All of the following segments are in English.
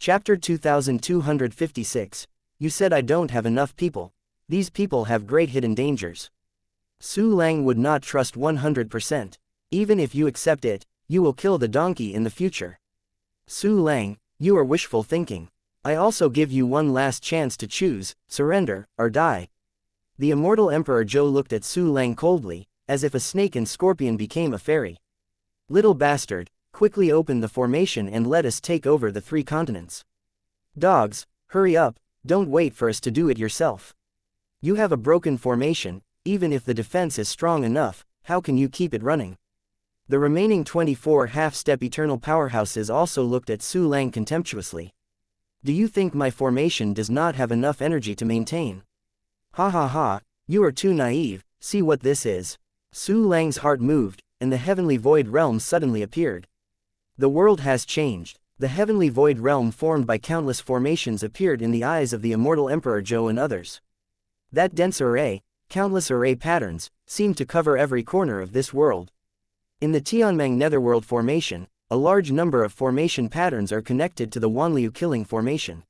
Chapter 2256. You said I don't have enough people. These people have great hidden dangers. Su Lang would not trust 100%. Even if you accept it, you will kill the donkey in the future. Su Lang, you are wishful thinking. I also give you one last chance to choose, surrender, or die. The immortal Emperor Zhou looked at Su Lang coldly, as if a snake and scorpion became a fairy. Little bastard, quickly open the formation and let us take over the 3 continents. Dogs, hurry up, don't wait for us to do it yourself. You have a broken formation, even if the defense is strong enough, how can you keep it running? The remaining 24 half-step eternal powerhouses also looked at Su Lang contemptuously. Do you think my formation does not have enough energy to maintain? Ha ha ha, you are too naive, see what this is. Su Lang's heart moved, and the heavenly void realm suddenly appeared. The world has changed. The heavenly void realm formed by countless formations appeared in the eyes of the immortal Emperor Zhou and others. That dense array, countless array patterns, seemed to cover every corner of this world. In the Tianmeng Netherworld formation, a large number of formation patterns are connected to the Wanliu killing formation.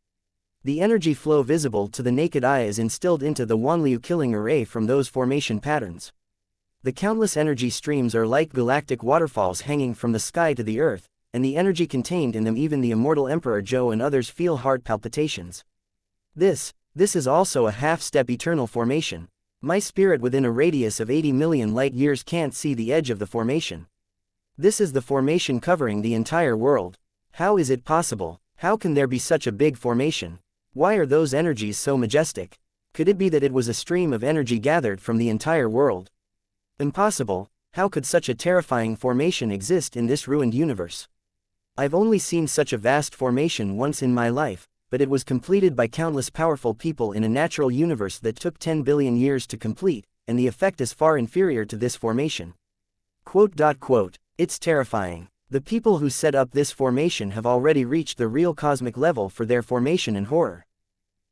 The energy flow visible to the naked eye is instilled into the Wanliu killing array from those formation patterns. The countless energy streams are like galactic waterfalls hanging from the sky to the earth, and the energy contained in them even the immortal Emperor Zhou and others feel heart palpitations. This is also a half-step eternal formation. My spirit within a radius of 80 million light-years can't see the edge of the formation. This is the formation covering the entire world. How is it possible? How can there be such a big formation? Why are those energies so majestic? Could it be that it was a stream of energy gathered from the entire world? Impossible. How could such a terrifying formation exist in this ruined universe? I've only seen such a vast formation once in my life, but it was completed by countless powerful people in a natural universe that took 10 billion years to complete, and the effect is far inferior to this formation. It's terrifying. The people who set up this formation have already reached the real cosmic level for their formation and horror.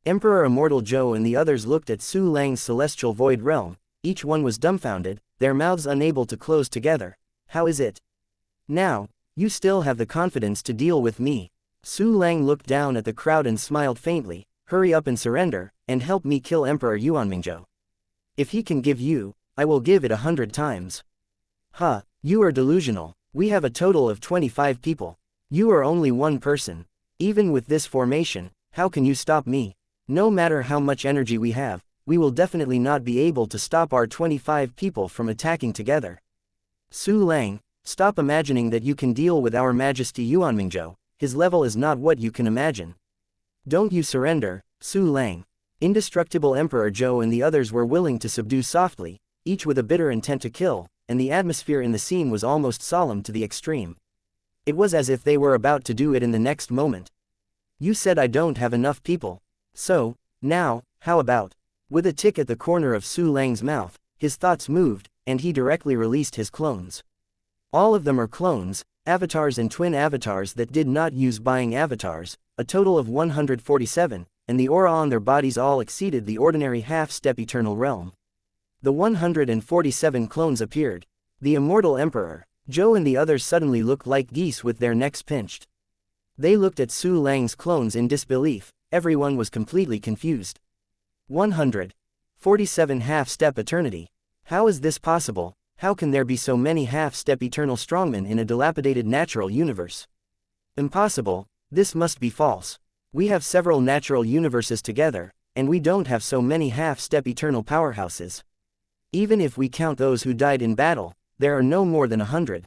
Emperor Immortal Zhou and the others looked at Su Lang's celestial void realm. Each one was dumbfounded, their mouths unable to close together. How is it? Now, you still have the confidence to deal with me. Su Lang looked down at the crowd and smiled faintly. Hurry up and surrender, and help me kill Emperor Yuanmingzhou. If he can give you, I will give it 100 times. Huh, you are delusional. We have a total of 25 people. You are only one person. Even with this formation, how can you stop me? No matter how much energy we have, we will definitely not be able to stop our 25 people from attacking together. Su Lang, stop imagining that you can deal with our Majesty Yuanmingzhou. His level is not what you can imagine. Don't you surrender, Su Lang. Indestructible Emperor Zhou and the others were willing to subdue softly, each with a bitter intent to kill, and the atmosphere in the scene was almost solemn to the extreme. It was as if they were about to do it in the next moment. You said I don't have enough people. So, now, how about? With a tick at the corner of Su Lang's mouth, his thoughts moved, and he directly released his clones. All of them are clones, avatars and twin avatars that did not use buying avatars, a total of 147, and the aura on their bodies all exceeded the ordinary half-step eternal realm. The 147 clones appeared. The immortal Emperor Zhou and the others suddenly looked like geese with their necks pinched. They looked at Su Lang's clones in disbelief. Everyone was completely confused. 147 half-step eternity. How is this possible? How can there be so many half-step eternal strongmen in a dilapidated natural universe? Impossible, this must be false. We have several natural universes together, and we don't have so many half-step eternal powerhouses. Even if we count those who died in battle, there are no more than 100.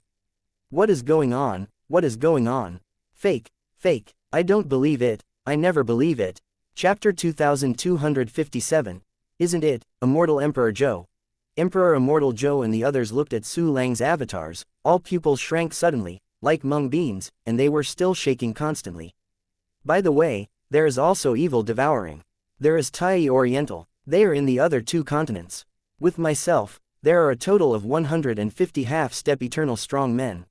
What is going on? What is going on? Fake, fake, I don't believe it, I never believe it. Chapter 2257. Isn't it, Immortal Emperor Zhou? Emperor Immortal Zhou and the others looked at Su Lang's avatars, all pupils shrank suddenly, like mung beans, and they were still shaking constantly. By the way, there is also Evil Devouring. There is Tai Oriental, they are in the other 2 continents. With myself, there are a total of 150 half-step eternal strong men.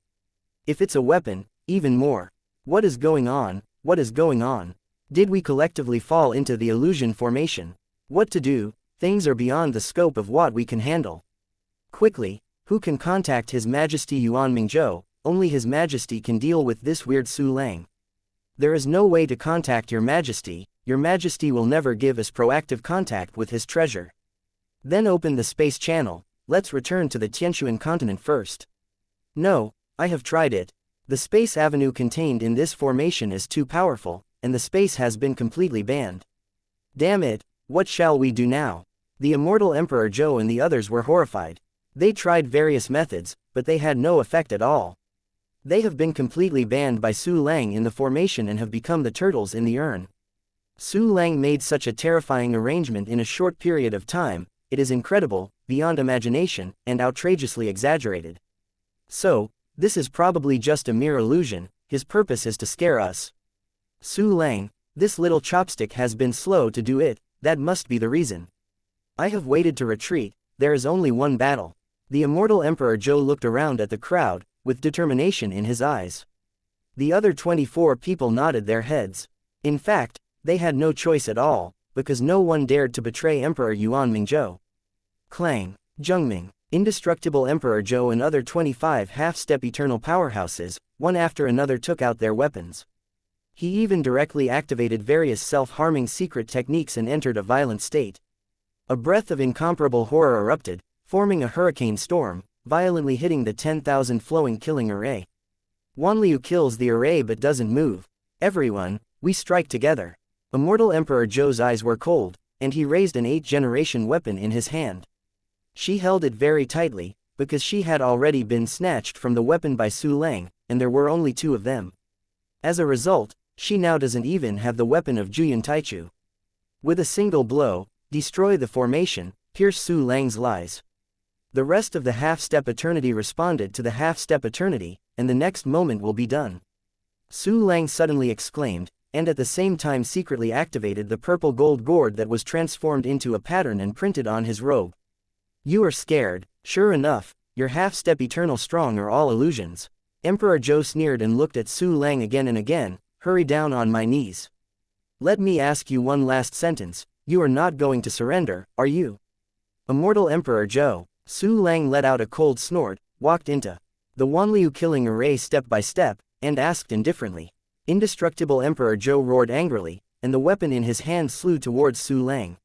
If it's a weapon, even more. What is going on? What is going on? Did we collectively fall into the illusion formation? What to do? Things are beyond the scope of what we can handle. Quickly, who can contact His Majesty Yuanmingzhou? Only His Majesty can deal with this weird Su Lang. There is no way to contact your majesty will never give us proactive contact with his treasure. Then open the space channel, let's return to the Tianshuan continent first. No, I have tried it. The space avenue contained in this formation is too powerful, and the space has been completely banned. Damn it, what shall we do now? The immortal Emperor Zhou and the others were horrified. They tried various methods, but they had no effect at all. They have been completely banned by Su Lang in the formation and have become the turtles in the urn. Su Lang made such a terrifying arrangement in a short period of time, it is incredible, beyond imagination, and outrageously exaggerated. So, this is probably just a mere illusion, his purpose is to scare us. Su Lang, this little chopstick has been slow to do it, that must be the reason. I have waited to retreat, there is only one battle. The immortal Emperor Zhou looked around at the crowd, with determination in his eyes. The other 24 people nodded their heads. In fact, they had no choice at all, because no one dared to betray Emperor Yuan Mingzhou. Clang, Zhengming, indestructible Emperor Zhou and other 25 half-step eternal powerhouses, one after another took out their weapons. He even directly activated various self-harming secret techniques and entered a violent state. A breath of incomparable horror erupted, forming a hurricane storm, violently hitting the 10,000 flowing killing array. Wanliu kills the array but doesn't move. Everyone, we strike together. Immortal Emperor Zhou's eyes were cold, and he raised an 8th-generation weapon in his hand. She held it very tightly, because she had already been snatched from the weapon by Su Lang, and there were only 2 of them. As a result, she now doesn't even have the weapon of Juyan Taichu. With a single blow, destroy the formation, pierce Su Lang's lies. The rest of the half-step eternity responded to the half-step eternity, and the next moment will be done. Su Lang suddenly exclaimed, and at the same time secretly activated the purple gold gourd that was transformed into a pattern and printed on his robe. You are scared, sure enough, your half-step eternal strong are all illusions. Emperor Zhou sneered and looked at Su Lang again and again, hurry down on my knees. Let me ask you one last sentence, you are not going to surrender, are you? Immortal Emperor Zhou, Su Lang let out a cold snort, walked into the Wanliu killing array step by step, and asked indifferently. Indestructible Emperor Zhou roared angrily, and the weapon in his hand slew towards Su Lang.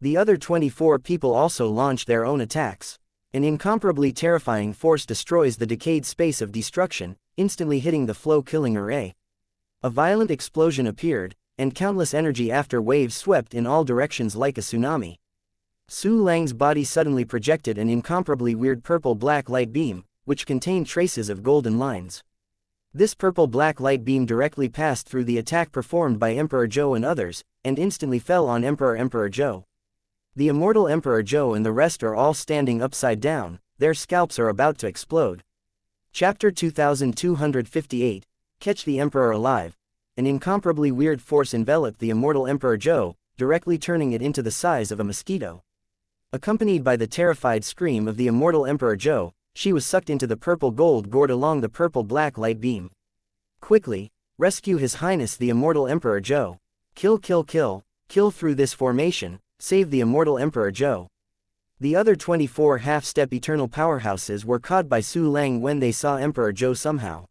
The other 24 people also launched their own attacks. An incomparably terrifying force destroys the decayed space of destruction, instantly hitting the flow killing array. A violent explosion appeared, and countless energy after waves swept in all directions like a tsunami. Su Lang's body suddenly projected an incomparably weird purple-black light beam, which contained traces of golden lines. This purple-black light beam directly passed through the attack performed by Emperor Zhou and others, and instantly fell on Emperor Zhou. The immortal Emperor Zhou and the rest are all standing upside down, their scalps are about to explode. Chapter 2258, Catch the Emperor Alive. An incomparably weird force enveloped the immortal Emperor Zhou, directly turning it into the size of a mosquito. Accompanied by the terrified scream of the immortal Emperor Zhou, she was sucked into the purple gold gourd along the purple-black light beam. Quickly, rescue His Highness the immortal Emperor Zhou. Kill through this formation, save the immortal Emperor Zhou. The other 24 half-step eternal powerhouses were caught by Su Lang when they saw Emperor Zhou somehow.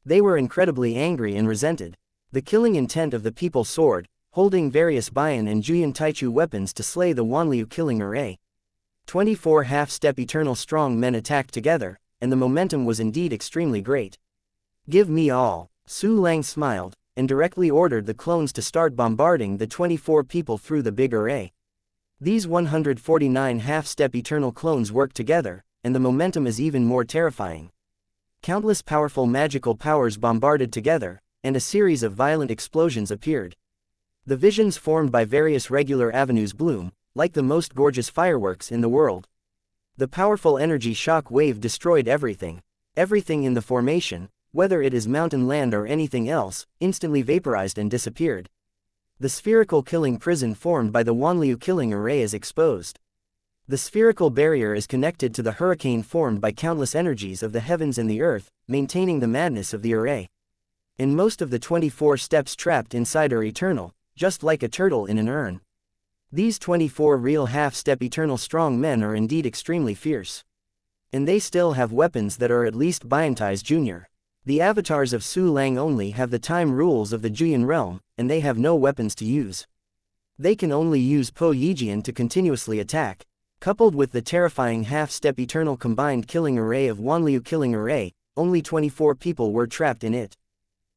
They were incredibly angry and resented. The killing intent of the people soared, holding various Bian and Juyan Taichu weapons to slay the Wanliu killing array. 24 half-step eternal strong men attacked together, and the momentum was indeed extremely great. Give me all, Su Lang smiled, and directly ordered the clones to start bombarding the 24 people through the big array. These 149 half-step eternal clones work together, and the momentum is even more terrifying. Countless powerful magical powers bombarded together, and a series of violent explosions appeared. The visions formed by various regular avenues bloom, like the most gorgeous fireworks in the world. The powerful energy shock wave destroyed everything. Everything in the formation, whether it is mountain land or anything else, instantly vaporized and disappeared. The spherical killing prison formed by the Wanliu killing array is exposed. The spherical barrier is connected to the hurricane formed by countless energies of the heavens and the earth, maintaining the madness of the array. And most of the 24 steps trapped inside are eternal, just like a turtle in an urn. These 24 real half-step eternal strong men are indeed extremely fierce. And they still have weapons that are at least Bianti's Jr. The avatars of Su Lang only have the time rules of the Juyan realm, and they have no weapons to use. They can only use Po Yijian to continuously attack. Coupled with the terrifying half-step eternal combined killing array of Wanliu killing array, only 24 people were trapped in it.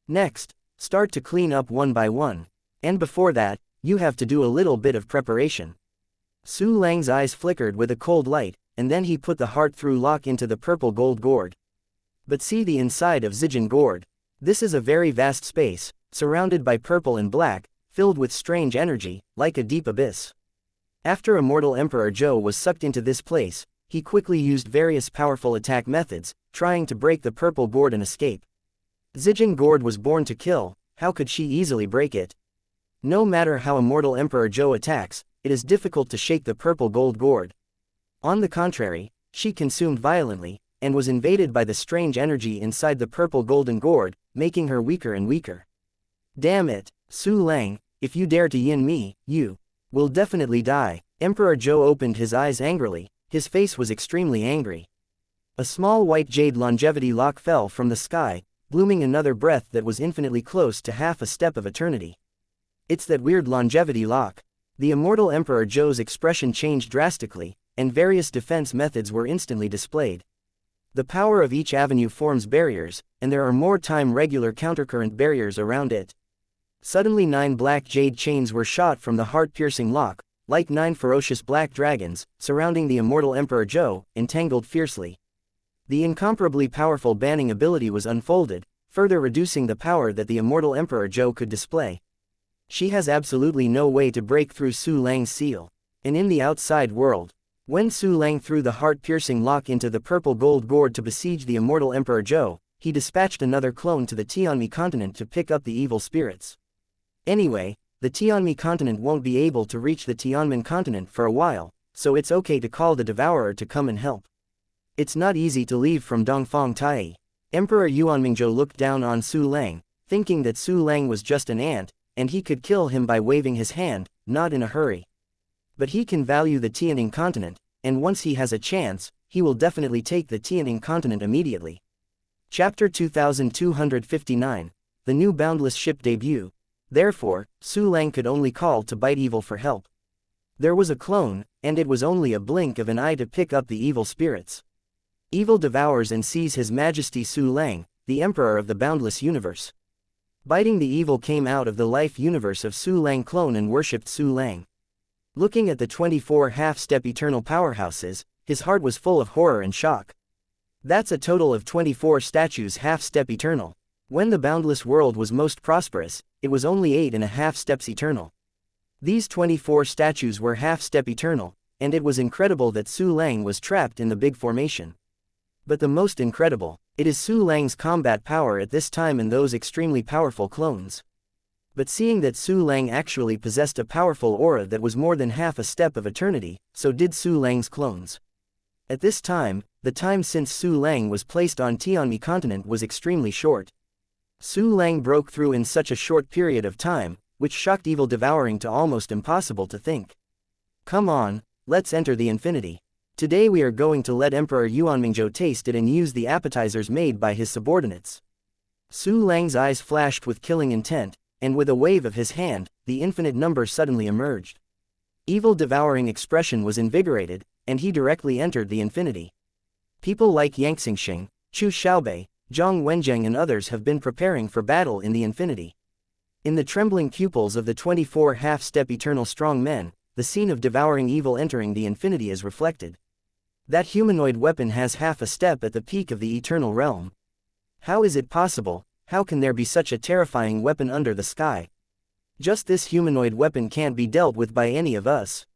Next, start to clean up one by one. And before that, you have to do a little bit of preparation. Su Lang's eyes flickered with a cold light, and then he put the heart-through lock into the purple gold gourd. But see the inside of Zijin gourd. This is a very vast space, surrounded by purple and black, filled with strange energy, like a deep abyss. After Immortal Emperor Zhou was sucked into this place, he quickly used various powerful attack methods, trying to break the purple gourd and escape. Zijin gourd was born to kill, how could she easily break it? No matter how Immortal Emperor Zhou attacks, it is difficult to shake the purple gold gourd. On the contrary, she consumed violently, and was invaded by the strange energy inside the purple golden gourd, making her weaker and weaker. Damn it, Su Lang, if you dare to yin me, you will definitely die. Emperor Zhou opened his eyes angrily, his face was extremely angry. A small white jade longevity lock fell from the sky, blooming another breath that was infinitely close to half a step of eternity. It's that weird longevity lock. The Immortal Emperor Zhou's expression changed drastically, and various defense methods were instantly displayed. The power of each avenue forms barriers, and there are more time-regular countercurrent barriers around it. Suddenly 9 black jade chains were shot from the heart-piercing lock, like 9 ferocious black dragons, surrounding the Immortal Emperor Zhou, entangled fiercely. The incomparably powerful banning ability was unfolded, further reducing the power that the Immortal Emperor Zhou could display. She has absolutely no way to break through Su Lang's seal. And in the outside world, when Su Lang threw the heart-piercing lock into the purple gold gourd to besiege the Immortal Emperor Zhou, he dispatched another clone to the Tianmi continent to pick up the evil spirits. Anyway, the Tianmi continent won't be able to reach the Tianmen continent for a while, so it's okay to call the Devourer to come and help. It's not easy to leave from Dongfang Tai. Emperor Yuanmingzhou looked down on Su Lang, thinking that Su Lang was just an ant, and he could kill him by waving his hand, not in a hurry. But he can value the Tianning continent, and once he has a chance, he will definitely take the Tianning continent immediately. Chapter 2259, The New Boundless Ship Debut. Therefore, Su Lang could only call to Bite Evil for help. There was a clone, and it was only a blink of an eye to pick up the evil spirits. Evil devours and sees His Majesty Su Lang, the Emperor of the Boundless Universe. Biting the evil came out of the life universe of Su Lang clone and worshipped Su Lang. Looking at the 24 half-step eternal powerhouses, his heart was full of horror and shock. That's a total of 24 statues half-step eternal. When the boundless world was most prosperous, it was only 8.5 steps eternal. These 24 statues were half-step eternal, and it was incredible that Su Lang was trapped in the big formation. But the most incredible, it is Su Lang's combat power at this time and those extremely powerful clones. But seeing that Su Lang actually possessed a powerful aura that was more than half a step of eternity, so did Su Lang's clones. At this time, the time since Su Lang was placed on Tianmi continent was extremely short. Su Lang broke through in such a short period of time, which shocked evil devouring to almost impossible to think. Come on, let's enter the infinity. Today we are going to let Emperor Yuanmingzhou taste it and use the appetizers made by his subordinates. Su Lang's eyes flashed with killing intent, and with a wave of his hand, the infinite number suddenly emerged. Evil devouring expression was invigorated, and he directly entered the infinity. People like Yang Xingxing, Chu Xiaobei, Zhang Wenjiang and others have been preparing for battle in the infinity. In the trembling pupils of the 24 half-step eternal strong men, the scene of devouring evil entering the infinity is reflected. That humanoid weapon has half a step at the peak of the eternal realm. How is it possible? How can there be such a terrifying weapon under the sky? Just this humanoid weapon can't be dealt with by any of us.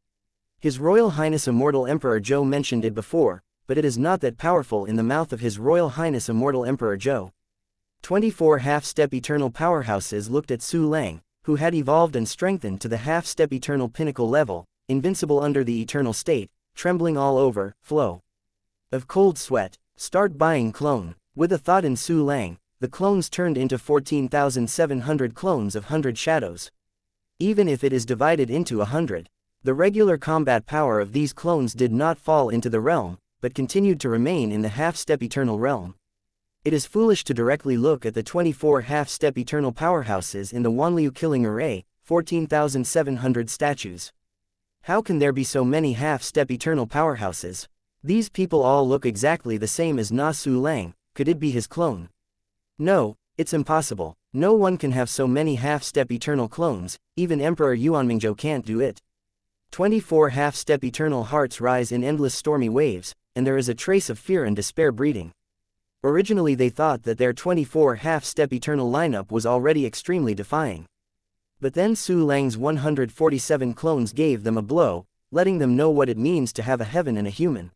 His Royal Highness Immortal Emperor Zhou mentioned it before, but it is not that powerful in the mouth of His Royal Highness Immortal Emperor Zhou. 24 half-step eternal powerhouses looked at Su Lang, who had evolved and strengthened to the half-step eternal pinnacle level, invincible under the eternal state, trembling all over, flow of cold sweat. Start buying clone. With a thought in Su Lang, the clones turned into 14,700 clones of 100 shadows. Even if it is divided into 100, the regular combat power of these clones did not fall into the realm, but continued to remain in the half-step eternal realm. It is foolish to directly look at the 24 half-step eternal powerhouses in the Wanliu killing array, 14,700 statues. How can there be so many half-step eternal powerhouses? These people all look exactly the same as Na Su Lang. Could it be his clone? No, it's impossible. No one can have so many half-step eternal clones, even Emperor Yuanmingzhou can't do it. 24 half-step eternal hearts rise in endless stormy waves, and there is a trace of fear and despair breeding. Originally they thought that their 24 half-step eternal lineup was already extremely defying. But then Su Lang's 147 clones gave them a blow, letting them know what it means to have a heaven and a human.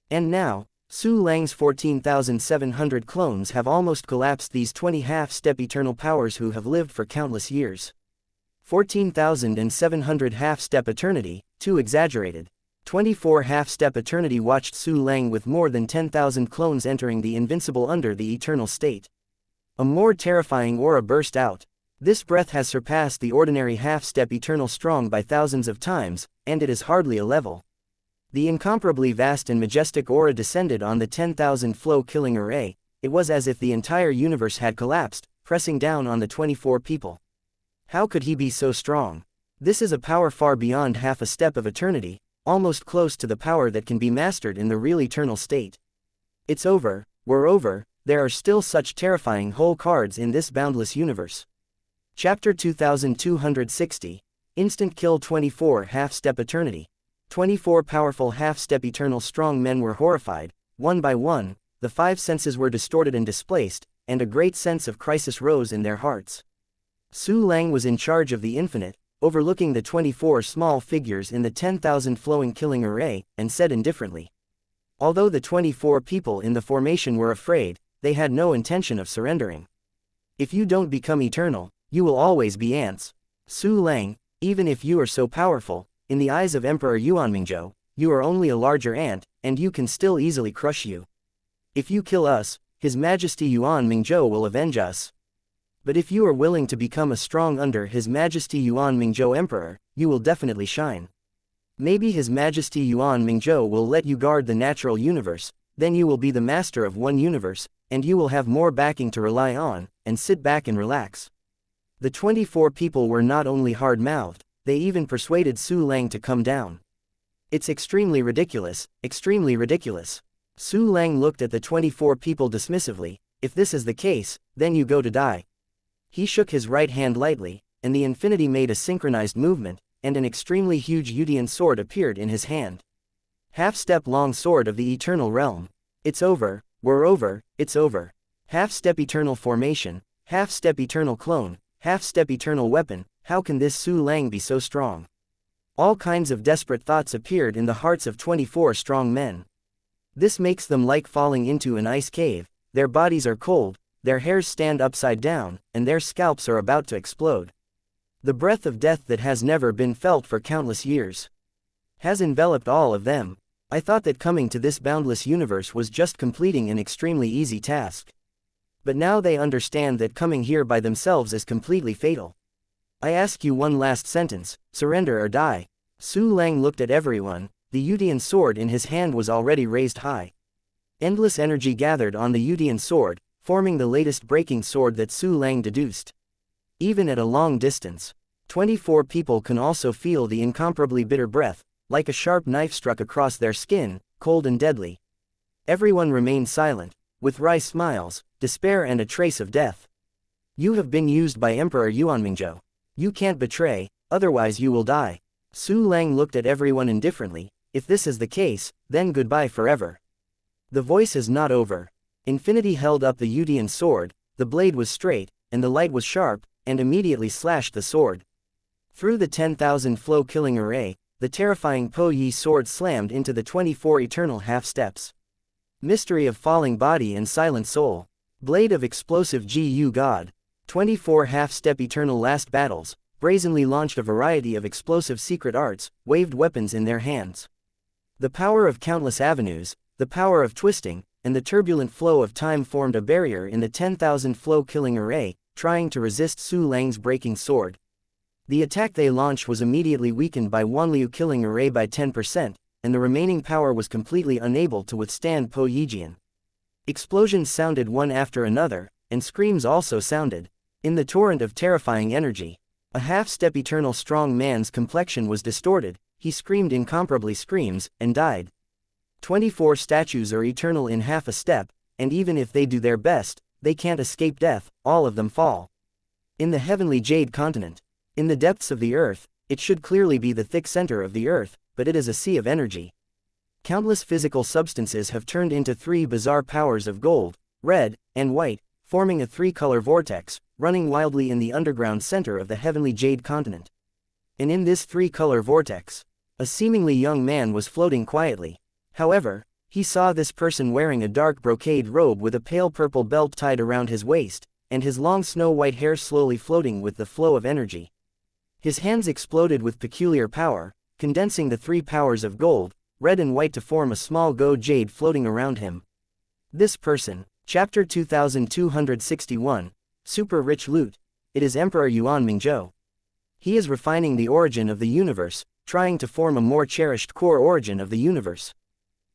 And now, Su Lang's 14,700 clones have almost collapsed these 20 half-step eternal powers who have lived for countless years. 14,700 half-step eternity, too exaggerated. 24 half-step eternity watched Su Lang with more than 10,000 clones entering the invincible under the eternal state. A more terrifying aura burst out. This breath has surpassed the ordinary half-step eternal strong by thousands of times, and it is hardly a level. The incomparably vast and majestic aura descended on the 10,000 flow killing array. It was as if the entire universe had collapsed, pressing down on the 24 people. How could he be so strong? This is a power far beyond half a step of eternity, almost close to the power that can be mastered in the real eternal state. It's over, we're over, there are still such terrifying whole cards in this boundless universe. Chapter 2260, Instant Kill 24 Half-Step Eternity. 24 powerful half-step eternal strong men were horrified. One by one, the five senses were distorted and displaced, and a great sense of crisis rose in their hearts. Su Lang was in charge of the infinite, overlooking the 24 small figures in the 10,000 flowing killing array, and said indifferently. Although the 24 people in the formation were afraid, they had no intention of surrendering. If you don't become eternal, you will always be ants. Su Lang, even if you are so powerful, in the eyes of Emperor Yuanmingzhou, you are only a larger ant, and you can still easily crush you. If you kill us, His Majesty Yuanmingzhou will avenge us. But if you are willing to become a strong under His Majesty Yuanmingzhou Emperor, you will definitely shine. Maybe His Majesty Yuanmingzhou will let you guard the natural universe, then you will be the master of one universe, and you will have more backing to rely on, and sit back and relax. The 24 people were not only hard-mouthed, they even persuaded Su Lang to come down. It's extremely ridiculous, extremely ridiculous. Su Lang looked at the 24 people dismissively. If this is the case, then you go to die. He shook his right hand lightly, and the infinity made a synchronized movement, and an extremely huge Yudian sword appeared in his hand. Half-step long sword of the eternal realm. It's over, we're over, it's over. Half-step eternal formation, half-step eternal clone, half-step eternal weapon. How can this Su Lang be so strong? All kinds of desperate thoughts appeared in the hearts of 24 strong men. This makes them like falling into an ice cave. Their bodies are cold, their hairs stand upside down, and their scalps are about to explode. The breath of death that has never been felt for countless years has enveloped all of them. I thought that coming to this boundless universe was just completing an extremely easy task. But now they understand that coming here by themselves is completely fatal. I ask you one last sentence, surrender or die. Su Lang looked at everyone. The Yudian sword in his hand was already raised high. Endless energy gathered on the Yudian sword, forming the latest breaking sword that Su Lang deduced. Even at a long distance, 24 people can also feel the incomparably bitter breath, like a sharp knife struck across their skin, cold and deadly. Everyone remained silent, with wry smiles, despair and a trace of death. You have been used by Emperor Yuanmingzhou. You can't betray, otherwise you will die. Su Lang looked at everyone indifferently. If this is the case, then goodbye forever. The voice is not over. Infinity held up the Yudian sword. The blade was straight, and the light was sharp, and immediately slashed the sword. Through the 10,000 flow killing array, the terrifying Po Yi sword slammed into the 24 eternal half-steps. Mystery of falling body and silent soul. Blade of explosive Gu God. 24 half-step eternal last battles, brazenly launched a variety of explosive secret arts, waved weapons in their hands. The power of countless avenues, the power of twisting, and the turbulent flow of time formed a barrier in the 10,000 flow killing array, trying to resist Su Lang's breaking sword. The attack they launched was immediately weakened by Wanliu killing array by 10%, and the remaining power was completely unable to withstand Po Yijian. Explosions sounded one after another, and screams also sounded. In the torrent of terrifying energy, a half-step eternal strong man's complexion was distorted, he screamed incomparably screams, and died. 24 statues are eternal in half a step, and even if they do their best, they can't escape death, all of them fall. In the heavenly jade continent, in the depths of the earth, it should clearly be the thick center of the earth, but it is a sea of energy. Countless physical substances have turned into 3 bizarre powers of gold, red, and white, forming a 3-color vortex, running wildly in the underground center of the heavenly jade continent. And in this 3-color vortex, a seemingly young man was floating quietly. However, he saw this person wearing a dark brocade robe with a pale purple belt tied around his waist, and his long snow-white hair slowly floating with the flow of energy. His hands exploded with peculiar power, condensing the 3 powers of gold, red and white to form a small gold jade floating around him. This person, Chapter 2261, Super Rich Loot. It is Emperor Yuan Mingzhou. He is refining the origin of the universe, trying to form a more cherished core origin of the universe.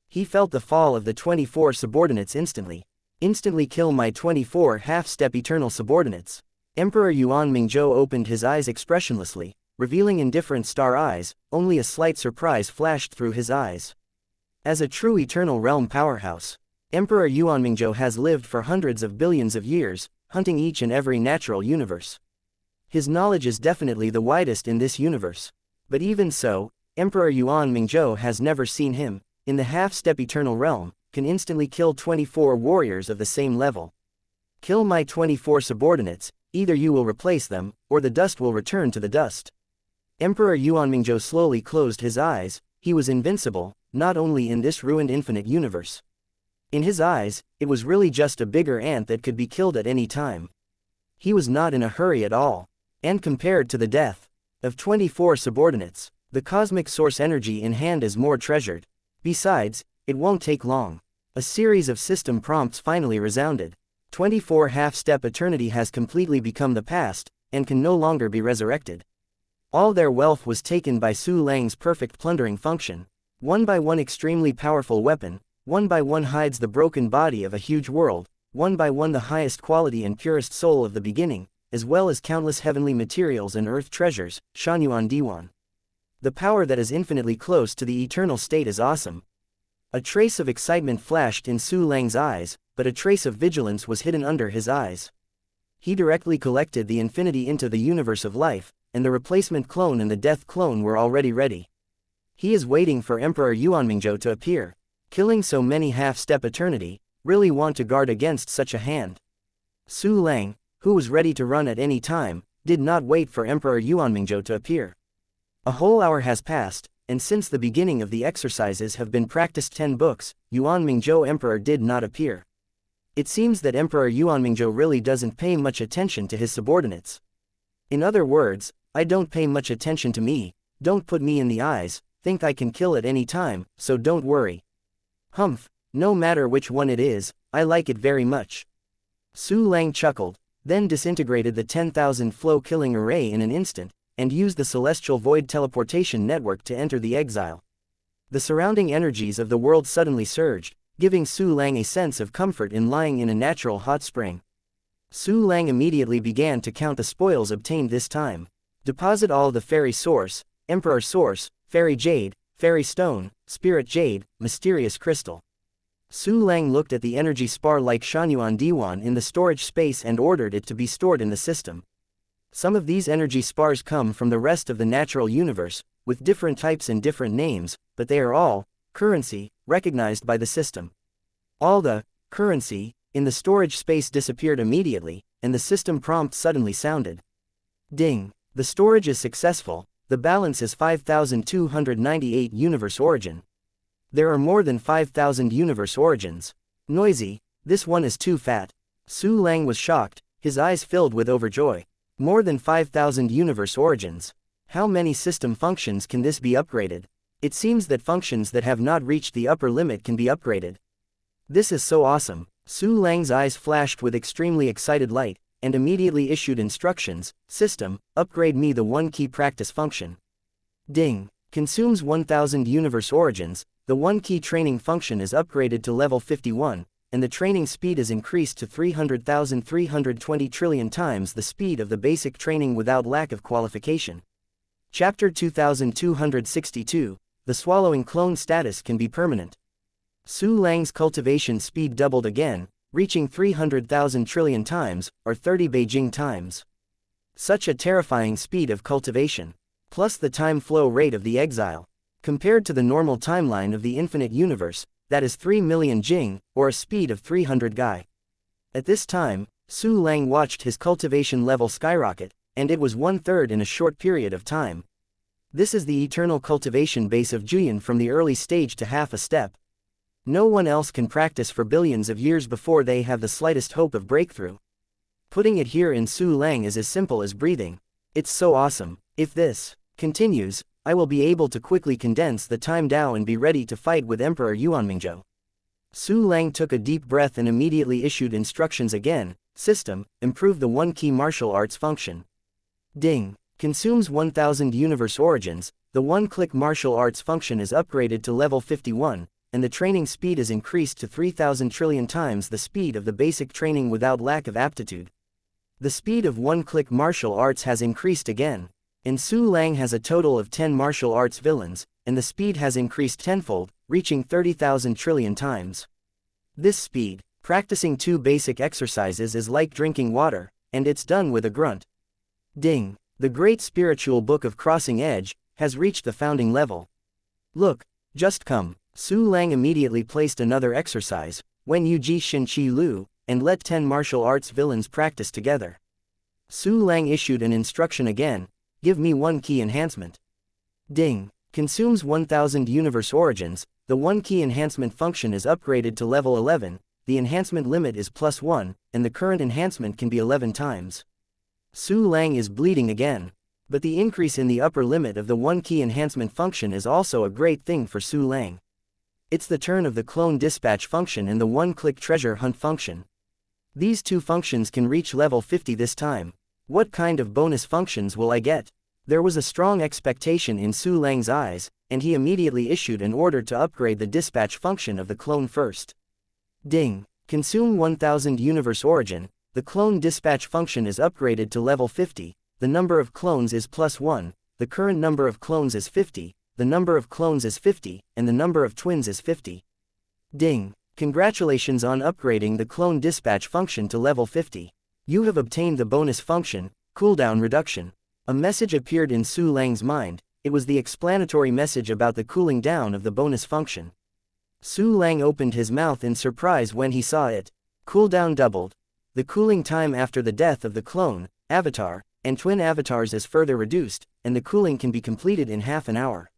He felt the fall of the 24 subordinates instantly. Instantly kill my 24 half-step eternal subordinates. Emperor Yuan Mingzhou opened his eyes expressionlessly, revealing indifferent star eyes, only a slight surprise flashed through his eyes. As a true eternal realm powerhouse, Emperor Yuan Mingzhou has lived for hundreds of billions of years, hunting each and every natural universe. His knowledge is definitely the widest in this universe. But even so, Emperor Yuan Mingzhou has never seen him, in the half-step eternal realm, can instantly kill 24 warriors of the same level. Kill my 24 subordinates, either you will replace them, or the dust will return to the dust. Emperor Yuan Mingzhou slowly closed his eyes. He was invincible, not only in this ruined infinite universe. In his eyes, it was really just a bigger ant that could be killed at any time. He was not in a hurry at all. And compared to the death of 24 subordinates, the cosmic source energy in hand is more treasured. Besides, it won't take long. A series of system prompts finally resounded. 24 half-step eternity has completely become the past, and can no longer be resurrected. All their wealth was taken by Su Lang's perfect plundering function. One by one extremely powerful weapon, one by one hides the broken body of a huge world, one by one the highest quality and purest soul of the beginning, as well as countless heavenly materials and earth treasures, Shanyuan Diwan. The power that is infinitely close to the eternal state is awesome. A trace of excitement flashed in Su Lang's eyes, but a trace of vigilance was hidden under his eyes. He directly collected the infinity into the universe of life, and the replacement clone and the death clone were already ready. He is waiting for Emperor Yuan Mingzhou to appear. Killing so many half-step eternity, really want to guard against such a hand. Su Lang, who was ready to run at any time, did not wait for Emperor Yuan Mingzhou to appear. A whole hour has passed, and since the beginning of the exercises have been practiced 10 books, Yuan Mingzhou Emperor did not appear. It seems that Emperor Yuan Mingzhou really doesn't pay much attention to his subordinates. In other words, I don't pay much attention to me, don't put me in the eyes, think I can kill at any time, so don't worry. Humph, no matter which one it is, I like it very much. Su Lang chuckled, then disintegrated the 10,000 flow-killing array in an instant, and used the celestial void teleportation network to enter the exile. The surrounding energies of the world suddenly surged, giving Su Lang a sense of comfort in lying in a natural hot spring. Su Lang immediately began to count the spoils obtained this time. Deposit all the fairy source, emperor source, fairy jade, fairy stone, spirit jade, mysterious crystal. Su Lang looked at the energy spar like Shanyuan Diwan in the storage space and ordered it to be stored in the system. Some of these energy spars come from the rest of the natural universe, with different types and different names, but they are all currency, recognized by the system. All the currency in the storage space disappeared immediately, and the system prompt suddenly sounded. Ding! The storage is successful. The balance is 5,298 universe origin. There are more than 5,000 universe origins. Noisy, this one is too fat. Su Lang was shocked, his eyes filled with overjoy. More than 5,000 universe origins. How many system functions can this be upgraded? It seems that functions that have not reached the upper limit can be upgraded. This is so awesome. Su Lang's eyes flashed with extremely excited light, and immediately issued instructions. System, upgrade me the 1 key practice function. Ding. Consumes 1,000 universe origins. The 1 key training function is upgraded to level 51. and the training speed is increased to 300,320 trillion times the speed of the basic training without lack of qualification. Chapter 2262, the swallowing clone status can be permanent. Su Lang's cultivation speed doubled again, reaching 300,000 trillion times, or 30 Beijing times. Such a terrifying speed of cultivation, plus the time flow rate of the exile, compared to the normal timeline of the infinite universe, that is 3 million Jing, or a speed of 300 Gai. At this time, Su Lang watched his cultivation level skyrocket, and it was 1/3 in a short period of time. This is the eternal cultivation base of Juyin from the early stage to half a step. No one else can practice for billions of years before they have the slightest hope of breakthrough. Putting it here in Su Lang is as simple as breathing. It's so awesome. If this continues, I will be able to quickly condense the time Dao and be ready to fight with Emperor Yuanmingzhou. Su Lang took a deep breath and immediately issued instructions again. System, improve the one-key martial arts function. Ding. Consumes 1000 universe origins, the one-click martial arts function is upgraded to level 51, and the training speed is increased to 3000 trillion times the speed of the basic training without lack of aptitude. The speed of one-click martial arts has increased again. And Su Lang has a total of 10 martial arts villains, and the speed has increased tenfold, reaching 30,000 trillion times. This speed, practicing 2 basic exercises is like drinking water, and it's done with a grunt. Ding. The great spiritual book of Crossing Edge has reached the founding level. Look, just come. Su Lang immediately placed another exercise, Wen Yu Ji Shin Chi Lu, and let 10 martial arts villains practice together. Su Lang issued an instruction again. Give me one key enhancement. Ding. Consumes 1000 universe origins, the one key enhancement function is upgraded to level 11, the enhancement limit is +1, and the current enhancement can be 11 times. Su Lang is bleeding again. But the increase in the upper limit of the one key enhancement function is also a great thing for Su Lang. It's the turn of the clone dispatch function and the one-click treasure hunt function. These two functions can reach level 50 this time. What kind of bonus functions will I get? There was a strong expectation in Su Lang's eyes, and he immediately issued an order to upgrade the dispatch function of the clone first. Ding. Consume 1000 universe origin, the clone dispatch function is upgraded to level 50, the number of clones is +1, the current number of clones is 50, the number of clones is 50, and the number of twins is 50. Ding. Congratulations on upgrading the clone dispatch function to level 50. You have obtained the bonus function, cooldown reduction. A message appeared in Su Lang's mind. It was the explanatory message about the cooling down of the bonus function. Su Lang opened his mouth in surprise when he saw it. Cooldown doubled. The cooling time after the death of the clone, avatar, and twin avatars is further reduced, and the cooling can be completed in half an hour.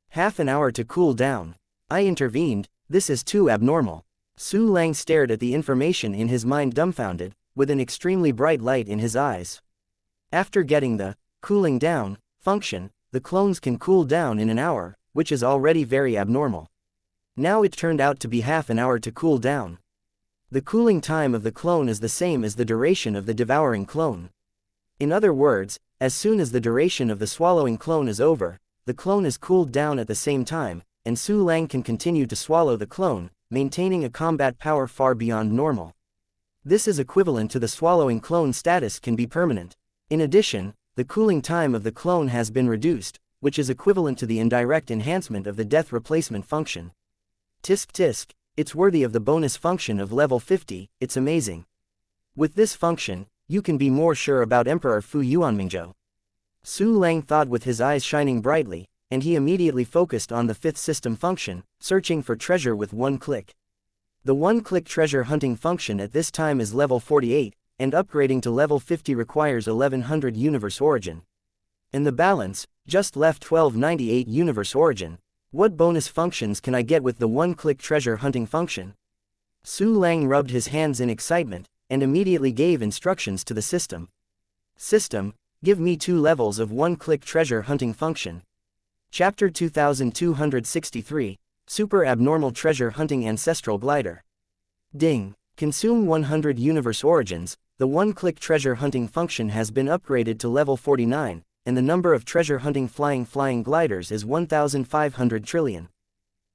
Half an hour to cool down. I intervened. This is too abnormal. Su Lang stared at the information in his mind dumbfounded, with an extremely bright light in his eyes. After getting the cooling down function, the clones can cool down in an hour, which is already very abnormal. Now it turned out to be half an hour to cool down. The cooling time of the clone is the same as the duration of the devouring clone. In other words, as soon as the duration of the swallowing clone is over, the clone is cooled down at the same time, and Su Lang can continue to swallow the clone, maintaining a combat power far beyond normal. This is equivalent to the swallowing clone status can be permanent. In addition, the cooling time of the clone has been reduced, which is equivalent to the indirect enhancement of the death replacement function. Tisk tisk, it's worthy of the bonus function of level 50, it's amazing. With this function, you can be more sure about Emperor Fu Yuanmingzhou. Su Lang thought with his eyes shining brightly, and he immediately focused on the 5th system function, searching for treasure with one click. The one-click treasure hunting function at this time is level 48, and upgrading to level 50 requires 1100 universe origin. And the balance, just left 1298 universe origin. What bonus functions can I get with the one-click treasure hunting function? Su Lang rubbed his hands in excitement, and immediately gave instructions to the system. System, give me 2 levels of one-click treasure hunting function. Chapter 2263, Super Abnormal Treasure Hunting Ancestral Glider. Ding. Consume 100 universe origins, the one-click treasure hunting function has been upgraded to level 49, and the number of treasure hunting flying gliders is 1,500 trillion.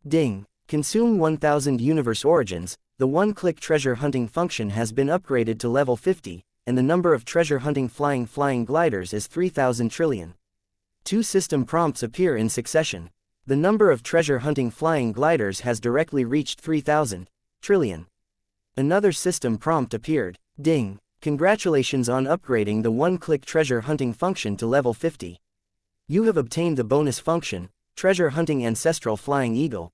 Ding. Consume 1000 universe origins, the one-click treasure hunting function has been upgraded to level 50, and the number of treasure hunting flying gliders is 3,000 trillion. 2 system prompts appear in succession. The number of treasure hunting flying gliders has directly reached 3,000 trillion. Another system prompt appeared. Ding! Congratulations on upgrading the one-click treasure hunting function to level 50. You have obtained the bonus function, Treasure Hunting Ancestral Flying Eagle.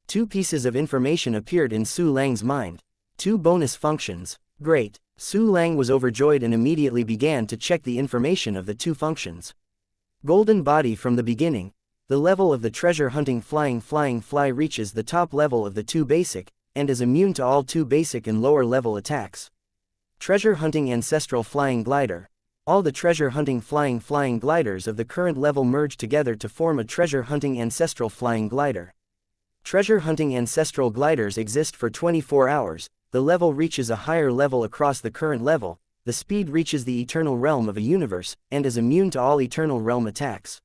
2 pieces of information appeared in Su Lang's mind. 2 bonus functions. Great! Su Lang was overjoyed and immediately began to check the information of the 2 functions. Golden body from the beginning. The level of the treasure hunting fly reaches the top level of the 2 basic, and is immune to all 2 basic and lower level attacks. Treasure hunting ancestral flying glider. All the treasure hunting flying gliders of the current level merge together to form a treasure hunting ancestral flying glider. Treasure hunting ancestral gliders exist for 24 hours, the level reaches a higher level across the current level, the speed reaches the eternal realm of a universe, and is immune to all eternal realm attacks.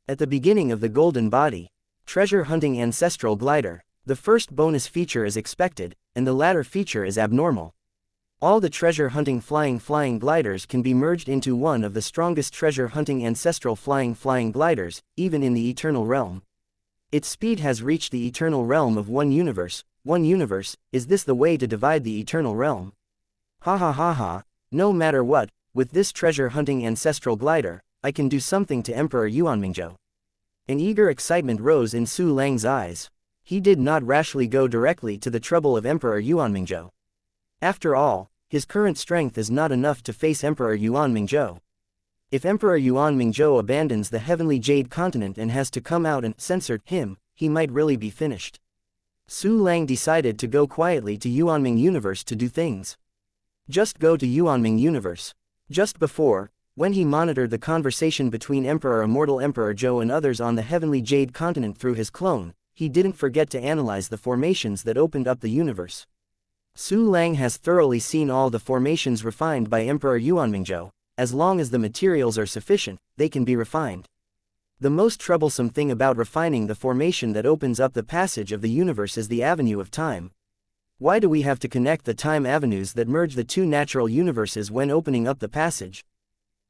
At the beginning of the golden body, treasure hunting ancestral glider, the first bonus feature is expected, and the latter feature is abnormal. All the treasure hunting flying gliders can be merged into one of the strongest treasure hunting ancestral flying gliders, even in the eternal realm. Its speed has reached the eternal realm of one universe. Is this the way to divide the eternal realm? Ha ha ha ha, no matter what, with this treasure hunting ancestral glider, I can do something to Emperor Yuanmingzhou. An eager excitement rose in Su Lang's eyes. He did not rashly go directly to the trouble of Emperor Yuanmingzhou. After all, his current strength is not enough to face Emperor Yuanmingzhou. If Emperor Yuanmingzhou abandons the heavenly jade continent and has to come out and censor him, he might really be finished. Su Lang decided to go quietly to Yuanming Universe to do things. Just go to Yuanming Universe. Just before, when he monitored the conversation between Immortal Emperor Zhou and others on the heavenly jade continent through his clone, he didn't forget to analyze the formations that opened up the universe. Su Lang has thoroughly seen all the formations refined by Emperor Yuanmingzhou. As long as the materials are sufficient, they can be refined. The most troublesome thing about refining the formation that opens up the passage of the universe is the avenue of time. Why do we have to connect the time avenues that merge the 2 natural universes when opening up the passage?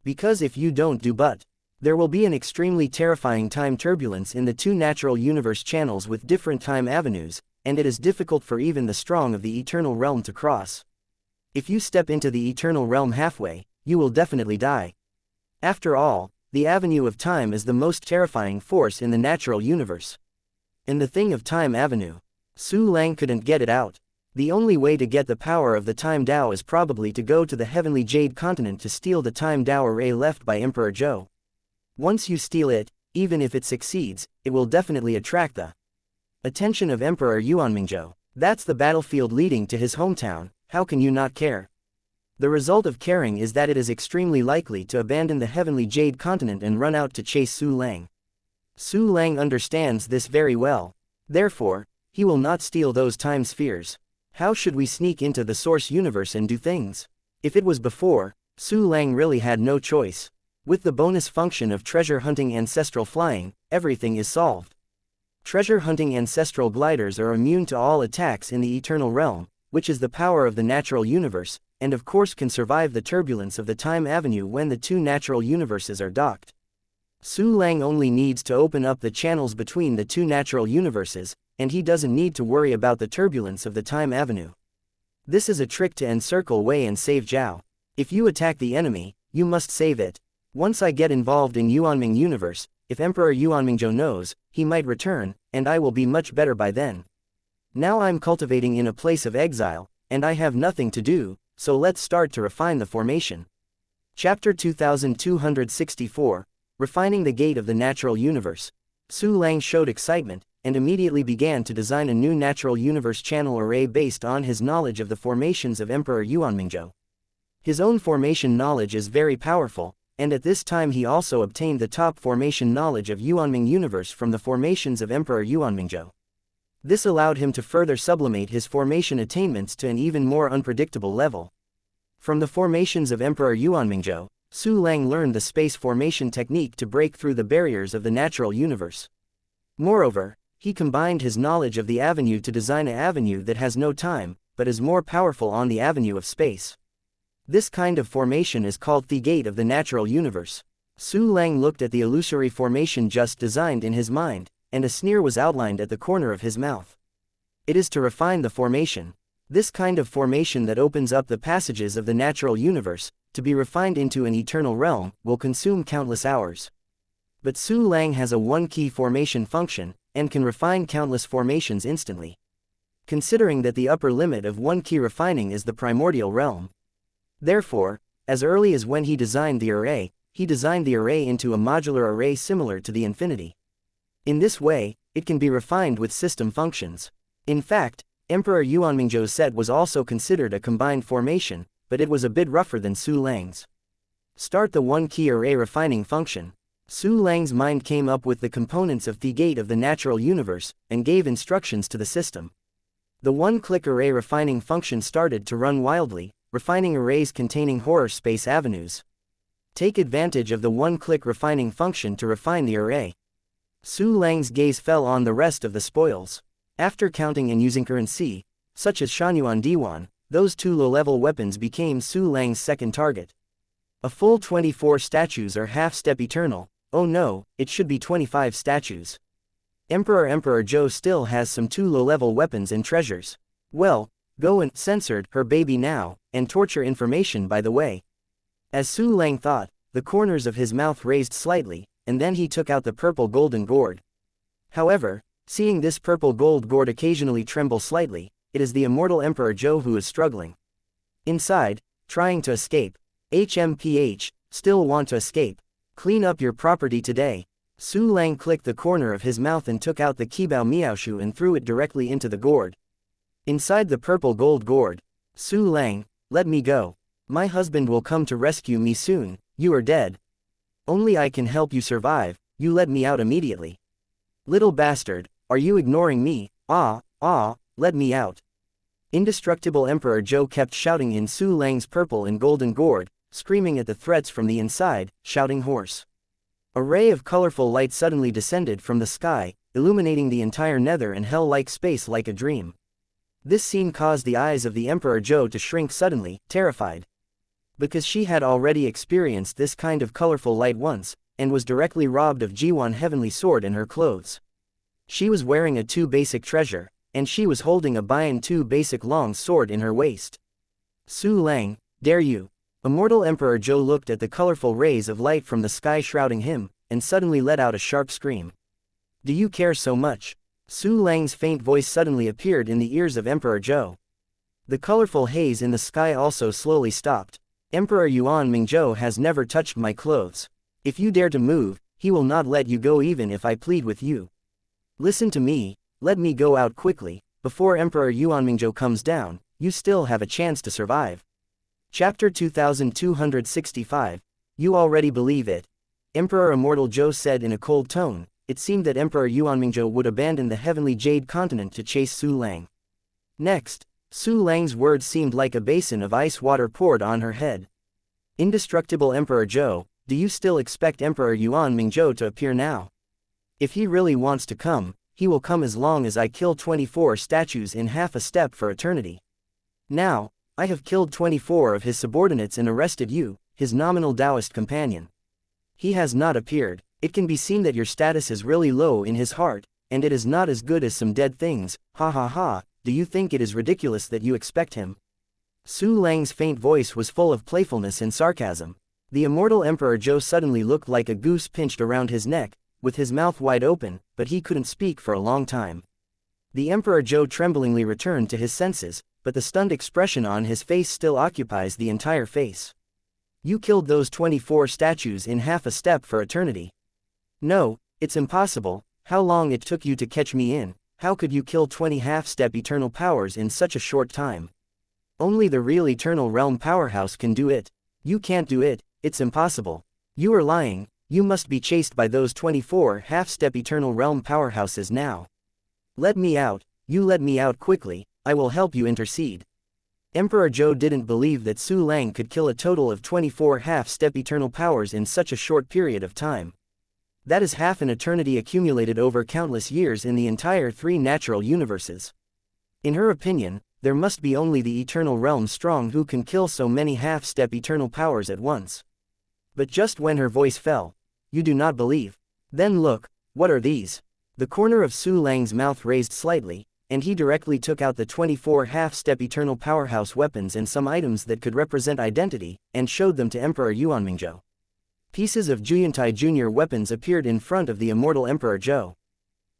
Because if you don't do but, there will be an extremely terrifying time turbulence in the 2 natural universe channels with different time avenues, and it is difficult for even the strong of the eternal realm to cross. If you step into the eternal realm halfway, you will definitely die. After all, the avenue of time is the most terrifying force in the natural universe. In the thing of time avenue, Su Lang couldn't get it out. The only way to get the power of the time Dao is probably to go to the heavenly jade continent to steal the time Dao array left by Emperor Zhou. Once you steal it, even if it succeeds, it will definitely attract the attention of Emperor Yuanmingzhou. That's the battlefield leading to his hometown. How can you not care? The result of caring is that it is extremely likely to abandon the heavenly jade continent and run out to chase Su Lang. Su Lang understands this very well. Therefore, he will not steal those time spheres. How should we sneak into the source universe and do things? If it was before, Su Lang really had no choice. With the bonus function of treasure hunting ancestral flying, everything is solved. Treasure hunting ancestral gliders are immune to all attacks in the eternal realm, which is the power of the natural universe, and of course can survive the turbulence of the time avenue when the 2 natural universes are docked. Su Lang only needs to open up the channels between the 2 natural universes, and he doesn't need to worry about the turbulence of the time avenue. This is a trick to encircle Wei and save Zhao. If you attack the enemy, you must save it. Once I get involved in Yuanming Universe, if Emperor Yuanmingzhou knows, he might return, and I will be much better by then. Now I'm cultivating in a place of exile, and I have nothing to do, so let's start to refine the formation. Chapter 2264, Refining the Gate of the Natural Universe. Su Lang showed excitement, and immediately began to design a new natural universe channel array based on his knowledge of the formations of Emperor Yuanmingzhou. His own formation knowledge is very powerful, and at this time he also obtained the top formation knowledge of Yuanming Universe from the formations of Emperor Yuanmingzhou. This allowed him to further sublimate his formation attainments to an even more unpredictable level. From the formations of Emperor Yuanmingzhou, Su Lang learned the space formation technique to break through the barriers of the natural universe. Moreover, He combined his knowledge of the avenue to design an avenue that has no time, but is more powerful on the avenue of space. This kind of formation is called the gate of the natural universe. Su Lang looked at the illusory formation just designed in his mind, and a sneer was outlined at the corner of his mouth. It is to refine the formation. This kind of formation that opens up the passages of the natural universe, to be refined into an eternal realm, will consume countless hours. But Su Lang has a one-key formation function, and can refine countless formations instantly. Considering that the upper limit of one-key refining is the primordial realm. Therefore, as early as when he designed the array into a modular array similar to the infinity. In this way, it can be refined with system functions. In fact, Emperor Yuanmingzhou's set was also considered a combined formation, but it was a bit rougher than Su Lang's. Start the one-key array refining function. Su Lang's mind came up with the components of the gate of the natural universe, and gave instructions to the system. The one-click array refining function started to run wildly, refining arrays containing horror space avenues. Take advantage of the one-click refining function to refine the array. Su Lang's gaze fell on the rest of the spoils. After counting and using currency, such as Shanyuan Diwan, those two low-level weapons became Su Lang's second target. A full 24 statues are half-step eternal. Oh no, it should be 25 statues. Emperor Zhou still has some two low-level weapons and treasures. Well, go and censored her baby now, and torture information by the way. As Su Lang thought, the corners of his mouth raised slightly, and then he took out the purple golden gourd. However, seeing this purple gold gourd occasionally tremble slightly, it is the immortal Emperor Zhou who is struggling. Inside, trying to escape. HMPH, still want to escape. Clean up your property today. Su Lang clicked the corner of his mouth and took out the Qibao Miaoshu and threw it directly into the gourd. Inside the purple gold gourd. Su Lang, let me go. My husband will come to rescue me soon, you are dead. Only I can help you survive, you let me out immediately. Little bastard, are you ignoring me? Let me out. Indestructible Emperor Zhou kept shouting in Su Lang's purple and golden gourd, screaming at the threats from the inside, shouting hoarse. A ray of colorful light suddenly descended from the sky, illuminating the entire nether and hell-like space like a dream. This scene caused the eyes of the Emperor Zhou to shrink suddenly, terrified. Because she had already experienced this kind of colorful light once, and was directly robbed of Jiwan Heavenly Sword and her clothes. She was wearing a 2 basic treasure, and she was holding a Bian 2 basic long sword in her waist. Su Lang, dare you? Immortal Emperor Zhou looked at the colorful rays of light from the sky shrouding him, and suddenly let out a sharp scream. Do you care so much? Su Lang's faint voice suddenly appeared in the ears of Emperor Zhou. The colorful haze in the sky also slowly stopped. Emperor Yuan Mingzhou has never touched my clothes. If you dare to move, he will not let you go even if I plead with you. Listen to me, let me go out quickly, before Emperor Yuan Mingzhou comes down, you still have a chance to survive. Chapter 2265, You already believe it. Emperor Immortal Zhou said in a cold tone. It seemed that Emperor Yuan Mingzhou would abandon the heavenly jade continent to chase Su Lang. Next, Su Lang's words seemed like a basin of ice water poured on her head. Indestructible Emperor Zhou, do you still expect Emperor Yuan Mingzhou to appear now? If he really wants to come, he will come as long as I kill 24 statues in half a step for eternity. Now, I have killed 24 of his subordinates and arrested you, his nominal Taoist companion. He has not appeared. It can be seen that your status is really low in his heart, and it is not as good as some dead things. Ha ha ha, do you think it is ridiculous that you expect him? Su Lang's faint voice was full of playfulness and sarcasm. The immortal Emperor Zhou suddenly looked like a goose pinched around his neck, with his mouth wide open, but he couldn't speak for a long time. The Emperor Zhou tremblingly returned to his senses, but the stunned expression on his face still occupies the entire face. You killed those 24 statues in half a step for eternity. No, it's impossible. How long it took you to catch me in? How could you kill 20 half-step eternal powers in such a short time? Only the real eternal realm powerhouse can do it. You can't do it, it's impossible. You are lying, you must be chased by those 24 half-step eternal realm powerhouses now. Let me out, you let me out quickly, I will help you intercede. Emperor Zhou didn't believe that Su Lang could kill a total of 24 half-step eternal powers in such a short period of time. That is half an eternity accumulated over countless years in the entire 3 natural universes. In her opinion, there must be only the eternal realm strong who can kill so many half-step eternal powers at once. But just when her voice fell, "You do not believe? Then look, what are these?" The corner of Su Lang's mouth raised slightly, and he directly took out the 24 half-step eternal powerhouse weapons and some items that could represent identity, and showed them to Emperor Yuanmingzhou. Pieces of Juyantai Jr. weapons appeared in front of the immortal Emperor Zhou.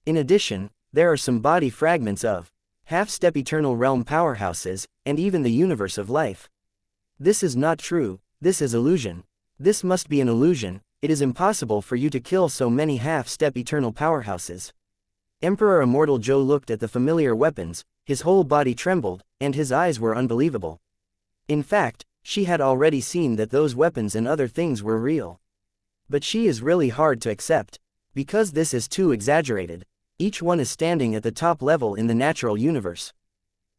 In addition, there are some body fragments of half-step eternal realm powerhouses, and even the universe of life. This is not true, this is illusion. This must be an illusion, it is impossible for you to kill so many half-step eternal powerhouses. Emperor Immortal Zhou looked at the familiar weapons, his whole body trembled, and his eyes were unbelievable. In fact, she had already seen that those weapons and other things were real. But she is really hard to accept, because this is too exaggerated. Each one is standing at the top level in the natural universe.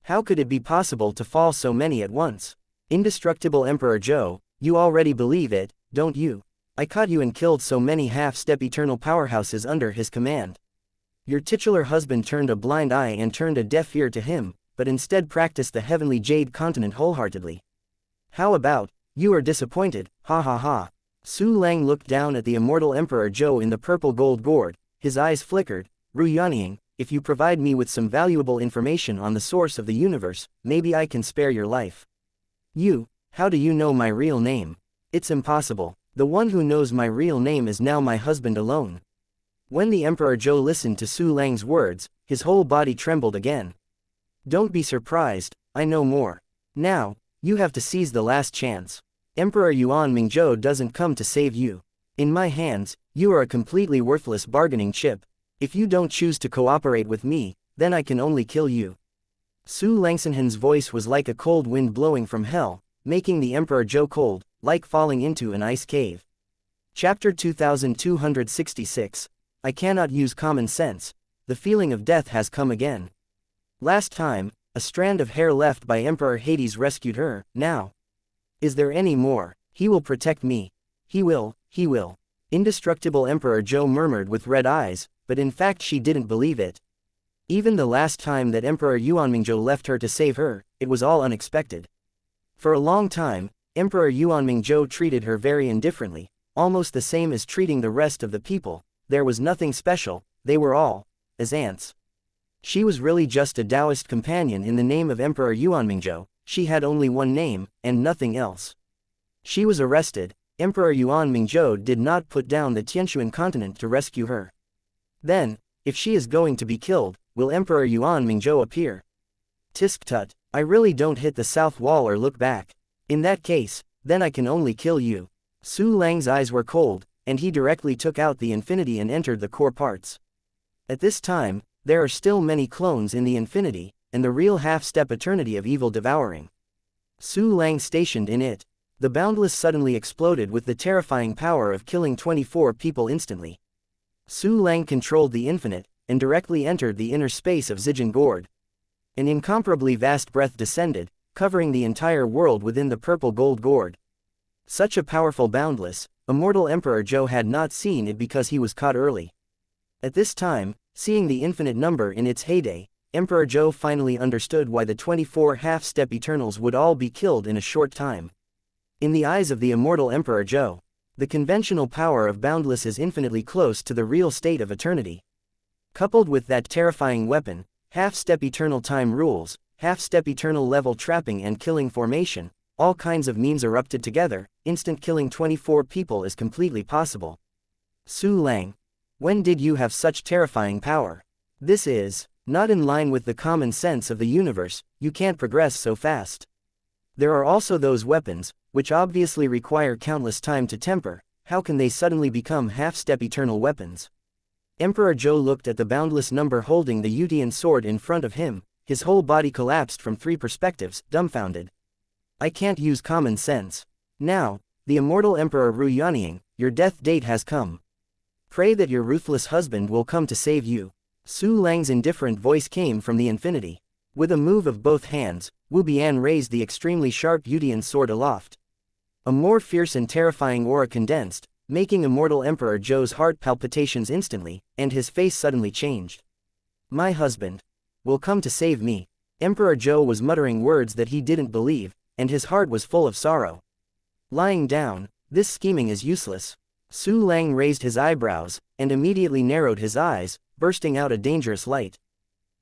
How could it be possible to fall so many at once? Indestructible Emperor Zhou, you already believe it, don't you? I caught you and killed so many half-step eternal powerhouses under his command. Your titular husband turned a blind eye and turned a deaf ear to him, but instead practiced the heavenly jade continent wholeheartedly. How about, you are disappointed, ha ha ha. Su Lang looked down at the immortal Emperor Zhou in the purple gold gourd, his eyes flickered. Ru Yanying, if you provide me with some valuable information on the source of the universe, maybe I can spare your life. You, how do you know my real name? It's impossible. The one who knows my real name is now my husband alone. When the Emperor Zhou listened to Su Lang's words, his whole body trembled again. Don't be surprised, I know more. Now, you have to seize the last chance. Emperor Yuanmingzhou doesn't come to save you. In my hands, you are a completely worthless bargaining chip. If you don't choose to cooperate with me, then I can only kill you. Su Langsenhan's voice was like a cold wind blowing from hell, making the Emperor Zhou cold, like falling into an ice cave. Chapter 2266. I cannot use common sense. The feeling of death has come again. Last time, a strand of hair left by Emperor Hades rescued her, now. Is there any more? He will protect me. He will, he will. Indestructible Emperor Zhou murmured with red eyes, but in fact she didn't believe it. Even the last time that Emperor Yuanmingzhou left her to save her, it was all unexpected. For a long time, Emperor Yuanmingzhou treated her very indifferently, almost the same as treating the rest of the people. There was nothing special, they were all as ants. She was really just a Taoist companion in the name of Emperor Yuanmingzhou. She had only one name, and nothing else. She was arrested. Emperor Yuanmingzhou did not put down the Tianshuan continent to rescue her. Then, if she is going to be killed, will Emperor Yuanmingzhou appear? Tisk tut, I really don't hit the south wall or look back. In that case, then I can only kill you. Su Lang's eyes were cold, and he directly took out the infinity and entered the core parts. At this time, there are still many clones in the infinity, and the real half-step eternity of evil devouring. Su Lang stationed in it. The boundless suddenly exploded with the terrifying power of killing 24 people instantly. Su Lang controlled the infinite, and directly entered the inner space of Zijin Gourd. An incomparably vast breath descended, covering the entire world within the purple gold gourd. Such a powerful boundless, immortal Emperor Zhou had not seen it because he was caught early. At this time, seeing the infinite number in its heyday, Emperor Zhou finally understood why the 24 half-step Eternals would all be killed in a short time. In the eyes of the immortal Emperor Zhou, the conventional power of boundless is infinitely close to the real state of eternity. Coupled with that terrifying weapon, half-step eternal time rules, half-step eternal level trapping and killing formation, all kinds of means erupted together, instant killing 24 people is completely possible. Su Lang, when did you have such terrifying power? This is not in line with the common sense of the universe, you can't progress so fast. There are also those weapons, which obviously require countless time to temper, how can they suddenly become half-step eternal weapons? Emperor Zhou looked at the boundless number holding the Yutian sword in front of him, his whole body collapsed from 3 perspectives, dumbfounded. I can't use common sense. Now, the immortal Emperor Ru Yanying, your death date has come. Pray that your ruthless husband will come to save you. Su Lang's indifferent voice came from the infinity. With a move of both hands, Wu Bian raised the extremely sharp Yutian sword aloft. A more fierce and terrifying aura condensed, making Immortal Emperor Zhou's heart palpitations instantly, and his face suddenly changed. My husband will come to save me. Emperor Zhou was muttering words that he didn't believe, and his heart was full of sorrow. Lying down, this scheming is useless. Su Lang raised his eyebrows, and immediately narrowed his eyes, bursting out a dangerous light.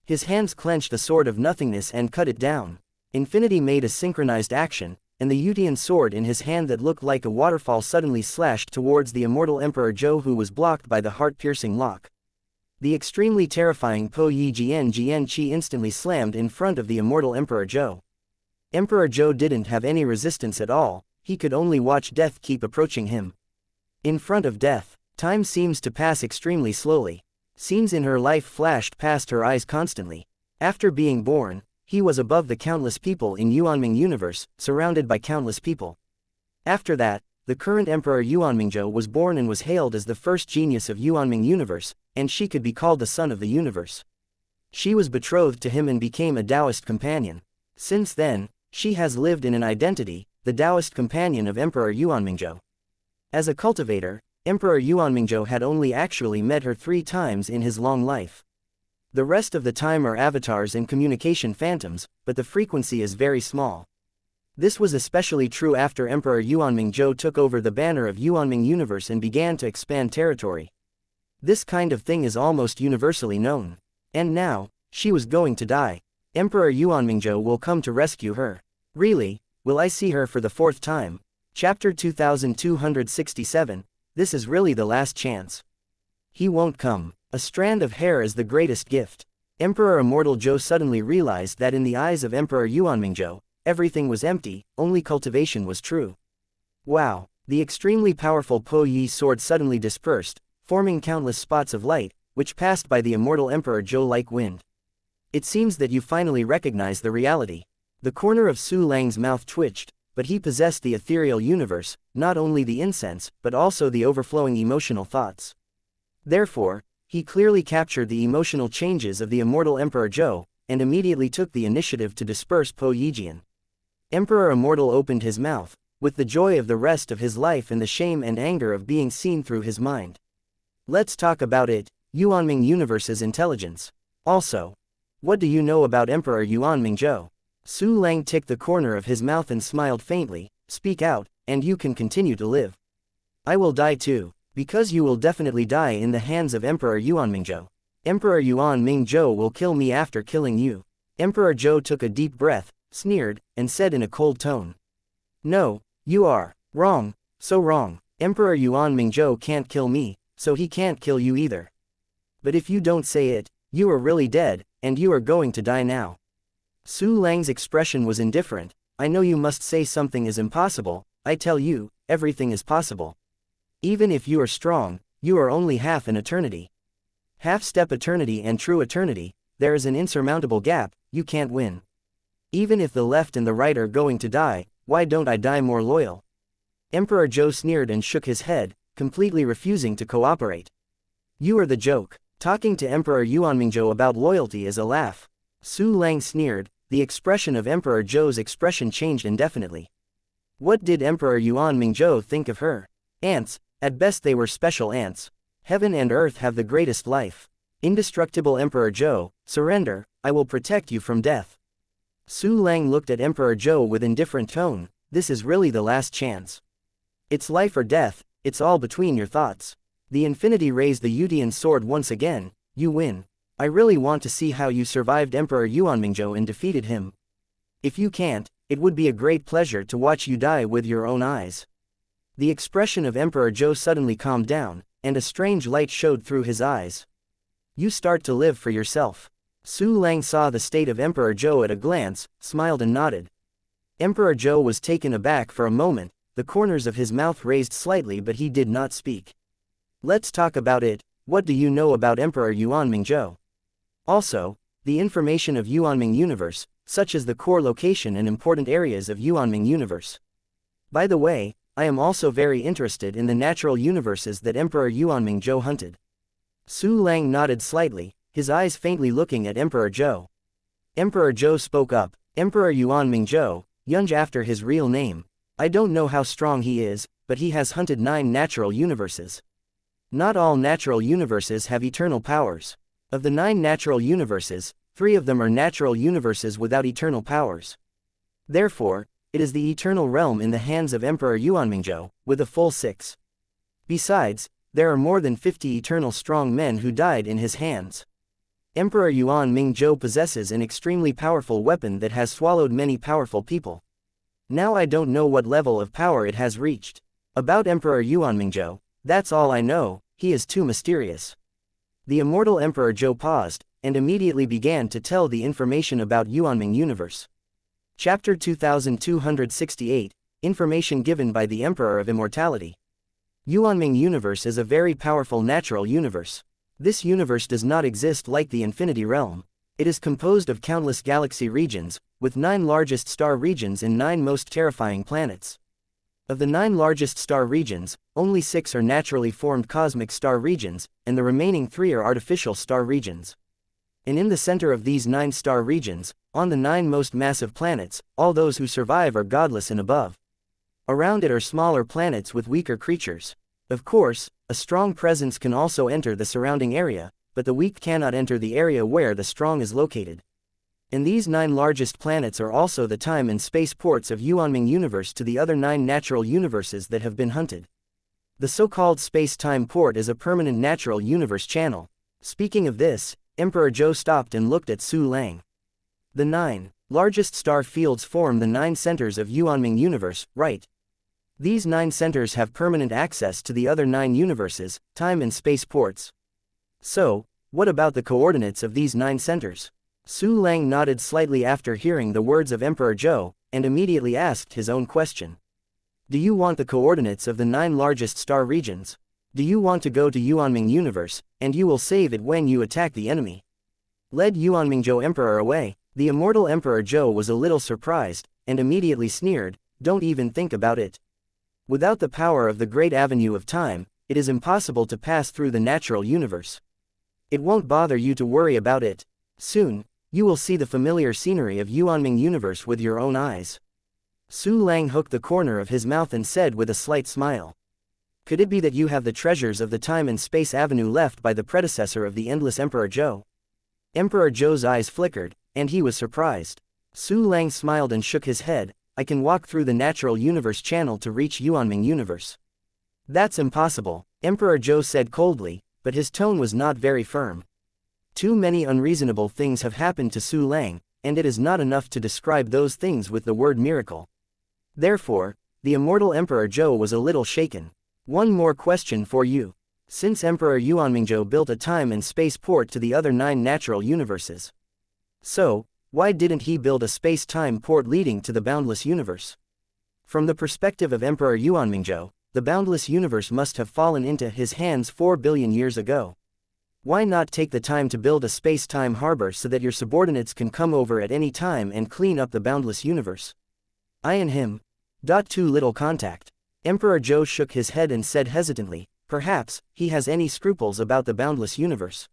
His hands clenched a sword of nothingness and cut it down. Infinity made a synchronized action, and the Yutian sword in his hand that looked like a waterfall suddenly slashed towards the Immortal Emperor Zhou, who was blocked by the heart-piercing lock. The extremely terrifying Po Yi Jian Qi instantly slammed in front of the Immortal Emperor Zhou. Emperor Zhou didn't have any resistance at all, he could only watch death keep approaching him. In front of death, time seems to pass extremely slowly. Scenes in her life flashed past her eyes constantly. After being born, he was above the countless people in Yuanming universe, surrounded by countless people. After that, the current Emperor Yuanmingzhou was born and was hailed as the first genius of Yuanming universe, and she could be called the sun of the universe. She was betrothed to him and became a Taoist companion. Since then, she has lived in an identity, the Taoist companion of Emperor Yuanmingzhou. As a cultivator, Emperor Yuanmingzhou had only actually met her 3 times in his long life. The rest of the time are avatars and communication phantoms, but the frequency is very small. This was especially true after Emperor Yuanmingzhou took over the banner of Yuanming universe and began to expand territory. This kind of thing is almost universally known. And now, she was going to die. Emperor Yuanmingzhou will come to rescue her. Really, will I see her for the 4th time? Chapter 2267, this is really the last chance. He won't come. A strand of hair is the greatest gift. Emperor Immortal Zhou suddenly realized that in the eyes of Emperor Yuanmingzhou, everything was empty, only cultivation was true. Wow! The extremely powerful Po Yi sword suddenly dispersed, forming countless spots of light, which passed by the Immortal Emperor Zhou like wind. It seems that you finally recognize the reality. The corner of Su Lang's mouth twitched, but he possessed the ethereal universe, not only the incense, but also the overflowing emotional thoughts. Therefore, he clearly captured the emotional changes of the Immortal Emperor Zhou, and immediately took the initiative to disperse Po Yijian. Emperor Immortal opened his mouth, with the joy of the rest of his life and the shame and anger of being seen through his mind. Let's talk about it, Yuanming Universe's intelligence. Also, what do you know about Emperor Yuanmingzhou? Su Lang ticked the corner of his mouth and smiled faintly. Speak out, and you can continue to live. I will die too, because you will definitely die in the hands of Emperor Yuanmingzhou. Emperor Yuanmingzhou will kill me after killing you. Emperor Zhou took a deep breath, sneered, and said in a cold tone. No, you are wrong, so wrong. Emperor Yuanmingzhou can't kill me, so he can't kill you either. But if you don't say it, you are really dead, and you are going to die now. Su Lang's expression was indifferent. I know you must say something is impossible, I tell you, everything is possible. Even if you are strong, you are only half an eternity. Half-step eternity and true eternity, there is an insurmountable gap, you can't win. Even if the left and the right are going to die, why don't I die more loyal? Emperor Zhou sneered and shook his head, completely refusing to cooperate. You are the joke. Talking to Emperor Yuanmingzhou about loyalty is a laugh. Su Lang sneered, the expression of Emperor Zhou's expression changed indefinitely. What did Emperor Yuanmingzhou think of her? Ants, at best they were special ants. Heaven and earth have the greatest life. Indestructible Emperor Zhou, surrender, I will protect you from death. Su Lang looked at Emperor Zhou with indifferent tone, this is really the last chance. It's life or death, it's all between your thoughts. The Infinity raised the Yutian sword once again, you win. I really want to see how you survived Emperor Yuanmingzhou and defeated him. If you can't, it would be a great pleasure to watch you die with your own eyes. The expression of Emperor Zhou suddenly calmed down, and a strange light showed through his eyes. You start to live for yourself. Su Lang saw the state of Emperor Zhou at a glance, smiled and nodded. Emperor Zhou was taken aback for a moment, the corners of his mouth raised slightly but he did not speak. Let's talk about it, what do you know about Emperor Yuanmingzhou? Also, the information of Yuanming Universe, such as the core location and important areas of Yuanming Universe. By the way, I am also very interested in the natural universes that Emperor Yuanmingzhou hunted. Su Lang nodded slightly, his eyes faintly looking at Emperor Zhou. Emperor Zhou spoke up, Emperor Yuanmingzhou, Yunj after his real name. I don't know how strong he is, but he has hunted 9 natural universes. Not all natural universes have eternal powers. Of the 9 natural universes, 3 of them are natural universes without eternal powers. Therefore, it is the eternal realm in the hands of Emperor Yuanmingzhou, with a full 6. Besides, there are more than 50 eternal strong men who died in his hands. Emperor Yuan Mingzhou possesses an extremely powerful weapon that has swallowed many powerful people. Now I don't know what level of power it has reached. About Emperor Yuan Mingzhou, that's all I know, he is too mysterious. The immortal Emperor Zhou paused, and immediately began to tell the information about Yuanming Universe. Chapter 2268, Information given by the Emperor of Immortality. Yuanming Universe is a very powerful natural universe. This universe does not exist like the Infinity Realm. It is composed of countless galaxy regions, with 9 largest star regions and 9 most terrifying planets. Of the 9 largest star regions, only 6 are naturally formed cosmic star regions, and the remaining 3 are artificial star regions. And in the center of these 9 star regions, on the 9 most massive planets, all those who survive are godless and above. Around it are smaller planets with weaker creatures. Of course, a strong presence can also enter the surrounding area, but the weak cannot enter the area where the strong is located. And these 9 largest planets are also the time and space ports of Yuanming Universe to the other 9 natural universes that have been hunted. The so-called space-time port is a permanent natural universe channel. Speaking of this, Emperor Zhou stopped and looked at Su Lang. The 9 largest star fields form the 9 centers of Yuanming Universe, right? These 9 centers have permanent access to the other 9 universes, time and space ports. So, what about the coordinates of these 9 centers? Su Lang nodded slightly after hearing the words of Emperor Zhou, and immediately asked his own question. Do you want the coordinates of the 9 largest star regions? Do you want to go to Yuanming Universe, and you will save it when you attack the enemy? Led Yuanmingzhou Emperor away, the immortal Emperor Zhou was a little surprised, and immediately sneered, don't even think about it. Without the power of the great avenue of time, it is impossible to pass through the natural universe. It won't bother you to worry about it. Soon, you will see the familiar scenery of Yuanming Universe with your own eyes. Su Lang hooked the corner of his mouth and said with a slight smile. Could it be that you have the treasures of the time and space avenue left by the predecessor of the endless Emperor Zhou? Emperor Zhou's eyes flickered, and he was surprised. Su Lang smiled and shook his head. I can walk through the natural universe channel to reach Yuanming Universe. That's impossible, Emperor Zhou said coldly, but his tone was not very firm. Too many unreasonable things have happened to Su Lang, and it is not enough to describe those things with the word miracle. Therefore, the immortal Emperor Zhou was a little shaken. One more question for you. Since Emperor Yuanmingzhou built a time and space port to the other 9 natural universes, so, why didn't he build a space-time port leading to the boundless universe? From the perspective of Emperor Yuanmingzhou, the boundless universe must have fallen into his hands 4 billion years ago. Why not take the time to build a space-time harbor so that your subordinates can come over at any time and clean up the boundless universe? I and him. Too little contact. Emperor Zhou shook his head and said hesitantly, perhaps, he has any scruples about the boundless universe.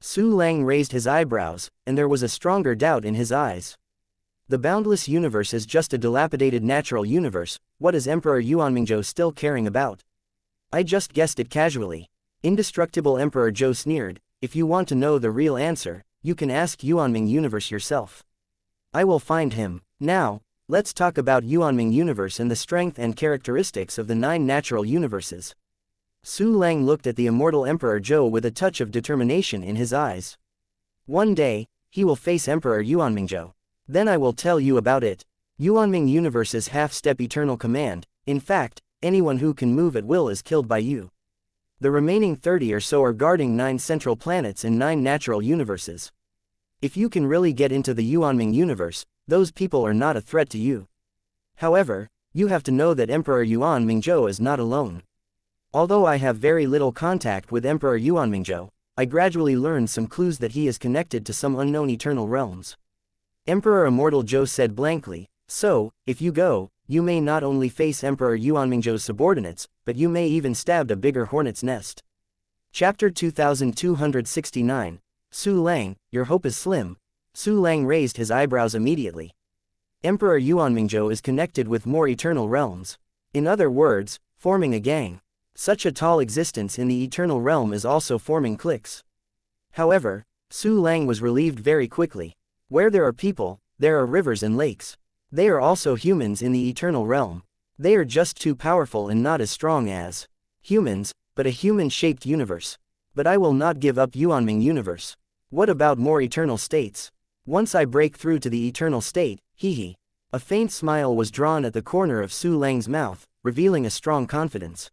Su Lang raised his eyebrows, and there was a stronger doubt in his eyes. The boundless universe is just a dilapidated natural universe, what is Emperor Yuanmingzhou still caring about? I just guessed it casually. Indestructible Emperor Zhou sneered, if you want to know the real answer, you can ask Yuanming Universe yourself. I will find him. Now, let's talk about Yuanming Universe and the strength and characteristics of the 9 natural universes. Su Lang looked at the immortal Emperor Zhou with a touch of determination in his eyes. One day, he will face Emperor Yuanmingzhou. Then I will tell you about it. Yuanming Universe's half-step eternal command, in fact, anyone who can move at will is killed by you. The remaining 30 or so are guarding 9 central planets and 9 natural universes. If you can really get into the Yuanming Universe, those people are not a threat to you. However, you have to know that Emperor Yuanmingzhou is not alone. Although I have very little contact with Emperor Yuanmingzhou, I gradually learned some clues that he is connected to some unknown eternal realms. Emperor Immortal Zhou said blankly, so, if you go, you may not only face Emperor Yuanmingzhou's subordinates, but you may even stab a bigger hornet's nest. Chapter 2269, Su Lang, your hope is slim. Su Lang raised his eyebrows immediately. Emperor Yuanmingzhou is connected with more eternal realms. In other words, forming a gang. Such a tall existence in the eternal realm is also forming cliques. However, Su Lang was relieved very quickly. Where there are people, there are rivers and lakes. They are also humans in the eternal realm. They are just too powerful and not as strong as humans, but a human-shaped universe. But I will not give up Yuanming universe. What about more eternal states? Once I break through to the eternal state, hee. A faint smile was drawn at the corner of Su Lang's mouth, revealing a strong confidence.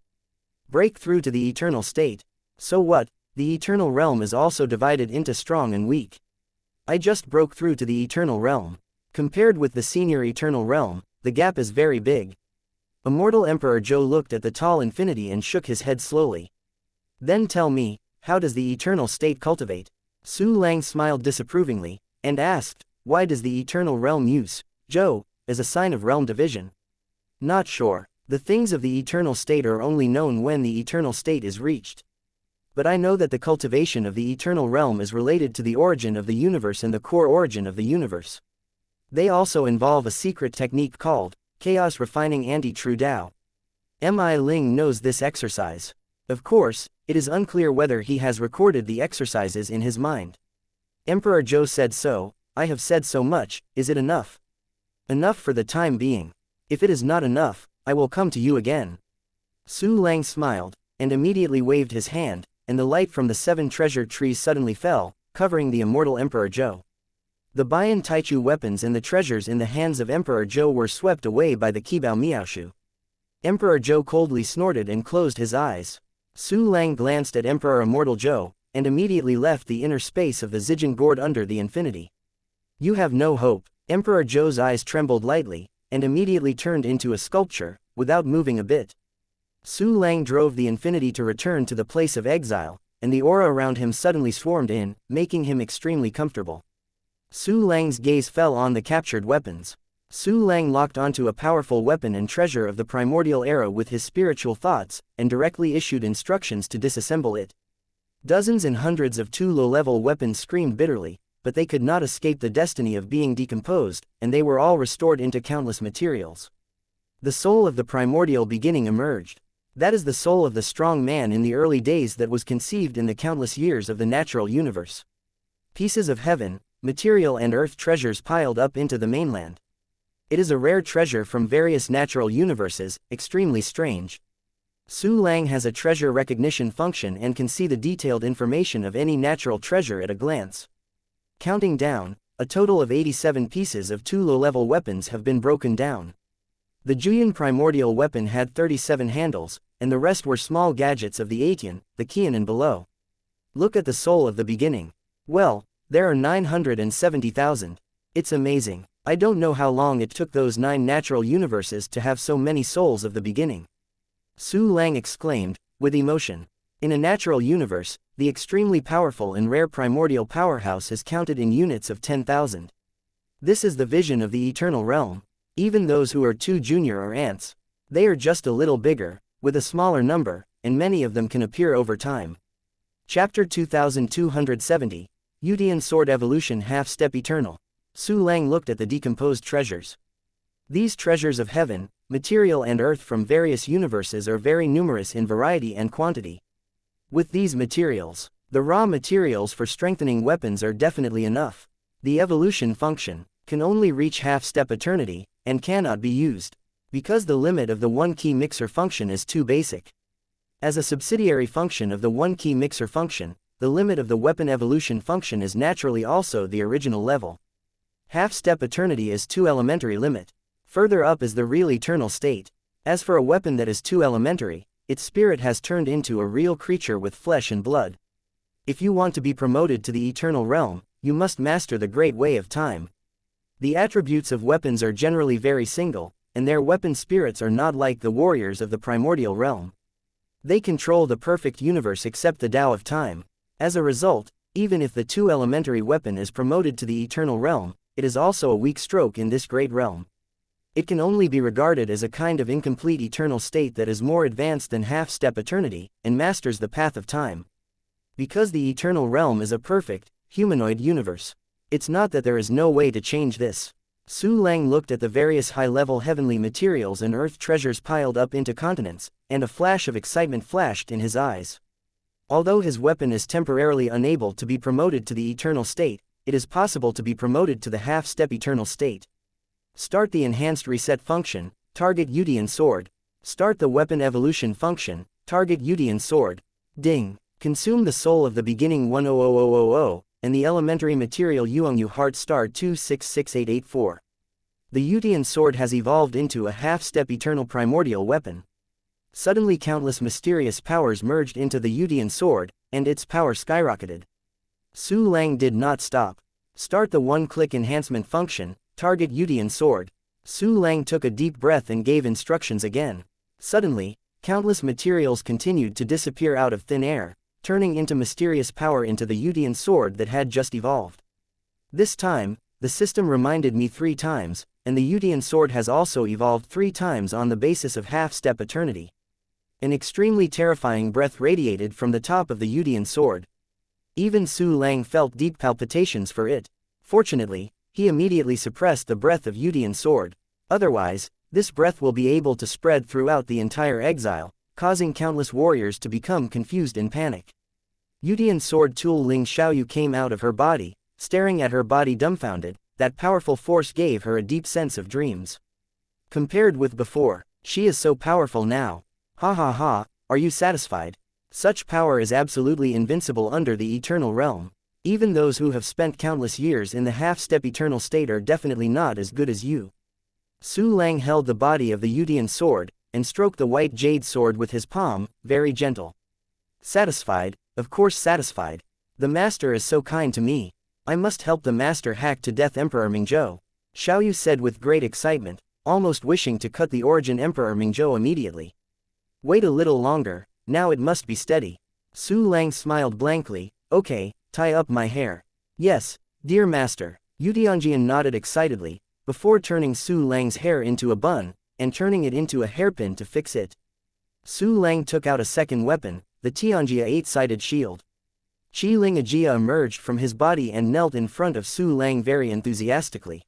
Break through to the eternal state. So what? The eternal realm is also divided into strong and weak. I just broke through to the eternal realm. Compared with the senior eternal realm, the gap is very big. Immortal Emperor Zhou looked at the tall infinity and shook his head slowly. Then tell me, how does the eternal state cultivate? Su Lang smiled disapprovingly, and asked, why does the eternal realm use Zhou as a sign of realm division? Not sure. The things of the eternal state are only known when the eternal state is reached. But I know that the cultivation of the eternal realm is related to the origin of the universe and the core origin of the universe. They also involve a secret technique called Chaos Refining Anti-True Tao. Mi Ling knows this exercise. Of course, it is unclear whether he has recorded the exercises in his mind. Emperor Zhou said so. I have said so much, is it enough? Enough for the time being. If it is not enough, I will come to you again. Su Lang smiled, and immediately waved his hand, and the light from the 7 treasure trees suddenly fell, covering the immortal Emperor Zhou. The Bian Taichu weapons and the treasures in the hands of Emperor Zhou were swept away by the Qibao Miaoshu. Emperor Zhou coldly snorted and closed his eyes. Su Lang glanced at Emperor Immortal Zhou, and immediately left the inner space of the Zijin gourd under the infinity. You have no hope. Emperor Zhou's eyes trembled lightly, and immediately turned into a sculpture, without moving a bit. Su Lang drove the infinity to return to the place of exile, and the aura around him suddenly swarmed in, making him extremely comfortable. Su Lang's gaze fell on the captured weapons. Su Lang locked onto a powerful weapon and treasure of the primordial era with his spiritual thoughts, and directly issued instructions to disassemble it. Dozens and hundreds of 2 low-level weapons screamed bitterly, but they could not escape the destiny of being decomposed, and they were all restored into countless materials. The soul of the primordial beginning emerged. That is the soul of the strong man in the early days that was conceived in the countless years of the natural universe. Pieces of heaven, material and earth treasures piled up into the mainland. It is a rare treasure from various natural universes, extremely strange. Su Lang has a treasure recognition function and can see the detailed information of any natural treasure at a glance. Counting down, a total of 87 pieces of 2 low-level weapons have been broken down. The Juyin primordial weapon had 37 handles, and the rest were small gadgets of the Aitian, the Qian and below. Look at the soul of the beginning. Well, there are 970,000. It's amazing. I don't know how long it took those 9 natural universes to have so many souls of the beginning. Su Lang exclaimed, with emotion. In a natural universe, the extremely powerful and rare primordial powerhouse is counted in units of 10,000. This is the vision of the eternal realm. Even those who are too junior are ants. They are just a little bigger, with a smaller number, and many of them can appear over time. Chapter 2270, Yutian Sword Evolution Half-Step Eternal. Su Lang looked at the decomposed treasures. These treasures of heaven, material and earth from various universes are very numerous in variety and quantity. With these materials, the raw materials for strengthening weapons are definitely enough. The evolution function can only reach half-step eternity, and cannot be used, because the limit of the one-key mixer function is too basic. As a subsidiary function of the one-key mixer function, the limit of the weapon evolution function is naturally also the original level. Half-step eternity is too elementary limit. Further up is the real eternal state. As for a weapon that is too elementary, its spirit has turned into a real creature with flesh and blood. If you want to be promoted to the eternal realm, you must master the great way of time. The attributes of weapons are generally very single, and their weapon spirits are not like the warriors of the primordial realm. They control the perfect universe except the Tao of time. As a result, even if the too elementary weapon is promoted to the eternal realm, it is also a weak stroke in this great realm. It can only be regarded as a kind of incomplete eternal state that is more advanced than half-step eternity, and masters the path of time. Because the eternal realm is a perfect, humanoid universe. It's not that there is no way to change this. Su Lang looked at the various high-level heavenly materials and earth treasures piled up into continents, and a flash of excitement flashed in his eyes. Although his weapon is temporarily unable to be promoted to the eternal state, it is possible to be promoted to the half-step eternal state. Start the enhanced reset function, target Udian sword. Start the weapon evolution function, target Udian sword. Ding. Consume the soul of the beginning 100000, and the elementary material Yuangyu Heart Star 266884. The Udian sword has evolved into a half-step eternal primordial weapon. Suddenly countless mysterious powers merged into the Udian sword, and its power skyrocketed. Su Lang did not stop. Start the one-click enhancement function, target Udian sword. Su Lang took a deep breath and gave instructions again. Suddenly, countless materials continued to disappear out of thin air, turning into mysterious power into the Udian sword that had just evolved. This time, the system reminded me 3 times, and the Udian sword has also evolved 3 times on the basis of half-step eternity. An extremely terrifying breath radiated from the top of the Udian sword. Even Su Lang felt deep palpitations for it. Fortunately, he immediately suppressed the breath of Udian sword. Otherwise, this breath will be able to spread throughout the entire exile, causing countless warriors to become confused in panic. Udian sword tool Ling Xiaoyu came out of her body, staring at her body dumbfounded. That powerful force gave her a deep sense of dreams. Compared with before, she is so powerful now. Ha ha ha, are you satisfied? Such power is absolutely invincible under the eternal realm. Even those who have spent countless years in the half-step eternal state are definitely not as good as you. Su Lang held the body of the Udian sword, and stroked the white jade sword with his palm, very gentle. Satisfied, of course satisfied. The master is so kind to me. I must help the master hack to death Emperor Mingzhou, Xiaoyu said with great excitement, almost wishing to cut the origin Emperor Mingzhou immediately. Wait a little longer, now it must be steady. Su Lang smiled blankly. Okay, tie up my hair. Yes, dear master. Yudianjian nodded excitedly, before turning Su Lang's hair into a bun, and turning it into a hairpin to fix it. Su Lang took out a second weapon, the Tianjia 8-sided shield. Qi Ling Ajia emerged from his body and knelt in front of Su Lang very enthusiastically.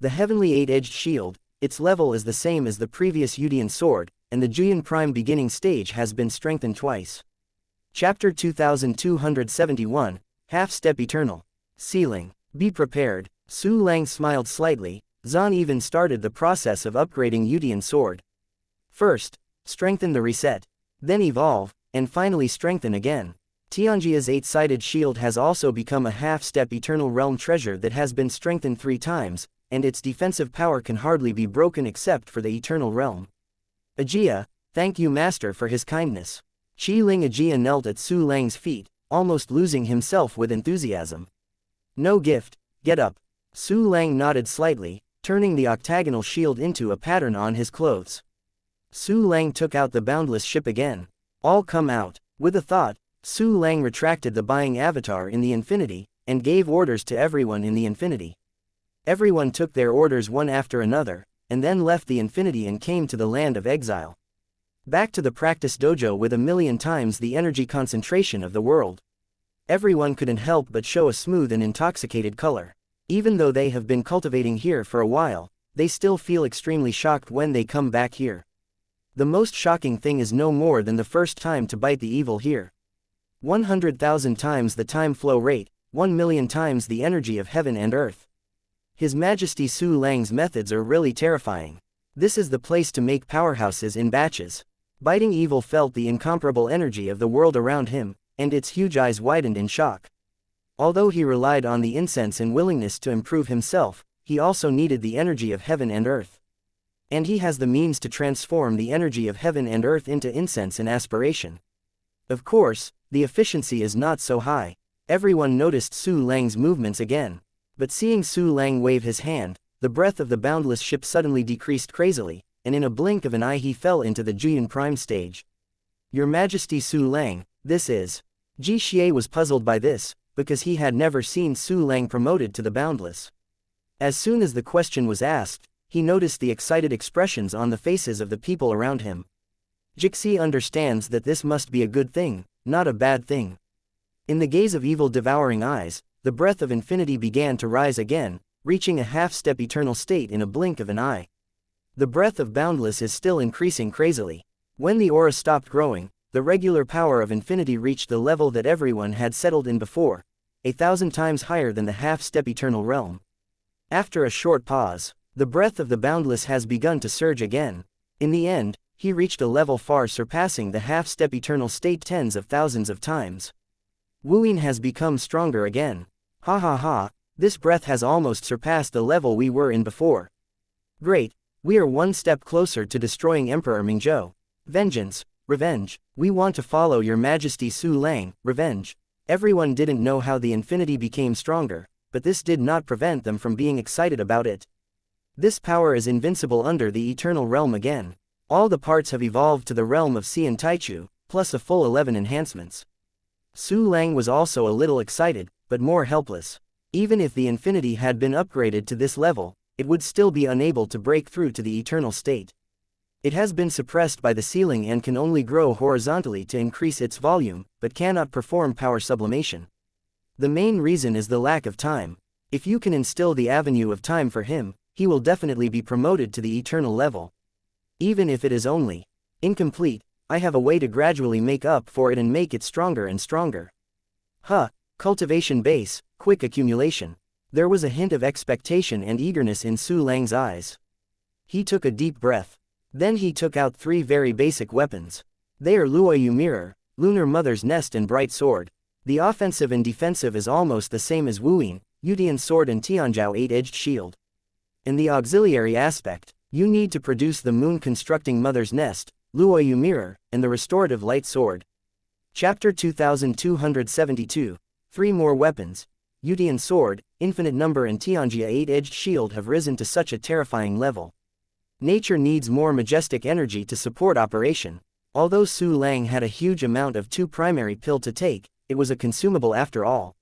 The heavenly 8-edged shield, its level is the same as the previous Udian sword, and the Juyan Prime beginning stage has been strengthened twice. Chapter 2271, Half-Step Eternal. Ceiling. Be prepared. Su Lang smiled slightly. Zan even started the process of upgrading Udian sword. First, strengthen the reset. Then evolve, and finally strengthen again. Tianjia's 8-sided shield has also become a half-step eternal realm treasure that has been strengthened 3 times, and its defensive power can hardly be broken except for the eternal realm. Ajia, thank you master for his kindness. Qi Ling Ajia knelt at Su Lang's feet, almost losing himself with enthusiasm. No gift, get up. Su Lang nodded slightly, turning the octagonal shield into a pattern on his clothes. Su Lang took out the boundless ship again. All come out. With a thought, Su Lang retracted the buying avatar in the infinity, and gave orders to everyone in the infinity. Everyone took their orders one after another, and then left the infinity and came to the land of exile. Back to the practice dojo with 1,000,000 times the energy concentration of the world. Everyone couldn't help but show a smooth and intoxicated color. Even though they have been cultivating here for a while, they still feel extremely shocked when they come back here. The most shocking thing is no more than the first time to bite the evil here. 100,000 times the time flow rate, 1,000,000 times the energy of heaven and earth. His Majesty Su Lang's methods are really terrifying. This is the place to make powerhouses in batches. Biting evil felt the incomparable energy of the world around him, and its huge eyes widened in shock. Although he relied on the incense and willingness to improve himself, he also needed the energy of heaven and earth. And he has the means to transform the energy of heaven and earth into incense and aspiration. Of course, the efficiency is not so high. Everyone noticed Su Lang's movements again. But seeing Su Lang wave his hand, the breath of the boundless ship suddenly decreased crazily, and in a blink of an eye he fell into the Juyan Prime stage. Your Majesty Su Lang, this is. Ji Xie was puzzled by this, because he had never seen Su Lang promoted to the boundless. As soon as the question was asked, he noticed the excited expressions on the faces of the people around him. Jixi understands that this must be a good thing, not a bad thing. In the gaze of evil devouring eyes, the breath of infinity began to rise again, reaching a half-step eternal state in a blink of an eye. The breadth of Boundless is still increasing crazily. When the aura stopped growing, the regular power of infinity reached the level that everyone had settled in before, 1,000 times higher than the half-step eternal realm. After a short pause, the breadth of the Boundless has begun to surge again. In the end, he reached a level far surpassing the half-step eternal state tens of thousands of times. Wuyin has become stronger again. Ha ha ha, this breath has almost surpassed the level we were in before. Great, we are one step closer to destroying Emperor Mingzhou. Vengeance, revenge, we want to follow your majesty Su Lang, revenge. Everyone didn't know how the infinity became stronger, but this did not prevent them from being excited about it. This power is invincible under the eternal realm again. All the parts have evolved to the realm of Xian Taichu, plus a full 11 enhancements. Su Lang was also a little excited, but more helpless. Even if the infinity had been upgraded to this level, it would still be unable to break through to the eternal state. It has been suppressed by the ceiling and can only grow horizontally to increase its volume, but cannot perform power sublimation. The main reason is the lack of time. If you can instill the avenue of time for him, he will definitely be promoted to the eternal level. Even if it is only incomplete, I have a way to gradually make up for it and make it stronger and stronger. Cultivation base, quick accumulation. There was a hint of expectation and eagerness in Su Lang's eyes. He took a deep breath. Then he took out 3 very basic weapons. They are Luoyu Mirror, Lunar Mother's Nest and Bright Sword. The offensive and defensive is almost the same as Wuyin, Yutian Sword and Tianzhao 8-edged Shield. In the auxiliary aspect, you need to produce the Moon-constructing Mother's Nest, Luoyu Mirror, and the Restorative Light Sword. Chapter 2272, 3 more weapons, Yutian Sword, Infinite Number and Tianjia 8-edged Shield have risen to such a terrifying level. Nature needs more majestic energy to support operation. Although Su Lang had a huge amount of 2 primary pill to take, it was a consumable after all.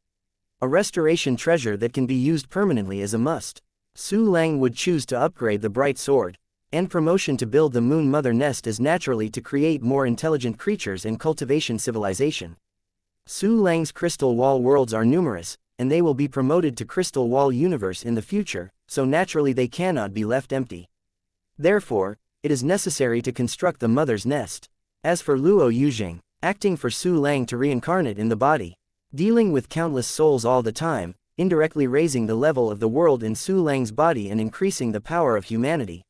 A restoration treasure that can be used permanently is a must. Su Lang would choose to upgrade the Bright Sword. And promotion to build the Moon Mother Nest is naturally to create more intelligent creatures and cultivation civilization. Su Lang's Crystal Wall worlds are numerous, and they will be promoted to Crystal Wall universe in the future, so naturally they cannot be left empty. Therefore, it is necessary to construct the Mother's Nest. As for Luo Yuzheng, acting for Su Lang to reincarnate in the body, dealing with countless souls all the time, indirectly raising the level of the world in Su Lang's body and increasing the power of humanity.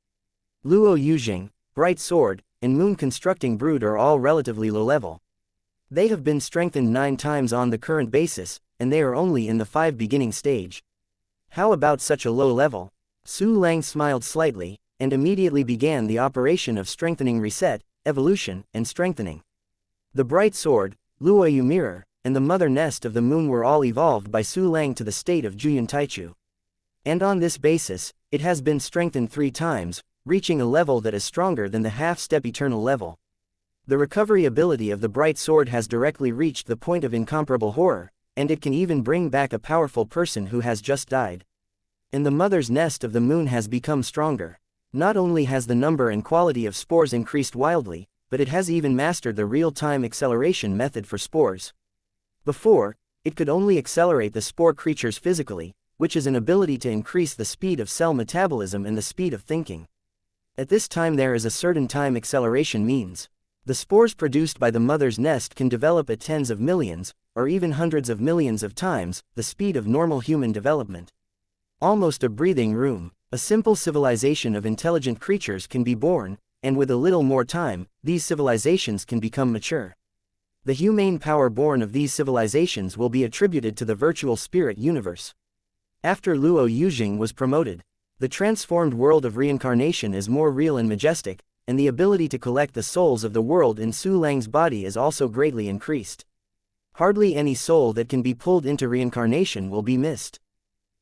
Luo Yuzheng, Bright Sword, and Moon Constructing Brood are all relatively low level. They have been strengthened 9 times on the current basis, and they are only in the 5 beginning stage. How about such a low level? Su Lang smiled slightly, and immediately began the operation of strengthening reset, evolution, and strengthening. The Bright Sword, Luoyu Mirror, and the Mother Nest of the Moon were all evolved by Su Lang to the state of Juyan Taichu. And on this basis, it has been strengthened 3 times, reaching a level that is stronger than the half-step eternal level. The recovery ability of the Bright Sword has directly reached the point of incomparable horror, and it can even bring back a powerful person who has just died. And the Mother's Nest of the Moon has become stronger. Not only has the number and quality of spores increased wildly, but it has even mastered the real-time acceleration method for spores. Before, it could only accelerate the spore creatures physically, which is an ability to increase the speed of cell metabolism and the speed of thinking. At this time there is a certain time acceleration means. The spores produced by the Mother's Nest can develop at tens of millions, or even hundreds of millions of times, the speed of normal human development. Almost a breathing room. A simple civilization of intelligent creatures can be born, and with a little more time, these civilizations can become mature. The humane power born of these civilizations will be attributed to the virtual spirit universe. After Luo Yuzheng was promoted, the transformed world of reincarnation is more real and majestic, and the ability to collect the souls of the world in Su Lang's body is also greatly increased. Hardly any soul that can be pulled into reincarnation will be missed.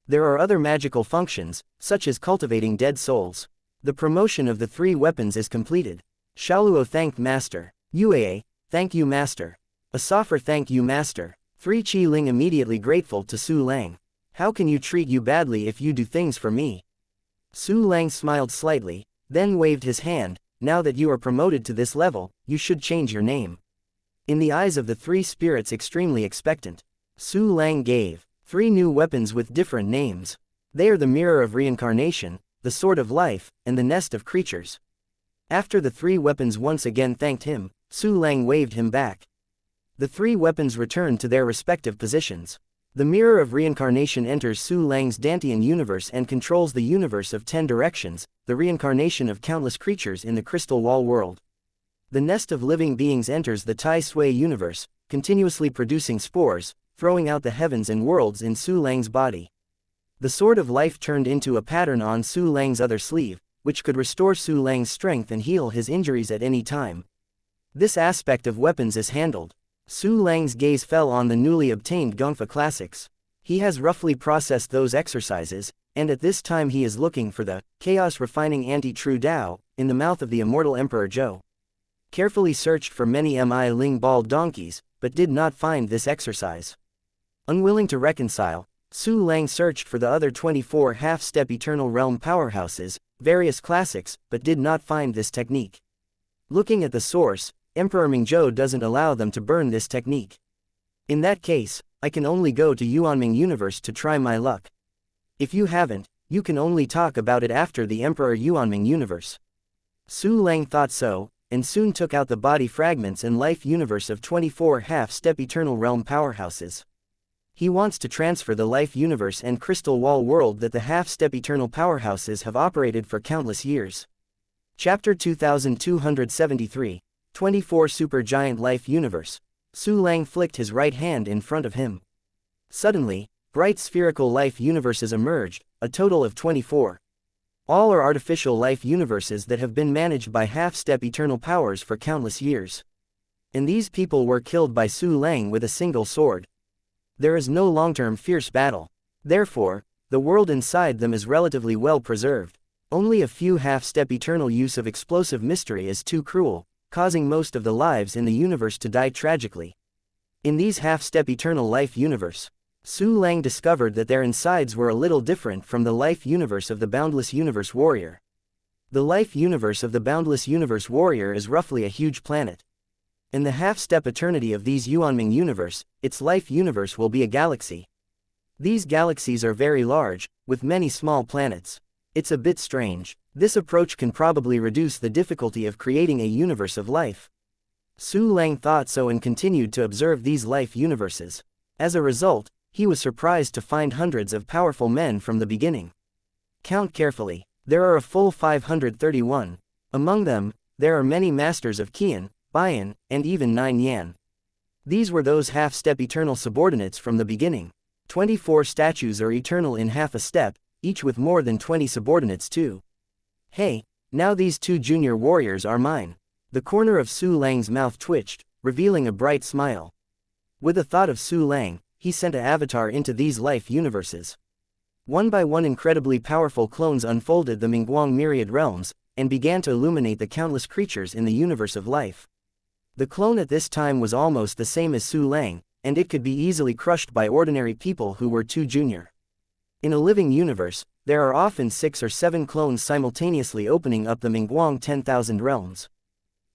There are other magical functions, such as cultivating dead souls. The promotion of the 3 weapons is completed. Shaoluo thanked Master. Yuei, thank you Master. Asafar thank you Master. 3 Qi Ling immediately grateful to Su Lang. How can you treat you badly if you do things for me? Su Lang smiled slightly, then waved his hand. Now that you are promoted to this level, you should change your name. In the eyes of the 3 spirits extremely expectant, Su Lang gave 3 new weapons with different names. They are the mirror of reincarnation, the sword of life, and the nest of creatures. After the three weapons once again thanked him, Su Lang waved him back. The three weapons returned to their respective positions. The mirror of reincarnation enters Su Lang's Dantian universe and controls the universe of 10 directions, the reincarnation of countless creatures in the crystal wall world. The nest of living beings enters the Tai Sui universe, continuously producing spores, throwing out the heavens and worlds in Su Lang's body. The sword of life turned into a pattern on Su Lang's other sleeve, which could restore Su Lang's strength and heal his injuries at any time. This aspect of weapons is handled. Su Lang's gaze fell on the newly obtained Gongfa classics. He has roughly processed those exercises, and at this time he is looking for the chaos refining anti-true Tao in the mouth of the immortal Emperor Zhou. Carefully searched for many Ling bald donkeys, but did not find this exercise. Unwilling to reconcile, Su Lang searched for the other 24 half-step eternal realm powerhouses, various classics, but did not find this technique. Looking at the source, Emperor Mingzhou doesn't allow them to burn this technique. In that case, I can only go to Yuanming universe to try my luck. If you haven't, you can only talk about it after the Emperor Yuanming universe. Su Lang thought so, and soon took out the body fragments and life universe of 24 half-step eternal realm powerhouses. He wants to transfer the life universe and crystal wall world that the half-step eternal powerhouses have operated for countless years. Chapter 2273, 24 Supergiant Life Universe. Su Lang flicked his right hand in front of him. Suddenly, bright spherical life universes emerged, a total of 24. All are artificial life universes that have been managed by half-step eternal powers for countless years. And these people were killed by Su Lang with a single sword. There is no long-term fierce battle. Therefore, the world inside them is relatively well preserved. Only a few half-step eternal use of explosive mystery is too cruel, causing most of the lives in the universe to die tragically. In these half-step eternal life universe, Su Lang discovered that their insides were a little different from the life universe of the Boundless Universe Warrior. The life universe of the Boundless Universe Warrior is roughly a huge planet. In the half-step eternity of these Yuanming universe, its life universe will be a galaxy. These galaxies are very large, with many small planets. It's a bit strange. This approach can probably reduce the difficulty of creating a universe of life. Su Lang thought so and continued to observe these life universes. As a result, he was surprised to find hundreds of powerful men from the beginning. Count carefully. There are a full 531. Among them, there are many masters of Qian, Bian, and even 9 Yan. These were those half-step eternal subordinates from the beginning. 24 statues are eternal in half a step, each with more than 20 subordinates too. Hey, now these 2 junior warriors are mine. The corner of Su Lang's mouth twitched, revealing a bright smile. With the thought of Su Lang, he sent an avatar into these life universes. One by one incredibly powerful clones unfolded the Mingguang myriad realms, and began to illuminate the countless creatures in the universe of life. The clone at this time was almost the same as Su Lang, and it could be easily crushed by ordinary people who were too junior. In a living universe, there are often 6 or 7 clones simultaneously opening up the Mingguang 10,000 realms.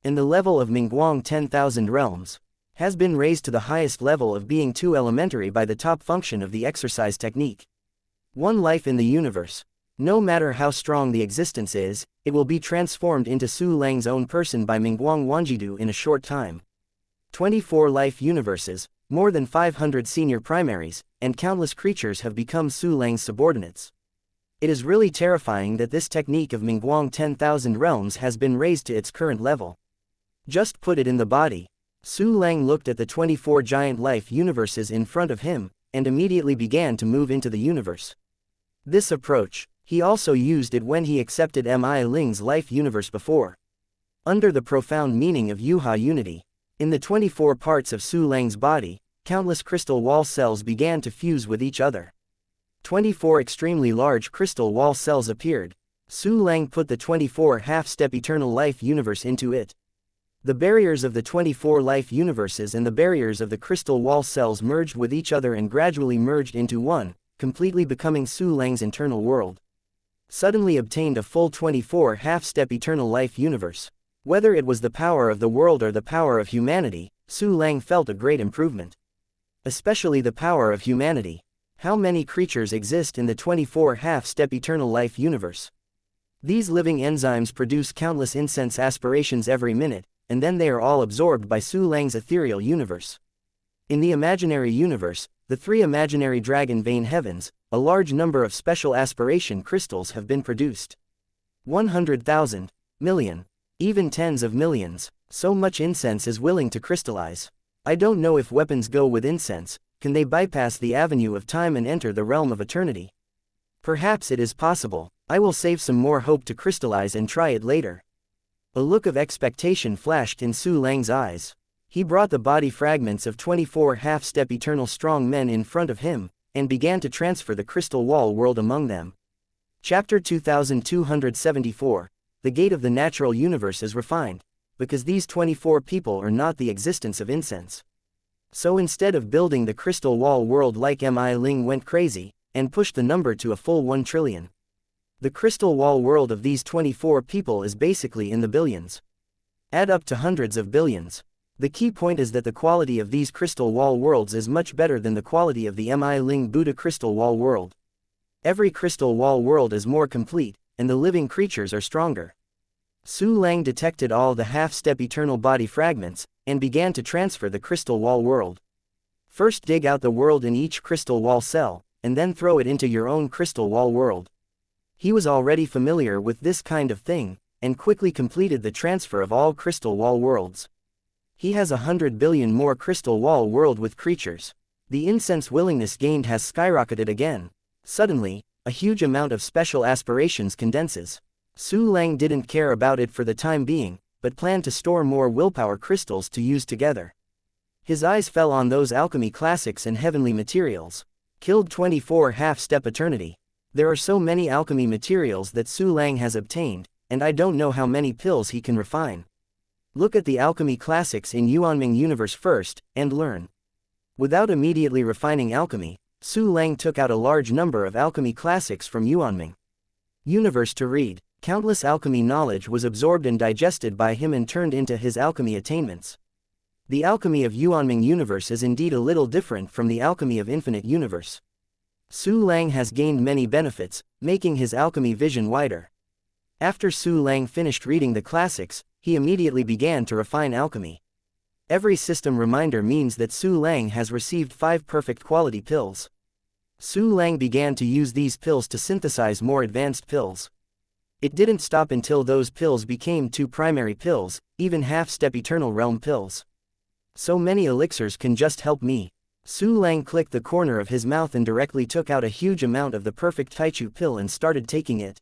And the level of Mingguang 10,000 realms has been raised to the highest level of being too elementary by the top function of the exercise technique. One life in the universe. No matter how strong the existence is, it will be transformed into Su Lang's own person by Mingguang Wanjidu in a short time. 24 life universes, more than 500 senior primaries, and countless creatures have become Su Lang's subordinates. It is really terrifying that this technique of Mingguang 10,000 realms has been raised to its current level. Just put it in the body. Su Lang looked at the 24 giant life universes in front of him, and immediately began to move into the universe. This approach, he also used it when he accepted Mi Ling's life universe before. Under the profound meaning of Yuha unity, in the 24 parts of Su Lang's body, countless crystal wall cells began to fuse with each other. 24 extremely large crystal wall cells appeared. Su Lang put the 24 half-step eternal life universe into it. The barriers of the 24 life universes and the barriers of the crystal wall cells merged with each other and gradually merged into one, completely becoming Su Lang's internal world. Suddenly obtained a full 24 half-step eternal life universe. Whether it was the power of the world or the power of humanity, Su Lang felt a great improvement. Especially the power of humanity. How many creatures exist in the 24 half-step eternal life universe? These living enzymes produce countless incense aspirations every minute, and then they are all absorbed by Su Lang's ethereal universe. In the imaginary universe, the 3 imaginary dragon vein heavens, a large number of special aspiration crystals have been produced. 100,000, million, even tens of millions, so much incense is willing to crystallize. I don't know if weapons go with incense. Can they bypass the avenue of time and enter the realm of eternity? Perhaps it is possible. I will save some more hope to crystallize and try it later. A look of expectation flashed in Su Lang's eyes. He brought the body fragments of 24 half-step eternal strong men in front of him, and began to transfer the crystal wall world among them. Chapter 2274. The gate of the natural universe is refined, because these 24 people are not the existence of incense. So instead of building the crystal wall world like Mi Ling went crazy, and pushed the number to a full 1 trillion. The crystal wall world of these 24 people is basically in the billions. Add up to hundreds of billions. The key point is that the quality of these crystal wall worlds is much better than the quality of the Mi Ling Buddha crystal wall world. Every crystal wall world is more complete, and the living creatures are stronger. Su Lang detected all the half-step eternal body fragments, and began to transfer the crystal wall world. First dig out the world in each crystal wall cell, and then throw it into your own crystal wall world. He was already familiar with this kind of thing, and quickly completed the transfer of all crystal wall worlds. He has 100 billion more crystal wall world with creatures. The incense willingness gained has skyrocketed again. Suddenly, a huge amount of special aspirations condenses. Su Lang didn't care about it for the time being, but planned to store more willpower crystals to use together. His eyes fell on those alchemy classics and heavenly materials. Killed 24 half-step eternity. There are so many alchemy materials that Su Lang has obtained, and I don't know how many pills he can refine. Look at the alchemy classics in Yuanming universe first, and learn. Without immediately refining alchemy, Su Lang took out a large number of alchemy classics from Yuanming universe to read. Countless alchemy knowledge was absorbed and digested by him and turned into his alchemy attainments. The alchemy of Yuanming universe is indeed a little different from the alchemy of infinite universe. Su Lang has gained many benefits, making his alchemy vision wider. After Su Lang finished reading the classics, he immediately began to refine alchemy. Every system reminder means that Su Lang has received 5 perfect quality pills. Su Lang began to use these pills to synthesize more advanced pills. It didn't stop until those pills became 2 primary pills, even half-step eternal realm pills. So many elixirs can just help me. Su Lang clicked the corner of his mouth and directly took out a huge amount of the perfect Taichu pill and started taking it.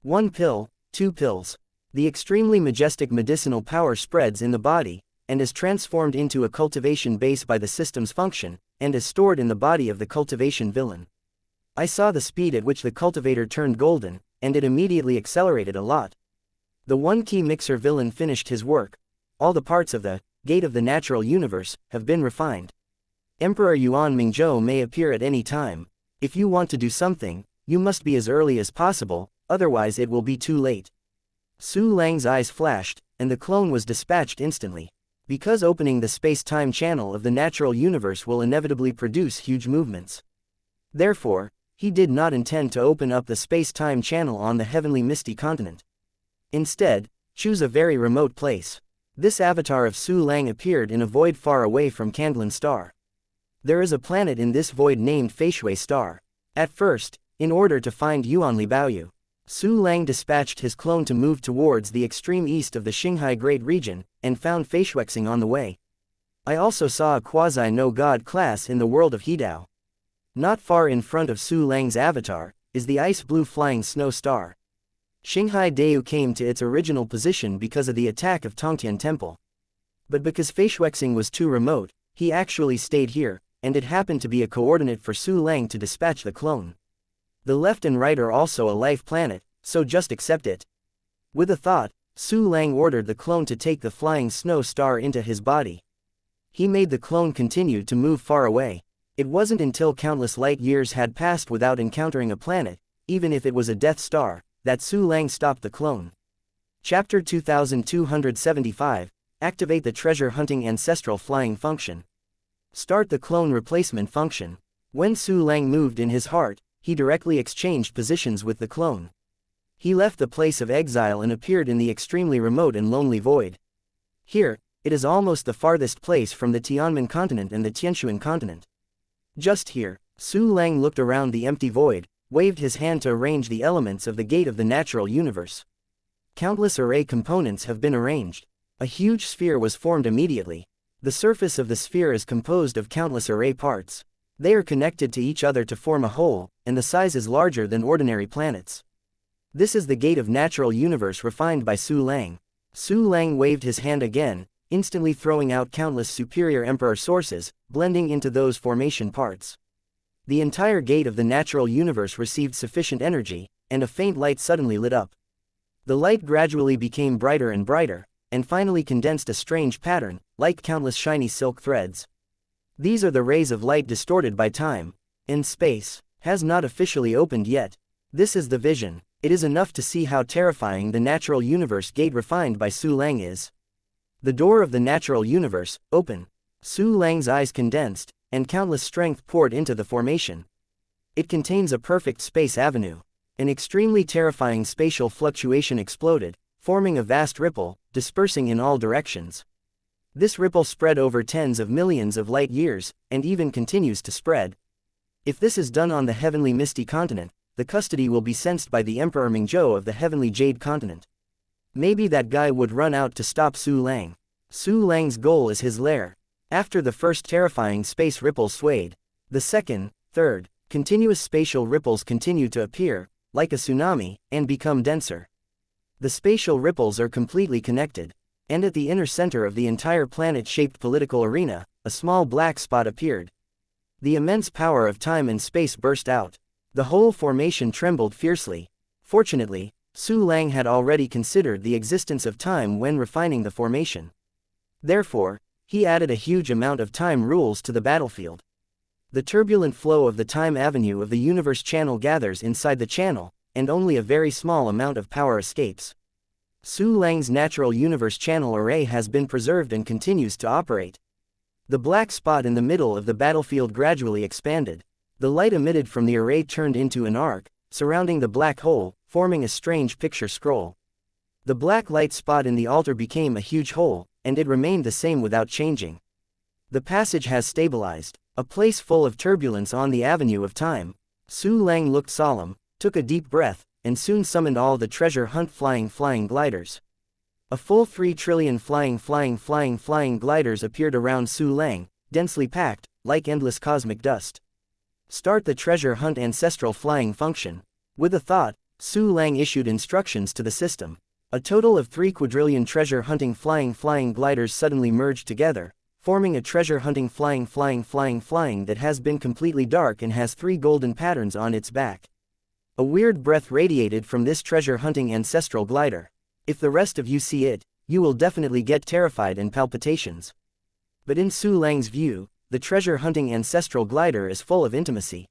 1 pill, 2 pills. The extremely majestic medicinal power spreads in the body, and is transformed into a cultivation base by the system's function, and is stored in the body of the cultivation villain. I saw the speed at which the cultivator turned golden, and it immediately accelerated a lot. The 1 key mixer villain finished his work. All the parts of the gate of the natural universe have been refined. Emperor Yuan Mingzhou may appear at any time. If you want to do something, you must be as early as possible, otherwise it will be too late. Su Lang's eyes flashed, and the clone was dispatched instantly. Because opening the space-time channel of the natural universe will inevitably produce huge movements. Therefore, he did not intend to open up the space-time channel on the heavenly misty continent. Instead, choose a very remote place. This avatar of Su Lang appeared in a void far away from Candlin Star. There is a planet in this void named Feishui Star. At first, in order to find Yuanli Baoyu, Su Lang dispatched his clone to move towards the extreme east of the Xinghai Great Region, and found Feishuexing on the way. I also saw a quasi-no-god class in the world of Hidao. Not far in front of Su Lang's avatar, is the ice-blue flying snow star. Xinghai Deu came to its original position because of the attack of Tongtian Temple. But because Feishuexing was too remote, he actually stayed here, and it happened to be a coordinate for Su Lang to dispatch the clone. The left and right are also a life planet, so just accept it. With a thought, Su Lang ordered the clone to take the flying snow star into his body. He made the clone continue to move far away. It wasn't until countless light years had passed without encountering a planet, even if it was a Death Star, that Su Lang stopped the clone. Chapter 2275. Activate the treasure hunting ancestral flying function. Start the clone replacement function. When Su Lang moved in his heart, he directly exchanged positions with the clone. He left the place of exile and appeared in the extremely remote and lonely void. Here, it is almost the farthest place from the Tianmen continent and the Tianshuan continent. Just here, Su Lang looked around the empty void, waved his hand to arrange the elements of the gate of the natural universe. Countless array components have been arranged. A huge sphere was formed immediately. The surface of the sphere is composed of countless array parts. They are connected to each other to form a whole, and the size is larger than ordinary planets. This is the gate of natural universe refined by Su Lang. Su Lang waved his hand again, instantly throwing out countless superior emperor sources, blending into those formation parts. The entire gate of the natural universe received sufficient energy, and a faint light suddenly lit up. The light gradually became brighter and brighter, and finally condensed a strange pattern, like countless shiny silk threads. These are the rays of light distorted by time. In space, has not officially opened yet. This is the vision. It is enough to see how terrifying the natural universe gate refined by Su Lang is. The door of the natural universe, open. Su Lang's eyes condensed, and countless strength poured into the formation. It contains a perfect space avenue. An extremely terrifying spatial fluctuation exploded, forming a vast ripple, dispersing in all directions. This ripple spread over tens of millions of light years, and even continues to spread. If this is done on the heavenly misty continent, the custody will be sensed by the Emperor Mingzhou of the heavenly jade continent. Maybe that guy would run out to stop Su Lang. Su Lang's goal is his lair. After the first terrifying space ripples swayed, the second, third, continuous spatial ripples continue to appear, like a tsunami, and become denser. The spatial ripples are completely connected, and at the inner center of the entire planet-shaped political arena, a small black spot appeared. The immense power of time and space burst out. The whole formation trembled fiercely. Fortunately, Su Lang had already considered the existence of time when refining the formation. Therefore, he added a huge amount of time rules to the battlefield. The turbulent flow of the time avenue of the universe channel gathers inside the channel, and only a very small amount of power escapes. Su Lang's natural universe channel array has been preserved and continues to operate. The black spot in the middle of the battlefield gradually expanded. The light emitted from the array turned into an arc, surrounding the black hole, forming a strange picture scroll. The black light spot in the altar became a huge hole, and it remained the same without changing. The passage has stabilized, a place full of turbulence on the avenue of time. Su Lang looked solemn, took a deep breath, and soon summoned all the treasure hunt flying gliders. A full 3 trillion flying gliders appeared around Su Lang, densely packed, like endless cosmic dust. Start the treasure hunt ancestral flying function. With a thought, Su Lang issued instructions to the system. A total of 3 quadrillion treasure hunting flying gliders suddenly merged together, forming a treasure hunting flying that has been completely dark and has 3 golden patterns on its back. A weird breath radiated from this treasure hunting ancestral glider. If the rest of you see it, you will definitely get terrified and palpitations. But in Su Lang's view, the treasure hunting ancestral glider is full of intimacy.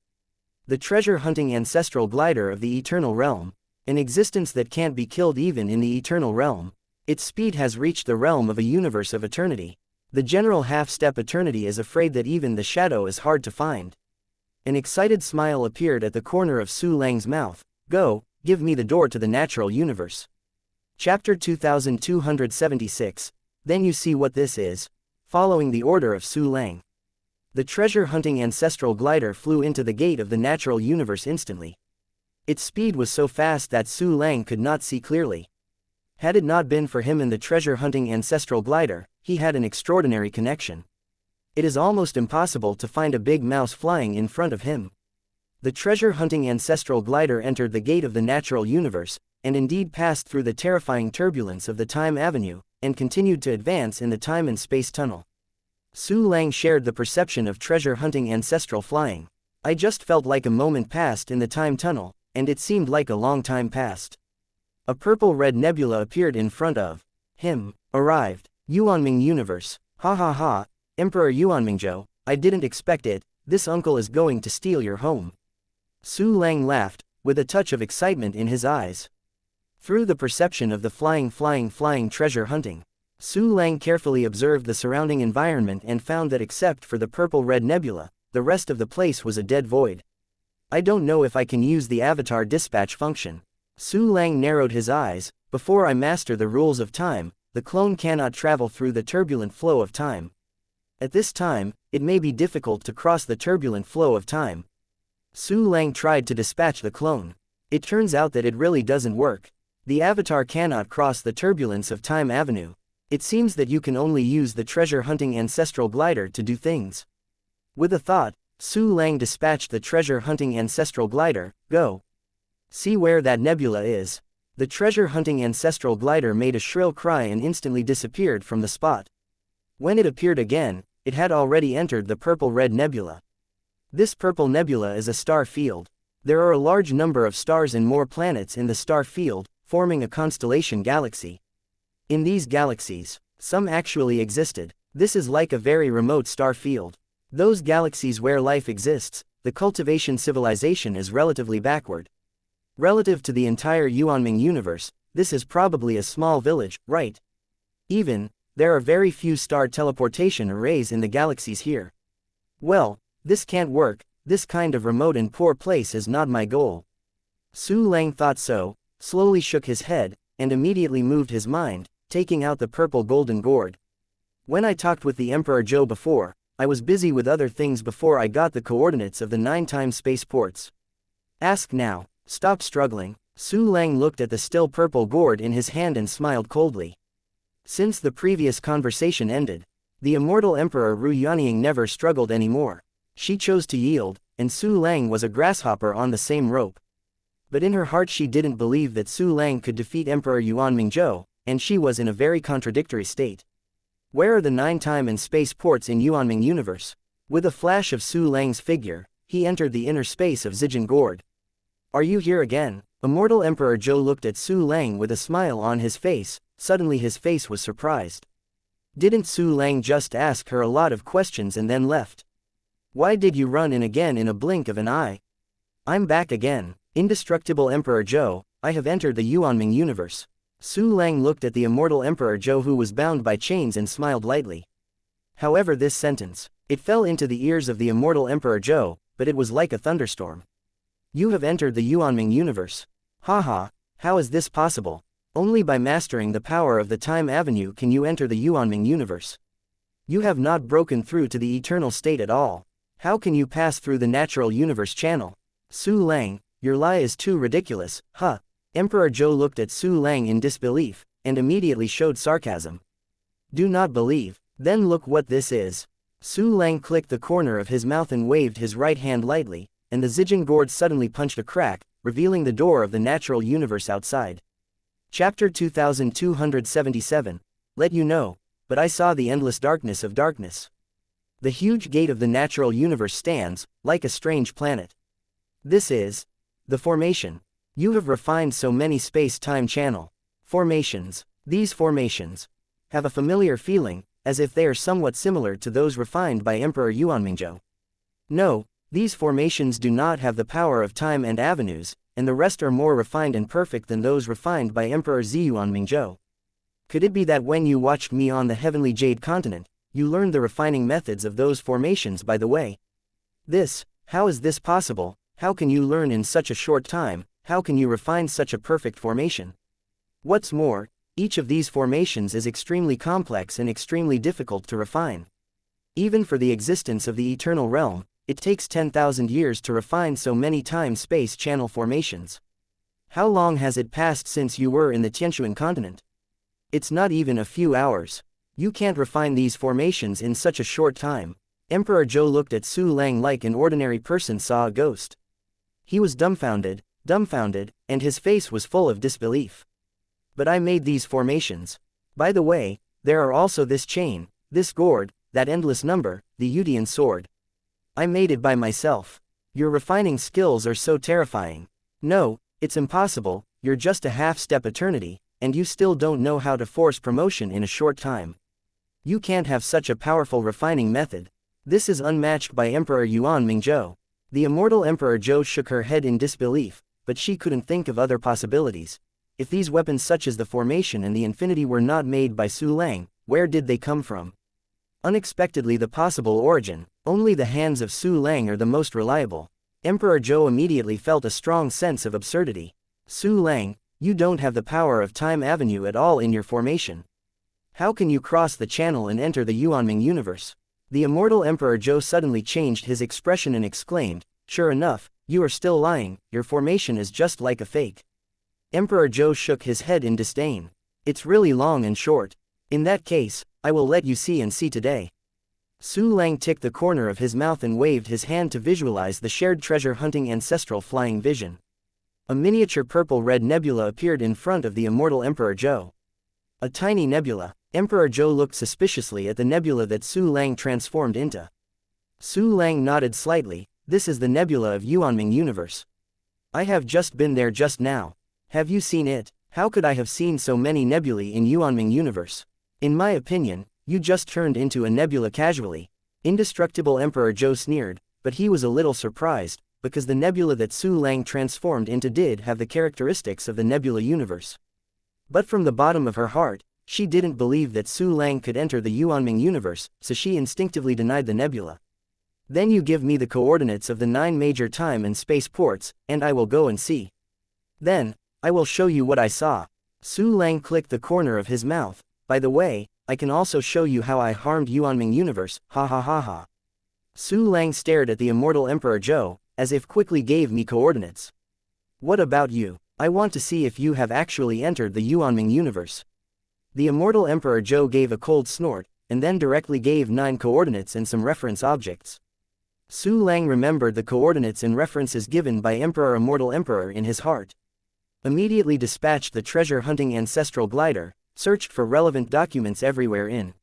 The treasure hunting ancestral glider of the eternal realm, an existence that can't be killed even in the eternal realm. Its speed has reached the realm of a universe of eternity. The general half-step eternity is afraid that even the shadow is hard to find. An excited smile appeared at the corner of Su Lang's mouth. Go, give me the door to the natural universe. Chapter 2276. Then you see what this is. Following the order of Su Lang, the treasure-hunting ancestral glider flew into the gate of the natural universe instantly. Its speed was so fast that Su Lang could not see clearly. Had it not been for him and the treasure-hunting ancestral glider, he had an extraordinary connection. It is almost impossible to find a big mouse flying in front of him. The treasure-hunting ancestral glider entered the gate of the natural universe, and indeed passed through the terrifying turbulence of the time avenue, and continued to advance in the time and space tunnel. Su Lang shared the perception of treasure-hunting ancestral flying. I just felt like a moment passed in the time tunnel, and it seemed like a long time passed. A purple-red nebula appeared in front of him. Arrived. Yuanming Universe. Ha ha ha, Emperor Yuanmingzhou, I didn't expect it, this uncle is going to steal your home. Su Lang laughed, with a touch of excitement in his eyes. Through the perception of the flying treasure hunting, Su Lang carefully observed the surrounding environment and found that except for the purple-red nebula, the rest of the place was a dead void. I don't know if I can use the avatar dispatch function. Su Lang narrowed his eyes. Before I master the rules of time, the clone cannot travel through the turbulent flow of time. At this time, it may be difficult to cross the turbulent flow of time. Su Lang tried to dispatch the clone. It turns out that it really doesn't work. The avatar cannot cross the turbulence of time avenue. It seems that you can only use the treasure-hunting ancestral glider to do things. With a thought, Su Lang dispatched the treasure-hunting ancestral glider. Go. See where that nebula is. The treasure-hunting ancestral glider made a shrill cry and instantly disappeared from the spot. When it appeared again, it had already entered the purple-red nebula. This purple nebula is a star field. There are a large number of stars and more planets in the star field, forming a constellation galaxy. In these galaxies, some actually existed. This is like a very remote star field. Those galaxies where life exists, the cultivation civilization is relatively backward. Relative to the entire Yuanming universe, this is probably a small village, right? Even, there are very few star teleportation arrays in the galaxies here. Well, this can't work. This kind of remote and poor place is not my goal. Su Lang thought so, slowly shook his head, and immediately moved his mind, taking out the purple golden gourd. When I talked with the Emperor Zhou before, I was busy with other things before I got the coordinates of the 9 spaceports. Ask now. Stop struggling. Su Lang looked at the still purple gourd in his hand and smiled coldly. Since the previous conversation ended, the immortal Emperor Ru Yuanying never struggled anymore. She chose to yield, and Su Lang was a grasshopper on the same rope. But in her heart she didn't believe that Su Lang could defeat Emperor Yuanming Zhou, and she was in a very contradictory state. Where are the 9 time and space ports in Yuanming universe? With a flash of Su Lang's figure, he entered the inner space of Zijin Gourd. Are you here again? Immortal Emperor Zhou looked at Su Lang with a smile on his face. Suddenly his face was surprised. Didn't Su Lang just ask her a lot of questions and then left? Why did you run in again in a blink of an eye? I'm back again. Indestructible Emperor Zhou, I have entered the Yuanming universe. Su Lang looked at the immortal Emperor Zhou who was bound by chains and smiled lightly. However, this sentence, it fell into the ears of the immortal Emperor Zhou, but it was like a thunderstorm. You have entered the Yuanming universe. Haha, how is this possible? Only by mastering the power of the time avenue can you enter the Yuanming universe. You have not broken through to the eternal state at all. How can you pass through the natural universe channel? Su Lang, your lie is too ridiculous, huh? Emperor Zhou looked at Su Lang in disbelief, and immediately showed sarcasm. Do not believe, then look what this is. Su Lang clicked the corner of his mouth and waved his right hand lightly, and the Zijin Gourd suddenly punched a crack, revealing the door of the natural universe outside. Chapter 2277. Let you know, but I saw the endless darkness of darkness. The huge gate of the natural universe stands, like a strange planet. This is the formation. You have refined so many space-time channel formations. These formations have a familiar feeling, as if they are somewhat similar to those refined by Emperor Yuanmingzhou. No, these formations do not have the power of time and avenues, and the rest are more refined and perfect than those refined by Emperor Yuanmingzhou. Could it be that when you watched me on the heavenly jade continent, you learned the refining methods of those formations by the way? How is this possible? How can you learn in such a short time? How can you refine such a perfect formation? What's more, each of these formations is extremely complex and extremely difficult to refine. Even for the existence of the eternal realm, it takes 10,000 years to refine so many time-space channel formations. How long has it passed since you were in the Tianshuan continent? It's not even a few hours. You can't refine these formations in such a short time. Emperor Zhou looked at Su Lang like an ordinary person saw a ghost. He was dumbfounded, and his face was full of disbelief. But I made these formations. By the way, there are also this chain, this gourd, that endless number, the Yudian sword. I made it by myself. Your refining skills are so terrifying. No, it's impossible, you're just a half-step eternity, and you still don't know how to force promotion in a short time. You can't have such a powerful refining method. This is unmatched by Emperor Yuanming Zhou. The immortal Emperor Zhou shook her head in disbelief, but she couldn't think of other possibilities. If these weapons such as the formation and the infinity were not made by Su Lang, where did they come from? Unexpectedly the possible origin, only the hands of Su Lang are the most reliable. Emperor Zhou immediately felt a strong sense of absurdity. Su Lang, you don't have the power of Time Avenue at all in your formation. How can you cross the channel and enter the Yuanming universe? The immortal Emperor Zhou suddenly changed his expression and exclaimed, sure enough, you are still lying, your formation is just like a fake. Emperor Zhou shook his head in disdain. It's really long and short. In that case, I will let you see and see today. Su Lang ticked the corner of his mouth and waved his hand to visualize the shared treasure-hunting ancestral flying vision. A miniature purple-red nebula appeared in front of the immortal Emperor Zhou. A tiny nebula. Emperor Zhou looked suspiciously at the nebula that Su Lang transformed into. Su Lang nodded slightly. This is the nebula of Yuanming universe. I have just been there just now. Have you seen it? How could I have seen so many nebulae in Yuanming universe? In my opinion, you just turned into a nebula casually. Indestructible Emperor Zhou sneered, but he was a little surprised, because the nebula that Su Lang transformed into did have the characteristics of the nebula universe. But from the bottom of her heart, she didn't believe that Su Lang could enter the Yuanming universe, so she instinctively denied the nebula. Then you give me the coordinates of the 9 major time and space ports, and I will go and see. Then, I will show you what I saw. Su Lang clicked the corner of his mouth. By the way, I can also show you how I harmed Yuanming universe, ha ha ha ha. Su Lang stared at the immortal Emperor Zhou, as if quickly gave me coordinates. What about you? I want to see if you have actually entered the Yuanming universe. The immortal Emperor Zhou gave a cold snort, and then directly gave 9 coordinates and some reference objects. Su Lang remembered the coordinates and references given by Immortal Emperor in his heart. Immediately dispatched the treasure-hunting ancestral glider, searched for relevant documents everywhere in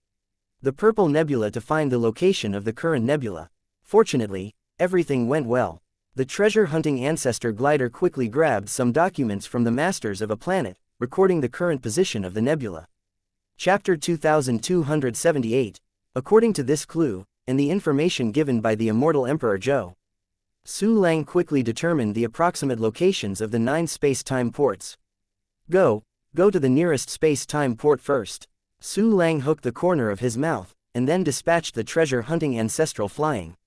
the purple nebula to find the location of the current nebula. Fortunately, everything went well. The treasure-hunting ancestor glider quickly grabbed some documents from the masters of a planet, recording the current position of the nebula. Chapter 2278. According to this clue, and the information given by the immortal Emperor Zhou, Su Lang quickly determined the approximate locations of the 9 space-time ports. Go to the nearest space-time port first. Su Lang hooked the corner of his mouth, and then dispatched the treasure-hunting ancestral flying.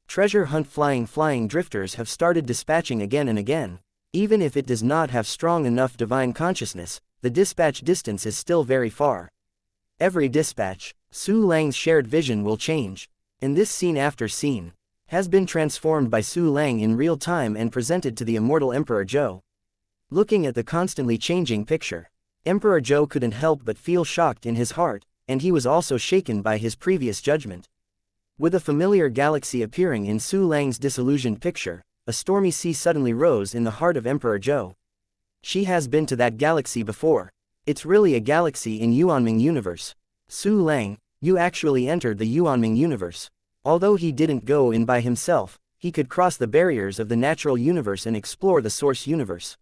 Treasure hunt flying drifters have started dispatching again and again. Even if it does not have strong enough divine consciousness, the dispatch distance is still very far. Every dispatch, Su Lang's shared vision will change. And this scene after scene has been transformed by Su Lang in real time and presented to the immortal Emperor Zhou. Looking at the constantly changing picture, Emperor Zhou couldn't help but feel shocked in his heart, and he was also shaken by his previous judgment. With a familiar galaxy appearing in Su Lang's disillusioned picture, a stormy sea suddenly rose in the heart of Emperor Zhou. She has been to that galaxy before. It's really a galaxy in Yuanming universe. Su Lang, you actually entered the Yuanming universe. Although he didn't go in by himself, he could cross the barriers of the natural universe and explore the source universe.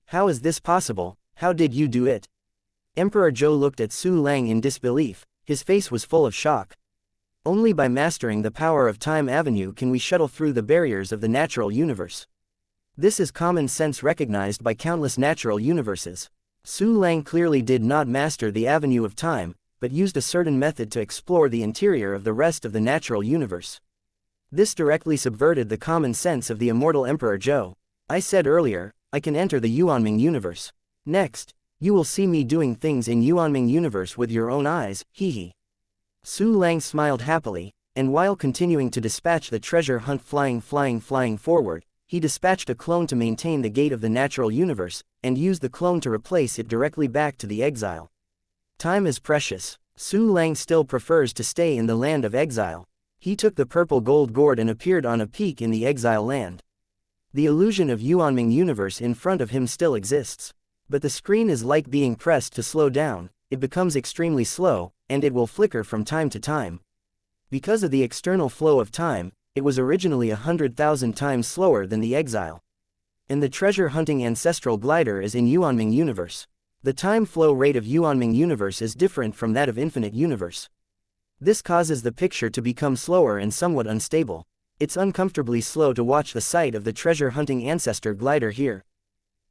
How is this possible? How did you do it? Emperor Zhou looked at Su Lang in disbelief, his face was full of shock. Only by mastering the power of Time Avenue can we shuttle through the barriers of the natural universe. This is common sense recognized by countless natural universes. Su Lang clearly did not master the avenue of time, but used a certain method to explore the interior of the rest of the natural universe. This directly subverted the common sense of the immortal Emperor Zhou. I said earlier, I can enter the Yuanming universe. Next, you will see me doing things in Yuanming universe with your own eyes, hee. Su Lang smiled happily, and while continuing to dispatch the treasure hunt flying forward, he dispatched a clone to maintain the gate of the natural universe, and used the clone to replace it directly back to the exile. Time is precious. Su Lang still prefers to stay in the land of exile. He took the purple gold gourd and appeared on a peak in the exile land. The illusion of Yuanming universe in front of him still exists. But the screen is like being pressed to slow down, it becomes extremely slow, and it will flicker from time to time. Because of the external flow of time, it was originally 100,000 times slower than the exile. And the treasure-hunting ancestral glider is in Yuanming universe. The time flow rate of Yuanming universe is different from that of infinite universe. This causes the picture to become slower and somewhat unstable. It's uncomfortably slow to watch the sight of the treasure-hunting ancestor glider here.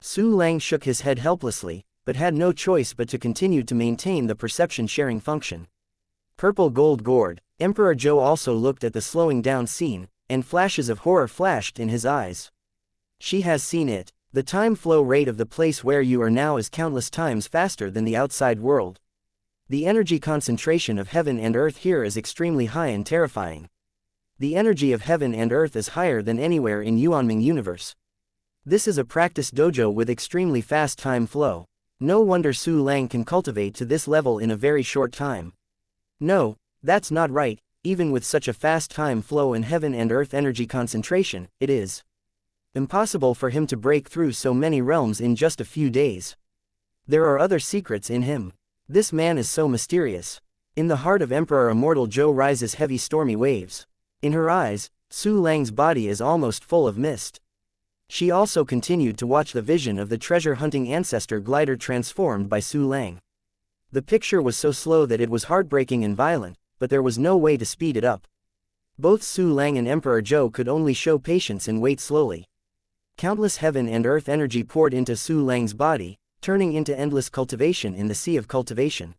Su Lang shook his head helplessly, but had no choice but to continue to maintain the perception-sharing function. Purple gold gourd. Emperor Joe also looked at the slowing down scene, and flashes of horror flashed in his eyes. She has seen it. The time flow rate of the place where you are now is countless times faster than the outside world. The energy concentration of heaven and earth here is extremely high and terrifying. The energy of heaven and earth is higher than anywhere in Yuanming universe. This is a practice dojo with extremely fast time flow. No wonder Su Lang can cultivate to this level in a very short time. No, that's not right. Even with such a fast time flow in heaven and earth energy concentration, it is impossible for him to break through so many realms in just a few days. There are other secrets in him. This man is so mysterious. In the heart of Emperor Immortal Joe rises heavy stormy waves. In her eyes, Su Lang's body is almost full of mist. She also continued to watch the vision of the treasure-hunting ancestor glider transformed by Su Lang. The picture was so slow that it was heartbreaking and violent, but there was no way to speed it up. Both Su Lang and Emperor Joe could only show patience and wait slowly. Countless heaven and earth energy poured into Su Lang's body, turning into endless cultivation in the sea of cultivation.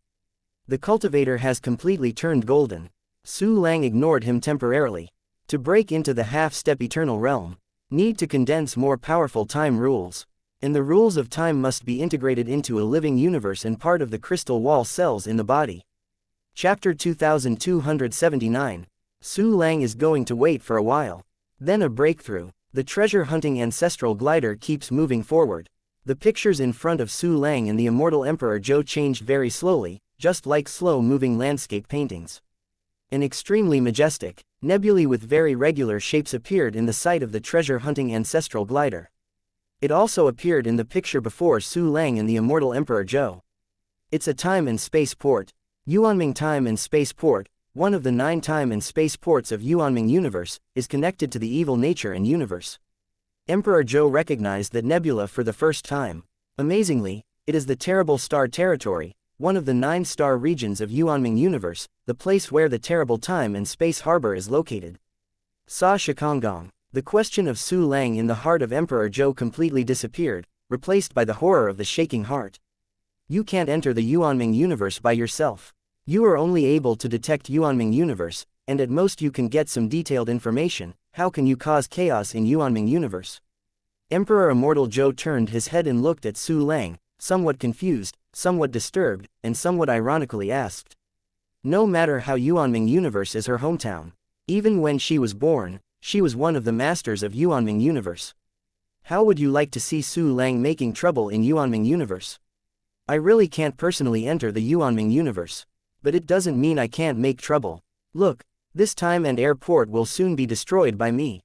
The cultivator has completely turned golden. Su Lang ignored him temporarily. To break into the half-step eternal realm, need to condense more powerful time rules. And the rules of time must be integrated into a living universe and part of the crystal wall cells in the body. Chapter 2279. Su Lang is going to wait for a while. Then a breakthrough. The treasure-hunting ancestral glider keeps moving forward. The pictures in front of Su Lang and the immortal Emperor Joe changed very slowly, just like slow-moving landscape paintings. An extremely majestic, nebulae with very regular shapes appeared in the sight of the treasure-hunting ancestral glider. It also appeared in the picture before Su Lang and the immortal Emperor Joe. It's a time and space port. Yuanming Time and Space Port, one of the 9 time and space ports of Yuanming universe, is connected to the evil nature and universe. Emperor Joe recognized that nebula for the first time. Amazingly, it is the terrible star territory, one of the 9 star regions of Yuanming universe, the place where the terrible time and space harbor is located. Sa Shikongong. The question of Su Lang in the heart of Emperor Joe completely disappeared, replaced by the horror of the shaking heart. You can't enter the Yuanming universe by yourself. You are only able to detect Yuanming universe, and at most you can get some detailed information. How can you cause chaos in Yuanming universe? Emperor Immortal Joe turned his head and looked at Su Lang, somewhat confused, somewhat disturbed, and somewhat ironically asked. No matter how Yuanming universe is her hometown. Even when she was born, she was one of the masters of Yuanming universe. How would you like to see Su Lang making trouble in Yuanming universe? I really can't personally enter the Yuanming universe. But it doesn't mean I can't make trouble. Look, this time and airport will soon be destroyed by me.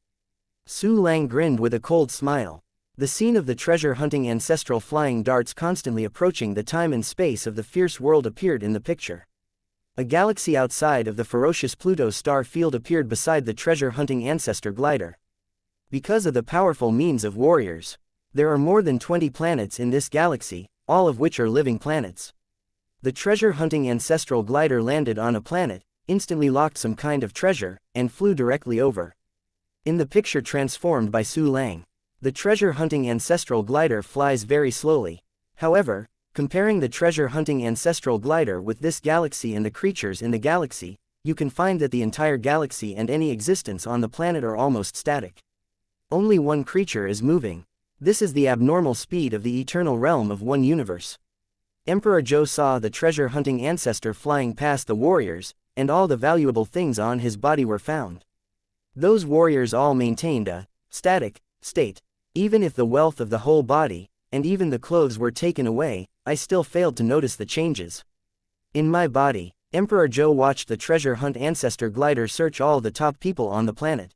Su Lang grinned with a cold smile. The scene of the treasure-hunting ancestral flying darts constantly approaching the time and space of the fierce world appeared in the picture. A galaxy outside of the ferocious Pluto star field appeared beside the treasure-hunting ancestor glider. Because of the powerful means of warriors, there are more than 20 planets in this galaxy, all of which are living planets. The treasure-hunting ancestral glider landed on a planet, instantly locked some kind of treasure, and flew directly over. In the picture transformed by Su Lang, the treasure-hunting ancestral glider flies very slowly. However, comparing the treasure-hunting ancestral glider with this galaxy and the creatures in the galaxy, you can find that the entire galaxy and any existence on the planet are almost static. Only one creature is moving. This is the abnormal speed of the eternal realm of one universe. Emperor Joe saw the treasure-hunting ancestor flying past the warriors, and all the valuable things on his body were found. Those warriors all maintained a static state. Even if the wealth of the whole body, and even the clothes were taken away, I still failed to notice the changes. In my body, Emperor Joe watched the treasure hunt ancestor glider search all the top people on the planet.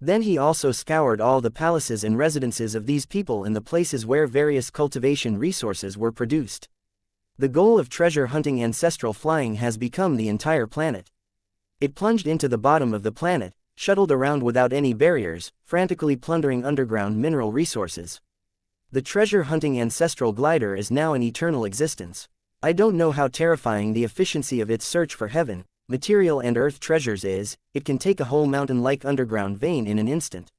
Then he also scoured all the palaces and residences of these people in the places where various cultivation resources were produced. The goal of treasure hunting ancestral flying has become the entire planet. It plunged into the bottom of the planet, shuttled around without any barriers, frantically plundering underground mineral resources. The treasure-hunting ancestral glider is now in eternal existence. I don't know how terrifying the efficiency of its search for heaven, material and earth treasures is. It can take a whole mountain-like underground vein in an instant.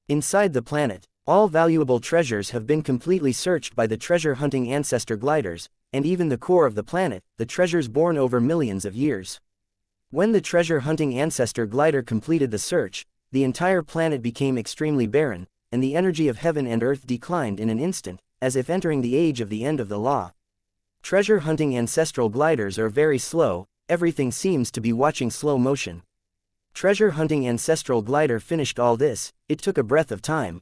Inside the planet, all valuable treasures have been completely searched by the treasure-hunting ancestor gliders, and even the core of the planet, the treasures born over millions of years. When the treasure-hunting ancestor glider completed the search, the entire planet became extremely barren, and the energy of heaven and earth declined in an instant, as if entering the age of the end of the law. Treasure-hunting ancestral gliders are very slow, everything seems to be watching slow motion. Treasure-hunting ancestral glider finished all this, it took a breath of time.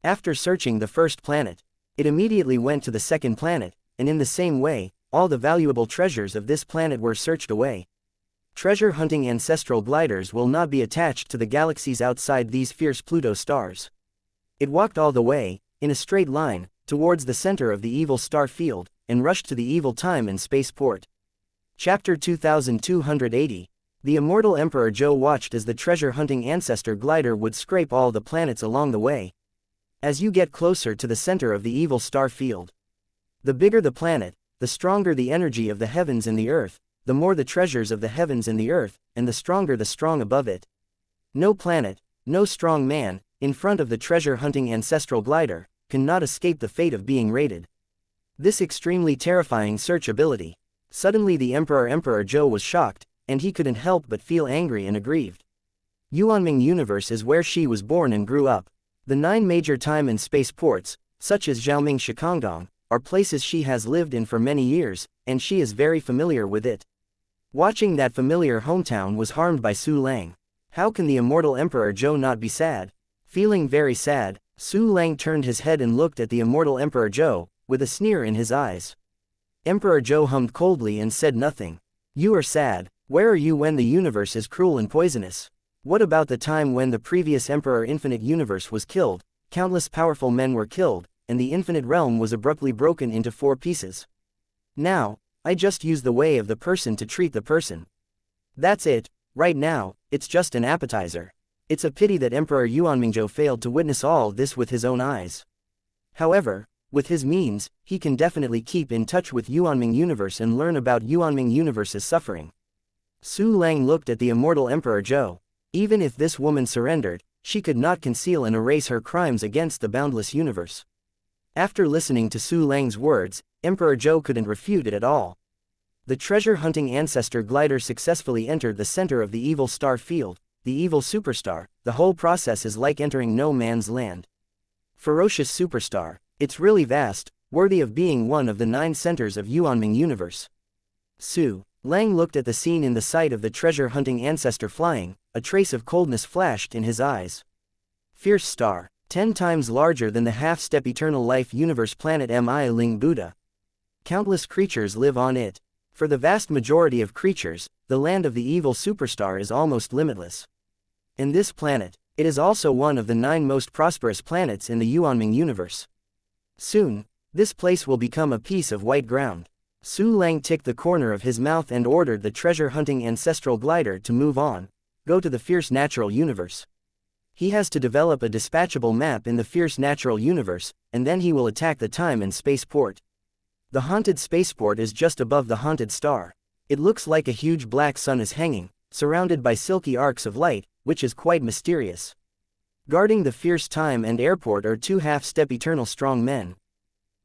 After searching the first planet, it immediately went to the second planet, and in the same way, all the valuable treasures of this planet were searched away. Treasure-hunting ancestral gliders will not be attached to the galaxies outside these fierce Pluto stars. It walked all the way, in a straight line, towards the center of the evil star field, and rushed to the evil time and spaceport. Chapter 2280. The immortal Emperor Zhou watched as the treasure-hunting ancestor glider would scrape all the planets along the way. As you get closer to the center of the evil star field, the bigger the planet, the stronger the energy of the heavens and the earth, the more the treasures of the heavens and the earth, and the stronger the strong above it. No planet, no strong man, in front of the treasure-hunting ancestral glider, cannot escape the fate of being raided. This extremely terrifying search ability. Suddenly the Emperor Zhou was shocked, and he couldn't help but feel angry and aggrieved. Yuanming Universe is where she was born and grew up. The 9 major time and space ports, such as Xiaoming Shikangdong, are places she has lived in for many years, and she is very familiar with it. Watching that familiar hometown was harmed by Su Lang. How can the immortal Emperor Zhou not be sad? Feeling very sad, Su Lang turned his head and looked at the immortal Emperor Zhou, with a sneer in his eyes. Emperor Zhou hummed coldly and said nothing. You are sad. Where are you when the universe is cruel and poisonous? What about the time when the previous Emperor Infinite Universe was killed, countless powerful men were killed, and the infinite realm was abruptly broken into 4 pieces? Now, I just use the way of the person to treat the person. That's it. Right now, it's just an appetizer. It's a pity that Emperor Yuanmingzhou failed to witness all this with his own eyes. However, with his means, he can definitely keep in touch with Yuanming Universe and learn about Yuanming Universe's suffering. Su Lang looked at the immortal Emperor Zhou. Even if this woman surrendered, she could not conceal and erase her crimes against the boundless universe. After listening to Su Lang's words, Emperor Zhou couldn't refute it at all. The treasure-hunting ancestor glider successfully entered the center of the evil star field, the evil superstar. The whole process is like entering no man's land. Ferocious superstar. It's really vast, worthy of being one of the 9 centers of Yuanming Universe. Su Lang looked at the scene in the sight of the treasure-hunting ancestor flying, a trace of coldness flashed in his eyes. Fierce star, 10 times larger than the half-step eternal life universe planet Mi Ling Buddha. Countless creatures live on it. For the vast majority of creatures, the land of the evil superstar is almost limitless. In this planet, it is also one of the 9 most prosperous planets in the Yuanming Universe. Soon, this place will become a piece of white ground. Su Lang ticked the corner of his mouth and ordered the treasure-hunting ancestral glider to move on, go to the fierce natural universe. He has to develop a dispatchable map in the fierce natural universe, and then he will attack the time and spaceport. The haunted spaceport is just above the haunted star. It looks like a huge black sun is hanging, surrounded by silky arcs of light, which is quite mysterious. Guarding the fierce time and airport are 2 half-step eternal strong men.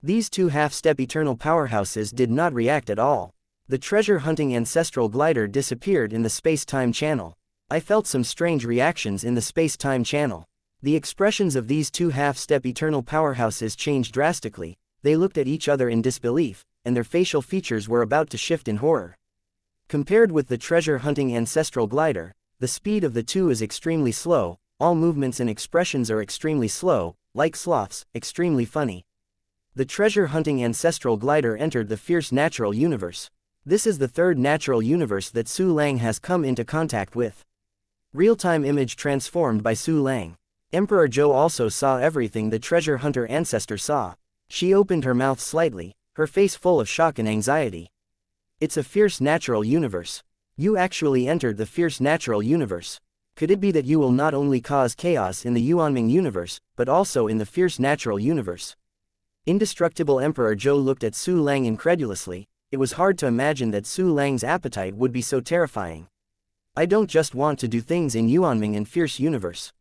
These 2 half-step eternal powerhouses did not react at all. The treasure-hunting ancestral glider disappeared in the space-time channel. I felt some strange reactions in the space-time channel. The expressions of these 2 half-step eternal powerhouses changed drastically. They looked at each other in disbelief, and their facial features were about to shift in horror. Compared with the treasure-hunting ancestral glider, the speed of the 2 is extremely slow. All movements and expressions are extremely slow, like sloths, extremely funny. The treasure-hunting ancestral glider entered the fierce natural universe. This is the 3rd natural universe that Su Lang has come into contact with. Real-time image transformed by Su Lang. Emperor Zhou also saw everything the treasure hunter ancestor saw. She opened her mouth slightly, her face full of shock and anxiety. It's a fierce natural universe. You actually entered the fierce natural universe. Could it be that you will not only cause chaos in the Yuanming universe, but also in the fierce natural universe? Indestructible Emperor Zhou looked at Su Lang incredulously. It was hard to imagine that Su Lang's appetite would be so terrifying. I don't just want to do things in Yuanming and fierce universe.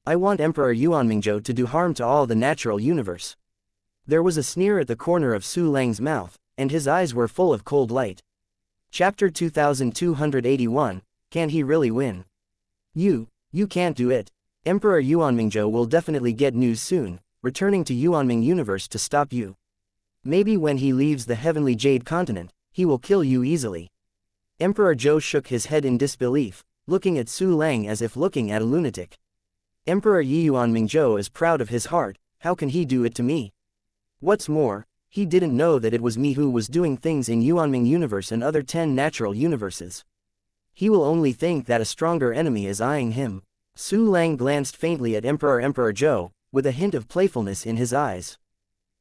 I want Emperor Yuanmingzhou to do harm to all the natural universe. There was a sneer at the corner of Su Lang's mouth, and his eyes were full of cold light. Chapter 2281, Can he really win? You can't do it. Emperor Yuanmingzhou will definitely get news soon, returning to Yuanming Universe to stop you. Maybe when he leaves the Heavenly Jade Continent, he will kill you easily. Emperor Zhou shook his head in disbelief, looking at Su Lang as if looking at a lunatic. Emperor Yuanmingzhou is proud of his heart, how can he do it to me? What's more, he didn't know that it was me who was doing things in Yuanming Universe and other 10 natural universes. He will only think that a stronger enemy is eyeing him. Su Lang glanced faintly at Emperor Zhou, with a hint of playfulness in his eyes.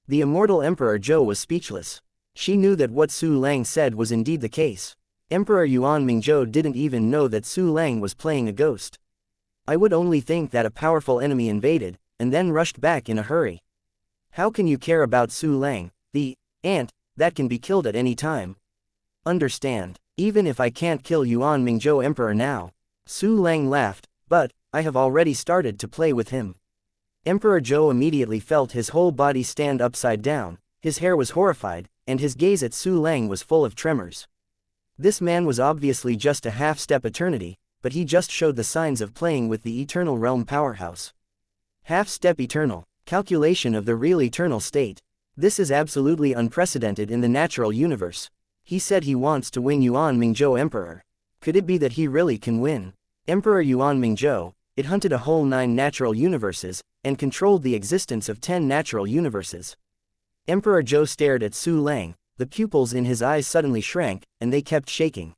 The immortal Emperor Zhou was speechless. She knew that what Su Lang said was indeed the case. Emperor Yuanmingzhou didn't even know that Su Lang was playing a ghost. I would only think that a powerful enemy invaded, and then rushed back in a hurry. How can you care about Su Lang, the ant, that can be killed at any time? Understand, even if I can't kill Yuanmingzhou Emperor now. Su Lang laughed, but I have already started to play with him. Emperor Zhou immediately felt his whole body stand upside down, his hair was horrified, and his gaze at Su Lang was full of tremors. This man was obviously just a half-step eternity, but he just showed the signs of playing with the Eternal Realm powerhouse. Half-step eternal, calculation of the real eternal state. This is absolutely unprecedented in the natural universe. He said he wants to win Yuanmingzhou Emperor. Could it be that he really can win? Emperor Yuanmingzhou, it hunted a whole 9 natural universes, and controlled the existence of 10 natural universes. Emperor Zhou stared at Su Lang, the pupils in his eyes suddenly shrank, and they kept shaking.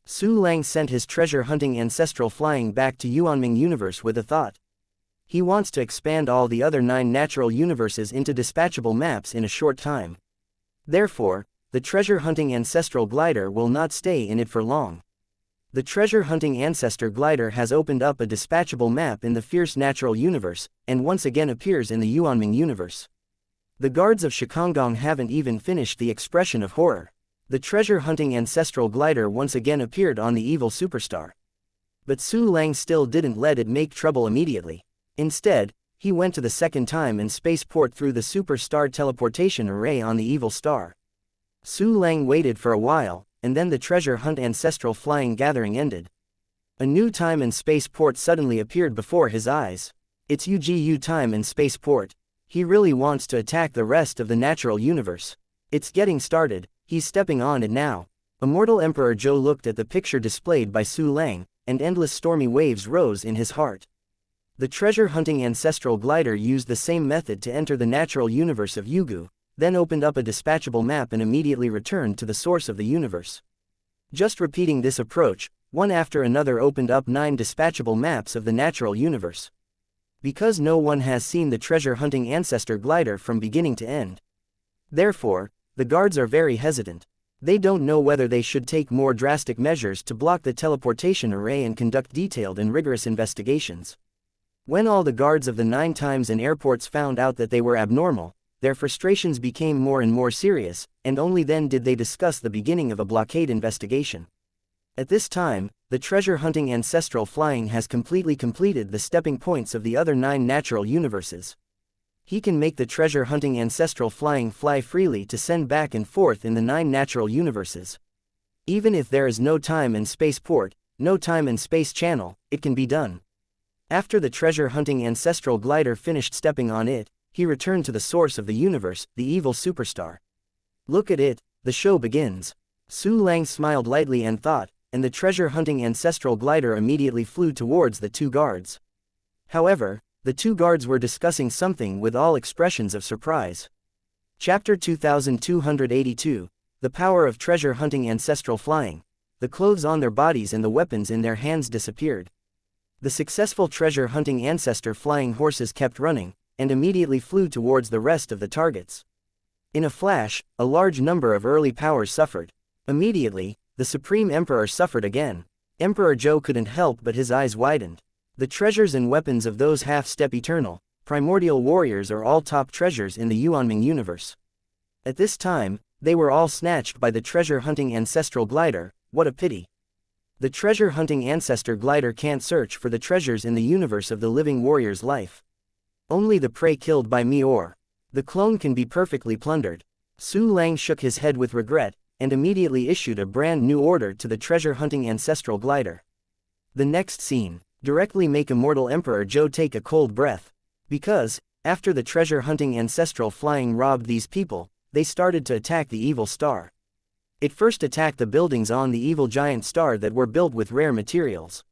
Su Lang sent his treasure-hunting ancestral flying back to Yuanming Universe with a thought. He wants to expand all the other 9 natural universes into dispatchable maps in a short time. Therefore, the treasure-hunting ancestral glider will not stay in it for long. The treasure-hunting ancestor glider has opened up a dispatchable map in the fierce natural universe, and once again appears in the Yuanming universe. The guards of Shikangong haven't even finished the expression of horror. The treasure-hunting ancestral glider once again appeared on the evil superstar. But Su Lang still didn't let it make trouble immediately. Instead, he went to the second time and spaceport through the superstar teleportation array on the evil star. Su Lang waited for a while, and then the treasure hunt ancestral flying gathering ended. A new time and spaceport suddenly appeared before his eyes. It's UGU time and spaceport. He really wants to attack the rest of the natural universe. It's getting started, he's stepping on it now. Immortal Emperor Zhou looked at the picture displayed by Su Lang, and endless stormy waves rose in his heart. The treasure-hunting ancestral glider used the same method to enter the natural universe of Yugu, then opened up a dispatchable map and immediately returned to the source of the universe. Just repeating this approach, one after another opened up 9 dispatchable maps of the natural universe. Because no one has seen the treasure-hunting ancestor glider from beginning to end. Therefore, the guards are very hesitant. They don't know whether they should take more drastic measures to block the teleportation array and conduct detailed and rigorous investigations. When all the guards of the 9 times and airports found out that they were abnormal, their frustrations became more and more serious, and only then did they discuss the beginning of a blockade investigation. At this time, the treasure-hunting ancestral flying has completely completed the stepping points of the other 9 natural universes. He can make the treasure-hunting ancestral flying fly freely to send back and forth in the 9 natural universes. Even if there is no time and space port, no time and space channel, it can be done. After the treasure-hunting ancestral glider finished stepping on it, he returned to the source of the universe, the evil superstar. Look at it, the show begins. Su Lang smiled lightly and thought, and the treasure-hunting ancestral glider immediately flew towards the 2 guards. However, the 2 guards were discussing something with all expressions of surprise. Chapter 2282, The Power of Treasure-Hunting Ancestral Flying. The clothes on their bodies and the weapons in their hands disappeared. The successful treasure-hunting ancestor flying horses kept running, and immediately flew towards the rest of the targets. In a flash, a large number of early powers suffered. Immediately, the Supreme Emperor suffered again. Emperor Zhou couldn't help but his eyes widened. The treasures and weapons of those half-step eternal, primordial warriors are all top treasures in the Yuanming universe. At this time, they were all snatched by the treasure-hunting ancestral glider. What a pity. The treasure-hunting ancestor glider can't search for the treasures in the universe of the living warrior's life. Only the prey killed by me or the clone can be perfectly plundered. Su Lang shook his head with regret, and immediately issued a brand new order to the treasure-hunting ancestral glider. The next scene. Directly make Immortal Emperor Zhou take a cold breath. Because, after the treasure-hunting ancestral flying robbed these people, they started to attack the evil star. It first attacked the buildings on the evil giant star that were built with rare materials.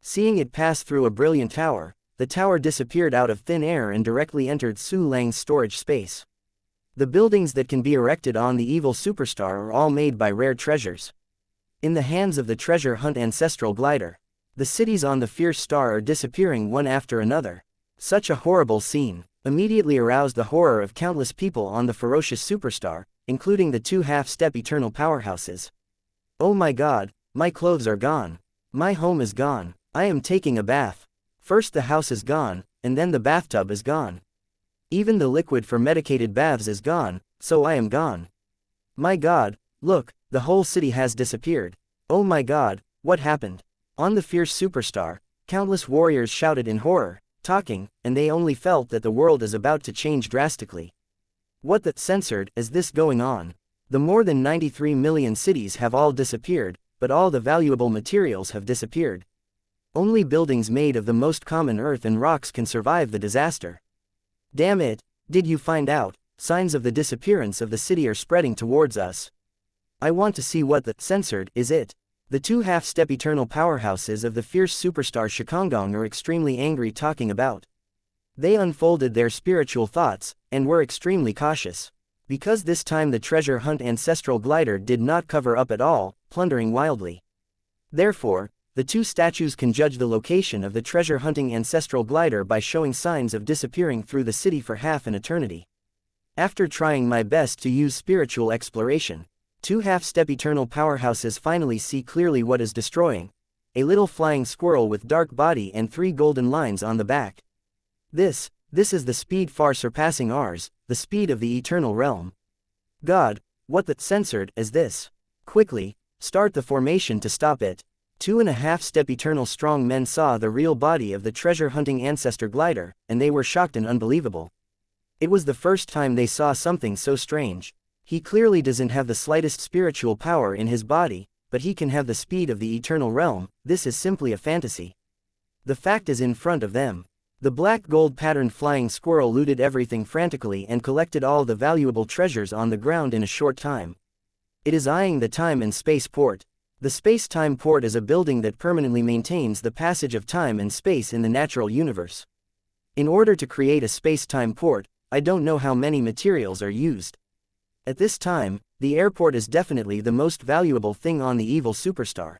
Seeing it pass through a brilliant tower, the tower disappeared out of thin air and directly entered Su Lang's storage space. The buildings that can be erected on the evil superstar are all made by rare treasures. In the hands of the treasure hunt ancestral glider, the cities on the fierce star are disappearing one after another. Such a horrible scene immediately aroused the horror of countless people on the ferocious superstar, including the two half-step eternal powerhouses. Oh my god, my clothes are gone. My home is gone. I am taking a bath. First the house is gone, and then the bathtub is gone. Even the liquid for medicated baths is gone, so I am gone. My god, look, the whole city has disappeared. Oh my god, what happened? On the fierce superstar, countless warriors shouted in horror, talking, and they only felt that the world is about to change drastically. What the censored is this going on? The more than 93 million cities have all disappeared, but all the valuable materials have disappeared. Only buildings made of the most common earth and rocks can survive the disaster. Damn it, did you find out? Signs of the disappearance of the city are spreading towards us. I want to see what the censored is it. The two half-step eternal powerhouses of the fierce superstar Shikongong are extremely angry talking about. They unfolded their spiritual thoughts, and were extremely cautious. Because this time the treasure hunt ancestral glider did not cover up at all, plundering wildly. Therefore, the two statues can judge the location of the treasure hunting ancestral glider by showing signs of disappearing through the city for half an eternity. After trying my best to use spiritual exploration, two half-step eternal powerhouses finally see clearly what is destroying. A little flying squirrel with dark body and 3 golden lines on the back. This is the speed far surpassing ours, the speed of the eternal realm. God, what the censored is this? Quickly, start the formation to stop it. 2.5-step eternal strong men saw the real body of the treasure-hunting ancestor glider, and they were shocked and unbelievable. It was the first time they saw something so strange. He clearly doesn't have the slightest spiritual power in his body, but he can have the speed of the eternal realm. This is simply a fantasy. The fact is in front of them. The black gold patterned flying squirrel looted everything frantically and collected all the valuable treasures on the ground in a short time. It is eyeing the time and space port. The space-time port is a building that permanently maintains the passage of time and space in the natural universe. In order to create a space-time port, I don't know how many materials are used. At this time, the airport is definitely the most valuable thing on the evil superstar.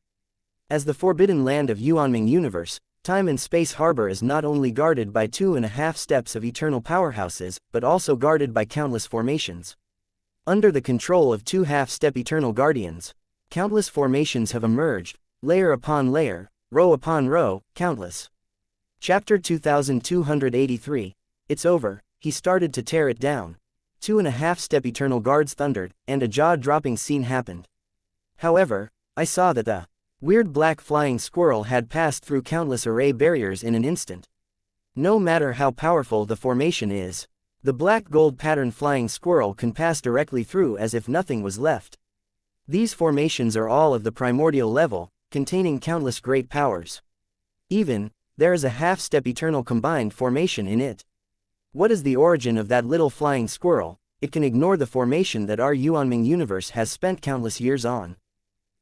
As the forbidden land of Yuanming universe, time and space harbor is not only guarded by 2.5 steps of eternal powerhouses, but also guarded by countless formations. Under the control of 2 half-step eternal guardians, countless formations have emerged, layer upon layer, row upon row, countless. Chapter 2283. It's over. He started to tear it down. 2.5-step eternal guards thundered, and a jaw-dropping scene happened. However, I saw that the weird black flying squirrel had passed through countless array barriers in an instant. No matter how powerful the formation is, the black gold pattern flying squirrel can pass directly through as if nothing was left. These formations are all of the primordial level, containing countless great powers. Even, there is a half-step eternal combined formation in it. What is the origin of that little flying squirrel? It can ignore the formation that our Yuanming universe has spent countless years on.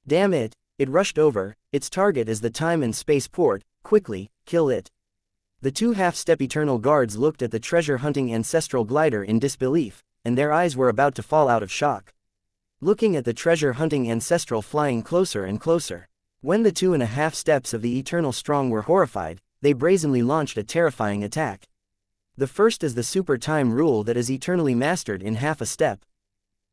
Damn it, it rushed over. Its target is the time and space port. Quickly, kill it. The 2 half-step eternal guards looked at the treasure-hunting ancestral glider in disbelief, and their eyes were about to fall out of shock. Looking at the treasure-hunting ancestral flying closer and closer. When the 2.5 steps of the eternal strong were horrified, they brazenly launched a terrifying attack. The first is the super time rule that is eternally mastered in half a step.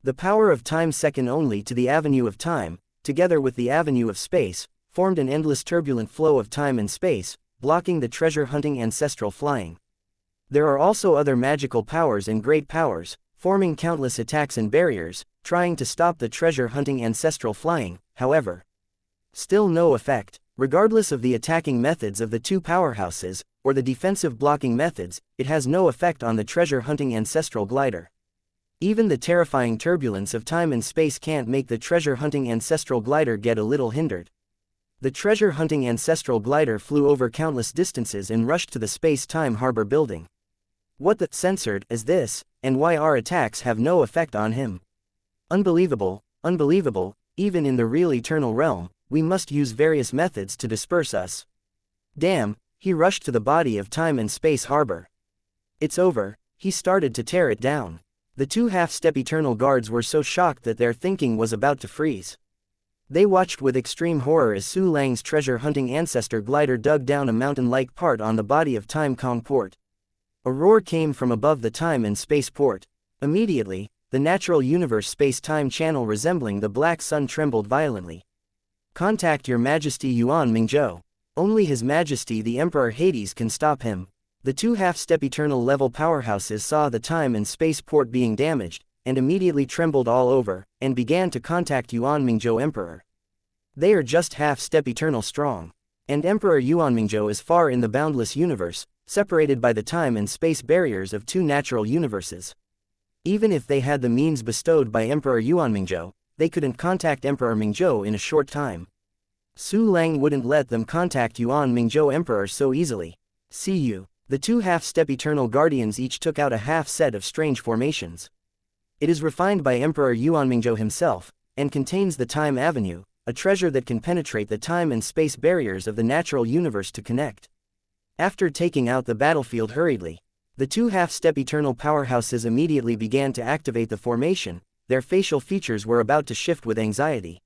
The power of time second only to the avenue of time, together with the avenue of space, formed an endless turbulent flow of time and space, blocking the treasure-hunting ancestral flying. There are also other magical powers and great powers, forming countless attacks and barriers, trying to stop the treasure-hunting ancestral flying, however. Still no effect. Regardless of the attacking methods of the 2 powerhouses, or the defensive blocking methods, it has no effect on the treasure-hunting ancestral glider. Even the terrifying turbulence of time and space can't make the treasure-hunting ancestral glider get a little hindered. The treasure-hunting ancestral glider flew over countless distances and rushed to the space-time harbor building. What the censored is this, and why our attacks have no effect on him? Unbelievable, unbelievable, even in the real eternal realm, we must use various methods to disperse us. Damn, he rushed to the body of time and space harbor. It's over, he started to tear it down. The two half-step eternal guards were so shocked that their thinking was about to freeze. They watched with extreme horror as Su Lang's treasure-hunting ancestor glider dug down a mountain-like part on the body of Time Kong port. A roar came from above the time and space port. Immediately, the natural universe space-time channel resembling the black sun trembled violently. Contact Your Majesty Yuan Mingzhou. Only His Majesty the Emperor Hades can stop him. The two half-step eternal level powerhouses saw the time and space port being damaged, and immediately trembled all over, and began to contact Yuan Mingzhou Emperor. They are just half-step eternal strong. And Emperor Yuan Mingzhou is far in the boundless universe, separated by the time and space barriers of two natural universes. Even if they had the means bestowed by Emperor Yuan Mingzhou, they couldn't contact Emperor Mingzhou in a short time. Su Lang wouldn't let them contact Yuan Mingzhou Emperor so easily. See you. The two half-step eternal guardians each took out a half-set of strange formations. It is refined by Emperor Yuan Mingzhou himself, and contains the Time Avenue, a treasure that can penetrate the time and space barriers of the natural universe to connect. After taking out the battlefield hurriedly, the two half-step eternal powerhouses immediately began to activate the formation. Their facial features were about to shift with anxiety.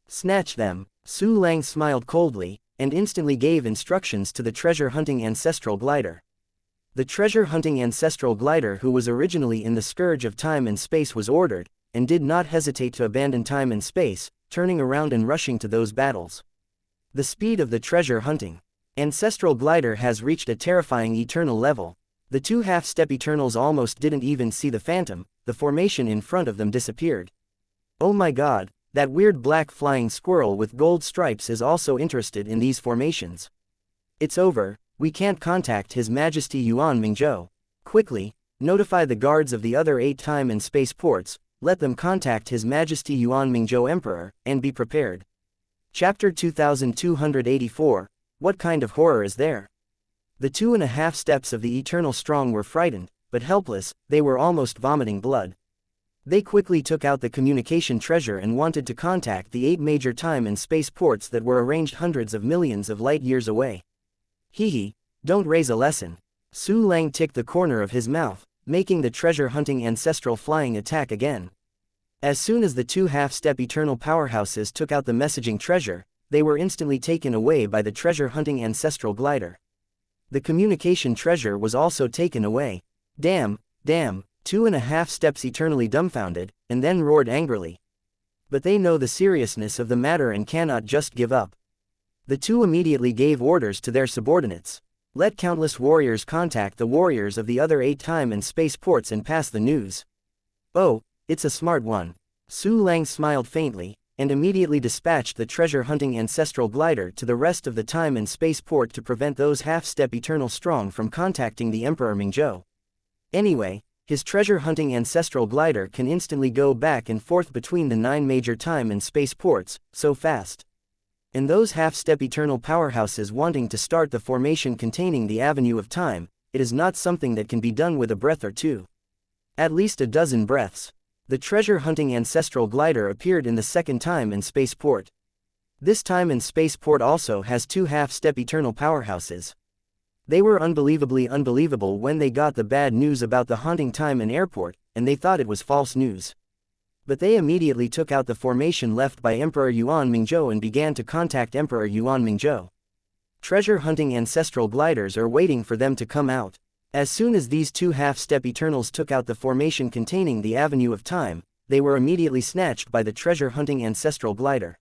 Snatch them. Su Lang smiled coldly, and instantly gave instructions to the treasure-hunting ancestral glider. The treasure-hunting ancestral glider, who was originally in the scourge of time and space, was ordered, and did not hesitate to abandon time and space, turning around and rushing to those battles. The speed of the treasure-hunting ancestral glider has reached a terrifying eternal level. The two half-step eternals almost didn't even see the phantom. The formation in front of them disappeared. Oh my god, that weird black flying squirrel with gold stripes is also interested in these formations. It's over, we can't contact His Majesty Yuan Mingzhou. Quickly, notify the guards of the other 8 time and space ports, let them contact His Majesty Yuan Mingzhou Emperor, and be prepared. Chapter 2284, What kind of horror is there? The 2.5 steps of the Eternal Strong were frightened, but helpless. They were almost vomiting blood. They quickly took out the communication treasure and wanted to contact the 8 major time and space ports that were arranged hundreds of millions of light years away. Hehe, don't raise a lesson. Su Lang ticked the corner of his mouth, making the treasure-hunting ancestral flying attack again. As soon as the 2 half-step eternal powerhouses took out the messaging treasure, they were instantly taken away by the treasure-hunting ancestral glider. The communication treasure was also taken away. Damn, 2.5 steps eternally dumbfounded, and then roared angrily. But they know the seriousness of the matter and cannot just give up. The two immediately gave orders to their subordinates. Let countless warriors contact the warriors of the other 8 time and space ports and pass the news. Oh, it's a smart one. Su Lang smiled faintly, and immediately dispatched the treasure-hunting ancestral glider to the rest of the time and space port to prevent those half-step eternal strong from contacting the Emperor Mingzhou. Anyway, his treasure-hunting ancestral glider can instantly go back and forth between the 9 major time and space ports, so fast. And those half-step eternal powerhouses wanting to start the formation containing the Avenue of Time, it is not something that can be done with a breath or two. At least a dozen breaths. The treasure-hunting ancestral glider appeared in the 2nd time and space port. This time and space port also has 2 half-step eternal powerhouses. They were unbelievably unbelievable when they got the bad news about the haunting time and airport, and they thought it was false news. But they immediately took out the formation left by Emperor Yuan Mingzhou and began to contact Emperor Yuan Mingzhou. Treasure-hunting ancestral gliders are waiting for them to come out. As soon as these 2 half-step eternals took out the formation containing the Avenue of Time, they were immediately snatched by the treasure-hunting ancestral glider.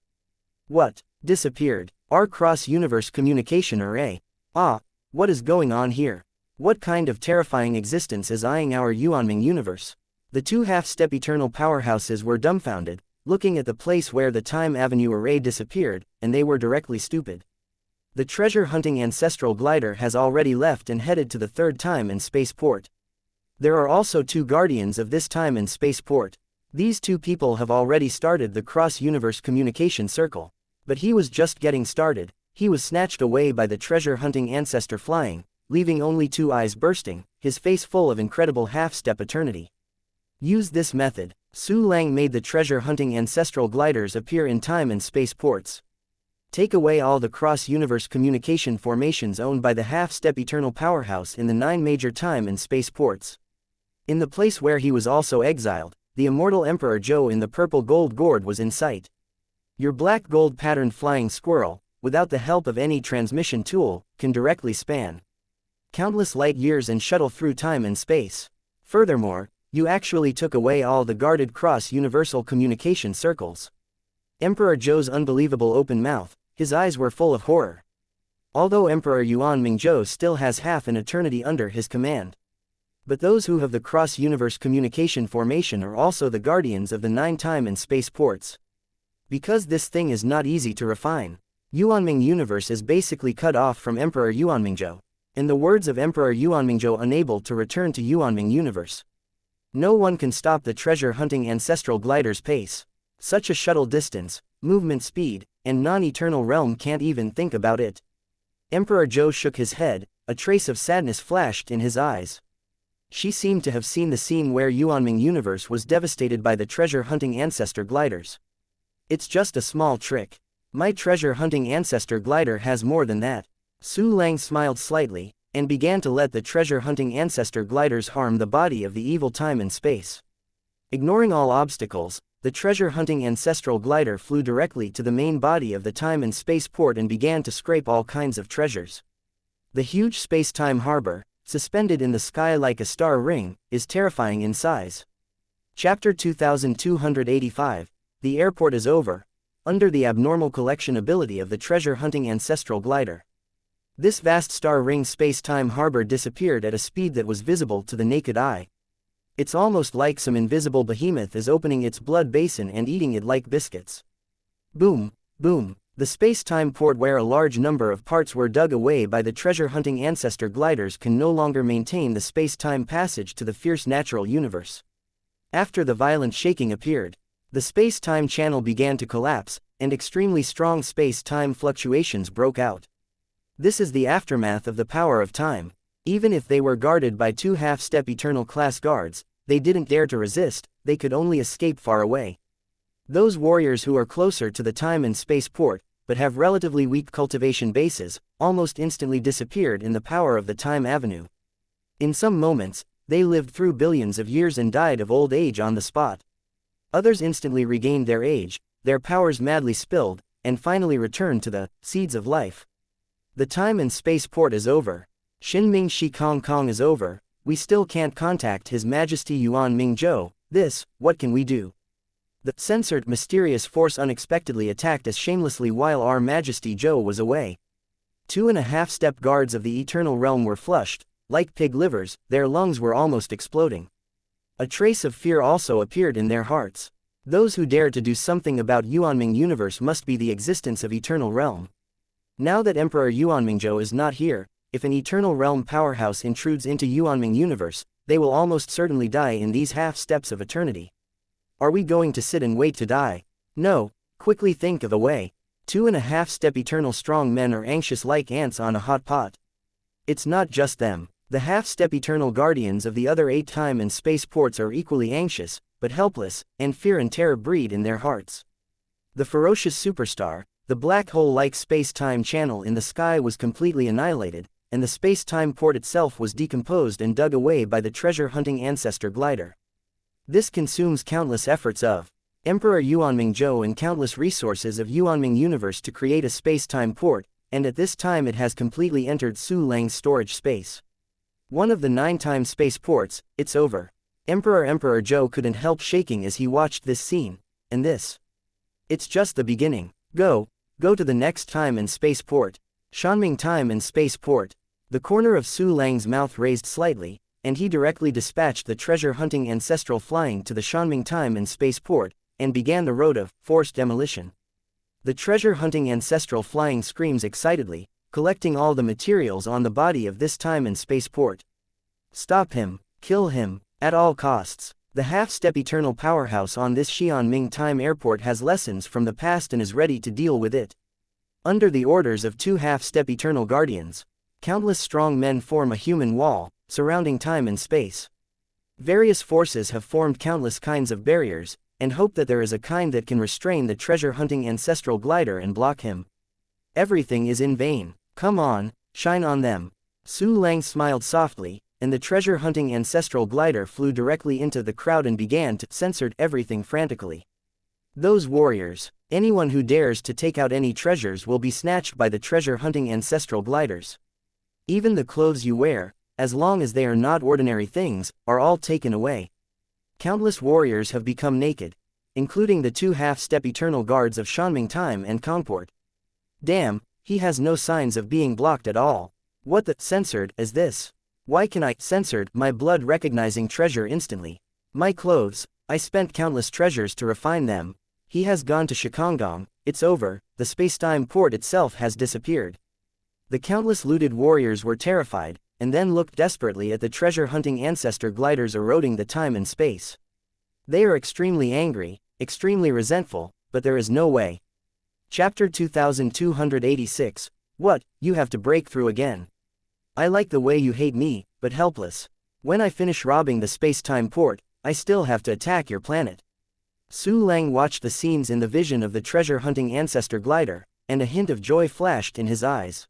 What? Disappeared. Our cross-universe communication array. Ah, what is going on here? What kind of terrifying existence is eyeing our Yuanming universe? The 2 half-step eternal powerhouses were dumbfounded, looking at the place where the Time Avenue array disappeared, and they were directly stupid. The treasure-hunting ancestral glider has already left and headed to the 3rd time and space port. There are also 2 guardians of this time and space port. These 2 people have already started the cross-universe communication circle. But he was just getting started. He was snatched away by the treasure-hunting ancestor flying, leaving only two eyes bursting, his face full of incredible half-step eternity. Use this method. Su Lang made the treasure-hunting ancestral gliders appear in time and space ports. Take away all the cross-universe communication formations owned by the half-step eternal powerhouse in the 9 major time and space ports. In the place where he was also exiled, the immortal Emperor Zhou in the purple gold gourd was in sight. Your black gold patterned flying squirrel, without the help of any transmission tool, can directly span countless light years and shuttle through time and space. Furthermore, you actually took away all the guarded cross-universal communication circles. Emperor Zhou's unbelievable open mouth, his eyes were full of horror. Although Emperor Yuan Mingzhou still has half an eternity under his command. But those who have the cross-universe communication formation are also the guardians of the 9 time and space ports. Because this thing is not easy to refine, Yuanming universe is basically cut off from Emperor Yuanmingzhou. In the words of Emperor Yuanmingzhou, unable to return to Yuanming universe. No one can stop the treasure-hunting ancestral glider's pace. Such a shuttle distance, movement speed, and non-eternal realm can't even think about it. Emperor Zhou shook his head, a trace of sadness flashed in his eyes. She seemed to have seen the scene where Yuanming universe was devastated by the treasure-hunting ancestor gliders. It's just a small trick. My treasure-hunting ancestor glider has more than that. Su Lang smiled slightly, and began to let the treasure-hunting ancestor gliders harm the body of the evil time and space. Ignoring all obstacles, the treasure-hunting ancestral glider flew directly to the main body of the time and space port and began to scrape all kinds of treasures. The huge space-time harbor, suspended in the sky like a star ring, is terrifying in size. Chapter 2285, The airport is over, under the abnormal collection ability of the treasure-hunting ancestral glider. This vast star ring space-time harbor disappeared at a speed that was visible to the naked eye. It's almost like some invisible behemoth is opening its blood basin and eating it like biscuits. Boom, boom, the space-time port where a large number of parts were dug away by the treasure-hunting ancestor gliders can no longer maintain the space-time passage to the fierce natural universe. After the violent shaking appeared, the space-time channel began to collapse, and extremely strong space-time fluctuations broke out. This is the aftermath of the power of time. Even if they were guarded by 2 half-step eternal class guards, they didn't dare to resist, they could only escape far away. Those warriors who are closer to the time and space port, but have relatively weak cultivation bases, almost instantly disappeared in the power of the time avenue. In some moments, they lived through billions of years and died of old age on the spot. Others instantly regained their age, their powers madly spilled, and finally returned to the seeds of life. The time and space port is over. Xinming Shi Kong Kong is over. We still can't contact His Majesty Yuan Mingzhou. What can we do? The censored mysterious force unexpectedly attacked us shamelessly while our Majesty Zhou was away. 2.5-step guards of the Eternal Realm were flushed, like pig livers, their lungs were almost exploding. A trace of fear also appeared in their hearts. Those who dared to do something about Yuanming universe must be the existence of Eternal Realm. Now that Emperor Yuanmingzhou is not here, if an Eternal Realm powerhouse intrudes into Yuanming universe, they will almost certainly die in these half-steps of eternity. Are we going to sit and wait to die? No, quickly think of a way. 2.5-step eternal strong men are anxious like ants on a hot pot. It's not just them. The half-step eternal guardians of the other 8 time and space ports are equally anxious, but helpless, and fear and terror breed in their hearts. The ferocious superstar, the black hole-like space-time channel in the sky was completely annihilated, and the space-time port itself was decomposed and dug away by the treasure-hunting ancestor glider. This consumes countless efforts of Emperor Yuanmingzhou and countless resources of Yuanming universe to create a space-time port, and at this time it has completely entered Su Lang's storage space. One of the 9-time space ports, it's over. Emperor Zhou couldn't help shaking as he watched this scene, and this. It's just the beginning. Go to the next time and space port. Shanming time and space port. The corner of Su Lang's mouth raised slightly, and he directly dispatched the treasure-hunting ancestral flying to the Shanming time and space port, and began the road of forced demolition. The treasure-hunting ancestral flying screams excitedly, collecting all the materials on the body of this time and space port. Stop him, kill him, at all costs. The half-step eternal powerhouse on this Xianming time airport has lessons from the past and is ready to deal with it. Under the orders of 2 half-step eternal guardians, countless strong men form a human wall, surrounding time and space. Various forces have formed countless kinds of barriers, and hope that there is a kind that can restrain the treasure-hunting ancestral glider and block him. Everything is in vain. Come on, shine on them. Su Lang smiled softly, and the treasure-hunting ancestral glider flew directly into the crowd and began to censored everything frantically. Those warriors, anyone who dares to take out any treasures will be snatched by the treasure-hunting ancestral gliders. Even the clothes you wear, as long as they are not ordinary things, are all taken away. Countless warriors have become naked, including the 2 half-step eternal guards of Xianming Time and Kongport. Damn, he has no signs of being blocked at all. What the censored is this? Why can I censored my blood recognizing treasure instantly? My clothes, I spent countless treasures to refine them. He has gone to Shikongong, it's over, the space-time port itself has disappeared. The countless looted warriors were terrified, and then looked desperately at the treasure-hunting ancestor gliders eroding the time and space. They are extremely angry, extremely resentful, but there is no way. Chapter 2286, What, you have to break through again. I like the way you hate me, but helpless. When I finish robbing the space-time port, I still have to attack your planet. Su Lang watched the scenes in the vision of the treasure-hunting ancestor glider, and a hint of joy flashed in his eyes.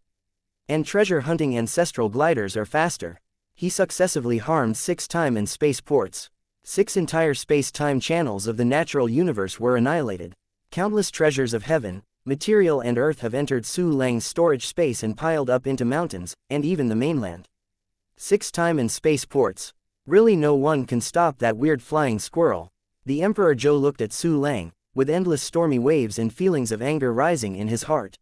And treasure-hunting ancestral gliders are faster. He successively harmed 6 time and space ports. 6 entire space-time channels of the natural universe were annihilated. Countless treasures of heaven, material and earth have entered Su Lang's storage space and piled up into mountains, and even the mainland. 6 time and space ports. Really no one can stop that weird flying squirrel. The Emperor Zhou looked at Su Lang, with endless stormy waves and feelings of anger rising in his heart.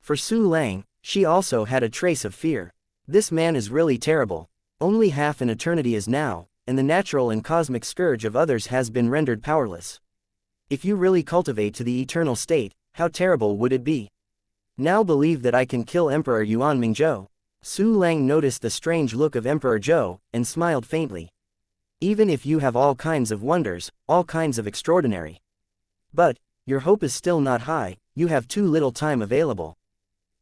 For Su Lang, she also had a trace of fear. This man is really terrible. Only half an eternity is now, and the natural and cosmic scourge of others has been rendered powerless. If you really cultivate to the eternal state, how terrible would it be? Now believe that I can kill Emperor Yuan Mingzhou. Su Lang noticed the strange look of Emperor Zhou, and smiled faintly. Even if you have all kinds of wonders, all kinds of extraordinary. But, your hope is still not high, you have too little time available.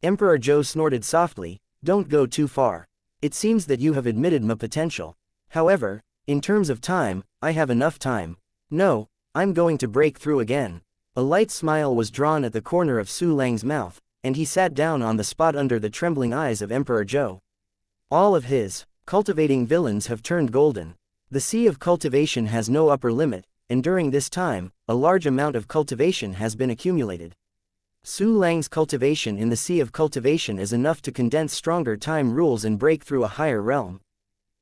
Emperor Zhou snorted softly, don't go too far. It seems that you have admitted my potential. However, in terms of time, I have enough time. No, I'm going to break through again. A light smile was drawn at the corner of Su Lang's mouth, and he sat down on the spot under the trembling eyes of Emperor Zhou. All of his cultivating villains have turned golden. The sea of cultivation has no upper limit, and during this time, a large amount of cultivation has been accumulated. Su Lang's cultivation in the sea of cultivation is enough to condense stronger time rules and break through a higher realm.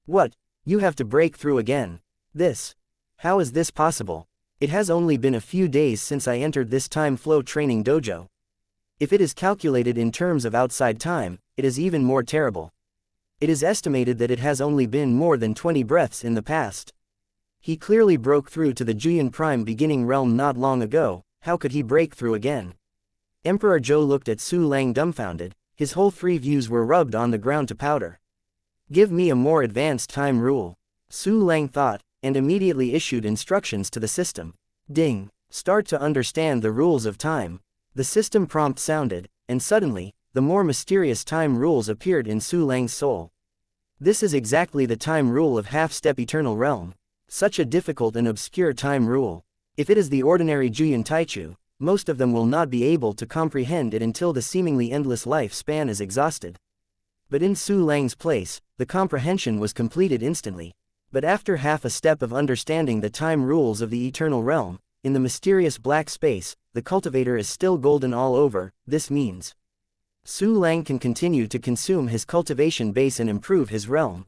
What? You have to break through again. This? How is this possible? It has only been a few days since I entered this time flow training dojo. If it is calculated in terms of outside time, it is even more terrible. It is estimated that it has only been more than 20 breaths in the past. He clearly broke through to the Juyan Prime beginning realm not long ago, how could he break through again? Emperor Zhou looked at Su Lang dumbfounded, his whole 3 views were rubbed on the ground to powder. Give me a more advanced time rule. Su Lang thought, and immediately issued instructions to the system. Ding! Start to understand the rules of time. The system prompt sounded, and suddenly, the more mysterious time rules appeared in Su Lang's soul. This is exactly the time rule of half-step eternal realm. Such a difficult and obscure time rule. If it is the ordinary Juyan Taichu, most of them will not be able to comprehend it until the seemingly endless life span is exhausted. But in Su Lang's place, the comprehension was completed instantly. But after half a step of understanding the time rules of the eternal realm, in the mysterious black space, the cultivator is still golden all over. This means Su Lang can continue to consume his cultivation base and improve his realm.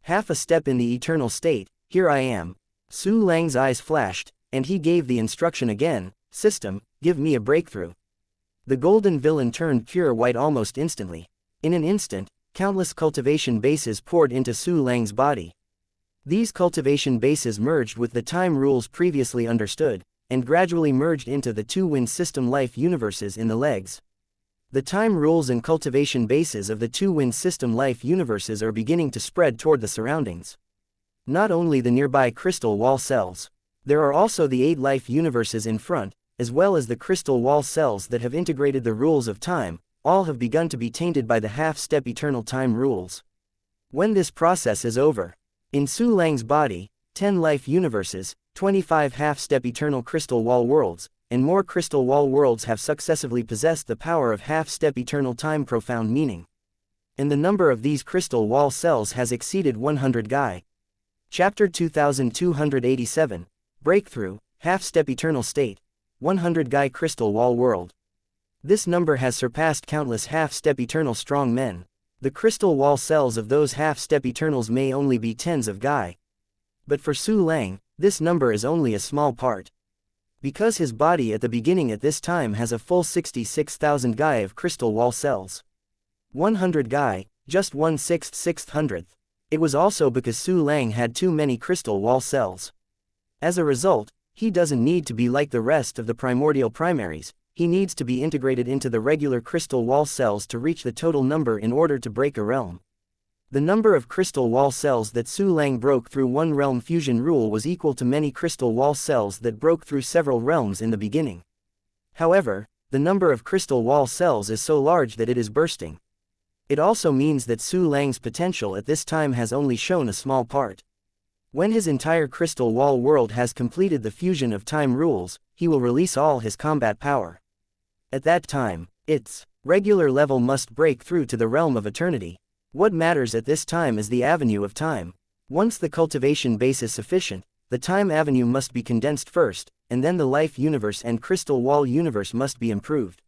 Half a step in the eternal state, here I am. Su Lang's eyes flashed, and he gave the instruction again, system, give me a breakthrough. The golden villain turned pure white almost instantly. In an instant, countless cultivation bases poured into Su Lang's body. These cultivation bases merged with the time rules previously understood, and gradually merged into the 2 wind system life universes in the legs. The time rules and cultivation bases of the 2 wind system life universes are beginning to spread toward the surroundings. Not only the nearby crystal wall cells. There are also the 8 life universes in front, as well as the crystal wall cells that have integrated the rules of time, all have begun to be tainted by the half-step eternal time rules. When this process is over, in Su Lang's body, 10 life universes, 25 half-step eternal crystal wall worlds, and more crystal wall worlds have successively possessed the power of half-step eternal time profound meaning. And the number of these crystal wall cells has exceeded 100 Gai. Chapter 2287, Breakthrough, Half-Step Eternal State, 100 Gai Crystal Wall World. This number has surpassed countless half-step eternal strong men. The crystal wall cells of those half-step eternals may only be tens of Gai. But for Su Lang, this number is only a small part. Because his body at the beginning at this time has a full 66,000 Gai of crystal wall cells. 100 Gai, just 1/600th. It was also because Su Lang had too many crystal wall cells. As a result, he doesn't need to be like the rest of the primordial primaries, he needs to be integrated into the regular crystal wall cells to reach the total number in order to break a realm. The number of crystal wall cells that Su Lang broke through one realm fusion rule was equal to many crystal wall cells that broke through several realms in the beginning. However, the number of crystal wall cells is so large that it is bursting. It also means that Su Lang's potential at this time has only shown a small part. When his entire crystal wall world has completed the fusion of time rules, he will release all his combat power. At that time, its regular level must break through to the realm of eternity. What matters at this time is the avenue of time. Once the cultivation base is sufficient, the time avenue must be condensed first, and then the life universe and crystal wall universe must be improved.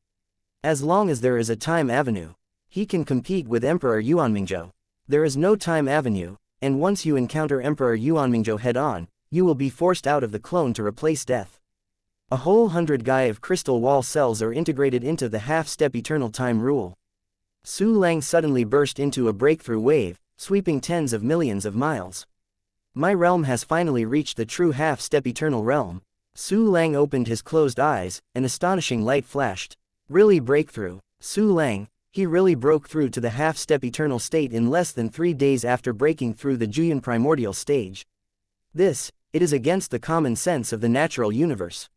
As long as there is a time avenue, he can compete with Emperor Yuanmingzhou. There is no time avenue, and once you encounter Emperor Yuanmingzhou head-on, you will be forced out of the clone to replace death. A whole 100 Gai of crystal wall cells are integrated into the half-step eternal time rule. Su Lang suddenly burst into a breakthrough wave, sweeping tens of millions of miles. My realm has finally reached the true half-step eternal realm. Su Lang opened his closed eyes, an astonishing light flashed. Really breakthrough. Su Lang, he really broke through to the half-step eternal state in less than 3 days after breaking through the Juyan primordial stage. This, it is against the common sense of the natural universe.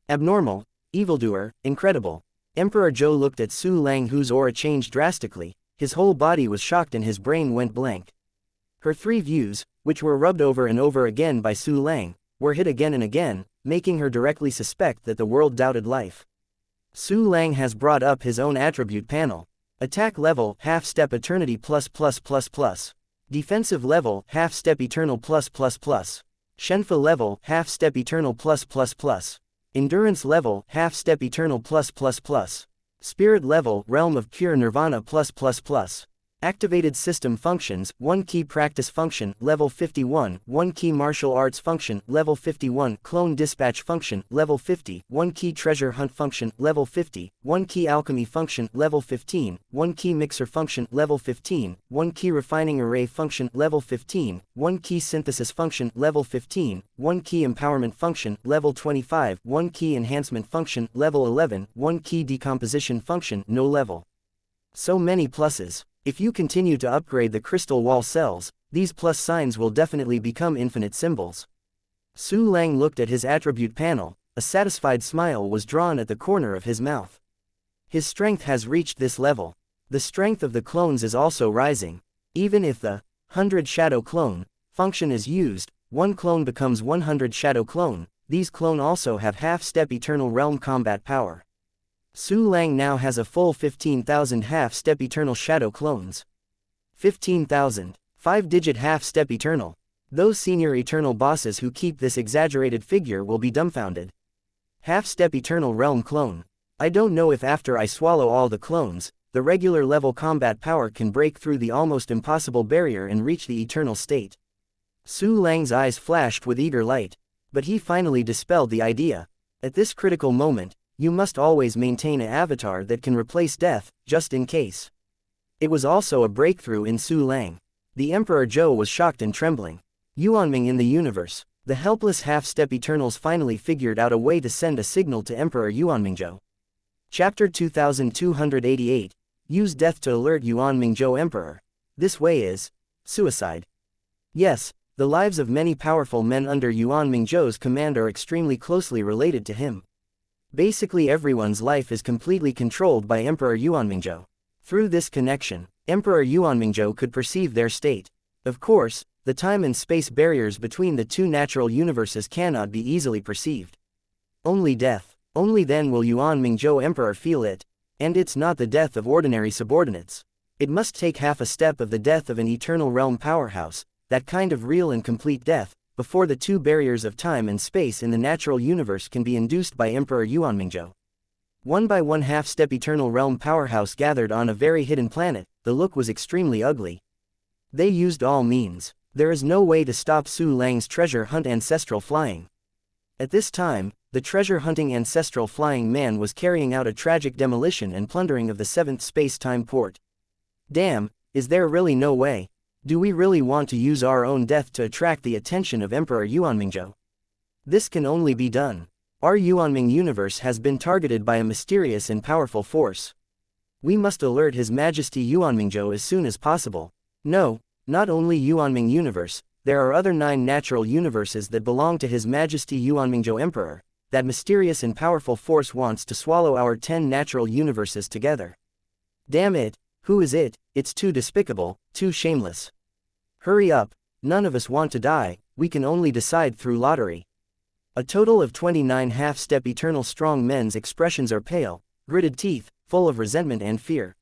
Abnormal, evildoer, incredible. Emperor Zhou looked at Su Lang, whose aura changed drastically, his whole body was shocked and his brain went blank. Her 3 views, which were rubbed over and over again by Su Lang, were hit again and again, making her directly suspect that the world doubted life. Su Lang has brought up his own attribute panel. Attack level, half-step eternity ++++. Defensive level, half-step eternal +++. Shenfa level, half-step eternal +++. Endurance level, half-step eternal +++. Spirit level, realm of pure nirvana +++. Activated system functions, 1 key practice function, level 51, 1 key martial arts function, level 51, clone dispatch function, level 50, 1 key treasure hunt function, level 50, 1 key alchemy function, level 15, 1 key mixer function, level 15, 1 key refining array function, level 15, 1 key synthesis function, level 15, 1 key empowerment function, level 25, 1 key enhancement function, level 11, 1 key decomposition function, no level. So many pluses. If you continue to upgrade the crystal wall cells, these plus signs will definitely become infinite symbols. Su Lang looked at his attribute panel, a satisfied smile was drawn at the corner of his mouth. His strength has reached this level. The strength of the clones is also rising. Even if the 100 shadow clone function is used, one clone becomes 100 shadow clone, these clone also have half-step eternal realm combat power. Su Lang now has a full 15,000 half-step eternal shadow clones. 15,000. 5-digit half-step eternal. Those senior eternal bosses who keep this exaggerated figure will be dumbfounded. Half-step eternal realm clone. I don't know if after I swallow all the clones, the regular level combat power can break through the almost impossible barrier and reach the eternal state. Su Lang's eyes flashed with eager light. But he finally dispelled the idea. At this critical moment, you must always maintain an avatar that can replace death, just in case. It was also a breakthrough in Su Lang. The Emperor Zhou was shocked and trembling. Yuanming in the universe. The helpless half-step Eternals finally figured out a way to send a signal to Emperor Yuanmingzhou. Chapter 2288. Use death to alert Yuanmingzhou Emperor. This way is suicide. Yes, The lives of many powerful men under Yuan Mingzhou's command are extremely closely related to him. Basically everyone's life is completely controlled by Emperor Yuan Mingzhou. Through this connection, Emperor Yuan Mingzhou could perceive their state. Of course, the time and space barriers between the two natural universes cannot be easily perceived. Only death. Only then will Yuan Mingzhou Emperor feel it, and it's not the death of ordinary subordinates. It must take half a step of the death of an eternal realm powerhouse, that kind of real and complete death, before the two barriers of time and space in the natural universe can be induced by Emperor Yuan Mingzhou. One by one half-step eternal realm powerhouse gathered on a very hidden planet. The look was extremely ugly. They used all means. There is no way to stop Su Lang's treasure hunt ancestral flying. At this time, the treasure-hunting ancestral flying man was carrying out a tragic demolition and plundering of the 7th space-time port. Damn, is there really no way? Do we really want to use our own death to attract the attention of Emperor Yuan Mingzhou? This can only be done. Our Yuanming universe has been targeted by a mysterious and powerful force. We must alert His Majesty Yuan Mingzhou as soon as possible. No, not only Yuanming universe, there are other 9 natural universes that belong to His Majesty Yuan Mingzhou Emperor. That mysterious and powerful force wants to swallow our 10 natural universes together. Damn it, who is it? It's too despicable, too shameless. Hurry up, none of us want to die, we can only decide through lottery. A total of 29 half-step eternal strong men's expressions are pale, gritted teeth, full of resentment and fear.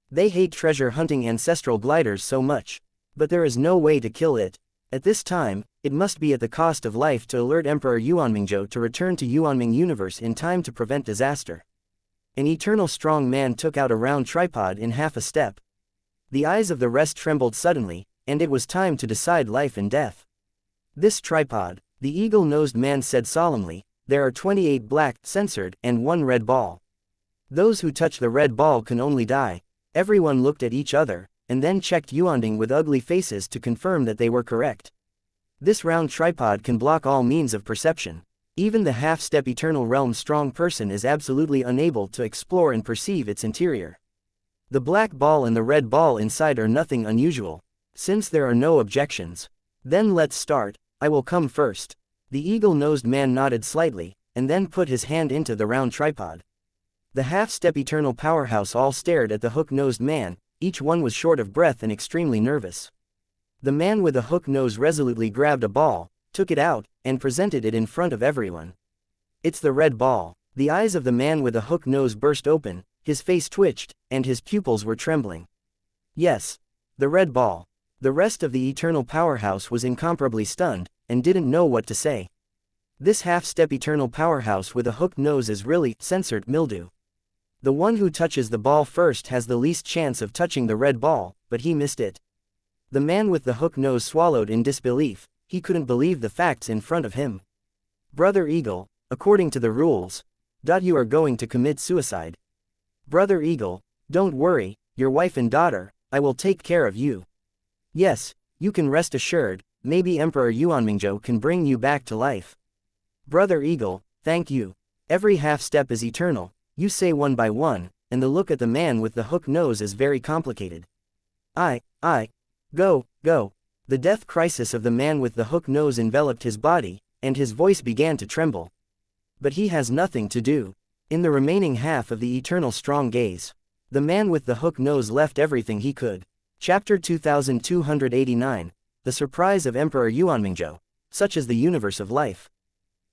They hate treasure-hunting ancestral gliders so much. But there is no way to kill it. At this time, it must be at the cost of life to alert Emperor Yuan Mingzhou to return to Yuanming universe in time to prevent disaster. An eternal strong man took out a round tripod in half a step. The eyes of the rest trembled suddenly, and it was time to decide life and death. This tripod, the eagle-nosed man said solemnly, there are 28 black, censored, and 1 red ball. Those who touch the red ball can only die. Everyone looked at each other, and then checked Yuanding with ugly faces to confirm that they were correct. This round tripod can block all means of perception. Even the half-step eternal realm strong person is absolutely unable to explore and perceive its interior. The black ball and the red ball inside are nothing unusual. Since there are no objections, then let's start. I will come first. The eagle-nosed man nodded slightly, and then put his hand into the round tripod. The half-step eternal powerhouse all stared at the hook-nosed man. Each one was short of breath and extremely nervous. The man with the hook nose resolutely grabbed a ball, took it out, and presented it in front of everyone. It's the red ball. The eyes of the man with the hook nose burst open, his face twitched, and his pupils were trembling. Yes, the red ball. The rest of the eternal powerhouse was incomparably stunned, and didn't know what to say. This half-step eternal powerhouse with a hook nose is really censored mildew. The one who touches the ball first has the least chance of touching the red ball, but he missed it. The man with the hook nose swallowed in disbelief. He couldn't believe the facts in front of him. Brother Eagle, according to the rules, you are going to commit suicide. Brother Eagle, don't worry, your wife and daughter, I will take care of you. Yes, you can rest assured, maybe Emperor Yuan Mingzhou can bring you back to life. Brother Eagle, thank you. Every half-step is eternal. You say one by one, and the look at the man with the hook nose is very complicated. Go. The death crisis of the man with the hook nose enveloped his body, and his voice began to tremble. But he has nothing to do. In the remaining half of the eternal strong gaze, the man with the hook nose left everything he could. Chapter 2289, The Surprise of Emperor Yuan Mingzhou. Such is the universe of life.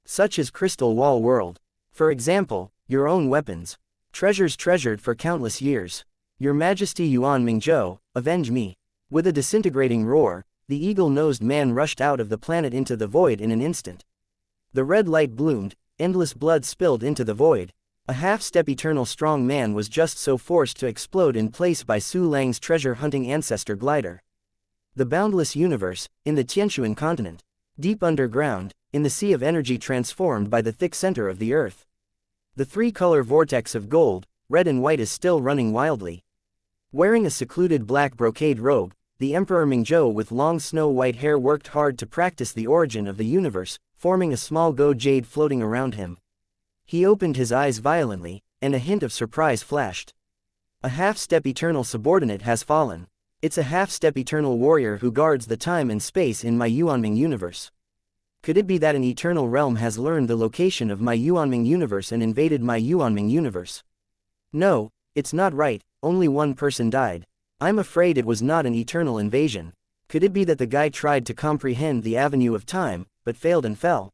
Such is Crystal Wall World. For example, your own weapons. Treasures treasured for countless years. Your Majesty Yuan Mingzhou, avenge me. With a disintegrating roar, the eagle-nosed man rushed out of the planet into the void in an instant. The red light bloomed, endless blood spilled into the void. A half-step eternal strong man was just so forced to explode in place by Su Lang's treasure-hunting ancestor glider. The boundless universe, in the Tianshuan continent. Deep underground, in the sea of energy transformed by the thick center of the earth. The 3-color vortex of gold, red and white is still running wildly. Wearing a secluded black brocade robe, the Emperor Mingzhou with long snow-white hair worked hard to practice the origin of the universe, forming a small gold jade floating around him. He opened his eyes violently, and a hint of surprise flashed. A half-step eternal subordinate has fallen. It's a half-step eternal warrior who guards the time and space in my Yuanming universe. Could it be that an eternal realm has learned the location of my Yuanming universe and invaded my Yuanming universe? No, it's not right, only one person died. I'm afraid it was not an eternal invasion. Could it be that the guy tried to comprehend the avenue of time, but failed and fell?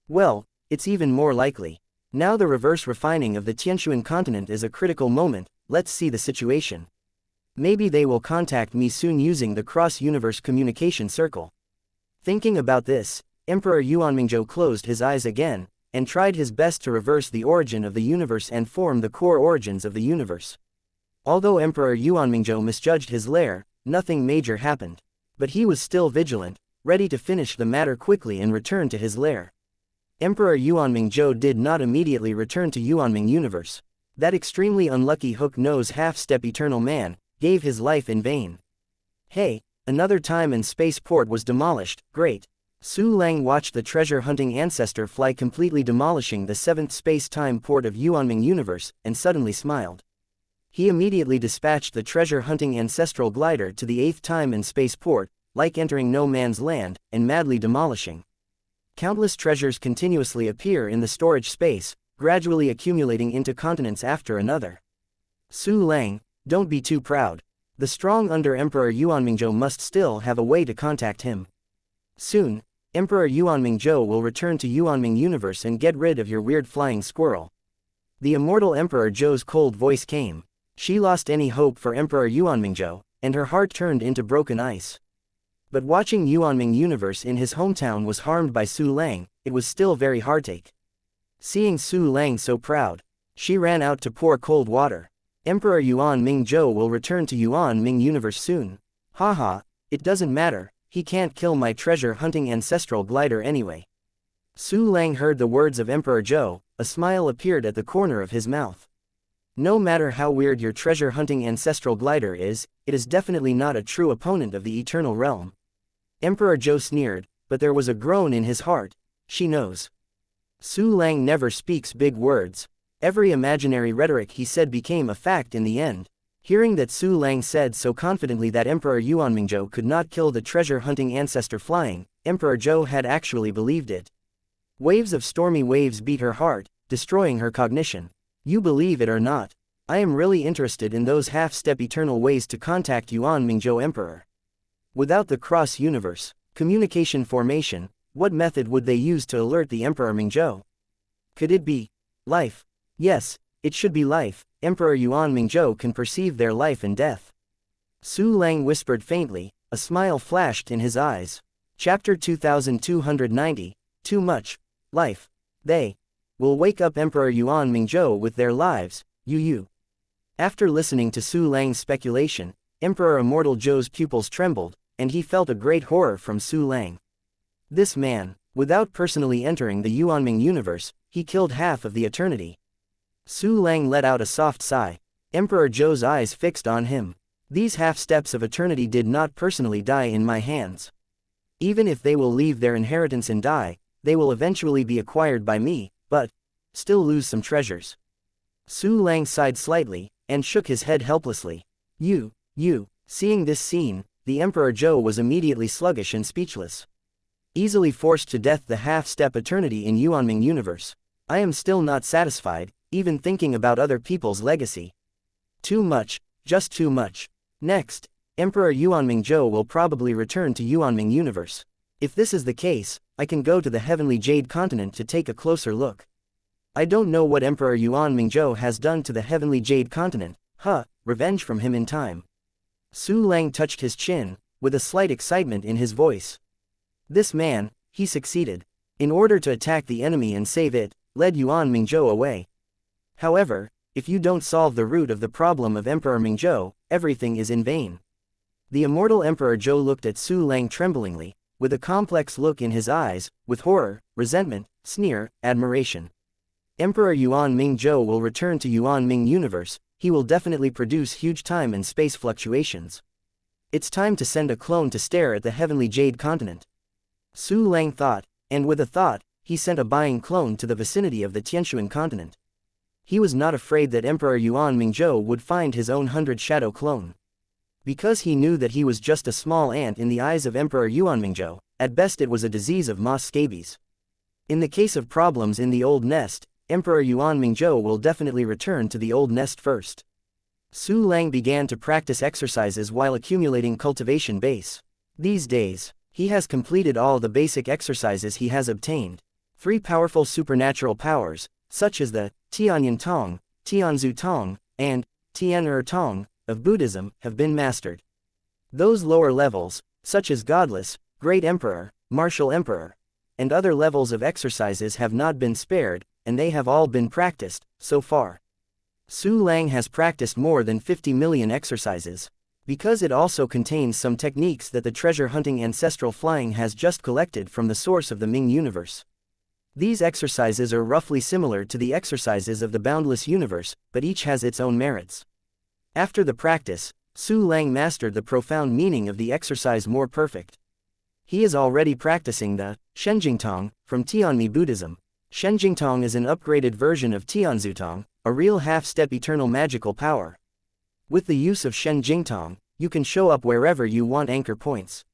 Well, it's even more likely. Now the reverse refining of the Tianshuan continent is a critical moment. Let's see the situation. Maybe they will contact me soon using the cross-universe communication circle. Thinking about this, Emperor Yuanmingzhou closed his eyes again, and tried his best to reverse the origin of the universe and form the core origins of the universe. Although Emperor Yuanmingzhou misjudged his lair, nothing major happened. But he was still vigilant, ready to finish the matter quickly and return to his lair. Emperor Yuanmingzhou did not immediately return to Yuanming universe. That extremely unlucky hook-nose half-step eternal man gave his life in vain. Hey, another time and space port was demolished, great. Su Lang watched the treasure-hunting ancestor fly completely demolishing the 7th space-time port of Yuanming universe, and suddenly smiled. He immediately dispatched the treasure-hunting ancestral glider to the 8th time and space port, like entering no man's land, and madly demolishing. Countless treasures continuously appear in the storage space, gradually accumulating into continents after another. Su Lang, don't be too proud. The strong under Emperor Yuanmingzhou must still have a way to contact him. Soon, Emperor Yuanmingzhou will return to Yuanming universe and get rid of your weird flying squirrel. The immortal Emperor Zhou's cold voice came. She lost any hope for Emperor Yuanmingzhou, and her heart turned into broken ice. But watching Yuanming universe in his hometown was harmed by Su Lang, it was still very heartache. Seeing Su Lang so proud, she ran out to pour cold water. Emperor Yuanmingzhou will return to Yuanming universe soon. Haha, it doesn't matter, he can't kill my treasure-hunting ancestral glider anyway. Su Lang heard the words of Emperor Zhou, a smile appeared at the corner of his mouth. No matter how weird your treasure-hunting ancestral glider is, it is definitely not a true opponent of the eternal realm. Emperor Zhou sneered, but there was a groan in his heart. She knows. Su Lang never speaks big words. Every imaginary rhetoric he said became a fact in the end. Hearing that Su Lang said so confidently that Emperor Yuanmingzhou could not kill the treasure-hunting ancestor flying, Emperor Zhou had actually believed it. Waves of stormy waves beat her heart, destroying her cognition. You believe it or not, I am really interested in those half-step eternal ways to contact Yuanmingzhou Emperor. Without the cross-universe communication formation, what method would they use to alert the Emperor Mingzhou? Could it be life? Yes, it should be life. Emperor Yuanmingzhou can perceive their life and death. Su Lang whispered faintly, a smile flashed in his eyes. Chapter 2290, Too Much. Life. They will wake up Emperor Yuanmingzhou with their lives, you. After listening to Su Lang's speculation, Emperor Immortal Zhou's pupils trembled, and he felt a great horror from Su Lang. This man, without personally entering the Yuanming universe, he killed half of the eternity. Su Lang let out a soft sigh. Emperor Zhou's eyes fixed on him. These half-steps of eternity did not personally die in my hands. Even if they will leave their inheritance and die, they will eventually be acquired by me, but still lose some treasures. Su Lang sighed slightly, and shook his head helplessly. You. Seeing this scene, the Emperor Zhou was immediately sluggish and speechless. Easily forced to death the half-step eternity in Yuanming universe. I am still not satisfied, even thinking about other people's legacy. Too much, just too much. Next, Emperor Yuanmingzhou will probably return to Yuanming universe. If this is the case, I can go to the Heavenly Jade continent to take a closer look. I don't know what Emperor Yuanmingzhou has done to the Heavenly Jade continent. Revenge from him in time. Su Lang touched his chin, with a slight excitement in his voice. This man, he succeeded. In order to attack the enemy and save it, led Yuanmingzhou away. However, if you don't solve the root of the problem of Emperor Mingzhou, everything is in vain. The immortal Emperor Zhou looked at Su Lang tremblingly, with a complex look in his eyes, with horror, resentment, sneer, admiration. Emperor Yuanmingzhou will return to Yuanming universe, he will definitely produce huge time and space fluctuations. It's time to send a clone to stare at the Heavenly Jade continent. Su Lang thought, and with a thought, he sent a buying clone to the vicinity of the Tianshuan continent. He was not afraid that Emperor Yuanmingzhou would find his own 100 shadow clone. Because he knew that he was just a small ant in the eyes of Emperor Yuanmingzhou, at best it was a disease of moss scabies. In the case of problems in the old nest, Emperor Yuanmingzhou will definitely return to the old nest first. Su Lang began to practice exercises while accumulating cultivation base. These days, he has completed all the basic exercises he has obtained. 3 powerful supernatural powers, such as the Tianyan Tong, Tianzu Tong, and Tian'er Tong, of Buddhism, have been mastered. Those lower levels, such as Godless, Great Emperor, Martial Emperor, and other levels of exercises have not been spared, and they have all been practiced, so far. Su Lang has practiced more than 50 million exercises. Because it also contains some techniques that the treasure-hunting ancestral flying has just collected from the source of the Ming universe. These exercises are roughly similar to the exercises of the boundless universe, but each has its own merits. After the practice, Su Lang mastered the profound meaning of the exercise more perfect. He is already practicing the Shenjingtong from Tianmi Buddhism. Shenjingtong is an upgraded version of Tianzutong, a real half-step eternal magical power. With the use of Shenjingtong, you can show up wherever you want anchor points.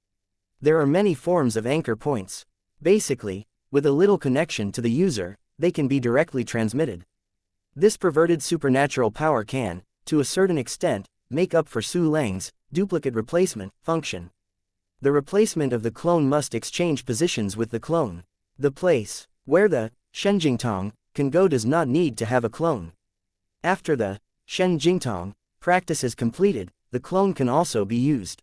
There are many forms of anchor points. Basically, with a little connection to the user, they can be directly transmitted. This perverted supernatural power can, to a certain extent, make up for Su Lang's duplicate replacement function. The replacement of the clone must exchange positions with the clone. The place where the Shenjingtong can go does not need to have a clone. After the Shenjingtong practice is completed, the clone can also be used.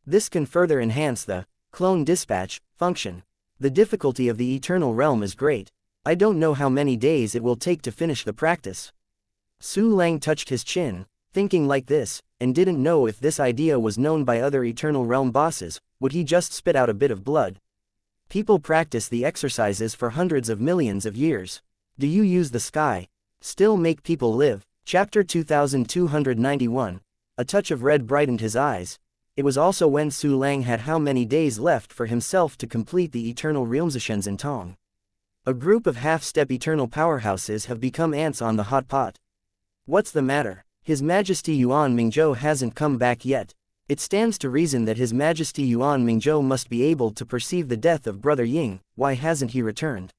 This can further enhance the clone dispatch function. The difficulty of the eternal realm is great. I don't know how many days it will take to finish the practice. Su Lang touched his chin, thinking like this, and didn't know if this idea was known by other eternal realm bosses. Would he just spit out a bit of blood? People practice the exercises for hundreds of millions of years. Do you use the sky? Still make people live? Chapter 2291. A touch of red brightened his eyes. It was also when Su Lang had how many days left for himself to complete the eternal realmsashen's in Tong. A group of half-step eternal powerhouses have become ants on the hot pot. What's the matter? His Majesty Yuan Mingzhou hasn't come back yet. It stands to reason that His Majesty Yuan Mingzhou must be able to perceive the death of Brother Ying. Why hasn't he returned?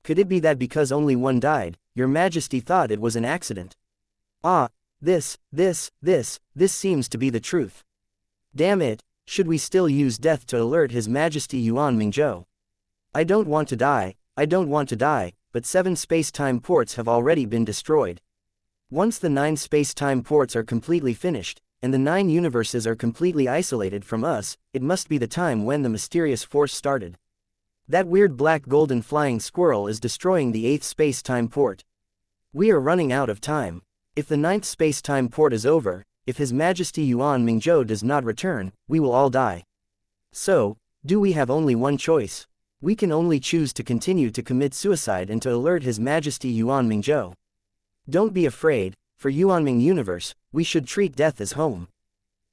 Could it be that because only one died, Your Majesty thought it was an accident? Ah, this seems to be the truth. Damn it, should we still use death to alert His Majesty Yuan Mingzhou? I don't want to die, but 7 space-time ports have already been destroyed. Once the 9 space-time ports are completely finished, and the 9 universes are completely isolated from us, it must be the time when the mysterious force started. That weird black golden flying squirrel is destroying the 8th space-time port. We are running out of time. If the 9th space-time port is over, if His Majesty Yuan Mingzhou does not return, we will all die. So, do we have only one choice? We can only choose to continue to commit suicide and to alert His Majesty Yuan Mingzhou. Don't be afraid, for Yuanming Universe, we should treat death as home.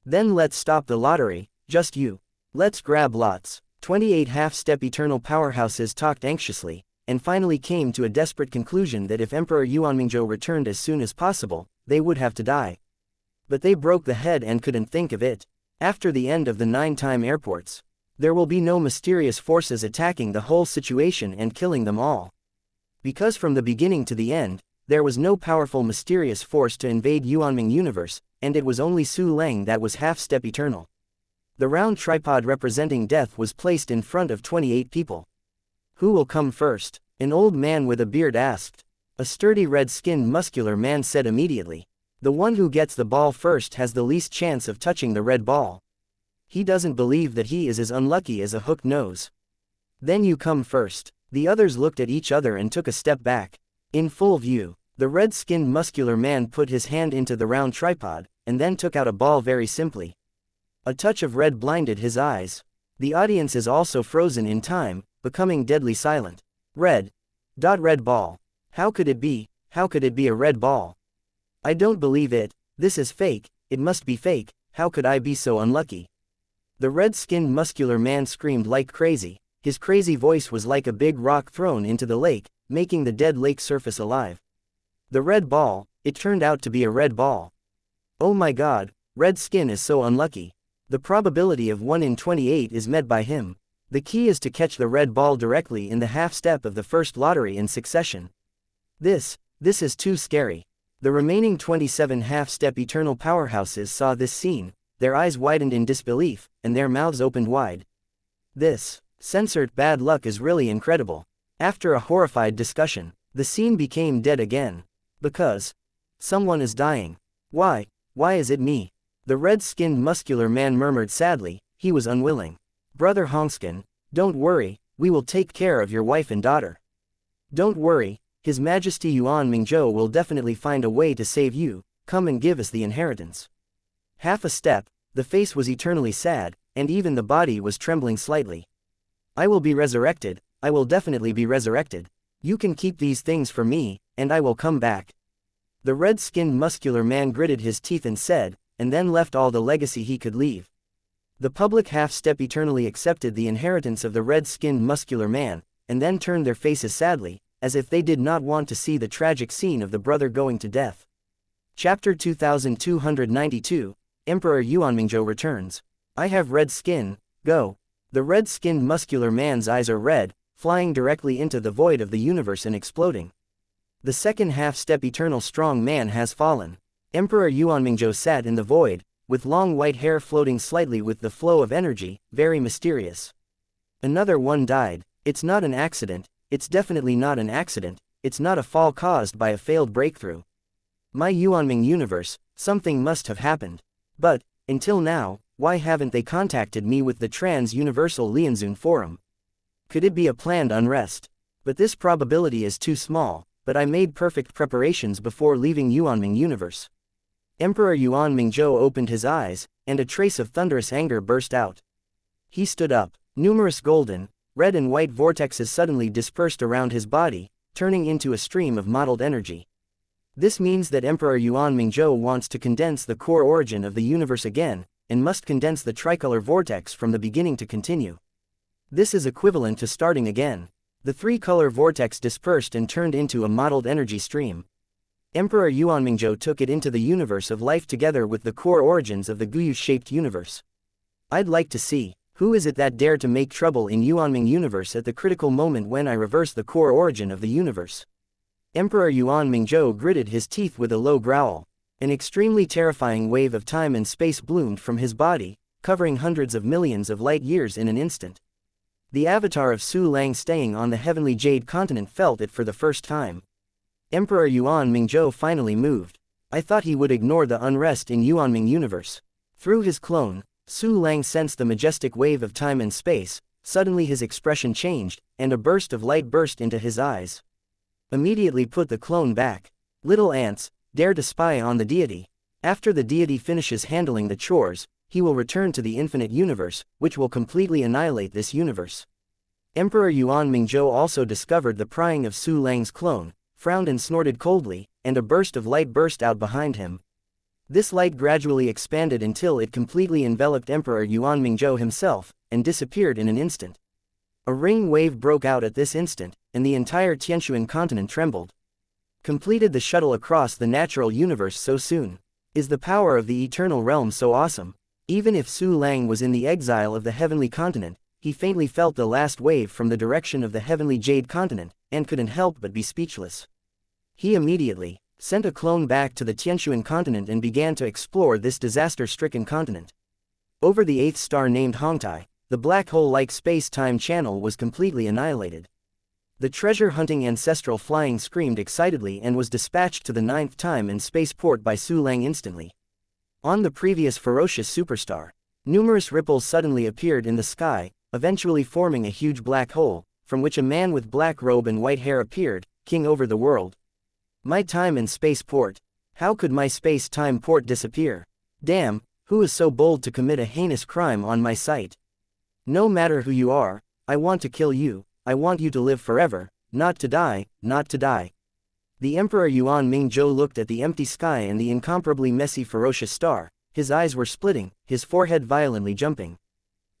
Then let's stop the lottery, just you. Let's grab lots. 28 half-step eternal powerhouses talked anxiously, and finally came to a desperate conclusion that if Emperor Yuanmingzhou returned as soon as possible, they would have to die. But they broke the head and couldn't think of it. After the end of the 9-time airports, there will be no mysterious forces attacking the whole situation and killing them all. Because from the beginning to the end, there was no powerful mysterious force to invade Yuanming Universe, and it was only Su Lang that was half-step eternal. The round tripod representing death was placed in front of 28 people. Who will come first? An old man with a beard asked. A sturdy red-skinned muscular man said immediately. The one who gets the ball first has the least chance of touching the red ball. He doesn't believe that he is as unlucky as a hooked nose. Then you come first. The others looked at each other and took a step back. In full view, the red-skinned muscular man put his hand into the round tripod, and then took out a ball very simply. A touch of red blinded his eyes. The audience is also frozen in time, becoming deadly silent. Red ball. How could it be? How could it be a red ball? I don't believe it. This is fake. It must be fake. How could I be so unlucky? The red-skinned muscular man screamed like crazy. His crazy voice was like a big rock thrown into the lake, making the dead lake surface alive. The red ball, it turned out to be a red ball. Oh my God, Red skin is so unlucky. The probability of 1 in 28 is met by him. The key is to catch the red ball directly in the half-step of the first lottery in succession. This is too scary. The remaining 27 half-step eternal powerhouses saw this scene, their eyes widened in disbelief, and their mouths opened wide. This censored bad luck is really incredible. After a horrified discussion, the scene became dead again. Because someone is dying. Why is it me? The red-skinned muscular man murmured sadly, he was unwilling. Brother Hongskin, don't worry, we will take care of your wife and daughter. Don't worry, His Majesty Yuan Mingzhou will definitely find a way to save you, come and give us the inheritance. Half a step, the face was eternally sad, and even the body was trembling slightly. I will be resurrected, I will definitely be resurrected. You can keep these things for me, and I will come back. The red-skinned muscular man gritted his teeth and said, and then left all the legacy he could leave. The public half-step eternally accepted the inheritance of the red-skinned muscular man, and then turned their faces sadly, as if they did not want to see the tragic scene of the brother going to death. Chapter 2292, Emperor Yuanmingzhou returns. I have red skin, go. The red-skinned muscular man's eyes are red, flying directly into the void of the universe and exploding. The second half-step eternal strong man has fallen. Emperor Yuanmingzhou sat in the void, with long white hair floating slightly with the flow of energy, very mysterious. Another one died. It's not an accident, it's definitely not an accident, it's not a fall caused by a failed breakthrough. My Yuanming universe, something must have happened. But, until now, why haven't they contacted me with the Trans-Universal Lianzun Forum? Could it be a planned unrest? But this probability is too small, but I made perfect preparations before leaving Yuanming universe. Emperor Yuan Mingzhou opened his eyes, and a trace of thunderous anger burst out. He stood up. Numerous golden, red and white vortexes suddenly dispersed around his body, turning into a stream of mottled energy. This means that Emperor Yuan Mingzhou wants to condense the core origin of the universe again, and must condense the tricolor vortex from the beginning to continue. This is equivalent to starting again. The three-color vortex dispersed and turned into a mottled energy stream. Emperor Yuan Mingzhou took it into the universe of life together with the core origins of the Guyu-shaped universe. I'd like to see, who is it that dared to make trouble in Yuanming universe at the critical moment when I reverse the core origin of the universe? Emperor Yuan Mingzhou gritted his teeth with a low growl. An extremely terrifying wave of time and space bloomed from his body, covering hundreds of millions of light years in an instant. The avatar of Su Lang staying on the heavenly jade continent felt it for the first time. Emperor Yuan Mingzhou finally moved. I thought he would ignore the unrest in Yuanming universe. Through his clone, Su Lang sensed the majestic wave of time and space. Suddenly his expression changed, and a burst of light burst into his eyes. Immediately put the clone back. Little ants, dare to spy on the deity. After the deity finishes handling the chores, he will return to the infinite universe, which will completely annihilate this universe. Emperor Yuan Mingzhou also discovered the prying of Su Lang's clone, frowned and snorted coldly, and a burst of light burst out behind him. This light gradually expanded until it completely enveloped Emperor Yuan Mingzhou himself, and disappeared in an instant. A ring wave broke out at this instant, and the entire Tianshuan continent trembled. Completed the shuttle across the natural universe so soon. Is the power of the eternal realm so awesome? Even if Su Lang was in the exile of the heavenly continent, he faintly felt the last wave from the direction of the heavenly jade continent, and couldn't help but be speechless. He immediately sent a clone back to the Tianshuan continent and began to explore this disaster-stricken continent. Over the eighth star named Hongtai, the black hole-like space-time channel was completely annihilated. The treasure-hunting ancestral flying screamed excitedly and was dispatched to the ninth time and spaceport by Su Lang instantly. On the previous ferocious superstar, numerous ripples suddenly appeared in the sky, eventually forming a huge black hole, from which a man with black robe and white hair appeared, king over the world. My time and spaceport. How could my space-time port disappear? Damn, who is so bold to commit a heinous crime on my site? No matter who you are, I want to kill you, I want you to live forever, not to die, not to die. The Emperor Yuan Mingzhou looked at the empty sky and the incomparably messy ferocious star, his eyes were splitting, his forehead violently jumping.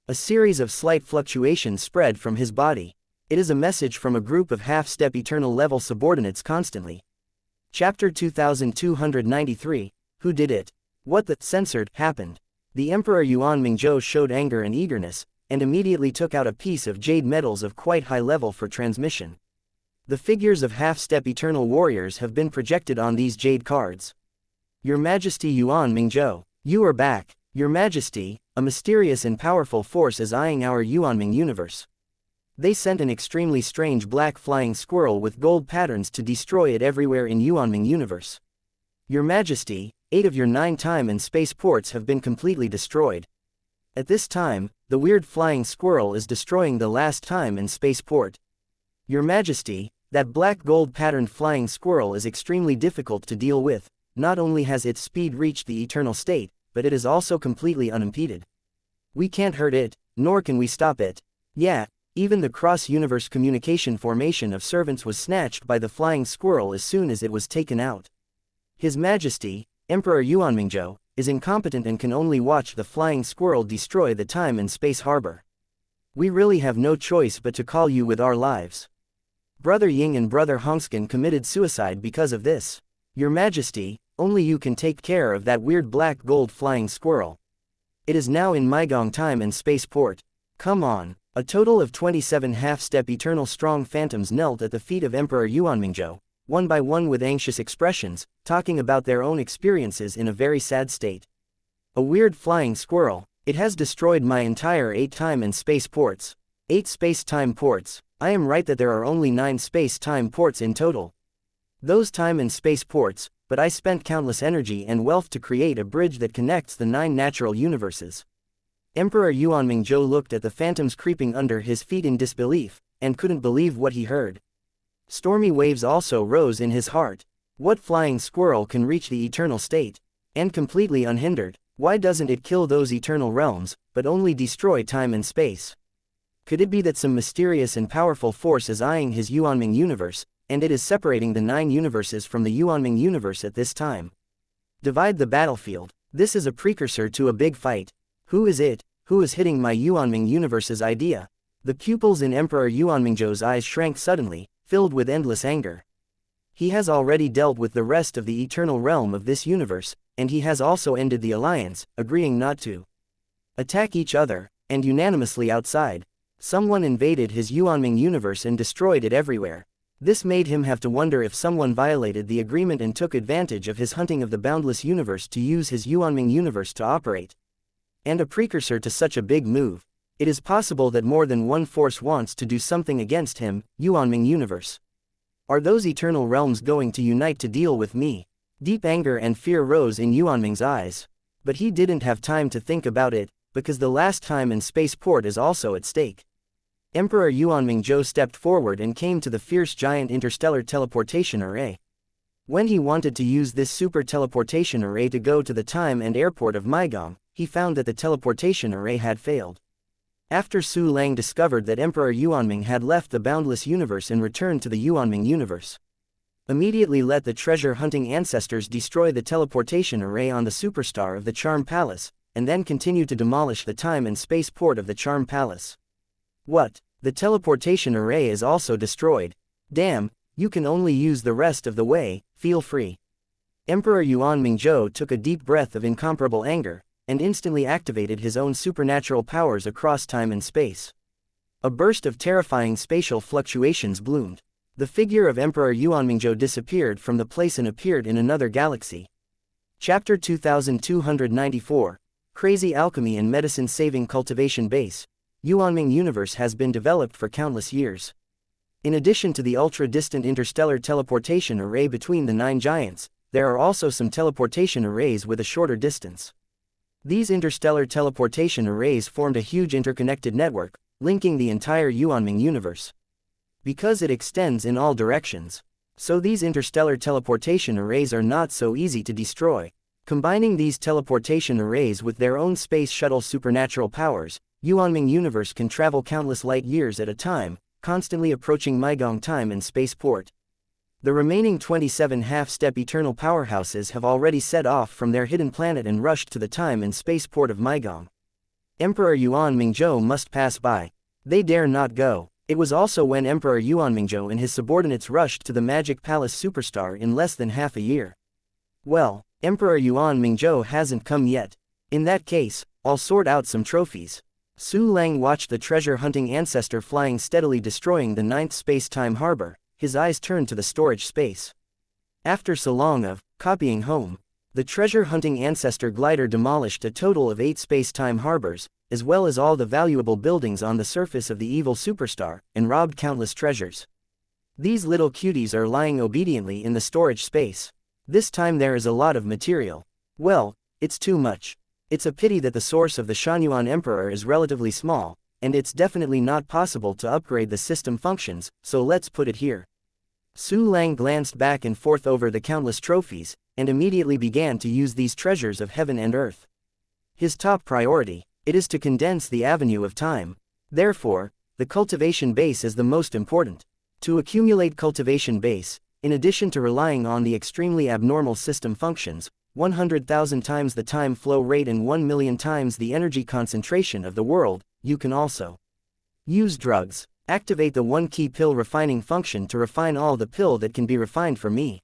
A series of slight fluctuations spread from his body. It is a message from a group of half-step eternal level subordinates constantly. Chapter 2293, Who Did It? What the censored happened? The Emperor Yuan Mingzhou showed anger and eagerness, and immediately took out a piece of jade metals of quite high level for transmission. The figures of half-step eternal warriors have been projected on these jade cards. Your Majesty Yuan Mingzhou, you are back. Your Majesty, a mysterious and powerful force is eyeing our Yuanming universe. They sent an extremely strange black flying squirrel with gold patterns to destroy it everywhere in Yuanming universe. Your Majesty, 8 of your 9 time and space ports have been completely destroyed. At this time, the weird flying squirrel is destroying the last time and space port. Your Majesty, that black gold patterned flying squirrel is extremely difficult to deal with. Not only has its speed reached the eternal state, but it is also completely unimpeded. We can't hurt it, nor can we stop it. Yeah, even the cross-universe communication formation of servants was snatched by the flying squirrel as soon as it was taken out. His Majesty, Emperor Yuan Mingzhou, is incompetent and can only watch the flying squirrel destroy the time and space harbor. We really have no choice but to call you with our lives. Brother Ying and Brother Hongskin committed suicide because of this. Your Majesty, only you can take care of that weird black gold flying squirrel. It is now in Maigong time and space port. Come on. A total of 27 half-step eternal strong phantoms knelt at the feet of Emperor Yuan Mingzhou, one by one with anxious expressions, talking about their own experiences in a very sad state. A weird flying squirrel, it has destroyed my entire 8 time and space ports. 8 space-time ports. I am right that there are only 9 space-time ports in total. Those time and space ports, but I spent countless energy and wealth to create a bridge that connects the 9 natural universes. Emperor Yuan Mingzhou looked at the phantoms creeping under his feet in disbelief, and couldn't believe what he heard. Stormy waves also rose in his heart. What flying squirrel can reach the eternal state? And completely unhindered, why doesn't it kill those eternal realms, but only destroy time and space? Could it be that some mysterious and powerful force is eyeing his Yuanming universe, and it is separating the 9 universes from the Yuanming universe at this time? Divide the battlefield. This is a precursor to a big fight. Who is it? Who is hitting my Yuanming universe's idea? The pupils in Emperor Yuan Mingzhou's eyes shrank suddenly, filled with endless anger. He has already dealt with the rest of the eternal realm of this universe, and he has also ended the alliance, agreeing not to attack each other, and unanimously outside. Someone invaded his Yuanming universe and destroyed it everywhere. This made him have to wonder if someone violated the agreement and took advantage of his hunting of the boundless universe to use his Yuanming universe to operate. And a precursor to such a big move. It is possible that more than one force wants to do something against him, Yuanming universe. Are those eternal realms going to unite to deal with me? Deep anger and fear rose in Yuanming's eyes. But he didn't have time to think about it, because the last time and space port is also at stake. Emperor Yuan Mingzhou stepped forward and came to the fierce giant interstellar teleportation array. When he wanted to use this super teleportation array to go to the time and airport of Maigong, he found that the teleportation array had failed. After Su Lang discovered that Emperor Yuanming had left the boundless universe and returned to the Yuanming universe, immediately let the treasure-hunting ancestors destroy the teleportation array on the superstar of the Charm Palace, and then continue to demolish the time and space port of the Charm Palace. What? The teleportation array is also destroyed. Damn, you can only use the rest of the way, feel free. Emperor Yuan Mingzhou took a deep breath of incomparable anger, and instantly activated his own supernatural powers across time and space. A burst of terrifying spatial fluctuations bloomed. The figure of Emperor Yuan Mingzhou disappeared from the place and appeared in another galaxy. Chapter 2294. Crazy Alchemy and Medicine Saving Cultivation Base. Yuanming universe has been developed for countless years. In addition to the ultra-distant interstellar teleportation array between the 9 giants, there are also some teleportation arrays with a shorter distance. These interstellar teleportation arrays formed a huge interconnected network, linking the entire Yuanming universe. Because it extends in all directions. So these interstellar teleportation arrays are not so easy to destroy. Combining these teleportation arrays with their own space shuttle supernatural powers, Yuanming universe can travel countless light years at a time, constantly approaching Maigong time and space port. The remaining 27 half-step eternal powerhouses have already set off from their hidden planet and rushed to the time and space port of Maigong. Emperor Yuan Mingzhou must pass by. They dare not go. It was also when Emperor Yuan Mingzhou and his subordinates rushed to the Magic Palace Superstar in less than half a year. Well, Emperor Yuan Mingzhou hasn't come yet. In that case, I'll sort out some trophies. Su Lang watched the treasure-hunting ancestor flying steadily, destroying the 9th space-time harbor. His eyes turned to the storage space. After so long of copying home, the treasure-hunting ancestor glider demolished a total of 8 space-time harbors, as well as all the valuable buildings on the surface of the evil superstar, and robbed countless treasures. These little cuties are lying obediently in the storage space. This time there is a lot of material. Well, it's too much. It's a pity that the source of the Shanyuan Emperor is relatively small, and it's definitely not possible to upgrade the system functions, so let's put it here. Su Lang glanced back and forth over the countless trophies, and immediately began to use these treasures of heaven and earth. His top priority, it is to condense the avenue of time. Therefore, the cultivation base is the most important. To accumulate cultivation base, in addition to relying on the extremely abnormal system functions, 100,000 times the time flow rate and 1 million times the energy concentration of the world, you can also use drugs. Activate the 1-key pill refining function to refine all the pill that can be refined for me.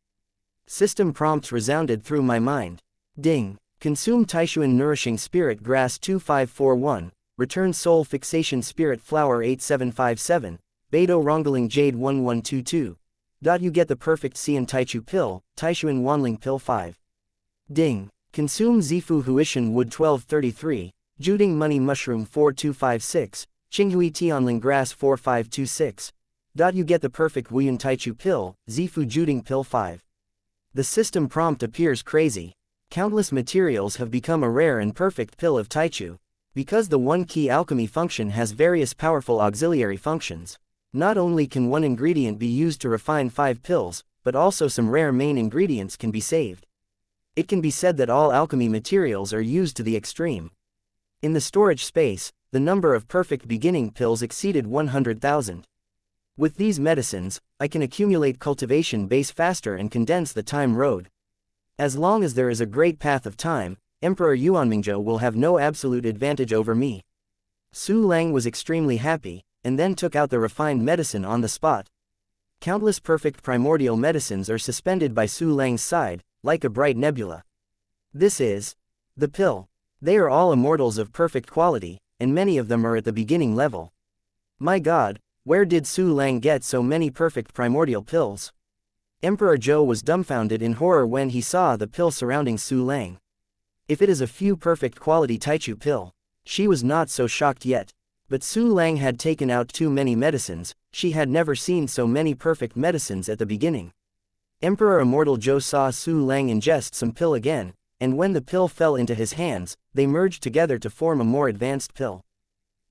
System prompts resounded through my mind. Ding. Consume Taishuan Nourishing Spirit Grass 2541, Return Soul Fixation Spirit Flower 8757, Beidou Rongling Jade 1122. You get the perfect Xian Taichu pill, Taishuan Wanling pill 5. Ding. Consume Zifu Huishan Wood 1233, Juding Money Mushroom 4256, Qinghui Tianling Grass 4526. You get the perfect Wuyun Taichu pill, Zifu Juding pill 5. The system prompt appears crazy. Countless materials have become a rare and perfect pill of Taichu. Because the 1-key alchemy function has various powerful auxiliary functions. Not only can one ingredient be used to refine 5 pills, but also some rare main ingredients can be saved. It can be said that all alchemy materials are used to the extreme. In the storage space, the number of perfect beginning pills exceeded 100,000. With these medicines, I can accumulate cultivation base faster and condense the time road. As long as there is a great path of time, Emperor Yuanmingzhou will have no absolute advantage over me. Su Lang was extremely happy, and then took out the refined medicine on the spot. Countless perfect primordial medicines are suspended by Su Lang's side, like a bright nebula. This is the pill. They are all immortals of perfect quality, and many of them are at the beginning level. My God, where did Su Lang get so many perfect primordial pills? Emperor Zhou was dumbfounded in horror when he saw the pill surrounding Su Lang. If it is a few perfect quality Taichu pill, she was not so shocked yet. But Su Lang had taken out too many medicines, she had never seen so many perfect medicines at the beginning. Emperor Immortal Zhou saw Su Lang ingest some pill again, and when the pill fell into his hands, they merged together to form a more advanced pill.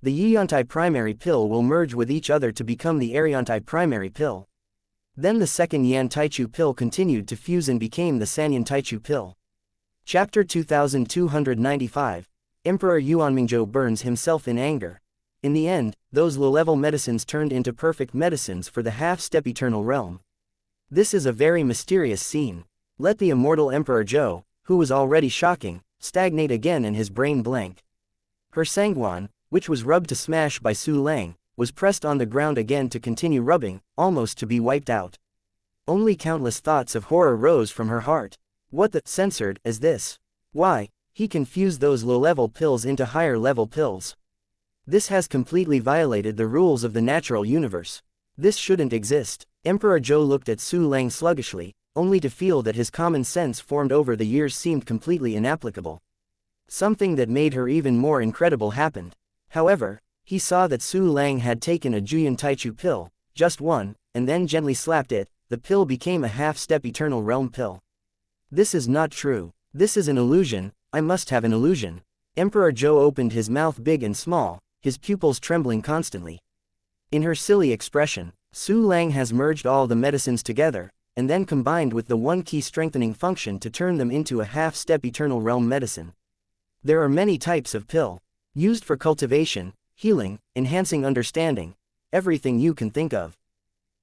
The Yiyantai primary pill will merge with each other to become the Ariyantai primary pill. Then the second Yan Taichu pill continued to fuse and became the Sanyan Taichu pill. Chapter 2295. Emperor Yuanmingzhou burns himself in anger. In the end, those low-level medicines turned into perfect medicines for the half-step eternal realm. This is a very mysterious scene. Let the immortal Emperor Zhou, who was already shocking, stagnate again and his brain blank. Her Sangguan, which was rubbed to smash by Su Lang, was pressed on the ground again to continue rubbing, almost to be wiped out. Only countless thoughts of horror rose from her heart. What the censored is this? Why, he confused those low-level pills into higher-level pills. This has completely violated the rules of the natural universe. This shouldn't exist. Emperor Zhou looked at Su Lang sluggishly, only to feel that his common sense formed over the years seemed completely inapplicable. Something that made her even more incredible happened. However, he saw that Su Lang had taken a Juyan Taichu pill, just one, and then gently slapped it. The pill became a half-step eternal realm pill. This is not true. This is an illusion. I must have an illusion. Emperor Zhou opened his mouth big and small, his pupils trembling constantly. In her silly expression, Su Lang has merged all the medicines together, and then combined with the 1-key strengthening function to turn them into a half-step eternal realm medicine. There are many types of pill, used for cultivation, healing, enhancing understanding, everything you can think of.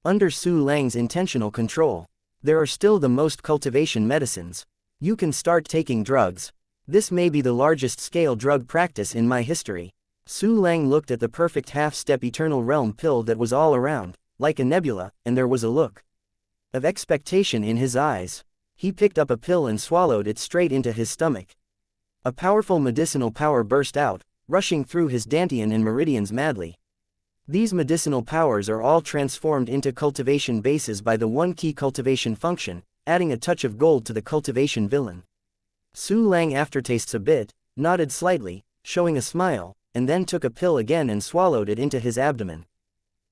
Under Su Lang's intentional control, there are still the most cultivation medicines. You can start taking drugs. This may be the largest scale drug practice in my history. Su Lang looked at the perfect half-step eternal realm pill that was all around, like a nebula, and there was a look of expectation in his eyes. He picked up a pill and swallowed it straight into his stomach. A powerful medicinal power burst out, rushing through his dantian and meridians madly. These medicinal powers are all transformed into cultivation bases by the one-key cultivation function, adding a touch of gold to the cultivation villain. Su Lang aftertastes a bit, nodded slightly, showing a smile, and then took a pill again and swallowed it into his abdomen.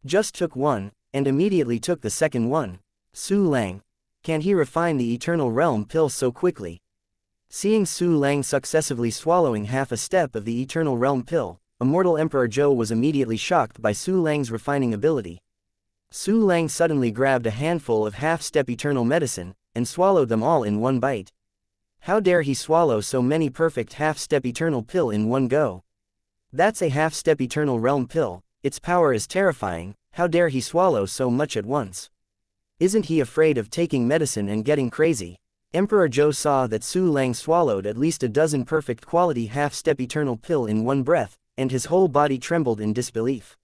Just took one, and immediately took the second one. Su Lang. Can he refine the Eternal Realm pill so quickly? Seeing Su Lang successively swallowing half a step of the Eternal Realm pill, Immortal Emperor Zhou was immediately shocked by Su Lang's refining ability. Su Lang suddenly grabbed a handful of half-step Eternal Medicine, and swallowed them all in one bite. How dare he swallow so many perfect half-step Eternal Pill in one go? That's a half-step Eternal Realm pill, its power is terrifying, how dare he swallow so much at once? Isn't he afraid of taking medicine and getting crazy? Emperor Zhou saw that Su Lang swallowed at least a dozen perfect quality half-step Eternal Pill in one breath, and his whole body trembled in disbelief.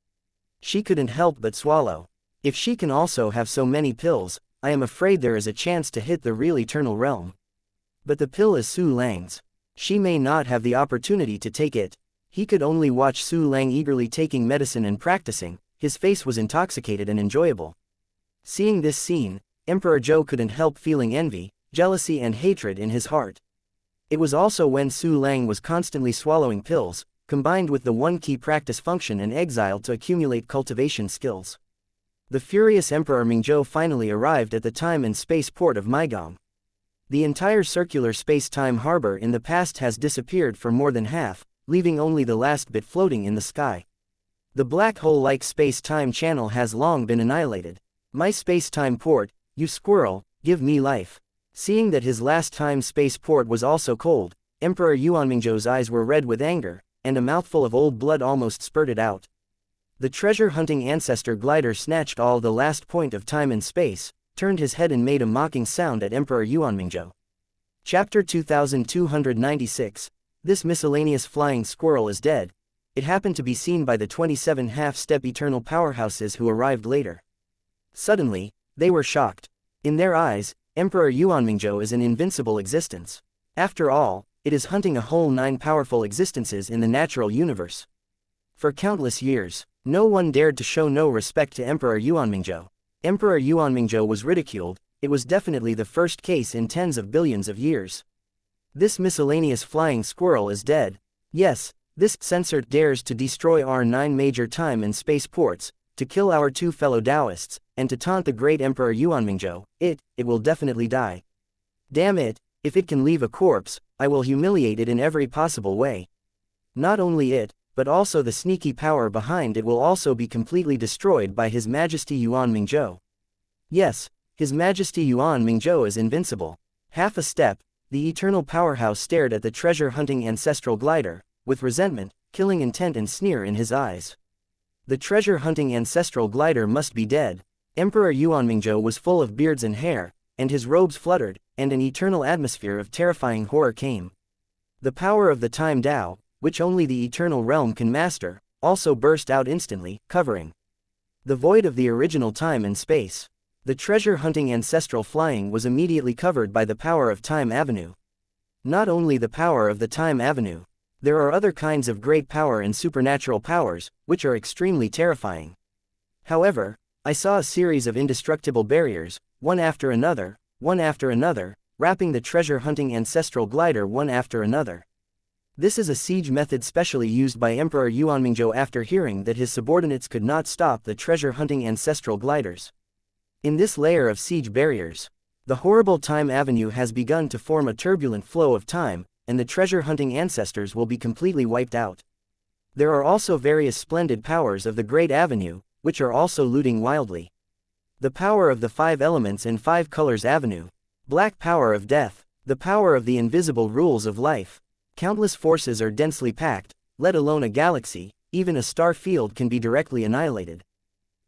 She couldn't help but swallow. If she can also have so many pills, I am afraid there is a chance to hit the real Eternal Realm. But the pill is Su Lang's. She may not have the opportunity to take it. He could only watch Su Lang eagerly taking medicine and practicing. His face was intoxicated and enjoyable. Seeing this scene, Emperor Zhou couldn't help feeling envy, jealousy and hatred in his heart. It was also when Su Lang was constantly swallowing pills, combined with the one-key practice function and exile to accumulate cultivation skills. The furious Emperor Mingzhou finally arrived at the time and space port of Maigong. The entire circular space-time harbor in the past has disappeared for more than half, leaving only the last bit floating in the sky. The black hole-like space-time channel has long been annihilated. My space-time port, you squirrel, give me life. Seeing that his last time space port was also cold, Emperor Yuanmingzhou's eyes were red with anger, and a mouthful of old blood almost spurted out. The treasure-hunting ancestor glider snatched all the last point of time and space, turned his head and made a mocking sound at Emperor Yuanmingzhou. Chapter 2296. This miscellaneous flying squirrel is dead. It happened to be seen by the 27 half-step eternal powerhouses who arrived later. Suddenly, they were shocked. In their eyes, Emperor Yuanmingzhou is an invincible existence. After all, it is hunting a whole 9 powerful existences in the natural universe. For countless years, no one dared to show no respect to Emperor Yuanmingzhou. Emperor Yuanmingzhou was ridiculed. It was definitely the first case in tens of billions of years. This miscellaneous flying squirrel is dead. Yes, this censored dares to destroy our 9 major time and space ports, to kill our 2 fellow Taoists, and to taunt the great Emperor Yuanmingzhou. It will definitely die. Damn it, if it can leave a corpse, I will humiliate it in every possible way. Not only it, but also the sneaky power behind it will also be completely destroyed by His Majesty Yuanmingzhou. Yes, His Majesty Yuanmingzhou is invincible. Half a step, the eternal powerhouse stared at the treasure-hunting ancestral glider, with resentment, killing intent and sneer in his eyes. The treasure-hunting ancestral glider must be dead. Emperor Yuanmingzhou was full of beards and hair, and his robes fluttered, and an eternal atmosphere of terrifying horror came. The power of the Time Tao, which only the Eternal Realm can master, also burst out instantly, covering the void of the original time and space. The treasure-hunting ancestral flying was immediately covered by the power of Time Avenue. Not only the power of the Time Avenue, there are other kinds of great power and supernatural powers, which are extremely terrifying. However, I saw a series of indestructible barriers, one after another, wrapping the treasure-hunting ancestral glider one after another. This is a siege method specially used by Emperor Yuanmingzhou after hearing that his subordinates could not stop the treasure-hunting ancestral gliders. In this layer of siege barriers, the horrible Time Avenue has begun to form a turbulent flow of time, and the treasure-hunting ancestors will be completely wiped out. There are also various splendid powers of the Great Avenue, which are also looting wildly. The power of the 5 elements and 5 colors avenue. Black power of death. The power of the invisible rules of life. Countless forces are densely packed, let alone a galaxy, even a star field can be directly annihilated.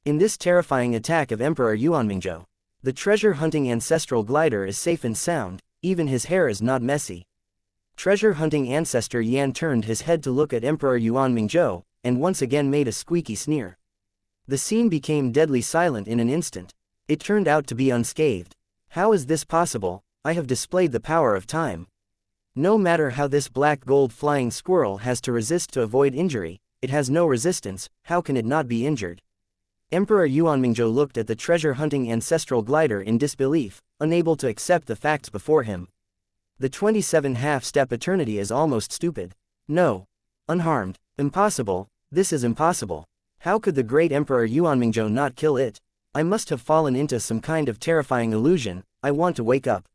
In this terrifying attack of Emperor Yuanmingzhou, the treasure-hunting ancestral glider is safe and sound, even his hair is not messy. Treasure-hunting ancestor Yan turned his head to look at Emperor Yuanmingzhou, and once again made a squeaky sneer. The scene became deadly silent in an instant. It turned out to be unscathed. How is this possible? I have displayed the power of time. No matter how this black gold flying squirrel has to resist to avoid injury, it has no resistance, how can it not be injured? Emperor Yuanmingzhou looked at the treasure-hunting ancestral glider in disbelief, unable to accept the facts before him. The 27 half-step eternity is almost stupid. No. Unharmed. Impossible, this is impossible. How could the great Emperor Yuanmingzhou not kill it? I must have fallen into some kind of terrifying illusion, I want to wake up.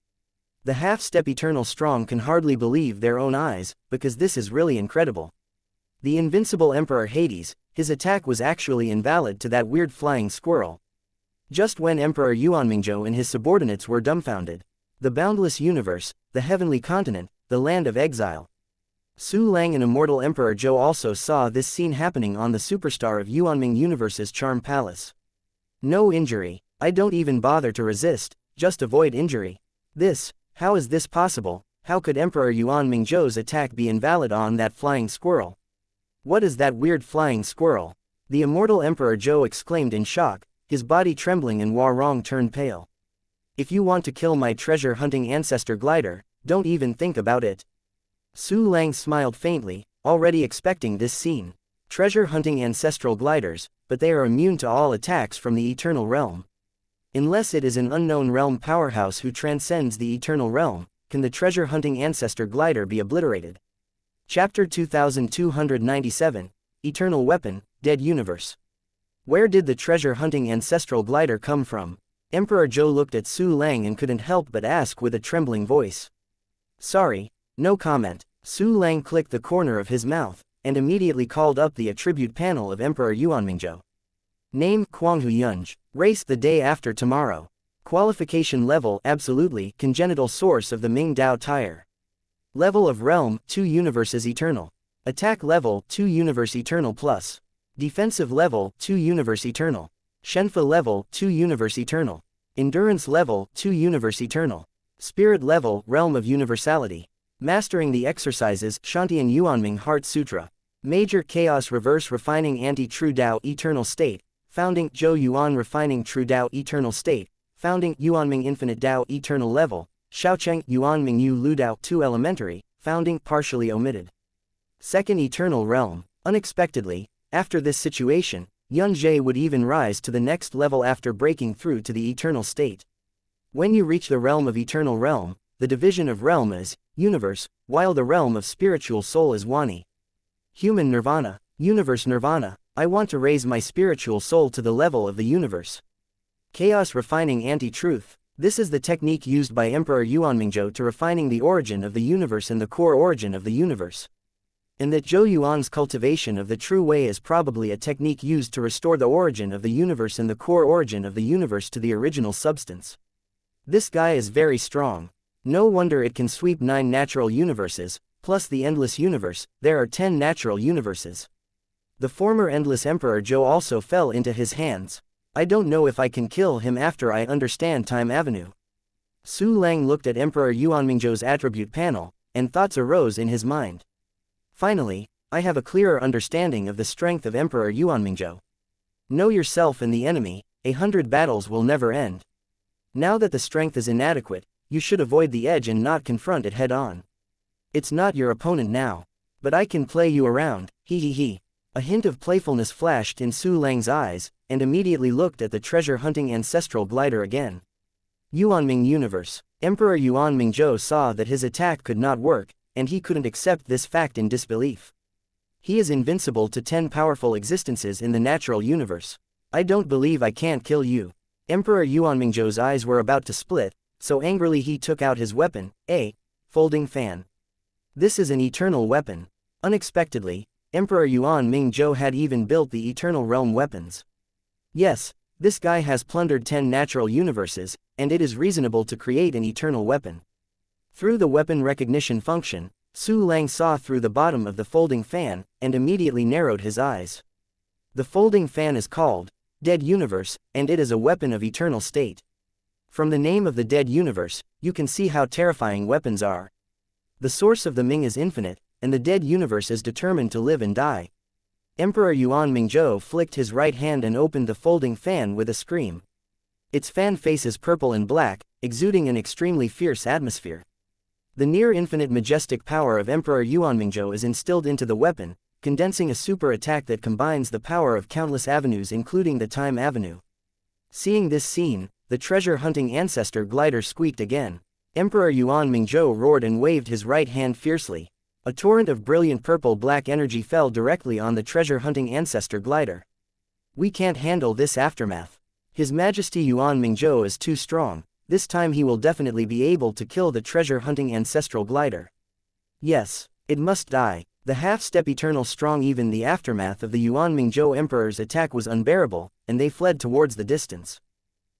The half-step eternal strong can hardly believe their own eyes, because this is really incredible. The invincible Emperor Hades, his attack was actually invalid to that weird flying squirrel. Just when Emperor Yuanmingzhou and his subordinates were dumbfounded. The boundless universe, the heavenly continent, the land of exile. Su Lang and Immortal Emperor Zhou also saw this scene happening on the superstar of Yuanming Universe's Charm Palace. No injury, I don't even bother to resist, just avoid injury. How is this possible? How could Emperor Yuanmingzhou's attack be invalid on that flying squirrel? What is that weird flying squirrel? The Immortal Emperor Zhou exclaimed in shock, his body trembling and Warong turned pale. If you want to kill my treasure-hunting ancestor glider, don't even think about it. Su Lang smiled faintly, already expecting this scene. Treasure-hunting ancestral gliders, but they are immune to all attacks from the Eternal Realm. Unless it is an unknown realm powerhouse who transcends the Eternal Realm, can the treasure-hunting ancestor glider be obliterated. Chapter 2297, Eternal Weapon, Dead Universe. Where did the treasure-hunting ancestral glider come from? Emperor Zhou looked at Su Lang and couldn't help but ask with a trembling voice. Sorry, no comment. Su Lang clicked the corner of his mouth, and immediately called up the attribute panel of Emperor Yuanmingzhou. Name, Guanghu Yunj. Race, the day after tomorrow. Qualification level, absolutely, congenital source of the Ming Dao Tire. Level of realm, 2 universes eternal. Attack level, 2 universe eternal plus. Defensive level, 2 universe eternal. Shenfa level, 2 universe eternal. Endurance level, 2 universe eternal. Spirit level, realm of universality. Mastering the exercises, Shantian Yuanming Heart Sutra. Major chaos reverse refining anti-true Dao eternal state. Founding Zhou Yuan refining true Dao eternal state. Founding Yuanming infinite Dao eternal level. Shaocheng Yuanming Yu Lu Dao 2 elementary. Founding partially omitted. Second eternal realm. Unexpectedly, after this situation, Yunjie would even rise to the next level after breaking through to the eternal state. When you reach the realm of eternal realm, the division of realm is universe, while the realm of spiritual soul is Wani. Human nirvana, universe nirvana. I want to raise my spiritual soul to the level of the universe. Chaos refining anti-truth. This is the technique used by Emperor Yuanmingzhou to refining the origin of the universe and the core origin of the universe. And that Zhou Yuan's cultivation of the true way is probably a technique used to restore the origin of the universe and the core origin of the universe to the original substance. This guy is very strong. No wonder it can sweep 9 natural universes, plus the endless universe. There are 10 natural universes. The former endless Emperor Zhou also fell into his hands. I don't know if I can kill him after I understand Time Avenue. Su Lang looked at Emperor Yuanmingzhou's attribute panel, and thoughts arose in his mind. Finally, I have a clearer understanding of the strength of Emperor Yuanmingzhou. Know yourself and the enemy, 100 battles will never end. Now that the strength is inadequate, you should avoid the edge and not confront it head-on. It's not your opponent now. But I can play you around, he. A hint of playfulness flashed in Su Lang's eyes, and immediately looked at the treasure-hunting ancestral glider again. Yuanming Universe. Emperor Yuanmingzhou saw that his attack could not work, and he couldn't accept this fact in disbelief. He is invincible to 10 powerful existences in the natural universe. I don't believe I can't kill you. Emperor Yuanmingzhou's eyes were about to split, so angrily he took out his weapon, a folding fan. This is an eternal weapon. Unexpectedly, Emperor Yuanmingzhou had even built the eternal realm weapons. Yes, this guy has plundered 10 natural universes, and it is reasonable to create an eternal weapon. Through the weapon recognition function, Su Lang saw through the bottom of the folding fan, and immediately narrowed his eyes. The folding fan is called Dead Universe, and it is a weapon of eternal state. From the name of the Dead Universe, you can see how terrifying weapons are. The source of the Ming is infinite, and the Dead Universe is determined to live and die. Emperor Yuanmingzhou flicked his right hand and opened the folding fan with a scream. Its fan face is purple and black, exuding an extremely fierce atmosphere. The near-infinite majestic power of Emperor Yuanmingzhou is instilled into the weapon, condensing a super attack that combines the power of countless avenues including the Time Avenue. Seeing this scene, the treasure-hunting ancestor glider squeaked again. Emperor Yuanmingzhou roared and waved his right hand fiercely. A torrent of brilliant purple-black energy fell directly on the treasure-hunting ancestor glider. We can't handle this aftermath. His Majesty Yuanmingzhou is too strong. This time he will definitely be able to kill the treasure-hunting ancestral glider. Yes, it must die. The half-step eternal strong. Even the aftermath of the Yuanmingzhou Emperor's attack was unbearable, and they fled towards the distance.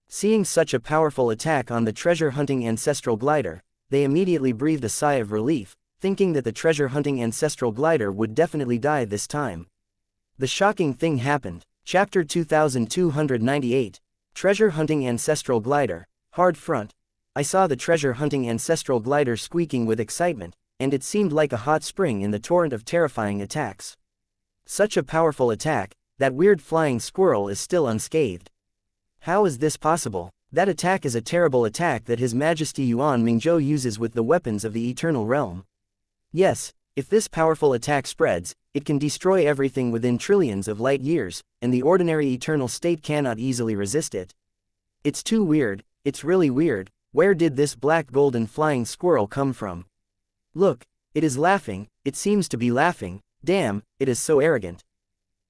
Seeing such a powerful attack on the treasure-hunting ancestral glider, they immediately breathed a sigh of relief, thinking that the treasure-hunting ancestral glider would definitely die this time. The shocking thing happened. Chapter 2298. Treasure-hunting ancestral glider. Hard front. I saw the treasure-hunting ancestral glider squeaking with excitement, and it seemed like a hot spring in the torrent of terrifying attacks. Such a powerful attack, that weird flying squirrel is still unscathed. How is this possible? That attack is a terrible attack that His Majesty Yuanmingzhou uses with the weapons of the Eternal Realm. Yes, if this powerful attack spreads, it can destroy everything within trillions of light years, and the ordinary eternal state cannot easily resist it. It's too weird, it's really weird. Where did this black golden flying squirrel come from? Look, it is laughing, it seems to be laughing. Damn, it is so arrogant.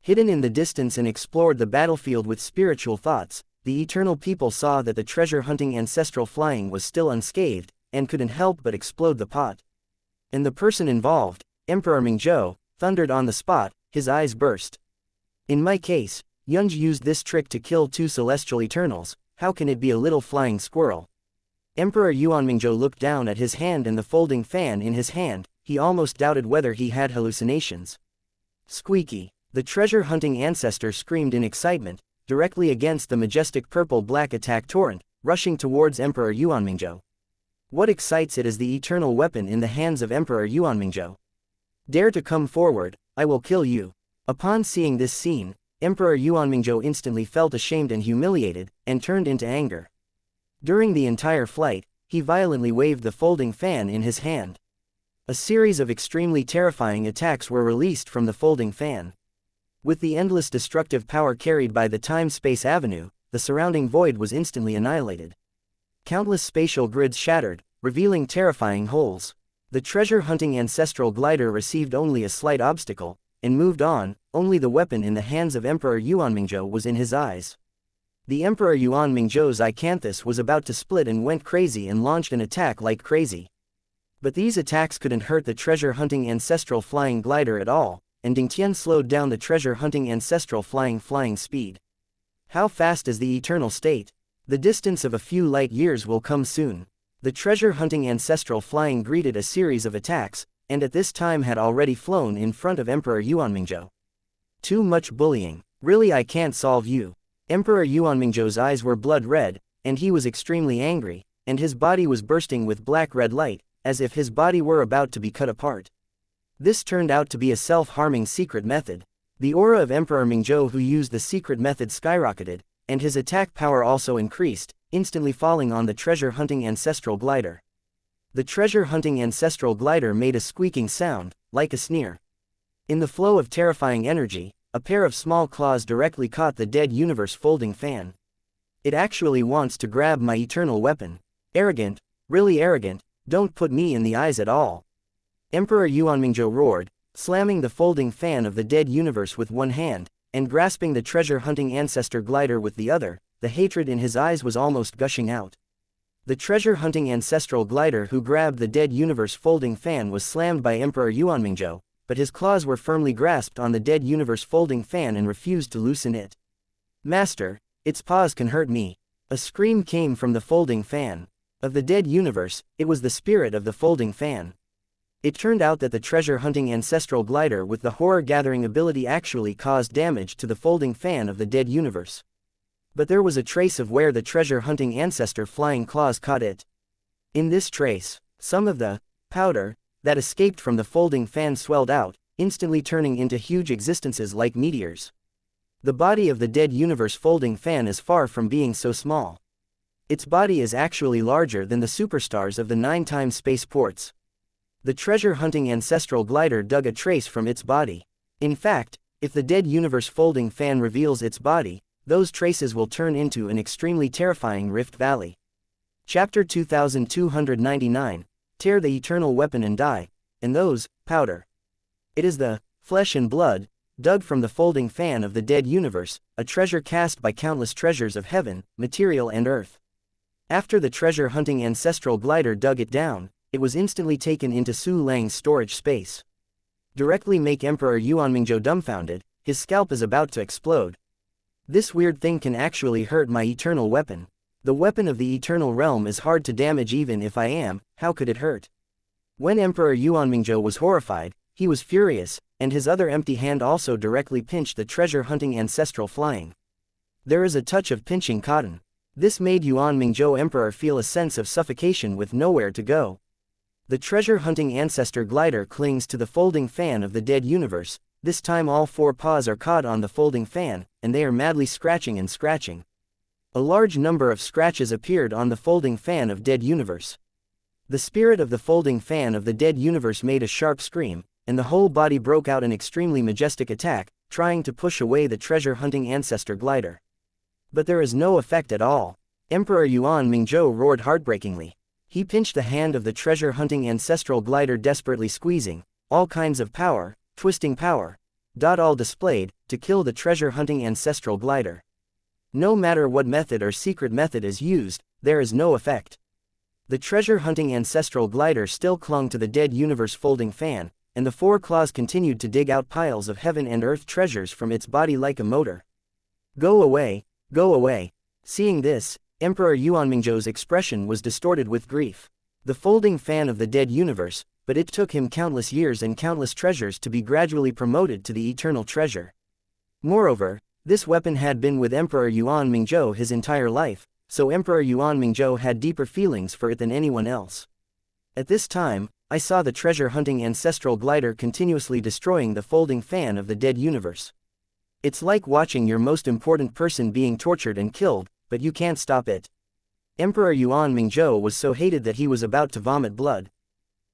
Hidden in the distance and explored the battlefield with spiritual thoughts, the eternal people saw that the treasure-hunting ancestral flying was still unscathed, and couldn't help but explode the pot. And the person involved, Emperor Mingzhou, thundered on the spot, his eyes burst. In my case, Yunji used this trick to kill two celestial eternals. How can it be a little flying squirrel? Emperor Yuanmingzhou looked down at his hand and the folding fan in his hand. He almost doubted whether he had hallucinations. Squeaky. The treasure-hunting ancestor screamed in excitement, directly against the majestic purple-black attack torrent, rushing towards Emperor Yuanmingzhou. What excites it is the eternal weapon in the hands of Emperor Yuanmingzhou. Dare to come forward, I will kill you. Upon seeing this scene, Emperor Yuanmingzhou instantly felt ashamed and humiliated, and turned into anger. During the entire flight, he violently waved the folding fan in his hand. A series of extremely terrifying attacks were released from the folding fan. With the endless destructive power carried by the time-space avenue, the surrounding void was instantly annihilated. Countless spatial grids shattered, revealing terrifying holes. The treasure-hunting ancestral glider received only a slight obstacle, and moved on. Only the weapon in the hands of Emperor Yuanmingzhou was in his eyes. The Emperor Yuanmingzhou's icanthus was about to split and went crazy and launched an attack like crazy. But these attacks couldn't hurt the treasure-hunting ancestral flying glider at all, and Dingtian slowed down the treasure-hunting ancestral flying speed. How fast is the eternal state? The distance of a few light years will come soon. The treasure-hunting ancestral flying greeted a series of attacks, and at this time had already flown in front of Emperor Yuanmingzhou. Too much bullying. Really, I can't solve you. Emperor Yuanmingzhou's eyes were blood red, and he was extremely angry, and his body was bursting with black-red light, as if his body were about to be cut apart. This turned out to be a self-harming secret method. The aura of Emperor Mingzhou who used the secret method skyrocketed, and his attack power also increased, instantly falling on the treasure-hunting ancestral glider. The treasure-hunting ancestral glider made a squeaking sound, like a sneer. In the flow of terrifying energy, a pair of small claws directly caught the dead universe folding fan. It actually wants to grab my eternal weapon. Arrogant, really arrogant, don't put me in the eyes at all. Emperor Yuanmingzhou roared, slamming the folding fan of the dead universe with one hand, and grasping the treasure-hunting ancestor glider with the other. The hatred in his eyes was almost gushing out. The treasure-hunting ancestral glider who grabbed the dead universe folding fan was slammed by Emperor Yuanmingzhou, but his claws were firmly grasped on the dead universe folding fan and refused to loosen it. Master, its paws can hurt me. A scream came from the folding fan. Of the dead universe, it was the spirit of the folding fan. It turned out that the treasure-hunting ancestral glider with the horror-gathering ability actually caused damage to the folding fan of the dead universe. But there was a trace of where the treasure-hunting ancestor flying claws caught it. In this trace, some of the powder that escaped from the folding fan swelled out, instantly turning into huge existences like meteors. The body of the dead universe folding fan is far from being so small. Its body is actually larger than the superstars of the 9-time spaceports. The treasure-hunting ancestral glider dug a trace from its body. In fact, if the dead universe folding fan reveals its body, those traces will turn into an extremely terrifying Rift Valley. Chapter 2299, Tear the Eternal Weapon and Die, and those, powder. It is the flesh and blood, dug from the folding fan of the dead universe, a treasure cast by countless treasures of heaven, material and earth. After the treasure-hunting ancestral glider dug it down, it was instantly taken into Su Lang's storage space. Directly make Emperor Yuanmingzhou dumbfounded, his scalp is about to explode. This weird thing can actually hurt my eternal weapon. The weapon of the eternal realm is hard to damage even if I am, how could it hurt? When Emperor Yuanmingzhou was horrified, he was furious, and his other empty hand also directly pinched the treasure-hunting ancestral flying. There is a touch of pinching cotton. This made Yuanmingzhou Emperor feel a sense of suffocation with nowhere to go. The treasure-hunting ancestor glider clings to the folding fan of the dead universe. This time all 4 paws are caught on the folding fan, and they are madly scratching and scratching. A large number of scratches appeared on the folding fan of dead universe. The spirit of the folding fan of the dead universe made a sharp scream, and the whole body broke out an extremely majestic attack, trying to push away the treasure-hunting ancestor glider. But there is no effect at all. Emperor Yuanmingzhou roared heartbreakingly. He pinched the hand of the treasure-hunting ancestral glider, desperately squeezing, all kinds of power, twisting power, all displayed, to kill the treasure-hunting ancestral glider. No matter what method or secret method is used, there is no effect. The treasure-hunting ancestral glider still clung to the dead universe folding fan, and the 4 claws continued to dig out piles of heaven and earth treasures from its body like a motor. Go away, go away. Seeing this, Emperor Yuanmingzhou's expression was distorted with grief. The folding fan of the dead universe, but it took him countless years and countless treasures to be gradually promoted to the eternal treasure. Moreover, this weapon had been with Emperor Yuanmingzhou his entire life, so Emperor Yuanmingzhou had deeper feelings for it than anyone else. At this time, I saw the treasure-hunting ancestral glider continuously destroying the folding fan of the dead universe. It's like watching your most important person being tortured and killed, but you can't stop it. Emperor Yuanmingzhou was so hated that he was about to vomit blood.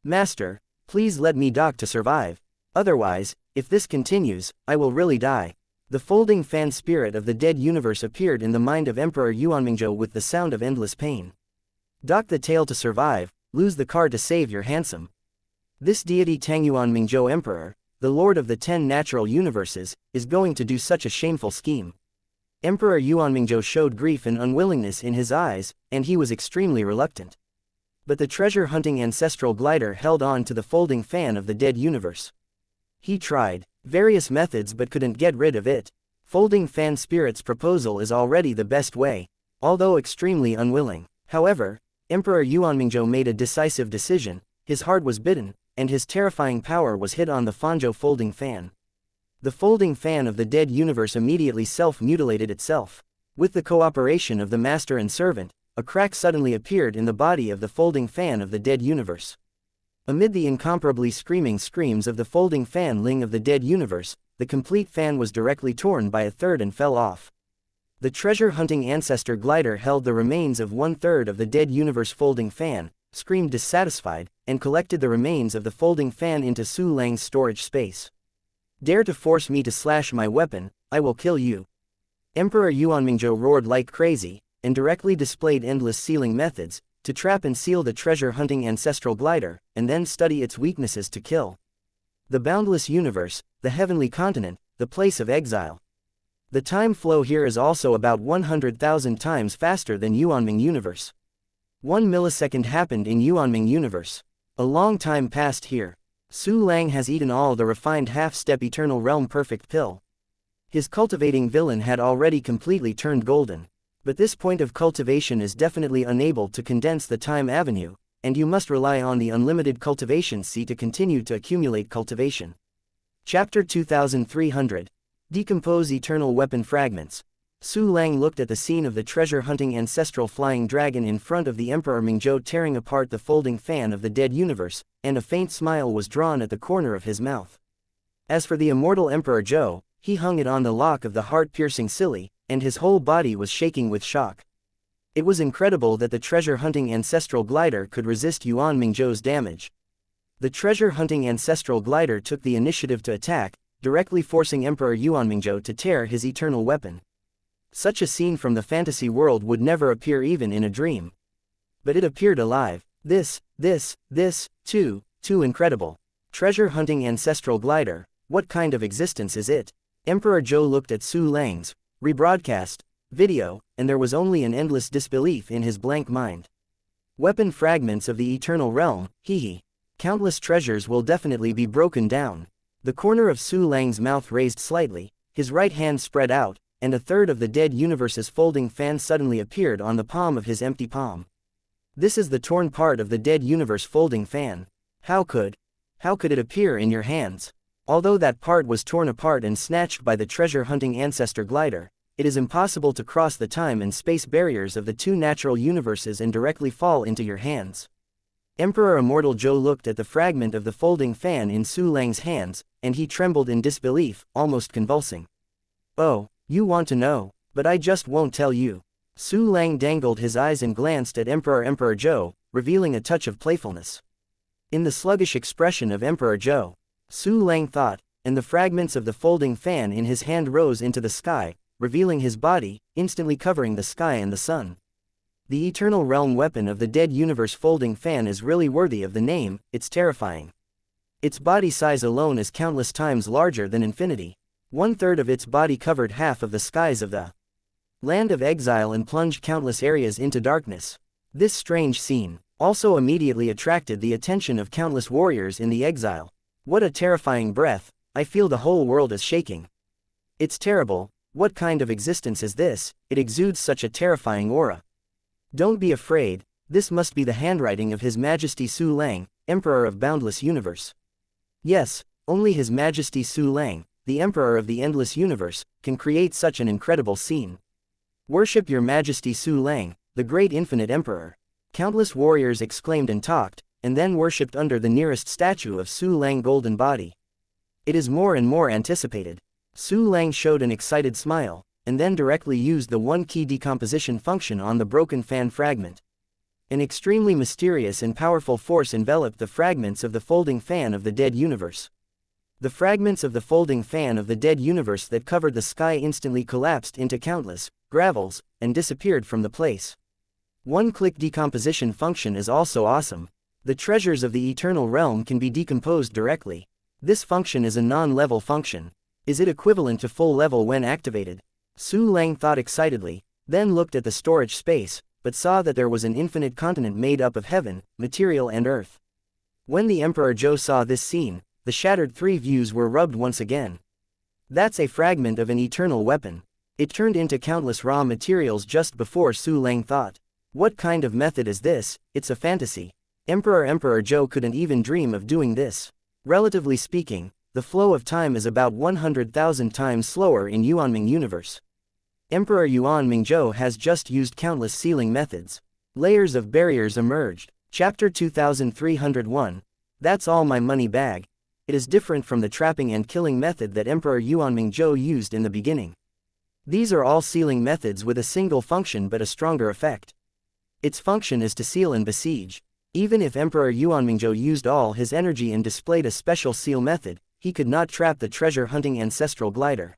Master, please let me dock to survive. Otherwise, if this continues, I will really die. The folding fan spirit of the dead universe appeared in the mind of Emperor Yuanmingzhou with the sound of endless pain. Dock the tail to survive, lose the car to save your handsome. This deity Tang Yuanmingzhou Emperor, the lord of the 10 natural universes, is going to do such a shameful scheme. Emperor Yuanmingzhou showed grief and unwillingness in his eyes, and he was extremely reluctant. But the treasure-hunting ancestral glider held on to the folding fan of the dead universe. He tried various methods but couldn't get rid of it. Folding fan spirit's proposal is already the best way, although extremely unwilling. However, Emperor Yuanmingzhou made a decisive decision. His heart was bitten, and his terrifying power was hit on the Fanzhou folding fan. The folding fan of the dead universe immediately self-mutilated itself. With the cooperation of the master and servant, a crack suddenly appeared in the body of the folding fan of the dead universe. Amid the incomparably screaming screams of the folding fan-ling of the dead universe, the complete fan was directly torn by a third and fell off. The treasure-hunting ancestor glider held the remains of 1/3 of the dead universe folding fan, screamed dissatisfied, and collected the remains of the folding fan into Su Lang's storage space. Dare to force me to slash my weapon, I will kill you. Emperor Yuanmingzhou roared like crazy, and directly displayed endless sealing methods, to trap and seal the treasure-hunting ancestral glider, and then study its weaknesses to kill. The boundless universe, the heavenly continent, the place of exile. The time flow here is also about 100,000 times faster than Yuanming universe. 1 millisecond happened in Yuanming universe. A long time passed here. Su Lang has eaten all the refined half-step eternal realm perfect pill. His cultivating villain had already completely turned golden. But this point of cultivation is definitely unable to condense the time avenue, and you must rely on the unlimited cultivation C to continue to accumulate cultivation. Chapter 2300. Decompose Eternal Weapon Fragments. Su Lang looked at the scene of the treasure-hunting ancestral flying dragon in front of the Emperor Mingzhou tearing apart the folding fan of the dead universe, and a faint smile was drawn at the corner of his mouth. As for the immortal Emperor Zhou, he hung it on the lock of the heart-piercing silly, and his whole body was shaking with shock. It was incredible that the treasure-hunting ancestral glider could resist Yuan Mingzhou's damage. The treasure-hunting ancestral glider took the initiative to attack, directly forcing Emperor Yuan Mingzhou to tear his eternal weapon. Such a scene from the fantasy world would never appear even in a dream. But it appeared alive. This, too incredible. Treasure-hunting ancestral glider, what kind of existence is it? Emperor Zhou looked at Su Lang's rebroadcast video, and there was only an endless disbelief in his blank mind. Weapon fragments of the eternal realm, hee. Countless treasures will definitely be broken down. The corner of Su Lang's mouth raised slightly, his right hand spread out, and a third of the dead universe's folding fan suddenly appeared on the palm of his empty palm. This is the torn part of the dead universe folding fan. How could it appear in your hands? Although that part was torn apart and snatched by the treasure-hunting ancestor glider, it is impossible to cross the time and space barriers of the two natural universes and directly fall into your hands. Emperor Immortal Zhou looked at the fragment of the folding fan in Su Lang's hands, and he trembled in disbelief, almost convulsing. Oh, you want to know, but I just won't tell you. Su Lang dangled his eyes and glanced at Emperor Zhou, revealing a touch of playfulness. In the sluggish expression of Emperor Zhou, Su Lang thought, and the fragments of the folding fan in his hand rose into the sky, revealing his body, instantly covering the sky and the sun. The eternal realm weapon of the dead universe folding fan is really worthy of the name, it's terrifying. Its body size alone is countless times larger than infinity. 1/3 of its body covered half of the skies of the land of exile and plunged countless areas into darkness. This strange scene also immediately attracted the attention of countless warriors in the exile. What a terrifying breath, I feel the whole world is shaking. It's terrible, what kind of existence is this, it exudes such a terrifying aura. Don't be afraid, this must be the handwriting of His Majesty Su Lang, Emperor of Boundless Universe. Yes, only His Majesty Su Lang, the Emperor of the Endless Universe, can create such an incredible scene. Worship Your Majesty Su Lang, the great infinite Emperor. Countless warriors exclaimed and talked, and then worshipped under the nearest statue of Su Lang golden body. It is more and more anticipated. Su Lang showed an excited smile, and then directly used the one-key decomposition function on the broken fan fragment. An extremely mysterious and powerful force enveloped the fragments of the folding fan of the dead universe. The fragments of the folding fan of the dead universe that covered the sky instantly collapsed into countless gravels, and disappeared from the place. One-click decomposition function is also awesome. The treasures of the eternal realm can be decomposed directly. This function is a non-level function. Is it equivalent to full level when activated? Su Lang thought excitedly, then looked at the storage space, but saw that there was an infinite continent made up of heaven, material and earth. When the Emperor Zhou saw this scene, the shattered three views were rubbed once again. That's a fragment of an eternal weapon. It turned into countless raw materials just before Su Lang thought. What kind of method is this? It's a fantasy. Emperor Zhou couldn't even dream of doing this. Relatively speaking, the flow of time is about 100,000 times slower in Yuanming universe. Emperor Yuan Mingzhou has just used countless sealing methods. Layers of barriers emerged. Chapter 2301. That's all my money bag. It is different from the trapping and killing method that Emperor Yuan Mingzhou used in the beginning. These are all sealing methods with a single function but a stronger effect. Its function is to seal and besiege. Even if Emperor Yuan Mingzhou used all his energy and displayed a special seal method, he could not trap the treasure-hunting ancestral glider.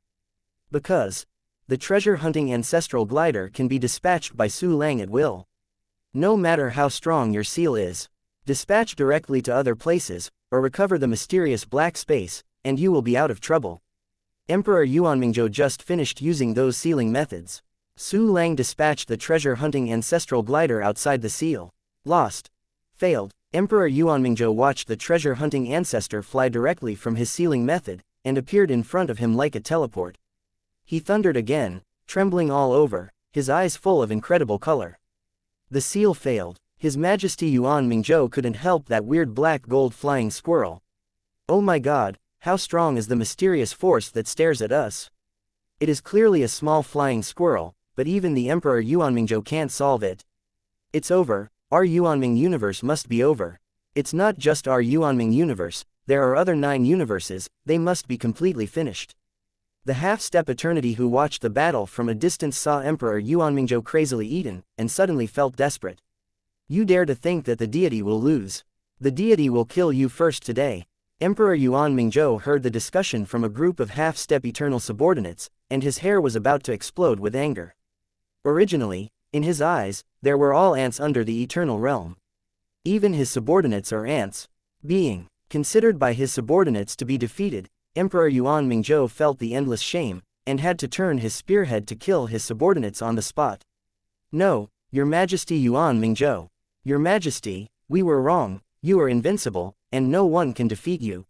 Because the treasure-hunting ancestral glider can be dispatched by Su Lang at will. No matter how strong your seal is, dispatch directly to other places, or recover the mysterious black space, and you will be out of trouble. Emperor Yuan Mingzhou just finished using those sealing methods. Su Lang dispatched the treasure-hunting ancestral glider outside the seal. Lost. Failed. Emperor Yuan Mingzhou watched the treasure-hunting ancestor fly directly from his sealing method, and appeared in front of him like a teleport. He thundered again, trembling all over, his eyes full of incredible color. The seal failed. His Majesty Yuan Mingzhou couldn't help that weird black gold flying squirrel. Oh my god, how strong is the mysterious force that stares at us? It is clearly a small flying squirrel, but even the Emperor Yuan Mingzhou can't solve it. It's over, our Yuanming universe must be over. It's not just our Yuanming universe, there are other 9 universes, they must be completely finished. The half-step eternity who watched the battle from a distance saw Emperor Yuanmingzhou crazily eaten, and suddenly felt desperate. You dare to think that the deity will lose. The deity will kill you first today. Emperor Yuanmingzhou heard the discussion from a group of half-step eternal subordinates, and his hair was about to explode with anger. Originally, in his eyes, there were all ants under the eternal realm. Even his subordinates are ants. Being considered by his subordinates to be defeated, Emperor Yuanmingzhou felt the endless shame, and had to turn his spearhead to kill his subordinates on the spot. No, Your Majesty Yuanmingzhou. Your Majesty, we were wrong, you are invincible, and no one can defeat you.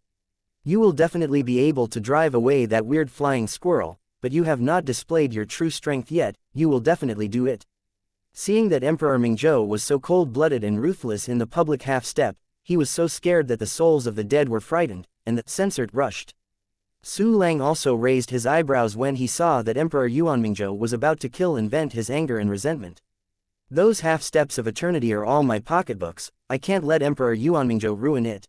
You will definitely be able to drive away that weird flying squirrel, but you have not displayed your true strength yet, you will definitely do it. Seeing that Emperor Mingzhou was so cold-blooded and ruthless in the public half-step, he was so scared that the souls of the dead were frightened, and that censored rushed. Su Lang also raised his eyebrows when he saw that Emperor Yuanmingzhou was about to kill and vent his anger and resentment. Those half-steps of eternity are all my pocketbooks, I can't let Emperor Yuanmingzhou ruin it.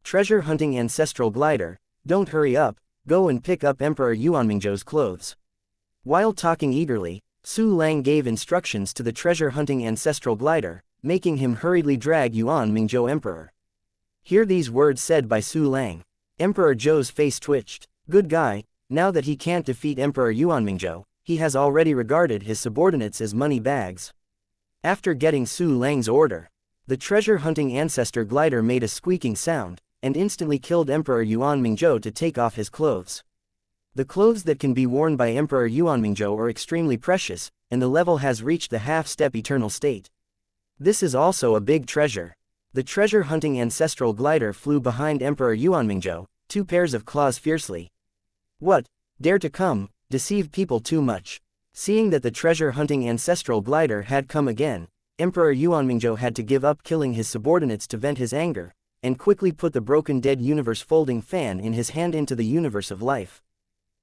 Treasure hunting ancestral glider, don't hurry up, go and pick up Emperor Yuanmingzhou's clothes. While talking eagerly, Su Lang gave instructions to the treasure hunting ancestral glider, making him hurriedly drag Yuanmingzhou Emperor. Hear these words said by Su Lang. Emperor Zhou's face twitched. Good guy, now that he can't defeat Emperor Yuanmingzhou, he has already regarded his subordinates as money bags. After getting Su Lang's order, the treasure-hunting ancestor glider made a squeaking sound, and instantly killed Emperor Yuanmingzhou to take off his clothes. The clothes that can be worn by Emperor Yuanmingzhou are extremely precious, and the level has reached the half-step eternal state. This is also a big treasure. The treasure-hunting ancestral glider flew behind Emperor Yuanmingzhou, two pairs of claws fiercely. What? Dare to come, deceive people too much. Seeing that the treasure-hunting ancestral glider had come again, Emperor Yuanmingzhou had to give up killing his subordinates to vent his anger, and quickly put the broken dead universe folding fan in his hand into the universe of life.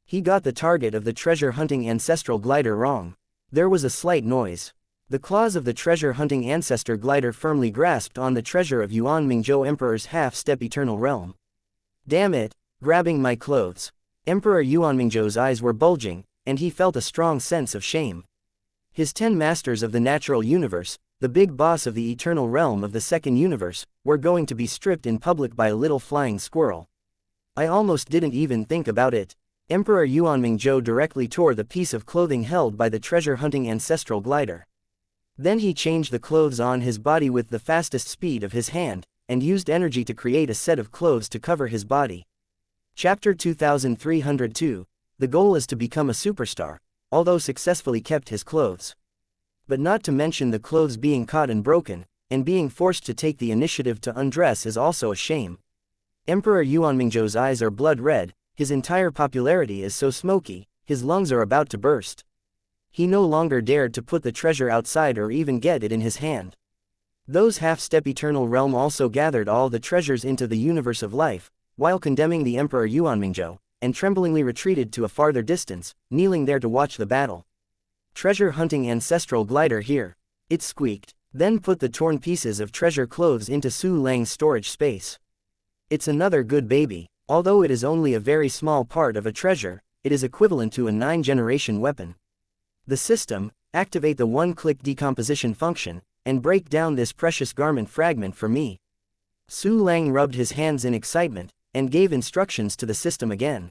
He got the target of the treasure-hunting ancestral glider wrong. There was a slight noise. The claws of the treasure-hunting ancestor glider firmly grasped on the treasure of Yuanmingzhou Emperor's half-step eternal realm. Damn it, grabbing my clothes. Emperor Yuanmingzhou's eyes were bulging, and he felt a strong sense of shame. His 10 masters of the natural universe, the big boss of the eternal realm of the second universe, were going to be stripped in public by a little flying squirrel. I almost didn't even think about it. Emperor Yuanmingzhou directly tore the piece of clothing held by the treasure-hunting ancestral glider. Then he changed the clothes on his body with the fastest speed of his hand, and used energy to create a set of clothes to cover his body. Chapter 2302, the goal is to become a superstar, although successfully kept his clothes. But not to mention the clothes being caught and broken, and being forced to take the initiative to undress is also a shame. Emperor Yuanmingzhou's eyes are blood red, his entire popularity is so smoky, his lungs are about to burst. He no longer dared to put the treasure outside or even get it in his hand. Those half-step eternal realm also gathered all the treasures into the universe of life, while condemning the Emperor Yuanmingzhou, and tremblingly retreated to a farther distance, kneeling there to watch the battle. Treasure-hunting ancestral glider here. It squeaked, then put the torn pieces of treasure clothes into Su Lang's storage space. It's another good baby. Although it is only a very small part of a treasure, it is equivalent to a 9th-generation weapon. The system, activate the one-click decomposition function, and break down this precious garment fragment for me. Su Lang rubbed his hands in excitement, and gave instructions to the system again.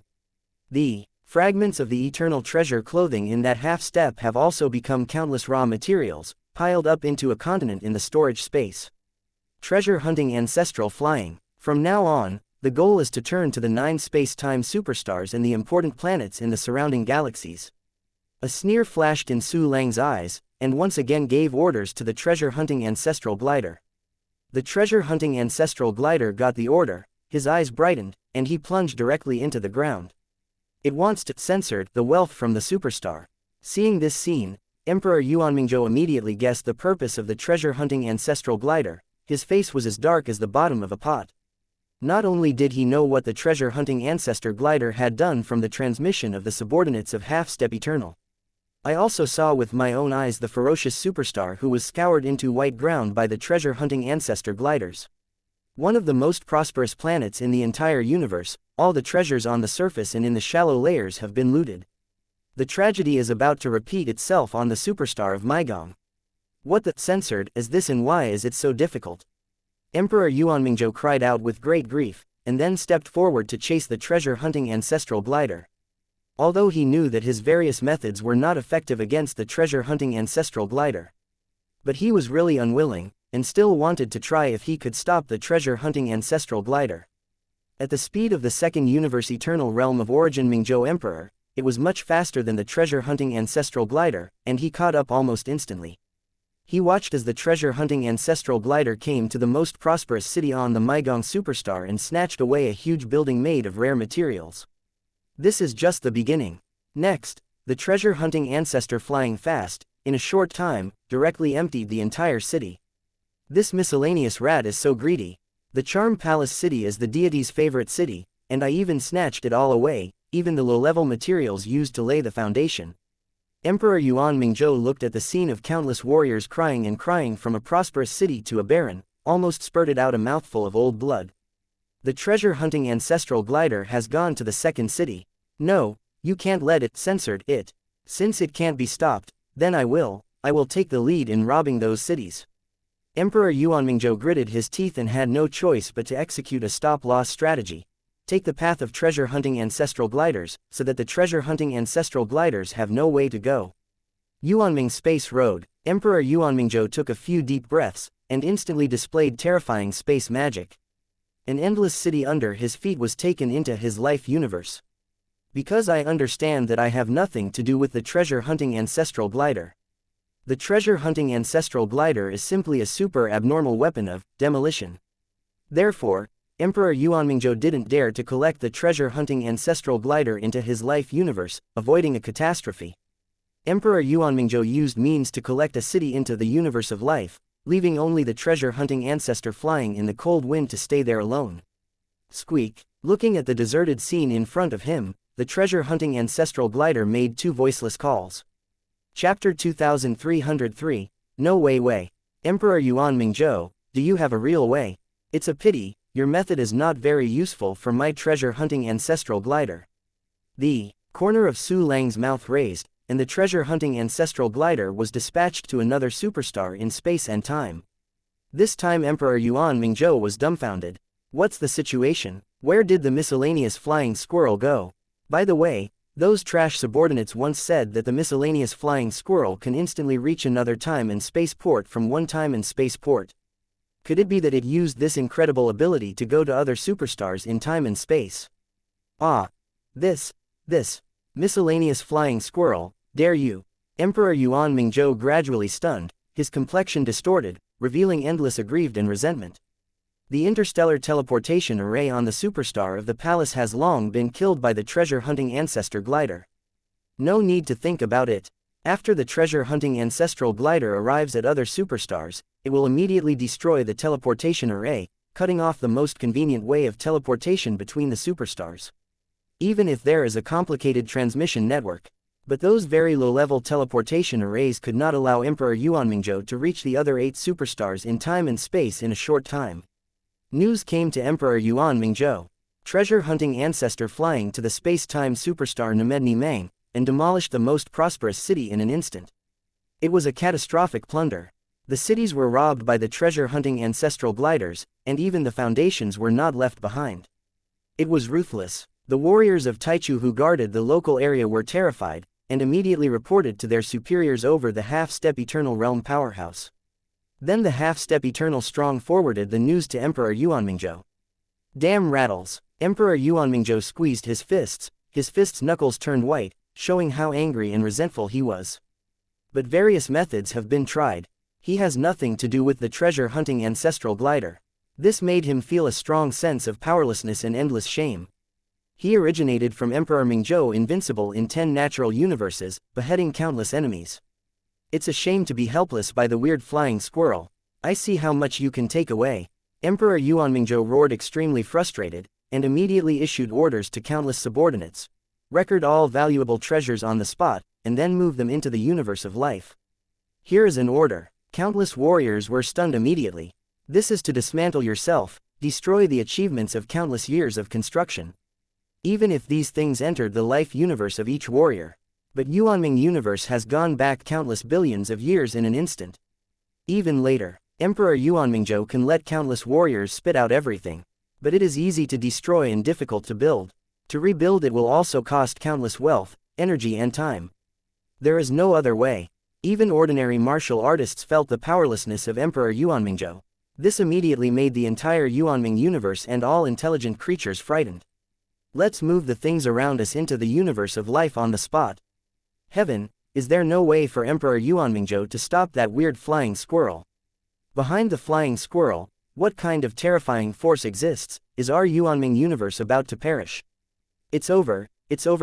The fragments of the eternal treasure clothing in that half-step have also become countless raw materials, piled up into a continent in the storage space. Treasure hunting ancestral flying. From now on, the goal is to turn to the 9 space-time superstars and the important planets in the surrounding galaxies. A sneer flashed in Su Lang's eyes, and once again gave orders to the treasure-hunting ancestral glider. The treasure-hunting ancestral glider got the order, his eyes brightened, and he plunged directly into the ground. It wants to censored the wealth from the superstar. Seeing this scene, Emperor Yuanmingzhou immediately guessed the purpose of the treasure-hunting ancestral glider. His face was as dark as the bottom of a pot. Not only did he know what the treasure-hunting ancestor glider had done from the transmission of the subordinates of half-step eternal. I also saw with my own eyes the ferocious superstar who was scoured into white ground by the treasure-hunting ancestor gliders. One of the most prosperous planets in the entire universe, all the treasures on the surface and in the shallow layers have been looted. The tragedy is about to repeat itself on the superstar of Maigong. What the censored is this, and why is it so difficult? Emperor Yuanmingzhou cried out with great grief, and then stepped forward to chase the treasure-hunting ancestral glider. Although he knew that his various methods were not effective against the treasure-hunting ancestral glider. But he was really unwilling, and still wanted to try if he could stop the treasure-hunting ancestral glider. At the speed of the second universe eternal realm of origin Mingzhou Emperor, it was much faster than the treasure-hunting ancestral glider, and he caught up almost instantly. He watched as the treasure-hunting ancestral glider came to the most prosperous city on the Maigong superstar and snatched away a huge building made of rare materials. This is just the beginning. Next, the treasure-hunting ancestor flying fast, in a short time, directly emptied the entire city. This miscellaneous rat is so greedy. The Charm Palace city is the deity's favorite city, and I even snatched it all away, even the low-level materials used to lay the foundation. Emperor Yuan Mingzhou looked at the scene of countless warriors crying and crying from a prosperous city to a barren, almost spurted out a mouthful of old blood. The treasure-hunting ancestral glider has gone to the second city. No, you can't let it, censored it. Since it can't be stopped, then I will take the lead in robbing those cities. Emperor Yuanmingzhou gritted his teeth and had no choice but to execute a stop-loss strategy. Take the path of treasure-hunting ancestral gliders, so that the treasure-hunting ancestral gliders have no way to go. Yuanming Space Road. Emperor Yuanmingzhou took a few deep breaths, and instantly displayed terrifying space magic. An endless city under his feet was taken into his life universe. Because I understand that I have nothing to do with the treasure-hunting ancestral glider. The treasure-hunting ancestral glider is simply a super abnormal weapon of demolition. Therefore, Emperor Yuanmingzhou didn't dare to collect the treasure-hunting ancestral glider into his life universe, avoiding a catastrophe. Emperor Yuanmingzhou used means to collect a city into the universe of life, leaving only the treasure-hunting ancestor flying in the cold wind to stay there alone. Squeak. Looking at the deserted scene in front of him, the treasure-hunting ancestral glider made two voiceless calls. Chapter 2303, No Way. Emperor Yuanmingzhou, do you have a real way? It's a pity, your method is not very useful for my treasure-hunting ancestral glider. The corner of Su Lang's mouth raised, and the treasure-hunting ancestral glider was dispatched to another superstar in space and time. This time Emperor Yuanmingzhou was dumbfounded. What's the situation? Where did the miscellaneous flying squirrel go? By the way, those trash subordinates once said that the miscellaneous flying squirrel can instantly reach another time and spaceport from one time and spaceport. Could it be that it used this incredible ability to go to other superstars in time and space? This miscellaneous flying squirrel, dare you? Emperor Yuanmingzhou gradually stunned, his complexion distorted, revealing endless aggrieved and resentment. The interstellar teleportation array on the superstar of the palace has long been killed by the treasure-hunting ancestor glider. No need to think about it. After the treasure-hunting ancestral glider arrives at other superstars, it will immediately destroy the teleportation array, cutting off the most convenient way of teleportation between the superstars. Even if there is a complicated transmission network. But those very low-level teleportation arrays could not allow Emperor Yuanmingzhou to reach the other 8 superstars in time and space in a short time. News came to Emperor Yuanmingzhou. Treasure-hunting ancestor flying to the space-time superstar Namedni Mang, and demolished the most prosperous city in an instant. It was a catastrophic plunder. The cities were robbed by the treasure-hunting ancestral gliders, and even the foundations were not left behind. It was ruthless. The warriors of Taichu who guarded the local area were terrified, and immediately reported to their superiors over the half-step Eternal Realm powerhouse. Then the half-step Eternal Strong forwarded the news to Emperor Yuanmingzhou. Damn rattles! Emperor Yuanmingzhou squeezed his fists' knuckles turned white, showing how angry and resentful he was. But various methods have been tried. He has nothing to do with the treasure-hunting ancestral glider. This made him feel a strong sense of powerlessness and endless shame. He originated from Emperor Mingzhou, invincible in 10 natural universes, beheading countless enemies. It's a shame to be helpless by the weird flying squirrel. I see how much you can take away. Emperor Yuanmingzhou roared, extremely frustrated, and immediately issued orders to countless subordinates. Record all valuable treasures on the spot, and then move them into the universe of life. Here is an order. Countless warriors were stunned immediately. This is to dismantle yourself, destroy the achievements of countless years of construction. even if these things entered the life universe of each warrior. But Yuanming universe has gone back countless billions of years in an instant. Even later, Emperor Yuanmingzhou can let countless warriors spit out everything. But it is easy to destroy and difficult to build. To rebuild it will also cost countless wealth, energy and time. There is no other way. Even ordinary martial artists felt the powerlessness of Emperor Yuanmingzhou. This immediately made the entire Yuanming universe and all intelligent creatures frightened. Let's move the things around us into the universe of life on the spot. Heaven, is there no way for Emperor Yuanmingzhou to stop that weird flying squirrel? Behind the flying squirrel, what kind of terrifying force exists? Is our Yuanming universe about to perish? It's over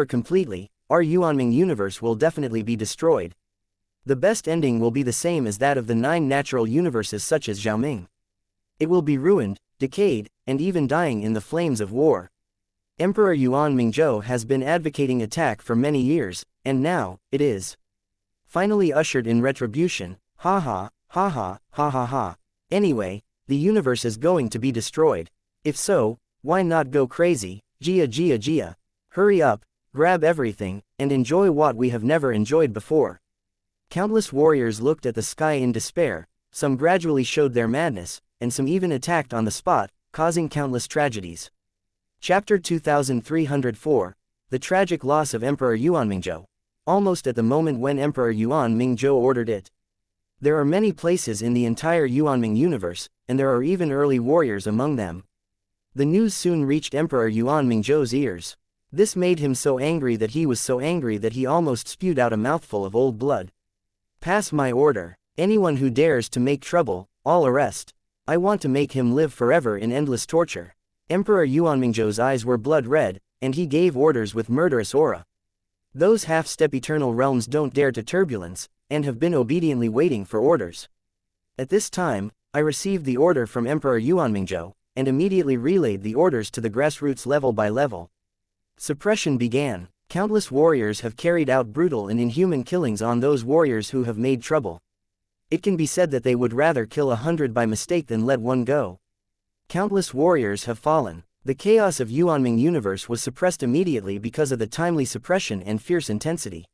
completely. Our Yuanming universe will definitely be destroyed. The best ending will be the same as that of the 9 natural universes such as Xiaoming. It will be ruined, decayed, and even dying in the flames of war. Emperor Yuanmingzhou has been advocating attack for many years, and now, it is finally ushered in retribution. Ha ha, ha ha, ha ha ha. Anyway, the universe is going to be destroyed. If so, why not go crazy? Jia. Hurry up, grab everything, and enjoy what we have never enjoyed before. Countless warriors looked at the sky in despair, some gradually showed their madness, and some even attacked on the spot, causing countless tragedies. Chapter 2304, The Tragic Loss of Emperor Yuanmingzhou. Almost at the moment when Emperor Yuanmingzhou ordered it. There are many places in the entire Yuanming universe, and there are even early warriors among them. The news soon reached Emperor Yuanmingzhou's ears. This made him so angry that he almost spewed out a mouthful of old blood. Pass my order. Anyone who dares to make trouble, I'll arrest. I want to make him live forever in endless torture. Emperor Yuanmingzhou's eyes were blood red, and he gave orders with murderous aura. Those half-step eternal realms don't dare to turbulence, and have been obediently waiting for orders. At this time, I received the order from Emperor Yuanmingzhou, and immediately relayed the orders to the grassroots level by level. Suppression began. Countless warriors have carried out brutal and inhuman killings on those warriors who have made trouble. It can be said that they would rather kill 100 by mistake than let one go. Countless warriors have fallen. The chaos of Yuanming universe was suppressed immediately because of the timely suppression and fierce intensity.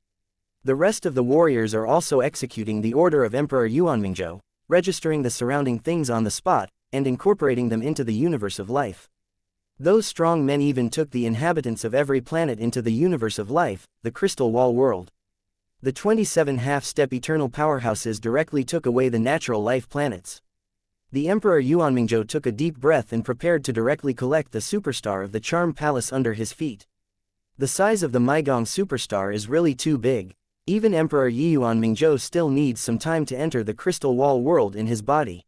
The rest of the warriors are also executing the order of Emperor Yuanmingzhou, registering the surrounding things on the spot, and incorporating them into the universe of life. Those strong men even took the inhabitants of every planet into the universe of life, the crystal wall world. The 27 half-step eternal powerhouses directly took away the natural life planets. The Emperor Yuanmingzhou took a deep breath and prepared to directly collect the superstar of the Charm Palace under his feet. The size of the Maigong superstar is really too big. Even Emperor Yuanmingzhou still needs some time to enter the crystal wall world in his body.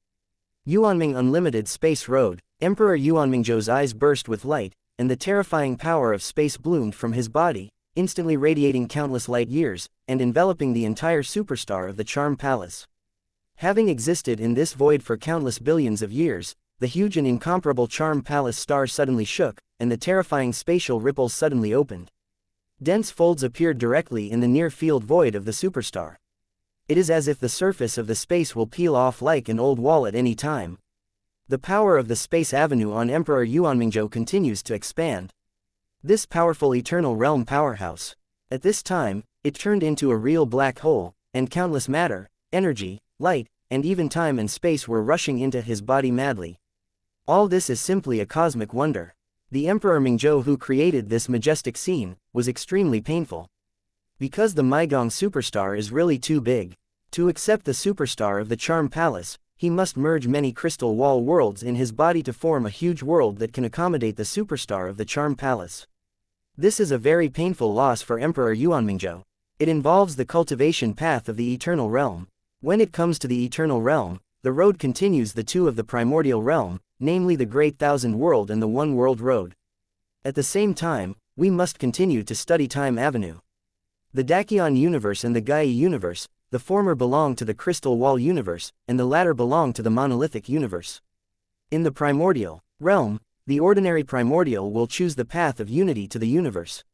Yuanming Unlimited Space Road. Emperor Yuanmingzhou's eyes burst with light, and the terrifying power of space bloomed from his body, instantly radiating countless light years, and enveloping the entire superstar of the Charm Palace. Having existed in this void for countless billions of years, the huge and incomparable Charm Palace star suddenly shook, and the terrifying spatial ripples suddenly opened. Dense folds appeared directly in the near-field void of the superstar. It is as if the surface of the space will peel off like an old wall at any time. The power of the space avenue on Emperor Yuanmingzhou continues to expand. This powerful eternal realm powerhouse. At this time, it turned into a real black hole, and countless matter, energy, light, and even time and space were rushing into his body madly. All this is simply a cosmic wonder. The Emperor Mingzhou who created this majestic scene, was extremely painful. Because the Maigong superstar is really too big. To accept the superstar of the Charm Palace, he must merge many crystal wall worlds in his body to form a huge world that can accommodate the superstar of the Charm Palace. This is a very painful loss for Emperor Yuanmingzhou. It involves the cultivation path of the Eternal Realm. When it comes to the Eternal Realm, the road continues the two of the Primordial Realm, namely the Great Thousand World and the One World Road. At the same time, we must continue to study Time Avenue. The Dakion Universe and the Gaia Universe, the former belong to the Crystal Wall Universe, and the latter belong to the Monolithic Universe. In the Primordial Realm, the ordinary Primordial will choose the path of unity to the universe.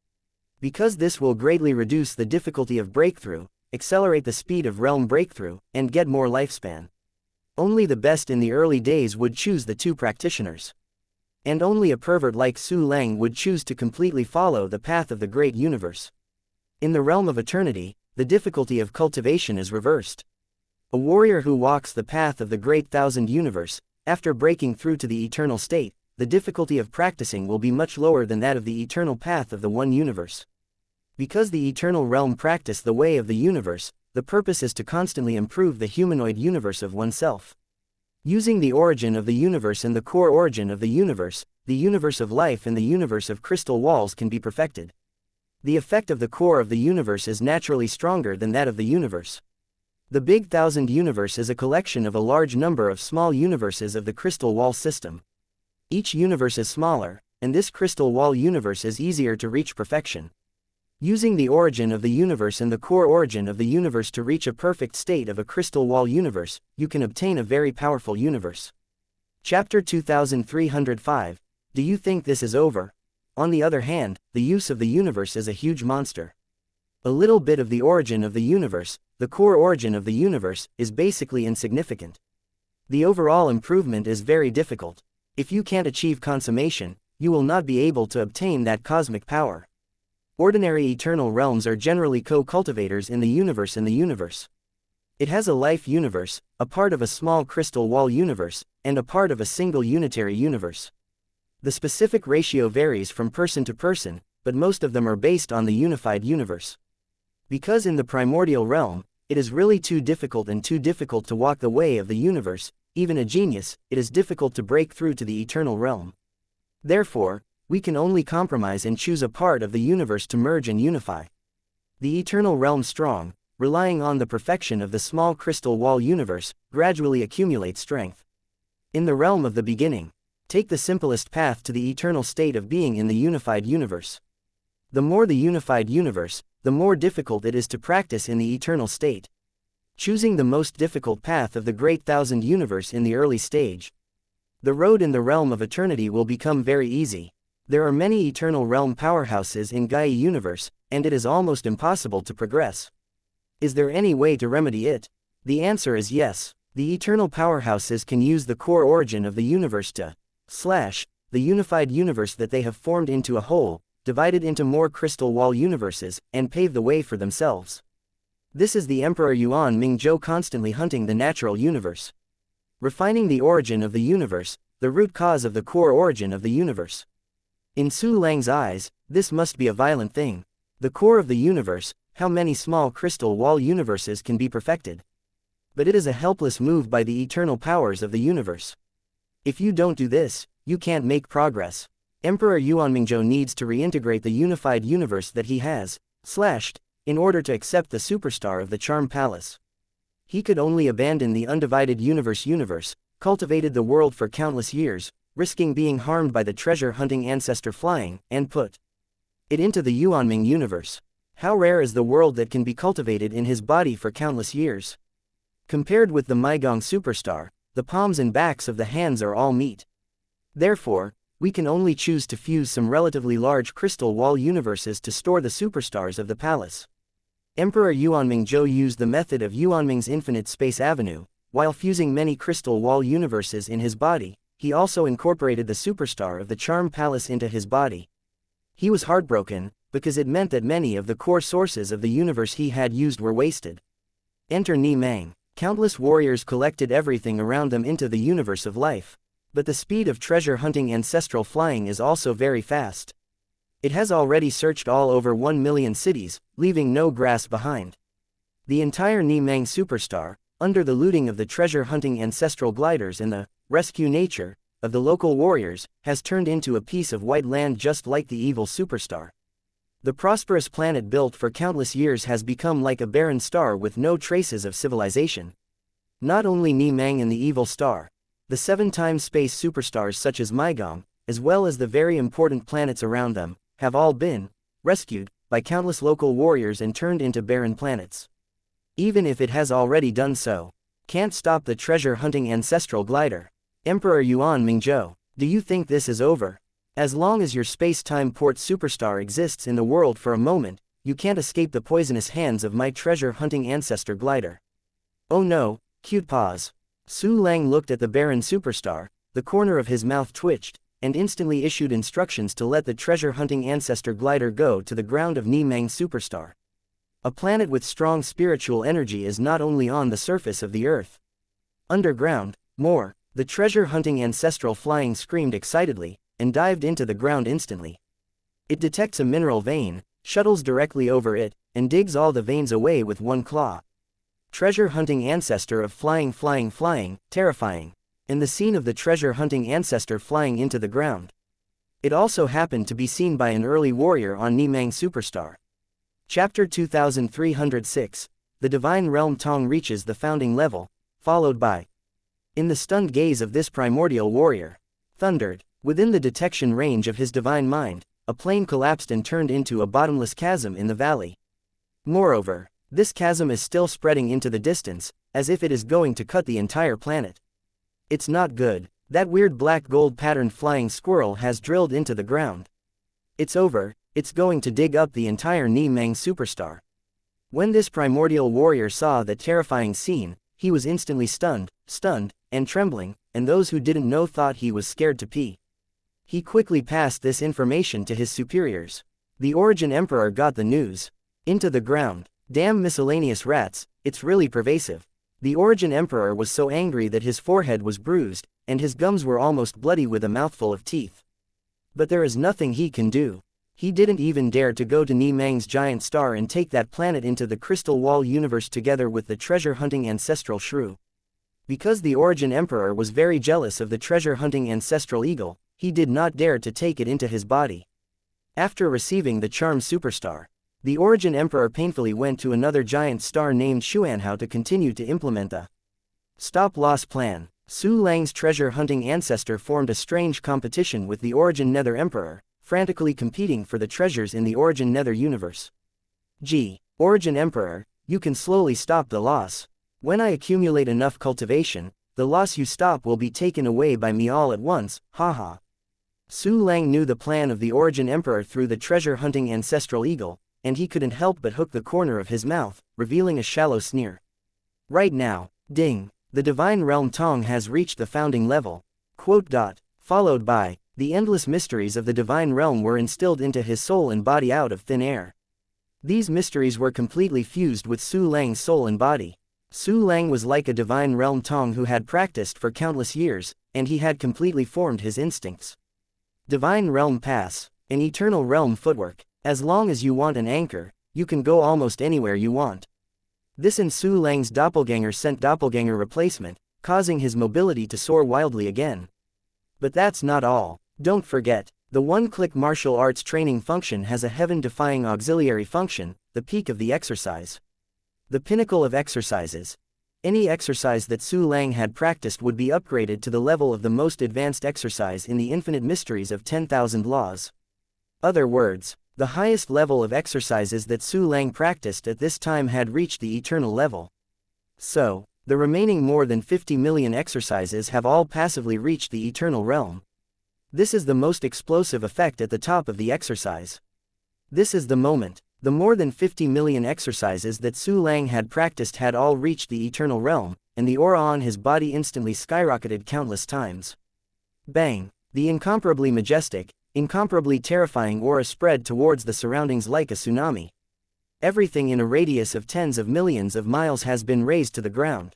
Because this will greatly reduce the difficulty of breakthrough, accelerate the speed of realm breakthrough, and get more lifespan. Only the best in the early days would choose the two practitioners. And only a pervert like Su Lang would choose to completely follow the path of the great universe. In the realm of eternity, the difficulty of cultivation is reversed. A warrior who walks the path of the great thousand universe, after breaking through to the eternal state, the difficulty of practicing will be much lower than that of the eternal path of the one universe. Because the eternal realm practice the way of the universe, the purpose is to constantly improve the humanoid universe of oneself. Using the origin of the universe and the core origin of the universe of life and the universe of crystal walls can be perfected. The effect of the core of the universe is naturally stronger than that of the universe. The Big Thousand Universe is a collection of a large number of small universes of the crystal wall system. Each universe is smaller, and this crystal wall universe is easier to reach perfection. Using the origin of the universe and the core origin of the universe to reach a perfect state of a crystal wall universe, you can obtain a very powerful universe. Chapter 2305. Do you think this is over? On the other hand, the use of the universe is a huge monster. A little bit of the origin of the universe, the core origin of the universe, is basically insignificant. The overall improvement is very difficult. If you can't achieve consummation, you will not be able to obtain that cosmic power. Ordinary eternal realms are generally co-cultivators in the universe. It has a life universe, a part of a small crystal wall universe, and a part of a single unitary universe. The specific ratio varies from person to person, but most of them are based on the unified universe. Because in the primordial realm, it is really too difficult to walk the way of the universe, even a genius, it is difficult to break through to the eternal realm. Therefore, we can only compromise and choose a part of the universe to merge and unify. The eternal realm strong, relying on the perfection of the small crystal wall universe, gradually accumulates strength. In the realm of the beginning, take the simplest path to the eternal state of being in the unified universe. The more the unified universe, the more difficult it is to practice in the eternal state. Choosing the most difficult path of the great thousand universe in the early stage. The road in the realm of eternity will become very easy. There are many eternal realm powerhouses in Gaia universe, and it is almost impossible to progress. Is there any way to remedy it? The answer is yes. The eternal powerhouses can use the core origin of the universe to the unified universe that they have formed into a whole, divided into more crystal wall universes, and pave the way for themselves. This is the Emperor Yuan Mingzhou constantly hunting the natural universe. Refining the origin of the universe, the root cause of the core origin of the universe. In Su Lang's eyes, this must be a violent thing. The core of the universe, how many small crystal wall universes can be perfected? But it is a helpless move by the eternal powers of the universe. If you don't do this, you can't make progress. Emperor Yuan Mingzhou needs to reintegrate the unified universe that he has slashed, in order to accept the superstar of the Charm Palace. He could only abandon the undivided universe, cultivated the world for countless years, risking being harmed by the treasure-hunting ancestor flying, and put it into the Yuanming universe. How rare is the world that can be cultivated in his body for countless years. Compared with the Maigong superstar, the palms and backs of the hands are all meat. Therefore, we can only choose to fuse some relatively large crystal wall universes to store the superstars of the palace. Emperor Yuanmingzhou used the method of Yuanming's infinite space avenue. While fusing many crystal wall universes in his body, he also incorporated the superstar of the Charm Palace into his body. He was heartbroken, because it meant that many of the core sources of the universe he had used were wasted. Enter Ni Mang. Countless warriors collected everything around them into the universe of life. But the speed of treasure-hunting ancestral flying is also very fast. It has already searched all over 1 million cities, leaving no grass behind. The entire Ni Mang superstar, under the looting of the treasure-hunting ancestral gliders and the rescue nature of the local warriors, has turned into a piece of white land just like the evil superstar. The prosperous planet built for countless years has become like a barren star with no traces of civilization. Not only Ni Mang and the evil star, the 7-time space superstars such as Maigong, as well as the very important planets around them, have all been rescued by countless local warriors and turned into barren planets. Even if it has already done so, can't stop the treasure-hunting ancestral glider. Emperor Yuan Mingzhou, do you think this is over? As long as your space-time port superstar exists in the world for a moment, you can't escape the poisonous hands of my treasure-hunting ancestor glider. Oh no, cute paws. Su Lang looked at the barren superstar, the corner of his mouth twitched, and instantly issued instructions to let the treasure-hunting ancestor glider go to the ground of Nimang Superstar. A planet with strong spiritual energy is not only on the surface of the Earth. Underground, more, the treasure-hunting ancestral flying screamed excitedly, and dived into the ground instantly. It detects a mineral vein, shuttles directly over it, and digs all the veins away with one claw. Treasure-hunting ancestor of flying, terrifying. In the scene of the treasure-hunting ancestor flying into the ground. It also happened to be seen by an early warrior on Nimang Superstar. Chapter 2306, The Divine Realm Tong reaches the founding level, followed by. In the stunned gaze of this primordial warrior, thundered, within the detection range of his divine mind, a plane collapsed and turned into a bottomless chasm in the valley. Moreover, this chasm is still spreading into the distance, as if it is going to cut the entire planet. It's not good. That weird black gold patterned flying squirrel has drilled into the ground. It's over, it's going to dig up the entire Nimang Superstar. When this primordial warrior saw that terrifying scene, he was instantly stunned, and trembling, and those who didn't know thought he was scared to pee. He quickly passed this information to his superiors. The Origin Emperor got the news. Into the ground. Damn miscellaneous rats, it's really pervasive. The Origin Emperor was so angry that his forehead was bruised, and his gums were almost bloody with a mouthful of teeth. But there is nothing he can do. He didn't even dare to go to Nimang's giant star and take that planet into the Crystal Wall universe together with the treasure-hunting ancestral shrew. Because the Origin Emperor was very jealous of the treasure-hunting ancestral eagle, he did not dare to take it into his body. After receiving the charmed superstar, the Origin Emperor painfully went to another giant star named Xianxia to continue to implement the stop-loss plan. Su Lang's treasure-hunting ancestor formed a strange competition with the Origin Nether Emperor, frantically competing for the treasures in the Origin Nether universe. Origin Emperor, you can slowly stop the loss. When I accumulate enough cultivation, the loss you stop will be taken away by me all at once, haha. Su Lang knew the plan of the Origin Emperor through the treasure-hunting ancestral eagle, and he couldn't help but hook the corner of his mouth, revealing a shallow sneer. Right now, ding, the Divine Realm Tong has reached the founding level. Followed by, the endless mysteries of the Divine Realm were instilled into his soul and body out of thin air. These mysteries were completely fused with Su Lang's soul and body. Su Lang was like a Divine Realm Tong who had practiced for countless years, and he had completely formed his instincts. Divine Realm Pass, an eternal realm footwork. As long as you want an anchor, you can go almost anywhere you want. This and Su Lang's doppelganger sent doppelganger replacement, causing his mobility to soar wildly again. But that's not all. Don't forget, the one-click martial arts training function has a heaven-defying auxiliary function, the peak of the exercise. The pinnacle of exercises. Any exercise that Su Lang had practiced would be upgraded to the level of the most advanced exercise in the infinite mysteries of 10,000 laws. Other words, the highest level of exercises that Su Lang practiced at this time had reached the eternal level. So, the remaining more than 50 million exercises have all passively reached the eternal realm. This is the most explosive effect at the top of the exercise. This is the moment. The more than 50 million exercises that Su Lang had practiced had all reached the eternal realm, and the aura on his body instantly skyrocketed countless times. Bang! The incomparably majestic, incomparably terrifying aura spread towards the surroundings like a tsunami. Everything in a radius of tens of millions of miles has been razed to the ground.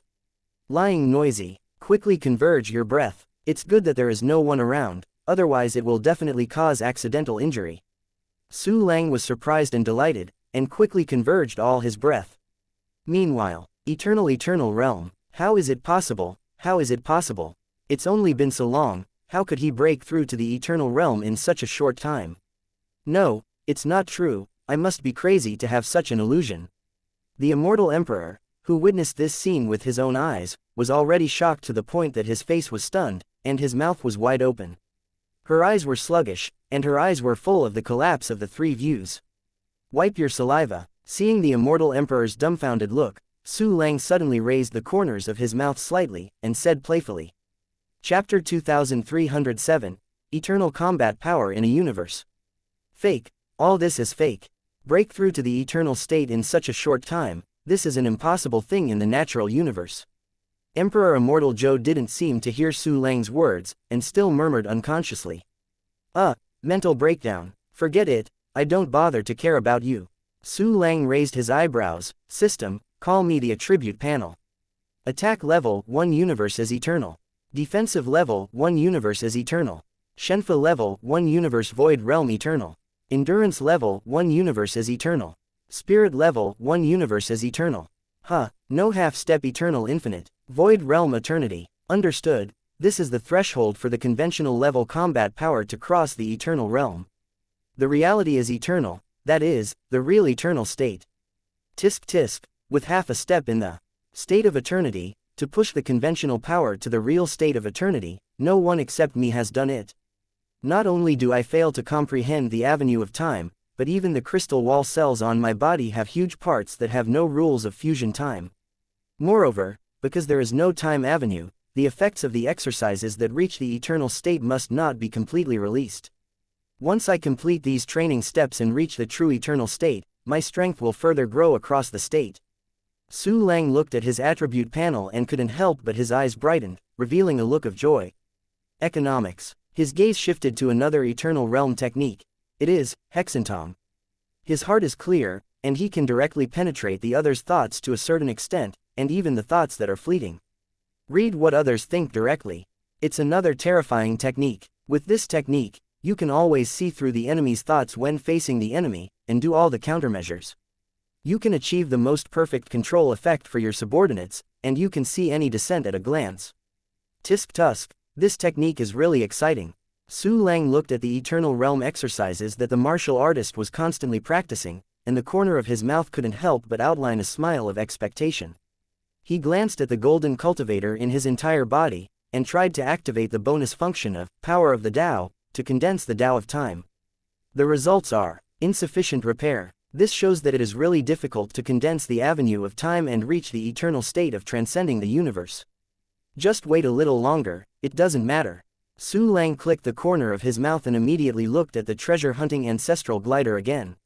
Lying noisy, quickly converge your breath. It's good that there is no one around, otherwise it will definitely cause accidental injury. Su Lang was surprised and delighted, and quickly converged all his breath. Meanwhile, eternal realm, how is it possible, how is it possible? It's only been so long. How could he break through to the eternal realm in such a short time? No, it's not true, I must be crazy to have such an illusion. The Immortal Emperor, who witnessed this scene with his own eyes, was already shocked to the point that his face was stunned, and his mouth was wide open. Her eyes were sluggish, and her eyes were full of the collapse of the three views. Wipe your saliva. Seeing the Immortal Emperor's dumbfounded look, Su Lang suddenly raised the corners of his mouth slightly, and said playfully. Chapter 2307, Eternal Combat Power in a Universe. Fake. All this is fake. Break through to the eternal state in such a short time, this is an impossible thing in the natural universe. Emperor Immortal Zhou didn't seem to hear Su Lang's words, and still murmured unconsciously. Mental breakdown. Forget it, I don't bother to care about you. Su Lang raised his eyebrows. System, call me the attribute panel. Attack level 1 universe is eternal. Defensive level 1 universe is eternal. Shenfa level 1 universe void realm eternal. Endurance level 1 universe is eternal. Spirit level 1 universe is eternal. No half-step eternal infinite. Void realm eternity. Understood, this is the threshold for the conventional level combat power to cross the eternal realm. The reality is eternal, that is, the real eternal state. Tisk tisk, with half a step in the state of eternity, to push the conventional power to the real state of eternity, no one except me has done it. Not only do I fail to comprehend the avenue of time, but even the crystal wall cells on my body have huge parts that have no rules of fusion time. Moreover, because there is no time avenue, the effects of the exercises that reach the eternal state must not be completely released. Once I complete these training steps and reach the true eternal state, my strength will further grow across the state. Su Lang looked at his attribute panel and couldn't help but his eyes brightened, revealing a look of joy. Economics. His gaze shifted to another eternal realm technique. It is hexentong. His heart is clear, and he can directly penetrate the other's thoughts to a certain extent, and even the thoughts that are fleeting. Read what others think directly. It's another terrifying technique. With this technique, you can always see through the enemy's thoughts when facing the enemy, and do all the countermeasures. You can achieve the most perfect control effect for your subordinates, and you can see any dissent at a glance. Tisk tusk, this technique is really exciting. Su Lang looked at the eternal realm exercises that the martial artist was constantly practicing, and the corner of his mouth couldn't help but outline a smile of expectation. He glanced at the golden cultivator in his entire body, and tried to activate the bonus function of Power of the Tao, to condense the Tao of time. The results are insufficient repair. This shows that it is really difficult to condense the avenue of time and reach the eternal state of transcending the universe. Just wait a little longer, it doesn't matter. Su Lang clicked the corner of his mouth and immediately looked at the treasure-hunting ancestral glider again.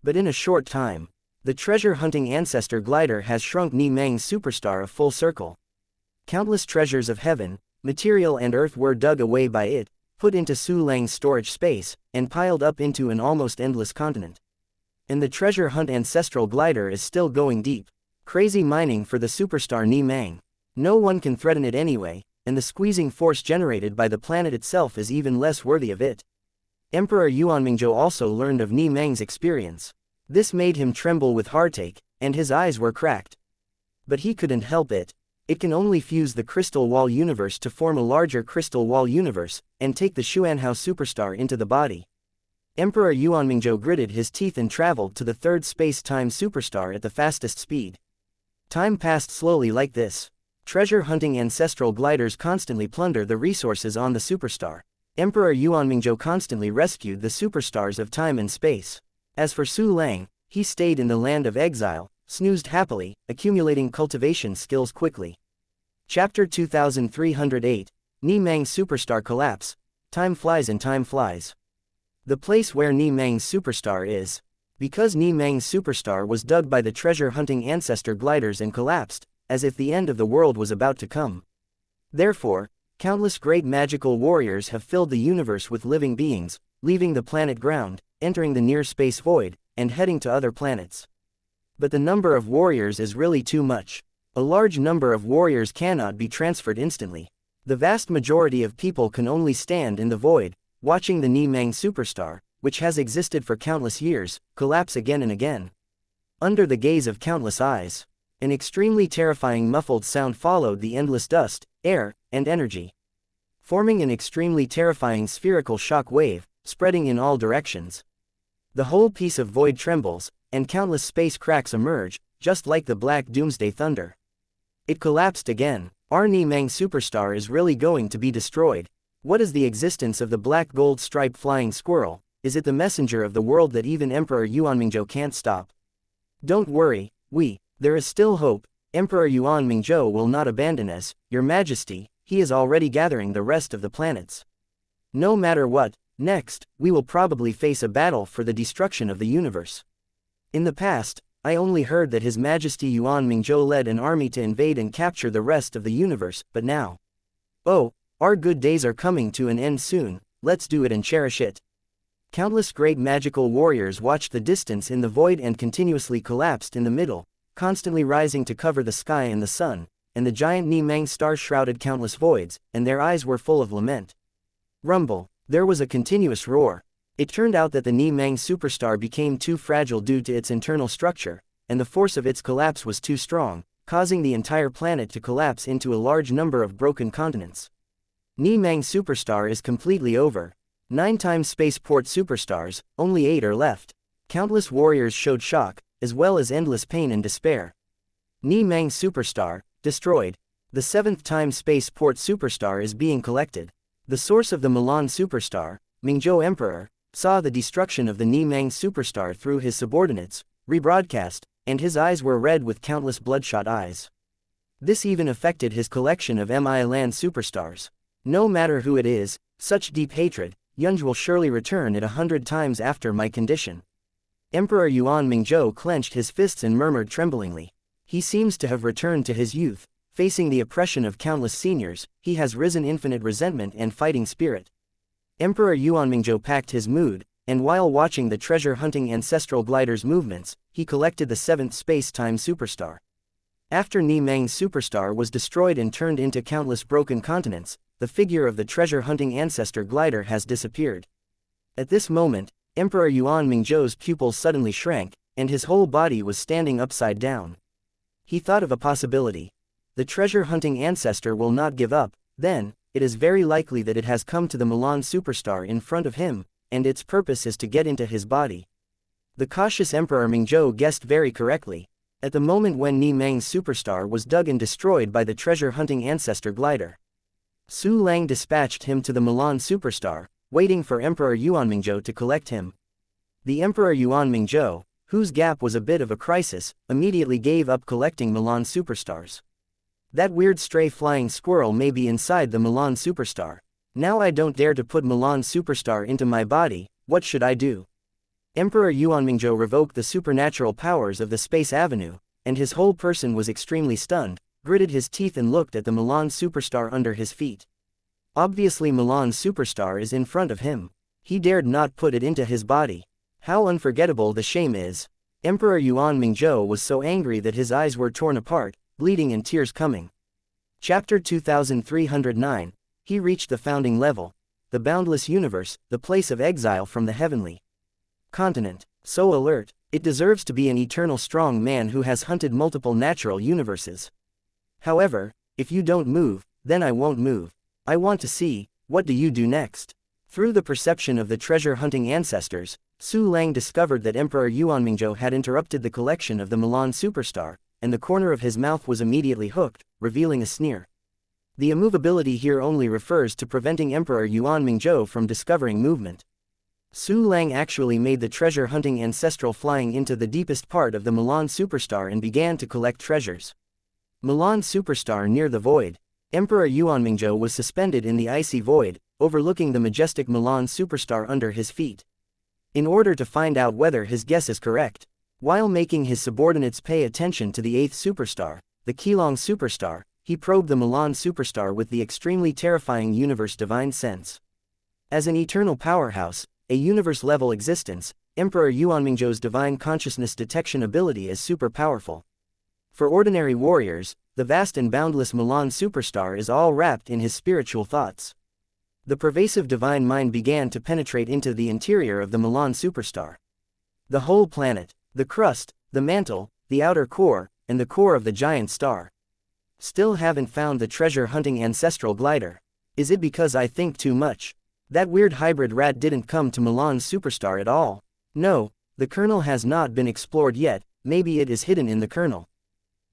But in a short time, the treasure-hunting ancestor glider has shrunk Ni Meng's superstar a full circle. Countless treasures of heaven, material and earth were dug away by it, put into Su Lang's storage space, and piled up into an almost endless continent. And the treasure hunt ancestral glider is still going deep. Crazy mining for the superstar Ni Meng. No one can threaten it anyway, and the squeezing force generated by the planet itself is even less worthy of it. Emperor Yuanmingzhou also learned of Ni Meng's experience. This made him tremble with heartache, and his eyes were cracked. But he couldn't help it. It can only fuse the crystal wall universe to form a larger crystal wall universe, and take the Xuanhao superstar into the body. Emperor Yuanmingzhou gritted his teeth and traveled to the third space-time superstar at the fastest speed. Time passed slowly like this. Treasure-hunting ancestral gliders constantly plunder the resources on the superstar. Emperor Yuanmingzhou constantly rescued the superstars of time and space. As for Su Lang, he stayed in the land of exile, snoozed happily, accumulating cultivation skills quickly. Chapter 2308, Ni Meng's superstar collapse. Time flies and time flies. The place where Ni Meng's superstar is. Because Ni Meng's superstar was dug by the treasure-hunting ancestor gliders and collapsed, as if the end of the world was about to come. Therefore, countless great magical warriors have filled the universe with living beings, leaving the planet ground, entering the near-space void, and heading to other planets. But the number of warriors is really too much. A large number of warriors cannot be transferred instantly. The vast majority of people can only stand in the void, watching the Ni Meng superstar, which has existed for countless years, collapse again and again. Under the gaze of countless eyes. An extremely terrifying muffled sound followed the endless dust, air, and energy. Forming an extremely terrifying spherical shock wave, spreading in all directions. The whole piece of void trembles, and countless space cracks emerge, just like the black doomsday thunder. It collapsed again. Our Ni Meng superstar is really going to be destroyed. What is the existence of the black gold striped flying squirrel? Is it the messenger of the world that even Emperor Yuanmingzhou can't stop? Don't worry, there is still hope. Emperor Yuanmingzhou will not abandon us, Your Majesty. He is already gathering the rest of the planets. No matter what, next, we will probably face a battle for the destruction of the universe. In the past, I only heard that His Majesty Yuanmingzhou led an army to invade and capture the rest of the universe, but now. Oh, our good days are coming to an end soon. let's do it and cherish it. Countless great magical warriors watched the distance in the void and continuously collapsed in the middle, constantly rising to cover the sky and the sun, and the giant Ni-Mang star shrouded countless voids, and their eyes were full of lament. Rumble. There was a continuous roar. It turned out that the Ni-Mang superstar became too fragile due to its internal structure, and the force of its collapse was too strong, causing the entire planet to collapse into a large number of broken continents. Ni-Mang superstar is completely over. 9 times spaceport superstars, only 8 are left. Countless warriors showed shock, as well as endless pain and despair. Ni-Mang superstar, destroyed. The 7th time spaceport superstar is being collected. The source of the Milan superstar, Mingzhou Emperor, saw the destruction of the Ni-Mang superstar through his subordinates, rebroadcast, and his eyes were red with countless bloodshot eyes. This even affected his collection of Mi-Land superstars. No matter who it is, such deep hatred, Yunj will surely return it 100 times after my condition. Emperor Yuan Mingzhou clenched his fists and murmured tremblingly. He seems to have returned to his youth. Facing the oppression of countless seniors, he has risen infinite resentment and fighting spirit. Emperor Yuan Mingzhou packed his mood, and while watching the treasure-hunting ancestral glider's movements, he collected the 7th space-time superstar. After Ni-Mang's superstar was destroyed and turned into countless broken continents, the figure of the treasure-hunting ancestor glider has disappeared. At this moment, Emperor Yuan Mingzhou's pupils suddenly shrank, and his whole body was standing upside down. He thought of a possibility. The treasure-hunting ancestor will not give up, then, it is very likely that it has come to the Milan superstar in front of him, and its purpose is to get into his body. The cautious Emperor Mingzhou guessed very correctly. At the moment when Ni-Mang's superstar was dug and destroyed by the treasure-hunting ancestor glider, Su Lang dispatched him to the Milan superstar, waiting for Emperor Yuan Mingzhou to collect him. The Emperor Yuan Mingzhou, whose gap was a bit of a crisis, immediately gave up collecting Milan superstars. That weird stray flying squirrel may be inside the Milan superstar. Now I don't dare to put Milan superstar into my body, what should I do? Emperor Yuan Mingzhou revoked the supernatural powers of the Space Avenue, and his whole person was extremely stunned, gritted his teeth and looked at the Milan superstar under his feet. Obviously Milan's superstar is in front of him. He dared not put it into his body. How unforgettable the shame is. Emperor Yuan Mingzhou was so angry that his eyes were torn apart, bleeding and tears coming. Chapter 2309. He reached the founding level. The boundless universe, the place of exile from the heavenly continent. So alert, it deserves to be an eternal strong man who has hunted multiple natural universes. However, if you don't move, then I won't move. I want to see, what do you do next? Through the perception of the treasure-hunting ancestors, Su Lang discovered that Emperor Yuan Mingzhou had interrupted the collection of the Milan superstar, and the corner of his mouth was immediately hooked, revealing a sneer. The immovability here only refers to preventing Emperor Yuan Mingzhou from discovering movement. Su Lang actually made the treasure-hunting ancestral flying into the deepest part of the Milan superstar and began to collect treasures. Milan superstar near the void. Emperor Yuan Mingzhou was suspended in the icy void, overlooking the majestic Milan superstar under his feet. In order to find out whether his guess is correct, while making his subordinates pay attention to the 8th superstar, the Keelong superstar, he probed the Milan superstar with the extremely terrifying universe divine sense. As an eternal powerhouse, a universe-level existence, Emperor Yuan Mingzhou's divine consciousness detection ability is super powerful. For ordinary warriors, the vast and boundless Milan superstar is all wrapped in his spiritual thoughts. The pervasive divine mind began to penetrate into the interior of the Milan superstar. The whole planet, the crust, the mantle, the outer core, and the core of the giant star. Still haven't found the treasure-hunting ancestral glider. Is it because I think too much? That weird hybrid rat didn't come to Milan's superstar at all. No, the kernel has not been explored yet, maybe it is hidden in the kernel.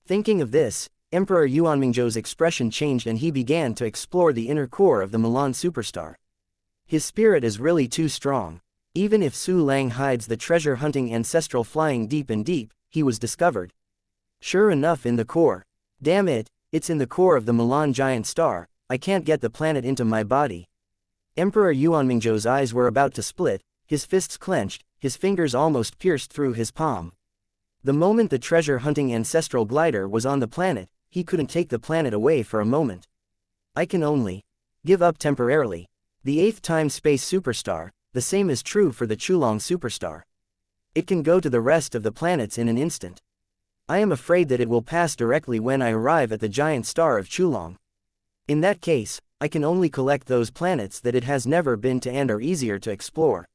Thinking of this, Emperor Yuan Mingzhou's expression changed and he began to explore the inner core of the Milan superstar. His spirit is really too strong. Even if Su Lang hides the treasure-hunting ancestral flying deep and deep, he was discovered. Sure enough, in the core. Damn it, it's in the core of the Milan giant star. I can't get the planet into my body. Emperor Yuan Mingzhou's eyes were about to split, his fists clenched, his fingers almost pierced through his palm. The moment the treasure-hunting ancestral glider was on the planet, he couldn't take the planet away for a moment. I can only give up temporarily. The 8th time space superstar, the same is true for the Chulong superstar. It can go to the rest of the planets in an instant. I am afraid that it will pass directly when I arrive at the giant star of Chulong. In that case, I can only collect those planets that it has never been to and are easier to explore.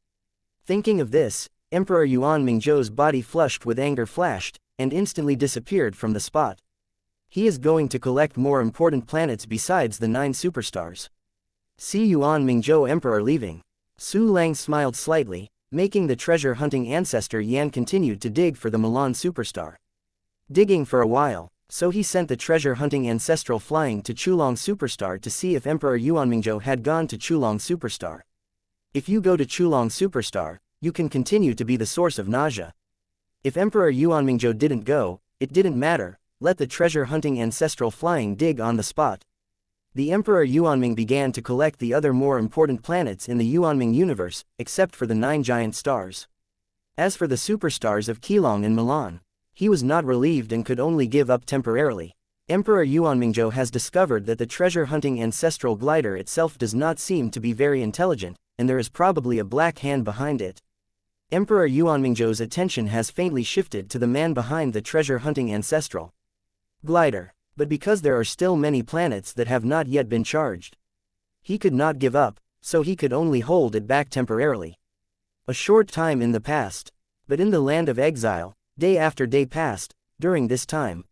Thinking of this, Emperor Yuan Mingzhou's body flushed with anger flashed, and instantly disappeared from the spot. He is going to collect more important planets besides the 9 superstars. See Yuan Mingzhou Emperor leaving. Su Lang smiled slightly, making the treasure-hunting ancestor Yan continue to dig for the Milan superstar. Digging for a while, so he sent the treasure-hunting ancestral flying to Chulong superstar to see if Emperor Yuan Mingzhou had gone to Chulong superstar. If you go to Chulong superstar, you can continue to be the source of nausea. If Emperor Yuan Mingzhou didn't go, it didn't matter, let the treasure-hunting ancestral flying dig on the spot. The Emperor Yuanming began to collect the other more important planets in the Yuanming universe, except for the 9 giant stars. As for the superstars of Keelong and Milan, he was not relieved and could only give up temporarily. Emperor Yuanmingzhou has discovered that the treasure-hunting ancestral glider itself does not seem to be very intelligent, and there is probably a black hand behind it. Emperor Yuanmingzhou's attention has faintly shifted to the man behind the treasure-hunting ancestral glider, but because there are still many planets that have not yet been charged, he could not give up, so he could only hold it back temporarily. A short time in the past, but in the land of exile, day after day passed. During this time,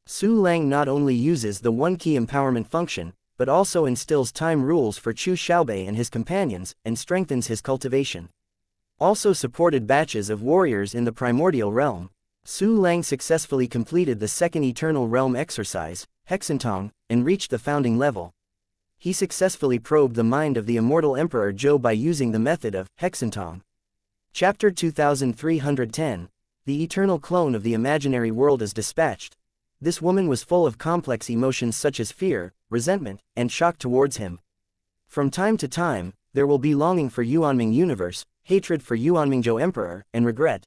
Su Lang not only uses the one-key empowerment function, but also instills time rules for Chu Xiaobei and his companions, and strengthens his cultivation. Also supported batches of warriors in the primordial realm. Su Lang successfully completed the second Eternal Realm exercise, Hexentong, and reached the founding level. He successfully probed the mind of the immortal Emperor Zhou by using the method of Hexentong. Chapter 2310. The eternal clone of the imaginary world is dispatched. This woman was full of complex emotions such as fear, resentment, and shock towards him. From time to time, there will be longing for Yuanming universe, hatred for Yuanmingzhou Emperor, and regret.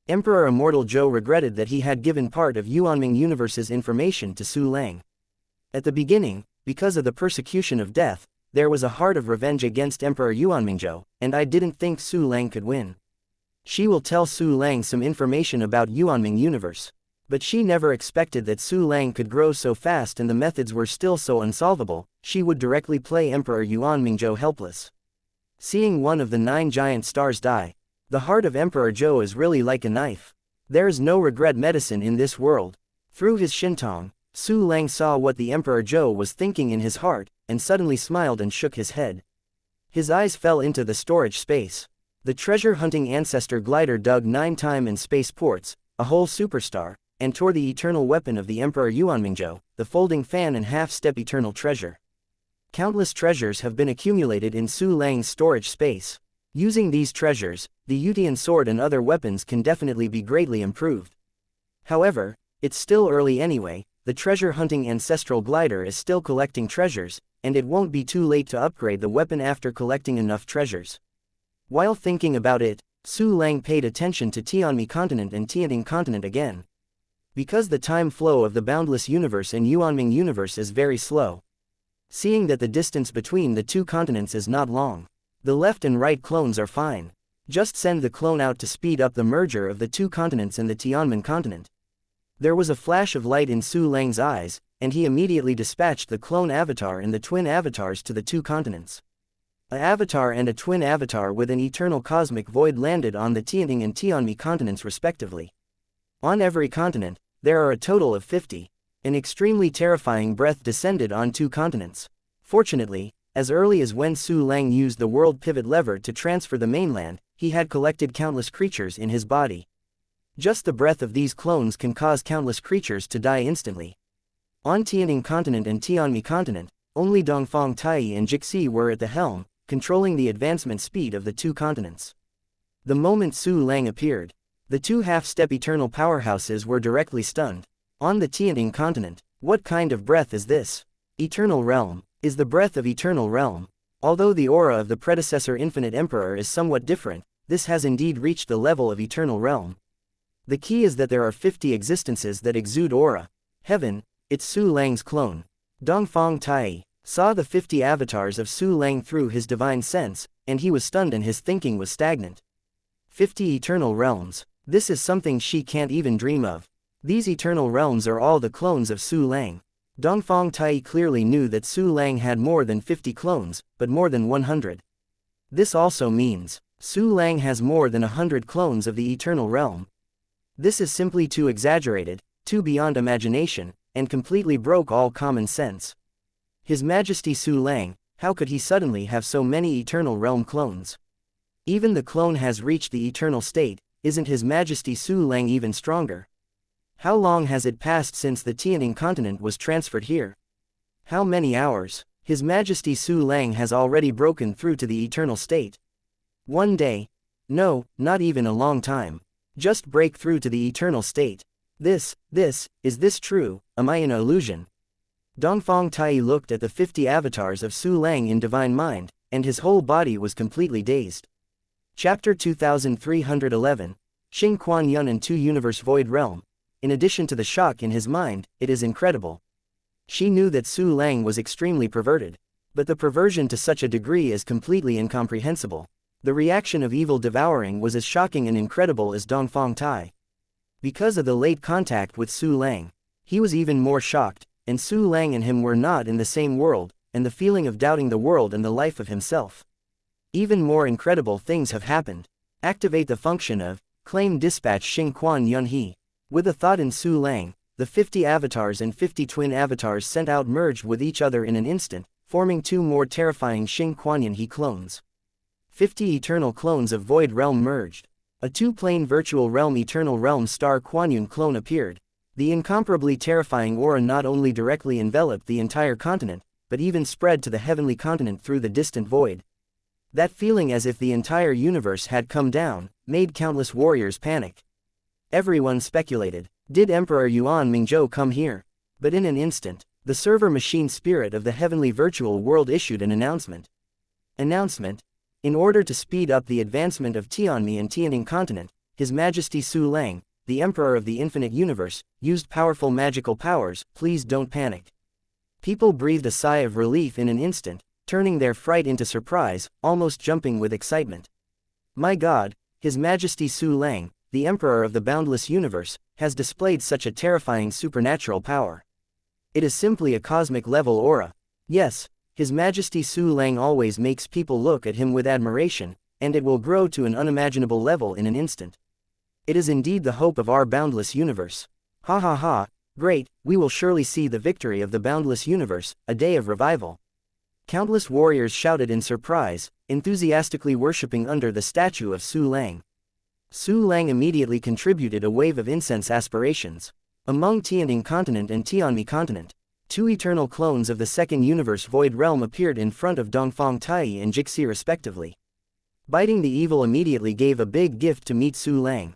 Emperor Immortal Zhou regretted that he had given part of Yuanming universe's information to Su Lang. At the beginning, because of the persecution of death, there was a heart of revenge against Emperor Yuanmingzhou, and I didn't think Su Lang could win. She will tell Su Lang some information about Yuanming universe. But she never expected that Su Lang could grow so fast and the methods were still so unsolvable. She would directly play Emperor Yuanmingzhou helpless. Seeing one of the 9 giant stars die, the heart of Emperor Zhou is really like a knife. There is no regret medicine in this world. Through his Shintong, Su Lang saw what the Emperor Zhou was thinking in his heart, and suddenly smiled and shook his head. His eyes fell into the storage space. The treasure-hunting ancestor glider dug 9 time in space ports, a whole superstar, and tore the eternal weapon of the Emperor Yuanmingzhou, the folding fan and half-step eternal treasure. Countless treasures have been accumulated in Su Lang's storage space. Using these treasures, the Yutian sword and other weapons can definitely be greatly improved. However, it's still early anyway. The treasure-hunting ancestral glider is still collecting treasures, and it won't be too late to upgrade the weapon after collecting enough treasures. While thinking about it, Su Lang paid attention to Tianmi continent and Tianting continent again. Because the time flow of the boundless universe and Yuanming universe is very slow. Seeing that the distance between the 2 continents is not long, the left and right clones are fine. Just send the clone out to speed up the merger of the 2 continents and the Tianmen continent. There was a flash of light in Su Lang's eyes, and he immediately dispatched the clone avatar and the twin avatars to the 2 continents. An avatar and a twin avatar with an eternal cosmic void landed on the Tianting and Tianmi continents respectively. On every continent, there are a total of 50. An extremely terrifying breath descended on 2 continents. Fortunately, as early as when Su Lang used the world pivot lever to transfer the mainland, he had collected countless creatures in his body. Just the breath of these clones can cause countless creatures to die instantly. On Tianting continent and Tianmi continent, only Dongfang Tai and Jixi were at the helm, controlling the advancement speed of the 2 continents. The moment Su Lang appeared, the 2 half-step eternal powerhouses were directly stunned. On the Tianting continent, what kind of breath is this? Eternal realm, is the breath of eternal realm. Although the aura of the predecessor infinite emperor is somewhat different, this has indeed reached the level of eternal realm. The key is that there are 50 existences that exude aura. Heaven, it's Su Lang's clone. Dongfang Tai. saw the 50 avatars of Su Lang through his divine sense, and he was stunned and his thinking was stagnant. 50 eternal realms. This is something she can't even dream of. These eternal realms are all the clones of Su Lang. Dongfang Tai clearly knew that Su Lang had more than 50 clones, but more than 100. This also means Su Lang has more than 100 clones of the eternal realm. This is simply too exaggerated, too beyond imagination, and completely broke all common sense. His Majesty Su Lang, how could he suddenly have so many eternal realm clones? Even the clone has reached the eternal state, isn't His Majesty Su Lang even stronger? How long has it passed since the Tianing continent was transferred here? How many hours? His Majesty Su Lang has already broken through to the eternal state. One day? No, not even a long time. Just break through to the eternal state. Is this true? Am I in an illusion? Dongfang Tai looked at the 50 avatars of Su Lang in divine mind, and his whole body was completely dazed. Chapter 2311, Xing Quan Yun and 2 Universe Void Realm. In addition to the shock in his mind, it is incredible. She knew that Su Lang was extremely perverted. But the perversion to such a degree is completely incomprehensible. The reaction of evil devouring was as shocking and incredible as Dongfang Tai. Because of the late contact with Su Lang, he was even more shocked, and Su Lang and him were not in the same world, and the feeling of doubting the world and the life of himself. Even more incredible things have happened. Activate the function of Claim Dispatch Xing Quan Yun He. With a thought in Su Lang, the 50 avatars and 50 twin avatars sent out merged with each other in an instant, forming 2 more terrifying Xing Quan Yun He clones. 50 eternal clones of Void Realm merged. A 2-plane virtual realm eternal realm star Quan Yun clone appeared. The incomparably terrifying aura not only directly enveloped the entire continent, but even spread to the heavenly continent through the distant void. That feeling as if the entire universe had come down, made countless warriors panic. Everyone speculated, did Emperor Yuan Mingzhou come here? But in an instant, the server machine spirit of the heavenly virtual world issued an announcement. In order to speed up the advancement of Tianmi and Tianing continent, His Majesty Su Lang, the Emperor of the Infinite Universe, used powerful magical powers. Please don't panic. People breathed a sigh of relief in an instant, turning their fright into surprise, almost jumping with excitement. My God, His Majesty Su Lang, the Emperor of the Boundless Universe, has displayed such a terrifying supernatural power. It is simply a cosmic level aura. Yes, His Majesty Su Lang always makes people look at him with admiration, and it will grow to an unimaginable level in an instant. It is indeed the hope of our boundless universe. Ha ha ha, great, we will surely see the victory of the boundless universe, a day of revival. Countless warriors shouted in surprise, enthusiastically worshipping under the statue of Su Lang. Su Lang immediately contributed a wave of incense aspirations. Among Tianing continent and Tianmi continent, 2 eternal clones of the second universe void realm appeared in front of Dongfang Tai and Jixi respectively. Biting the Evil immediately gave a big gift to meet Su Lang.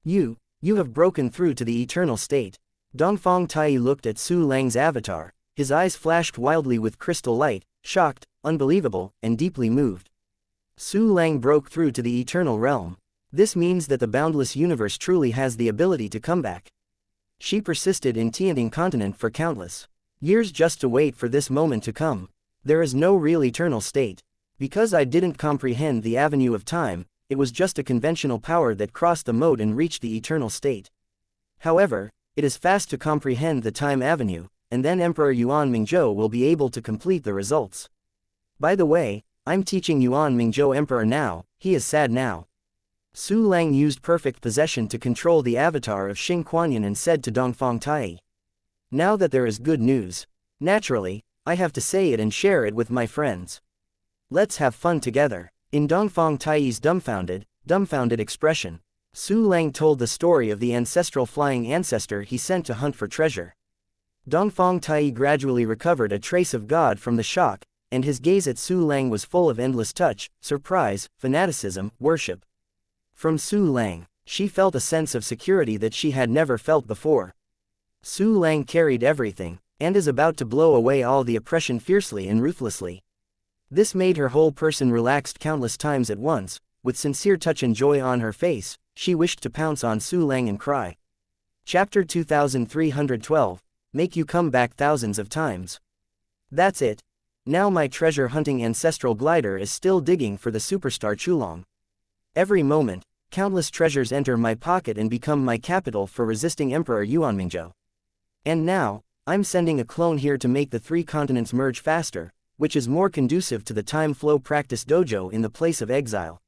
You have broken through to the eternal state. Dongfang Tai looked at Su Lang's avatar, his eyes flashed wildly with crystal light, shocked, unbelievable, and deeply moved. Su Lang broke through to the eternal realm. This means that the boundless universe truly has the ability to come back. She persisted in Tianing continent for countless years just to wait for this moment to come. There is no real eternal state. Because I didn't comprehend the avenue of time, it was just a conventional power that crossed the mode and reached the eternal state. However, it is fast to comprehend the time avenue, and then Emperor Yuan Mingzhou will be able to complete the results. By the way, I'm teaching Yuan Mingzhou Emperor now, he is sad now. Su Lang used perfect possession to control the avatar of Xing Quanyan and said to Dongfang Tai. Now that there is good news, naturally, I have to say it and share it with my friends. Let's have fun together. In Dongfang Tai's dumbfounded expression, Su Lang told the story of the ancestral flying ancestor he sent to hunt for treasure. Dongfang Tai gradually recovered a trace of God from the shock, and his gaze at Su Lang was full of endless touch, surprise, fanaticism, worship. From Su Lang, she felt a sense of security that she had never felt before. Su Lang carried everything, and is about to blow away all the oppression fiercely and ruthlessly. This made her whole person relaxed countless times at once. With sincere touch and joy on her face, she wished to pounce on Su Lang and cry. Chapter 2312, Make you come back thousands of times. That's it. Now my treasure-hunting ancestral glider is still digging for the superstar Chulong. Every moment, countless treasures enter my pocket and become my capital for resisting Emperor Yuanmingzhou. And now, I'm sending a clone here to make the 3 continents merge faster, which is more conducive to the time flow practice dojo in the place of exile.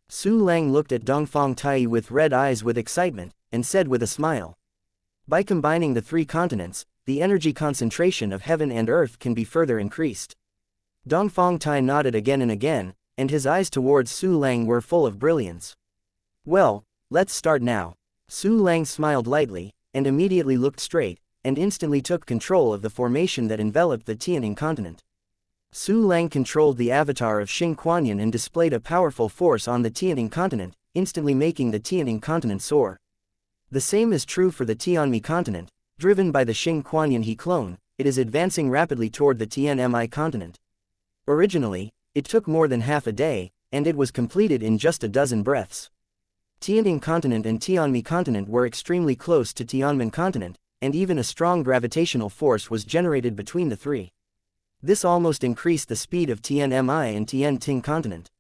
Su Lang looked at Dongfang Tai with red eyes with excitement, and said with a smile. By combining the 3 continents, the energy concentration of heaven and earth can be further increased. Dongfang Tai nodded again and again, and his eyes towards Su Lang were full of brilliance. Well, let's start now. Su Lang smiled lightly, and immediately looked straight, and instantly took control of the formation that enveloped the Tianning continent. Su Lang controlled the avatar of Xing Kuanyin and displayed a powerful force on the Tianning continent, instantly making the Tianning continent soar. The same is true for the Tianmi continent. Driven by the Xing Kuanyin he clone, it is advancing rapidly toward the Tianmi continent. Originally, it took more than half a day, and it was completed in just a dozen breaths. Tianning continent and Tianmi continent were extremely close to Tianmen continent, and even a strong gravitational force was generated between the 3. This almost increased the speed of Tianmi and Tianting continent.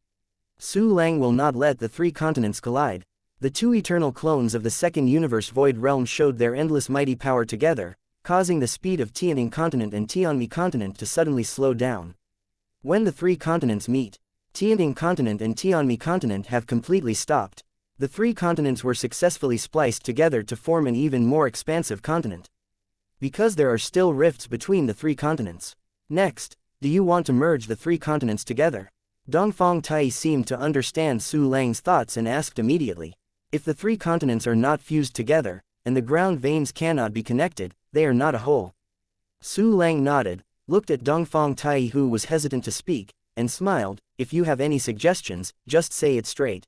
Su Lang will not let the 3 continents collide. The 2 eternal clones of the second universe void realm showed their endless mighty power together, causing the speed of Tianning continent and Tianmi continent to suddenly slow down. When the 3 continents meet, Tianning continent and Tianmi continent have completely stopped. The 3 continents were successfully spliced together to form an even more expansive continent. Because there are still rifts between the 3 continents. Next, do you want to merge the 3 continents together? Dongfang Tai seemed to understand Su Lang's thoughts and asked immediately. If the 3 continents are not fused together, and the ground veins cannot be connected, they are not a whole. Su Lang nodded, looked at Dongfang Tai who was hesitant to speak, and smiled. If you have any suggestions, just say it straight.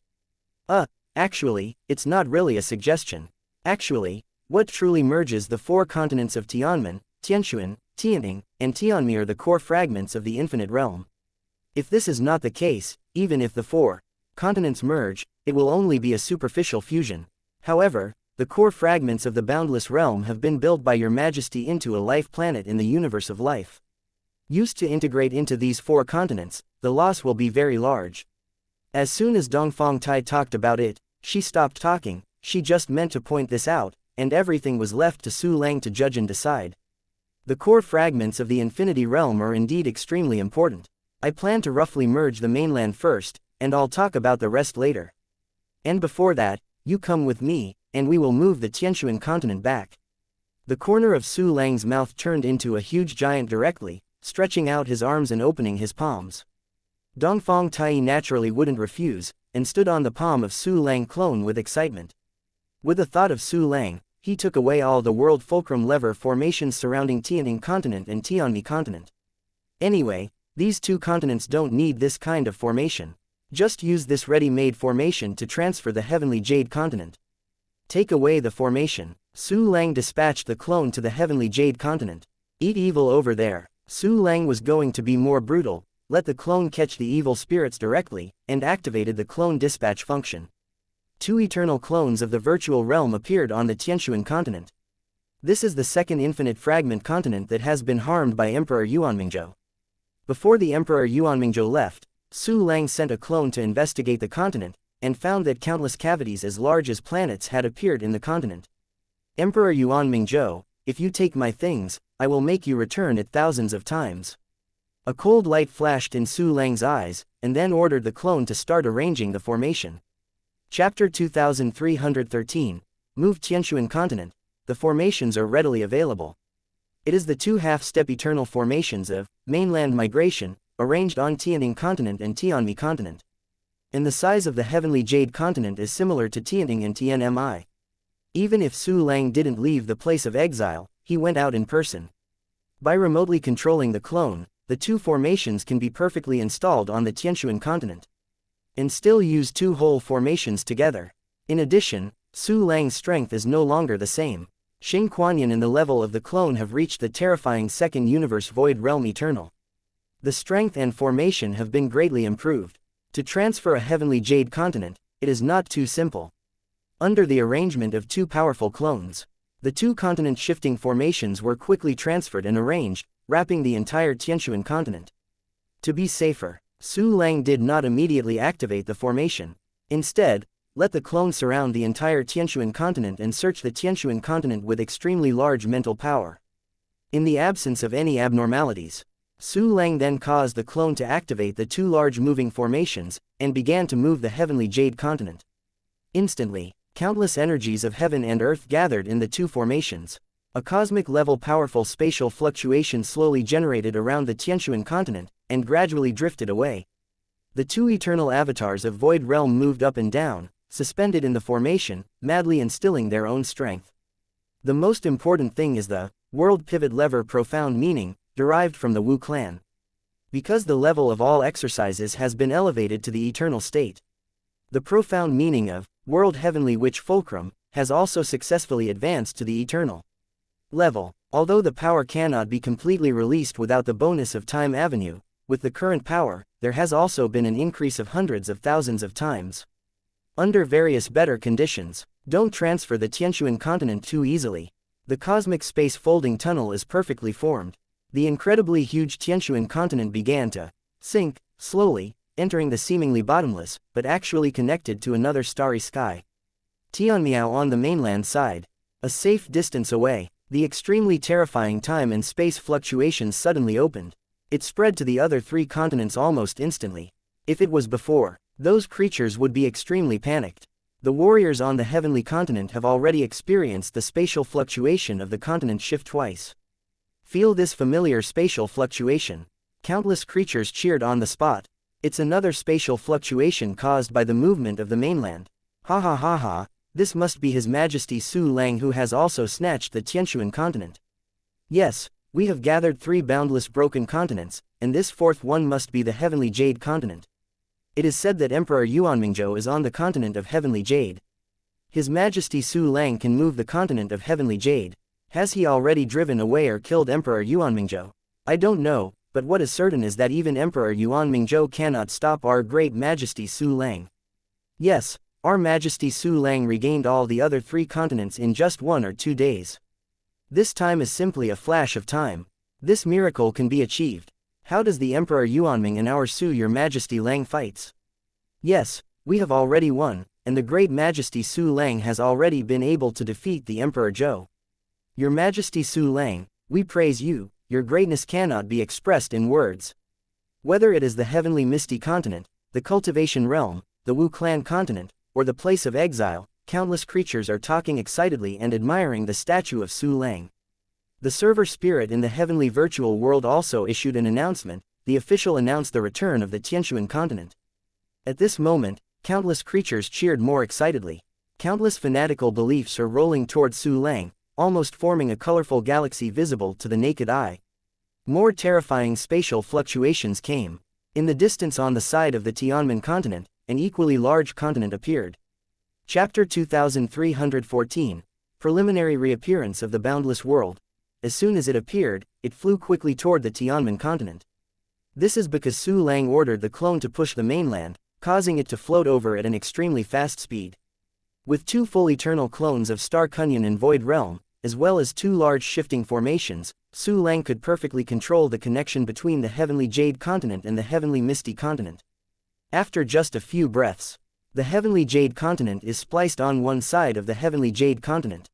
Actually, it's not really a suggestion. Actually, what truly merges the 4 continents of Tianmen, Tianxuan, Tianning, and Tianmi are the core fragments of the infinite realm. If this is not the case, even if the 4 continents merge, it will only be a superficial fusion. However, the core fragments of the boundless realm have been built by your majesty into a life planet in the universe of life. Used to integrate into these 4 continents, the loss will be very large. As soon as Dongfang Tai talked about it, she stopped talking. She just meant to point this out, and everything was left to Su Lang to judge and decide. The core fragments of the infinity realm are indeed extremely important. I plan to roughly merge the mainland first, and I'll talk about the rest later. And before that, you come with me, and we will move the Tianxuan continent back. The corner of Su Lang's mouth turned into a huge giant directly, stretching out his arms and opening his palms. Dongfang Tai naturally wouldn't refuse, and stood on the palm of Su Lang clone with excitement. With the thought of Su Lang, he took away all the world fulcrum lever formations surrounding Tianning continent and Tianmi continent. Anyway, these 2 continents don't need this kind of formation. Just use this ready-made formation to transfer the heavenly jade continent. Take away the formation. Su Lang dispatched the clone to the heavenly jade continent. Eat evil over there. Su Lang was going to be more brutal, let the clone catch the evil spirits directly, and activated the clone dispatch function. 2 eternal clones of the virtual realm appeared on the Tianxuan continent. This is the second infinite fragment continent that has been harmed by Emperor Yuanmingzhou. Before the Emperor Yuanmingzhou left, Su Lang sent a clone to investigate the continent, and found that countless cavities as large as planets had appeared in the continent. Emperor Yuanmingzhou, if you take my things, I will make you return it thousands of times. A cold light flashed in Su Lang's eyes, and then ordered the clone to start arranging the formation. Chapter 2313, Move Tianxuan Continent. The formations are readily available. It is the 2 half-step eternal formations of mainland migration, arranged on Tianning continent and Tianmi continent. And the size of the heavenly jade continent is similar to Tianning and Tianmi. Even if Su Lang didn't leave the place of exile, he went out in person. By remotely controlling the clone, the 2 formations can be perfectly installed on the Tianxuan continent. And still use 2 whole formations together. In addition, Su Lang's strength is no longer the same. Xing Kuanyin and the level of the clone have reached the terrifying second universe void realm eternal. The strength and formation have been greatly improved. To transfer a heavenly jade continent, it is not too simple. Under the arrangement of 2 powerful clones, the 2 continent shifting formations were quickly transferred and arranged, wrapping the entire Tianxuan continent. To be safer, Su Lang did not immediately activate the formation. Instead, let the clone surround the entire Tianshuan continent and search the Tianshuan continent with extremely large mental power. In the absence of any abnormalities, Su Lang then caused the clone to activate the two large moving formations, and began to move the heavenly jade continent. Instantly, countless energies of heaven and earth gathered in the two formations. A cosmic-level powerful spatial fluctuation slowly generated around the Tianshuan continent, and gradually drifted away. The two eternal avatars of Void Realm moved up and down, suspended in the formation, madly instilling their own strength. The most important thing is the World Pivot Lever profound meaning, derived from the Wu clan. Because the level of all exercises has been elevated to the eternal state. The profound meaning of World Heavenly Witch Fulcrum has also successfully advanced to the eternal level. Although the power cannot be completely released without the bonus of Time Avenue, with the current power, there has also been an increase of hundreds of thousands of times. Under various better conditions, don't transfer the Tianshuan continent too easily. The cosmic space folding tunnel is perfectly formed. The incredibly huge Tianshuan continent began to sink, slowly, entering the seemingly bottomless, but actually connected to another starry sky. Tianmiao on the mainland side. A safe distance away, the extremely terrifying time and space fluctuations suddenly opened. It spread to the other three continents almost instantly. If it was before, those creatures would be extremely panicked. The warriors on the heavenly continent have already experienced the spatial fluctuation of the continent shift twice. Feel this familiar spatial fluctuation. Countless creatures cheered on the spot. It's another spatial fluctuation caused by the movement of the mainland. Ha ha ha ha, this must be His Majesty Su Lang who has also snatched the Tianshuan continent. Yes, we have gathered three boundless broken continents, and this fourth one must be the Heavenly Jade continent. It is said that Emperor Yuanmingzhou is on the continent of Heavenly Jade. His Majesty Su Lang can move the continent of Heavenly Jade. Has he already driven away or killed Emperor Yuanmingzhou? I don't know, but what is certain is that even Emperor Yuanmingzhou cannot stop our great Majesty Su Lang. Yes, our Majesty Su Lang regained all the other three continents in just 1 or 2 days. This time is simply a flash of time. This miracle can be achieved. How does the Emperor Yuanming and our Su Your Majesty Lang fights? Yes, we have already won, and the great Majesty Su Lang has already been able to defeat the Emperor Zhou. Your Majesty Su Lang, we praise you, your greatness cannot be expressed in words. Whether it is the Heavenly Misty Continent, the Cultivation Realm, the Wu Clan Continent, or the Place of Exile, countless creatures are talking excitedly and admiring the statue of Su Lang. The server spirit in the heavenly virtual world also issued an announcement. The official announced the return of the Tianshuan continent. At this moment, countless creatures cheered more excitedly. Countless fanatical beliefs are rolling towards Su Lang, almost forming a colorful galaxy visible to the naked eye. More terrifying spatial fluctuations came. In the distance on the side of the Tianmen continent, an equally large continent appeared. Chapter 2314. Preliminary reappearance of the boundless world. As soon as it appeared, it flew quickly toward the Tianmen continent. This is because Su Lang ordered the clone to push the mainland, causing it to float over at an extremely fast speed. With 2 full eternal clones of Star Kunyan and Void Realm, as well as 2 large shifting formations, Su Lang could perfectly control the connection between the Heavenly Jade continent and the Heavenly Misty continent. After just a few breaths, the Heavenly Jade continent is spliced on one side of the Heavenly Jade continent.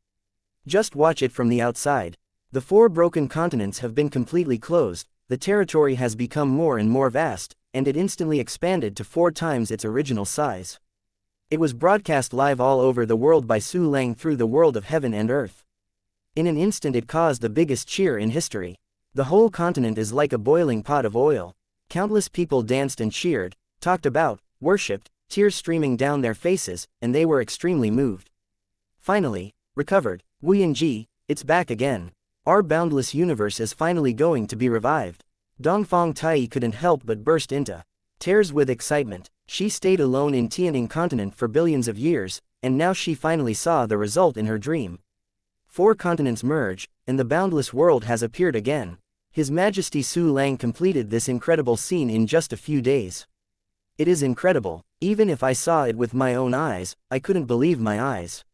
Just watch it from the outside. The 4 broken continents have been completely closed, the territory has become more and more vast, and it instantly expanded to 4 times its original size. It was broadcast live all over the world by Su Lang through the world of heaven and earth. In an instant it caused the biggest cheer in history. The whole continent is like a boiling pot of oil. Countless people danced and cheered, talked about, worshipped, tears streaming down their faces, and they were extremely moved. Finally, recovered, Wu Yingji, it's back again. Our boundless universe is finally going to be revived. Dongfang Tai couldn't help but burst into tears with excitement. She stayed alone in Tianning continent for billions of years, and now she finally saw the result in her dream. 4 continents merge, and the boundless world has appeared again. His Majesty Su Lang completed this incredible scene in just a few days. It is incredible. Even if I saw it with my own eyes, I couldn't believe my eyes.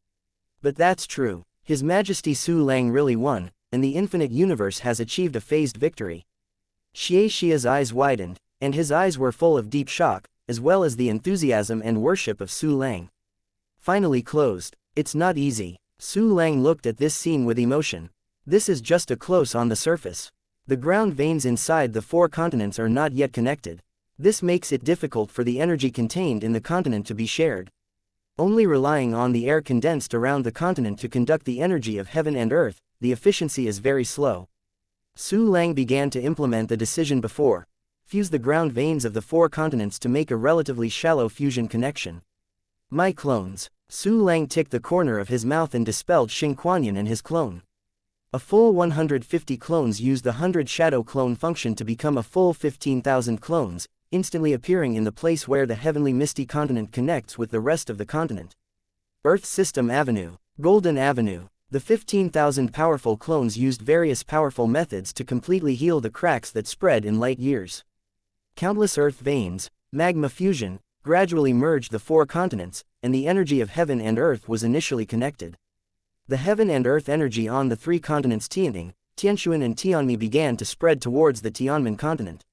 But that's true. His Majesty Su Lang really won, and the infinite universe has achieved a phased victory. Xianxia's eyes widened, and his eyes were full of deep shock, as well as the enthusiasm and worship of Su Lang. Finally closed. It's not easy. Su Lang looked at this scene with emotion. This is just a close on the surface. The ground veins inside the 4 continents are not yet connected. This makes it difficult for the energy contained in the continent to be shared. Only relying on the air condensed around the continent to conduct the energy of heaven and earth, the efficiency is very slow. Su Lang began to implement the decision before. Fuse the ground veins of the 4 continents to make a relatively shallow fusion connection. My clones. Su Lang ticked the corner of his mouth and dispelled Xing Kuanyan and his clone. A full 150 clones used the 100 shadow clone function to become a full 15,000 clones, instantly appearing in the place where the heavenly misty continent connects with the rest of the continent. Earth System Avenue. Golden Avenue. The 15,000 powerful clones used various powerful methods to completely heal the cracks that spread in light years. Countless earth veins, magma fusion, gradually merged the 4 continents, and the energy of heaven and earth was initially connected. The heaven and earth energy on the 3 continents Tianning, Tianshuan and Tianmi began to spread towards the Tianmen continent.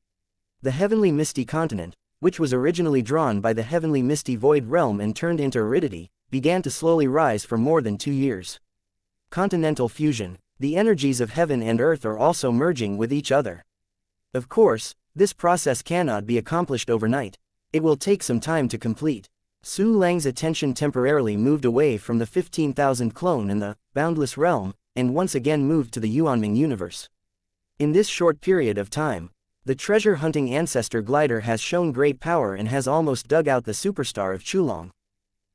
The heavenly misty continent, which was originally drawn by the heavenly misty void realm and turned into aridity, began to slowly rise for more than 2 years. Continental fusion. The energies of heaven and earth are also merging with each other. Of course, this process cannot be accomplished overnight. It will take some time to complete. Su Lang's attention temporarily moved away from the 15,000 clone in the boundless realm, and once again moved to the Yuanming universe. In this short period of time, the treasure-hunting ancestor glider has shown great power and has almost dug out the superstar of Chulong.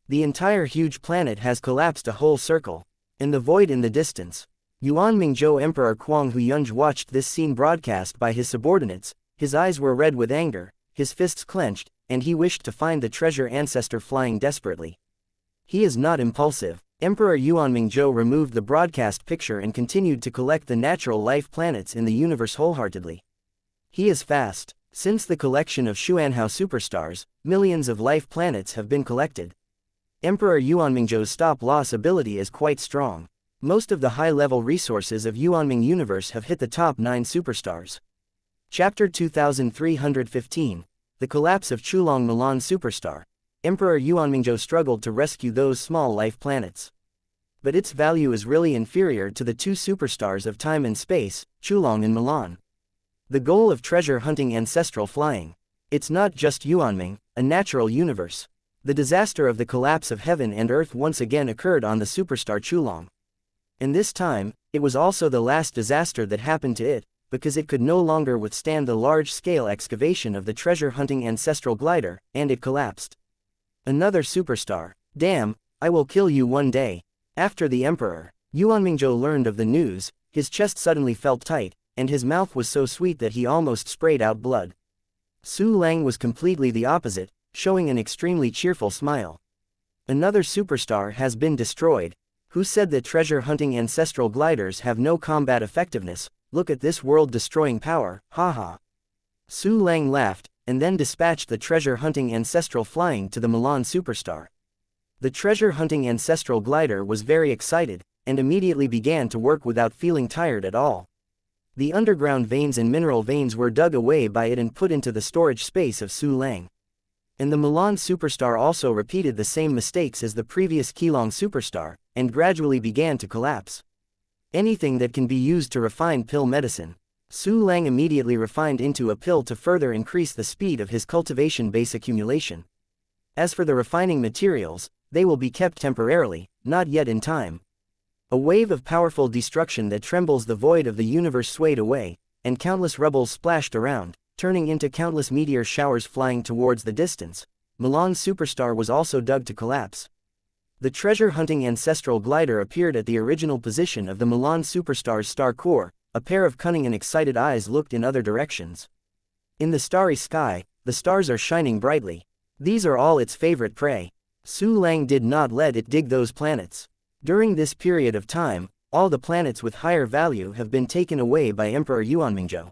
The entire huge planet has collapsed a whole circle. In the void in the distance, Yuanmingzhou Emperor Kuang Huyunj watched this scene broadcast by his subordinates. His eyes were red with anger, his fists clenched, and he wished to find the treasure ancestor flying desperately. He is not impulsive. Emperor Yuanmingzhou removed the broadcast picture and continued to collect the natural life planets in the universe wholeheartedly. He is fast. Since the collection of Xuanhao superstars, millions of life planets have been collected. Emperor Yuanmingzhou's stop-loss ability is quite strong. Most of the high-level resources of Yuanming universe have hit the top 9 superstars. Chapter 2315. The Collapse of Chulong Milan Superstar. Emperor Yuanmingzhou struggled to rescue those small life planets. But its value is really inferior to the 2 superstars of time and space, Chulong and Milan. The goal of treasure hunting ancestral flying. It's not just Yuanming, a natural universe. The disaster of the collapse of heaven and earth once again occurred on the superstar Chulong. And this time, it was also the last disaster that happened to it, because it could no longer withstand the large-scale excavation of the treasure-hunting ancestral glider, and it collapsed. Another superstar. Damn, I will kill you one day. After the emperor, Yuanmingzhou learned of the news, his chest suddenly felt tight, and his mouth was so sweet that he almost sprayed out blood. Su Lang was completely the opposite, showing an extremely cheerful smile. Another superstar has been destroyed. Who said that treasure-hunting ancestral gliders have no combat effectiveness? Look at this world-destroying power, haha. Su Lang laughed, and then dispatched the treasure-hunting ancestral flying to the Milan superstar. The treasure-hunting ancestral glider was very excited, and immediately began to work without feeling tired at all. The underground veins and mineral veins were dug away by it and put into the storage space of Su Lang. And the Milan superstar also repeated the same mistakes as the previous Keelong superstar, and gradually began to collapse. Anything that can be used to refine pill medicine. Su Lang immediately refined into a pill to further increase the speed of his cultivation base accumulation. As for the refining materials, they will be kept temporarily, not yet in time. A wave of powerful destruction that trembles the void of the universe swayed away, and countless rebels splashed around, turning into countless meteor showers flying towards the distance. Milan's superstar was also dug to collapse. The treasure-hunting ancestral glider appeared at the original position of the Milan superstar's star core. A pair of cunning and excited eyes looked in other directions. In the starry sky, the stars are shining brightly. These are all its favorite prey. Su Lang did not let it dig those planets. During this period of time, all the planets with higher value have been taken away by Emperor Yuanmingzhou.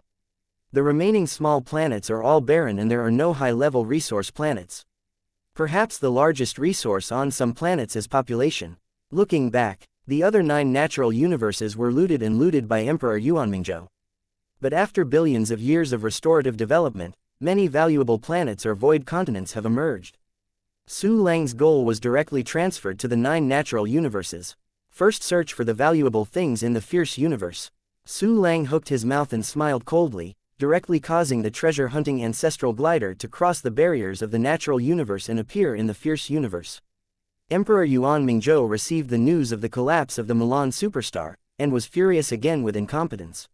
The remaining small planets are all barren and there are no high-level resource planets. Perhaps the largest resource on some planets is population. Looking back, the other 9 natural universes were looted and looted by Emperor Yuanmingzhou. But after billions of years of restorative development, Many valuable planets or void continents have emerged. Su Lang's goal was directly transferred to the 9 natural universes. First, search for the valuable things in the fierce universe. Su Lang hooked his mouth and smiled coldly, directly causing the treasure-hunting ancestral glider to cross the barriers of the natural universe and appear in the fierce universe. Emperor Yuan Mingzhou received the news of the collapse of the Milan superstar, and was furious again with incompetence.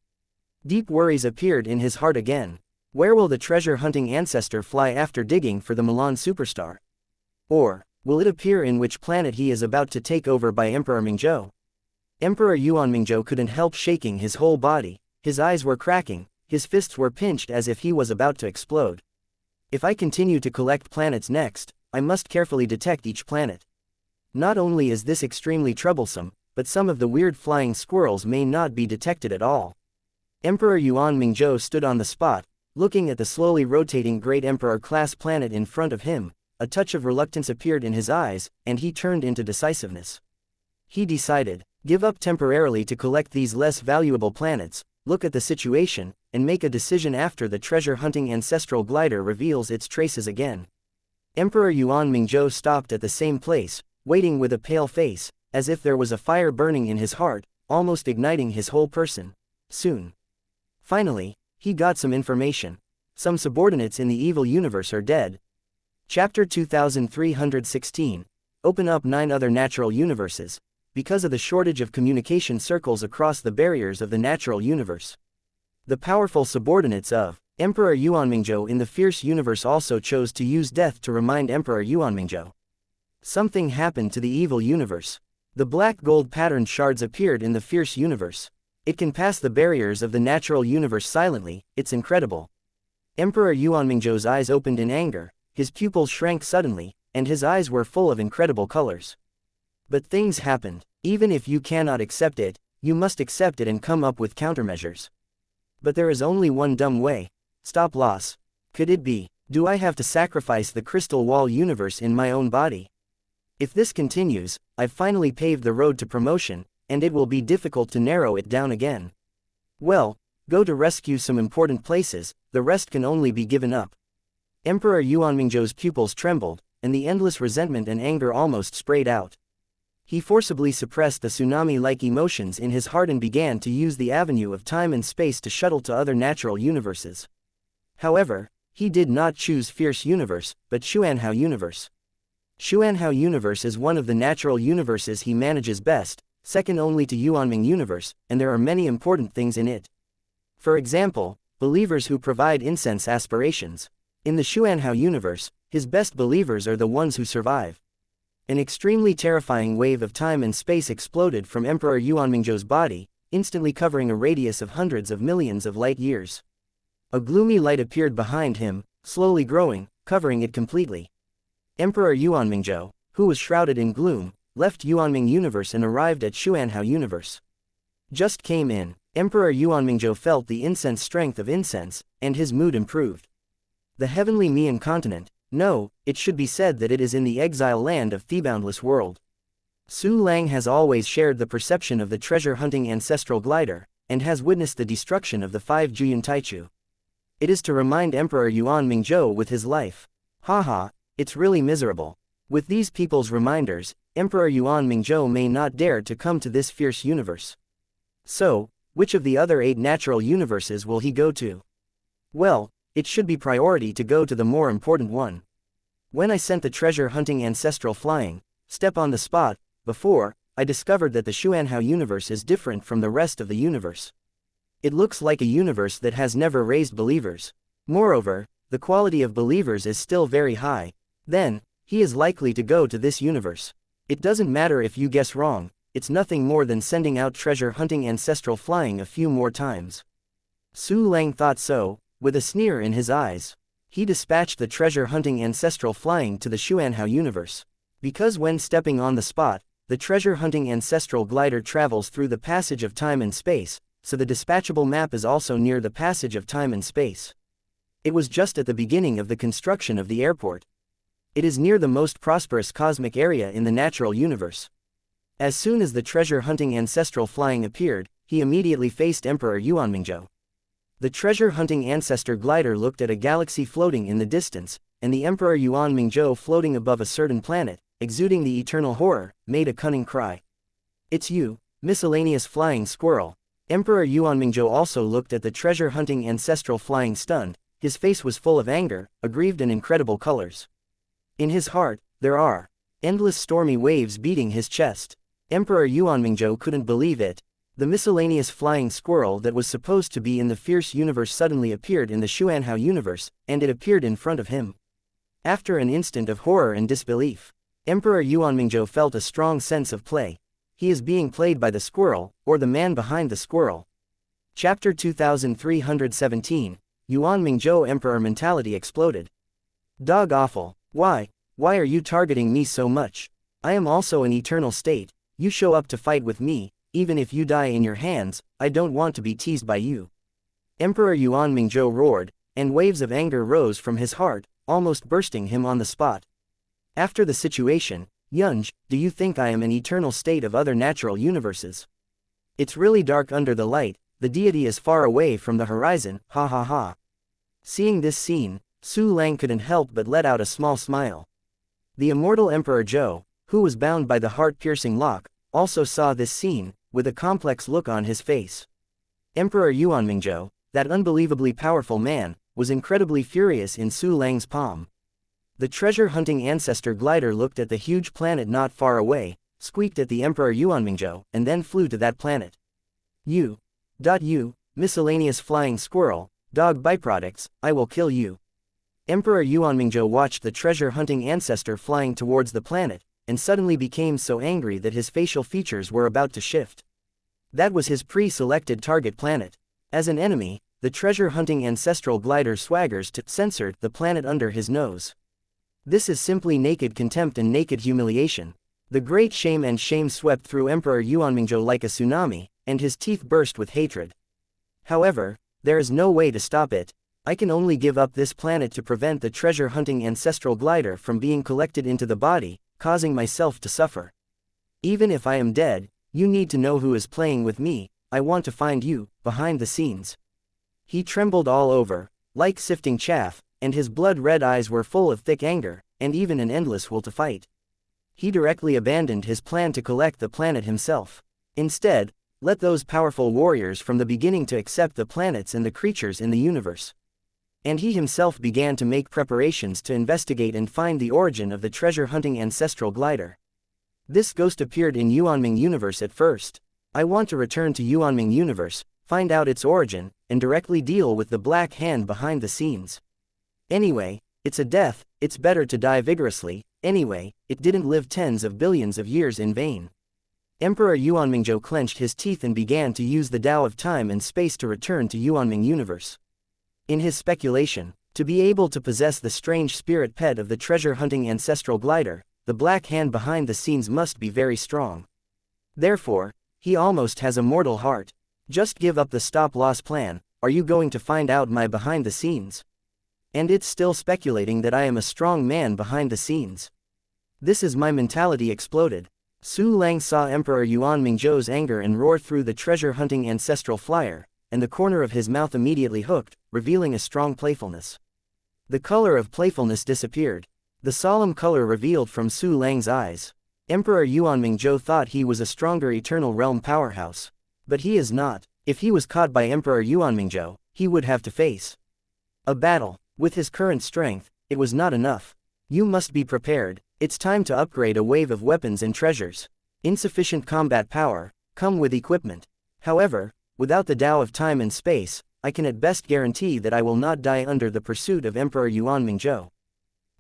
Deep worries appeared in his heart again. Where will the treasure-hunting ancestor fly after digging for the Milan superstar? Or, will it appear in which planet he is about to take over by Emperor Mingzhou? Emperor Yuan Mingzhou couldn't help shaking his whole body, his eyes were cracking, his fists were pinched as if he was about to explode. If I continue to collect planets next, I must carefully detect each planet. Not only is this extremely troublesome, but some of the weird flying squirrels may not be detected at all. Emperor Yuan Mingzhou stood on the spot, looking at the slowly rotating Great Emperor-class planet in front of him. A touch of reluctance appeared in his eyes, and he turned into decisiveness. He decided, give up temporarily to collect these less valuable planets, look at the situation, and make a decision after the treasure-hunting ancestral glider reveals its traces again. Emperor Yuan Mingzhou stopped at the same place, waiting with a pale face, as if there was a fire burning in his heart, almost igniting his whole person. Soon. Finally, he got some information. Some subordinates in the evil universe are dead. Chapter 2316. Open up 9 other natural universes. Because of the shortage of communication circles across the barriers of the natural universe. The powerful subordinates of Emperor Yuan Mingzhou in the fierce universe also chose to use death to remind Emperor Yuan Mingzhou. Something happened to the evil universe. The black gold patterned shards appeared in the fierce universe. It can pass the barriers of the natural universe silently, it's incredible. Emperor Yuan Mingzhou's eyes opened in anger. His pupils shrank suddenly, and his eyes were full of incredible colors. But things happened. Even if you cannot accept it, you must accept it and come up with countermeasures. But there is only one dumb way. Stop loss. Could it be? Do I have to sacrifice the crystal wall universe in my own body? If this continues, I've finally paved the road to promotion, and it will be difficult to narrow it down again. Well, go to rescue some important places, the rest can only be given up. Emperor Yuan Mingzhou's pupils trembled, and the endless resentment and anger almost sprayed out. He forcibly suppressed the tsunami-like emotions in his heart and began to use the avenue of time and space to shuttle to other natural universes. However, he did not choose Fierce Universe, but Xuanhao Universe. Xuanhao Universe is one of the natural universes he manages best, second only to Yuanming Universe, and there are many important things in it. For example, believers who provide incense aspirations. In the Xuanhao universe, his best believers are the ones who survive. An extremely terrifying wave of time and space exploded from Emperor Yuan Mingzhou's body, instantly covering a radius of hundreds of millions of light years. A gloomy light appeared behind him, slowly growing, covering it completely. Emperor Yuan Mingzhou, who was shrouded in gloom, left Yuanming Universe and arrived at Xuanhao Universe. Just came in, Emperor Yuan Mingzhou felt the incense strength of incense, and his mood improved. The heavenly Mian continent, no, it should be said that it is in the exile land of the boundless world. Su Lang has always shared the perception of the treasure-hunting ancestral glider, and has witnessed the destruction of the 5 Juyun Taichu. It is to remind Emperor Yuan Mingzhou with his life. Haha, it's really miserable. With these people's reminders, Emperor Yuan Mingzhou may not dare to come to this fierce universe. So, which of the other 8 natural universes will he go to? Well, it should be priority to go to the more important one. When I sent the treasure-hunting ancestral flying, step on the spot, before, I discovered that the Xuanhao universe is different from the rest of the universe. It looks like a universe that has never raised believers. Moreover, the quality of believers is still very high. Then, he is likely to go to this universe. It doesn't matter if you guess wrong, it's nothing more than sending out treasure-hunting ancestral flying a few more times. Su Lang thought so, with a sneer in his eyes. He dispatched the treasure-hunting ancestral flying to the Xuanhao universe. Because when stepping on the spot, the treasure-hunting ancestral glider travels through the passage of time and space, so the dispatchable map is also near the passage of time and space. It was just at the beginning of the construction of the airport. It is near the most prosperous cosmic area in the natural universe. As soon as the treasure-hunting ancestral flying appeared, he immediately faced Emperor Yuan Mingzhou. The treasure-hunting ancestor glider looked at a galaxy floating in the distance, and the Emperor Yuan Mingzhou floating above a certain planet, exuding the eternal horror, made a cunning cry. "It's you, miscellaneous flying squirrel." Emperor Yuan Mingzhou also looked at the treasure-hunting ancestral flying stunned. His face was full of anger, aggrieved and incredible colors. In his heart, there are endless stormy waves beating his chest. Emperor Yuan Mingzhou couldn't believe it. The miscellaneous flying squirrel that was supposed to be in the fierce universe suddenly appeared in the Xuanhao universe, and it appeared in front of him. After an instant of horror and disbelief, Emperor Yuan Mingzhou felt a strong sense of play. He is being played by the squirrel, or the man behind the squirrel. Chapter 2317, Yuan Mingzhou Emperor mentality exploded. Dog awful. Why are you targeting me so much? I am also an eternal state. You show up to fight with me, even if you die in your hands, I don't want to be teased by you. Emperor Yuan Mingzhou roared, and waves of anger rose from his heart, almost bursting him on the spot. After the situation, Yunj, do you think I am an eternal state of other natural universes? It's really dark under the light, the deity is far away from the horizon, ha ha ha. Seeing this scene, Su Lang couldn't help but let out a small smile. The immortal Emperor Zhou, who was bound by the heart-piercing lock, also saw this scene, with a complex look on his face. Emperor Yuan Mingzhou, that unbelievably powerful man, was incredibly furious in Su Lang's palm. The treasure-hunting ancestor glider looked at the huge planet not far away, squeaked at the Emperor Yuan Mingzhou, and then flew to that planet. You, miscellaneous flying squirrel, dog byproducts, I will kill you. Emperor Yuan Mingzhou watched the treasure-hunting ancestor flying towards the planet, and suddenly became so angry that his facial features were about to shift. That was his pre-selected target planet. As an enemy, the treasure-hunting ancestral glider swaggers to censored the planet under his nose. This is simply naked contempt and naked humiliation. The great shame swept through Emperor Yuan Mingzhou like a tsunami, and his teeth burst with hatred. However, there is no way to stop it. I can only give up this planet to prevent the treasure-hunting ancestral glider from being collected into the body, causing myself to suffer. Even if I am dead, you need to know who is playing with me. I want to find you, behind the scenes. He trembled all over, like sifting chaff, and his blood-red eyes were full of thick anger, and even an endless will to fight. He directly abandoned his plan to collect the planet himself. Instead, let those powerful warriors from the beginning to accept the planets and the creatures in the universe. And he himself began to make preparations to investigate and find the origin of the treasure-hunting ancestral glider. This ghost appeared in Yuanming universe at first. I want to return to Yuanming universe, find out its origin, and directly deal with the black hand behind the scenes. Anyway, it's a death, it's better to die vigorously. Anyway, it didn't live tens of billions of years in vain. Emperor Yuan Mingzhou clenched his teeth and began to use the Tao of time and space to return to Yuanming universe. In his speculation, to be able to possess the strange spirit pet of the treasure-hunting ancestral glider, the black hand behind the scenes must be very strong. Therefore, he almost has a mortal heart. Just give up the stop-loss plan. Are you going to find out my behind the scenes? And it's still speculating that I am a strong man behind the scenes. This is my mentality exploded. Su Lang saw Emperor Yuan Mingzhou's anger and roar through the treasure-hunting ancestral flyer, and the corner of his mouth immediately hooked, revealing a strong playfulness. The color of playfulness disappeared. The solemn color revealed from Su Lang's eyes. Emperor Yuan Mingzhou thought he was a stronger eternal realm powerhouse. But he is not. If he was caught by Emperor Yuan Mingzhou, he would have to face a battle. With his current strength, it was not enough. You must be prepared. It's time to upgrade a wave of weapons and treasures. Insufficient combat power, come with equipment. However, without the Tao of time and space, I can at best guarantee that I will not die under the pursuit of Emperor Yuan Mingzhou.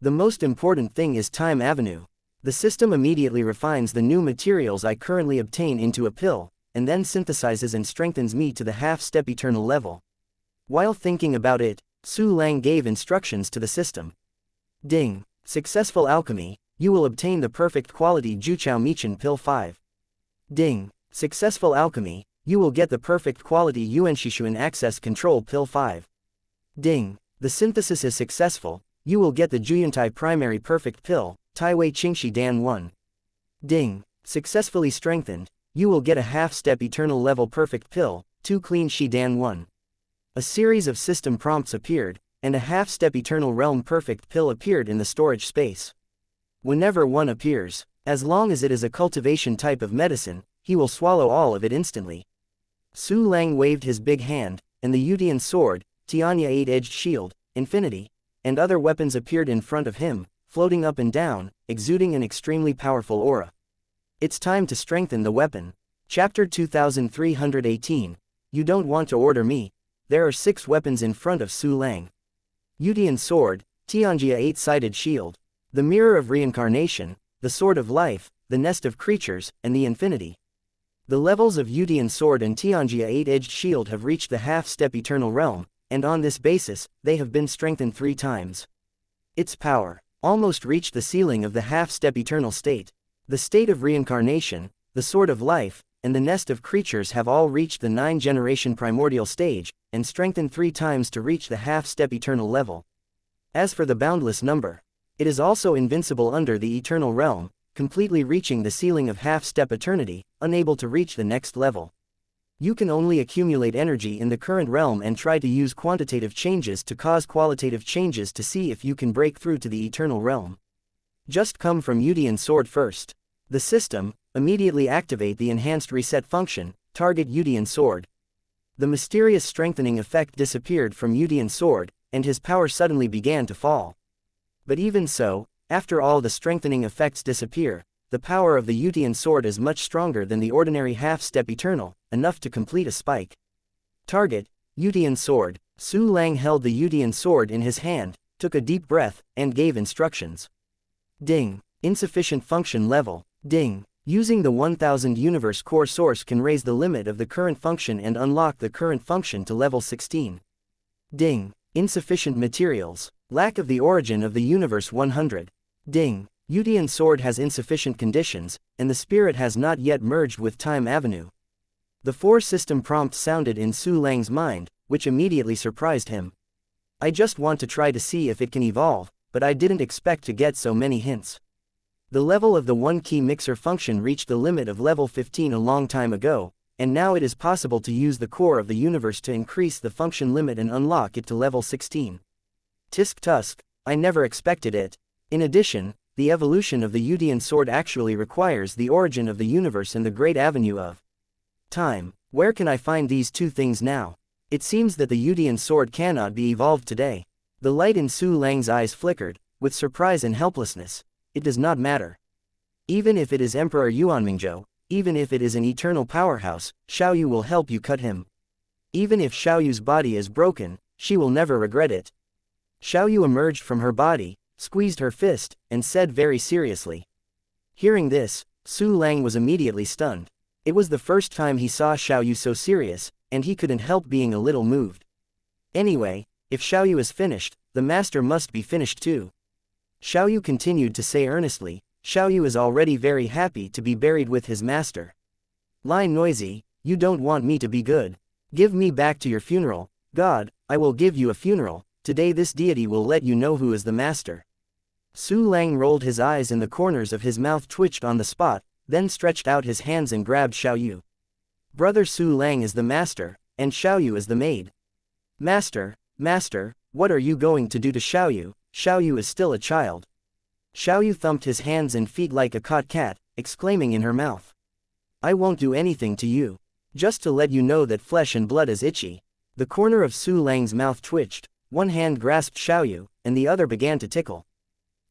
The most important thing is Time Avenue. The system immediately refines the new materials I currently obtain into a pill, and then synthesizes and strengthens me to the half-step eternal level. While thinking about it, Su Lang gave instructions to the system. Ding! Successful alchemy, you will obtain the perfect quality Juqiao Michin Pill 5. Ding! Successful alchemy, you will get the perfect quality Yuanshishuan Access Control Pill 5. Ding! The synthesis is successful, you will get the Juyuntai Primary Perfect Pill, Taiwei Qingxi Dan 1. Ding! Successfully strengthened, you will get a half-step eternal level perfect pill, 2 Clean Shi Dan 1. A series of system prompts appeared, and a half-step Eternal Realm Perfect pill appeared in the storage space. Whenever one appears, as long as it is a cultivation type of medicine, he will swallow all of it instantly. Su Lang waved his big hand, and the Yutian sword, Xianxia 8-edged shield, infinity, and other weapons appeared in front of him, floating up and down, exuding an extremely powerful aura. It's time to strengthen the weapon. Chapter 2318. You don't want to order me. There are 6 weapons in front of Su Lang. Yutian sword, Xianxia 8-sided shield, the mirror of reincarnation, the sword of life, the nest of creatures, and the infinity. The levels of Yutian sword and Xianxia 8-edged shield have reached the half-step Eternal Realm, and on this basis, they have been strengthened 3 times. Its power almost reached the ceiling of the half-step eternal state. The state of reincarnation, the sword of life, and the nest of creatures have all reached the 9-generation primordial stage, and strengthened 3 times to reach the half-step eternal level. As for the boundless number, it is also invincible under the eternal realm, completely reaching the ceiling of half-step eternity, unable to reach the next level. You can only accumulate energy in the current realm and try to use quantitative changes to cause qualitative changes to see if you can break through to the eternal realm. Just come from Yutian sword first. The system, immediately activate the enhanced reset function, target Yutian sword. The mysterious strengthening effect disappeared from Yutian sword, and his power suddenly began to fall. But even so, after all the strengthening effects disappear, the power of the Yutian sword is much stronger than the ordinary half-step eternal, enough to complete a spike. Target, Yutian sword. Su Lang held the Yutian sword in his hand, took a deep breath, and gave instructions. Ding. Insufficient function level. Ding. Using the 1000 universe core source can raise the limit of the current function and unlock the current function to level 16. Ding. Insufficient materials. Lack of the origin of the universe 100. Ding. Yutian sword has insufficient conditions, and the spirit has not yet merged with Time Avenue. The 4 system prompts sounded in Su Lang's mind, which immediately surprised him. I just want to try to see if it can evolve, but I didn't expect to get so many hints. The level of the 1-key mixer function reached the limit of level 15 a long time ago, and now it is possible to use the core of the universe to increase the function limit and unlock it to level 16. Tisk tusk, I never expected it. In addition, the evolution of the Yutian sword actually requires the origin of the universe and the great avenue of time. Where can I find these 2 things now? It seems that the Yutian sword cannot be evolved today. The light in Su Lang's eyes flickered, with surprise and helplessness. It does not matter. Even if it is Emperor Yuanmingzhou, even if it is an eternal powerhouse, Xiaoyu will help you cut him. Even if Xiaoyu's body is broken, she will never regret it. Xiaoyu emerged from her body, squeezed her fist, and said very seriously. Hearing this, Su Lang was immediately stunned. It was the first time he saw Xiaoyu so serious, and he couldn't help being a little moved. Anyway, if Xiaoyu is finished, the master must be finished too. Xiaoyu continued to say earnestly, Xiaoyu is already very happy to be buried with his master. Lie noisy, you don't want me to be good. Give me back to your funeral. God, I will give you a funeral. Today this deity will let you know who is the master. Su Lang rolled his eyes and the corners of his mouth twitched on the spot, then stretched out his hands and grabbed Xiaoyu. Brother Su Lang is the master, and Xiaoyu is the maid. Master, master, what are you going to do to Xiaoyu? Xiaoyu is still a child. Xiaoyu thumped his hands and feet like a caught cat, exclaiming in her mouth. I won't do anything to you. Just to let you know that flesh and blood is itchy. The corner of Su Lang's mouth twitched, one hand grasped Xiaoyu, and the other began to tickle.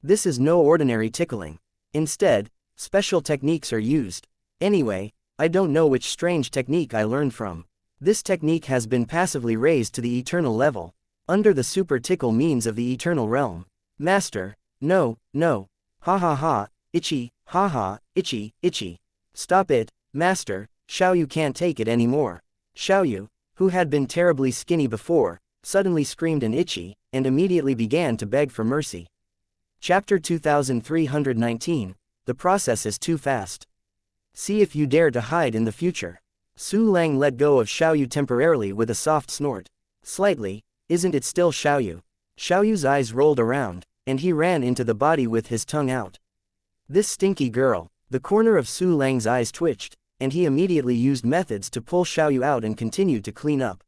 This is no ordinary tickling. Instead, special techniques are used. Anyway, I don't know which strange technique I learned from. This technique has been passively raised to the eternal level, under the super tickle means of the eternal realm. Master, no, no. Ha ha ha, itchy, ha ha, itchy, itchy. Stop it, master, Xiaoyu can't take it anymore. Xiaoyu, who had been terribly skinny before, suddenly screamed and itchy, and immediately began to beg for mercy. Chapter 2319, The process is too fast. See if you dare to hide in the future. Su Lang let go of Xiaoyu temporarily with a soft snort. Slightly, isn't it still Xiaoyu? Xiaoyu's eyes rolled around, and he ran into the body with his tongue out. This stinky girl. The corner of Su Lang's eyes twitched, and he immediately used methods to pull Xiaoyu out and continued to clean up.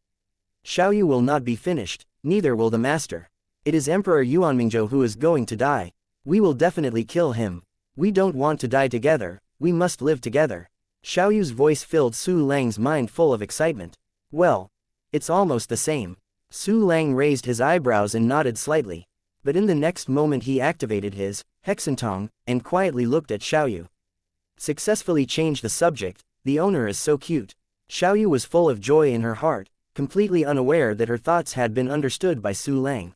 Xiaoyu will not be finished, neither will the master. It is Emperor Yuanmingzhou who is going to die. We will definitely kill him. We don't want to die together, we must live together. Xiaoyu's voice filled Su Lang's mind full of excitement. Well, it's almost the same. Su Lang raised his eyebrows and nodded slightly. But in the next moment he activated his hexentong and quietly looked at Xiaoyu. Successfully changed the subject, the owner is so cute. Xiaoyu was full of joy in her heart, completely unaware that her thoughts had been understood by Su Lang.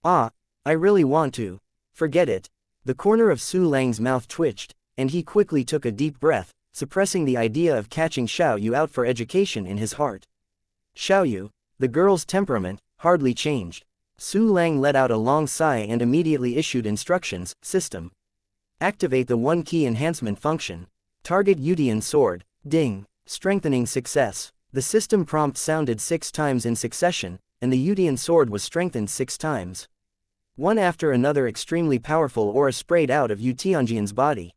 Ah, I really want to. Forget it. The corner of Su Lang's mouth twitched, and he quickly took a deep breath, suppressing the idea of catching Xiaoyu out for education in his heart. Xiaoyu, the girl's temperament, hardly changed. Su Lang let out a long sigh and immediately issued instructions. System. Activate the one-key enhancement function. Target Yudian sword. Ding. Strengthening success. The system prompt sounded 6 times in succession, and the Yudian sword was strengthened 6 times. One after another extremely powerful aura sprayed out of Yu Tianjian's body.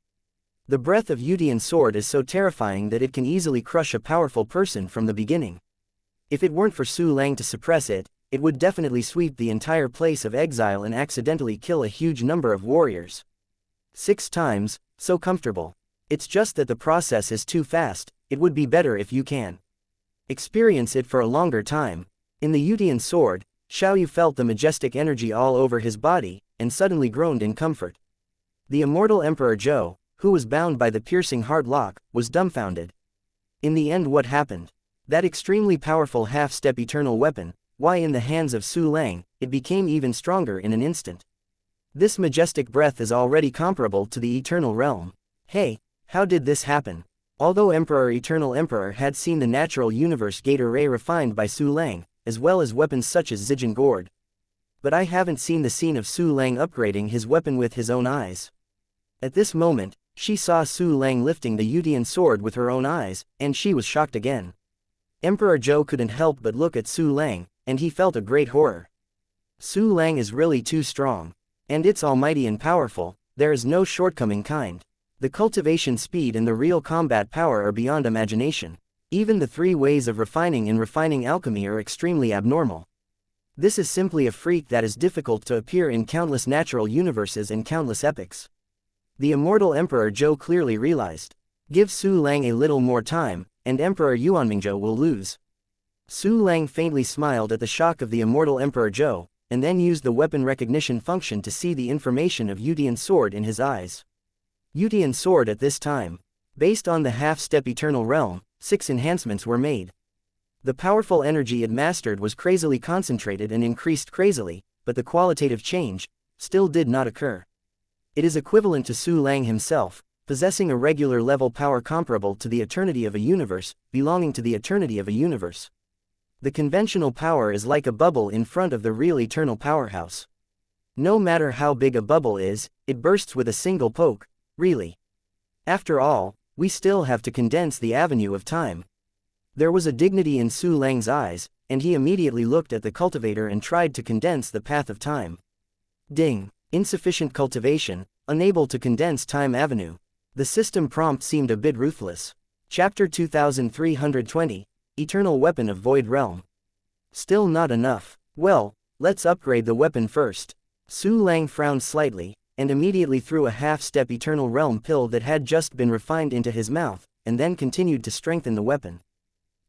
The breath of Yudian sword is so terrifying that it can easily crush a powerful person from the beginning. If it weren't for Su Lang to suppress it, it would definitely sweep the entire place of exile and accidentally kill a huge number of warriors. 6 times, so comfortable. It's just that the process is too fast. It would be better if you can experience it for a longer time. In the Yudian sword, Xiaoyu felt the majestic energy all over his body, and suddenly groaned in comfort. The immortal Emperor Zhou, who was bound by the piercing heart lock, was dumbfounded. In the end, what happened? That extremely powerful half-step eternal weapon, why in the hands of Su Lang, it became even stronger in an instant. This majestic breath is already comparable to the eternal realm. Hey, how did this happen? Although Eternal Emperor had seen the natural universe Gator Ray refined by Su Lang, as well as weapons such as Zijin Gourd. But I haven't seen the scene of Su Lang upgrading his weapon with his own eyes. At this moment, she saw Su Lang lifting the Yudian sword with her own eyes, and she was shocked again. Emperor Zhou couldn't help but look at Su Lang, and he felt a great horror. Su Lang is really too strong. And it's almighty and powerful, there is no shortcoming kind. The cultivation speed and the real combat power are beyond imagination. Even the 3 ways of refining alchemy are extremely abnormal. This is simply a freak that is difficult to appear in countless natural universes and countless epics. The immortal Emperor Zhou clearly realized. Give Su Lang a little more time, and Emperor Yuanmingzhou will lose. Su Lang faintly smiled at the shock of the immortal Emperor Zhou, and then used the weapon recognition function to see the information of Yudian sword in his eyes. Yudian sword at this time. Based on the half-step eternal realm, 6 enhancements were made. The powerful energy it mastered was crazily concentrated and increased crazily, but the qualitative change still did not occur. It is equivalent to Su Lang himself, possessing a regular level power comparable to the eternity of a universe, belonging to the eternity of a universe. The conventional power is like a bubble in front of the real eternal powerhouse. No matter how big a bubble is, it bursts with a single poke, really. After all, we still have to condense the avenue of time. There was a dignity in Su Lang's eyes, and he immediately looked at the cultivator and tried to condense the path of time. Ding. Insufficient cultivation, unable to condense time avenue. The system prompt seemed a bit ruthless. Chapter 2320, Eternal Weapon of Void Realm. Still not enough. Well, let's upgrade the weapon first. Su Lang frowned slightly, and immediately threw a half-step Eternal Realm pill that had just been refined into his mouth, and then continued to strengthen the weapon.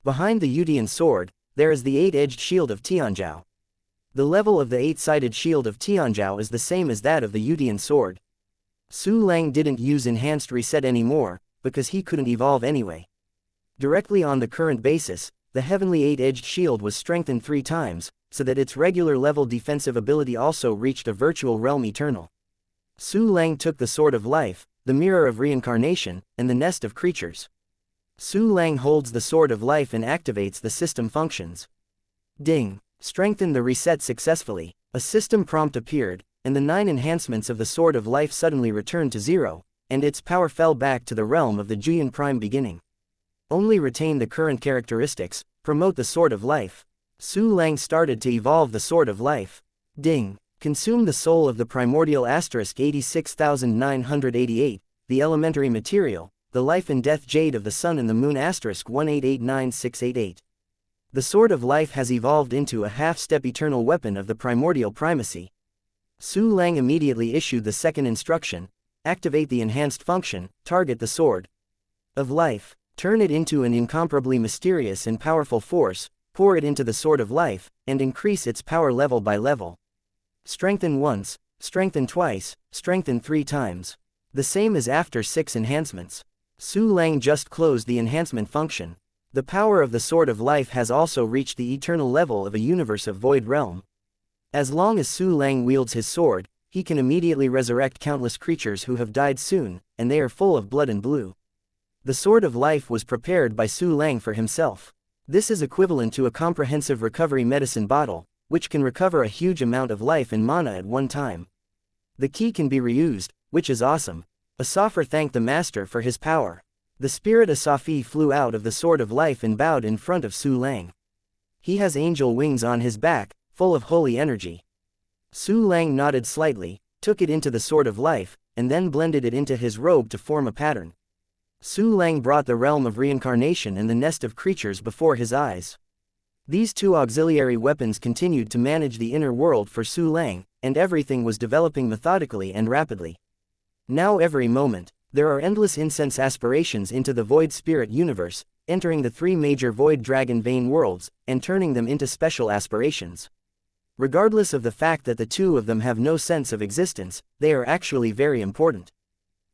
Behind the Yudian sword, there is the 8-edged shield of Tianzhao. The level of the 8-sided shield of Tianzhao is the same as that of the Yudian sword. Su Lang didn't use Enhanced Reset anymore, because he couldn't evolve anyway. Directly on the current basis, the heavenly 8-edged shield was strengthened 3 times, so that its regular level defensive ability also reached a virtual realm eternal. Su Lang took the Sword of Life, the Mirror of Reincarnation, and the Nest of Creatures. Su Lang holds the Sword of Life and activates the system functions. Ding. Strengthen the reset successfully. A system prompt appeared, and the 9 enhancements of the Sword of Life suddenly returned to 0, and its power fell back to the realm of the Juyan Prime beginning. Only retain the current characteristics, promote the Sword of Life. Su Lang started to evolve the Sword of Life. Ding. Consume the soul of the primordial asterisk 86,988, the elementary material, the life and death jade of the sun and the moon asterisk 1889688. The Sword of Life has evolved into a half-step eternal weapon of the primordial primacy. Su Lang immediately issued the second instruction: activate the enhanced function, target the Sword of Life, turn it into an incomparably mysterious and powerful force, pour it into the Sword of Life, and increase its power level by level. Strengthen once, strengthen twice, strengthen 3 times. The same as after 6 enhancements. Su Lang just closed the enhancement function. The power of the Sword of Life has also reached the eternal level of a universe of Void Realm. As long as Su Lang wields his sword, he can immediately resurrect countless creatures who have died soon, and they are full of blood and blue. The Sword of Life was prepared by Su Lang for himself. This is equivalent to a comprehensive recovery medicine bottle, which can recover a huge amount of life and mana at one time. The key can be reused, which is awesome. Asafir thanked the master for his power. The spirit Asafi flew out of the Sword of Life and bowed in front of Su Lang. He has angel wings on his back, full of holy energy. Su Lang nodded slightly, took it into the Sword of Life, and then blended it into his robe to form a pattern. Su Lang brought the realm of reincarnation and the nest of creatures before his eyes. These 2 auxiliary weapons continued to manage the inner world for Su Lang, and everything was developing methodically and rapidly. Now every moment, there are endless incense aspirations into the Void Spirit universe, entering the 3 major Void Dragon Vein worlds, and turning them into special aspirations. Regardless of the fact that the 2 of them have no sense of existence, they are actually very important.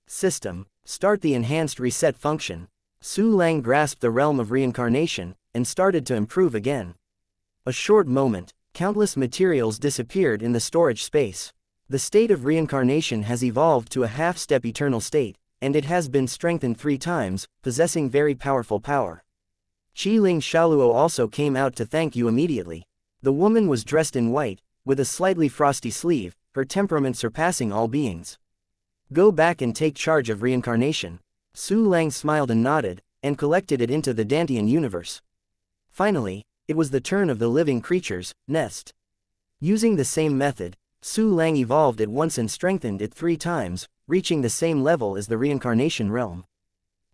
System: start the enhanced reset function. Su Lang grasped the realm of reincarnation, and started to improve again. A short moment, countless materials disappeared in the storage space. The state of reincarnation has evolved to a half-step eternal state, and it has been strengthened 3 times, possessing very powerful power. Qiling Shaluo also came out to thank you immediately. The woman was dressed in white, with a slightly frosty sleeve, her temperament surpassing all beings. Go back and take charge of reincarnation. Su Lang smiled and nodded, and collected it into the Dantian universe. Finally, it was the turn of the living creatures, nest. Using the same method, Su Lang evolved at once and strengthened it 3 times, reaching the same level as the reincarnation realm.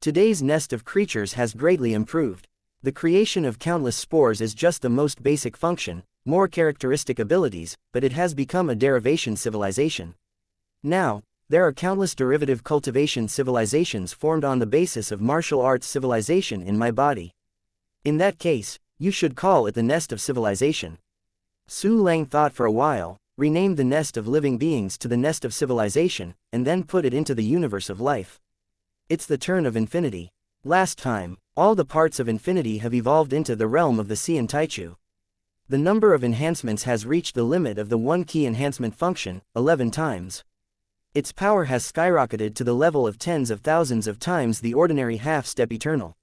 Today's nest of creatures has greatly improved. The creation of countless spores is just the most basic function, more characteristic abilities, but it has become a derivation civilization. Now, there are countless derivative cultivation civilizations formed on the basis of martial arts civilization in my body. In that case, you should call it the nest of civilization. Su Lang thought for a while, renamed the nest of living beings to the nest of civilization, and then put it into the universe of life. It's the turn of infinity. Last time, all the parts of infinity have evolved into the realm of the Xian Taichu. The number of enhancements has reached the limit of the 1 key enhancement function, 11 times. Its power has skyrocketed to the level of tens of thousands of times the ordinary half-step eternal.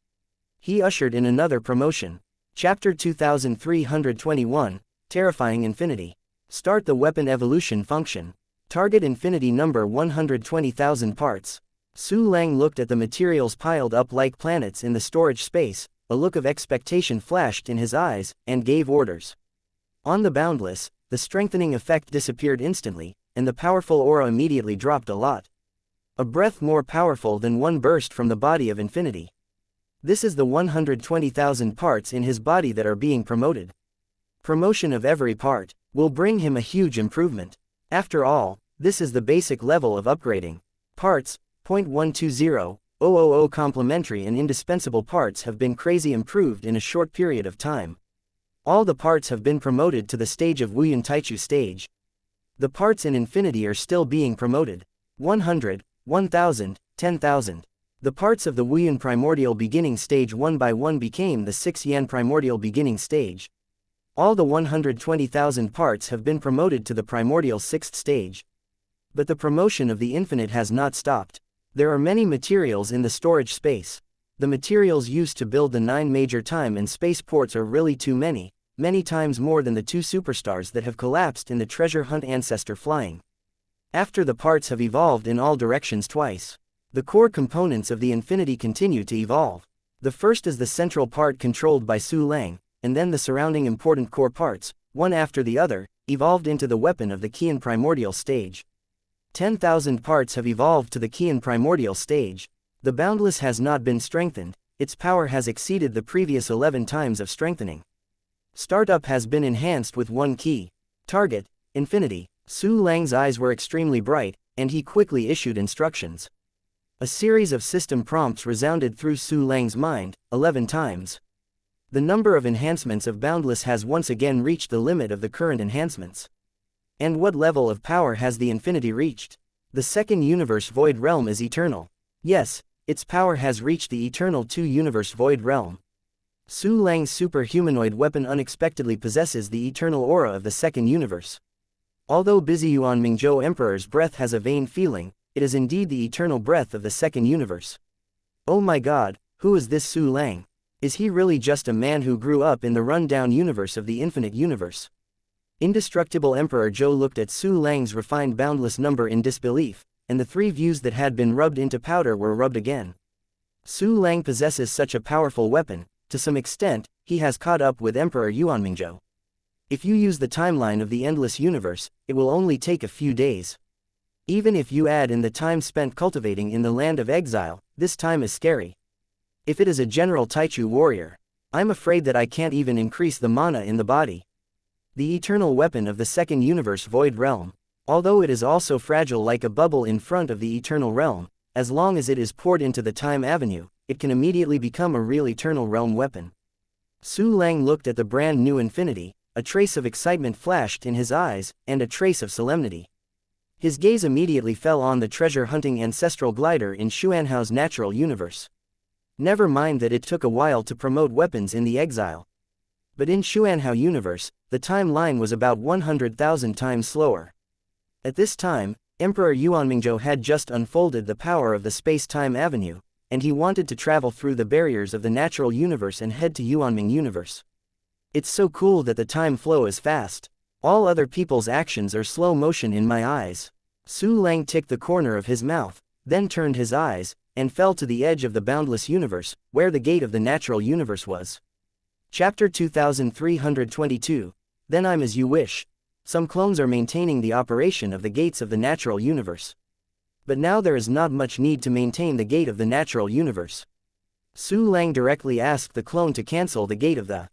He ushered in another promotion. Chapter 2321, Terrifying Infinity. Start the weapon evolution function. Target infinity number 120,000 parts. Su Lang looked at the materials piled up like planets in the storage space, a look of expectation flashed in his eyes, and gave orders. On the Boundless, the strengthening effect disappeared instantly, and the powerful aura immediately dropped a lot. A breath more powerful than one burst from the body of infinity. This is the 120,000 parts in his body that are being promoted. Promotion of every part will bring him a huge improvement. After all, this is the basic level of upgrading. Parts, 0.120000 complementary and indispensable parts have been crazy improved in a short period of time. All the parts have been promoted to the stage of Wuyun Taichu stage. The parts in infinity are still being promoted. 100, 1000, 10,000. The parts of the Wuyun primordial beginning stage one by one became the 6 Yan primordial beginning stage. All the 120,000 parts have been promoted to the primordial 6th stage. But the promotion of the infinite has not stopped. There are many materials in the storage space. The materials used to build the 9 major time and space ports are really too many times more than the 2 superstars that have collapsed in the treasure hunt ancestor flying. After the parts have evolved in all directions twice, the core components of the infinity continue to evolve. The first is the central part controlled by Su Lang, and then the surrounding important core parts, one after the other, evolved into the weapon of the Qian primordial stage. 10,000 parts have evolved to the Qian primordial stage. The Boundless has not been strengthened, its power has exceeded the previous 11 times of strengthening. Startup has been enhanced with one key. Target, infinity. Su Lang's eyes were extremely bright, and he quickly issued instructions. A series of system prompts resounded through Su Lang's mind, 11 times. The number of enhancements of Boundless has once again reached the limit of the current enhancements. And what level of power has the infinity reached? The second universe void realm is eternal. Yes, its power has reached the eternal 2-universe void realm. Su Lang's super-humanoid weapon unexpectedly possesses the eternal aura of the second universe. Although busy Yuan Mingzhou Emperor's breath has a vain feeling, it is indeed the eternal breath of the second universe. Oh my god, who is this Su Lang? Is he really just a man who grew up in the run-down universe of the infinite universe? Indestructible Emperor Zhou looked at Su Lang's refined boundless number in disbelief, and the 3 views that had been rubbed into powder were rubbed again. Su Lang possesses such a powerful weapon. To some extent, he has caught up with Emperor Yuan Mingzhou. If you use the timeline of the endless universe, it will only take a few days. Even if you add in the time spent cultivating in the land of exile, this time is scary. If it is a general Taichu warrior, I'm afraid that I can't even increase the mana in the body. The eternal weapon of the second universe void realm. Although it is also fragile like a bubble in front of the eternal realm, as long as it is poured into the time avenue, it can immediately become a real eternal realm weapon. Su Lang looked at the brand new infinity, a trace of excitement flashed in his eyes, and a trace of solemnity. His gaze immediately fell on the treasure-hunting ancestral glider in Xuanhao's natural universe. Never mind that it took a while to promote weapons in the exile. But in Xuanhao universe, the timeline was about 100,000 times slower. At this time, Emperor Yuan Mingzhou had just unfolded the power of the space-time avenue, and he wanted to travel through the barriers of the natural universe and head to Yuanming universe. It's so cool that the time flow is fast. All other people's actions are slow motion in my eyes. Su Lang ticked the corner of his mouth, then turned his eyes, and fell to the edge of the boundless universe, where the gate of the natural universe was. Chapter 2322. Then I'm as you wish. Some clones are maintaining the operation of the gates of the natural universe. But now there is not much need to maintain the gate of the natural universe. Su Lang directly asked the clone to cancel the gate of the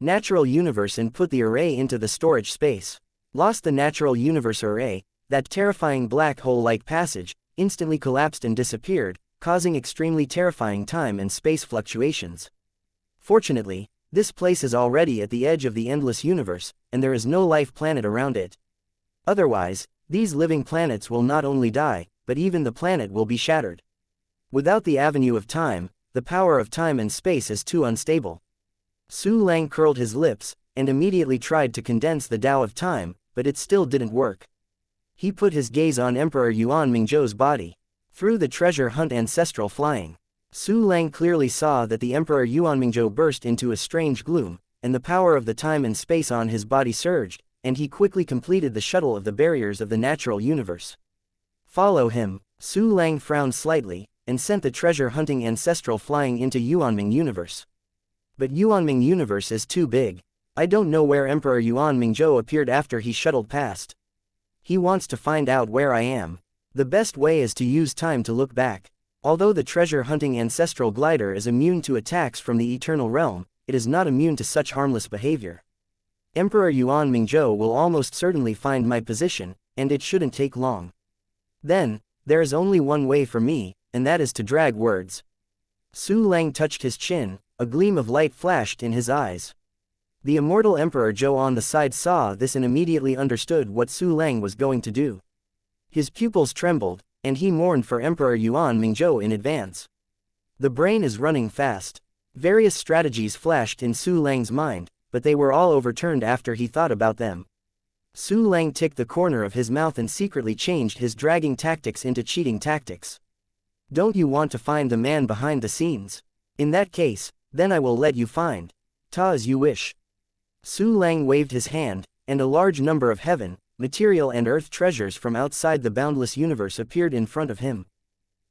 natural universe and put the array into the storage space. Lost the natural universe array, that terrifying black hole-like passage, instantly collapsed and disappeared, causing extremely terrifying time and space fluctuations. Fortunately, this place is already at the edge of the endless universe, and there is no life planet around it. Otherwise, these living planets will not only die, but even the planet will be shattered. Without the avenue of time, the power of time and space is too unstable. Su Lang curled his lips, and immediately tried to condense the Tao of time, but it still didn't work. He put his gaze on Emperor Yuan Mingzhou's body. Through the treasure hunt ancestral flying, Su Lang clearly saw that the Emperor Yuan Mingzhou burst into a strange gloom, and the power of the time and space on his body surged, and he quickly completed the shuttle of the barriers of the natural universe. Follow him. Su Lang frowned slightly, and sent the treasure-hunting ancestral flying into Yuanming universe. But Yuanming universe is too big. I don't know where Emperor Yuan Mingzhou appeared after he shuttled past. He wants to find out where I am. The best way is to use time to look back. Although the treasure-hunting ancestral glider is immune to attacks from the eternal realm, it is not immune to such harmless behavior. Emperor Yuan Mingzhou will almost certainly find my position, and it shouldn't take long. Then, there is only one way for me, and that is to drag words. Su Lang touched his chin, a gleam of light flashed in his eyes. The immortal Emperor Zhou on the side saw this and immediately understood what Su Lang was going to do. His pupils trembled, and he mourned for Emperor Yuan Mingzhou in advance. The brain is running fast. Various strategies flashed in Su Lang's mind, but they were all overturned after he thought about them. Su Lang ticked the corner of his mouth and secretly changed his dragging tactics into cheating tactics. Don't you want to find the man behind the scenes? In that case, then I will let you find. Ta as you wish. Su Lang waved his hand, and a large number of heaven, material and earth treasures from outside the boundless universe appeared in front of him.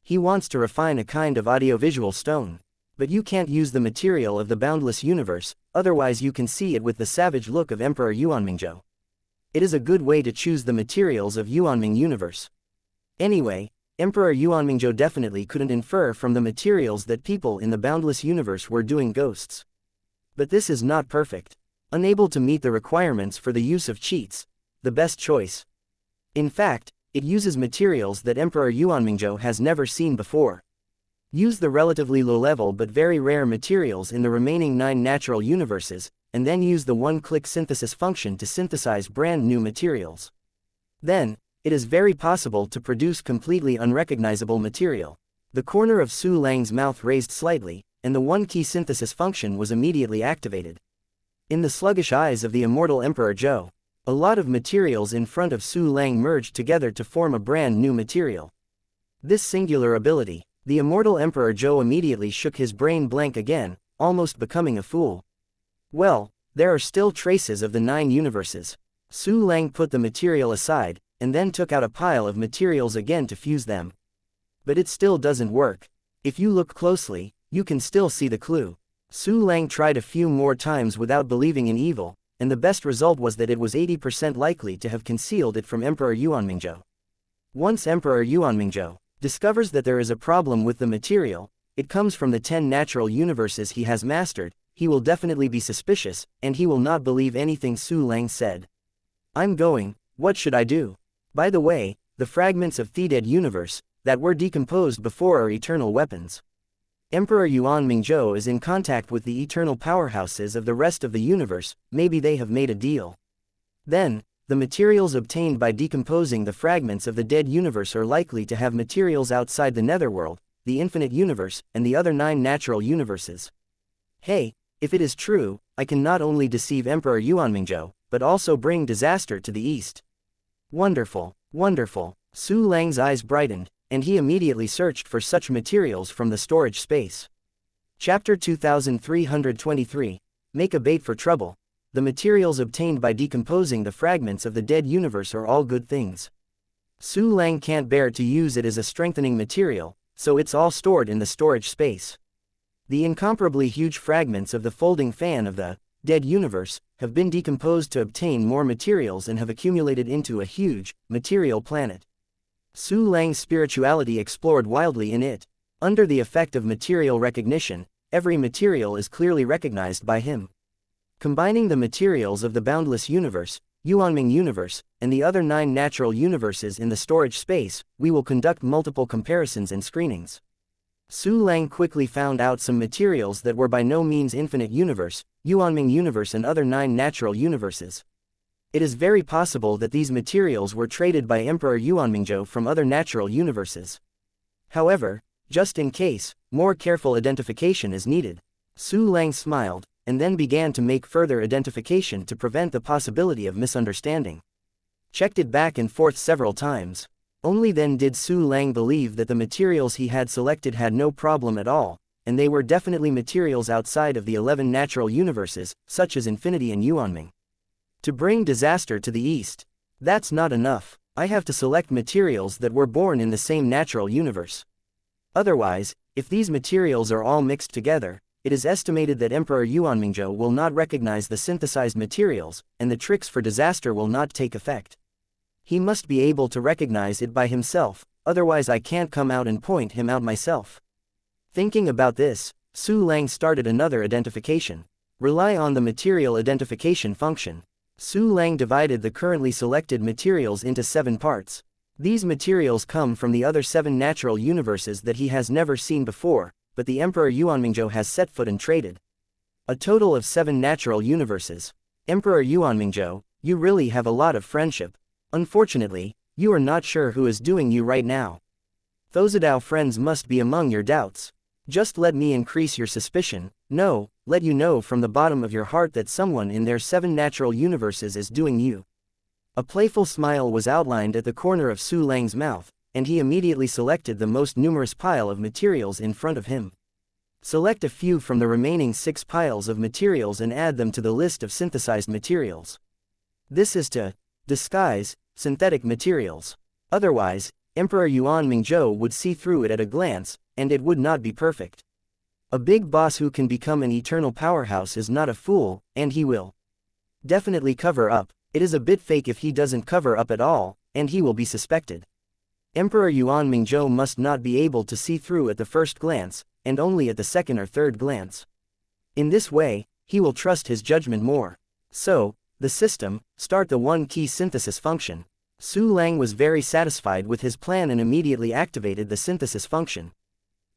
He wants to refine a kind of audiovisual stone. But you can't use the material of the boundless universe, otherwise you can see it with the savage look of Emperor Yuan Mingzhou. It is a good way to choose the materials of Yuanming universe. Anyway, Emperor Yuan Mingzhou definitely couldn't infer from the materials that people in the boundless universe were doing ghosts. But this is not perfect. unable to meet the requirements for the use of cheats, the best choice. In fact, it uses materials that Emperor Yuanmingzhou has never seen before. Use the relatively low-level but very rare materials in the remaining 9 natural universes, and then use the one-click synthesis function to synthesize brand new materials. Then, it is very possible to produce completely unrecognizable material. The corner of Su Lang's mouth raised slightly, and the one-key synthesis function was immediately activated. In the sluggish eyes of the immortal Emperor Zhou, a lot of materials in front of Su Lang merged together to form a brand new material. This singular ability, the immortal Emperor Zhou immediately shook his brain blank again, almost becoming a fool. Well, there are still traces of the 9 universes. Su Lang put the material aside, and then took out a pile of materials again to fuse them. But it still doesn't work. If you look closely, you can still see the clue. Su Lang tried a few more times without believing in evil, and the best result was that it was 80% likely to have concealed it from Emperor Yuanmingzhou. Once Emperor Yuanmingzhou discovers that there is a problem with the material, it comes from the 10 natural universes he has mastered, he will definitely be suspicious, and he will not believe anything Su Lang said. I'm going, what should I do? By the way, the fragments of the dead universe that were decomposed before are eternal weapons. Emperor Yuanmingzhou is in contact with the eternal powerhouses of the rest of the universe, maybe they have made a deal. Then, the materials obtained by decomposing the fragments of the dead universe are likely to have materials outside the netherworld, the infinite universe, and the other 9 natural universes. Hey, if it is true, I can not only deceive Emperor Yuanmingzhou, but also bring disaster to the east. Wonderful, wonderful. Su Lang's eyes brightened, and he immediately searched for such materials from the storage space. Chapter 2323, Make a Bait for Trouble. The materials obtained by decomposing the fragments of the dead universe are all good things. Su Lang can't bear to use it as a strengthening material, so it's all stored in the storage space. The incomparably huge fragments of the folding fan of the dead universe have been decomposed to obtain more materials and have accumulated into a huge, material planet. Su Lang's spirituality explored wildly in it. Under the effect of material recognition, every material is clearly recognized by him. Combining the materials of the boundless universe, Yuanming universe, and the other 9 natural universes in the storage space, we will conduct multiple comparisons and screenings. Su Lang quickly found out some materials that were by no means infinite universe, Yuanming universe and other 9 natural universes. It is very possible that these materials were traded by Emperor Yuanmingzhou from other natural universes. However, just in case, more careful identification is needed. Su Lang smiled, and then began to make further identification to prevent the possibility of misunderstanding. Checked it back and forth several times. Only then did Su Lang believe that the materials he had selected had no problem at all, and they were definitely materials outside of the 11 natural universes, such as Infinity and Yuanming. To bring disaster to the east. That's not enough. I have to select materials that were born in the same natural universe. Otherwise, if these materials are all mixed together, it is estimated that Emperor Yuanmingzhou will not recognize the synthesized materials, and the tricks for disaster will not take effect. He must be able to recognize it by himself, otherwise I can't come out and point him out myself. Thinking about this, Su Lang started another identification. Rely on the material identification function. Su Lang divided the currently selected materials into 7 parts. These materials come from the other 7 natural universes that he has never seen before, but the Emperor Yuanmingzhou has set foot and traded. A total of 7 natural universes. Emperor Yuanmingzhou, you really have a lot of friendship. Unfortunately, you are not sure who is doing you right now. Those Adao friends must be among your doubts. Just let me increase your suspicion. No, let you know from the bottom of your heart that someone in their 7 natural universes is doing you. A playful smile was outlined at the corner of Su Lang's mouth, and he immediately selected the most numerous pile of materials in front of him. Select a few from the remaining 6 piles of materials and add them to the list of synthesized materials. This is to disguise synthetic materials. Otherwise, Emperor Yuanmingzhou would see through it at a glance, and it would not be perfect. A big boss who can become an eternal powerhouse is not a fool, and he will definitely cover up. It is a bit fake if he doesn't cover up at all, and he will be suspected. Emperor Yuanmingzhou must not be able to see through at the first glance, and only at the second or third glance. In this way, he will trust his judgment more. So, the system, start the one-key synthesis function. Su Lang was very satisfied with his plan and immediately activated the synthesis function.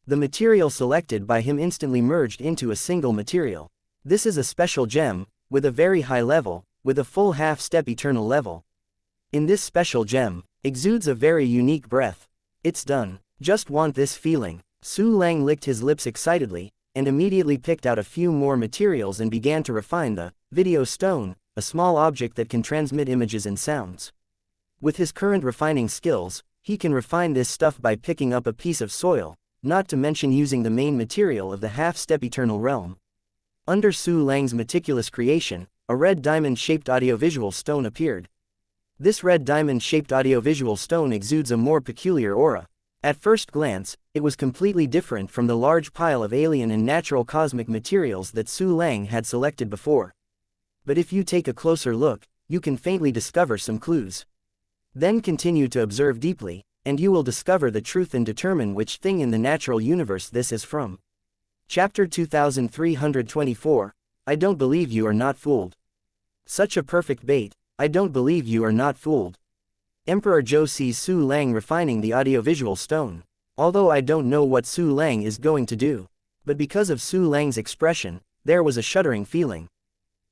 The material selected by him instantly merged into a single material. This is a special gem, with a very high level, with a full half-step eternal level. In this special gem, exudes a very unique breath. It's done. Just want this feeling. Su Lang licked his lips excitedly, and immediately picked out a few more materials and began to refine the video stone, a small object that can transmit images and sounds. With his current refining skills, he can refine this stuff by picking up a piece of soil, not to mention using the main material of the half-step eternal realm. Under Su Lang's meticulous creation, a red diamond-shaped audiovisual stone appeared. This red diamond-shaped audiovisual stone exudes a more peculiar aura. At first glance, it was completely different from the large pile of alien and natural cosmic materials that Su Lang had selected before. But if you take a closer look, you can faintly discover some clues. Then continue to observe deeply, and you will discover the truth and determine which thing in the natural universe this is from. Chapter 2324, I don't believe you are not fooled. Such a perfect bait, I don't believe you are not fooled. Emperor Zhou sees Su Lang refining the audiovisual stone. Although I don't know what Su Lang is going to do, but because of Su Lang's expression, there was a shuddering feeling.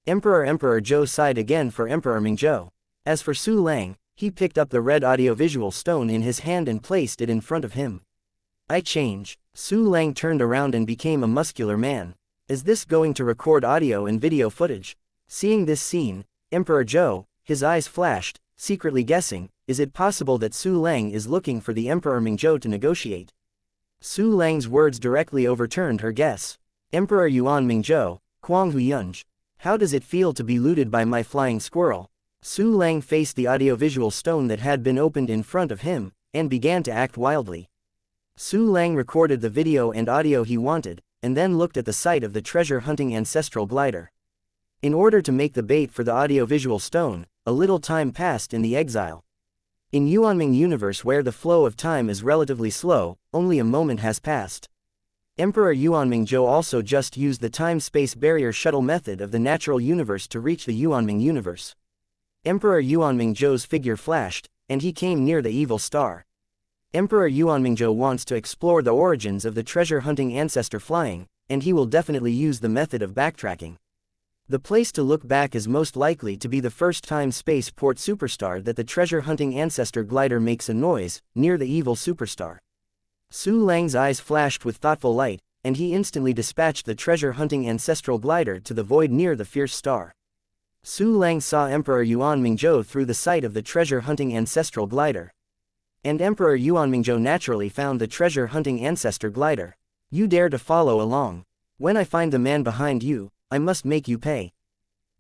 Emperor Zhou sighed again for Emperor Mingzhou. As for Su Lang, he picked up the red audiovisual stone in his hand and placed it in front of him. I change. Su Lang turned around and became a muscular man. Is this going to record audio and video footage? Seeing this scene, Emperor Zhou, his eyes flashed, secretly guessing, is it possible that Su Lang is looking for the Emperor Mingzhou to negotiate? Su Lang's words directly overturned her guess. Emperor Yuan Mingzhou, Kuang Hu Yunj. How does it feel to be looted by my flying squirrel? Su Lang faced the audiovisual stone that had been opened in front of him, and began to act wildly. Su Lang recorded the video and audio he wanted, and then looked at the site of the treasure-hunting ancestral glider. In order to make the bait for the audiovisual stone, a little time passed in the exile. In Yuanming universe where the flow of time is relatively slow, only a moment has passed. Emperor Yuanming Zhou also just used the time-space barrier shuttle method of the natural universe to reach the Yuanming universe. Emperor Yuanming Zhou's figure flashed, and he came near the evil star. Emperor Yuanming Zhou wants to explore the origins of the treasure-hunting ancestor flying, and he will definitely use the method of backtracking. The place to look back is most likely to be the first time-space port superstar that the treasure-hunting ancestor glider makes a noise, near the evil superstar. Su Lang's eyes flashed with thoughtful light, and he instantly dispatched the treasure-hunting ancestral glider to the void near the fierce star. Su Lang saw Emperor Yuanming Zhou through the sight of the treasure-hunting ancestral glider. And Emperor Yuanming Zhou naturally found the treasure-hunting ancestor glider. You dare to follow along. When I find the man behind you, I must make you pay.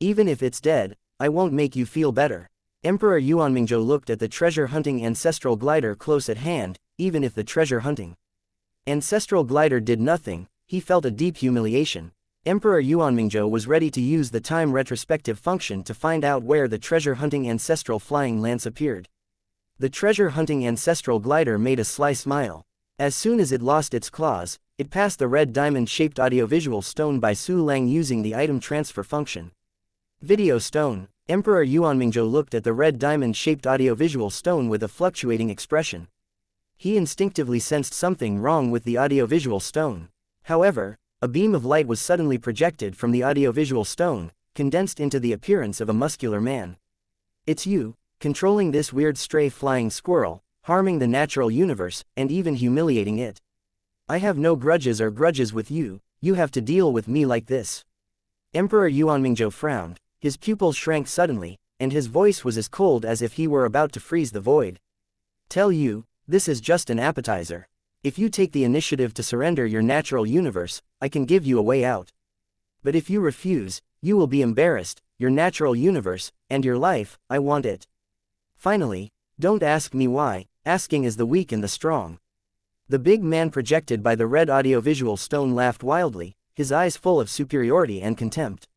Even if it's dead, I won't make you feel better. Emperor Yuanming Zhou looked at the treasure-hunting ancestral glider close at hand, even if the treasure-hunting ancestral glider did nothing, he felt a deep humiliation. Emperor Yuanming Zhou was ready to use the time retrospective function to find out where the treasure-hunting ancestral flying lance appeared. The treasure-hunting ancestral glider made a sly smile. As soon as it lost its claws, it passed the red diamond-shaped audiovisual stone by Su Lang using the item transfer function. Video stone. Emperor Yuanming Zhou looked at the red diamond-shaped audiovisual stone with a fluctuating expression. He instinctively sensed something wrong with the audiovisual stone. However, a beam of light was suddenly projected from the audiovisual stone, condensed into the appearance of a muscular man. It's you, controlling this weird stray flying squirrel, harming the natural universe, and even humiliating it. I have no grudges with you, you have to deal with me like this. Emperor Yuanming Zhou frowned, his pupils shrank suddenly, and his voice was as cold as if he were about to freeze the void. Tell you, this is just an appetizer. If you take the initiative to surrender your natural universe, I can give you a way out. But if you refuse, you will be embarrassed, your natural universe, and your life, I want it. Finally, don't ask me why, asking is the weak and the strong. The big man projected by the red audiovisual stone laughed wildly, his eyes full of superiority and contempt.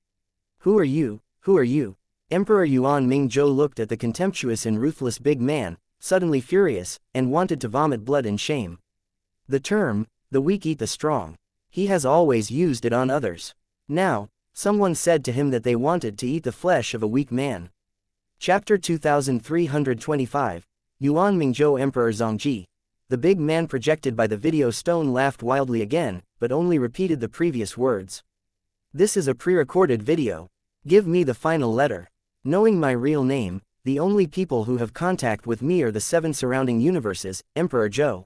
Who are you, who are you? Emperor Yuanming Zhou looked at the contemptuous and ruthless big man, suddenly furious, and wanted to vomit blood in shame. The term, the weak eat the strong. He has always used it on others. Now, Someone said to him that they wanted to eat the flesh of a weak man. Chapter 2325, Yuan Mingzhou Emperor Zhongji. The big man projected by the video stone laughed wildly again, but only repeated the previous words. This is a pre-recorded video. Give me the final letter. Knowing my real name, the only people who have contact with me are the 7 surrounding universes, Emperor Zhou.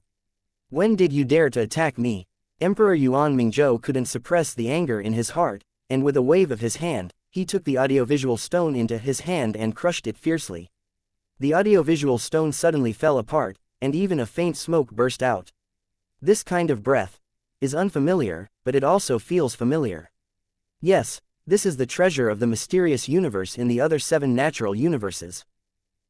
When did you dare to attack me? Emperor Yuan Mingzhou couldn't suppress the anger in his heart, and with a wave of his hand, he took the audiovisual stone into his hand and crushed it fiercely. The audiovisual stone suddenly fell apart, and even a faint smoke burst out. This kind of breath is unfamiliar, but it also feels familiar. Yes, this is the treasure of the mysterious universe in the other 7 natural universes.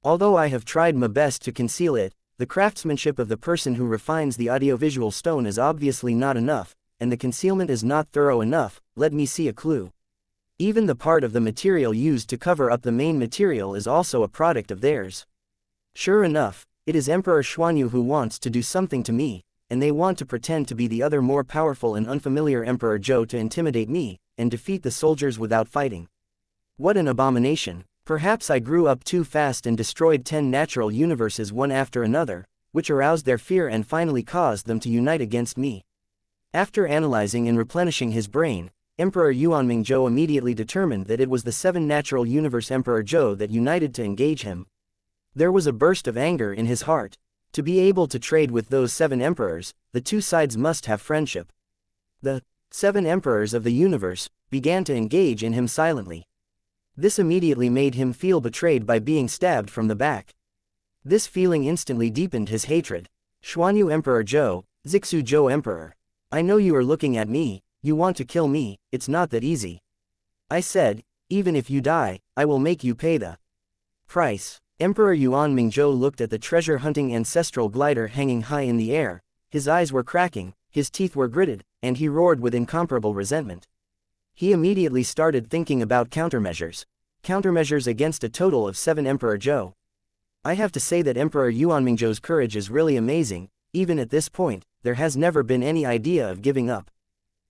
Although I have tried my best to conceal it, the craftsmanship of the person who refines the audiovisual stone is obviously not enough, and the concealment is not thorough enough. Let me see a clue. Even the part of the material used to cover up the main material is also a product of theirs. Sure enough, it is Emperor Xuanyu who wants to do something to me, and they want to pretend to be the other more powerful and unfamiliar Emperor Zhou to intimidate me, and defeat the soldiers without fighting. What an abomination! Perhaps I grew up too fast and destroyed 10 natural universes one after another, which aroused their fear and finally caused them to unite against me. After analyzing and replenishing his brain, Emperor Yuan Mingzhou immediately determined that it was the 7 natural universe Emperor Zhou that united to engage him. There was a burst of anger in his heart. To be able to trade with those 7 emperors, the 2 sides must have friendship. The 7 emperors of the universe began to engage in him silently. This immediately made him feel betrayed by being stabbed from the back. This feeling instantly deepened his hatred. Xuanyu Emperor Zhou, Zixu Zhou Emperor. I know you are looking at me, you want to kill me, it's not that easy. I said, even if you die, I will make you pay the price. Emperor Yuan Mingzhou looked at the treasure-hunting ancestral glider hanging high in the air. His eyes were cracking, his teeth were gritted, and he roared with incomparable resentment. He immediately started thinking about countermeasures. Countermeasures against a total of 7 Emperor Zhou. I have to say that Emperor Yuan Mingzhou's courage is really amazing. Even at this point, there has never been any idea of giving up.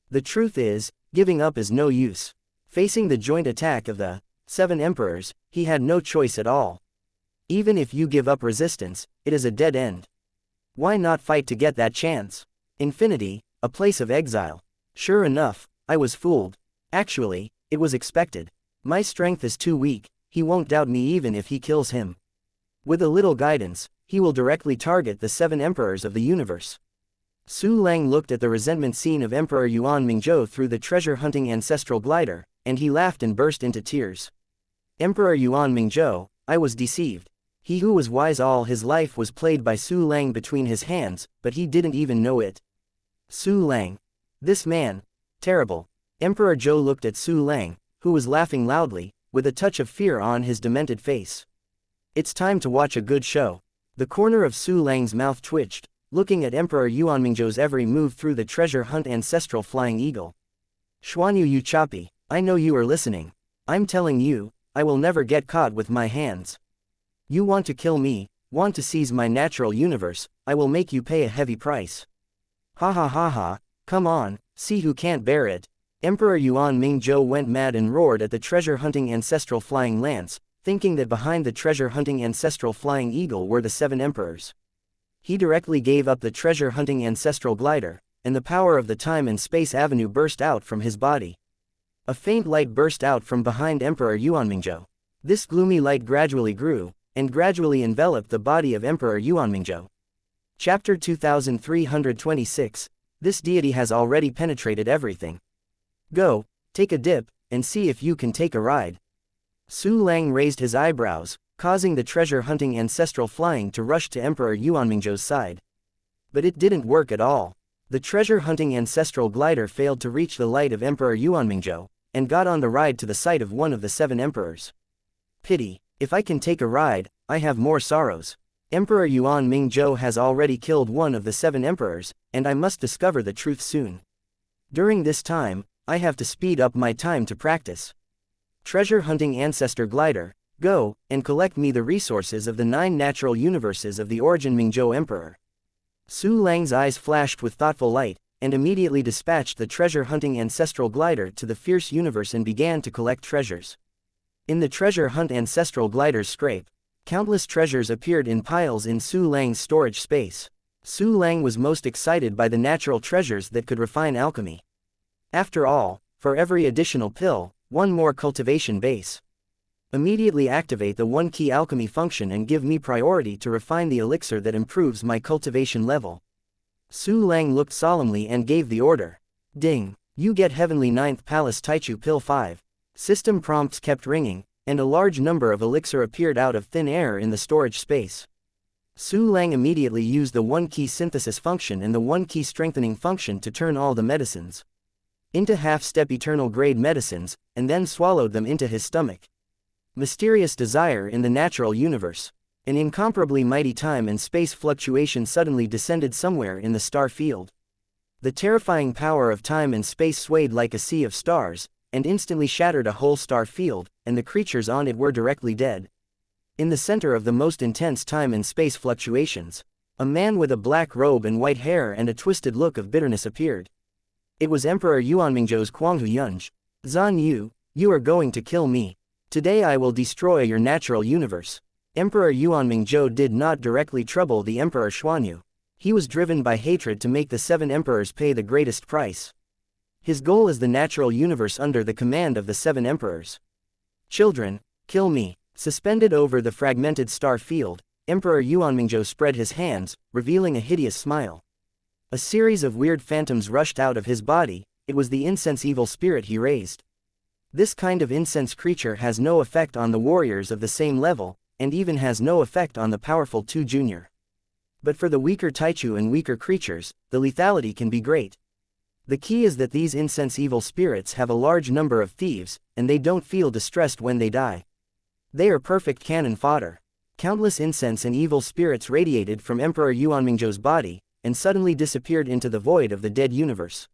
The truth is, giving up is no use. Facing the joint attack of the 7 emperors, he had no choice at all. Even if you give up resistance, it is a dead end. Why not fight to get that chance? Infinity, a place of exile. Sure enough, I was fooled. Actually, it was expected. My strength is too weak, he won't doubt me even if he kills him. With a little guidance, he will directly target the 7 emperors of the universe. Su Lang looked at the resentment scene of Emperor Yuan Mingzhou through the treasure-hunting ancestral glider, and he laughed and burst into tears. Emperor Yuan Mingzhou, I was deceived. He who was wise all his life was played by Su Lang between his hands, but he didn't even know it. Su Lang. This man. Terrible. Emperor Zhou looked at Su Lang, who was laughing loudly, with a touch of fear on his demented face. It's time to watch a good show. The corner of Su Lang's mouth twitched, looking at Emperor Yuan Mingzhou's every move through the treasure hunt ancestral flying eagle. Xuanyu you choppy, I know you are listening. I'm telling you, I will never get caught with my hands. You want to kill me, want to seize my natural universe, I will make you pay a heavy price. Ha ha ha ha, come on, see who can't bear it. Emperor Yuan Mingzhou went mad and roared at the treasure-hunting ancestral flying lance, thinking that behind the treasure-hunting ancestral flying eagle were the 7 emperors. He directly gave up the treasure-hunting ancestral glider, and the power of the time and space avenue burst out from his body. A faint light burst out from behind Emperor Yuan Mingzhou. This gloomy light gradually grew, and gradually enveloped the body of Emperor Yuan Mingzhou. Chapter 2326, This deity has already penetrated everything. Go, take a dip, and see if you can take a ride. Su Lang raised his eyebrows, causing the treasure-hunting ancestral flying to rush to Emperor Yuan Mingzhou's side. But it didn't work at all. The treasure-hunting ancestral glider failed to reach the light of Emperor Yuan Mingzhou, and got on the ride to the site of one of the 7 emperors. Pity, if I can take a ride, I have more sorrows. Emperor Yuan Mingzhou has already killed one of the 7 emperors, and I must discover the truth soon. During this time, I have to speed up my time to practice. Treasure-hunting ancestor glider, go, and collect me the resources of the 9 natural universes of the origin Mingzhou Emperor. Su Lang's eyes flashed with thoughtful light, and immediately dispatched the treasure-hunting ancestral glider to the fierce universe and began to collect treasures. In the treasure hunt ancestral glider's scrape, countless treasures appeared in piles in Su Lang's storage space. Su Lang was most excited by the natural treasures that could refine alchemy. After all, for every additional pill, one more cultivation base. Immediately activate the one-key alchemy function and give me priority to refine the elixir that improves my cultivation level. Su Lang looked solemnly and gave the order. Ding! You get Heavenly Ninth Palace Taichu Pill 5. System prompts kept ringing, and a large number of elixir appeared out of thin air in the storage space. Su Lang immediately used the one-key synthesis function and the one-key strengthening function to turn all the medicines into half-step eternal grade medicines, and then swallowed them into his stomach. Mysterious desire in the natural universe. An incomparably mighty time and space fluctuation suddenly descended somewhere in the star field. The terrifying power of time and space swayed like a sea of stars, and instantly shattered a whole star field, and the creatures on it were directly dead. In the center of the most intense time and space fluctuations, a man with a black robe and white hair and a twisted look of bitterness appeared. It was Emperor Yuanmingzhou's Kuanghu Yunj. Zan Yu, you are going to kill me. Today I will destroy your natural universe. Emperor Yuanmingzhou did not directly trouble the Emperor Xuanyu. He was driven by hatred to make the 7 emperors pay the greatest price. His goal is the natural universe under the command of the 7 emperors. Children, kill me. Suspended over the fragmented star field, Emperor Yuanmingzhou spread his hands, revealing a hideous smile. A series of weird phantoms rushed out of his body. It was the incense evil spirit he raised. This kind of incense creature has no effect on the warriors of the same level, and even has no effect on the powerful 2 junior. But for the weaker Taichu and weaker creatures, the lethality can be great. The key is that these incense evil spirits have a large number of thieves, and they don't feel distressed when they die. They are perfect cannon fodder. Countless incense and evil spirits radiated from Emperor Yuanmingzhou's body, and suddenly disappeared into the void of the dead universe.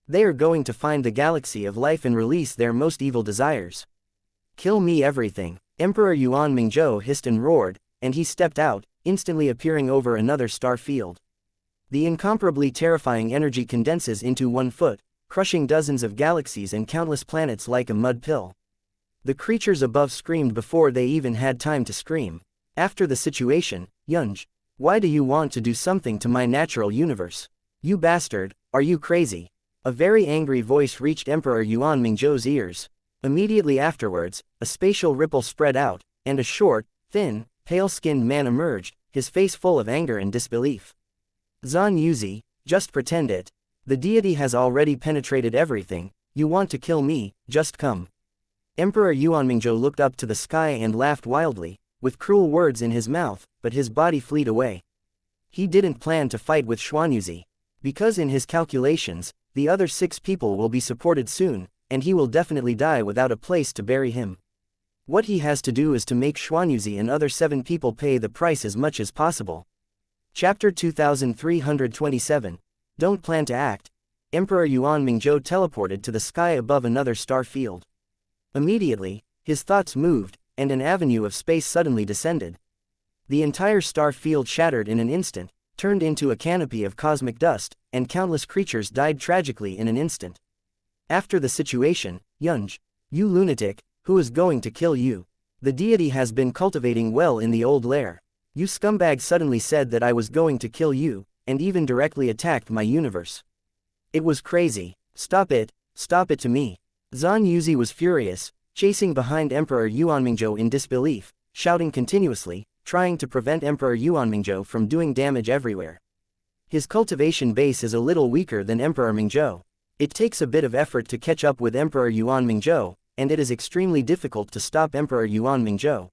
They are going to find the galaxy of life and release their most evil desires. Kill me everything. Emperor Yuanmingzhou hissed and roared, and he stepped out, instantly appearing over another star field. The incomparably terrifying energy condenses into 1 foot, crushing dozens of galaxies and countless planets like a mud pill. The creatures above screamed before they even had time to scream. After the situation, Yunj, why do you want to do something to my natural universe? You bastard, are you crazy? A very angry voice reached Emperor Yuanmingzhou's ears. Immediately afterwards, a spatial ripple spread out, and a short, thin, pale-skinned man emerged, his face full of anger and disbelief. Zan Yuzi, just pretend it. The deity has already penetrated everything. You want to kill me, just come. Emperor Yuanmingzhou looked up to the sky and laughed wildly, with cruel words in his mouth, but his body fled away. He didn't plan to fight with Xuanyuzi, because in his calculations, the other 6 people will be supported soon, and he will definitely die without a place to bury him. What he has to do is to make Xuanyuzi and other 7 people pay the price as much as possible. Chapter 2327. Don't plan to act. Emperor Yuanmingzhou teleported to the sky above another star field. Immediately, his thoughts moved, and an avenue of space suddenly descended. The entire star field shattered in an instant, turned into a canopy of cosmic dust, and countless creatures died tragically in an instant. After the situation, Yunj, you lunatic, who is going to kill you? The deity has been cultivating well in the old lair. You scumbag suddenly said that I was going to kill you, and even directly attacked my universe. It was crazy. Stop it to me. Zan Yuzi was furious, chasing behind Emperor Yuanmingzhou in disbelief, shouting continuously, trying to prevent Emperor Yuanmingzhou from doing damage everywhere. His cultivation base is a little weaker than Emperor Mingzhou. It takes a bit of effort to catch up with Emperor Yuanmingzhou, and it is extremely difficult to stop Emperor Yuanmingzhou.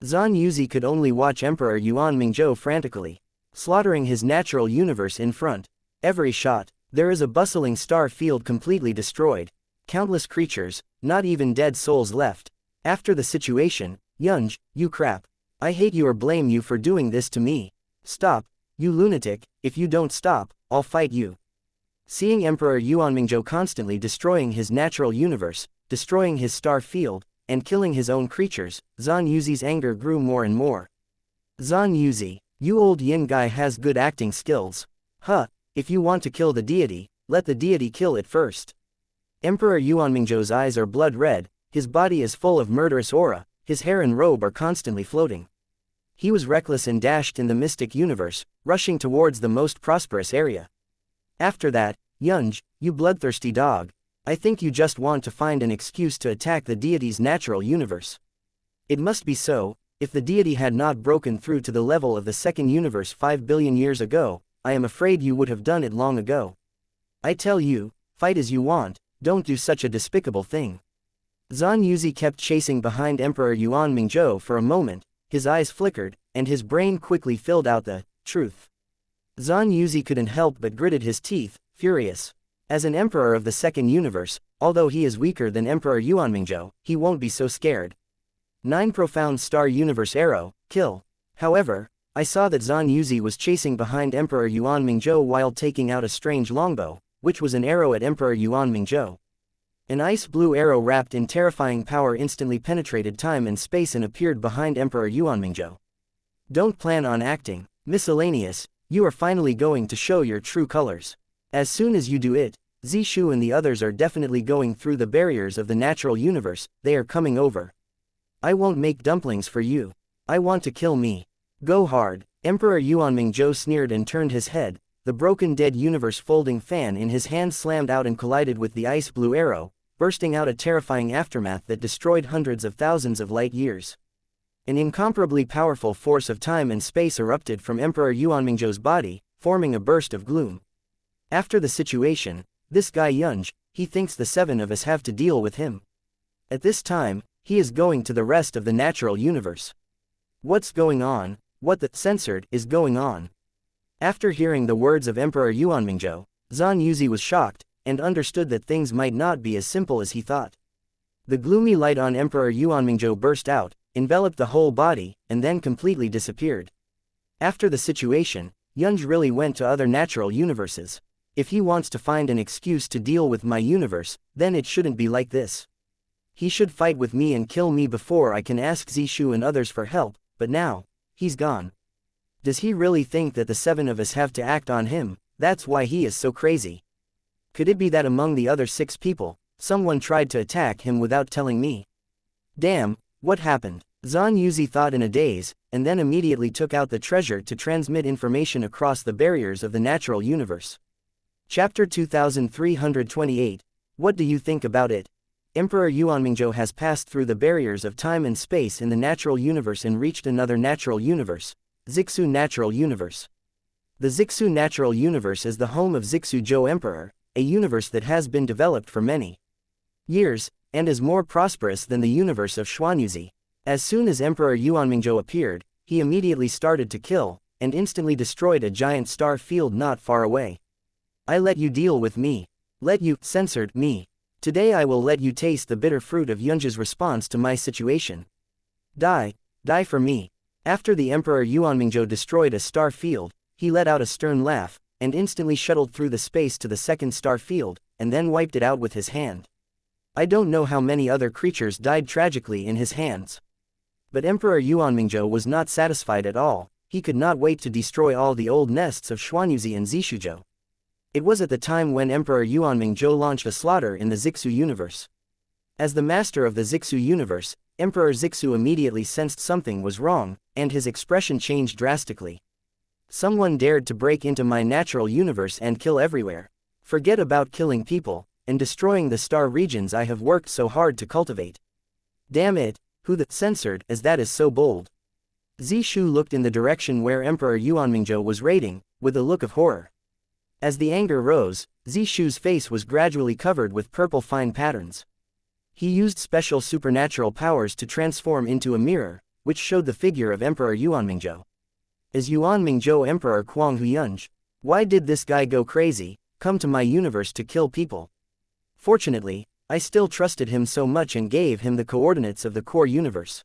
Zan Yuzi could only watch Emperor Yuanmingzhou frantically, slaughtering his natural universe in front. Every shot, there is a bustling star field completely destroyed. Countless creatures, not even dead souls left. After the situation, Yunj, you crap. I hate you or blame you for doing this to me. Stop, you lunatic, if you don't stop, I'll fight you. Seeing Emperor Yuanmingzhou constantly destroying his natural universe, destroying his star field, and killing his own creatures, Zan Yuzi's anger grew more and more. Zan Yuzi, you old yin guy has good acting skills. Huh, If you want to kill the deity, let the deity kill it first. Emperor Yuanmingzhou's eyes are blood red, his body is full of murderous aura, his hair and robe are constantly floating. He was reckless and dashed in the mystic universe, rushing towards the most prosperous area. After that, Yunj, you bloodthirsty dog, I think you just want to find an excuse to attack the deity's natural universe. It must be so. If the deity had not broken through to the level of the second universe 5 billion years ago, I am afraid you would have done it long ago. I tell you, fight as you want, don't do such a despicable thing. Zhan Yuzi kept chasing behind Emperor Yuanmingzhou for a moment, his eyes flickered, and his brain quickly filled out the truth. Zhan Yuzi couldn't help but gritted his teeth, furious. As an emperor of the second universe, although he is weaker than Emperor Yuanmingzhou, he won't be so scared. 9 Profound Star Universe Arrow, kill. However, I saw that Zhan Yuzi was chasing behind Emperor Yuanmingzhou while taking out a strange longbow, which was an arrow at Emperor Yuanmingzhou. An ice blue arrow wrapped in terrifying power instantly penetrated time and space and appeared behind Emperor Yuanmingzhou. Don't plan on acting, miscellaneous, you are finally going to show your true colors. As soon as you do it, Zishu and the others are definitely going through the barriers of the natural universe, they are coming over. I won't make dumplings for you. I want to kill me. Go hard. Emperor Yuanmingzhou sneered and turned his head, the broken dead universe folding fan in his hand slammed out and collided with the ice blue arrow, bursting out a terrifying aftermath that destroyed hundreds of thousands of light years. An incomparably powerful force of time and space erupted from Emperor Yuanmingzhou's body, forming a burst of gloom. After the situation, this guy Yunj, he thinks the 7 of us have to deal with him. At this time, he is going to the rest of the natural universe. What's going on? What the censored is going on? After hearing the words of Emperor Yuanmingzhou, Zhan Yuzi was shocked, and understood that things might not be as simple as he thought. The gloomy light on Emperor Yuanmingzhou burst out, enveloped the whole body, and then completely disappeared. After the situation, Yunj really went to other natural universes. If he wants to find an excuse to deal with my universe, then it shouldn't be like this. He should fight with me and kill me before I can ask Zishu and others for help, but now, he's gone. Does he really think that the 7 of us have to act on him? That's why he is so crazy. Could it be that among the other 6 people, someone tried to attack him without telling me? Damn, what happened? Zhan Yuzi thought in a daze, and then immediately took out the treasure to transmit information across the barriers of the natural universe. Chapter 2328. What do you think about it? Emperor Yuanmingzhou has passed through the barriers of time and space in the natural universe and reached another natural universe, Zixu Natural Universe. The Zixu Natural Universe is the home of Zixu Zhou Emperor, a universe that has been developed for many years, and is more prosperous than the universe of Xuanyuzi. As soon as Emperor Yuanmingzhou appeared, he immediately started to kill, and instantly destroyed a giant star field not far away. I let you deal with me. Let you censored me. Today I will let you taste the bitter fruit of Yunj's response to my situation. Die, die for me. After the Emperor Yuanmingzhou destroyed a star field, he let out a stern laugh, and instantly shuttled through the space to the second star field, and then wiped it out with his hand. I don't know how many other creatures died tragically in his hands. But Emperor Yuanmingzhou was not satisfied at all, he could not wait to destroy all the old nests of Xuanyuzi and Zishuzhou. It was at the time when Emperor Yuanmingzhou launched a slaughter in the Zixu universe. As the master of the Zixu universe, Emperor Zixu immediately sensed something was wrong, and his expression changed drastically. Someone dared to break into my natural universe and kill everywhere. Forget about killing people, and destroying the star regions I have worked so hard to cultivate. Damn it, who the censored as that is so bold? Zishu looked in the direction where Emperor Yuanmingzhou was raiding, with a look of horror. As the anger rose, Zishu's face was gradually covered with purple fine patterns. He used special supernatural powers to transform into a mirror, which showed the figure of Emperor Yuanmingzhou. Is Yuanmingzhou Emperor Kuang Huyunj? Why did this guy go crazy, come to my universe to kill people? Fortunately, I still trusted him so much and gave him the coordinates of the core universe.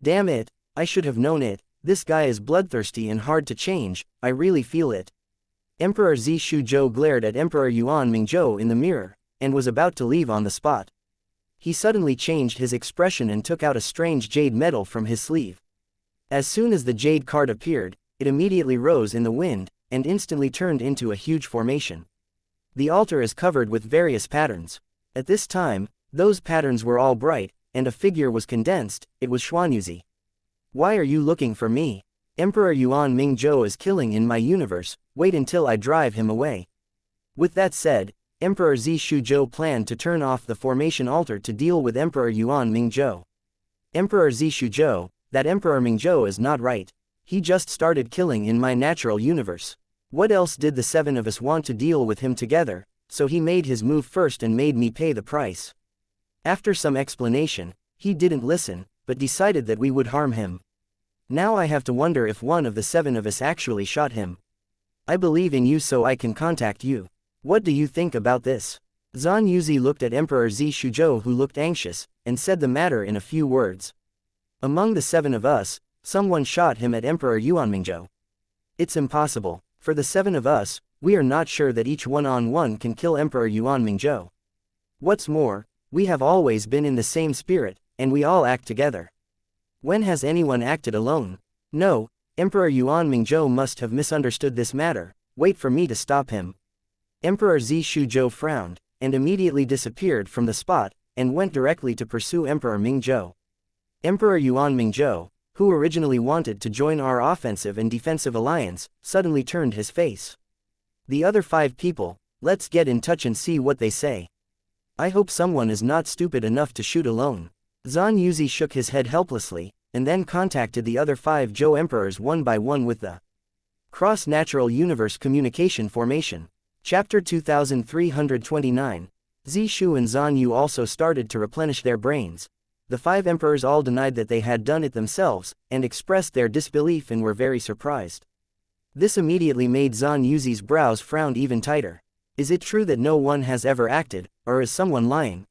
Damn it, I should have known it, this guy is bloodthirsty and hard to change, I really feel it. Emperor Zishuzhou glared at Emperor Yuanmingzhou in the mirror, and was about to leave on the spot. He suddenly changed his expression and took out a strange jade medal from his sleeve. As soon as the jade card appeared, it immediately rose in the wind, and instantly turned into a huge formation. The altar is covered with various patterns. At this time, those patterns were all bright, and a figure was condensed. It was Xuanyuzi. Why are you looking for me? Emperor Yuan Mingzhou is killing in my universe, wait until I drive him away. With that said, Emperor Zi Shuzhou planned to turn off the formation altar to deal with Emperor Yuan Mingzhou. Emperor Zi Shuzhou, that Emperor Mingzhou is not right. He just started killing in my natural universe. What else did the seven of us want to deal with him together, so he made his move first and made me pay the price. After some explanation, he didn't listen, but decided that we would harm him. Now I have to wonder if one of the seven of us actually shot him. I believe in you so I can contact you. What do you think about this? Zhan Yuzi looked at Emperor Zi Shuzhou, who looked anxious, and said the matter in a few words. Among the seven of us, someone shot him at Emperor Yuan Mingzhou. It's impossible. For the seven of us, we are not sure that each one-on-one can kill Emperor Yuan Mingzhou. What's more, we have always been in the same spirit, and we all act together. When has anyone acted alone? No, Emperor Yuan Mingzhou must have misunderstood this matter. Wait for me to stop him. Emperor Zi Shuzhou frowned, and immediately disappeared from the spot, and went directly to pursue Emperor Mingzhou. Emperor Yuan Mingzhou, who originally wanted to join our offensive and defensive alliance, suddenly turned his face. The other 5 people, let's get in touch and see what they say. I hope someone is not stupid enough to shoot alone. Zhan Yuzi shook his head helplessly, and then contacted the other 5 Zhou emperors one by one with the Cross-Natural Universe Communication Formation. Chapter 2329. Zishu and Zhan Yu also started to replenish their brains. The 5 emperors all denied that they had done it themselves, and expressed their disbelief and were very surprised. This immediately made Zhan Yuzi's brows frown even tighter. Is it true that no one has ever acted, or is someone lying?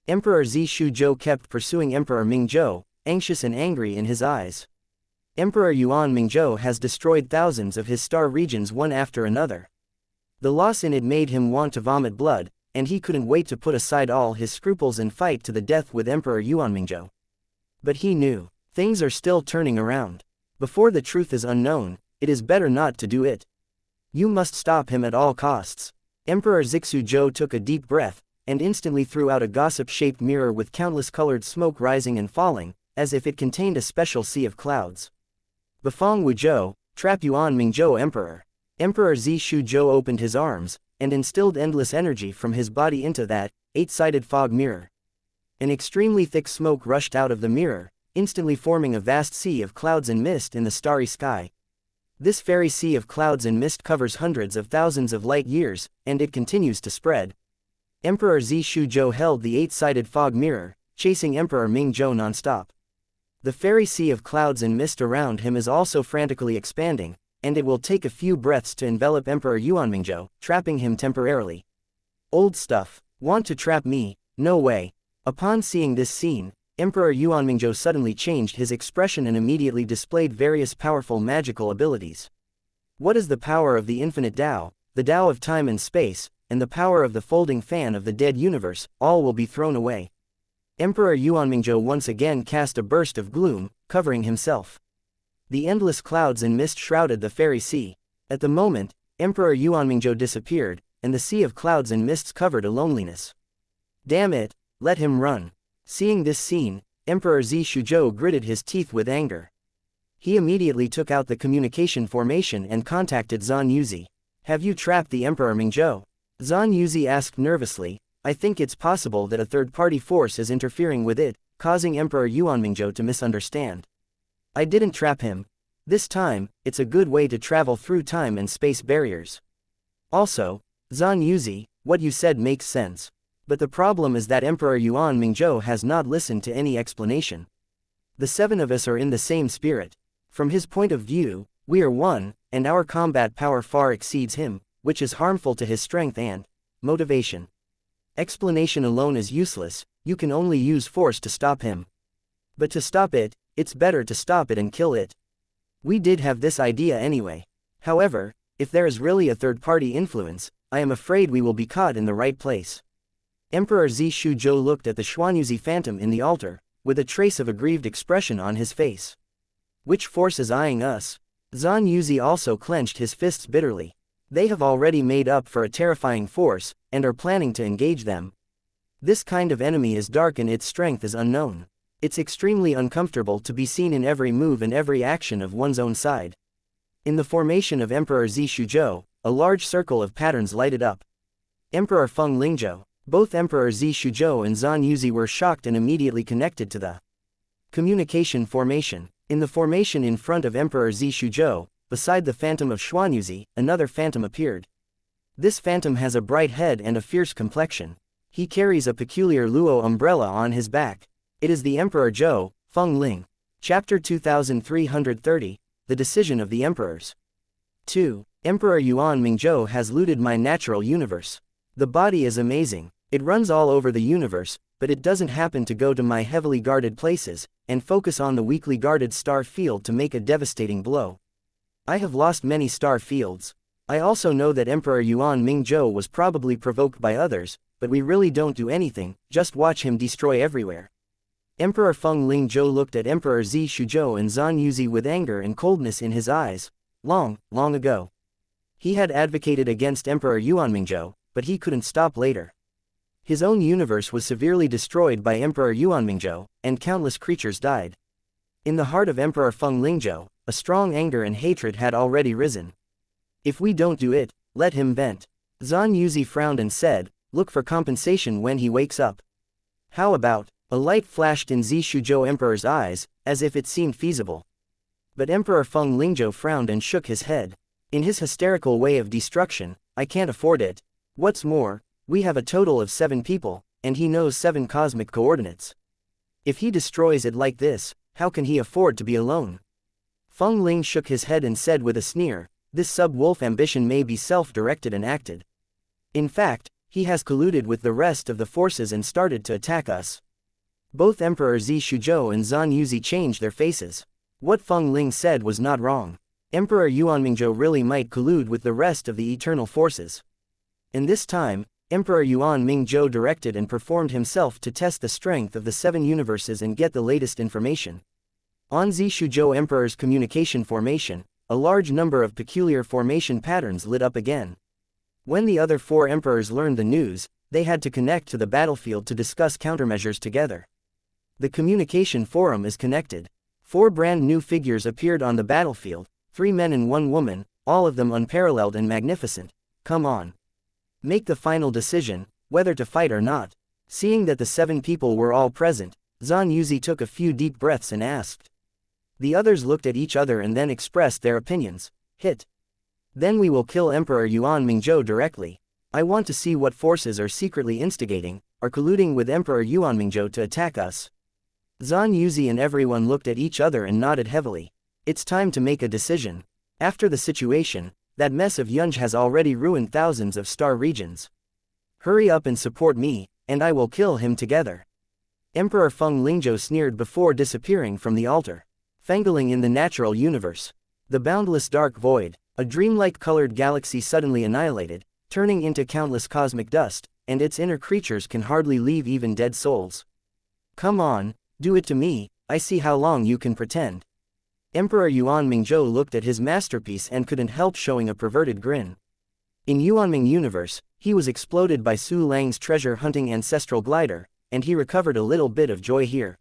Emperor Zi Shuzhou kept pursuing Emperor Mingzhou, anxious and angry in his eyes. Emperor Yuan Mingzhou has destroyed thousands of his star regions one after another. The loss in it made him want to vomit blood, and he couldn't wait to put aside all his scruples and fight to the death with Emperor Yuan Mingzhou. But he knew, things are still turning around. Before the truth is unknown, it is better not to do it. You must stop him at all costs. Emperor Zixuzhou took a deep breath, and instantly threw out a gossip-shaped mirror with countless colored smoke rising and falling, as if it contained a special sea of clouds. Bafong Wuzhou, trap Yuan Mingzhou Emperor. Emperor Zi Shuzhou opened his arms, and instilled endless energy from his body into that 8-sided fog mirror. An extremely thick smoke rushed out of the mirror, instantly forming a vast sea of clouds and mist in the starry sky. This fairy sea of clouds and mist covers hundreds of thousands of light years, and it continues to spread. Emperor Zi Shuzhou held the 8-sided fog mirror, chasing Emperor Mingzhou nonstop. The fairy sea of clouds and mist around him is also frantically expanding, and it will take a few breaths to envelop Emperor Yuan Mingzhou, trapping him temporarily. Old stuff. Want to trap me? No way. Upon seeing this scene, Emperor Yuan Mingzhou suddenly changed his expression and immediately displayed various powerful magical abilities. What is the power of the infinite Tao, the Tao of time and space, and the power of the folding fan of the dead universe, all will be thrown away. Emperor Yuan Mingzhou once again cast a burst of gloom, covering himself. The endless clouds and mist shrouded the fairy sea. At the moment, Emperor Yuan Mingzhou disappeared, and the sea of clouds and mists covered a loneliness. Damn it, let him run. Seeing this scene, Emperor Zi Shuzhou gritted his teeth with anger. He immediately took out the communication formation and contacted Zhan Yuzi. Have you trapped the Emperor Mingzhou? Zhan Yuzi asked nervously. I think it's possible that a third-party force is interfering with it, causing Emperor Yuan Mingzhou to misunderstand. I didn't trap him. This time, it's a good way to travel through time and space barriers. Also, Zhan Yuzi, what you said makes sense. But the problem is that Emperor Yuan Mingzhou has not listened to any explanation. The 7 of us are in the same spirit. From his point of view, we are one, and our combat power far exceeds him, which is harmful to his strength and motivation. Explanation alone is useless, you can only use force to stop him. But to stop it, it's better to stop it and kill it. We did have this idea anyway. However, if there is really a third-party influence, I am afraid we will be caught in the right place. Emperor Zi Shuzhou looked at the Xuanyuzi phantom in the altar, with a trace of a grieved expression on his face. Which force is eyeing us? Zhan Yuzi also clenched his fists bitterly. They have already made up for a terrifying force, and are planning to engage them. This kind of enemy is dark and its strength is unknown. It's extremely uncomfortable to be seen in every move and every action of one's own side. In the formation of Emperor Zi Shuzhou, a large circle of patterns lighted up. Emperor Feng Lingzhou, both Emperor Zi Shuzhou and Zhan Yuzi were shocked and immediately connected to the communication formation. In the formation in front of Emperor Zi Shuzhou, beside the phantom of Xuanyuzi, another phantom appeared. This phantom has a bright head and a fierce complexion. He carries a peculiar luo umbrella on his back. It is the Emperor Zhou, Feng Ling. Chapter 2330, The Decision of the Emperors. 2. Emperor Yuan Mingzhou has looted my natural universe. The body is amazing. It runs all over the universe, but it doesn't happen to go to my heavily guarded places, and focus on the weakly guarded star field to make a devastating blow. I have lost many star fields. I also know that Emperor Yuan Mingzhou was probably provoked by others, but we really don't do anything, just watch him destroy everywhere. Emperor Feng Lingzhou looked at Emperor Zi Shuzhou and Zhan Yuzi with anger and coldness in his eyes. Long ago. He had advocated against Emperor Yuan Mingzhou, but he couldn't stop later. His own universe was severely destroyed by Emperor Yuan Mingzhou, and countless creatures died. In the heart of Emperor Feng Lingzhou, a strong anger and hatred had already risen. If we don't do it, let him vent. Zhan Yuzi frowned and said, look for compensation when he wakes up. How about? A light flashed in Zi Shuzhou Emperor's eyes, as if it seemed feasible. But Emperor Feng Lingzhou frowned and shook his head. In his hysterical way of destruction, I can't afford it. What's more, we have a total of 7 people, and he knows 7 cosmic coordinates. If he destroys it like this, how can he afford to be alone? Feng Ling shook his head and said with a sneer, this sub-wolf ambition may be self-directed and acted. In fact, he has colluded with the rest of the forces and started to attack us. Both Emperor Zi Shuzhou and Zhan Yuzi changed their faces. What Feng Ling said was not wrong. Emperor Yuan Mingzhou really might collude with the rest of the eternal forces. In this time, Emperor Yuan Mingzhou directed and performed himself to test the strength of the 7 universes and get the latest information. On Zi Shuzhou Emperor's communication formation, a large number of peculiar formation patterns lit up again. When the other 4 emperors learned the news, they had to connect to the battlefield to discuss countermeasures together. The communication forum is connected. 4 brand new figures appeared on the battlefield, 3 men and 1 woman, all of them unparalleled and magnificent. Come on. Make the final decision, whether to fight or not. Seeing that the 7 people were all present, Zhan Yuzi took a few deep breaths and asked. The others looked at each other and then expressed their opinions. Hit. Then we will kill Emperor Yuan Mingzhou directly. I want to see what forces are secretly instigating, or colluding with Emperor Yuan Mingzhou to attack us. Zhan Yuzi and everyone looked at each other and nodded heavily. It's time to make a decision. After the situation, that mess of Yunj has already ruined thousands of star regions. Hurry up and support me, and I will kill him together. Emperor Feng Lingzhou sneered before disappearing from the altar. Fangling in the natural universe. The boundless dark void, a dreamlike colored galaxy suddenly annihilated, turning into countless cosmic dust, and its inner creatures can hardly leave even dead souls. Come on, do it to me, I see how long you can pretend. Emperor Yuan Mingzhou looked at his masterpiece and couldn't help showing a perverted grin. In Yuanming universe, he was exploded by Su Lang's treasure-hunting ancestral glider, and he recovered a little bit of joy here.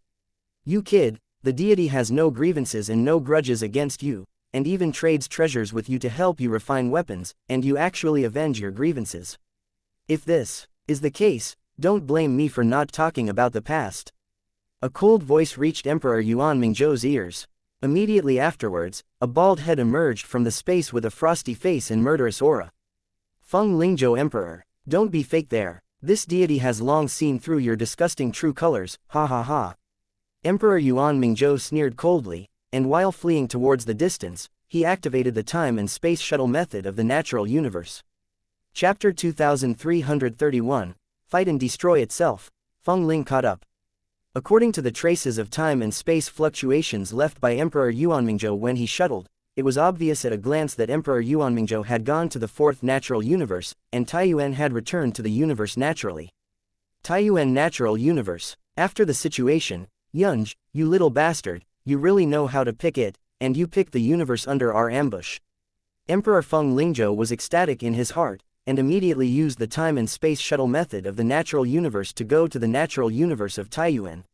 You kid, the deity has no grievances and no grudges against you, and even trades treasures with you to help you refine weapons, and you actually avenge your grievances. If this is the case, don't blame me for not talking about the past. A cold voice reached Emperor Yuan Mingzhou's ears. Immediately afterwards, a bald head emerged from the space with a frosty face and murderous aura. Feng Lingzhou Emperor, don't be fake there. This deity has long seen through your disgusting true colors, ha ha ha. Emperor Yuan Mingzhou sneered coldly, and while fleeing towards the distance, he activated the time and space shuttle method of the natural universe. Chapter 2331, Fight and Destroy Itself. Feng Ling caught up. According to the traces of time and space fluctuations left by Emperor Yuan Mingzhou when he shuttled, it was obvious at a glance that Emperor Yuan Mingzhou had gone to the 4th natural universe, and Taiyuan had returned to the universe naturally. Taiyuan natural universe. After the situation, Yunj, you little bastard, you really know how to pick it, and you picked the universe under our ambush. Emperor Feng Lingzhou was ecstatic in his heart, and immediately used the time and space shuttle method of the natural universe to go to the natural universe of Taiyuan.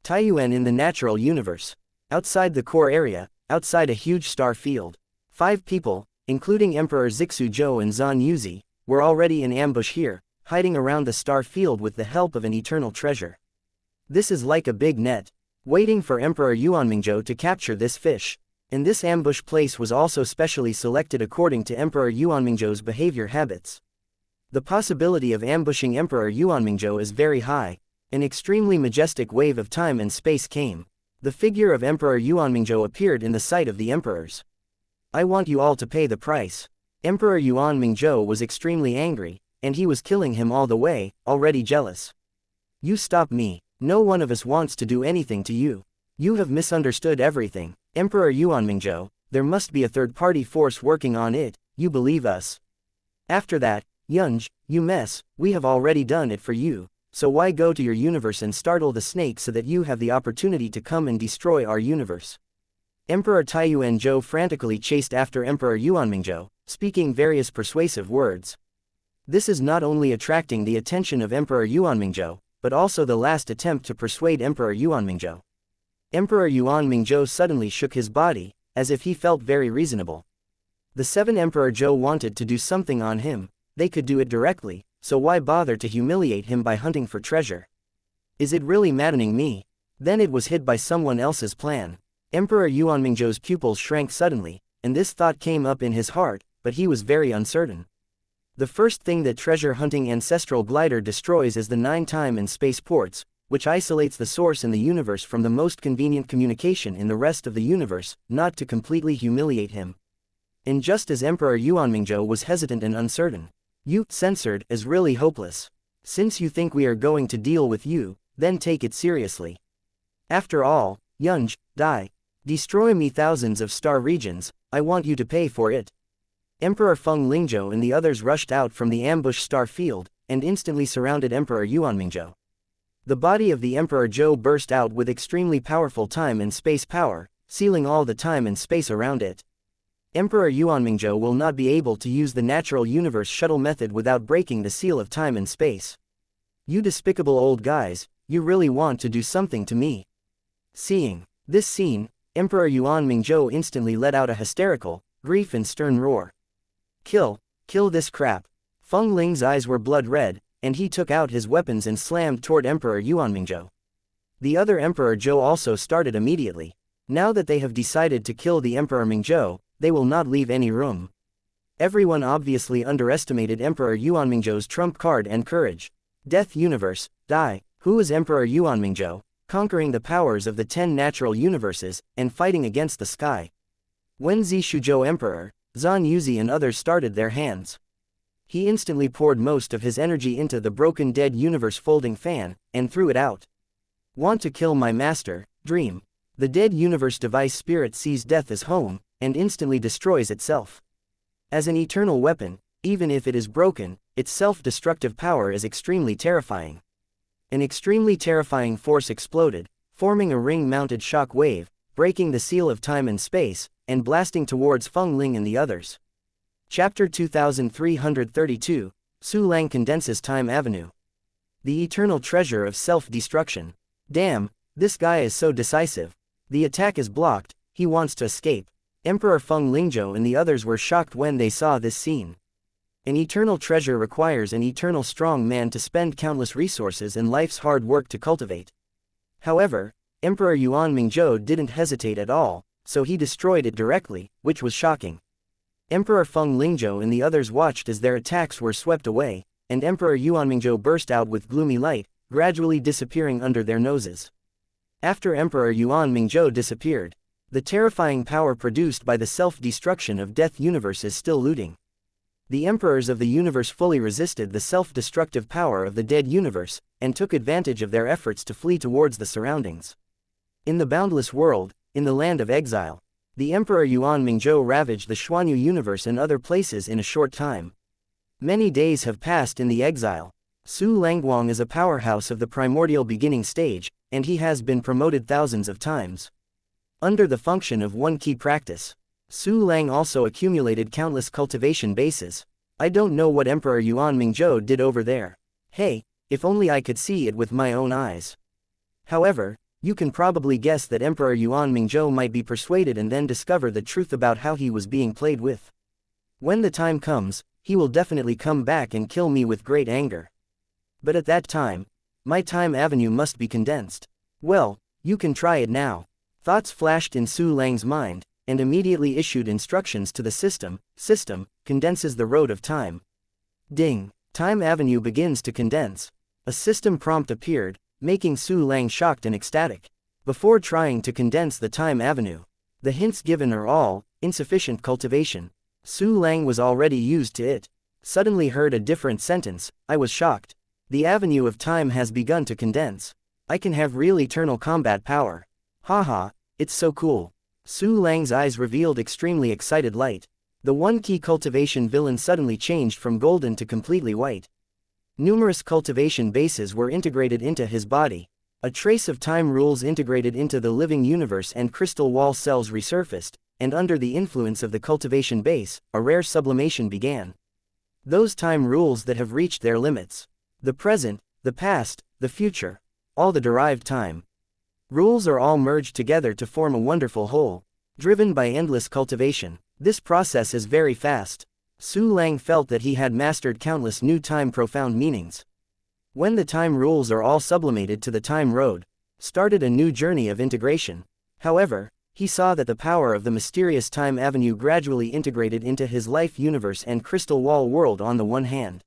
Taiyuan in the natural universe. Outside the core area, outside a huge star field. 5 people, including Emperor Zixu Zhou and Zan Yuzi, were already in ambush here, hiding around the star field with the help of an eternal treasure. This is like a big net, waiting for Emperor Yuanmingzhou to capture this fish. And this ambush place was also specially selected according to Emperor Yuanmingzhou's behavior habits. The possibility of ambushing Emperor Yuanmingzhou is very high. An extremely majestic wave of time and space came. The figure of Emperor Yuanmingzhou appeared in the sight of the emperors. I want you all to pay the price. Emperor Yuanmingzhou was extremely angry, and he was killing him all the way, already jealous. You stop me. No one of us wants to do anything to you. You have misunderstood everything. Emperor Yuanmingzhou, there must be a third-party force working on it, you believe us. After that, Yunj, you mess, we have already done it for you, so why go to your universe and startle the snake so that you have the opportunity to come and destroy our universe? Emperor Taiyuan Zhou frantically chased after Emperor Yuanmingzhou, speaking various persuasive words. This is not only attracting the attention of Emperor Yuanmingzhou, but also the last attempt to persuade Emperor Yuanmingzhou. Emperor Yuanmingzhou suddenly shook his body, as if he felt very reasonable. The 7 Emperor Zhou wanted to do something on him, they could do it directly, so why bother to humiliate him by hunting for treasure? Is it really maddening me? Then it was hid by someone else's plan. Emperor Yuanmingzhou's pupils shrank suddenly, and this thought came up in his heart, but he was very uncertain. The first thing that treasure-hunting ancestral glider destroys is the 9 time and space ports, which isolates the source in the universe from the most convenient communication in the rest of the universe, not to completely humiliate him. And just as Emperor Yuanmingzhou was hesitant and uncertain, you, censored, is really hopeless. Since you think we are going to deal with you, then take it seriously. After all, Yunj, die. Destroy me thousands of star regions, I want you to pay for it. Emperor Feng Lingzhou and the others rushed out from the ambush star field, and instantly surrounded Emperor Yuanmingzhou. The body of the Emperor Zhou burst out with extremely powerful time and space power, sealing all the time and space around it. Emperor Yuanmingzhou will not be able to use the natural universe shuttle method without breaking the seal of time and space. You despicable old guys, you really want to do something to me. Seeing this scene, Emperor Yuanmingzhou instantly let out a hysterical, grief and stern roar. Kill this crap. Feng Ling's eyes were blood red, and he took out his weapons and slammed toward Emperor Yuanmingzhou. The other Emperor Zhou also started immediately. Now that they have decided to kill the Emperor Mingzhou, they will not leave any room. Everyone obviously underestimated Emperor Yuanmingzhou's trump card and courage. Death Universe, die. Who is Emperor Yuanmingzhou, conquering the powers of the 10 natural universes, and fighting against the sky? When Zishuzhou Emperor, Zan Yuzi and others started their hands. He instantly poured most of his energy into the broken dead universe folding fan, and threw it out. Want to kill my master, dream. The dead universe device spirit sees death as home, and instantly destroys itself. As an eternal weapon, even if it is broken, its self-destructive power is extremely terrifying. An extremely terrifying force exploded, forming a ring-mounted shock wave, breaking the seal of time and space, and blasting towards Feng Ling and the others. Chapter 2332, Su Lang condenses Time Avenue. The eternal treasure of self-destruction. Damn, this guy is so decisive. The attack is blocked, he wants to escape. Emperor Feng Lingzhou and the others were shocked when they saw this scene. An eternal treasure requires an eternal strong man to spend countless resources and life's hard work to cultivate. However, Emperor Yuanmingzhou didn't hesitate at all, so he destroyed it directly, which was shocking. Emperor Feng Lingzhou and the others watched as their attacks were swept away, and Emperor Yuanmingzhou burst out with gloomy light, gradually disappearing under their noses. After Emperor Yuanmingzhou disappeared, the terrifying power produced by the self-destruction of Death Universe is still looting. The emperors of the universe fully resisted the self-destructive power of the dead universe, and took advantage of their efforts to flee towards the surroundings. In the boundless world, in the land of exile, the Emperor Yuanmingzhou ravaged the Xuanyu universe and other places in a short time. Many days have passed in the exile. Su Langguang is a powerhouse of the primordial beginning stage, and he has been promoted thousands of times. Under the function of one key practice, Su Lang also accumulated countless cultivation bases. I don't know what Emperor Yuan Mingzhou did over there. Hey, if only I could see it with my own eyes. However, you can probably guess that Emperor Yuan Mingzhou might be persuaded and then discover the truth about how he was being played with. When the time comes, he will definitely come back and kill me with great anger. But at that time, my time avenue must be condensed. Well, you can try it now. Thoughts flashed in Su Lang's mind, and immediately issued instructions to the system. System condenses the road of time. Ding! Time avenue begins to condense. A system prompt appeared, making Su Lang shocked and ecstatic. Before trying to condense the time avenue, the hints given are all insufficient cultivation. Su Lang was already used to it. Suddenly heard a different sentence. I was shocked. The avenue of time has begun to condense. I can have real eternal combat power. Haha, it's so cool. Su Lang's eyes revealed extremely excited light. The one-key cultivation villain suddenly changed from golden to completely white. Numerous cultivation bases were integrated into his body. A trace of time rules integrated into the living universe and crystal wall cells resurfaced, and under the influence of the cultivation base, a rare sublimation began. Those time rules that have reached their limits. The present, the past, the future, all the derived time rules are all merged together to form a wonderful whole, driven by endless cultivation. This process is very fast. Su Lang felt that he had mastered countless new time profound meanings. When the time rules are all sublimated to the time road, started a new journey of integration. However, he saw that the power of the mysterious time avenue gradually integrated into his life universe and crystal wall world on the one hand.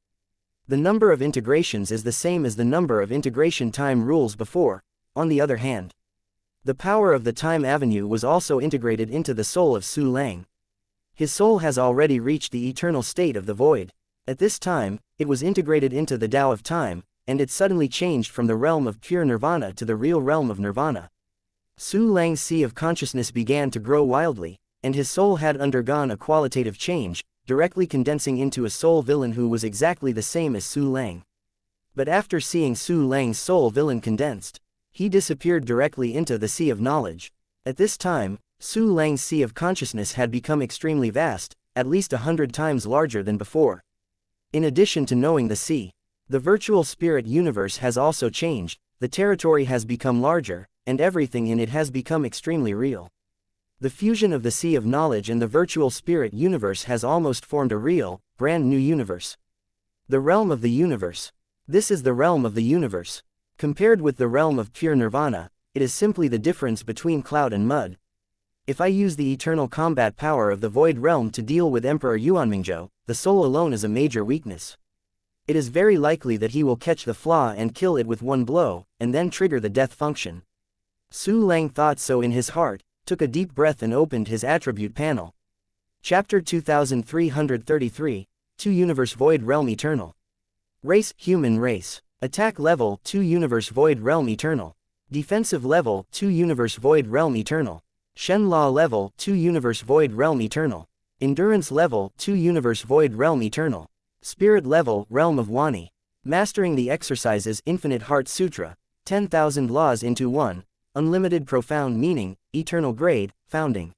The number of integrations is the same as the number of integration time rules before, on the other hand. The power of the time avenue was also integrated into the soul of Su Lang. His soul has already reached the eternal state of the void. At this time, it was integrated into the Tao of time, and it suddenly changed from the realm of pure nirvana to the real realm of nirvana. Su Lang's sea of consciousness began to grow wildly, and his soul had undergone a qualitative change, directly condensing into a soul villain who was exactly the same as Su Lang. But after seeing Su Lang's soul villain condensed, he disappeared directly into the sea of knowledge. At this time, Su Lang's sea of consciousness had become extremely vast, at least 100 times larger than before. In addition to knowing the sea, the virtual spirit universe has also changed, the territory has become larger, and everything in it has become extremely real. The fusion of the sea of knowledge and the virtual spirit universe has almost formed a real, brand new universe. The realm of the universe. This is the realm of the universe. Compared with the realm of pure nirvana, it is simply the difference between cloud and mud. If I use the eternal combat power of the void realm to deal with Emperor Yuan Mingzhou, the soul alone is a major weakness. It is very likely that he will catch the flaw and kill it with one blow, and then trigger the death function. Su Lang thought so in his heart, took a deep breath and opened his attribute panel. Chapter 2333, 2 Universe Void Realm Eternal. Race, Human Race. Attack Level, 2 Universe Void Realm Eternal. Defensive Level, 2 Universe Void Realm Eternal. Shen Law Level, 2 Universe Void Realm Eternal. Endurance Level, 2 Universe Void Realm Eternal. Spirit Level, Realm of Wani. Mastering the Exercises Infinite Heart Sutra, 10,000 Laws into 1, Unlimited Profound Meaning, Eternal Grade, Founding.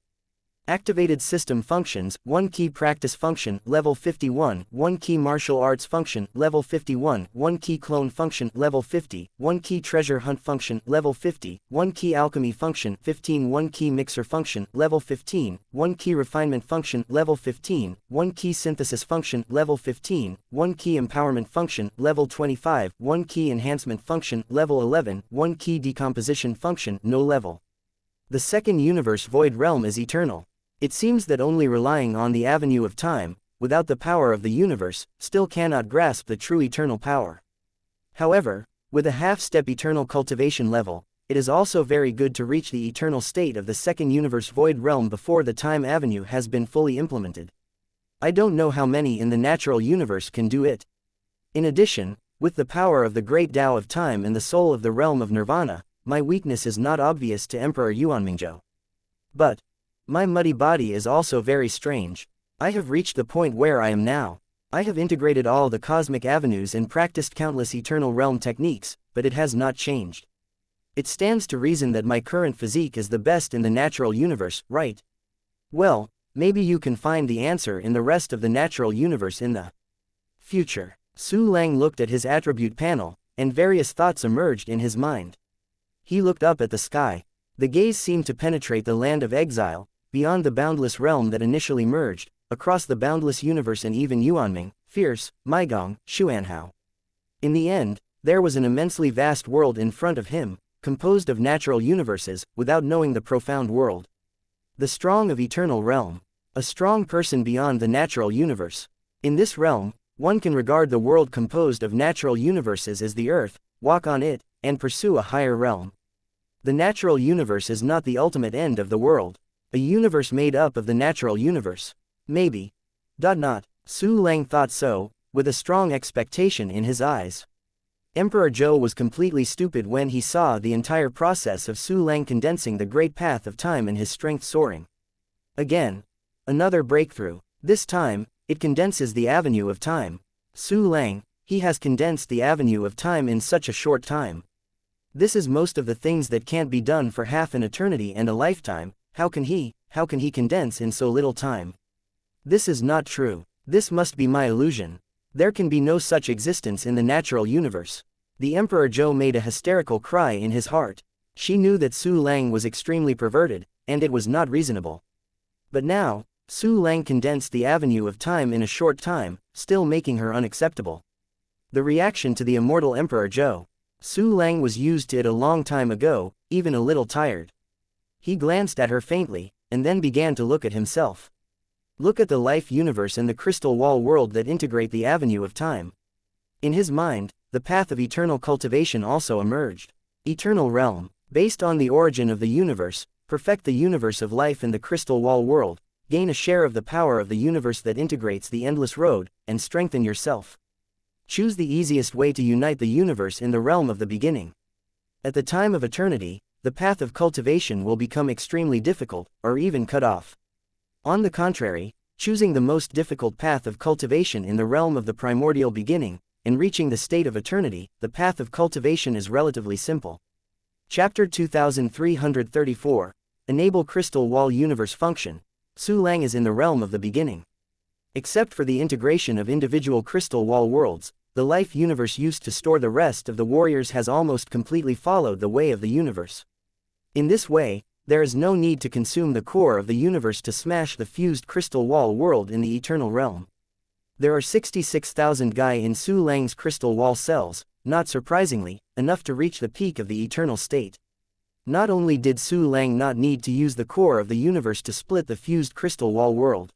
Activated System Functions, 1 Key Practice Function, Level 51, 1 Key Martial Arts Function, Level 51, 1 Key Clone Function, Level 50, 1 Key Treasure Hunt Function, Level 50, 1 Key Alchemy Function, 15, 1 Key Mixer Function, Level 15, 1 Key Refinement Function, Level 15, 1 Key Synthesis Function, Level 15, 1 Key Empowerment Function, Level 25, 1 Key Enhancement Function, Level 11, 1 Key Decomposition Function, No Level. The second universe void realm is eternal. It seems that only relying on the avenue of time, without the power of the universe, still cannot grasp the true eternal power. However, with a half-step eternal cultivation level, it is also very good to reach the eternal state of the second universe void realm before the time avenue has been fully implemented. I don't know how many in the natural universe can do it. In addition, with the power of the great Tao of time and the soul of the realm of nirvana, my weakness is not obvious to Emperor Yuan Mingzhou. But my muddy body is also very strange. I have reached the point where I am now. I have integrated all the cosmic avenues and practiced countless eternal realm techniques, but it has not changed. It stands to reason that my current physique is the best in the natural universe, right? Well, maybe you can find the answer in the rest of the natural universe in the future. Su Lang looked at his attribute panel, and various thoughts emerged in his mind. He looked up at the sky. The gaze seemed to penetrate the land of exile, beyond the boundless realm that initially merged, across the boundless universe and even Yuanming, Fierce, Maigong, Xuanhao. In the end, there was an immensely vast world in front of him, composed of natural universes, without knowing the profound world. The strong of eternal realm. A strong person beyond the natural universe. In this realm, one can regard the world composed of natural universes as the earth, walk on it, and pursue a higher realm. The natural universe is not the ultimate end of the world. A universe made up of the natural universe. Maybe. Not. Su Lang thought so, with a strong expectation in his eyes. Emperor Zhou was completely stupid when he saw the entire process of Su Lang condensing the great path of time and his strength soaring. Again. Another breakthrough. This time, it condenses the avenue of time. Su Lang, he has condensed the avenue of time in such a short time. This is most of the things that can't be done for half an eternity and a lifetime. How can he condense in so little time? This is not true. This must be my illusion. There can be no such existence in the natural universe. The Emperor Zhou made a hysterical cry in his heart. She knew that Su Lang was extremely perverted, and it was not reasonable. But now, Su Lang condensed the avenue of time in a short time, still making her unacceptable. The reaction to the immortal Emperor Zhou. Su Lang was used to it a long time ago, even a little tired. He glanced at her faintly, and then began to look at himself. Look at the life universe and the crystal wall world that integrate the avenue of time. In his mind, the path of eternal cultivation also emerged. Eternal realm, based on the origin of the universe, perfect the universe of life in the crystal wall world, gain a share of the power of the universe that integrates the endless road, and strengthen yourself. Choose the easiest way to unite the universe in the realm of the beginning. At the time of eternity, the path of cultivation will become extremely difficult, or even cut off. On the contrary, choosing the most difficult path of cultivation in the realm of the primordial beginning, and reaching the state of eternity, the path of cultivation is relatively simple. Chapter 2334, Enable Crystal Wall Universe Function. Su Lang is in the realm of the beginning. Except for the integration of individual crystal wall worlds, the life universe used to store the rest of the warriors has almost completely followed the way of the universe. In this way, there is no need to consume the core of the universe to smash the fused crystal wall world in the eternal realm. There are 66,000 Gai in Su Lang's crystal wall cells, not surprisingly, enough to reach the peak of the eternal state. Not only did Su Lang not need to use the core of the universe to split the fused crystal wall world.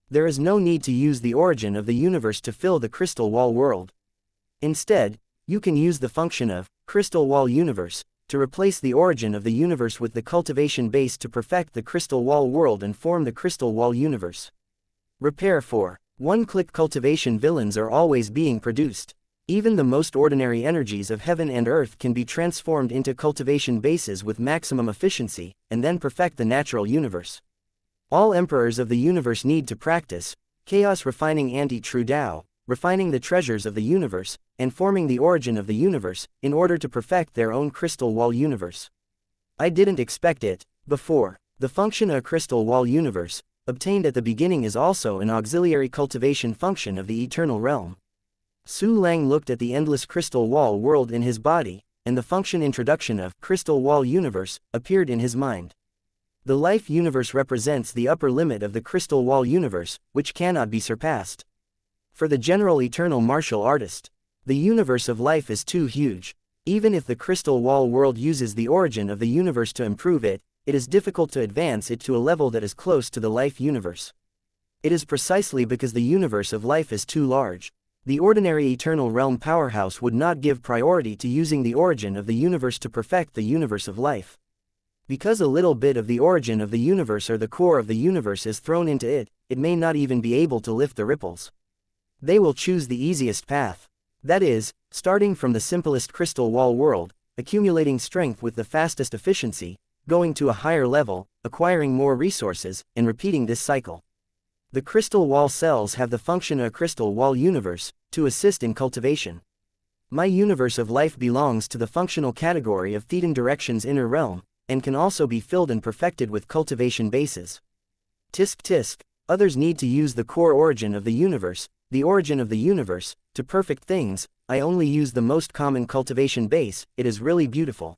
There is no need to use the origin of the universe to fill the crystal wall world. Instead, you can use the function of crystal wall universe to replace the origin of the universe with the cultivation base to perfect the crystal wall world and form the crystal wall universe. Repair for one-click cultivation villains are always being produced. Even the most ordinary energies of heaven and earth can be transformed into cultivation bases with maximum efficiency, and then perfect the natural universe. All emperors of the universe need to practice chaos refining anti-true Tao, refining the treasures of the universe, and forming the origin of the universe, in order to perfect their own crystal wall universe. I didn't expect it before. The function of a crystal wall universe, obtained at the beginning, is also an auxiliary cultivation function of the eternal realm. Su Lang looked at the endless crystal wall world in his body, and the function introduction of crystal wall universe appeared in his mind. The life universe represents the upper limit of the crystal wall universe, which cannot be surpassed. For the general eternal martial artist, the universe of life is too huge. Even if the crystal wall world uses the origin of the universe to improve it, it is difficult to advance it to a level that is close to the life universe. It is precisely because the universe of life is too large. The ordinary eternal realm powerhouse would not give priority to using the origin of the universe to perfect the universe of life. Because a little bit of the origin of the universe or the core of the universe is thrown into it, it may not even be able to lift the ripples. They will choose the easiest path. That is, starting from the simplest crystal wall world, accumulating strength with the fastest efficiency, going to a higher level, acquiring more resources, and repeating this cycle. The crystal wall cells have the function of a crystal wall universe, to assist in cultivation. My universe of life belongs to the functional category of Thetan Direction's inner realm, and can also be filled and perfected with cultivation bases. Tisk tisk, others need to use the core origin of the origin of the universe, to perfect things. I only use the most common cultivation base. It is really beautiful.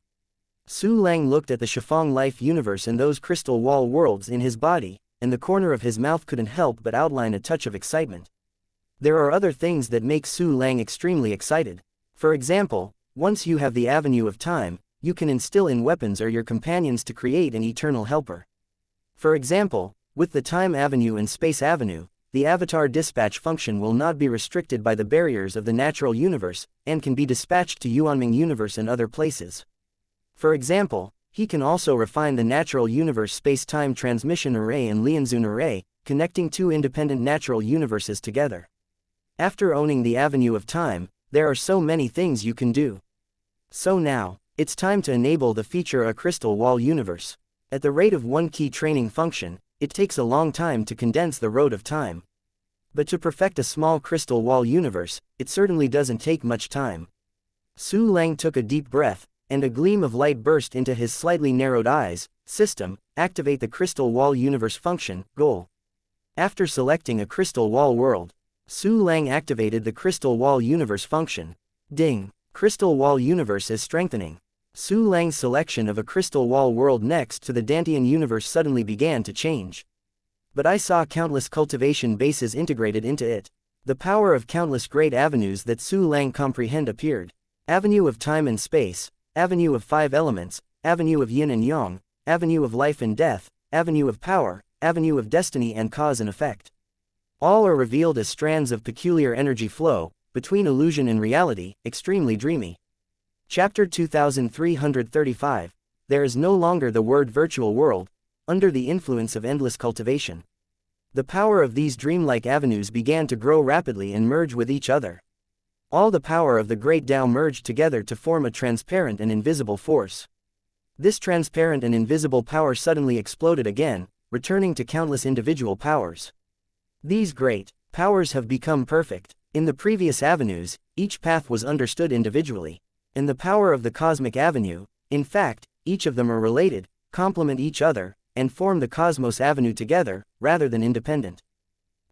Su Lang looked at the Shifang life universe and those crystal wall worlds in his body, and the corner of his mouth couldn't help but outline a touch of excitement. There are other things that make Su Lang extremely excited. For example, once you have the avenue of time, you can instill in weapons or your companions to create an eternal helper. For example, with the time avenue and space avenue, the avatar dispatch function will not be restricted by the barriers of the natural universe, and can be dispatched to Yuanming universe and other places. For example, he can also refine the natural universe space-time transmission array and Lianzun array, connecting two independent natural universes together. After owning the avenue of time, there are so many things you can do. So now, it's time to enable the feature a crystal wall universe. At the rate of one key training function, it takes a long time to condense the road of time. But to perfect a small crystal wall universe, it certainly doesn't take much time. Su Lang took a deep breath, and a gleam of light burst into his slightly narrowed eyes. System, activate the crystal wall universe function, goal. After selecting a crystal wall world, Su Lang activated the crystal wall universe function. Ding! Crystal wall universe is strengthening. Su Lang's selection of a crystal wall world next to the Dantian universe suddenly began to change. But I saw countless cultivation bases integrated into it. The power of countless great avenues that Su Lang comprehend appeared. Avenue of time and space, avenue of 5 elements, avenue of yin and yang, avenue of life and death, avenue of power, avenue of destiny and cause and effect. All are revealed as strands of peculiar energy flow, between illusion and reality, extremely dreamy. Chapter 2335. There is no longer the word virtual world, under the influence of endless cultivation. The power of these dreamlike avenues began to grow rapidly and merge with each other. All the power of the great Tao merged together to form a transparent and invisible force. This transparent and invisible power suddenly exploded again, returning to countless individual powers. These great powers have become perfect. In the previous avenues, each path was understood individually. In the power of the cosmic avenue, in fact, each of them are related, complement each other, and form the cosmos avenue together, rather than independent.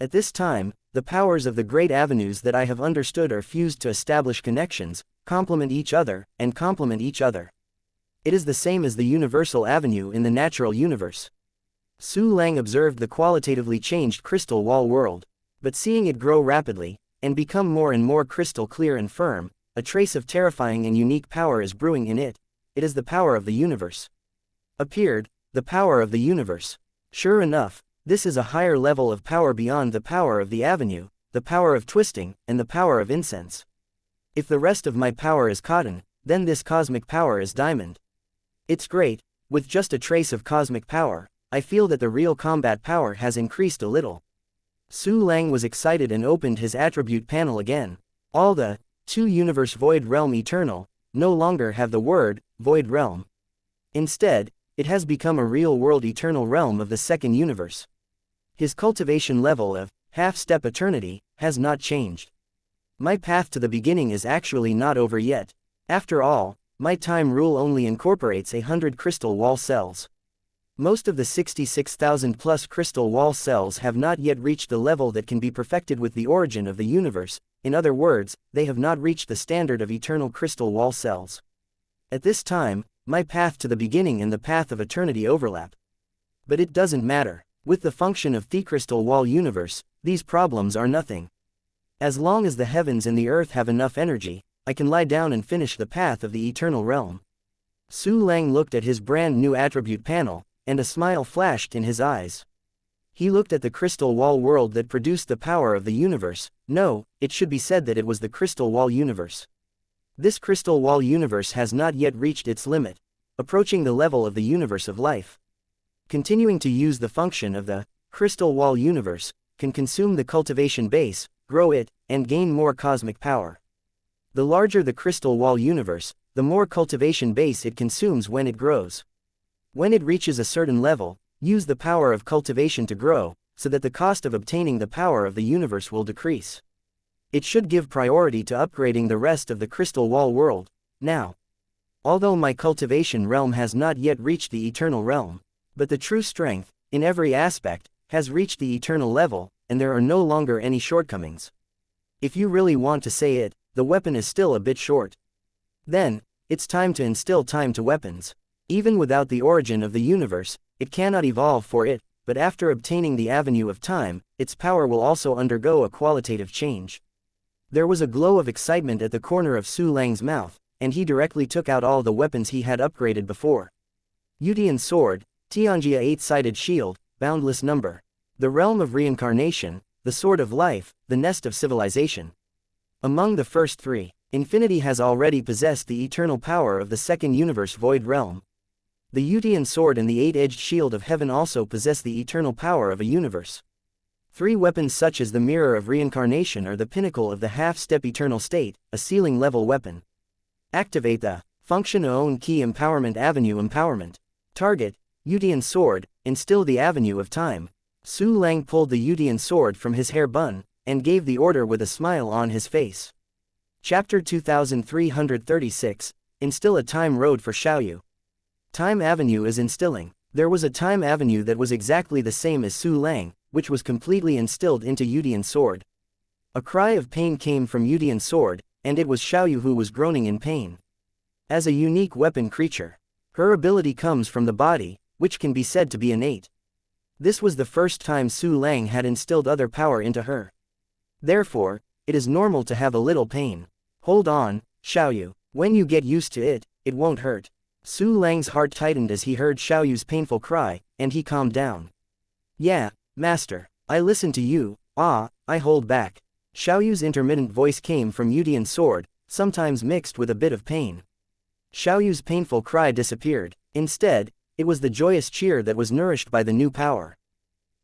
At this time, the powers of the great avenues that I have understood are fused to establish connections, complement each other, and complement each other. It is the same as the universal avenue in the natural universe. Su Lang observed the qualitatively changed crystal wall world, but seeing it grow rapidly, and become more and more crystal clear and firm, a trace of terrifying and unique power is brewing in it. It is the power of the universe. Appeared, the power of the universe. Sure enough, this is a higher level of power beyond the power of the avenue, the power of twisting, and the power of incense. If the rest of my power is cotton, then this cosmic power is diamond. It's great. With just a trace of cosmic power, I feel that the real combat power has increased a little. Su Lang was excited and opened his attribute panel again. All the two universe void realm eternal no longer have the word void realm. Instead, it has become a real world eternal realm of the second universe. His cultivation level of half-step eternity has not changed. My path to the beginning is actually not over yet. After all, my time rule only incorporates 100 crystal wall cells. Most of the 66,000 plus crystal wall cells have not yet reached the level that can be perfected with the origin of the universe. In other words, they have not reached the standard of eternal crystal wall cells. At this time, my path to the beginning and the path of eternity overlap. But it doesn't matter. With the function of the crystal wall universe, these problems are nothing. As long as the heavens and the earth have enough energy, I can lie down and finish the path of the eternal realm. Su Lang looked at his brand new attribute panel, and a smile flashed in his eyes. He looked at the crystal wall world that produced the power of the universe. No, it should be said that it was the crystal wall universe. This crystal wall universe has not yet reached its limit, approaching the level of the universe of life. Continuing to use the function of the crystal wall universe can consume the cultivation base, grow it, and gain more cosmic power. The larger the crystal wall universe, the more cultivation base it consumes when it grows. When it reaches a certain level, use the power of cultivation to grow, so that the cost of obtaining the power of the universe will decrease. It should give priority to upgrading the rest of the crystal wall world, now. Although my cultivation realm has not yet reached the eternal realm, but the true strength, in every aspect, has reached the eternal level, and there are no longer any shortcomings. If you really want to say it, the weapon is still a bit short. Then, it's time to instill time to weapons. Even without the origin of the universe, it cannot evolve for it, but after obtaining the avenue of time, its power will also undergo a qualitative change. There was a glow of excitement at the corner of Su Lang's mouth, and he directly took out all the weapons he had upgraded before. Yudian sword, xianxia eight-sided shield, boundless number. The realm of reincarnation, the sword of life, the nest of civilization. Among the first three, infinity has already possessed the eternal power of the second universe void realm. The Yudian sword and the eight-edged shield of heaven also possess the eternal power of a universe. Three weapons such as the mirror of reincarnation are the pinnacle of the half-step eternal state, a ceiling-level weapon. Activate the function own key empowerment avenue empowerment. Target, Yudian sword, instill the avenue of time. Su Lang pulled the Yudian sword from his hair bun, and gave the order with a smile on his face. Chapter 2336, Instill a Time Road for Xiaoyu. Time Avenue is instilling. There was a time avenue that was exactly the same as Su Lang, which was completely instilled into Yudian sword. A cry of pain came from Yudian sword, and it was Xiaoyu who was groaning in pain. As a unique weapon creature, her ability comes from the body, which can be said to be innate. This was the first time Su Lang had instilled other power into her. Therefore, it is normal to have a little pain. Hold on, Xiaoyu. When you get used to it, it won't hurt. Su Lang's heart tightened as he heard Xiaoyu's painful cry, and he calmed down. Yeah, master, I listen to you. I hold back. Xiaoyu's intermittent voice came from Yudian sword, sometimes mixed with a bit of pain. Xiaoyu's painful cry disappeared. Instead, it was the joyous cheer that was nourished by the new power.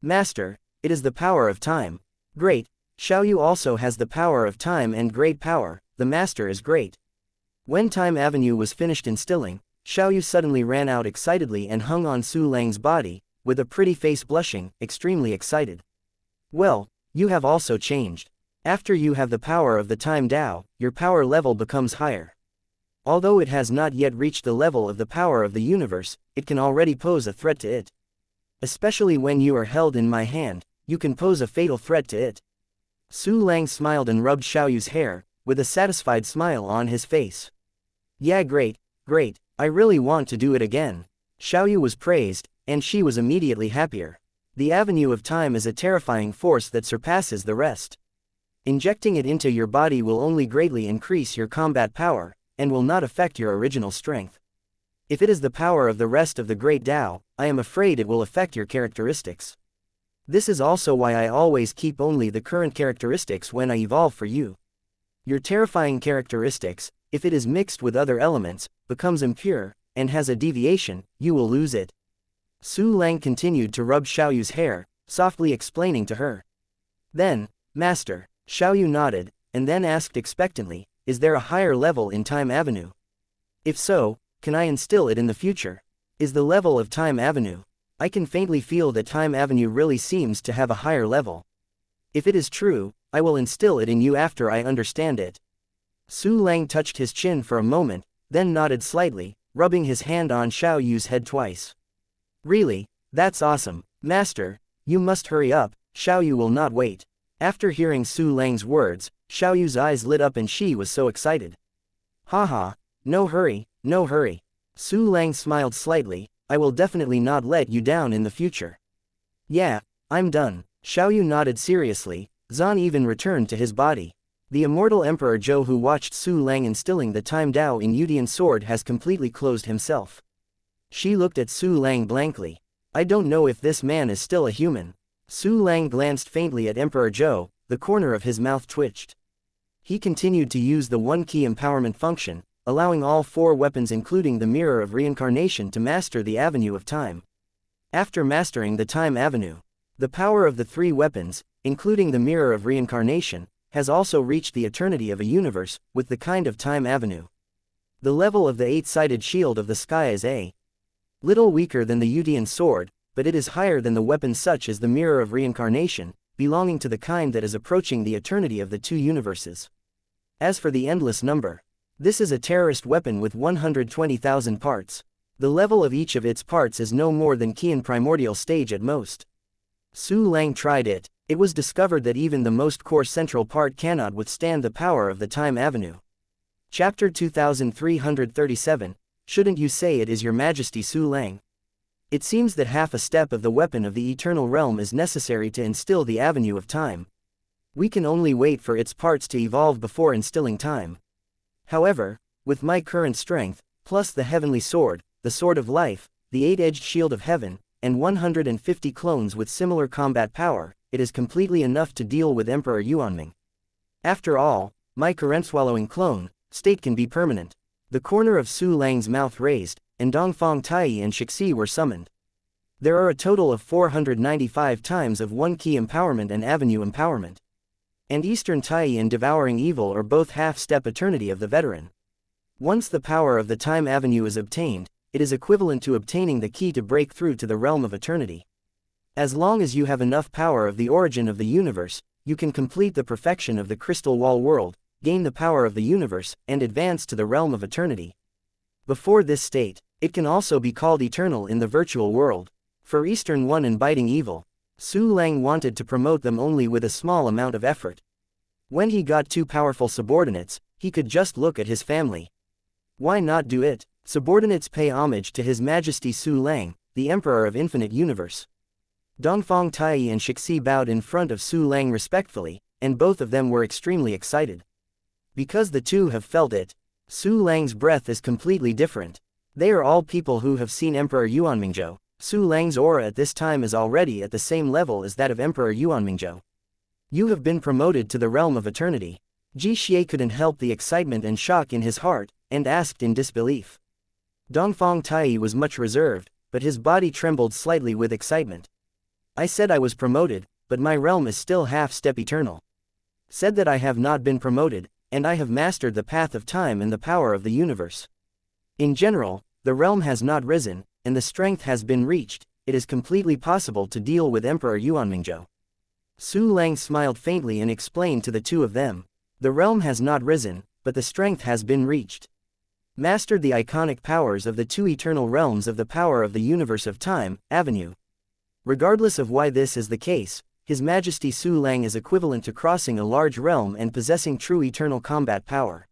Master, it is the power of time. Great. Xiaoyu also has the power of time and great power. The master is great. When Time Avenue was finished instilling, Xiaoyu suddenly ran out excitedly and hung on Su Lang's body, with a pretty face blushing, extremely excited. Well, you have also changed. After you have the power of the Time Dao, your power level becomes higher. Although it has not yet reached the level of the power of the universe, it can already pose a threat to it. Especially when you are held in my hand, you can pose a fatal threat to it. Su Lang smiled and rubbed Xiaoyu's hair, with a satisfied smile on his face. Yeah, great, great, I really want to do it again. Xiaoyu was praised, and she was immediately happier. The avenue of time is a terrifying force that surpasses the rest. Injecting it into your body will only greatly increase your combat power, and will not affect your original strength. If it is the power of the rest of the Great Tao, I am afraid it will affect your characteristics. This is also why I always keep only the current characteristics when I evolve for you. Your terrifying characteristics, if it is mixed with other elements, becomes impure, and has a deviation, you will lose it. Su Lang continued to rub Xiaoyu's hair, softly explaining to her. Then, Master, Xiaoyu nodded, and then asked expectantly, is there a higher level in Time Avenue? If so, can I instill it in the future? Is the level of Time Avenue? I can faintly feel that Time Avenue really seems to have a higher level. If it is true, I will instill it in you after I understand it. Su Lang touched his chin for a moment, then nodded slightly, rubbing his hand on Xiaoyu's head twice. Really, that's awesome. Master, you must hurry up, Xiaoyu will not wait. After hearing Su Lang's words, Xiaoyu's eyes lit up and she was so excited. Haha, no hurry, no hurry. Su Lang smiled slightly, I will definitely not let you down in the future. Yeah, I'm done. Xiaoyu nodded seriously. Zan even returned to his body. The immortal Emperor Zhou who watched Su Lang instilling the Time Dao in Yudian sword has completely closed himself. She looked at Su Lang blankly. I don't know if this man is still a human. Su Lang glanced faintly at Emperor Zhou, the corner of his mouth twitched. He continued to use the one-key empowerment function, allowing all four weapons including the Mirror of Reincarnation to master the Avenue of Time. After mastering the Time Avenue, the power of the three weapons, including the Mirror of Reincarnation, has also reached the eternity of a universe, with the kind of Time Avenue. The level of the eight-sided shield of the sky is a little weaker than the Yudian sword, but it is higher than the weapons such as the Mirror of Reincarnation, belonging to the kind that is approaching the eternity of the two universes. As for the endless number, this is a terrorist weapon with 120,000 parts. The level of each of its parts is no more than Qian primordial stage at most. Su Lang tried it. It was discovered that even the most core central part cannot withstand the power of the Time Avenue. Chapter 2337, Shouldn't You Say It Is Your Majesty Su Lang? It seems that half a step of the weapon of the eternal realm is necessary to instill the avenue of time. We can only wait for its parts to evolve before instilling time. However, with my current strength, plus the heavenly sword, the sword of life, the eight-edged shield of heaven, and 150 clones with similar combat power, it is completely enough to deal with Emperor Yuanming. After all, my current-swallowing clone state can be permanent. The corner of Su Lang's mouth raised, and Dongfang Taiyi and Shixi were summoned. There are a total of 495 times of one key empowerment and avenue empowerment. And Eastern Taiyi and Devouring Evil are both half-step eternity of the veteran. Once the power of the Time Avenue is obtained, it is equivalent to obtaining the key to break through to the realm of eternity. As long as you have enough power of the origin of the universe, you can complete the perfection of the crystal wall world, gain the power of the universe, and advance to the realm of eternity. Before this state, it can also be called eternal in the virtual world. For Eastern One and Biting Evil, Su Lang wanted to promote them only with a small amount of effort. When he got two powerful subordinates, he could just look at his family. Why not do it? Subordinates pay homage to His Majesty Su Lang, the Emperor of Infinite Universe. Dongfang Taiyi and Shixi bowed in front of Su Lang respectfully, and both of them were extremely excited. Because the two have felt it, Su Lang's breath is completely different. They are all people who have seen Emperor Yuanmingzhou. Su Lang's aura at this time is already at the same level as that of Emperor Yuanmingzhou. You have been promoted to the realm of eternity. Ji Xie couldn't help the excitement and shock in his heart, and asked in disbelief. Dongfang Taiyi was much reserved, but his body trembled slightly with excitement. I said I was promoted, but my realm is still half-step eternal. Said that I have not been promoted, and I have mastered the path of time and the power of the universe. In general, the realm has not risen, and the strength has been reached. It is completely possible to deal with Emperor Yuanmingzhou. Su Lang smiled faintly and explained to the two of them. The realm has not risen, but the strength has been reached. Mastered the iconic powers of the two eternal realms of the power of the universe of time, avenue. Regardless of why this is the case, His Majesty Su Lang is equivalent to crossing a large realm and possessing true eternal combat power.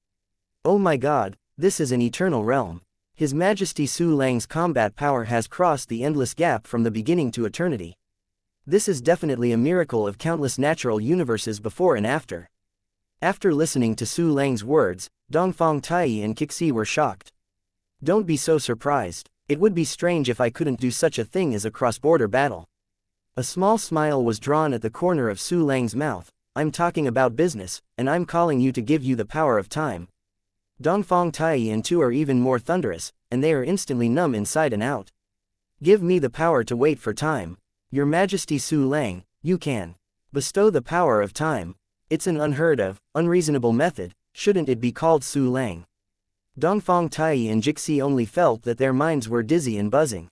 Oh my god, this is an eternal realm. His Majesty Su Lang's combat power has crossed the endless gap from the beginning to eternity. This is definitely a miracle of countless natural universes before and after. After listening to Su Lang's words, Dongfang Taiyi and Kixi were shocked. Don't be so surprised. It would be strange if I couldn't do such a thing as a cross-border battle. A small smile was drawn at the corner of Su Lang's mouth. I'm talking about business, and I'm calling you to give you the power of time. Dongfang Taiyi and Tu are even more thunderous, and they are instantly numb inside and out. Give me the power to wait for time. Your Majesty Su Lang, you can bestow the power of time. It's an unheard of, unreasonable method. Shouldn't it be called Su Lang? Dongfang Taiyi and Jixi only felt that their minds were dizzy and buzzing.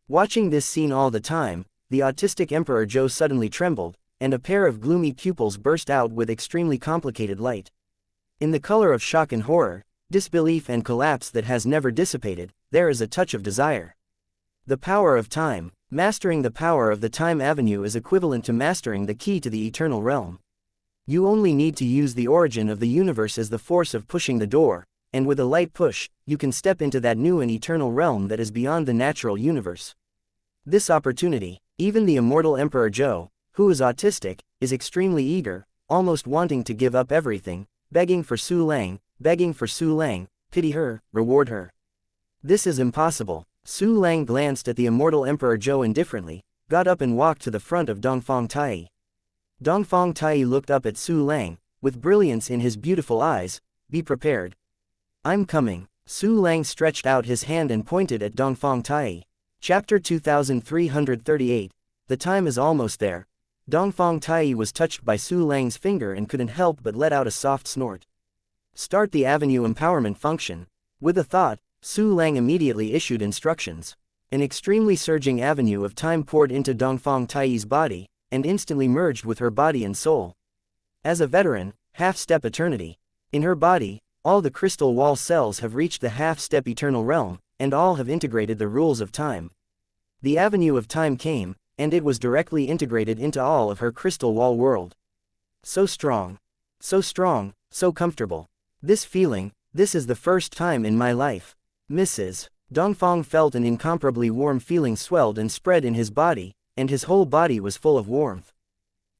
Watching this scene all the time, the autistic Emperor Zhou suddenly trembled, and a pair of gloomy pupils burst out with extremely complicated light. In the color of shock and horror, disbelief and collapse that has never dissipated, there is a touch of desire. The power of time. Mastering the power of the time avenue is equivalent to mastering the key to the eternal realm. You only need to use the origin of the universe as the force of pushing the door, and with a light push, you can step into that new and eternal realm that is beyond the natural universe. This opportunity, even the immortal Emperor Zhou, who is autistic, is extremely eager, almost wanting to give up everything, begging for Su Lang, pity her, reward her. This is impossible. Su Lang glanced at the immortal Emperor Zhou indifferently, got up and walked to the front of Dongfang Taiyi. Dongfang Taiyi looked up at Su Lang, with brilliance in his beautiful eyes. Be prepared. I'm coming. Su Lang stretched out his hand and pointed at Dongfang Taiyi. Chapter 2338. The time is almost there. Dongfang Taiyi was touched by Su Lang's finger and couldn't help but let out a soft snort. Start the avenue empowerment function. With a thought, Su Lang immediately issued instructions. An extremely surging avenue of time poured into Dongfang Taiyi's body, and instantly merged with her body and soul. As a veteran, half-step eternity. In her body, all the crystal wall cells have reached the half-step eternal realm, and all have integrated the rules of time. The avenue of time came, and it was directly integrated into all of her crystal wall world. So strong, so comfortable. This feeling, this is the first time in my life. Mrs. Dongfang felt an incomparably warm feeling swelled and spread in his body, and his whole body was full of warmth.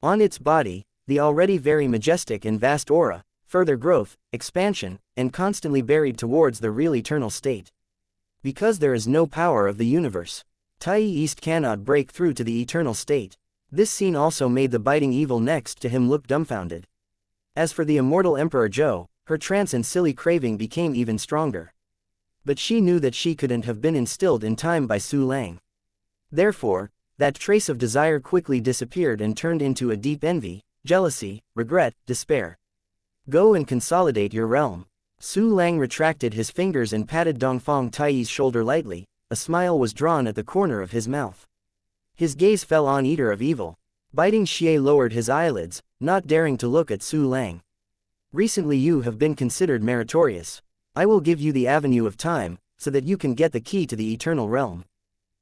On its body, the already very majestic and vast aura, further growth, expansion, and constantly buried towards the real eternal state. Because there is no power of the universe, Tai East cannot break through to the eternal state. This scene also made the biting evil next to him look dumbfounded. As for the immortal Emperor Zhou, her trance and silly craving became even stronger. But she knew that she couldn't have been instilled in time by Su Lang. Therefore, that trace of desire quickly disappeared and turned into a deep envy, jealousy, regret, despair. Go and consolidate your realm. Su Lang retracted his fingers and patted Dongfang Taiyi's shoulder lightly. A smile was drawn at the corner of his mouth. His gaze fell on Eater of Evil. Biting Xie lowered his eyelids, not daring to look at Su Lang. Recently you have been considered meritorious. I will give you the avenue of time, so that you can get the key to the eternal realm.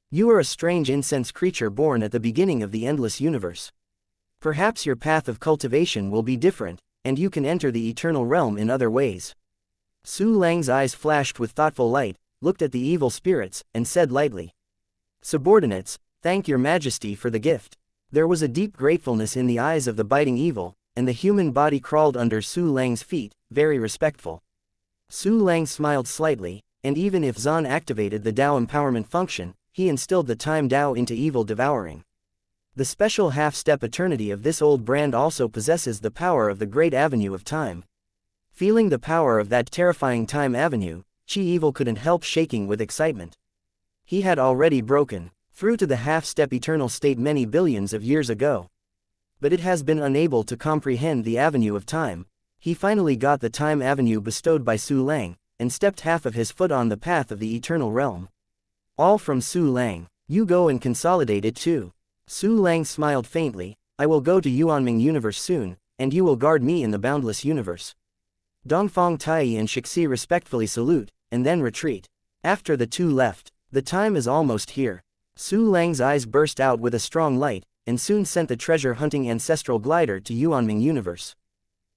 You are a strange incense creature born at the beginning of the endless universe. Perhaps your path of cultivation will be different, and you can enter the eternal realm in other ways. Su Lang's eyes flashed with thoughtful light, looked at the evil spirits, and said lightly, "Subordinates, thank your majesty for the gift." There was a deep gratefulness in the eyes of the biting evil, and the human body crawled under Su Lang's feet, very respectful. Su Lang smiled slightly, and even if Zan activated the Dao empowerment function, he instilled the time Dao into evil devouring. The special half-step eternity of this old brand also possesses the power of the great avenue of time. Feeling the power of that terrifying time avenue, Chi Evil couldn't help shaking with excitement. He had already broken through to the half-step eternal state many billions of years ago. But it has been unable to comprehend the avenue of time. He finally got the time avenue bestowed by Su Lang, and stepped half of his foot on the path of the eternal realm. All from Su Lang. You go and consolidate it too. Su Lang smiled faintly. I will go to Yuanming universe soon, and you will guard me in the boundless universe. Dongfang Taiyi and Shixi respectfully salute, and then retreat. After the two left, the time is almost here. Su Lang's eyes burst out with a strong light, and soon sent the treasure-hunting ancestral glider to Yuanming universe.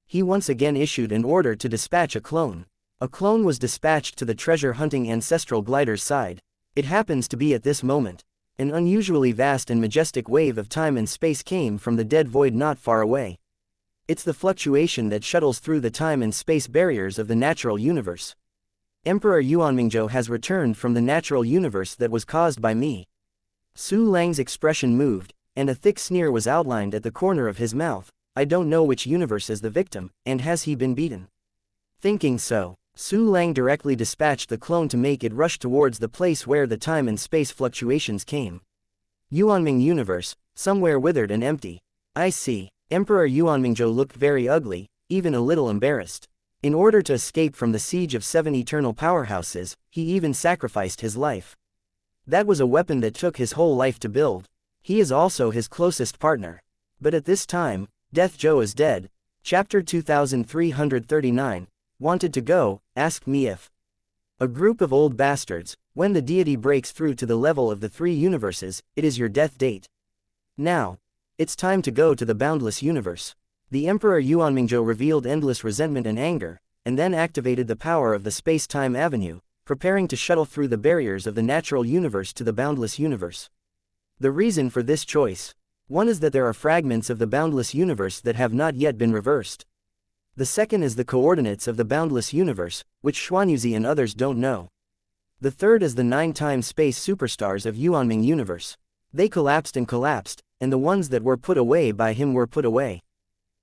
He once again issued an order to dispatch a clone. A clone was dispatched to the treasure-hunting ancestral glider's side. It happens to be at this moment. An unusually vast and majestic wave of time and space came from the dead void not far away. It's the fluctuation that shuttles through the time and space barriers of the natural universe. Emperor Yuanmingzhou has returned from the natural universe that was caused by me. Su Lang's expression moved, and a thick sneer was outlined at the corner of his mouth. I don't know which universe is the victim, and has he been beaten? Thinking so, Su Lang directly dispatched the clone to make it rush towards the place where the time and space fluctuations came. Yuanming universe, somewhere withered and empty. I see. Emperor Yuanmingzhou looked very ugly, even a little embarrassed. In order to escape from the siege of 7 eternal powerhouses, he even sacrificed his life. That was a weapon that took his whole life to build. He is also his closest partner. But at this time, Death Zhou is dead. Chapter 2339, Wanted to go, asked me if. A group of old bastards, when the deity breaks through to the level of the 3 universes, it is your death date. Now, it's time to go to the boundless universe. The Emperor Yuanmingzhou revealed endless resentment and anger, and then activated the power of the space-time avenue, preparing to shuttle through the barriers of the natural universe to the boundless universe. The reason for this choice. One is that there are fragments of the boundless universe that have not yet been reversed. The second is the coordinates of the boundless universe, which Xuanyuzi and others don't know. The third is the 9-time space superstars of Yuanming universe. They collapsed, and the ones that were put away by him were put away.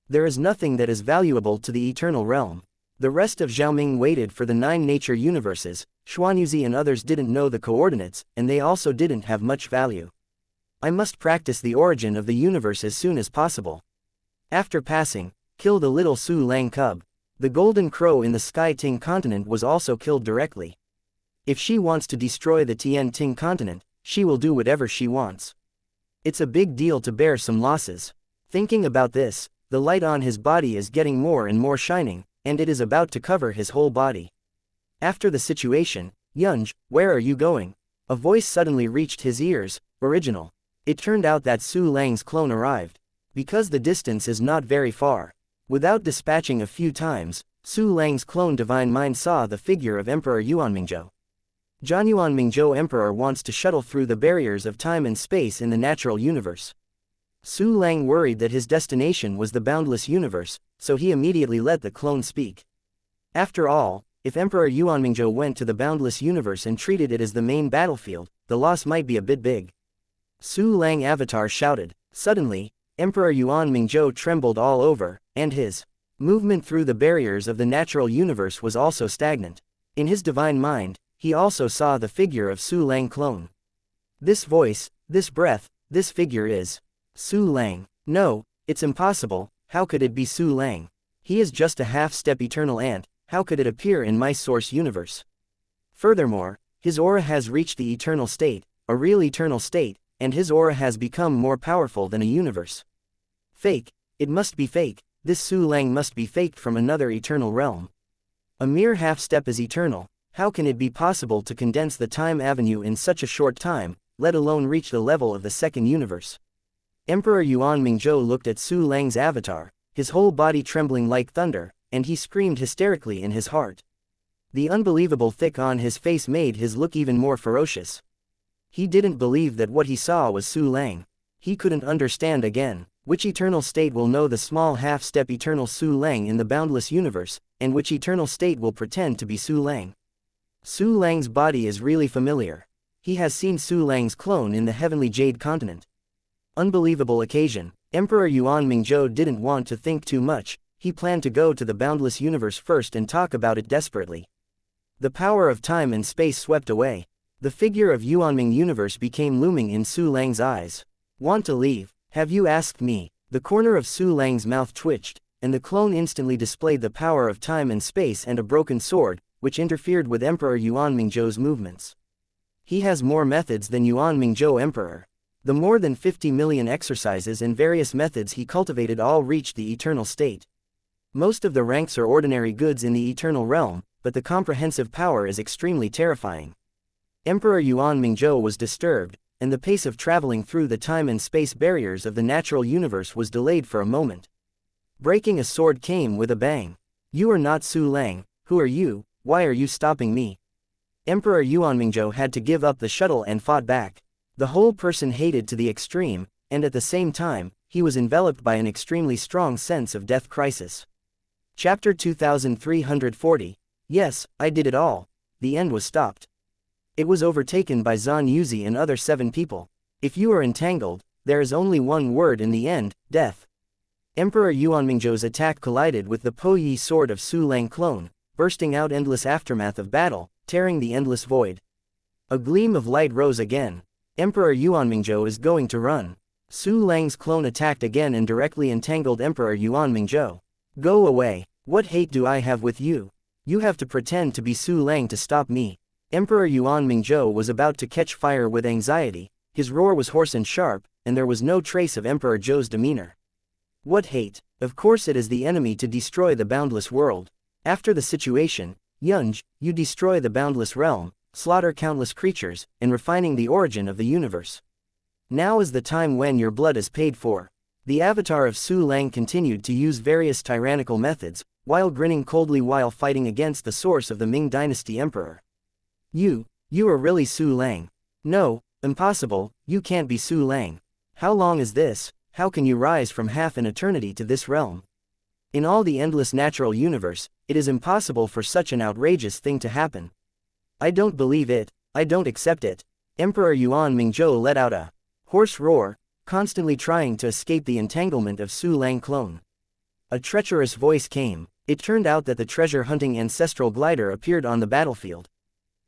There is nothing that is valuable to the eternal realm. The rest of Xiaoming waited for the 9 nature universes. Xuanyuzi and others didn't know the coordinates, and they also didn't have much value. I must practice the origin of the universe as soon as possible. After passing, kill the little Su Lang cub. The golden crow in the Sky Ting continent was also killed directly. If she wants to destroy the Tian Ting continent, she will do whatever she wants. It's a big deal to bear some losses. Thinking about this, the light on his body is getting more and more shining, and it is about to cover his whole body. After the situation, Yunj, where are you going? A voice suddenly reached his ears, original. It turned out that Su Lang's clone arrived. Because the distance is not very far. Without dispatching a few times, Su Lang's clone Divine Mind saw the figure of Emperor Yuanmingzhou. Zhan Yuanmingzhou Emperor wants to shuttle through the barriers of time and space in the natural universe. Su Lang worried that his destination was the boundless universe, so he immediately let the clone speak. After all, if Emperor Yuanmingzhou went to the boundless universe and treated it as the main battlefield, the loss might be a bit big. Su Lang Avatar shouted. Suddenly, Emperor Yuanmingzhou trembled all over, and his movement through the barriers of the natural universe was also stagnant. In his divine mind, he also saw the figure of Su Lang clone. This voice, this breath, this figure is Su Lang. No, it's impossible. How could it be Su Lang? He is just a half-step eternal ant. How could it appear in my source universe? Furthermore, his aura has reached the eternal state, a real eternal state, and his aura has become more powerful than a universe. Fake, it must be fake, this Su Lang must be faked from another eternal realm. A mere half-step is eternal. How can it be possible to condense the time avenue in such a short time, let alone reach the level of the second universe? Emperor Yuanmingzhou looked at Su Lang's avatar, his whole body trembling like thunder, and he screamed hysterically in his heart. The unbelievable thick on his face made his look even more ferocious. He didn't believe that what he saw was Su Lang. He couldn't understand again, which eternal state will know the small half-step eternal Su Lang in the boundless universe, and which eternal state will pretend to be Su Lang. Su Lang's body is really familiar. He has seen Su Lang's clone in the heavenly jade continent. Unbelievable occasion. Emperor Yuanmingzhou didn't want to think too much. He planned to go to the boundless universe first and talk about it desperately. The power of time and space swept away. The figure of Yuanming universe became looming in Su Lang's eyes. Want to leave? Have you asked me? The corner of Su Lang's mouth twitched, and the clone instantly displayed the power of time and space and a broken sword, which interfered with Emperor Yuanmingzhou's movements. He has more methods than Yuanmingzhou Emperor. The more than 50 million exercises and various methods he cultivated all reached the eternal state. Most of the ranks are ordinary goods in the eternal realm, but the comprehensive power is extremely terrifying. Emperor Yuanmingzhou was disturbed, and the pace of traveling through the time and space barriers of the natural universe was delayed for a moment. Breaking a sword came with a bang. You are not Su Lang. Who are you? Why are you stopping me? Emperor Yuanmingzhou had to give up the shuttle and fought back. The whole person hated to the extreme, and at the same time, he was enveloped by an extremely strong sense of death crisis. Chapter 2340. Yes, I did it all. The end was stopped. It was overtaken by Zhan Yuzi and other 7 people. If you are entangled, there is only one word in the end, death. Emperor Yuanmingzhou's attack collided with the Po Yi sword of Su Lang clone, bursting out endless aftermath of battle, tearing the endless void. A gleam of light rose again. Emperor Yuanmingzhou is going to run. Su Lang's clone attacked again and directly entangled Emperor Yuanmingzhou. Go away. What hate do I have with you? You have to pretend to be Su Lang to stop me. Emperor Yuanmingzhou was about to catch fire with anxiety. His roar was hoarse and sharp, and there was no trace of Emperor Zhou's demeanor. What hate? Of course it is the enemy to destroy the boundless world. After the situation, Yunj, you destroy the boundless realm, slaughter countless creatures, and refining the origin of the universe. Now is the time when your blood is paid for. The avatar of Su Lang continued to use various tyrannical methods, while grinning coldly while fighting against the source of the Ming Dynasty Emperor. You are really Su Lang. No, impossible, you can't be Su Lang. How long is this? How can you rise from half an eternity to this realm? In all the endless natural universe, it is impossible for such an outrageous thing to happen. I don't believe it, I don't accept it. Emperor Yuanmingzhou let out a hoarse roar, constantly trying to escape the entanglement of Su Lang clone. A treacherous voice came. It turned out that the treasure-hunting ancestral glider appeared on the battlefield.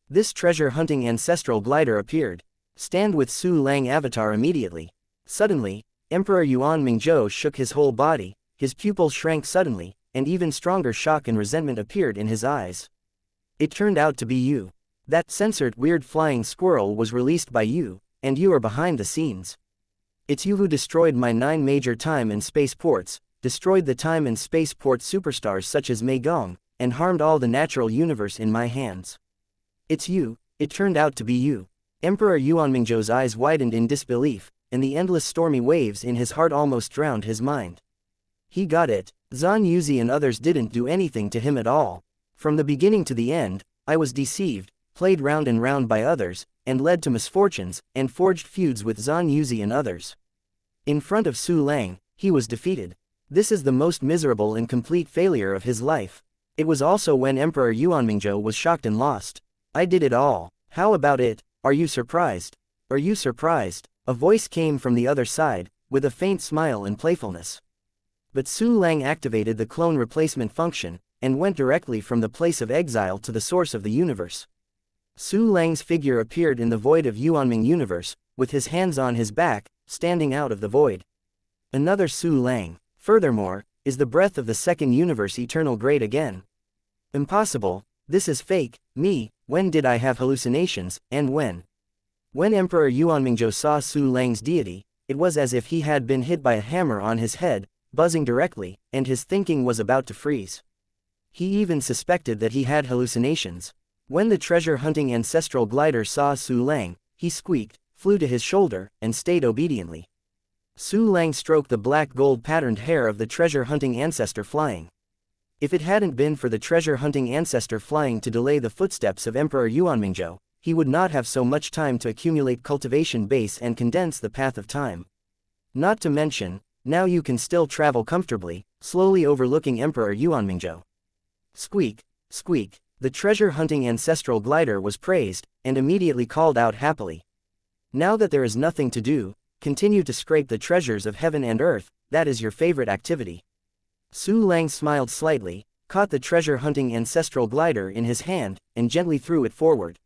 This treasure-hunting ancestral glider appeared. Stand with Su Lang avatar immediately. Suddenly, Emperor Yuanmingzhou shook his whole body, his pupils shrank suddenly, and even stronger shock and resentment appeared in his eyes. It turned out to be you. That censored weird flying squirrel was released by you, and you are behind the scenes. It's you who destroyed my 9 major time and space ports, destroyed the time and space port superstars such as Mei Gong, and harmed all the natural universe in my hands. It's you, it turned out to be you. Emperor Yuanmingzhou's eyes widened in disbelief, and the endless stormy waves in his heart almost drowned his mind. He got it, Zhan Yuzi and others didn't do anything to him at all. From the beginning to the end, I was deceived, played round and round by others, and led to misfortunes, and forged feuds with Zhan Yuzi and others. In front of Su Lang, he was defeated. This is the most miserable and complete failure of his life. It was also when Emperor Yuanmingzhou was shocked and lost. I did it all. How about it? Are you surprised? Are you surprised? A voice came from the other side, with a faint smile and playfulness. But Su Lang activated the clone replacement function, and went directly from the place of exile to the source of the universe. Su Lang's figure appeared in the void of Yuanming universe, with his hands on his back, standing out of the void. Another Su Lang. Furthermore, is the breath of the second universe eternal great again? Impossible, this is fake, me, when did I have hallucinations, and when? When Emperor Yuanmingzhou saw Su Lang's deity, it was as if he had been hit by a hammer on his head, buzzing directly, and his thinking was about to freeze. He even suspected that he had hallucinations. When the treasure-hunting ancestral glider saw Su Lang, he squeaked, flew to his shoulder, and stayed obediently. Su Lang stroked the black gold-patterned hair of the treasure-hunting ancestor flying. If it hadn't been for the treasure-hunting ancestor flying to delay the footsteps of Emperor Yuanmingzhou, he would not have so much time to accumulate cultivation base and condense the path of time. Not to mention, now you can still travel comfortably, slowly overlooking Emperor Yuanmingzhou. Squeak, squeak, the treasure-hunting ancestral glider was praised, and immediately called out happily. Now that there is nothing to do, continue to scrape the treasures of heaven and earth, that is your favorite activity. Su Lang smiled slightly, caught the treasure-hunting ancestral glider in his hand, and gently threw it forward.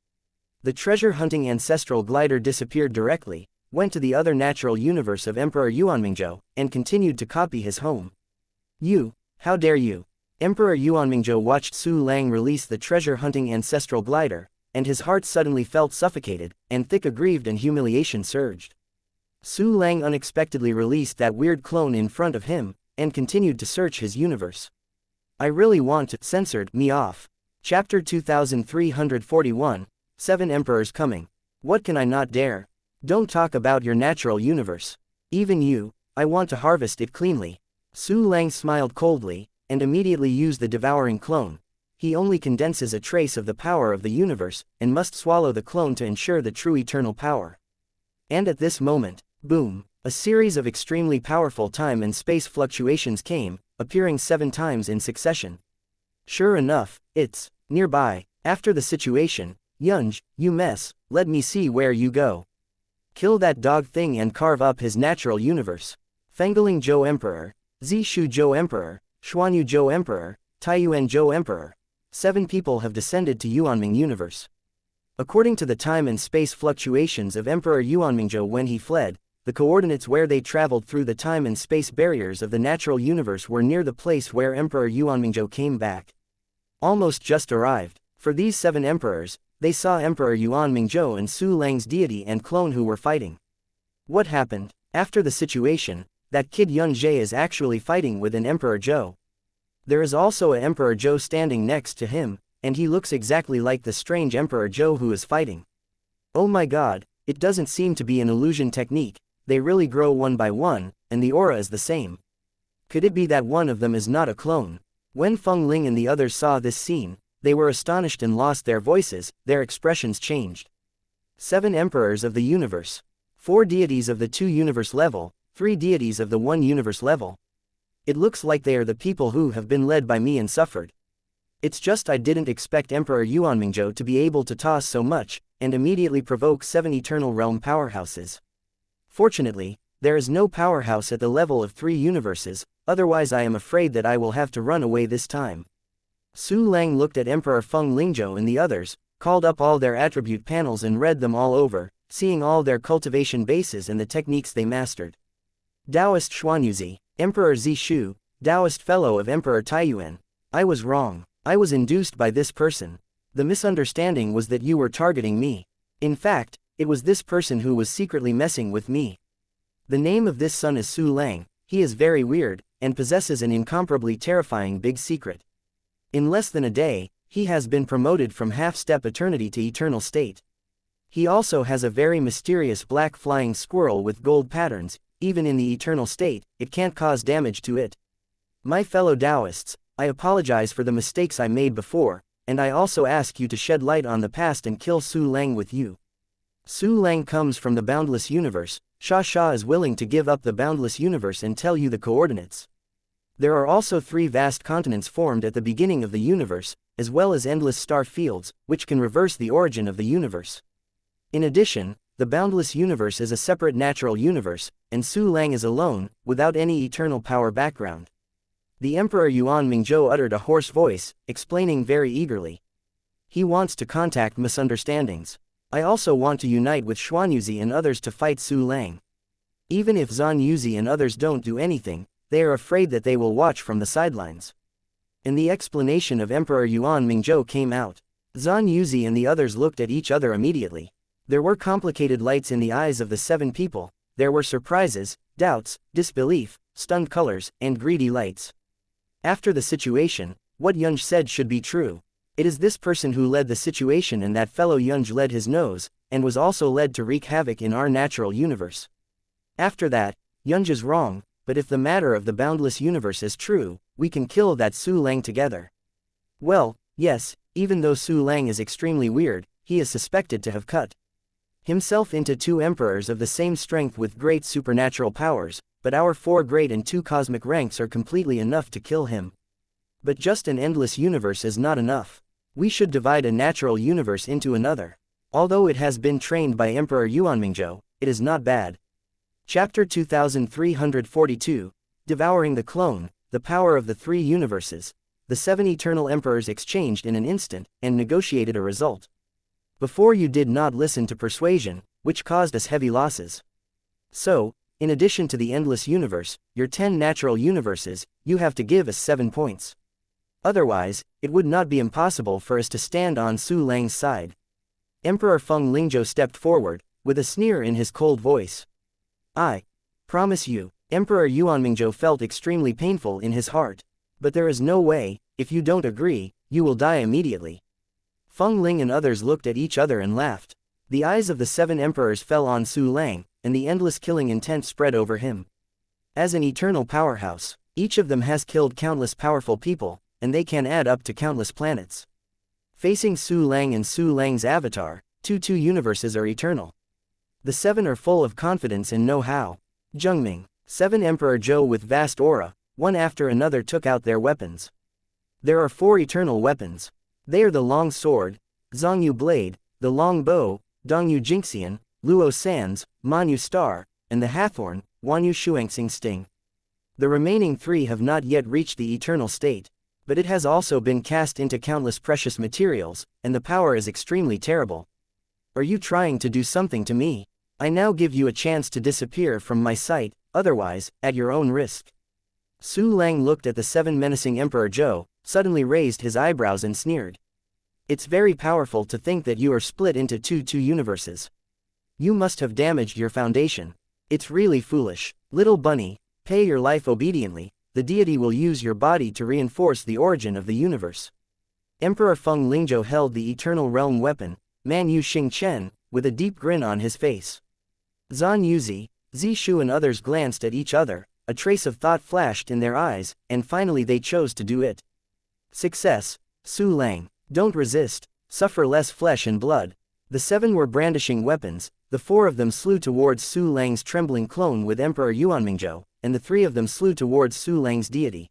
The treasure-hunting ancestral glider disappeared directly, went to the other natural universe of Emperor Yuanmingzhou, and continued to copy his home. You, how dare you? Emperor Yuanmingzhou watched Su Lang release the treasure-hunting ancestral glider, and his heart suddenly felt suffocated, and thick aggrieved and humiliation surged. Su Lang unexpectedly released that weird clone in front of him, and continued to search his universe. I really want to censored me off. Chapter 2341, 7 Emperors Coming. What can I not dare? Don't talk about your natural universe. Even you, I want to harvest it cleanly. Su Lang smiled coldly, and immediately used the devouring clone. He only condenses a trace of the power of the universe, and must swallow the clone to ensure the true eternal power. And at this moment, boom, a series of extremely powerful time and space fluctuations came, appearing 7 times in succession. Sure enough, it's nearby. After the situation, Yunj, you mess, let me see where you go. Kill that dog thing and carve up his natural universe. Fengling Zhou Emperor, Zishu Zhou Emperor, Xuanyu Zhou Emperor, Taiyuan Zhou Emperor. 7 people have descended to Yuanming universe. According to the time and space fluctuations of Emperor Yuanmingzhou when he fled, the coordinates where they traveled through the time and space barriers of the natural universe were near the place where Emperor Yuanmingzhou came back. Almost just arrived. For these 7 emperors, they saw Emperor Yuanmingzhou and Su Lang's deity and clone who were fighting. What happened? After the situation, that kid Yun Zhe is actually fighting with an Emperor Zhou. There is also a Emperor Zhou standing next to him, and he looks exactly like the strange Emperor Zhou who is fighting. Oh my god, it doesn't seem to be an illusion technique, they really grow one by one, and the aura is the same. Could it be that one of them is not a clone? When Feng Ling and the others saw this scene, they were astonished and lost their voices, their expressions changed. 7 emperors of the universe. 4 deities of the 2 universe level, 3 deities of the 1 universe level. It looks like they are the people who have been led by me and suffered. It's just I didn't expect Emperor Yuanmingzhou to be able to toss so much, and immediately provoke 7 eternal realm powerhouses. Fortunately, there is no powerhouse at the level of 3 universes, otherwise I am afraid that I will have to run away this time. Su Lang looked at Emperor Feng Lingzhou and the others, called up all their attribute panels and read them all over, seeing all their cultivation bases and the techniques they mastered. Taoist Xuanyuzi, Emperor Zishu, Taoist Fellow of Emperor Taiyuan. I was wrong. I was induced by this person. The misunderstanding was that you were targeting me. In fact, it was this person who was secretly messing with me. The name of this son is Su Lang. He is very weird, and possesses an incomparably terrifying big secret. In less than a day, he has been promoted from half-step eternity to eternal state. He also has a very mysterious black flying squirrel with gold patterns. Even in the eternal state, it can't cause damage to it. My fellow Taoists, I apologize for the mistakes I made before, and I also ask you to shed light on the past and kill Su Lang with you. Su Lang comes from the boundless universe. Sha is willing to give up the boundless universe and tell you the coordinates. There are also 3 vast continents formed at the beginning of the universe, as well as endless star fields, which can reverse the origin of the universe. In addition, the boundless universe is a separate natural universe, and Su Lang is alone, without any eternal power background. The Emperor Yuan Mingzhou uttered a hoarse voice, explaining very eagerly. He wants to contact misunderstandings. I also want to unite with Xuanyuzi and others to fight Su Lang. Even if Zhan Yuzi and others don't do anything, they are afraid that they will watch from the sidelines. And the explanation of Emperor Yuan Mingzhou came out. Zhan Yuzi and the others looked at each other immediately. There were complicated lights in the eyes of the 7 people. There were surprises, doubts, disbelief, stunned colors, and greedy lights. After the situation, what Yunj said should be true. It is this person who led the situation, and that fellow Yunj led his nose, and was also led to wreak havoc in our natural universe. After that, Yunj is wrong, but if the matter of the boundless universe is true, we can kill that Su Lang together. Well, yes, even though Su Lang is extremely weird, he is suspected to have cut himself into 2 emperors of the same strength with great supernatural powers, but our 4 great and 2 cosmic ranks are completely enough to kill him. But just an endless universe is not enough. We should divide a natural universe into another. Although it has been trained by Emperor Yuan Mingzhou, it is not bad. Chapter 2342, Devouring the Clone, the Power of the 3 Universes. The 7 eternal emperors exchanged in an instant, and negotiated a result. Before you did not listen to persuasion, which caused us heavy losses. So, in addition to the endless universe, your 10 natural universes, you have to give us 7 points. Otherwise, it would not be impossible for us to stand on Su Lang's side. Emperor Feng Lingzhou stepped forward, with a sneer in his cold voice. I promise you. Emperor Yuan Mingzhou felt extremely painful in his heart. But there is no way. If you don't agree, you will die immediately. Feng Ling and others looked at each other and laughed. The eyes of the 7 emperors fell on Su Lang, and the endless killing intent spread over him. As an eternal powerhouse, each of them has killed countless powerful people, and they can add up to countless planets. Facing Su Lang and Su Lang's avatar, 2 universes are eternal. The 7 are full of confidence and know-how. Zhengming, 7 Emperor Zhou with vast aura, one after another took out their weapons. There are 4 eternal weapons. They are the long sword, Zhongyu blade, the long bow, Dongyu Jinxian, Luo Sands, Manyu star, and the Hathorn, Wanyu Shuangxing sting. The remaining 3 have not yet reached the eternal state. But it has also been cast into countless precious materials, and the power is extremely terrible. Are you trying to do something to me? I now give you a chance to disappear from my sight, otherwise, at your own risk. Su Lang looked at the 7 menacing Emperor Zhou, suddenly raised his eyebrows and sneered. It's very powerful to think that you are split into 2 universes. You must have damaged your foundation. It's really foolish. Little bunny, pay your life obediently. The deity will use your body to reinforce the origin of the universe. Emperor Feng Lingzhou held the eternal realm weapon, Man Yu Xing Chen, with a deep grin on his face. Zhan Yuzi, Zishu and others glanced at each other, a trace of thought flashed in their eyes, and finally they chose to do it. Success. Su Lang, don't resist, suffer less flesh and blood. The 7 were brandishing weapons, the 4 of them slew towards Su Lang's trembling clone with Emperor Yuan Mingzhou, and the 3 of them slew towards Su Lang's deity.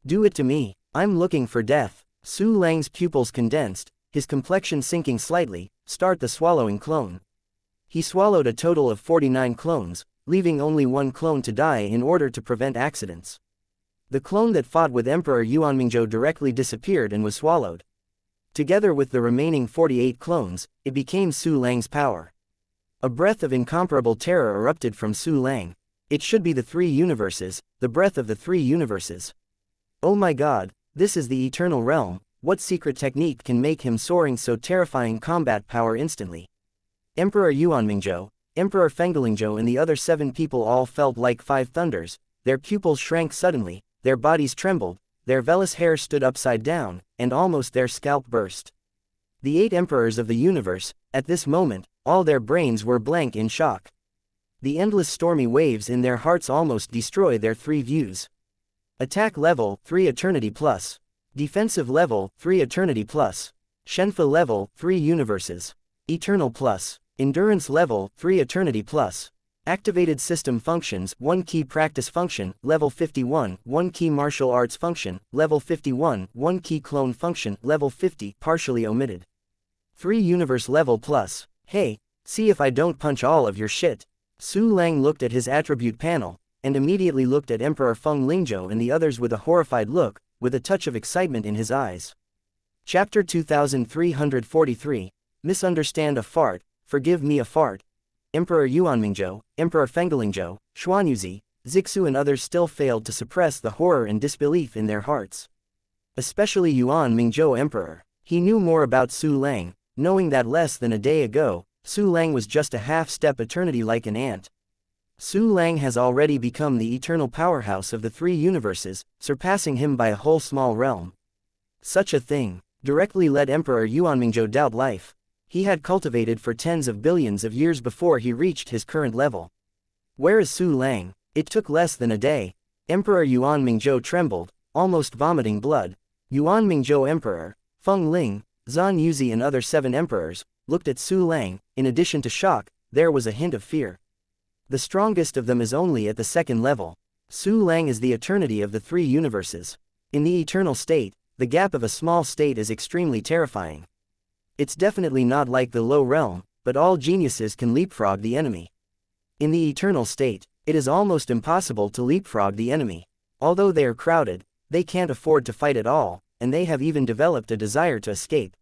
Do it to me, I'm looking for death. Su Lang's pupils condensed, his complexion sinking slightly. Start the swallowing clone. He swallowed a total of 49 clones, leaving only 1 clone to die in order to prevent accidents. The clone that fought with Emperor Yuan Mingzhou directly disappeared and was swallowed. Together with the remaining 48 clones, it became Su Lang's power. A breath of incomparable terror erupted from Su Lang. It should be the 3 universes, the breath of the 3 universes. Oh my god, this is the eternal realm. What secret technique can make him soaring so terrifying combat power instantly? Emperor Yuan Mingzhou, Emperor Fenglingzhou and the other 7 people all felt like 5 thunders, their pupils shrank suddenly, their bodies trembled, their vellus hair stood upside down, and almost their scalp burst. The 8 emperors of the universe, at this moment, all their brains were blank in shock. The endless stormy waves in their hearts almost destroy their 3 views. Attack level, 3 eternity plus. Defensive level, 3 eternity plus. Shenfa level, 3 universes. Eternal plus. Endurance level, 3 eternity plus. Activated system functions, 1 key practice function, level 51, 1 key martial arts function, level 51, 1 key clone function, level 50, partially omitted. 3 universe level plus. Hey, see if I don't punch all of your shit. Su Lang looked at his attribute panel, and immediately looked at Emperor Feng Lingzhou and the others with a horrified look, with a touch of excitement in his eyes. Chapter 2343, Misunderstand a Fart, Forgive Me a Fart. Emperor Yuanmingzhou, Emperor Fenglingzhou, Xuanyuzi, Zixu and others still failed to suppress the horror and disbelief in their hearts. Especially Yuan Mingzhou Emperor. He knew more about Su Lang, knowing that less than a day ago, Su Lang was just a half-step eternity like an ant. Su Lang has already become the eternal powerhouse of the 3 universes, surpassing him by a whole small realm. Such a thing directly led Emperor Yuanmingzhou doubt life. He had cultivated for tens of billions of years before he reached his current level. Where is Su Lang? It took less than a day. Emperor Yuanmingzhou trembled, almost vomiting blood. Yuanmingzhou Emperor, Feng Ling, Zan Yuzi and other 7 emperors, looked at Su Lang. In addition to shock, there was a hint of fear. The strongest of them is only at the 2nd level. Su Lang is the eternity of the 3 universes. In the eternal state, the gap of a small state is extremely terrifying. It's definitely not like the low realm, but all geniuses can leapfrog the enemy. In the eternal state, it is almost impossible to leapfrog the enemy. Although they are crowded, they can't afford to fight at all, and they have even developed a desire to escape.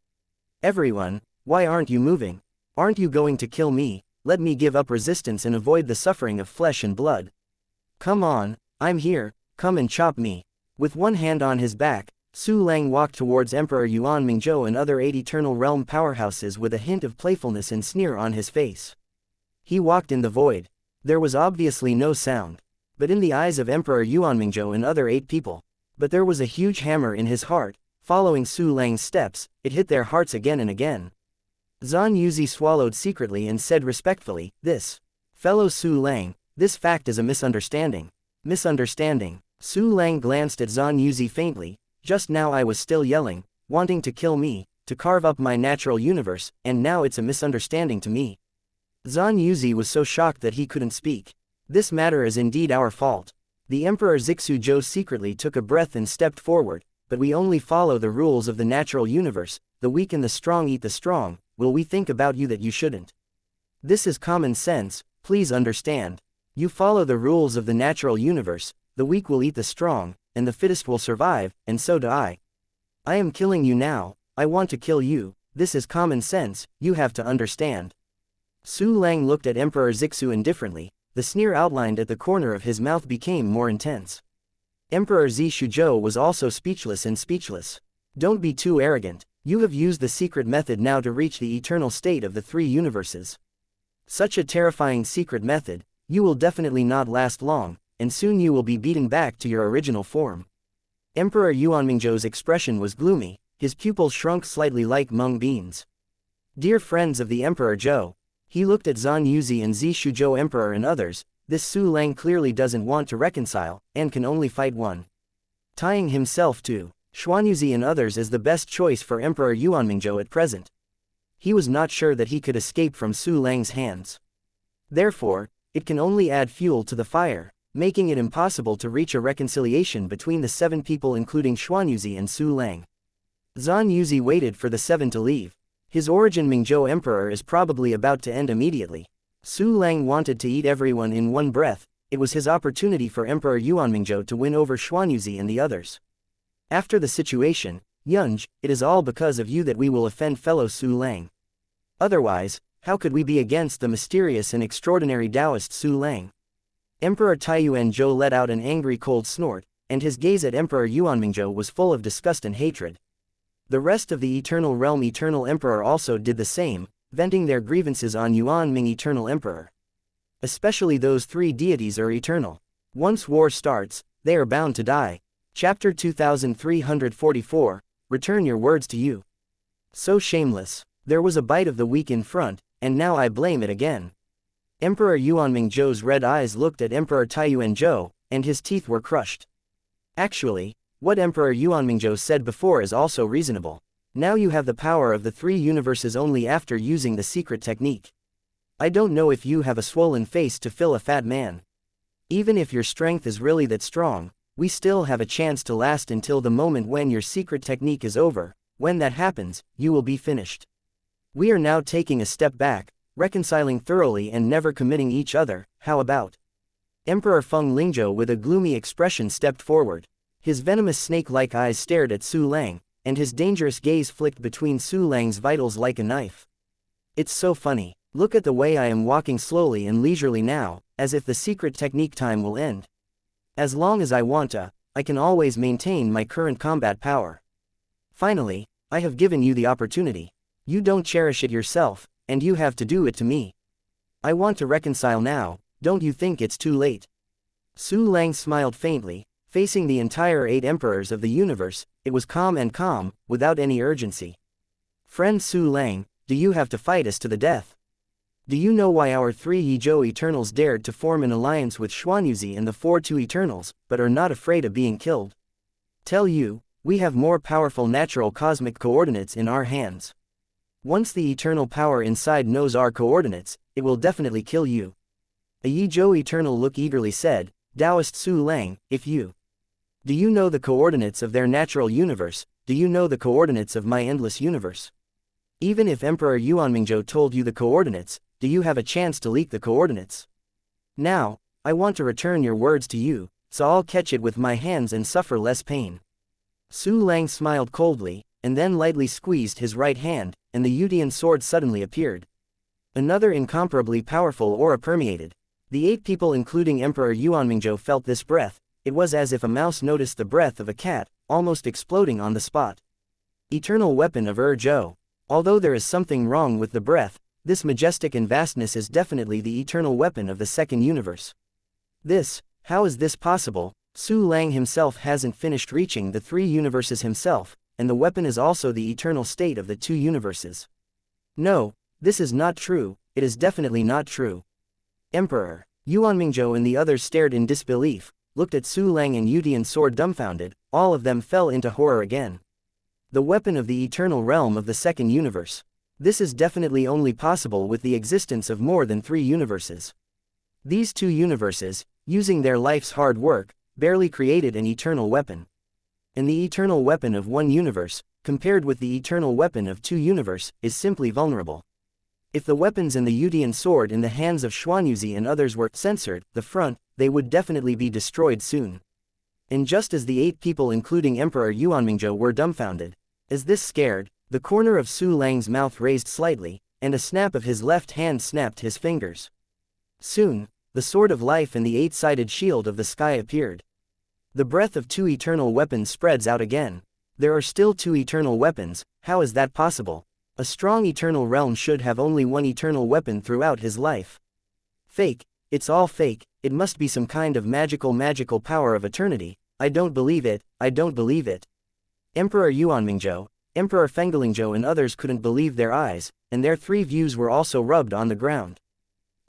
Everyone, why aren't you moving? Aren't you going to kill me? Let me give up resistance and avoid the suffering of flesh and blood. Come on, I'm here, come and chop me. With one hand on his back, Su Lang walked towards Emperor Yuanmingzhou and other 8 eternal realm powerhouses with a hint of playfulness and sneer on his face. He walked in the void. There was obviously no sound. But in the eyes of Emperor Yuanmingzhou and other 8 people. But there was a huge hammer in his heart. Following Su Lang's steps, it hit their hearts again and again. Zan Yuzi swallowed secretly and said respectfully, "This, fellow Su Lang, this fact is a misunderstanding." Misunderstanding. Su Lang glanced at Zan Yuzi faintly. Just now I was still yelling, wanting to kill me, to carve up my natural universe, and now it's a misunderstanding to me. Zan Yuzi was so shocked that he couldn't speak. This matter is indeed our fault. The Emperor Zixu Zhou secretly took a breath and stepped forward, but we only follow the rules of the natural universe, the weak and the strong eat the strong. Will we think about you that you shouldn't? This is common sense, please understand. You follow the rules of the natural universe, the weak will eat the strong, and the fittest will survive, and so do I. I am killing you now, I want to kill you, this is common sense, you have to understand. Su Lang looked at Emperor Zixu indifferently, the sneer outlined at the corner of his mouth became more intense. Emperor Zixu Zhou was also speechless and speechless. Don't be too arrogant, you have used the secret method now to reach the eternal state of the 3 universes. Such a terrifying secret method, you will definitely not last long, and soon you will be beaten back to your original form. Emperor Yuanmingzhou's expression was gloomy, his pupils shrunk slightly like mung beans. Dear friends of the Emperor Zhou, he looked at Zan Yuzi and Zixu Zhou Emperor and others, this Su Lang clearly doesn't want to reconcile, and can only fight one. Tying himself to Xuanyuzi and others is the best choice for Emperor Yuanmingzhou at present. He was not sure that he could escape from Su Lang's hands. Therefore, it can only add fuel to the fire, making it impossible to reach a reconciliation between the 7 people including Xuanyuzi and Su Lang. Zan Yuzi waited for the 7 to leave. His origin Mingzhou Emperor is probably about to end immediately. Su Lang wanted to eat everyone in one breath, it was his opportunity for Emperor Yuanmingzhou to win over Xuanyuzi and the others. After the situation, Yunj, it is all because of you that we will offend fellow Su Lang. Otherwise, how could we be against the mysterious and extraordinary Taoist Su Lang? Emperor Taiyuan Zhou let out an angry cold snort, and his gaze at Emperor Yuanmingzhou was full of disgust and hatred. The rest of the Eternal Realm Eternal Emperor also did the same, venting their grievances on Yuan Ming Eternal Emperor. Especially those three deities are eternal. Once war starts, they are bound to die. Chapter 2344, Return your words to you. So shameless. There was a bite of the week in front, and now I blame it again. Emperor Yuanmingzhou's red eyes looked at Emperor Taiyuanzhou, and his teeth were crushed. Actually, what Emperor Yuanmingzhou said before is also reasonable. Now you have the power of the three universes only after using the secret technique. I don't know if you have a swollen face to fill a fat man. Even if your strength is really that strong, we still have a chance to last until the moment when your secret technique is over. When that happens, you will be finished. We are now taking a step back, reconciling thoroughly and never committing each other. How about? Emperor Feng Lingzhou with a gloomy expression stepped forward. His venomous snake-like eyes stared at Su Lang, and his dangerous gaze flicked between Su Lang's vitals like a knife. It's so funny. Look at the way I am walking slowly and leisurely now, as if the secret technique time will end. As long as I want to, I can always maintain my current combat power. Finally, I have given you the opportunity. You don't cherish it yourself, and you have to do it to me. I want to reconcile now, don't you think it's too late? Su Lang smiled faintly, facing the entire 8 emperors of the universe. It was calm and calm, without any urgency. Friend Su Lang, do you have to fight us to the death? Do you know why our 3 Yizhou Eternals dared to form an alliance with Xuanyuzi and the 4-2 Eternals, but are not afraid of being killed? Tell you, we have more powerful natural cosmic coordinates in our hands. Once the eternal power inside knows our coordinates, it will definitely kill you. A Yizhou Eternal look eagerly said, Taoist Su Lang, if you... Do you know the coordinates of their natural universe? Do you know the coordinates of my endless universe? Even if Emperor Yuanmingzhou told you the coordinates, do you have a chance to leak the coordinates? Now, I want to return your words to you, so I'll catch it with my hands and suffer less pain. Su Lang smiled coldly, and then lightly squeezed his right hand, and the Yutian sword suddenly appeared. Another incomparably powerful aura permeated. The 8 people including Emperor Yuanmingzhou felt this breath. It was as if a mouse noticed the breath of a cat, almost exploding on the spot. Eternal weapon of Zhou. Although there is something wrong with the breath, this majestic and vastness is definitely the eternal weapon of the second universe. How is this possible? Su Lang himself hasn't finished reaching the 3 universes himself, and the weapon is also the eternal state of the 2 universes. No, this is not true, it is definitely not true. Emperor Yuanmingzhou and the others stared in disbelief, looked at Su Lang and Yutian sword dumbfounded. All of them fell into horror again. The weapon of the eternal realm of the second universe. This is definitely only possible with the existence of more than 3 universes. These 2 universes, using their life's hard work, barely created an eternal weapon. And the eternal weapon of 1 universe, compared with the eternal weapon of 2 universe, is simply vulnerable. If the weapons and the Yutian sword in the hands of Xuanyuzi and others were censored, the front, they would definitely be destroyed soon. And just as the 8 people including Emperor Yuanmingzhou were dumbfounded, as this scared, the corner of Su Lang's mouth raised slightly, and a snap of his left hand snapped his fingers. Soon, the sword of life and the 8-sided shield of the sky appeared. The breath of 2 eternal weapons spreads out again. There are still 2 eternal weapons. How is that possible? A strong eternal realm should have only 1 eternal weapon throughout his life. Fake, it's all fake, it must be some kind of magical power of eternity. I don't believe it, I don't believe it. Emperor Yuanmingzhou, Emperor Fenglingzhou and others couldn't believe their eyes, and their 3 views were also rubbed on the ground.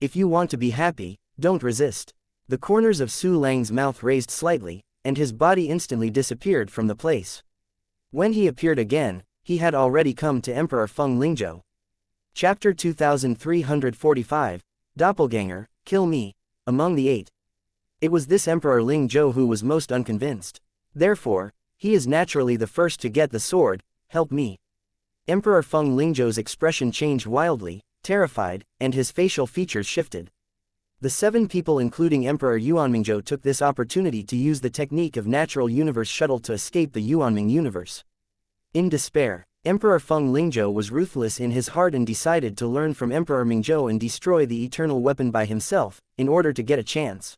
If you want to be happy, don't resist. The corners of Su Lang's mouth raised slightly, and his body instantly disappeared from the place. When he appeared again, he had already come to Emperor Feng Lingzhou. Chapter 2345, Doppelganger, Kill Me. Among the 8. It was this Emperor Lingzhou who was most unconvinced. Therefore, he is naturally the first to get the sword. Help me. Emperor Feng Lingzhou's expression changed wildly, terrified, and his facial features shifted. The 7 people including Emperor Yuanmingzhou took this opportunity to use the technique of natural universe shuttle to escape the Yuanming universe. In despair, Emperor Feng Lingzhou was ruthless in his heart and decided to learn from Emperor Mingzhou and destroy the eternal weapon by himself, in order to get a chance.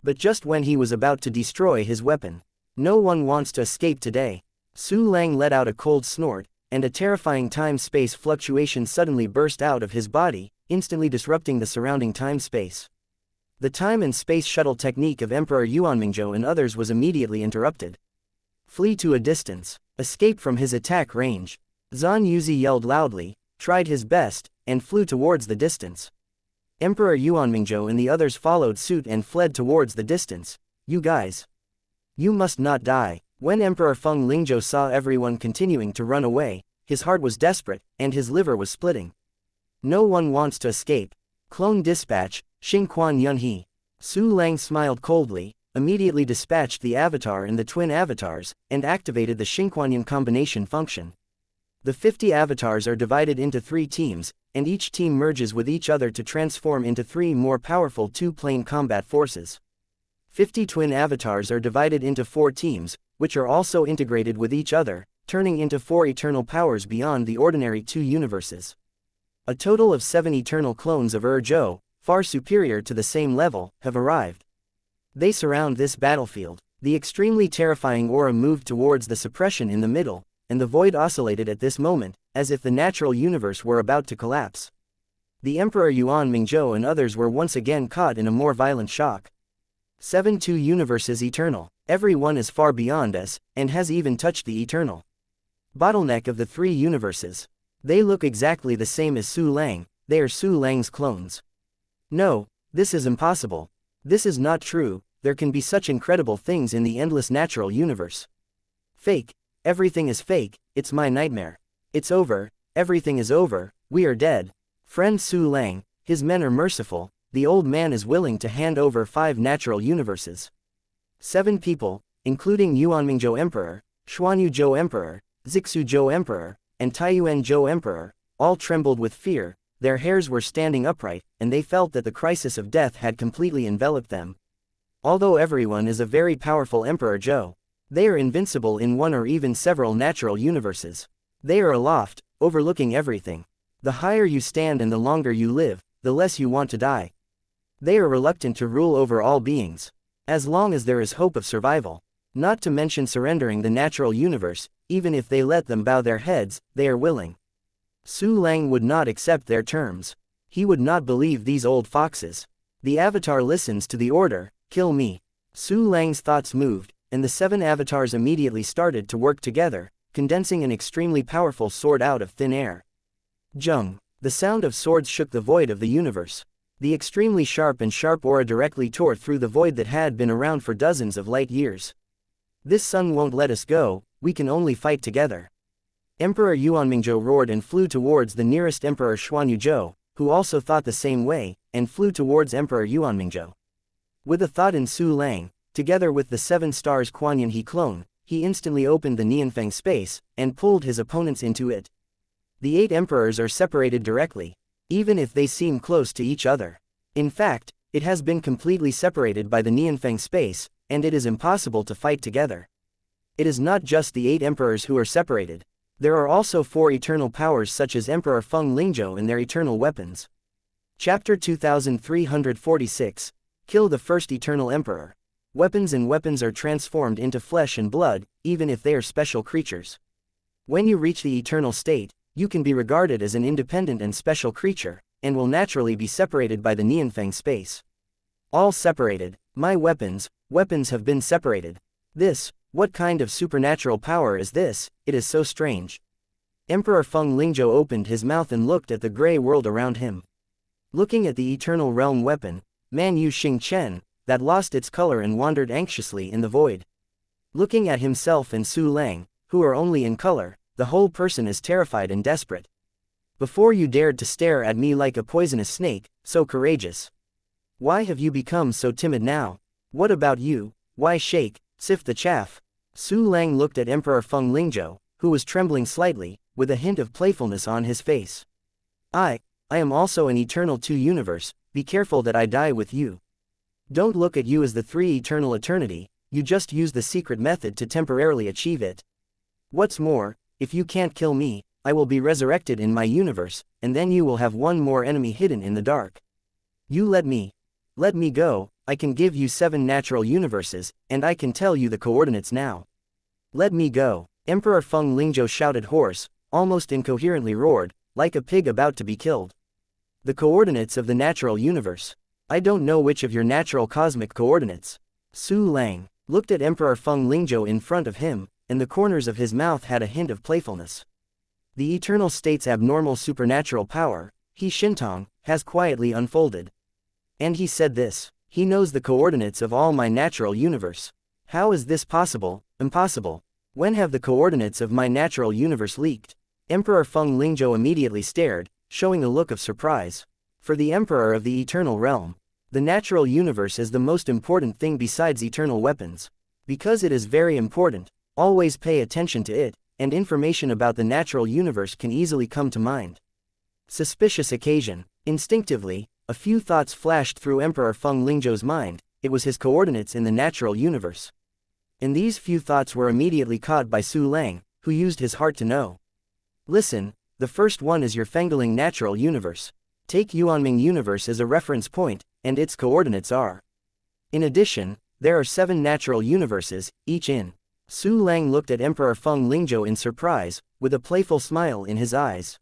But just when he was about to destroy his weapon, no one wants to escape today. Su Lang let out a cold snort, and a terrifying time-space fluctuation suddenly burst out of his body, instantly disrupting the surrounding time-space. The time and space shuttle technique of Emperor Yuanmingzhou and others was immediately interrupted. Flee to a distance. Escape from his attack range. Zhan Yuzi yelled loudly, tried his best, and flew towards the distance. Emperor Yuanmingzhou and the others followed suit and fled towards the distance. You guys. You must not die. When Emperor Feng Lingzhou saw everyone continuing to run away, his heart was desperate, and his liver was splitting. No one wants to escape. Clone dispatch, Xingquan Yunhe. Su Lang smiled coldly, immediately dispatched the avatar and the twin avatars, and activated the Xingquan combination function. The 50 avatars are divided into 3 teams, and each team merges with each other to transform into 3 more powerful two-plane combat forces. 50 twin avatars are divided into 4 teams, which are also integrated with each other, turning into 4 eternal powers beyond the ordinary 2 universes. A total of 7 eternal clones of Zhou, far superior to the same level, have arrived. They surround this battlefield. The extremely terrifying aura moved towards the suppression in the middle, and the void oscillated at this moment, as if the natural universe were about to collapse. The Emperor Yuanmingzhou and others were once again caught in a more violent shock. 7 2 universes eternal. Every one is far beyond us, and has even touched the eternal bottleneck of the 3 universes. They look exactly the same as Su Lang, they are Su Lang's clones. No, this is impossible. This is not true, there can be such incredible things in the endless natural universe. Fake, everything is fake, it's my nightmare. It's over, everything is over, we are dead. Friend Su Lang, his men are merciful, the old man is willing to hand over 5 natural universes. 7 people, including Yuanmingzhou Emperor, Xuanyuzhou Emperor, Zixuzhou Emperor, and Taiyuanzhou Emperor, all trembled with fear, their hairs were standing upright, and they felt that the crisis of death had completely enveloped them. Although everyone is a very powerful Emperor Zhou, they are invincible in 1 or even several natural universes. They are aloft, overlooking everything. The higher you stand and the longer you live, the less you want to die. They are reluctant to rule over all beings, as long as there is hope of survival. Not to mention surrendering the natural universe, even if they let them bow their heads, they are willing. Su Lang would not accept their terms. He would not believe these old foxes. The avatar listens to the order, kill me. Su Lang's thoughts moved, and the 7 avatars immediately started to work together, condensing an extremely powerful sword out of thin air. Zheng. The sound of swords shook the void of the universe. The extremely sharp aura directly tore through the void that had been around for dozens of light years. This sun won't let us go, we can only fight together. Emperor Yuanmingzhou roared and flew towards the nearest Emperor Xuanyuzhou, who also thought the same way, and flew towards Emperor Yuanmingzhou. With a thought in Su Lang, together with the 7 stars Kuan-Yin clone, he instantly opened the Nianfeng space, and pulled his opponents into it. The 8 emperors are separated directly, even if they seem close to each other. In fact, it has been completely separated by the Nianfeng space, and it is impossible to fight together. It is not just the 8 emperors who are separated. There are also 4 eternal powers such as Emperor Feng Lingzhou and their eternal weapons. Chapter 2346, Kill the First Eternal Emperor. Weapons and weapons are transformed into flesh and blood, even if they are special creatures. When you reach the eternal state, you can be regarded as an independent and special creature, and will naturally be separated by the Nianfeng space. All separated. My weapons have been separated. What kind of supernatural power is this? It is so strange. Emperor Feng Lingzhou opened his mouth and looked at the gray world around him. Looking at the eternal realm weapon, Man Yu Xing Chen, that lost its color and wandered anxiously in the void. Looking at himself and Su Lang, who are only in color, the whole person is terrified and desperate. Before you dared to stare at me like a poisonous snake, so courageous. Why have you become so timid now? What about you? Why shake, sift the chaff? Su Lang looked at Emperor Feng Lingzhou, who was trembling slightly, with a hint of playfulness on his face. I am also an eternal 2 universe, be careful that I die with you. Don't look at you as the 3 eternal eternity, you just use the secret method to temporarily achieve it. What's more, if you can't kill me, I will be resurrected in my universe, and then you will have one more enemy hidden in the dark. You let me go, I can give you 7 natural universes, and I can tell you the coordinates now. Let me go. Emperor Feng Lingzhou shouted hoarse, almost incoherently roared, like a pig about to be killed. The coordinates of the natural universe. I don't know which of your natural cosmic coordinates. Su Lang looked at Emperor Feng Lingzhou in front of him, and the corners of his mouth had a hint of playfulness. The Eternal State's abnormal supernatural power, He Shintong, has quietly unfolded. And he said this: he knows the coordinates of all my natural universe. How is this possible? Impossible. When have the coordinates of my natural universe leaked? Emperor Feng Lingzhou immediately stared, showing a look of surprise. For the Emperor of the Eternal Realm, the natural universe is the most important thing besides eternal weapons. Because it is very important, always pay attention to it, and information about the natural universe can easily come to mind. Suspicious occasion. Instinctively, a few thoughts flashed through Emperor Feng Lingzhou's mind. It was his coordinates in the natural universe. And these few thoughts were immediately caught by Su Lang, who used his heart to know. Listen, the first one is your Fengdeling natural universe. Take Yuanming universe as a reference point, and its coordinates are. In addition, there are 7 natural universes, each in. Su Lang looked at Emperor Feng Lingzhou in surprise, with a playful smile in his eyes.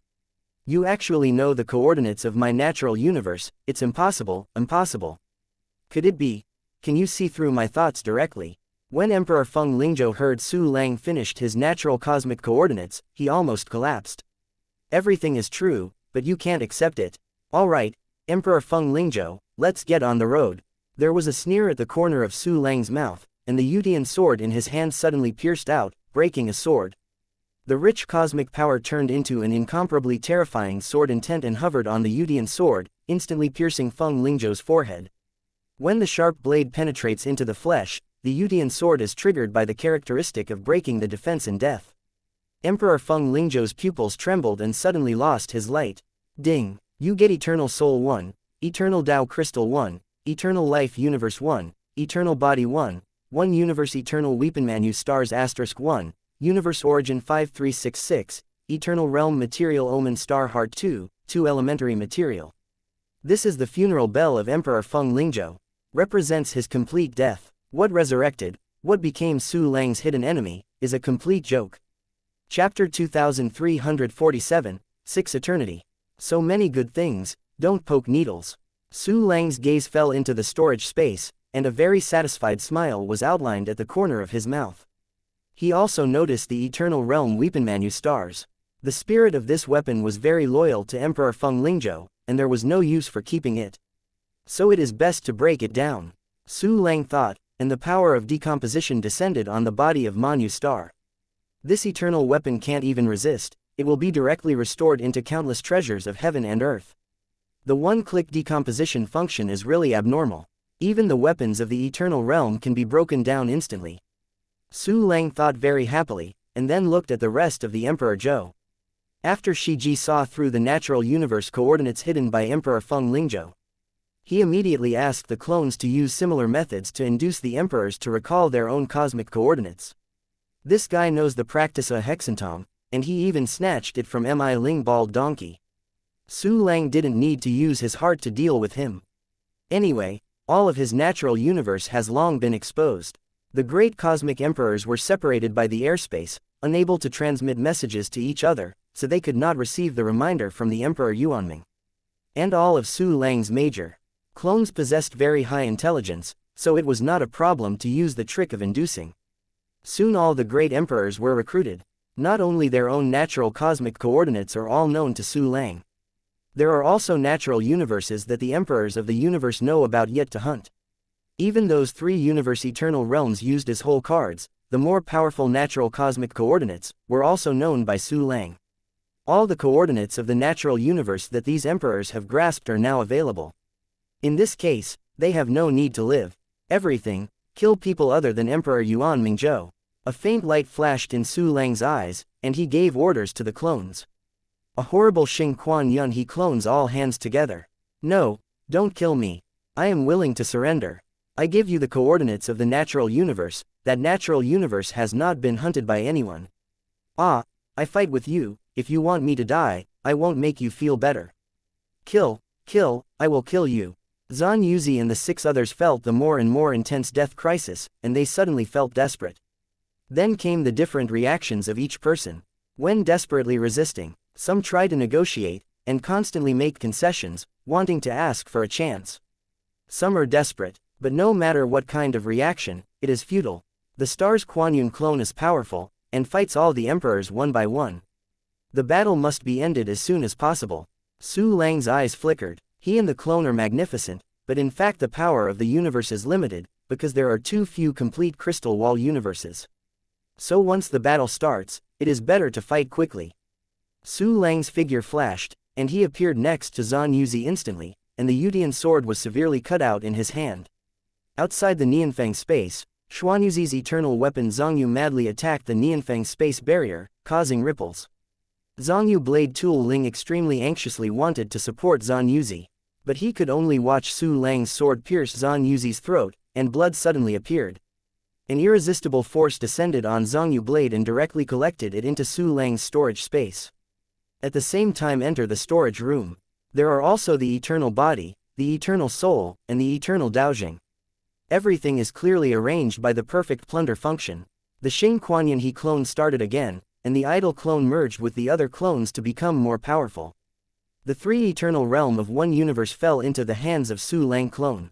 You actually know the coordinates of my natural universe. It's impossible, impossible. Could it be? Can you see through my thoughts directly? When Emperor Feng Lingzhou heard Su Lang finished his natural cosmic coordinates, he almost collapsed. Everything is true, but you can't accept it. Alright, Emperor Feng Lingzhou, let's get on the road. There was a sneer at the corner of Su Lang's mouth, and the Yutian sword in his hand suddenly pierced out, breaking a sword. The rich cosmic power turned into an incomparably terrifying sword intent and hovered on the Yutian sword, instantly piercing Feng Lingzhou's forehead. When the sharp blade penetrates into the flesh, the Yutian sword is triggered by the characteristic of breaking the defense in death. Emperor Feng Lingzhou's pupils trembled and suddenly lost his light. Ding! You get Eternal Soul 1, Eternal Tao Crystal 1, Eternal Life Universe 1, Eternal Body 1, 1 Universe Eternal Weaponmanu Stars * 1, Universe Origin 5366, Eternal Realm Material Omen Star Heart 2, 2 Elementary Material. This is the funeral bell of Emperor Feng Lingzhou. Represents his complete death. What resurrected, what became Su Lang's hidden enemy, is a complete joke. Chapter 2347, 6 Eternity. So many good things, don't poke needles. Su Lang's gaze fell into the storage space, and a very satisfied smile was outlined at the corner of his mouth. He also noticed the Eternal Realm Weaponmanu stars. The spirit of this weapon was very loyal to Emperor Feng Lingzhou, and there was no use for keeping it. So it is best to break it down. Su Lang thought, and the power of decomposition descended on the body of Manu Star. This eternal weapon can't even resist, it will be directly restored into countless treasures of heaven and earth. The one-click decomposition function is really abnormal. Even the weapons of the Eternal Realm can be broken down instantly. Su Lang thought very happily, and then looked at the rest of the Emperor Zhou. After Shi Ji saw through the natural universe coordinates hidden by Emperor Feng Lingzhou, he immediately asked the clones to use similar methods to induce the emperors to recall their own cosmic coordinates. This guy knows the practice of hexantong, and he even snatched it from Mi Ling Bald Donkey. Su Lang didn't need to use his heart to deal with him. Anyway, all of his natural universe has long been exposed. The great cosmic emperors were separated by the airspace, unable to transmit messages to each other, so they could not receive the reminder from the Emperor Yuanming. And all of Su Lang's major clones possessed very high intelligence, so it was not a problem to use the trick of inducing. Soon all the great emperors were recruited. Not only their own natural cosmic coordinates are all known to Su Lang. There are also natural universes that the emperors of the universe know about yet to hunt. Even those 3 universe eternal realms used as whole cards, the more powerful natural cosmic coordinates, were also known by Su Lang. All the coordinates of the natural universe that these emperors have grasped are now available. In this case, they have no need to live. Everything, kill people other than Emperor Yuan Mingzhou. A faint light flashed in Su Lang's eyes, and he gave orders to the clones. A horrible Xing Quan Yun he clones all hands together. No, don't kill me. I am willing to surrender. I give you the coordinates of the natural universe. That natural universe has not been hunted by anyone. Ah, I fight with you. If you want me to die, I won't make you feel better. Kill, I will kill you. Zhan Yuzi and the 6 others felt the more and more intense death crisis, and they suddenly felt desperate. Then came the different reactions of each person. When desperately resisting, some try to negotiate, and constantly make concessions, wanting to ask for a chance. Some are desperate, but no matter what kind of reaction, it is futile. The star's Kuan Yin clone is powerful, and fights all the emperors one by one. The battle must be ended as soon as possible. Su Lang's eyes flickered. He and the clone are magnificent, but in fact the power of the universe is limited, because there are too few complete crystal wall universes. So once the battle starts, it is better to fight quickly. Su Lang's figure flashed, and he appeared next to Zhan Yuzi instantly, and the Yutian sword was severely cut out in his hand. Outside the Nianfeng space, Xuanyuzi's eternal weapon Zhongyu madly attacked the Nianfeng space barrier, causing ripples. Zhongyu Blade Tool Ling extremely anxiously wanted to support Zhan Yuzi, but he could only watch Su Lang's sword pierce Zhan Yuzi's throat, and blood suddenly appeared. An irresistible force descended on Zhongyu Blade and directly collected it into Su Lang's storage space. At the same time enter the storage room. There are also the eternal body, the eternal soul, and the eternal Daojing. Everything is clearly arranged by the perfect plunder function. The Xing Kuanyin He clone started again, and the idol clone merged with the other clones to become more powerful. The three eternal realm of one universe fell into the hands of Su Lang clone.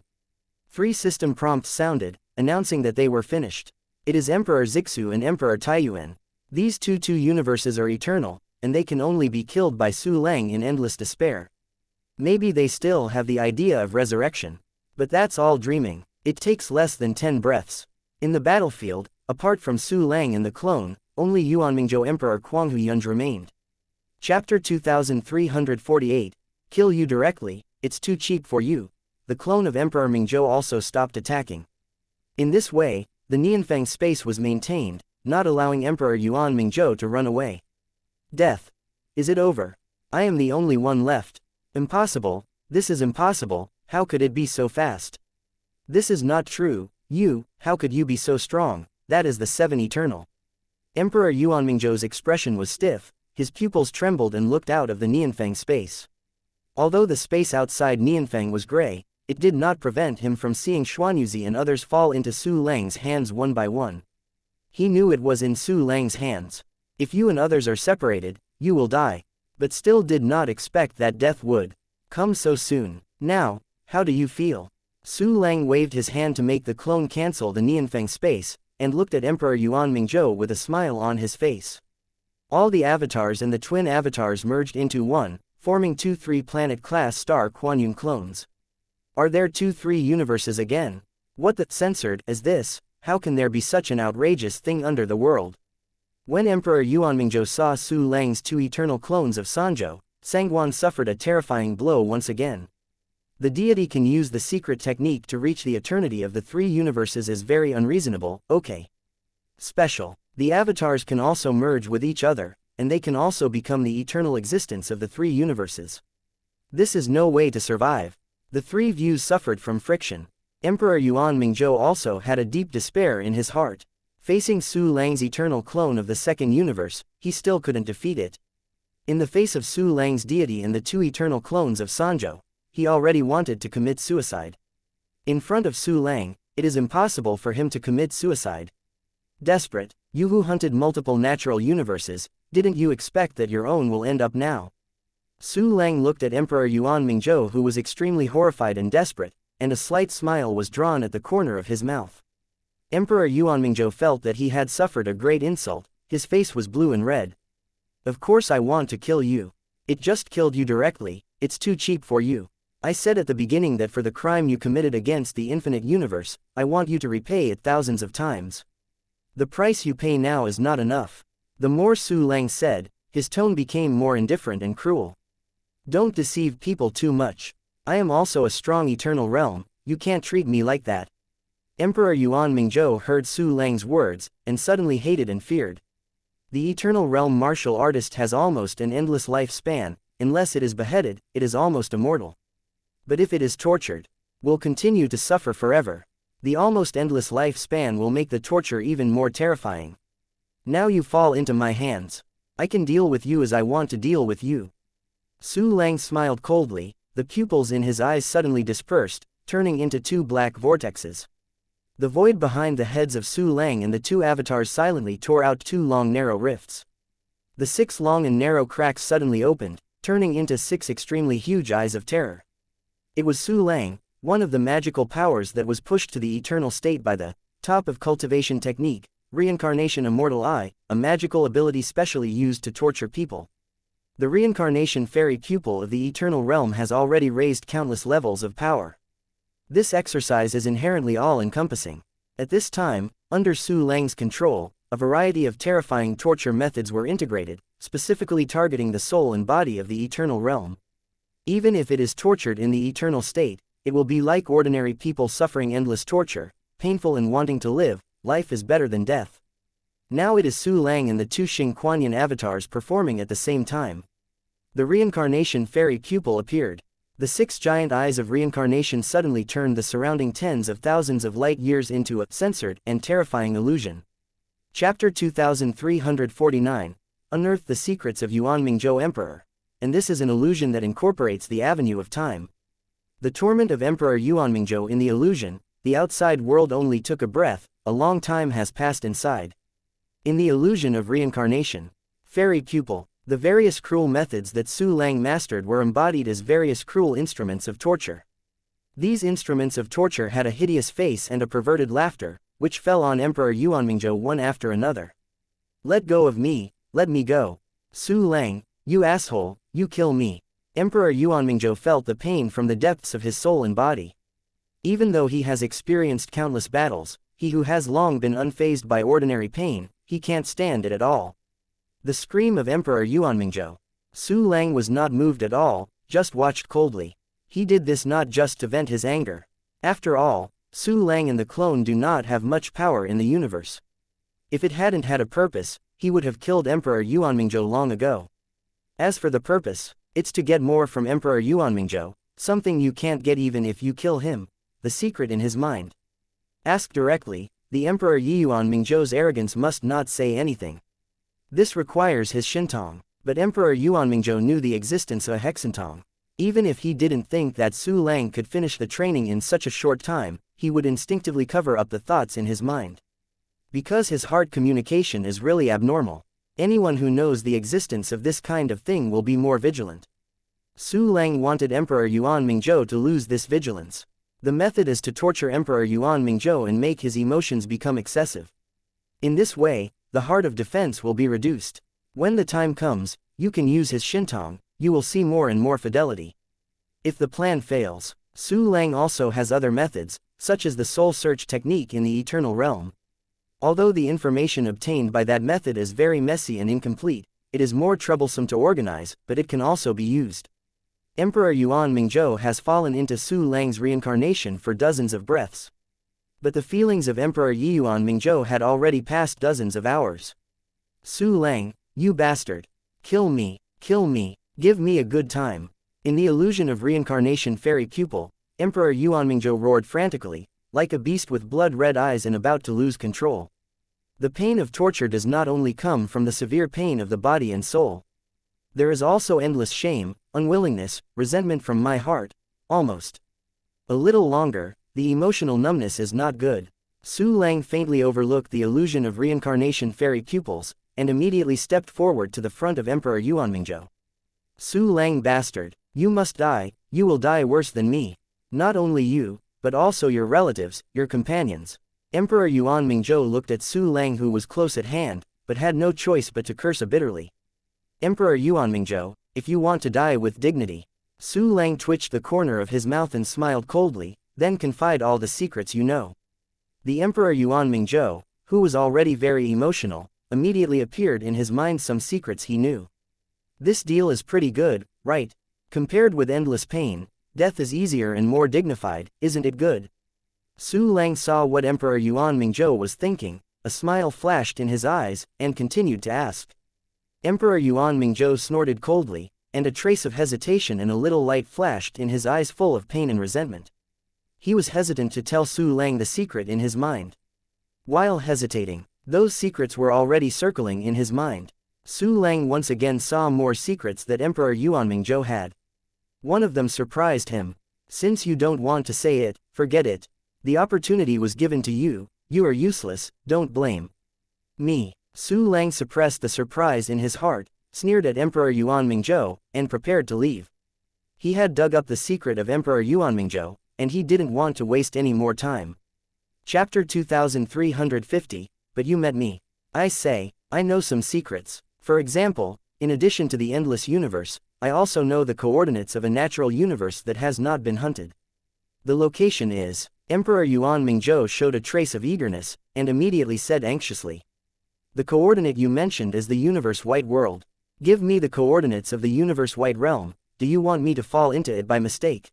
3 system prompts sounded, announcing that they were finished. It is Emperor Zixu and Emperor Taiyuan. These two universes are eternal, and they can only be killed by Su Lang in endless despair. Maybe they still have the idea of resurrection. But that's all dreaming. It takes less than 10 breaths. In the battlefield, apart from Su Lang and the clone, only Yuanmingzhou Emperor Kuanghu Yunj remained. Chapter 2348, Kill you directly, it's too cheap for you. The clone of Emperor Mingzhou also stopped attacking. In this way, the Nianfeng space was maintained, not allowing Emperor Yuan Mingzhou to run away. Death. Is it over? I am the only one left. Impossible, this is impossible, how could it be so fast? This is not true, how could you be so strong? That is the 7 eternal. Emperor Yuan Mingzhou's expression was stiff, his pupils trembled and looked out of the Nianfeng space. Although the space outside Nianfeng was gray, it did not prevent him from seeing Xuanyuzi and others fall into Su Lang's hands one by one. He knew it was in Su Lang's hands. If you and others are separated, you will die. But still did not expect that death would come so soon. Now, how do you feel? Su Lang waved his hand to make the clone cancel the Nianfeng space, and looked at Emperor Yuan Mingzhou with a smile on his face. All the avatars and the twin avatars merged into one, forming 2 3-planet-class star Kuan Yin clones. Are there 2 3 universes again? What the censored is this? How can there be such an outrageous thing under the world? When Emperor Yuan Mingzhou saw Su Lang's 2 eternal clones of Sanzhou, Sangguan suffered a terrifying blow once again. The deity can use the secret technique to reach the eternity of the 3 universes is very unreasonable, okay. Special. The avatars can also merge with each other, and they can also become the eternal existence of the 3 universes. This is no way to survive. The 3 views suffered from friction. Emperor Yuan Mingzhou also had a deep despair in his heart. Facing Su Lang's eternal clone of the 2nd universe, he still couldn't defeat it. In the face of Su Lang's deity and the 2 eternal clones of Sanzhou, he already wanted to commit suicide. In front of Su Lang, it is impossible for him to commit suicide. Desperate, you who hunted multiple natural universes, didn't you expect that your own will end up now? Su Lang looked at Emperor Yuan Mingzhou, who was extremely horrified and desperate, and a slight smile was drawn at the corner of his mouth. Emperor Yuan Mingzhou felt that he had suffered a great insult, his face was blue and red. Of course I want to kill you. It just killed you directly, it's too cheap for you. I said at the beginning that for the crime you committed against the infinite universe, I want you to repay it thousands of times. The price you pay now is not enough. The more Su Lang said, his tone became more indifferent and cruel. Don't deceive people too much. I am also a strong eternal realm, you can't treat me like that. Emperor Yuan Mingzhou heard Su Lang's words, and suddenly hated and feared. The eternal realm martial artist has almost an endless lifespan, unless it is beheaded, it is almost immortal. But if it is tortured, will continue to suffer forever. The almost endless lifespan will make the torture even more terrifying. Now you fall into my hands. I can deal with you as I want to deal with you. Su Lang smiled coldly, the pupils in his eyes suddenly dispersed, turning into 2 black vortexes. The void behind the heads of Su Lang and the 2 avatars silently tore out 2 long narrow rifts. The 6 long and narrow cracks suddenly opened, turning into 6 extremely huge eyes of terror. It was Su Lang, one of the magical powers that was pushed to the eternal state by the top of cultivation technique, reincarnation immortal eye, a magical ability specially used to torture people. The reincarnation fairy pupil of the eternal realm has already raised countless levels of power. This exercise is inherently all-encompassing. At this time, under Su Lang's control, a variety of terrifying torture methods were integrated, specifically targeting the soul and body of the eternal realm. Even if it is tortured in the eternal state, it will be like ordinary people suffering endless torture, painful and wanting to live. Life is better than death. Now it is Su Lang and the two Xing Kuanyan avatars performing at the same time. The reincarnation fairy pupil appeared. The 6 giant eyes of reincarnation suddenly turned the surrounding tens of thousands of light years into a censored and terrifying illusion. Chapter 2349, Unearth the Secrets of Yuan Mingzhou Emperor. And this is an illusion that incorporates the avenue of time. The torment of Emperor Yuan Mingzhou in the illusion, the outside world only took a breath, a long time has passed inside. In the illusion of reincarnation, fairy pupil, the various cruel methods that Su Lang mastered were embodied as various cruel instruments of torture. These instruments of torture had a hideous face and a perverted laughter, which fell on Emperor Yuan Mingzhou one after another. Let go of me, let me go. Su Lang, you asshole, you kill me. Emperor Yuan Mingzhou felt the pain from the depths of his soul and body. Even though he has experienced countless battles, he who has long been unfazed by ordinary pain, he can't stand it at all. The scream of Emperor Yuan Mingzhou. Su Lang was not moved at all, just watched coldly. He did this not just to vent his anger. After all, Su Lang and the clone do not have much power in the universe. If it hadn't had a purpose, he would have killed Emperor Yuan Mingzhou long ago. As for the purpose, it's to get more from Emperor Yuan Mingzhou, something you can't get even if you kill him, the secret in his mind. Ask directly, the Emperor Yuan Mingzhou's arrogance must not say anything. This requires his shintong, but Emperor Yuan Mingzhou knew the existence of a hexantong. Even if he didn't think that Su Lang could finish the training in such a short time, he would instinctively cover up the thoughts in his mind. Because his heart communication is really abnormal. Anyone who knows the existence of this kind of thing will be more vigilant. Su Lang wanted Emperor Yuan Mingzhou to lose this vigilance. The method is to torture Emperor Yuan Mingzhou and make his emotions become excessive. In this way, the heart of defense will be reduced. When the time comes, you can use his shintong, you will see more and more fidelity. If the plan fails, Su Lang also has other methods, such as the soul search technique in the eternal realm. Although the information obtained by that method is very messy and incomplete, it is more troublesome to organize, but it can also be used. Emperor Yuan Mingzhou has fallen into Su Lang's reincarnation for dozens of breaths. But the feelings of Emperor Yuan Mingzhou had already passed dozens of hours. Su Lang, you bastard. Kill me, give me a good time. In the illusion of reincarnation fairy pupil, Emperor Yuan Mingzhou roared frantically, like a beast with blood-red eyes and about to lose control. The pain of torture does not only come from the severe pain of the body and soul. There is also endless shame, unwillingness, resentment from my heart, almost. A little longer, the emotional numbness is not good. Su Lang faintly overlooked the illusion of reincarnation fairy pupils, and immediately stepped forward to the front of Emperor Yuan Mingzhou. Su Lang bastard, you must die, you will die worse than me. Not only you, but also your relatives, your companions. Emperor Yuan Mingzhou looked at Su Lang who was close at hand, but had no choice but to curse bitterly. Emperor Yuan Mingzhou, if you want to die with dignity. Su Lang twitched the corner of his mouth and smiled coldly, then confide all the secrets you know. The Emperor Yuan Mingzhou, who was already very emotional, immediately appeared in his mind some secrets he knew. This deal is pretty good, right? Compared with endless pain, death is easier and more dignified, isn't it good? Su Lang saw what Emperor Yuan Mingzhou was thinking, a smile flashed in his eyes, and continued to ask. Emperor Yuan Mingzhou snorted coldly, and a trace of hesitation and a little light flashed in his eyes full of pain and resentment. He was hesitant to tell Su Lang the secret in his mind. While hesitating, those secrets were already circling in his mind. Su Lang once again saw more secrets that Emperor Yuan Mingzhou had. One of them surprised him. Since you don't want to say it, forget it. The opportunity was given to you, you are useless, don't blame me. Su Lang suppressed the surprise in his heart, sneered at Emperor Yuan Mingzhou, and prepared to leave. He had dug up the secret of Emperor Yuan Mingzhou, and he didn't want to waste any more time. Chapter 2350, but you met me. I say, I know some secrets. For example, in addition to the endless universe, I also know the coordinates of a natural universe that has not been hunted. The location is. Emperor Yuan Mingzhou showed a trace of eagerness, and immediately said anxiously. The coordinate you mentioned is the universe white world. Give me the coordinates of the universe white realm. Do you want me to fall into it by mistake?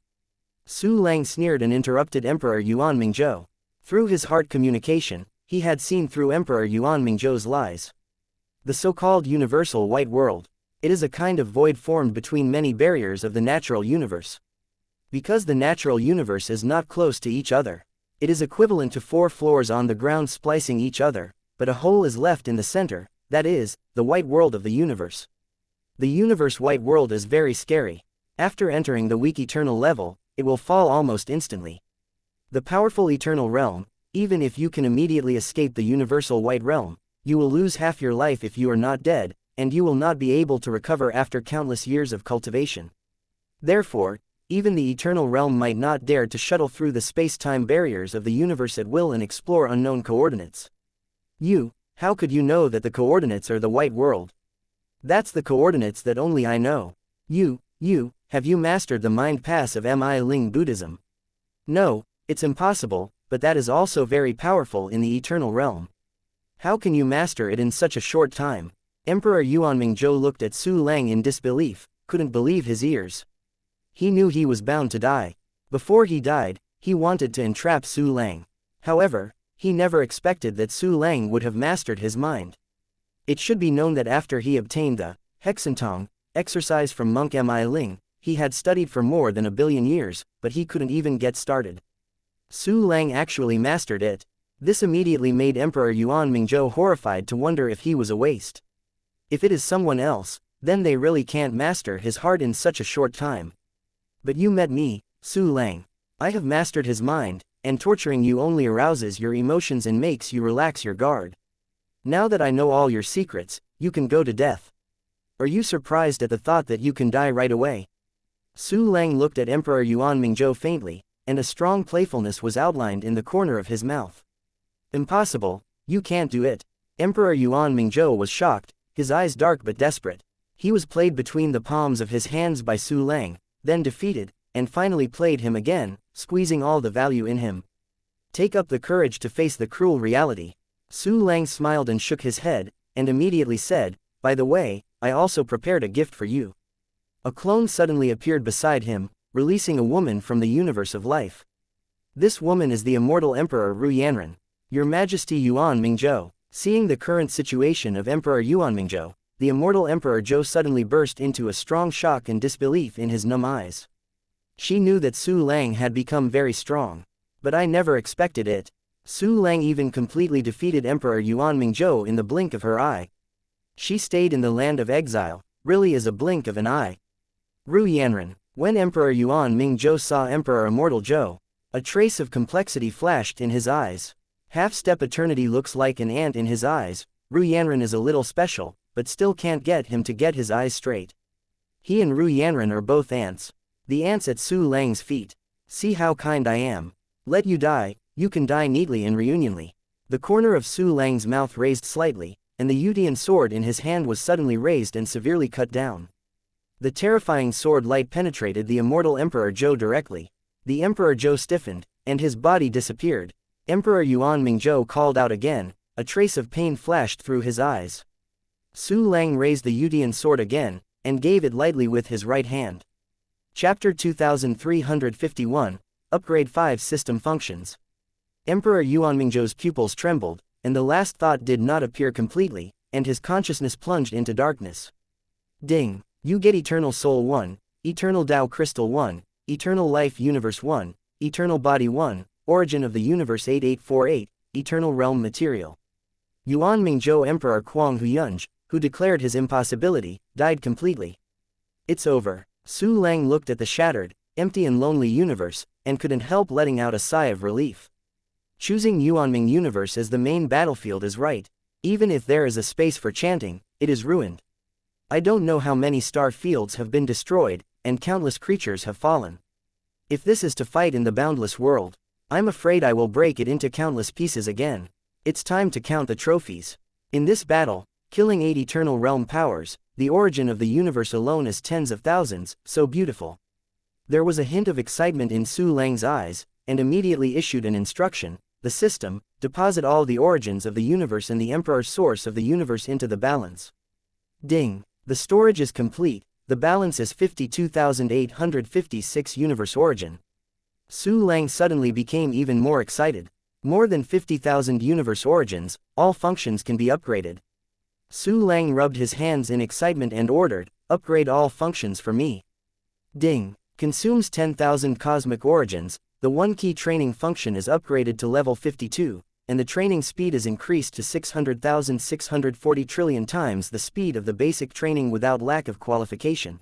Su Lang sneered and interrupted Emperor Yuan Mingzhou. Through his heart communication, he had seen through Emperor Yuan Mingzhou's lies. The so-called universal white world. It is a kind of void formed between many barriers of the natural universe. Because the natural universe is not close to each other, it is equivalent to 4 floors on the ground splicing each other, but a hole is left in the center, that is, the white world of the universe. The universe white world is very scary. After entering the weak eternal level, it will fall almost instantly. The powerful eternal realm, even if you can immediately escape the universal white realm, you will lose half your life if you are not dead, and you will not be able to recover after countless years of cultivation. Therefore, even the eternal realm might not dare to shuttle through the space-time barriers of the universe at will and explore unknown coordinates. How could you know that the coordinates are the white world? That's the coordinates that only I know. Have you mastered the mind pass of Mi Ling Buddhism? No, it's impossible, but that is also very powerful in the eternal realm. How can you master it in such a short time? Emperor Yuan Mingzhou looked at Su Lang in disbelief, couldn't believe his ears. He knew he was bound to die. Before he died, he wanted to entrap Su Lang. However, he never expected that Su Lang would have mastered his mind. It should be known that after he obtained the Hexentong exercise from monk Mi Ling, he had studied for more than 1 billion years, but he couldn't even get started. Su Lang actually mastered it. This immediately made Emperor Yuan Mingzhou horrified to wonder if he was a waste. If it is someone else, then they really can't master his heart in such a short time. But you met me, Su Lang. I have mastered his mind, and torturing you only arouses your emotions and makes you relax your guard. Now that I know all your secrets, you can go to death. Are you surprised at the thought that you can die right away? Su Lang looked at Emperor Yuan Mingzhou faintly, and a strong playfulness was outlined in the corner of his mouth. Impossible, you can't do it. Emperor Yuan Mingzhou was shocked, his eyes dark but desperate. He was played between the palms of his hands by Su Lang, then defeated, and finally played him again, squeezing all the value in him. Take up the courage to face the cruel reality. Su Lang smiled and shook his head, and immediately said, by the way, I also prepared a gift for you. A clone suddenly appeared beside him, releasing a woman from the universe of life. This woman is the immortal Emperor Ru Yanran. Your Majesty Yuan Mingzhou. Seeing the current situation of Emperor Yuan Mingzhou, the immortal Emperor Zhou suddenly burst into a strong shock and disbelief in his numb eyes. She knew that Su Lang had become very strong. But I never expected it. Su Lang even completely defeated Emperor Yuan Mingzhou in the blink of her eye. She stayed in the land of exile, really as a blink of an eye. Ru Yanran. When Emperor Yuan Mingzhou saw Emperor Immortal Zhou, a trace of complexity flashed in his eyes. Half-step eternity looks like an ant in his eyes. Ru Yanran is a little special, but still can't get him to get his eyes straight. He and Ru Yanran are both ants. The ants at Su Lang's feet. See how kind I am. Let you die, you can die neatly and reunionly. The corner of Su Lang's mouth raised slightly, and the Yutian sword in his hand was suddenly raised and severely cut down. The terrifying sword light penetrated the immortal Emperor Zhou directly. The Emperor Zhou stiffened, and his body disappeared. Emperor Yuan Mingzhou called out again, a trace of pain flashed through his eyes. Su Lang raised the Yutian sword again, and gave it lightly with his right hand. Chapter 2351, Upgrade 5 System Functions. Emperor Yuan Mingzhou's pupils trembled, and the last thought did not appear completely, and his consciousness plunged into darkness. Ding! You get Eternal Soul 1, Eternal Tao Crystal 1, Eternal Life Universe 1, Eternal Body 1, Origin of the Universe 8848, Eternal Realm Material. Yuan Mingzhou Emperor Kuang Huyunj, who declared his impossibility, died completely. It's over. Su Lang looked at the shattered, empty and lonely universe, and couldn't help letting out a sigh of relief. Choosing Yuanming Universe as the main battlefield is right. Even if there is a space for chanting, it is ruined. I don't know how many star fields have been destroyed, and countless creatures have fallen. If this is to fight in the boundless world, I'm afraid I will break it into countless pieces again. It's time to count the trophies. In this battle, killing 8 eternal realm powers, the origin of the universe alone is tens of thousands, so beautiful. There was a hint of excitement in Su Lang's eyes, and immediately issued an instruction: the system, deposit all the origins of the universe and the emperor source of the universe into the balance. Ding. The storage is complete, the balance is 52,856 universe origin. Su Lang suddenly became even more excited. More than 50,000 universe origins, all functions can be upgraded. Su Lang rubbed his hands in excitement and ordered, upgrade all functions for me. Ding. Consumes 10,000 cosmic origins, the 1-key training function is upgraded to level 52, and the training speed is increased to 600,640 trillion times the speed of the basic training without lack of qualification.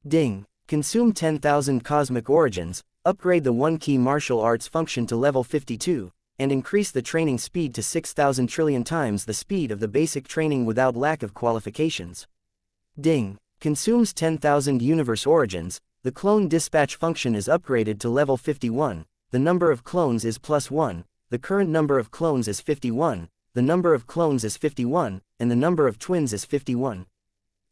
Ding. Consume 10,000 cosmic origins, upgrade the 1-key martial arts function to level 52, and increase the training speed to 6,000 trillion times the speed of the basic training without lack of qualifications. Ding. Consumes 10,000 universe origins, the clone dispatch function is upgraded to level 51, the number of clones is +1, the current number of clones is 51, the number of clones is 51, and the number of twins is 51.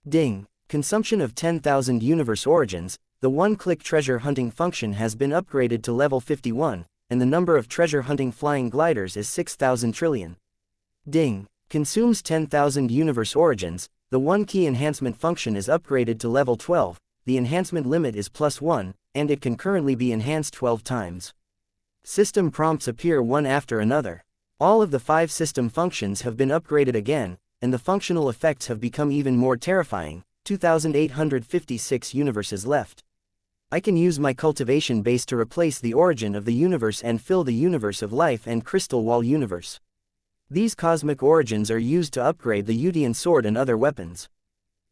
Ding. Consumption of 10,000 universe origins, the 1-click treasure hunting function has been upgraded to level 51, and the number of treasure hunting flying gliders is 6,000 trillion. Ding. Consumes 10,000 universe origins, the 1-key enhancement function is upgraded to level 12, the enhancement limit is +1, and it can currently be enhanced 12 times. System prompts appear one after another. All of the 5 system functions have been upgraded again, and the functional effects have become even more terrifying. 2,856 universes left. I can use my cultivation base to replace the origin of the universe and fill the universe of life and crystal wall universe. These cosmic origins are used to upgrade the Yudian sword and other weapons.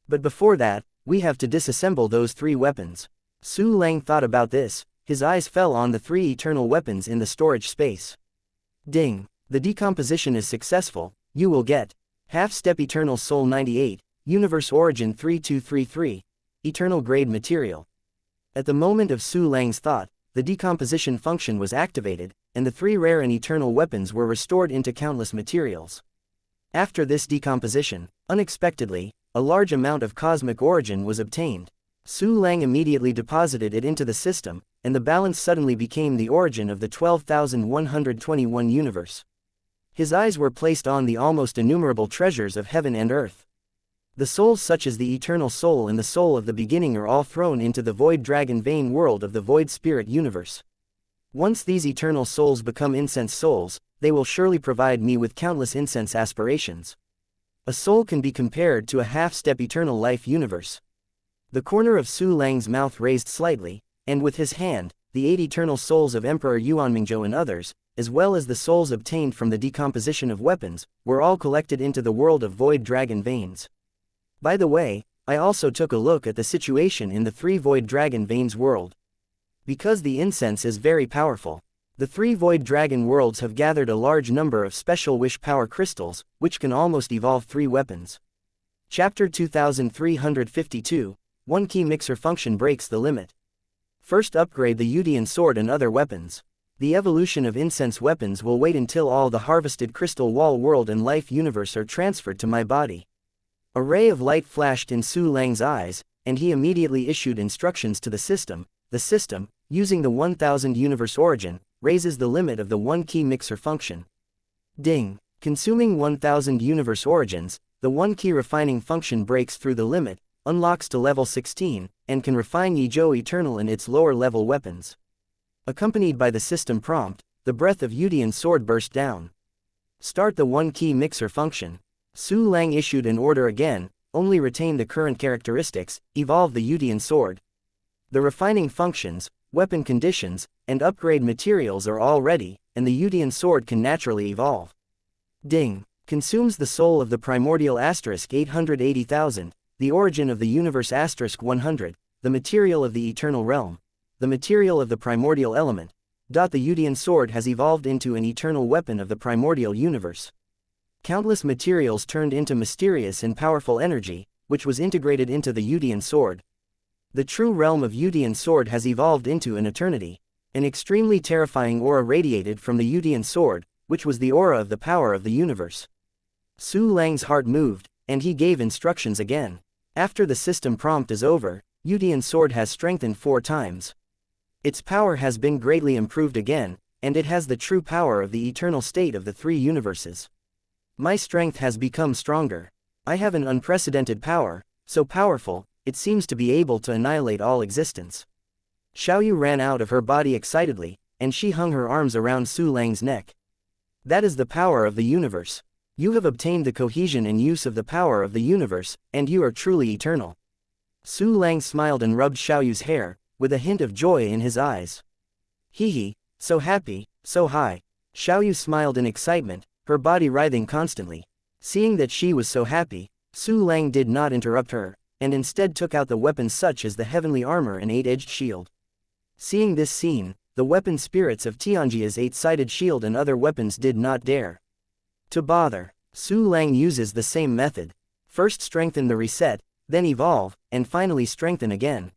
But before that, we have to disassemble those 3 weapons. Su Lang thought about this, his eyes fell on the 3 eternal weapons in the storage space. Ding. The decomposition is successful, you will get half-step eternal soul 98, universe origin 3233, eternal grade material. At the moment of Su Lang's thought, the decomposition function was activated, and the 3 rare and eternal weapons were restored into countless materials. After this decomposition, unexpectedly, a large amount of cosmic origin was obtained. Su Lang immediately deposited it into the system, and the balance suddenly became the origin of the 12,121 universe. His eyes were placed on the almost innumerable treasures of heaven and earth. The souls such as the eternal soul and the soul of the beginning are all thrown into the void dragon vein world of the void spirit universe. Once these eternal souls become incense souls, they will surely provide me with countless incense aspirations. A soul can be compared to a half-step eternal life universe. The corner of Su Lang's mouth raised slightly, and with his hand, the 8 eternal souls of Emperor Yuanmingzhou and others, as well as the souls obtained from the decomposition of weapons, were all collected into the world of void dragon veins. By the way, I also took a look at the situation in the 3 void dragon veins world. Because the incense is very powerful, the 3 void dragon worlds have gathered a large number of special wish power crystals, which can almost evolve 3 weapons. Chapter 2352, 1-key mixer function breaks the limit. First upgrade the Yudian sword and other weapons. The evolution of incense weapons will wait until all the harvested crystal wall world and life universe are transferred to my body. A ray of light flashed in Su Lang's eyes, and he immediately issued instructions to the system. The system, using the 1000 universe origin, raises the limit of the 1-key mixer function. Ding. Consuming 1000 universe origins, the 1-key refining function breaks through the limit, unlocks to level 16, and can refine Yizhou Eternal and its lower level weapons. Accompanied by the system prompt, the breath of Yudian sword burst down. Start the 1-key mixer function. Su Lang issued an order again, only retain the current characteristics, evolve the Yudian sword. The refining functions, weapon conditions, and upgrade materials are all ready, and the Yudian sword can naturally evolve. Ding. Consumes the soul of the primordial asterisk 880,000, the origin of the universe asterisk 100, the material of the eternal realm, the material of the primordial element. The Yudian sword has evolved into an eternal weapon of the primordial universe. Countless materials turned into mysterious and powerful energy, which was integrated into the Yudian sword. The true realm of Yutian sword has evolved into an eternity. An extremely terrifying aura radiated from the Yutian sword, which was the aura of the power of the universe. Su Lang's heart moved, and he gave instructions again. After the system prompt is over, Yutian sword has strengthened 4 times. Its power has been greatly improved again, and it has the true power of the eternal state of the 3 universes. My strength has become stronger. I have an unprecedented power, so powerful, it seems to be able to annihilate all existence. Xiaoyu ran out of her body excitedly, and she hung her arms around Su Lang's neck. That is the power of the universe. You have obtained the cohesion and use of the power of the universe, and you are truly eternal. Su Lang smiled and rubbed Xiaoyu's hair, with a hint of joy in his eyes. Hee, so happy, so high. Xiaoyu smiled in excitement, her body writhing constantly. Seeing that she was so happy, Su Lang did not interrupt her, and instead took out the weapons such as the heavenly armor and 8-edged shield. Seeing this scene, the weapon spirits of Tianjia's 8-sided shield and other weapons did not dare to bother. Su Lang uses the same method. First strengthen the reset, then evolve, and finally strengthen again.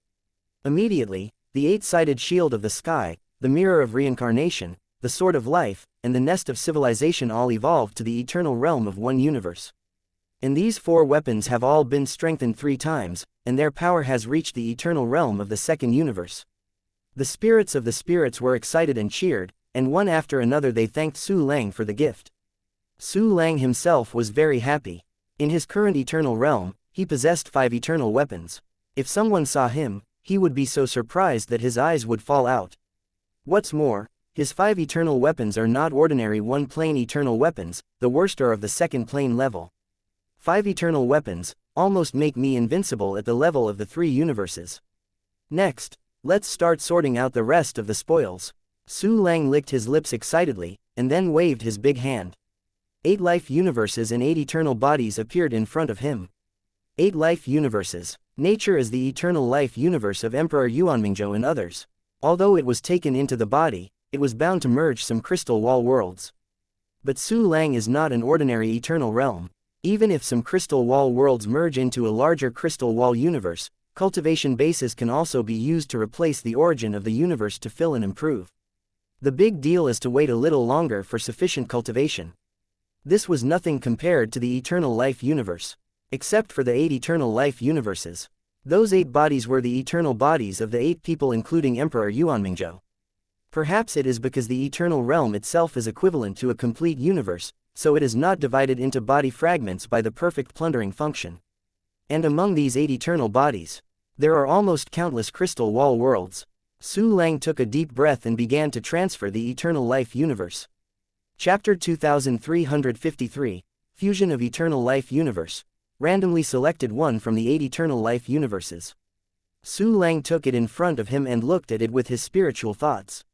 Immediately, the 8-sided shield of the sky, the mirror of reincarnation, the sword of life, and the nest of civilization all evolved to the eternal realm of one universe. And these 4 weapons have all been strengthened 3 times, and their power has reached the eternal realm of the second universe. The spirits of the spirits were excited and cheered, and one after another they thanked Su Lang for the gift. Su Lang himself was very happy. In his current eternal realm, he possessed 5 eternal weapons. If someone saw him, he would be so surprised that his eyes would fall out. What's more, his 5 eternal weapons are not ordinary 1-plane eternal weapons, the worst are of the 2nd plane level. 5 eternal weapons almost make me invincible at the level of the 3 universes. Next, let's start sorting out the rest of the spoils. Su Lang licked his lips excitedly, and then waved his big hand. 8 life universes and 8 eternal bodies appeared in front of him. 8 life universes. Nature is the eternal life universe of Emperor Yuanmingzhou and others. Although it was taken into the body, it was bound to merge some crystal wall worlds. But Su Lang is not an ordinary eternal realm. Even if some crystal wall worlds merge into a larger crystal wall universe, cultivation bases can also be used to replace the origin of the universe to fill and improve. The big deal is to wait a little longer for sufficient cultivation. This was nothing compared to the eternal life universe. Except for the 8 eternal life universes. Those 8 bodies were the eternal bodies of the 8 people including Emperor Yuanmingzhou. Perhaps it is because the eternal realm itself is equivalent to a complete universe, so it is not divided into body fragments by the perfect plundering function. And among these 8 eternal bodies, there are almost countless crystal wall worlds. Su Lang took a deep breath and began to transfer the eternal life universe. Chapter 2353, Fusion of Eternal Life Universe. Randomly selected one from the 8 eternal life universes. Su Lang took it in front of him and looked at it with his spiritual thoughts.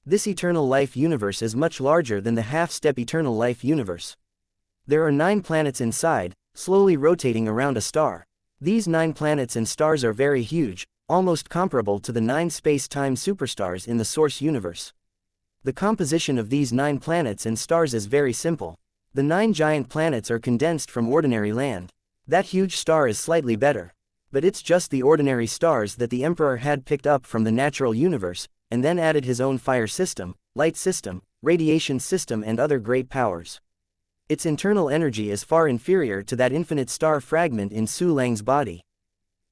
This eternal life universe is much larger than the half-step eternal life universe. There are 9 planets inside, slowly rotating around a star. These 9 planets and stars are very huge, almost comparable to the 9 space-time superstars in the source universe. The composition of these 9 planets and stars is very simple. The 9 giant planets are condensed from ordinary land. That huge star is slightly better. But it's just the ordinary stars that the Emperor had picked up from the natural universe, and then added his own fire system, light system, radiation system and other great powers. Its internal energy is far inferior to that infinite star fragment in Su Lang's body.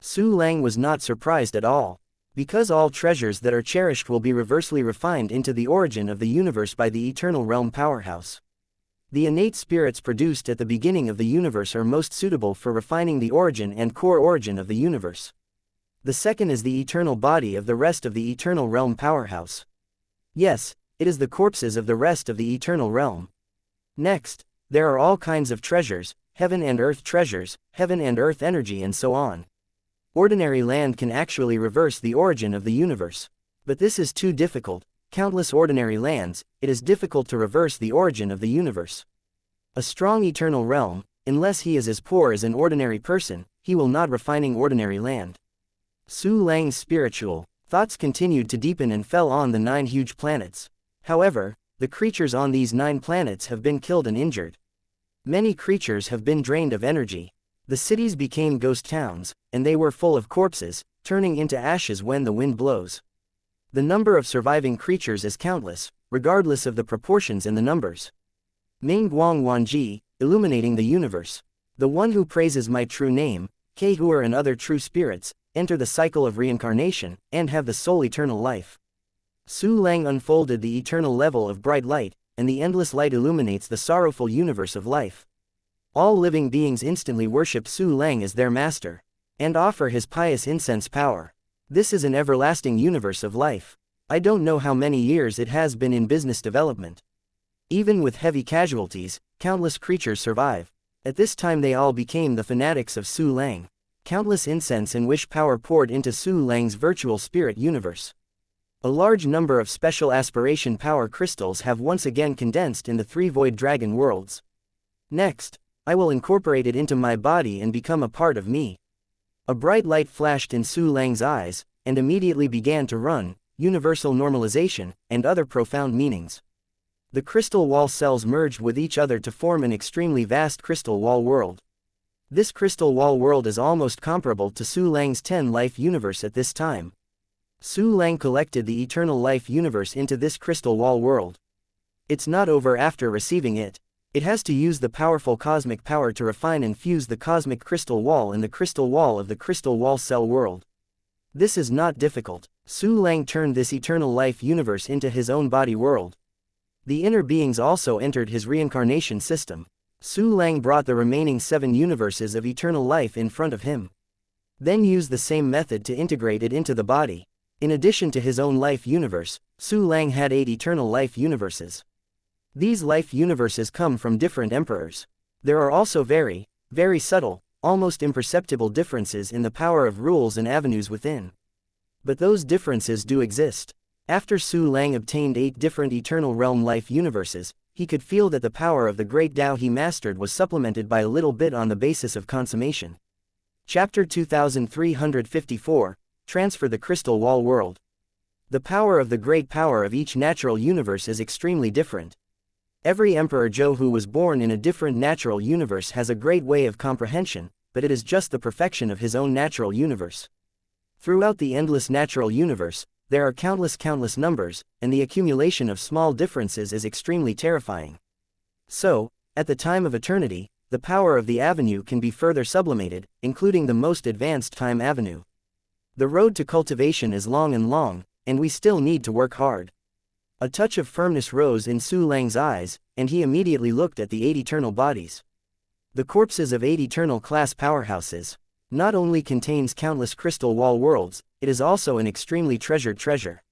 Su Lang was not surprised at all. Because all treasures that are cherished will be reversely refined into the origin of the universe by the eternal realm powerhouse. The innate spirits produced at the beginning of the universe are most suitable for refining the origin and core origin of the universe. The second is the eternal body of the rest of the eternal realm powerhouse. Yes, it is the corpses of the rest of the eternal realm. Next, there are all kinds of treasures, heaven and earth treasures, heaven and earth energy and so on. Ordinary land can actually reverse the origin of the universe. But this is too difficult. Countless ordinary lands, it is difficult to reverse the origin of the universe. A strong eternal realm, unless he is as poor as an ordinary person, he will not refining ordinary land. Su Lang's spiritual thoughts continued to deepen and fell on the 9 huge planets. However, the creatures on these 9 planets have been killed and injured. Many creatures have been drained of energy. The cities became ghost towns, and they were full of corpses, turning into ashes when the wind blows. The number of surviving creatures is countless, regardless of the proportions in the numbers. Ming Guang Wanji, illuminating the universe. The one who praises my true name, Kehua and other true spirits, enter the cycle of reincarnation, and have the sole eternal life. Su Lang unfolded the eternal level of bright light, and the endless light illuminates the sorrowful universe of life. All living beings instantly worship Su Lang as their master, and offer his pious incense power. This is an everlasting universe of life. I don't know how many years it has been in business development. Even with heavy casualties, countless creatures survive. At this time they all became the fanatics of Su Lang. Countless incense and wish power poured into Su Lang's virtual spirit universe. A large number of special aspiration power crystals have once again condensed in the 3 void dragon worlds. Next, I will incorporate it into my body and become a part of me. A bright light flashed in Su Lang's eyes, and immediately began to run, universal normalization, and other profound meanings. The crystal wall cells merged with each other to form an extremely vast crystal wall world. This crystal wall world is almost comparable to Su Lang's 10 life universe at this time. Su Lang collected the eternal life universe into this crystal wall world. It's not over after receiving it. It has to use the powerful cosmic power to refine and fuse the cosmic crystal wall in the crystal wall of the crystal wall cell world. This is not difficult. Su Lang turned this eternal life universe into his own body world. The inner beings also entered his reincarnation system. Su Lang brought the remaining 7 universes of eternal life in front of him. Then used the same method to integrate it into the body. In addition to his own life universe, Su Lang had 8 eternal life universes. These life universes come from different emperors. There are also very, very subtle, almost imperceptible differences in the power of rules and avenues within. But those differences do exist. After Su Lang obtained 8 different eternal realm life universes, he could feel that the power of the great Tao he mastered was supplemented by a little bit on the basis of consummation. Chapter 2354, Transfer the Crystal Wall World. The power of the great power of each natural universe is extremely different. Every Emperor Zhou who was born in a different natural universe has a great way of comprehension, but it is just the perfection of his own natural universe. Throughout the endless natural universe, there are countless numbers, and the accumulation of small differences is extremely terrifying. So, at the time of eternity, the power of the avenue can be further sublimated, including the most advanced time avenue. The road to cultivation is long, and we still need to work hard. A touch of firmness rose in Su Lang's eyes, and he immediately looked at the 8 eternal bodies. The corpses of 8 eternal class powerhouses not only contains countless crystal wall worlds, it is also an extremely treasured treasure.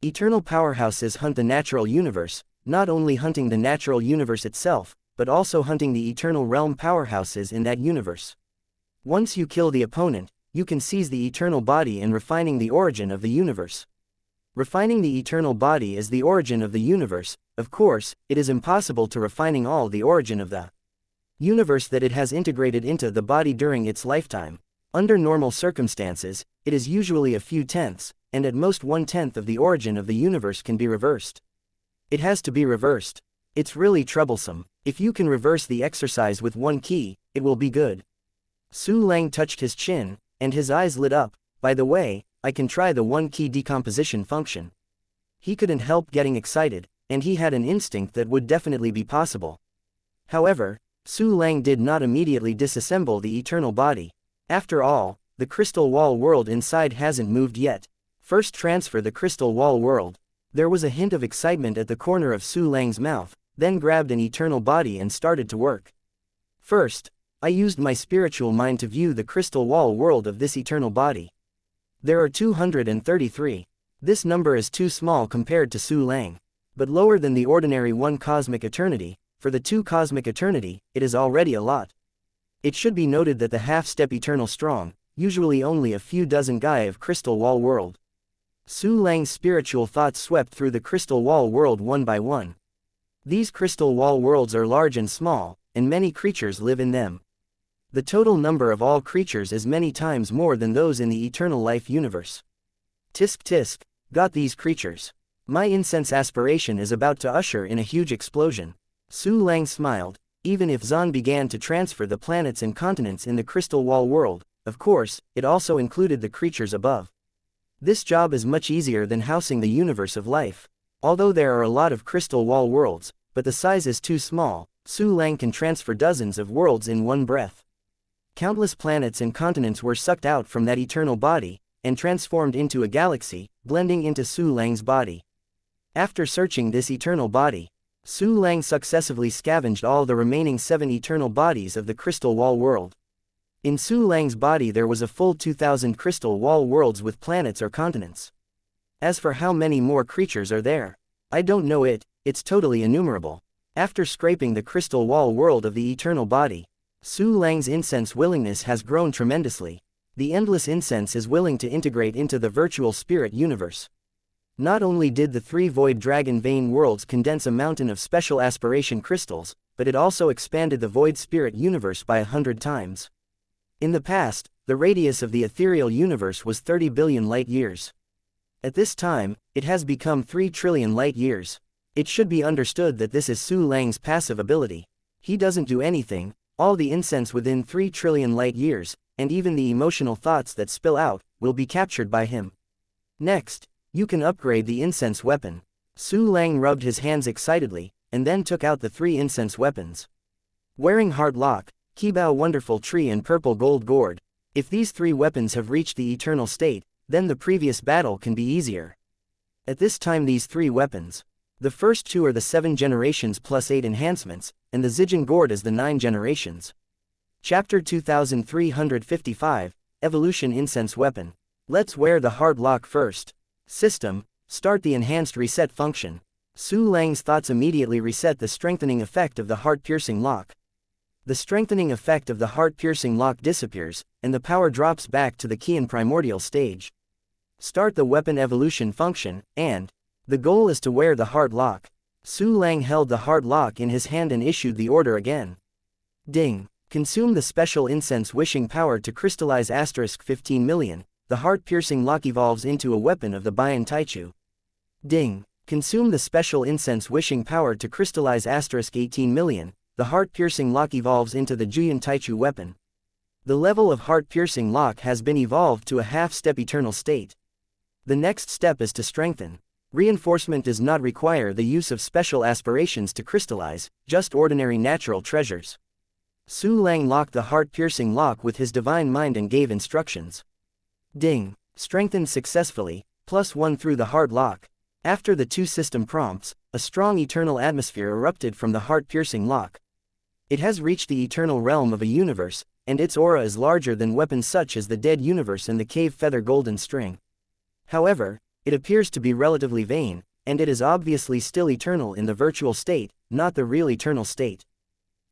Eternal powerhouses hunt the natural universe, not only hunting the natural universe itself, but also hunting the eternal realm powerhouses in that universe. Once you kill the opponent, you can seize the eternal body and refining the origin of the universe. Refining the eternal body is the origin of the universe. Of course, it is impossible to refining all the origin of the universe that it has integrated into the body during its lifetime. Under normal circumstances, it is usually a few tenths, and at most 1/10 of the origin of the universe can be reversed. It has to be reversed. It's really troublesome. If you can reverse the exercise with 1 key, it will be good. Su Lang touched his chin, and his eyes lit up. By the way, I can try the 1 key decomposition function. He couldn't help getting excited, and he had an instinct that would definitely be possible. However, Su Lang did not immediately disassemble the eternal body. After all, the crystal wall world inside hasn't moved yet. First transfer the crystal wall world. There was a hint of excitement at the corner of Su Lang's mouth, then grabbed an eternal body and started to work. First, I used my spiritual mind to view the crystal wall world of this eternal body. There are 233. This number is too small compared to Su Lang, but lower than the ordinary 1 cosmic eternity. For the 2 cosmic eternity, it is already a lot. It should be noted that the half-step eternal strong, usually only a few dozen guy of crystal wall world. Su Lang's spiritual thoughts swept through the crystal wall world one by one. These crystal wall worlds are large and small, and many creatures live in them. The total number of all creatures is many times more than those in the eternal life universe. Tisk tisk, got these creatures. My incense aspiration is about to usher in a huge explosion. Su Lang smiled, even if Zan began to transfer the planets and continents in the crystal wall world, of course, it also included the creatures above. This job is much easier than housing the universe of life. Although there are a lot of crystal wall worlds, but the size is too small, Su Lang can transfer dozens of worlds in one breath. Countless planets and continents were sucked out from that eternal body, and transformed into a galaxy, blending into Su Lang's body. After searching this eternal body, Su Lang successively scavenged all the remaining 7 eternal bodies of the crystal wall world. In Su Lang's body there was a full 2,000 crystal wall worlds with planets or continents. As for how many more creatures are there, I don't know it's totally innumerable. After scraping the crystal wall world of the eternal body, Su Lang's incense willingness has grown tremendously. The endless incense is willing to integrate into the virtual spirit universe. Not only did the 3 void dragon vein worlds condense a mountain of special aspiration crystals, but it also expanded the void spirit universe by 100 times. In the past, the radius of the ethereal universe was 30 billion light-years. At this time, it has become 3 trillion light-years. It should be understood that this is Su Lang's passive ability. He doesn't do anything, all the incense within 3 trillion light-years, and even the emotional thoughts that spill out, will be captured by him. Next, you can upgrade the incense weapon. Su Lang rubbed his hands excitedly, and then took out the 3 incense weapons. Wearing Heart Lock, Qibao Wonderful Tree and Purple Gold Gourd. If these 3 weapons have reached the eternal state, then the previous battle can be easier. At this time these 3 weapons. The first 2 are the 7 generations plus 8 enhancements, and the Zijin Gourd is the 9 generations. Chapter 2355, Evolution Incense Weapon. Let's wear the Heart Lock first. System, start the enhanced reset function. Su Lang's thoughts immediately reset the strengthening effect of the heart-piercing lock. The strengthening effect of the heart-piercing lock disappears, and the power drops back to the Qian primordial stage. Start the weapon evolution function, and the goal is to wear the heart lock. Su Lang held the heart lock in his hand and issued the order again. Ding. Consume the special incense wishing power to crystallize *15 million. The heart-piercing lock evolves into a weapon of the Bian Taichu. Ding. Consume the special incense wishing power to crystallize *18 million. The heart-piercing lock evolves into the Juyan Taichu weapon. The level of heart-piercing lock has been evolved to a half-step eternal state. The next step is to strengthen. Reinforcement does not require the use of special aspirations to crystallize, just ordinary natural treasures. Su Lang locked the heart-piercing lock with his divine mind and gave instructions. Ding. Strengthened successfully, +1 through the heart lock. After the 2 system prompts, a strong eternal atmosphere erupted from the heart-piercing lock. It has reached the eternal realm of a universe, and its aura is larger than weapons such as the Dead Universe and the Cave Feather Golden String. However, it appears to be relatively vain, and it is obviously still eternal in the virtual state, not the real eternal state.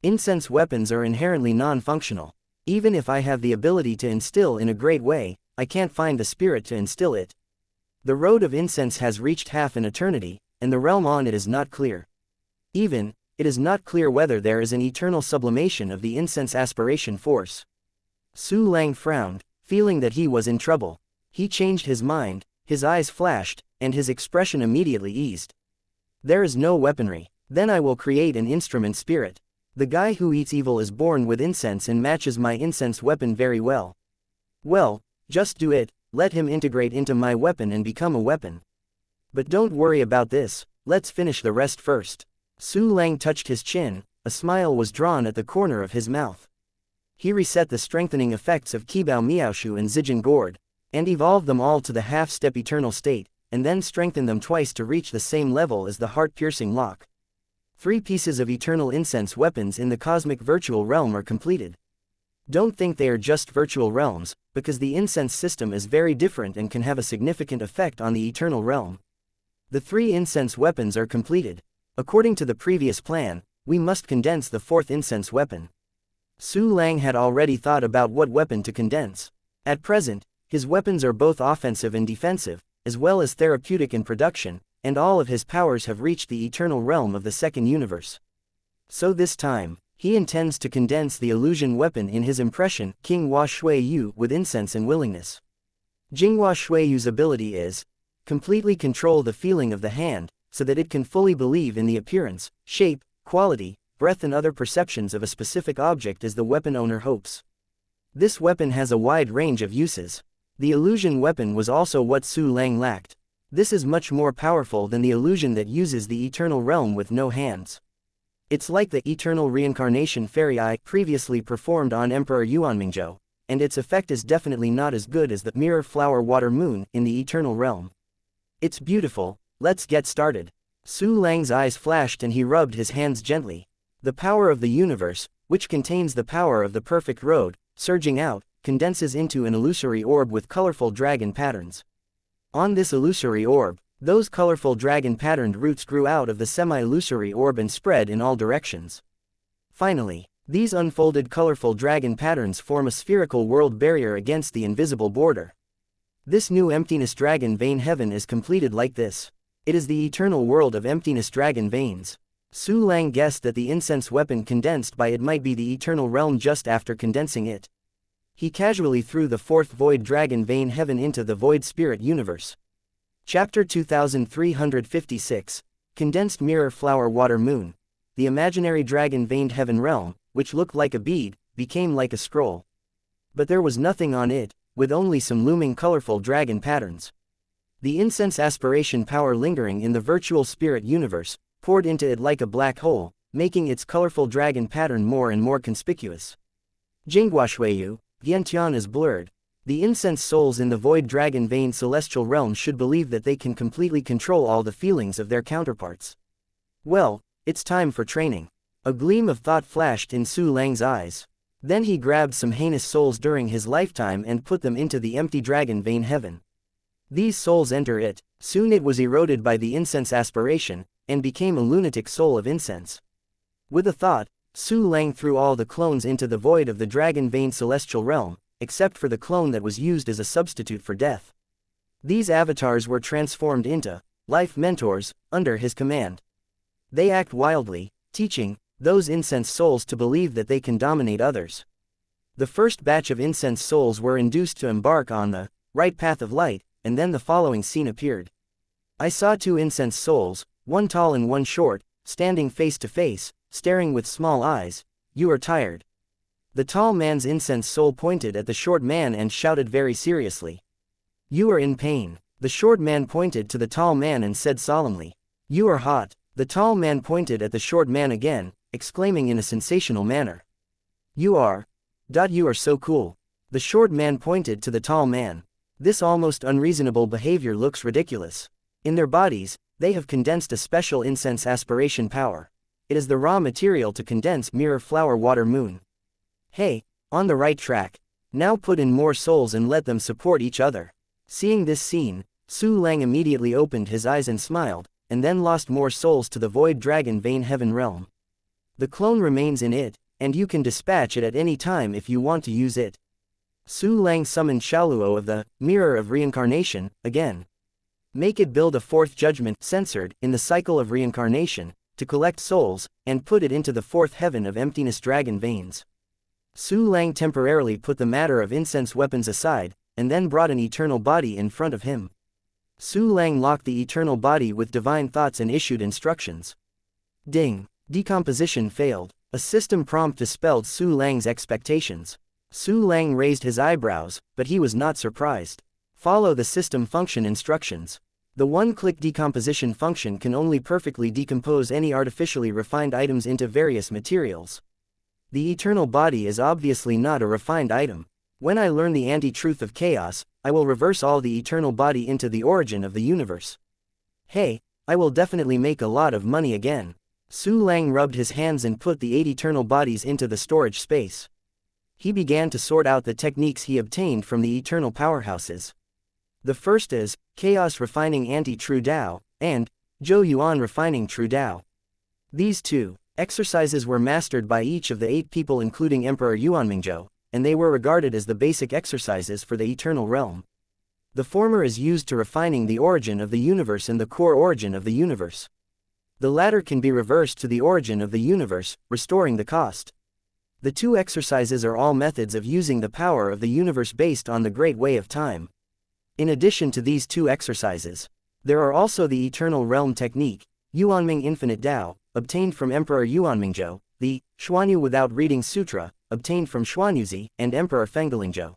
Incense weapons are inherently non-functional. Even if I have the ability to instill in a great way, I can't find the spirit to instill it. The road of incense has reached half an eternity, and the realm on it is not clear. Even, it is not clear whether there is an eternal sublimation of the incense aspiration force. Su Lang frowned, feeling that he was in trouble. He changed his mind, his eyes flashed, and his expression immediately eased. There is no weaponry. Then I will create an instrument spirit. The guy who eats evil is born with incense and matches my incense weapon very well. Well, just do it, let him integrate into my weapon and become a weapon. But don't worry about this, let's finish the rest first. Su Lang touched his chin, a smile was drawn at the corner of his mouth. He reset the strengthening effects of Qibao Miaoshu and Zijin Gourd, and evolved them all to the half-step eternal state, and then strengthened them twice to reach the same level as the heart-piercing lock. 3 pieces of eternal incense weapons in the cosmic virtual realm are completed. Don't think they are just virtual realms, because the incense system is very different and can have a significant effect on the eternal realm. The 3 incense weapons are completed. According to the previous plan, we must condense the 4th incense weapon. Su Lang had already thought about what weapon to condense. At present, his weapons are both offensive and defensive, as well as therapeutic in production, and all of his powers have reached the eternal realm of the second universe. So this time, he intends to condense the illusion weapon in his impression, King Hua Shui Yu, with incense and willingness. Jinghua Shui Yu's ability is, completely control the feeling of the hand, so that it can fully believe in the appearance, shape, quality, breath and other perceptions of a specific object as the weapon owner hopes. This weapon has a wide range of uses. The illusion weapon was also what Su Lang lacked. This is much more powerful than the illusion that uses the eternal realm with no hands. It's like the eternal reincarnation fairy eye previously performed on Emperor Yuanmingzhou, and its effect is definitely not as good as the mirror flower water moon in the eternal realm. It's beautiful, let's get started. Su Lang's eyes flashed and he rubbed his hands gently. The power of the universe, which contains the power of the perfect road, surging out, condenses into an illusory orb with colorful dragon patterns. On this illusory orb, those colorful dragon-patterned roots grew out of the semi-illusory orb and spread in all directions. Finally, these unfolded colorful dragon patterns form a spherical world barrier against the invisible border. This new emptiness dragon vein heaven is completed like this. It is the eternal world of emptiness dragon veins. Su Lang guessed that the incense weapon condensed by it might be the eternal realm just after condensing it. He casually threw the fourth void dragon vein heaven into the void spirit universe. Chapter 2356, Condensed Mirror Flower Water Moon. The imaginary dragon veined heaven realm, which looked like a bead, became like a scroll. But there was nothing on it, with only some looming colorful dragon patterns. The incense aspiration power lingering in the virtual spirit universe, poured into it like a black hole, making its colorful dragon pattern more and more conspicuous. Jingguashuiyu, Yantian is blurred. The incense souls in the void dragon vein celestial realm should believe that they can completely control all the feelings of their counterparts. Well, it's time for training. A gleam of thought flashed in Su Lang's eyes. Then he grabbed some heinous souls during his lifetime and put them into the empty dragon vein heaven. These souls enter it, soon it was eroded by the incense aspiration, and became a lunatic soul of incense. With a thought, Su Lang threw all the clones into the void of the dragon vein celestial realm, except for the clone that was used as a substitute for death. These avatars were transformed into life mentors under his command. They act wildly, teaching those incense souls to believe that they can dominate others. The first batch of incense souls were induced to embark on the right path of light, and then the following scene appeared. I saw two incense souls, one tall and one short, standing face to face, staring with small eyes. You are tired. The tall man's incense soul pointed at the short man and shouted very seriously. You are in pain. The short man pointed to the tall man and said solemnly. You are hot. The tall man pointed at the short man again, exclaiming in a sensational manner. You are so cool. The short man pointed to the tall man. This almost unreasonable behavior looks ridiculous. In their bodies, they have condensed a special incense aspiration power. It is the raw material to condense mirror flower water moon. Hey, on the right track. Now put in more souls and let them support each other. Seeing this scene, Su Lang immediately opened his eyes and smiled, and then lost more souls to the void dragon vein heaven realm. The clone remains in it, and you can dispatch it at any time if you want to use it. Su Lang summoned Shaoluo of the Mirror of Reincarnation again. Make it build a fourth judgment censored in the cycle of reincarnation, to collect souls, and put it into the fourth heaven of emptiness dragon veins. Su Lang temporarily put the matter of incense weapons aside, and then brought an eternal body in front of him. Su Lang locked the eternal body with divine thoughts and issued instructions. Ding! Decomposition failed. A system prompt dispelled Su Lang's expectations. Su Lang raised his eyebrows, but he was not surprised. Follow the system function instructions. The one-click decomposition function can only perfectly decompose any artificially refined items into various materials. The eternal body is obviously not a refined item. When I learn the anti-truth of chaos, I will reverse all the eternal body into the origin of the universe. Hey, I will definitely make a lot of money again. Su Lang rubbed his hands and put the 8 eternal bodies into the storage space. He began to sort out the techniques he obtained from the eternal powerhouses. The first is Chaos Refining Anti-True Tao, and Zhou Yuan Refining True Tao. These two exercises were mastered by each of the 8 people including Emperor Yuanmingzhou, and they were regarded as the basic exercises for the eternal realm. The former is used to refining the origin of the universe and the core origin of the universe. The latter can be reversed to the origin of the universe, restoring the cost. The 2 exercises are all methods of using the power of the universe based on the Great Way of Time. In addition to these 2 exercises, there are also the Eternal Realm Technique, Yuanming Infinite Tao, obtained from Emperor Yuanmingzhou, Xuanyu without reading sutra, obtained from Xuanyuzi and Emperor Fenglingzhou.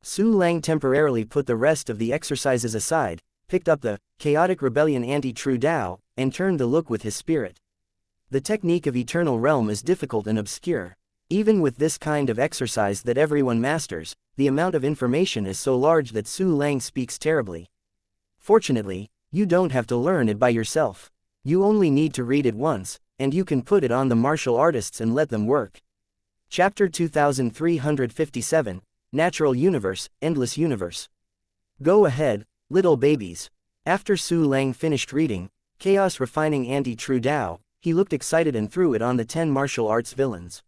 Su Lang temporarily put the rest of the exercises aside, picked up the chaotic rebellion anti-true Tao, and turned the look with his spirit. The technique of eternal realm is difficult and obscure. Even with this kind of exercise that everyone masters, the amount of information is so large that Su Lang speaks terribly. Fortunately, you don't have to learn it by yourself. You only need to read it once, and you can put it on the martial artists and let them work. Chapter 2357, Natural Universe, Endless Universe. Go ahead, little babies. After Su Lang finished reading, Chaos Refining Anti-True Tao, he looked excited and threw it on the 10 martial arts villains.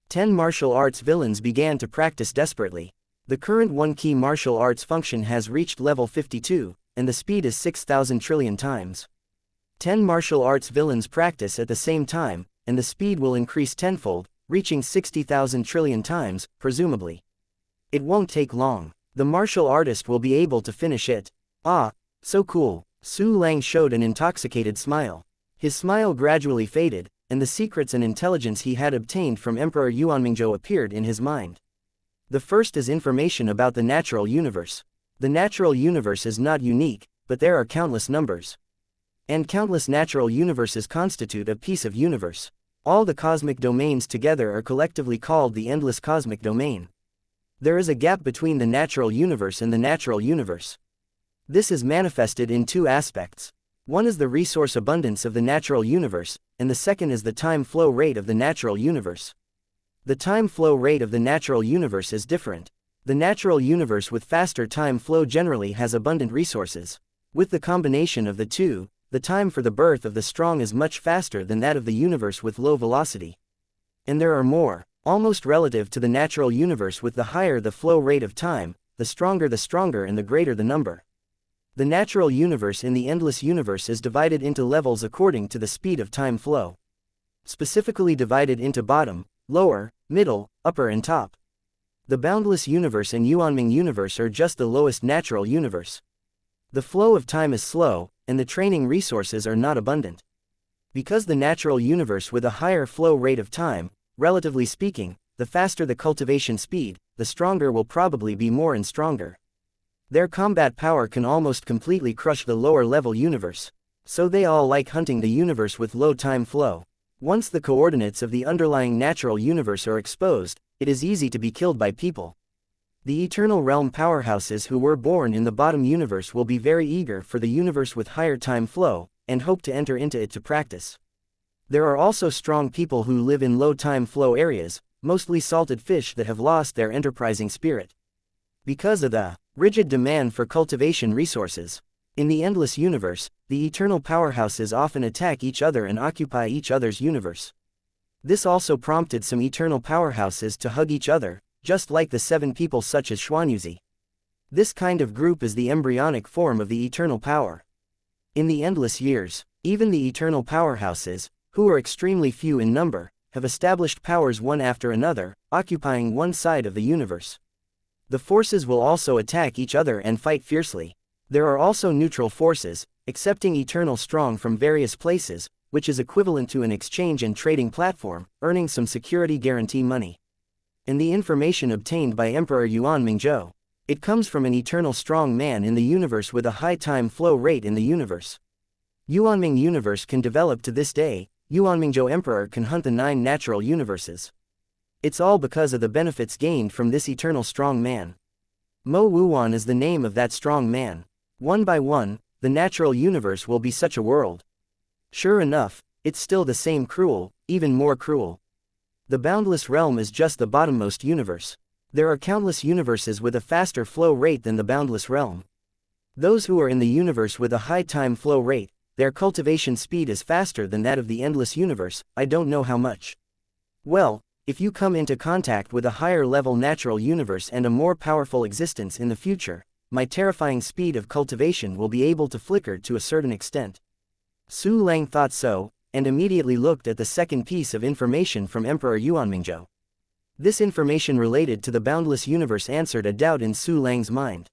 10 martial arts villains began to practice desperately. The current one-key martial arts function has reached level 52, and the speed is 6,000 trillion times. 10 martial arts villains practice at the same time, and the speed will increase tenfold, reaching 60,000 trillion times, presumably. It won't take long. The martial artist will be able to finish it. Ah, so cool. Su Lang showed an intoxicated smile. His smile gradually faded, and the secrets and intelligence he had obtained from Emperor Yuanmingzhou appeared in his mind. The first is information about the natural universe. The natural universe is not unique, but there are countless numbers. And countless natural universes constitute a piece of universe. All the cosmic domains together are collectively called the endless cosmic domain. There is a gap between the natural universe and the natural universe. This is manifested in two aspects. One is the resource abundance of the natural universe, and the second is the time flow rate of the natural universe. The time flow rate of the natural universe is different. The natural universe with faster time flow generally has abundant resources. With the combination of the two, the time for the birth of the strong is much faster than that of the universe with low velocity. And there are more, almost relative to the natural universe. With the higher the flow rate of time, the stronger and the greater the number. The natural universe in the endless universe is divided into levels according to the speed of time flow. Specifically divided into bottom, lower, middle, upper and top. The boundless universe and Yuanming universe are just the lowest natural universe. The flow of time is slow, and the training resources are not abundant. Because the natural universe with a higher flow rate of time, relatively speaking, the faster the cultivation speed, the stronger will probably be more and stronger. Their combat power can almost completely crush the lower level universe. So they all like hunting the universe with low time flow. Once the coordinates of the underlying natural universe are exposed, it is easy to be killed by people. The eternal realm powerhouses who were born in the bottom universe will be very eager for the universe with higher time flow, and hope to enter into it to practice. There are also strong people who live in low time flow areas, mostly salted fish that have lost their enterprising spirit. Because of the rigid demand for cultivation resources. In the endless universe, the eternal powerhouses often attack each other and occupy each other's universe. This also prompted some eternal powerhouses to hug each other, just like the 7 people such as Xuanyuzi. This kind of group is the embryonic form of the eternal power. In the endless years, even the eternal powerhouses, who are extremely few in number, have established powers one after another, occupying one side of the universe. The forces will also attack each other and fight fiercely. There are also neutral forces, accepting eternal strong from various places, which is equivalent to an exchange and trading platform, earning some security guarantee money. And the information obtained by Emperor Yuanmingzhou. It comes from an eternal strong man in the universe with a high time flow rate in the universe. Yuanming universe can develop to this day. Yuanmingzhou Emperor can hunt the 9 natural universes. It's all because of the benefits gained from this eternal strong man. Mo Wuwan is the name of that strong man. One by one, the natural universe will be such a world. Sure enough, it's still the same cruel, even more cruel. The boundless realm is just the bottommost universe. There are countless universes with a faster flow rate than the boundless realm. Those who are in the universe with a high time flow rate, their cultivation speed is faster than that of the endless universe. I don't know how much. Well, if you come into contact with a higher level natural universe and a more powerful existence in the future, my terrifying speed of cultivation will be able to flicker to a certain extent. Su Lang thought so, and immediately looked at the second piece of information from Emperor Yuanmingzhou. This information related to the boundless universe answered a doubt in Su Lang's mind.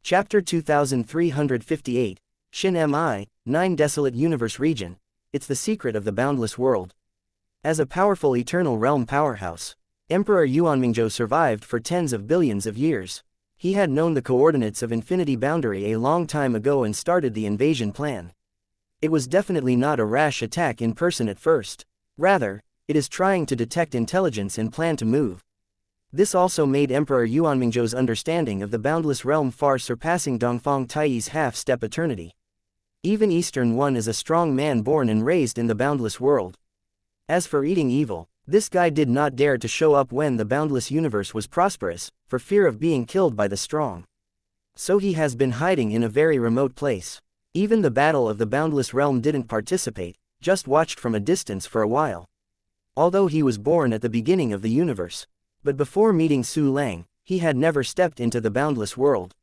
Chapter 2358, Xin Mi, 9 Desolate Universe Region. It's the secret of the boundless world. As a powerful eternal realm powerhouse, Emperor Yuanmingzhou survived for tens of billions of years. He had known the coordinates of infinity boundary a long time ago and started the invasion plan. It was definitely not a rash attack in person at first. Rather, it is trying to detect intelligence and plan to move. This also made Emperor Yuanmingzhou's understanding of the boundless realm far surpassing Dongfang Taiyi's half-step eternity. Even Eastern One is a strong man born and raised in the boundless world. As for eating evil, this guy did not dare to show up when the boundless universe was prosperous, for fear of being killed by the strong. So he has been hiding in a very remote place. Even the battle of the boundless realm didn't participate, just watched from a distance for a while. Although he was born at the beginning of the universe. But before meeting Su Lang, he had never stepped into the boundless world.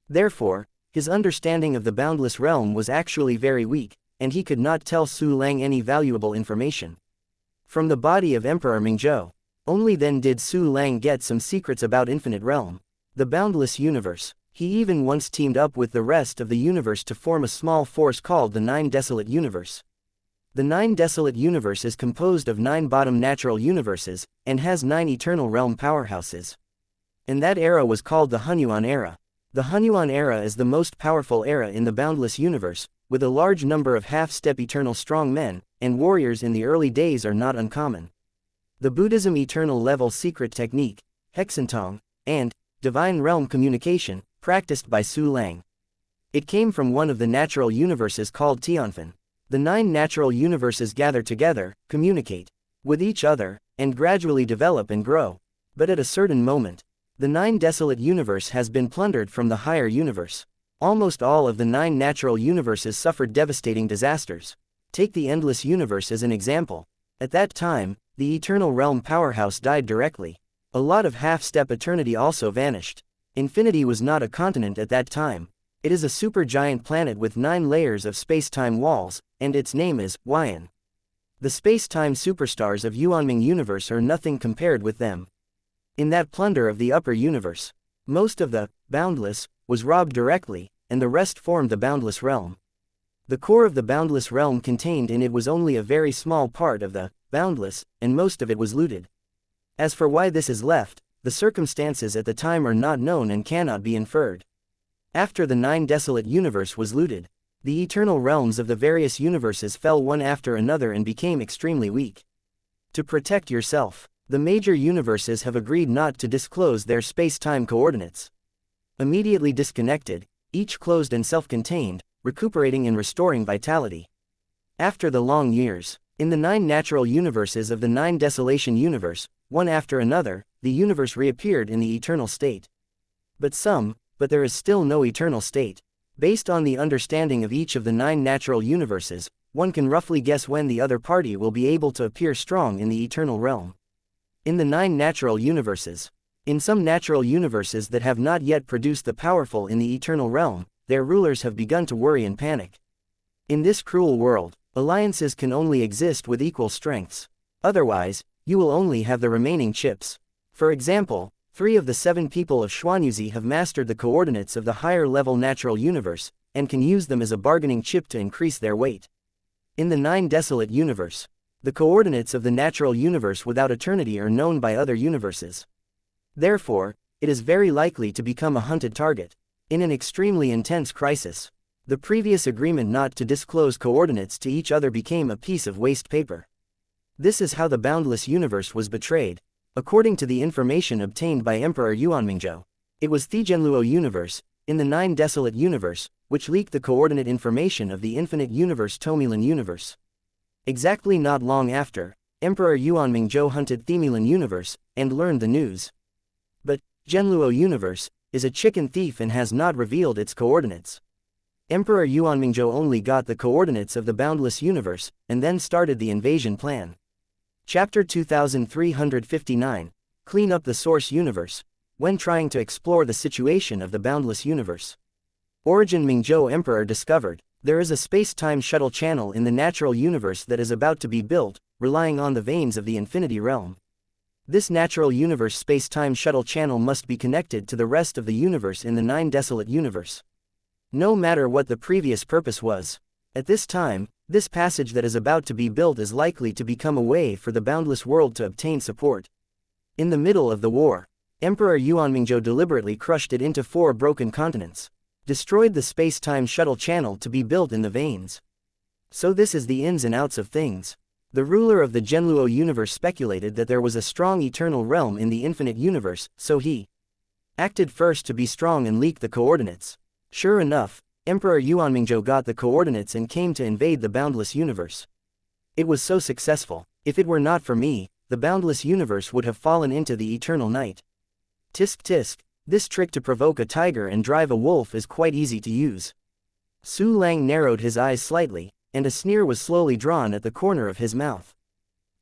Therefore, his understanding of the boundless realm was actually very weak, and he could not tell Su Lang any valuable information. From the body of Emperor Mingzhou, only then did Su Lang get some secrets about infinite realm, the boundless universe. He even once teamed up with the rest of the universe to form a small force called the Nine Desolate Universe. The Nine Desolate Universe is composed of 9 bottom natural universes, and has 9 eternal realm powerhouses. And that era was called the Hunyuan era. The Hunyuan era is the most powerful era in the boundless universe, with a large number of half-step eternal strong men, and warriors in the early days are not uncommon. The Buddhism eternal level secret technique, Hexentong, and divine realm communication, practiced by Su Lang. It came from one of the natural universes called Tianfen. The 9 natural universes gather together, communicate with each other, and gradually develop and grow. But at a certain moment, the 9 desolate universe has been plundered from the higher universe. Almost all of the 9 natural universes suffered devastating disasters. Take the endless universe as an example. At that time, the eternal realm powerhouse died directly. A lot of half-step eternity also vanished. Infinity was not a continent at that time. It is a supergiant planet with 9 layers of space-time walls, and its name is Yuan. The space-time superstars of Yuanming universe are nothing compared with them. In that plunder of the upper universe, most of the boundless was robbed directly, and the rest formed the boundless realm. The core of the boundless realm contained in it was only a very small part of the boundless, and most of it was looted. As for why this is left, the circumstances at the time are not known and cannot be inferred. After the 9 desolate universe was looted, the eternal realms of the various universes fell one after another and became extremely weak. To protect yourself, the major universes have agreed not to disclose their space-time coordinates. Immediately disconnected, each closed and self-contained, recuperating and restoring vitality. After the long years, in the 9 natural universes of the 9 desolation universe, one after another, the universe reappeared in the eternal state. But there is still no eternal state. Based on the understanding of each of the 9 natural universes, one can roughly guess when the other party will be able to appear strong in the eternal realm. In the 9 natural universes, in some natural universes that have not yet produced the powerful in the eternal realm, their rulers have begun to worry and panic. In this cruel world, alliances can only exist with equal strengths. Otherwise, you will only have the remaining chips. For example, 3 of the 7 people of Xuanyuzi have mastered the coordinates of the higher-level natural universe, and can use them as a bargaining chip to increase their weight. In the 9 desolate universe, the coordinates of the natural universe without eternity are known by other universes. Therefore, it is very likely to become a hunted target. In an extremely intense crisis, the previous agreement not to disclose coordinates to each other became a piece of waste paper. This is how the boundless universe was betrayed. According to the information obtained by Emperor Yuanmingzhou, it was Thigenluo universe, in the 9 desolate universe, which leaked the coordinate information of the infinite universe Tomilan universe. Exactly not long after, Emperor Yuanmingzhou hunted Themilan universe, and learned the news. But, Genluo universe, is a chicken thief and has not revealed its coordinates. Emperor Yuanmingzhou only got the coordinates of the boundless universe, and then started the invasion plan. Chapter 2359, Clean up the source universe. When trying to explore the situation of the boundless universe, Origin Mingzhou Emperor discovered, there is a space-time shuttle channel in the natural universe that is about to be built, relying on the veins of the infinity realm. This natural universe space-time shuttle channel must be connected to the rest of the universe in the 9 desolate universe. No matter what the previous purpose was, at this time, This passage that is about to be built is likely to become a way for the boundless world to obtain support. In the middle of the war, Emperor Yuanmingzhou deliberately crushed it into 4 broken continents, destroyed the space-time shuttle channel to be built in the veins. So this is the ins and outs of things. The ruler of the Zhenluo universe speculated that there was a strong eternal realm in the infinite universe, so he acted first to be strong and leak the coordinates. Sure enough, Emperor Yuanmingzhou got the coordinates and came to invade the boundless universe. It was so successful. If it were not for me, the boundless universe would have fallen into the eternal night. Tisk tisk, this trick to provoke a tiger and drive a wolf is quite easy to use. Su Lang narrowed his eyes slightly, and a sneer was slowly drawn at the corner of his mouth.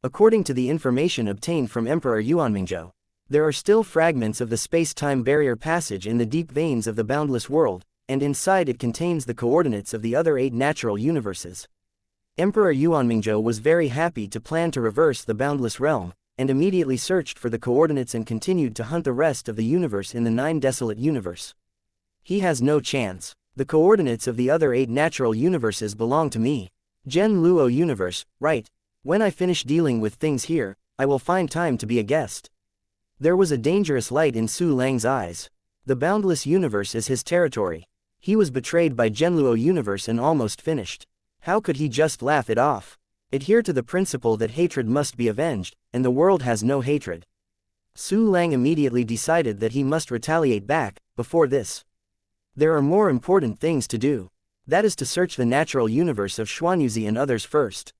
According to the information obtained from Emperor Yuanmingzhou, there are still fragments of the space-time barrier passage in the deep veins of the boundless world, and inside it contains the coordinates of the other 8 natural universes. Emperor Yuanmingzhou was very happy to plan to reverse the boundless realm, and immediately searched for the coordinates and continued to hunt the rest of the universe in the 9 desolate universe. He has no chance. The coordinates of the other 8 natural universes belong to me. Zhen Luo universe, right. When I finish dealing with things here, I will find time to be a guest. There was a dangerous light in Su Lang's eyes. The boundless universe is his territory. He was betrayed by Zhenluo universe and almost finished. How could he just laugh it off? Adhere to the principle that hatred must be avenged, and the world has no hatred. Su Lang immediately decided that he must retaliate back. Before this, there are more important things to do. That is to search the natural universe of Xuanyuzi and others first.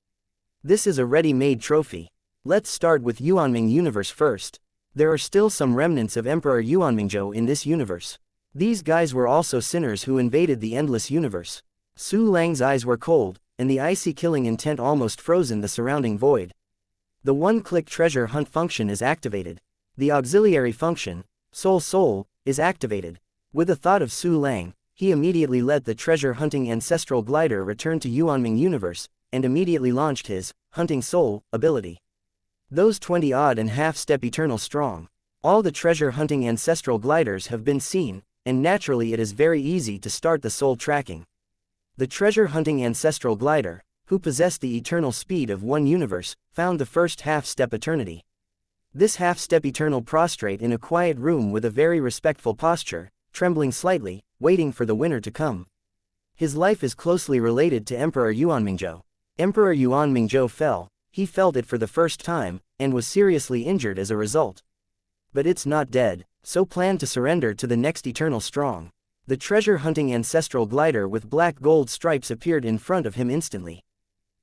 This is a ready-made trophy. Let's start with Yuanming universe first. There are still some remnants of Emperor Yuanmingzhou in this universe. These guys were also sinners who invaded the endless universe. Su Lang's eyes were cold, and the icy killing intent almost frozen the surrounding void. The one-click treasure hunt function is activated. The auxiliary function, Soul, is activated. With the thought of Su Lang, he immediately let the treasure-hunting ancestral glider return to Yuanming universe, and immediately launched his hunting soul ability. Those 20-odd and half-step eternal strong. All the treasure-hunting ancestral gliders have been seen, and naturally it is very easy to start the soul tracking. The treasure-hunting ancestral glider, who possessed the eternal speed of one universe, found the first half-step eternity. This half-step eternal prostrate in a quiet room with a very respectful posture, trembling slightly, waiting for the winner to come. His life is closely related to Emperor Yuanmingzhou. Emperor Yuanmingzhou fell, he felt it for the first time, and was seriously injured as a result. But it's not dead, so plan to surrender to the next eternal strong. The treasure-hunting ancestral glider with black gold stripes appeared in front of him instantly.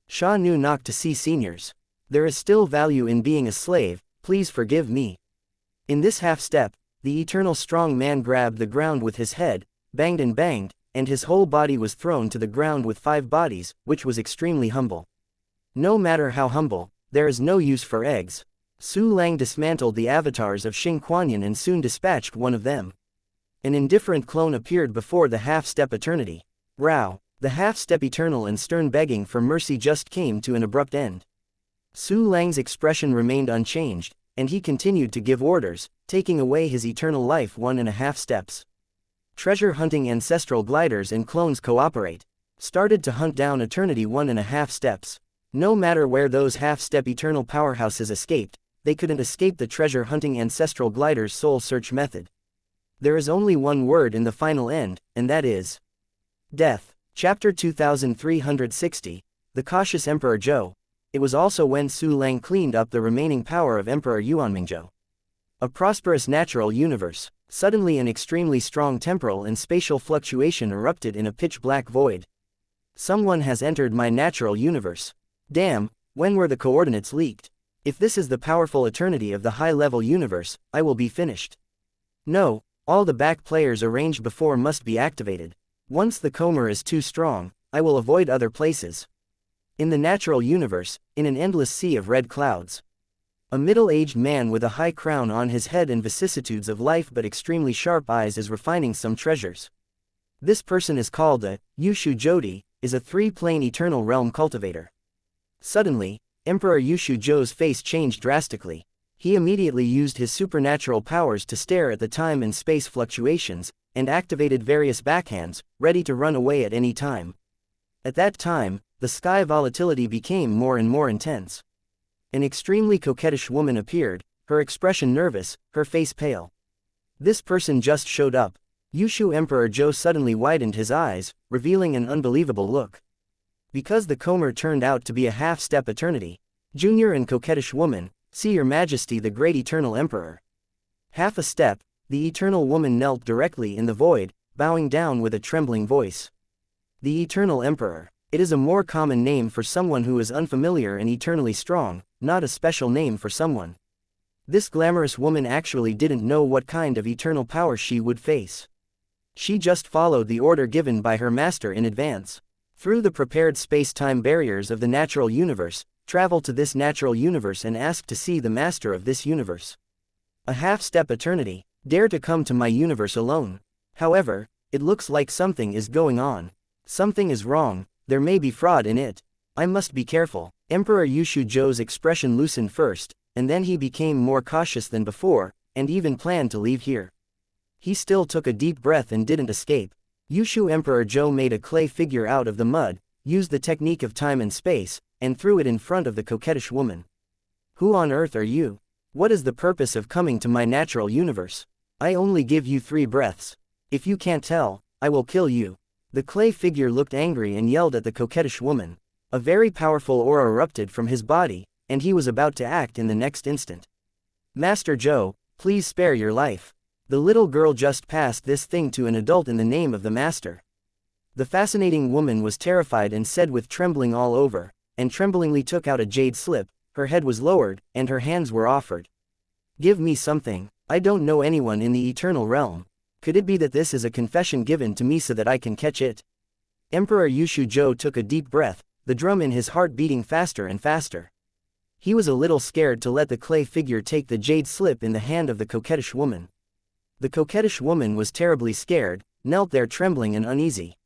Sha Nu knocked to see seniors. There is still value in being a slave, please forgive me. In this half-step, the eternal strong man grabbed the ground with his head, banged, and his whole body was thrown to the ground with 5 bodies, which was extremely humble. No matter how humble, there is no use for eggs. Su Lang dismantled the avatars of Xing Kuanyan and soon dispatched one of them. An indifferent clone appeared before the half-step eternity. Rao, the half-step eternal and stern begging for mercy just came to an abrupt end. Su Lang's expression remained unchanged, and he continued to give orders, taking away his eternal life 1.5 steps. Treasure-hunting ancestral gliders and clones cooperate. Started to hunt down eternity 1.5 steps. No matter where those half-step eternal powerhouses escaped, they couldn't escape the treasure-hunting ancestral glider's soul search method. There is only one word in the final end, and that is death. Chapter 2360, The Cautious Emperor Zhou. It was also when Su Lang cleaned up the remaining power of Emperor Yuanmingzhou. A prosperous natural universe. Suddenly an extremely strong temporal and spatial fluctuation erupted in a pitch-black void. Someone has entered my natural universe. Damn, when were the coordinates leaked? If this is the powerful eternity of the high-level universe, I will be finished. No. All the back players arranged before must be activated. Once the Comer is too strong, I will avoid other places. In the natural universe, in an endless sea of red clouds. A middle-aged man with a high crown on his head and vicissitudes of life but extremely sharp eyes is refining some treasures. This person is called a Yushu Jodi, is a 3-plane eternal realm cultivator. Suddenly, Emperor Yushu Zhou's face changed drastically. He immediately used his supernatural powers to stare at the time and space fluctuations, and activated various backhands, ready to run away at any time. At that time, the sky volatility became more and more intense. An extremely coquettish woman appeared, her expression nervous, her face pale. This person just showed up. Yushu Emperor Zhou suddenly widened his eyes, revealing an unbelievable look. Because the comer turned out to be a half-step eternity. Junior and coquettish woman, see your majesty the great eternal emperor. Half a step, the eternal woman knelt directly in the void, bowing down with a trembling voice. The eternal emperor. It is a more common name for someone who is unfamiliar and eternally strong, not a special name for someone. This glamorous woman actually didn't know what kind of eternal power she would face. She just followed the order given by her master in advance. Through the prepared space-time barriers of the natural universe, travel to this natural universe and ask to see the master of this universe. A half-step eternity, dare to come to my universe alone. However, it looks like something is going on. Something is wrong, there may be fraud in it. I must be careful. Emperor Yushu Zhou's expression loosened first, and then he became more cautious than before, and even planned to leave here. He still took a deep breath and didn't escape. Yushu Emperor Zhou made a clay figure out of the mud, used the technique of time and space, and threw it in front of the coquettish woman. Who on earth are you? What is the purpose of coming to my natural universe? I only give you 3 breaths. If you can't tell, I will kill you. The clay figure looked angry and yelled at the coquettish woman. A very powerful aura erupted from his body, and he was about to act in the next instant. Master Zhou, please spare your life. The little girl just passed this thing to an adult in the name of the master. The fascinating woman was terrified and said with trembling all over, and tremblingly took out a jade slip. Her head was lowered, and her hands were offered. Give me something. I don't know anyone in the eternal realm. Could it be that this is a confession given to me so that I can catch it? Emperor Yushu Zhou took a deep breath, the drum in his heart beating faster and faster. He was a little scared to let the clay figure take the jade slip in the hand of the coquettish woman. The coquettish woman was terribly scared, knelt there trembling and uneasy.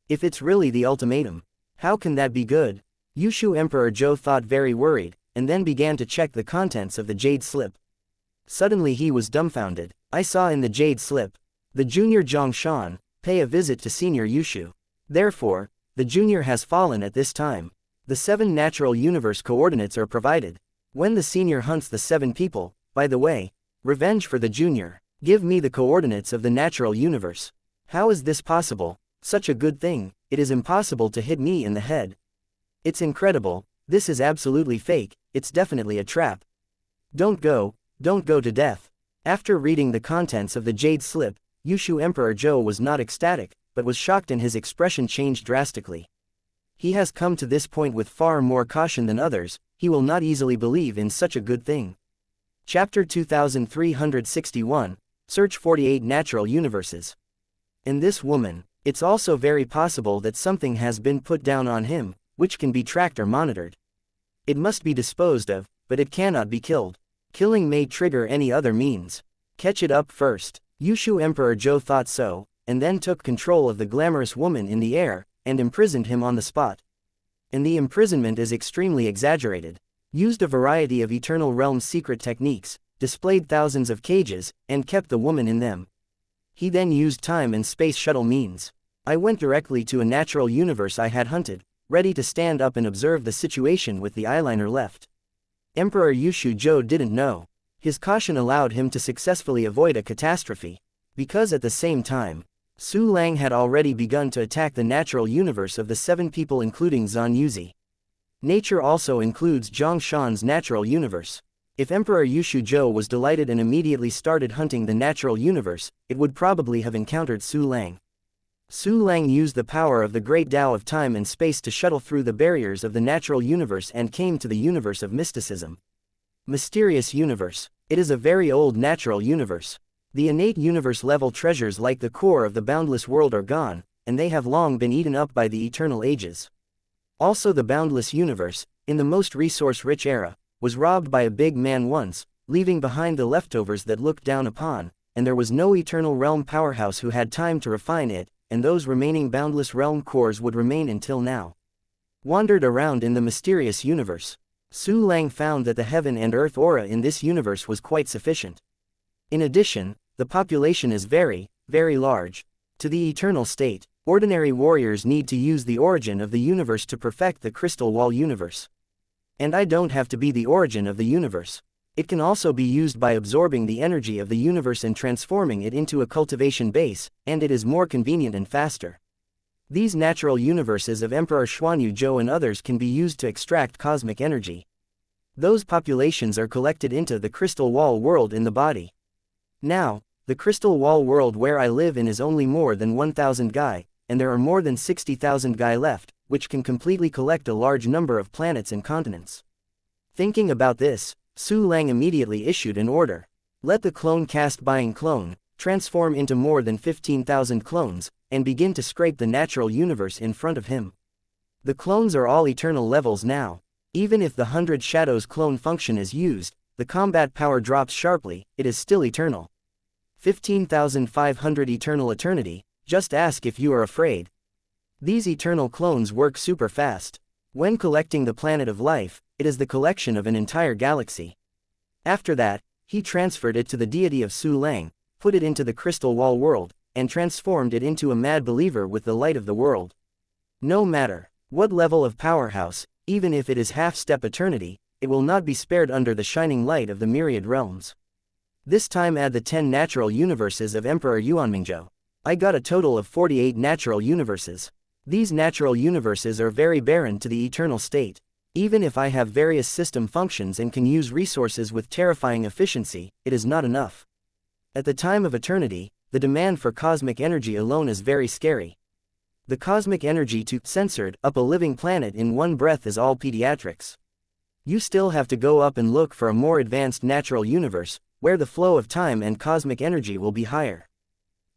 If it's really the ultimatum, how can that be good? Yushu Emperor Zhou thought very worried, and then began to check the contents of the jade slip. Suddenly he was dumbfounded. I saw in the jade slip, the junior Zhongshan, pay a visit to senior Yushu. Therefore, the junior has fallen at this time. The 7 natural universe coordinates are provided. When the senior hunts the 7 people, by the way, revenge for the junior. Give me the coordinates of the natural universe. How is this possible? Such a good thing, it is impossible to hit me in the head. It's incredible, this is absolutely fake, it's definitely a trap. Don't go to death. After reading the contents of the jade slip, Yushu Emperor Zhou was not ecstatic, but was shocked and his expression changed drastically. He has come to this point with far more caution than others, he will not easily believe in such a good thing. Chapter 2361, Search 48 Natural Universes. In this woman, it's also very possible that something has been put down on him, which can be tracked or monitored. It must be disposed of, but it cannot be killed. Killing may trigger any other means. Catch it up first. Yushu Emperor Zhou thought so, and then took control of the glamorous woman in the air, and imprisoned him on the spot. And the imprisonment is extremely exaggerated. Used a variety of Eternal Realm's secret techniques, displayed thousands of cages, and kept the woman in them. He then used time and space shuttle means. I went directly to a natural universe I had hunted, ready to stand up and observe the situation with the eyeliner left. Emperor Yushu Zhou didn't know. His caution allowed him to successfully avoid a catastrophe. Because at the same time, Su Lang had already begun to attack the natural universe of the 7 people including Zan Yuzi. Nature also includes Zhongshan's natural universe. If Emperor Yushu Zhou was delighted and immediately started hunting the natural universe, it would probably have encountered Su Lang. Su Lang used the power of the great Tao of time and space to shuttle through the barriers of the natural universe and came to the universe of mysticism. Mysterious universe. It is a very old natural universe. The innate universe-level treasures like the core of the boundless world are gone, and they have long been eaten up by the eternal ages. Also the boundless universe, in the most resource-rich era, was robbed by a big man once, leaving behind the leftovers that looked down upon, and there was no eternal realm powerhouse who had time to refine it, and those remaining boundless realm cores would remain until now. Wandered around in the mysterious universe. Su Lang found that the heaven and earth aura in this universe was quite sufficient. In addition, the population is very, very large. To the eternal state, Ordinary warriors need to use the origin of the universe to perfect the crystal wall universe. And I don't have to be the origin of the universe. It can also be used by absorbing the energy of the universe and transforming it into a cultivation base, and it is more convenient and faster. These natural universes of Emperor Xuanyu Zhou and others can be used to extract cosmic energy. Those populations are collected into the crystal wall world in the body. Now, the crystal wall world where I live in is only more than 1,000 Gai, and there are more than 60,000 Gai left, which can completely collect a large number of planets and continents. Thinking about this, Su Lang immediately issued an order. Let the clone cast buying clone transform into more than 15,000 clones, and begin to scrape the natural universe in front of him. The clones are all eternal levels now. Even if the 100 Shadows clone function is used, the combat power drops sharply, it is still eternal. 15,500 eternal eternity, just ask if you are afraid. These eternal clones work super fast. When collecting the planet of life, it is the collection of an entire galaxy. After that, he transferred it to the deity of Su Lang, put it into the crystal wall world, and transformed it into a mad believer with the light of the world. No matter what level of powerhouse, even if it is half-step eternity, it will not be spared under the shining light of the myriad realms. This time add the 10 natural universes of Emperor Yuanmingzhou. I got a total of 48 natural universes. These natural universes are very barren to the eternal state. Even if I have various system functions and can use resources with terrifying efficiency, it is not enough. At the time of eternity, the demand for cosmic energy alone is very scary. The cosmic energy to censored up a living planet in one breath is all pediatrics. You still have to go up and look for a more advanced natural universe, where the flow of time and cosmic energy will be higher.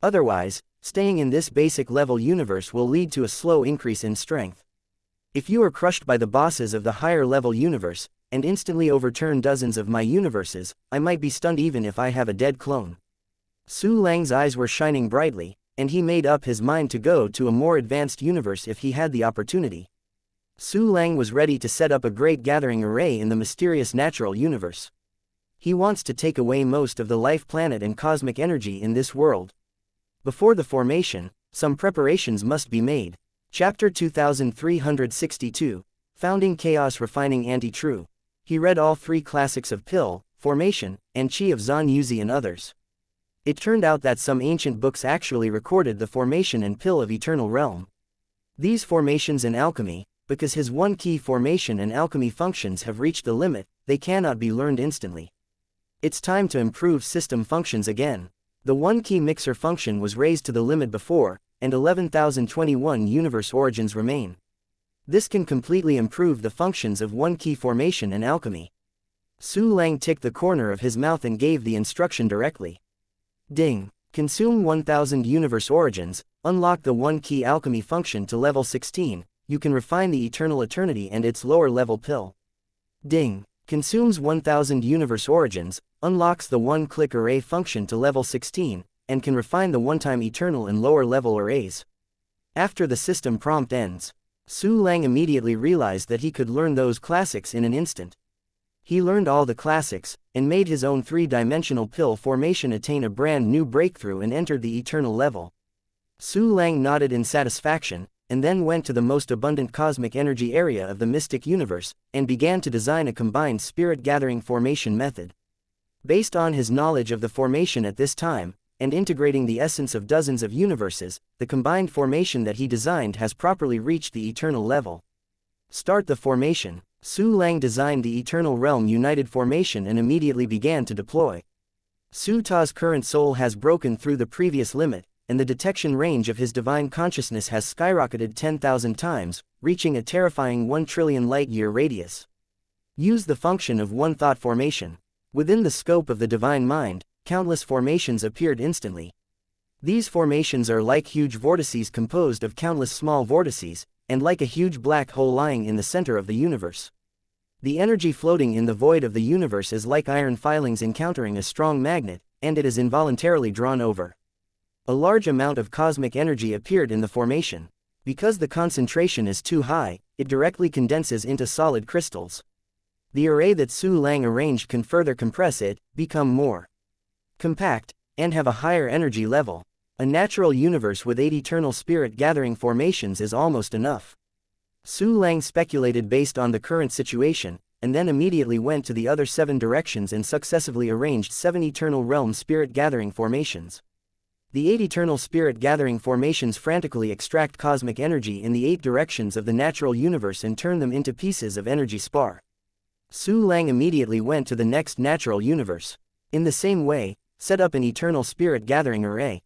Otherwise, staying in this basic level universe will lead to a slow increase in strength. If you are crushed by the bosses of the higher level universe, and instantly overturn dozens of my universes, I might be stunned even if I have a dead clone. Su Lang's eyes were shining brightly, and he made up his mind to go to a more advanced universe if he had the opportunity. Su Lang was ready to set up a great gathering array in the mysterious natural universe. He wants to take away most of the life planet and cosmic energy in this world. Before the formation, some preparations must be made. Chapter 2362, Founding Chaos Refining Anti-True. He read all 3 classics of Pill, Formation, and Qi of Zan Yuzi and others. It turned out that some ancient books actually recorded the formation and Pill of Eternal Realm. These formations and alchemy, because his one key formation and alchemy functions have reached the limit, they cannot be learned instantly. It's time to improve system functions again. The one key mixer function was raised to the limit before, and 11,021 universe origins remain. This can completely improve the functions of one key formation and alchemy. Su Lang ticked the corner of his mouth and gave the instruction directly. Ding. Consume 1,000 universe origins, unlock the one key alchemy function to level 16, you can refine the eternal eternity and its lower level pill. Ding. Consumes 1,000 universe origins, unlocks the one-click array function to level 16, and can refine the one-time eternal and lower-level arrays. After the system prompt ends, Su Lang immediately realized that he could learn those classics in an instant. He learned all the classics, and made his own 3-dimensional pill formation attain a brand new breakthrough and entered the eternal level. Su Lang nodded in satisfaction, and then went to the most abundant cosmic energy area of the mystic universe, and began to design a combined spirit-gathering formation method. Based on his knowledge of the formation at this time, and integrating the essence of dozens of universes, the combined formation that he designed has properly reached the eternal level. Start the formation. Su Lang designed the Eternal Realm United Formation and immediately began to deploy. Su Ta's current soul has broken through the previous limit, and the detection range of his divine consciousness has skyrocketed 10,000 times, reaching a terrifying 1 trillion light-year radius. Use the function of one thought formation. Within the scope of the divine mind, countless formations appeared instantly. These formations are like huge vortices composed of countless small vortices, and like a huge black hole lying in the center of the universe. The energy floating in the void of the universe is like iron filings encountering a strong magnet, and it is involuntarily drawn over. A large amount of cosmic energy appeared in the formation. Because the concentration is too high, it directly condenses into solid crystals. The array that Su Lang arranged can further compress it, become more compact, and have a higher energy level. A natural universe with 8 eternal spirit gathering formations is almost enough. Su Lang speculated based on the current situation, and then immediately went to the other 7 directions and successively arranged 7 eternal realm spirit gathering formations. The 8 eternal spirit gathering formations frantically extract cosmic energy in the 8 directions of the natural universe and turn them into pieces of energy spar. Su Lang immediately went to the next natural universe. In the same way, set up an eternal spirit gathering array.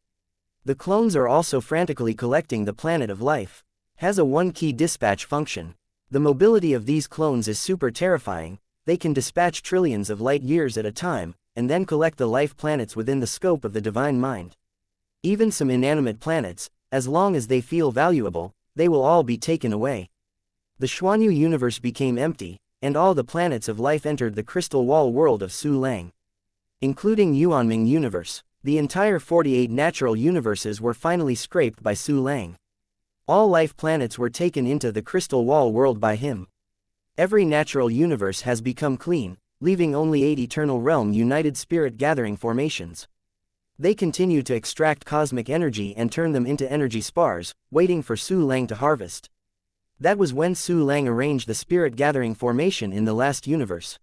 The clones are also frantically collecting the planet of life. Has a one-key dispatch function. The mobility of these clones is super terrifying. They can dispatch trillions of light years at a time, and then collect the life planets within the scope of the divine mind. Even some inanimate planets, as long as they feel valuable, they will all be taken away. The Xuanyu universe became empty, and all the planets of life entered the crystal wall world of Su Lang. Including Yuanming universe, the entire 48 natural universes were finally scraped by Su Lang. All life planets were taken into the crystal wall world by him. Every natural universe has become clean, leaving only 8 eternal realm united spirit gathering formations. They continue to extract cosmic energy and turn them into energy spars, waiting for Su Lang to harvest. That was when Su Lang arranged the spirit gathering formation in the last universe.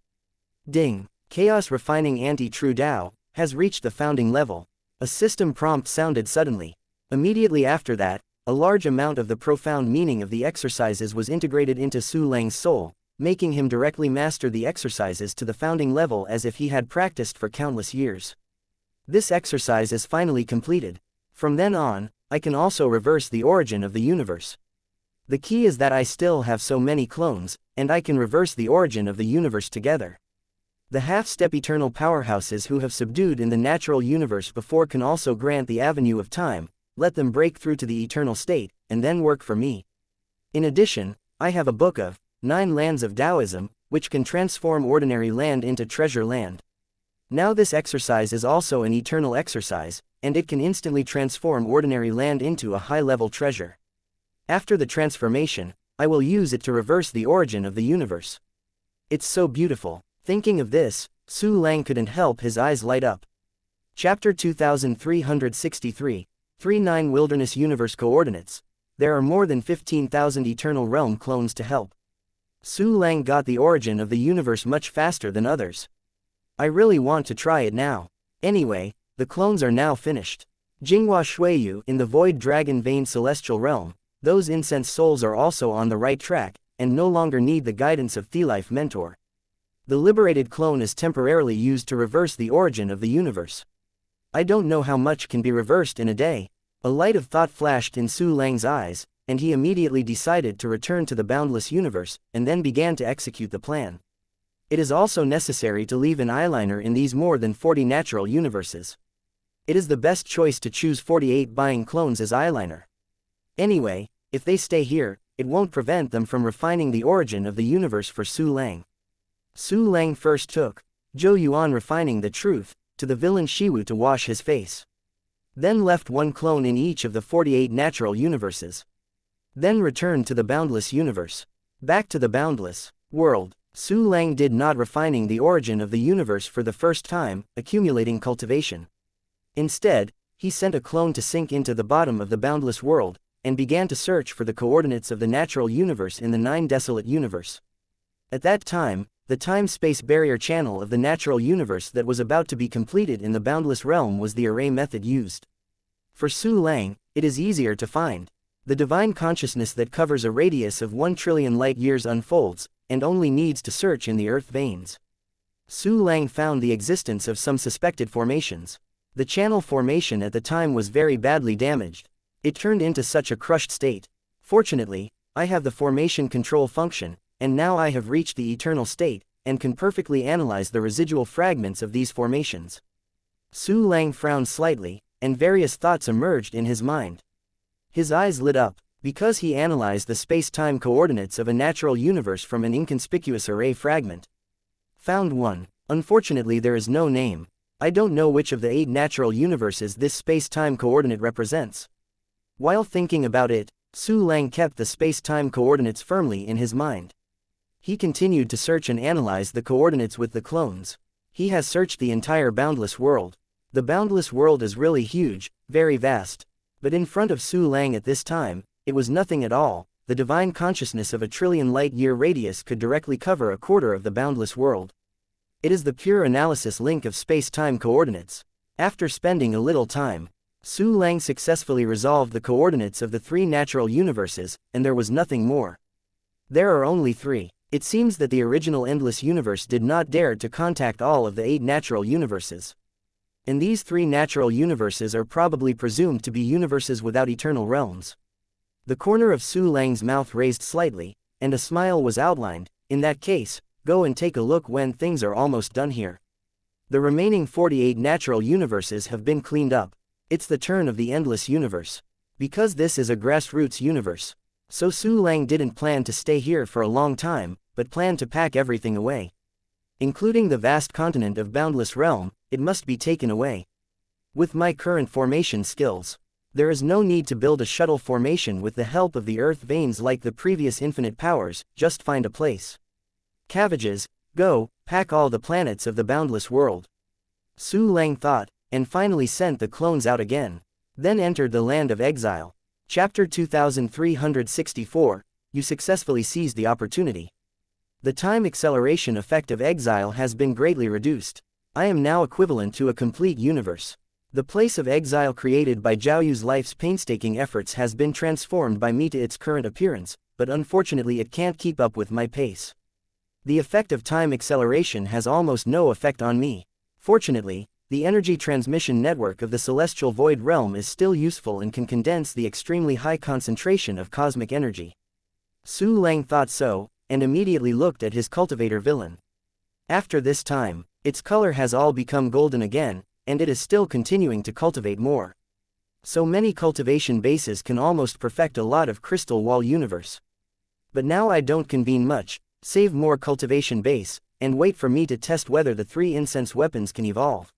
Ding! Chaos refining anti-true Tao has reached the founding level. A system prompt sounded suddenly. Immediately after that, a large amount of the profound meaning of the exercises was integrated into Su Lang's soul, making him directly master the exercises to the founding level as if he had practiced for countless years. This exercise is finally completed. From then on, I can also reverse the origin of the universe. The key is that I still have so many clones, and I can reverse the origin of the universe together. The half-step eternal powerhouses who have subdued in the natural universe before can also grant the avenue of time, let them break through to the eternal state, and then work for me. In addition, I have a book of 9 lands of Taoism, which can transform ordinary land into treasure land. Now this exercise is also an eternal exercise, and it can instantly transform ordinary land into a high-level treasure. After the transformation, I will use it to reverse the origin of the universe. It's so beautiful. Thinking of this, Su Lang couldn't help his eyes light up. Chapter 2363, 39 Wilderness Universe Coordinates. There are more than 15,000 Eternal Realm clones to help. Su Lang got the origin of the universe much faster than others. I really want to try it now. Anyway, the clones are now finished. Jinghua Shuiyu in the Void Dragon Vein Celestial Realm, those incense souls are also on the right track, and no longer need the guidance of Thelife Mentor. The liberated clone is temporarily used to reverse the origin of the universe. I don't know how much can be reversed in a day. A light of thought flashed in Su Lang's eyes, and he immediately decided to return to the boundless universe, and then began to execute the plan. It is also necessary to leave an eyeliner in these more than 40 natural universes. It is the best choice to choose 48 buying clones as eyeliner. Anyway, if they stay here, it won't prevent them from refining the origin of the universe for Su Lang. Su Lang first took Zhou Yuan refining the truth to the villain Shiwu to wash his face. Then left 1 clone in each of the 48 natural universes. Then returned to the boundless universe. Back to the boundless world. Su Lang did not refining the origin of the universe for the first time, accumulating cultivation. Instead, he sent a clone to sink into the bottom of the boundless world, and began to search for the coordinates of the natural universe in the 9 desolate universe. At that time, the time-space barrier channel of the natural universe that was about to be completed in the boundless realm was the array method used. For Su Lang, it is easier to find. The divine consciousness that covers a radius of 1 trillion light-years unfolds, and only needs to search in the earth veins. Su Lang found the existence of some suspected formations. The channel formation at the time was very badly damaged. It turned into such a crushed state. Fortunately, I have the formation control function, and now I have reached the eternal state, and can perfectly analyze the residual fragments of these formations. Su Lang frowned slightly, and various thoughts emerged in his mind. His eyes lit up, because he analyzed the space-time coordinates of a natural universe from an inconspicuous array fragment. Found 1. Unfortunately there is no name. I don't know which of the 8 natural universes this space-time coordinate represents. While thinking about it, Su Lang kept the space-time coordinates firmly in his mind. He continued to search and analyze the coordinates with the clones. He has searched the entire boundless world. The boundless world is really huge, very vast. But in front of Su Lang at this time, it was nothing at all. The divine consciousness of a trillion light-year radius could directly cover a quarter of the boundless world. It is the pure analysis link of space-time coordinates. After spending a little time, Su Lang successfully resolved the coordinates of the three natural universes, and there was nothing more. There are only three. It seems that the original endless universe did not dare to contact all of the 8 natural universes. And these 3 natural universes are probably presumed to be universes without eternal realms. The corner of Su Lang's mouth raised slightly, and a smile was outlined. In that case, go and take a look when things are almost done here. The remaining 48 natural universes have been cleaned up. It's the turn of the endless universe. Because this is a grassroots universe. So Su Lang didn't plan to stay here for a long time, but planned to pack everything away. Including the vast continent of Boundless Realm, it must be taken away. With my current formation skills, there is no need to build a shuttle formation with the help of the earth veins like the previous infinite powers, just find a place. Cabbages, go, pack all the planets of the boundless world. Su Lang thought, and finally sent the clones out again. Then entered the land of exile. Chapter 2364, you successfully seized the opportunity. The time acceleration effect of exile has been greatly reduced. I am now equivalent to a complete universe. The place of exile created by Zhao Yu's life's painstaking efforts has been transformed by me to its current appearance, but unfortunately it can't keep up with my pace. The effect of time acceleration has almost no effect on me. Fortunately, the energy transmission network of the celestial void realm is still useful and can condense the extremely high concentration of cosmic energy. Su Lang thought so, and immediately looked at his cultivator villain. After this time, its color has all become golden again, and it is still continuing to cultivate more. So many cultivation bases can almost perfect a lot of crystal wall universe. But now I don't convene much, save more cultivation base, and wait for me to test whether the 3 incense weapons can evolve.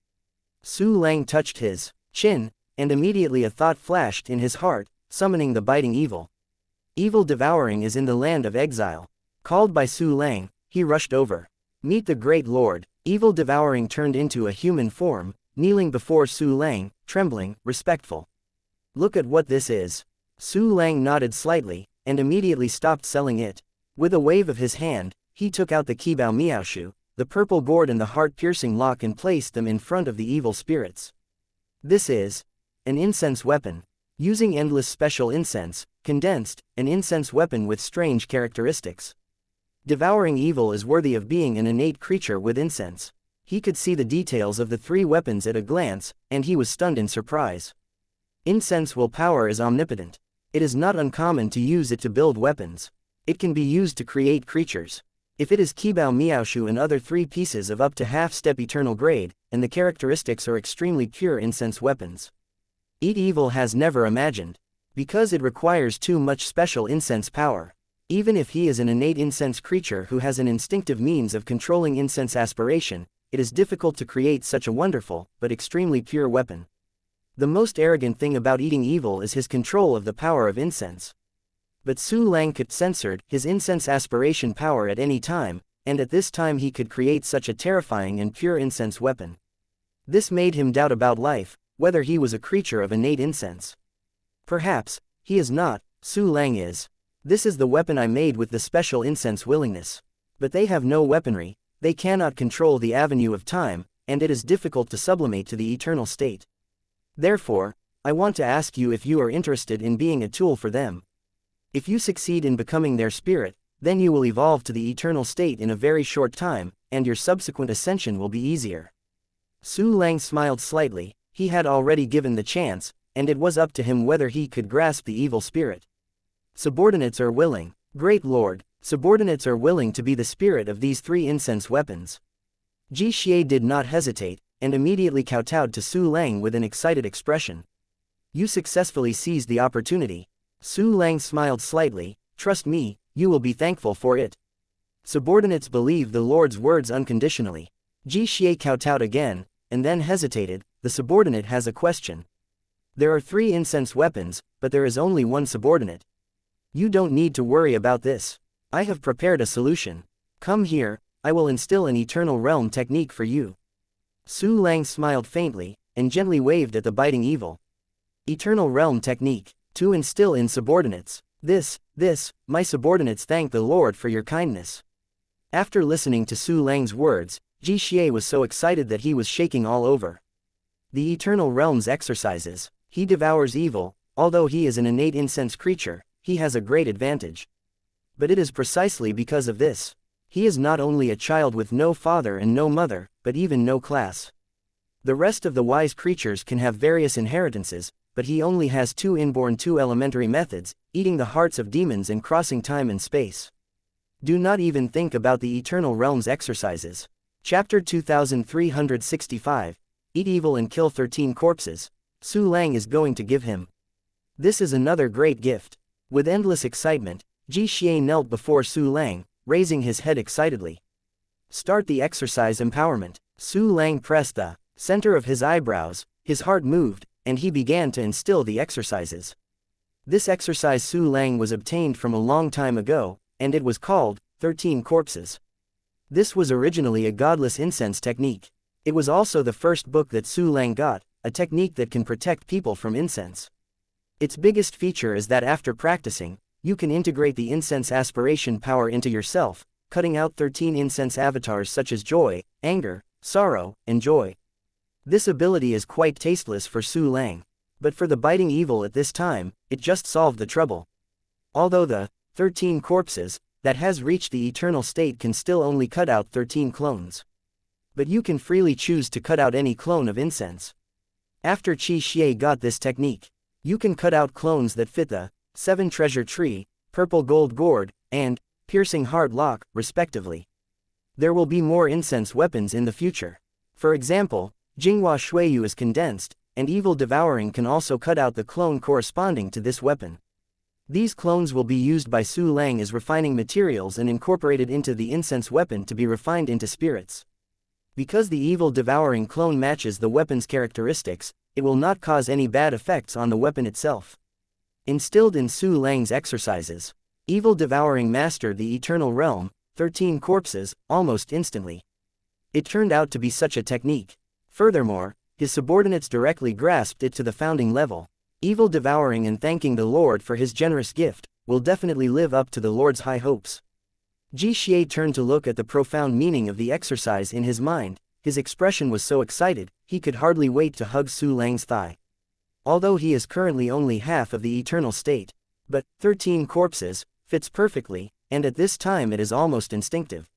Su Lang touched his chin, and immediately a thought flashed in his heart, summoning the biting evil. Evil devouring is in the land of exile. Called by Su Lang, he rushed over. Meet the great lord. Evil devouring turned into a human form, kneeling before Su Lang, trembling, respectful. Look at what this is. Su Lang nodded slightly, and immediately stopped selling it. With a wave of his hand, he took out the Qibao Miaoshu, the purple gourd and the heart-piercing lock and placed them in front of the evil spirits. This is an incense weapon. Using endless special incense, condensed, an incense weapon with strange characteristics. Devouring evil is worthy of being an innate creature with incense. He could see the details of the 3 weapons at a glance, and he was stunned in surprise. Incense willpower is omnipotent. It is not uncommon to use it to build weapons. It can be used to create creatures. If it is Qibao Miaoshu and other 3 pieces of up to half-step eternal grade, and the characteristics are extremely pure incense weapons. Eat Evil has never imagined. Because it requires too much special incense power. Even if he is an innate incense creature who has an instinctive means of controlling incense aspiration, it is difficult to create such a wonderful, but extremely pure weapon. The most arrogant thing about eating evil is his control of the power of incense. But Su Lang could censored his incense aspiration power at any time, and at this time he could create such a terrifying and pure incense weapon. This made him doubt about life, whether he was a creature of innate incense. Perhaps, he is not, Su Lang is. This is the weapon I made with the special incense willingness. But they have no weaponry, they cannot control the avenue of time, and it is difficult to sublimate to the eternal state. Therefore, I want to ask you if you are interested in being a tool for them. If you succeed in becoming their spirit, then you will evolve to the eternal state in a very short time, and your subsequent ascension will be easier. Su Lang smiled slightly. He had already given the chance, and it was up to him whether he could grasp the evil spirit. Subordinates are willing. Great Lord, subordinates are willing to be the spirit of these 3 incense weapons. Ji Xie did not hesitate, and immediately kowtowed to Su Lang with an excited expression. You successfully seized the opportunity. Su Lang smiled slightly. Trust me, you will be thankful for it. Subordinates believe the Lord's words unconditionally. Ji Xie kowtowed again, and then hesitated. The subordinate has a question. There are 3 incense weapons, but there is only 1 subordinate. You don't need to worry about this. I have prepared a solution. Come here, I will instill an eternal realm technique for you. Su Lang smiled faintly, and gently waved at the biting evil. Eternal Realm Technique. To instill in subordinates. My subordinates thank the Lord for your kindness. After listening to Su Lang's words, Ji Xie was so excited that he was shaking all over. The Eternal Realm's exercises. He devours evil. Although he is an innate incense creature, he has a great advantage. But it is precisely because of this. He is not only a child with no father and no mother, but even no class. The rest of the wise creatures can have various inheritances, but he only has two inborn, two elementary methods, eating the hearts of demons and crossing time and space. Do not even think about the Eternal Realm's exercises. Chapter 2365, Eat Evil and Kill 13 Corpses. Su Lang is going to give him. This is another great gift. With endless excitement, Ji Xie knelt before Su Lang, raising his head excitedly. Start the exercise empowerment. Su Lang pressed the center of his eyebrows, his heart moved, and he began to instill the exercises. This exercise Su Lang was obtained from a long time ago, and it was called 13 Corpses. This was originally a godless incense technique. It was also the first book that Su Lang got, a technique that can protect people from incense. Its biggest feature is that after practicing, you can integrate the incense aspiration power into yourself, cutting out 13 incense avatars such as joy, anger, sorrow, and joy. This ability is quite tasteless for Su Lang. But for the biting evil at this time, it just solved the trouble. Although the 13 corpses that has reached the eternal state can still only cut out 13 clones. But you can freely choose to cut out any clone of incense. After Ji Xie got this technique, you can cut out clones that fit the 7 treasure tree, purple gold gourd, and piercing heart lock, respectively. There will be more incense weapons in the future. For example, Jinghua Shuiyu is condensed, and Evil Devouring can also cut out the clone corresponding to this weapon. These clones will be used by Su Lang as refining materials and incorporated into the incense weapon to be refined into spirits. Because the Evil Devouring clone matches the weapon's characteristics, it will not cause any bad effects on the weapon itself. Instilled in Su Lang's exercises, Evil Devouring mastered the Eternal Realm, 13 Corpses, almost instantly. It turned out to be such a technique. Furthermore, his subordinates directly grasped it to the founding level. Evil Devouring and thanking the Lord for his generous gift, will definitely live up to the Lord's high hopes. Ji Xie turned to look at the profound meaning of the exercise in his mind. His expression was so excited, he could hardly wait to hug Su Lang's thigh. Although he is currently only half of the eternal state, but 13 corpses fits perfectly, and at this time it is almost instinctive.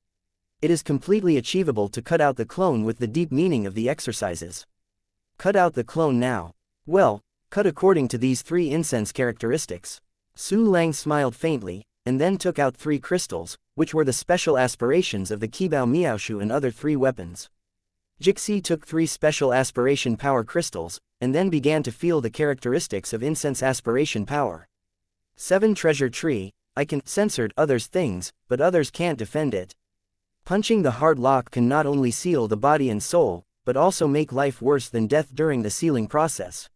It is completely achievable to cut out the clone with the deep meaning of the exercises. Cut out the clone now. Well, cut according to these 3 incense characteristics. Su Lang smiled faintly, and then took out 3 crystals, which were the special aspirations of the Qibao Miaoshu and other 3 weapons. Jixi took 3 special aspiration power crystals, and then began to feel the characteristics of incense aspiration power. 7 treasure tree, I can censored others' things, but others can't defend it. Punching the hard lock can not only seal the body and soul, but also make life worse than death during the sealing process.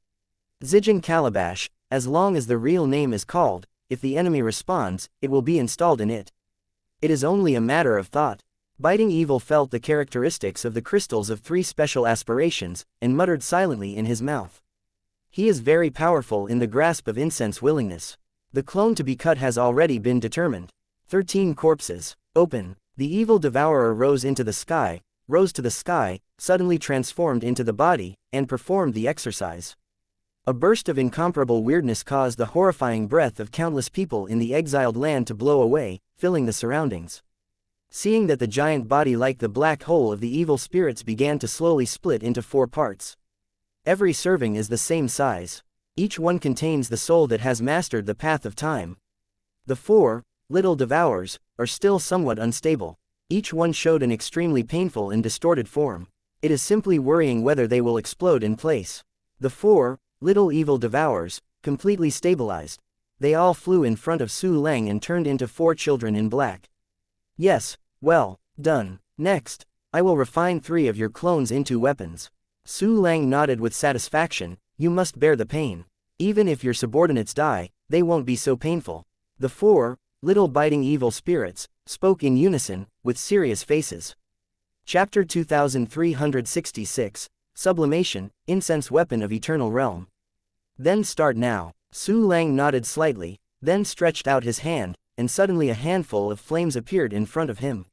Zijin Calabash, as long as the real name is called, if the enemy responds, it will be installed in it. It is only a matter of thought. Biting Evil felt the characteristics of the crystals of 3 special aspirations, and muttered silently in his mouth. He is very powerful in the grasp of incense willingness. The clone to be cut has already been determined. 13 corpses. Open. The Evil Devourer rose to the sky, suddenly transformed into the body, and performed the exercise. A burst of incomparable weirdness caused the horrifying breath of countless people in the exiled land to blow away, filling the surroundings. Seeing that the giant body like the black hole of the evil spirits began to slowly split into 4 parts. Every serving is the same size. Each one contains the soul that has mastered the path of time. The 4 little devours are still somewhat unstable. Each one showed an extremely painful and distorted form. It is simply worrying whether they will explode in place. The 4 little evil devours, completely stabilized. They all flew in front of Su Lang and turned into 4 children in black. Yes, well done. Next, I will refine 3 of your clones into weapons. Su Lang nodded with satisfaction. You must bear the pain. Even if your subordinates die, they won't be so painful. The 4 little biting evil spirits spoke in unison, with serious faces. Chapter 2366, Sublimation, Incense Weapon of Eternal Realm. Then start now. Su Lang nodded slightly, then stretched out his hand, and suddenly a handful of flames appeared in front of him.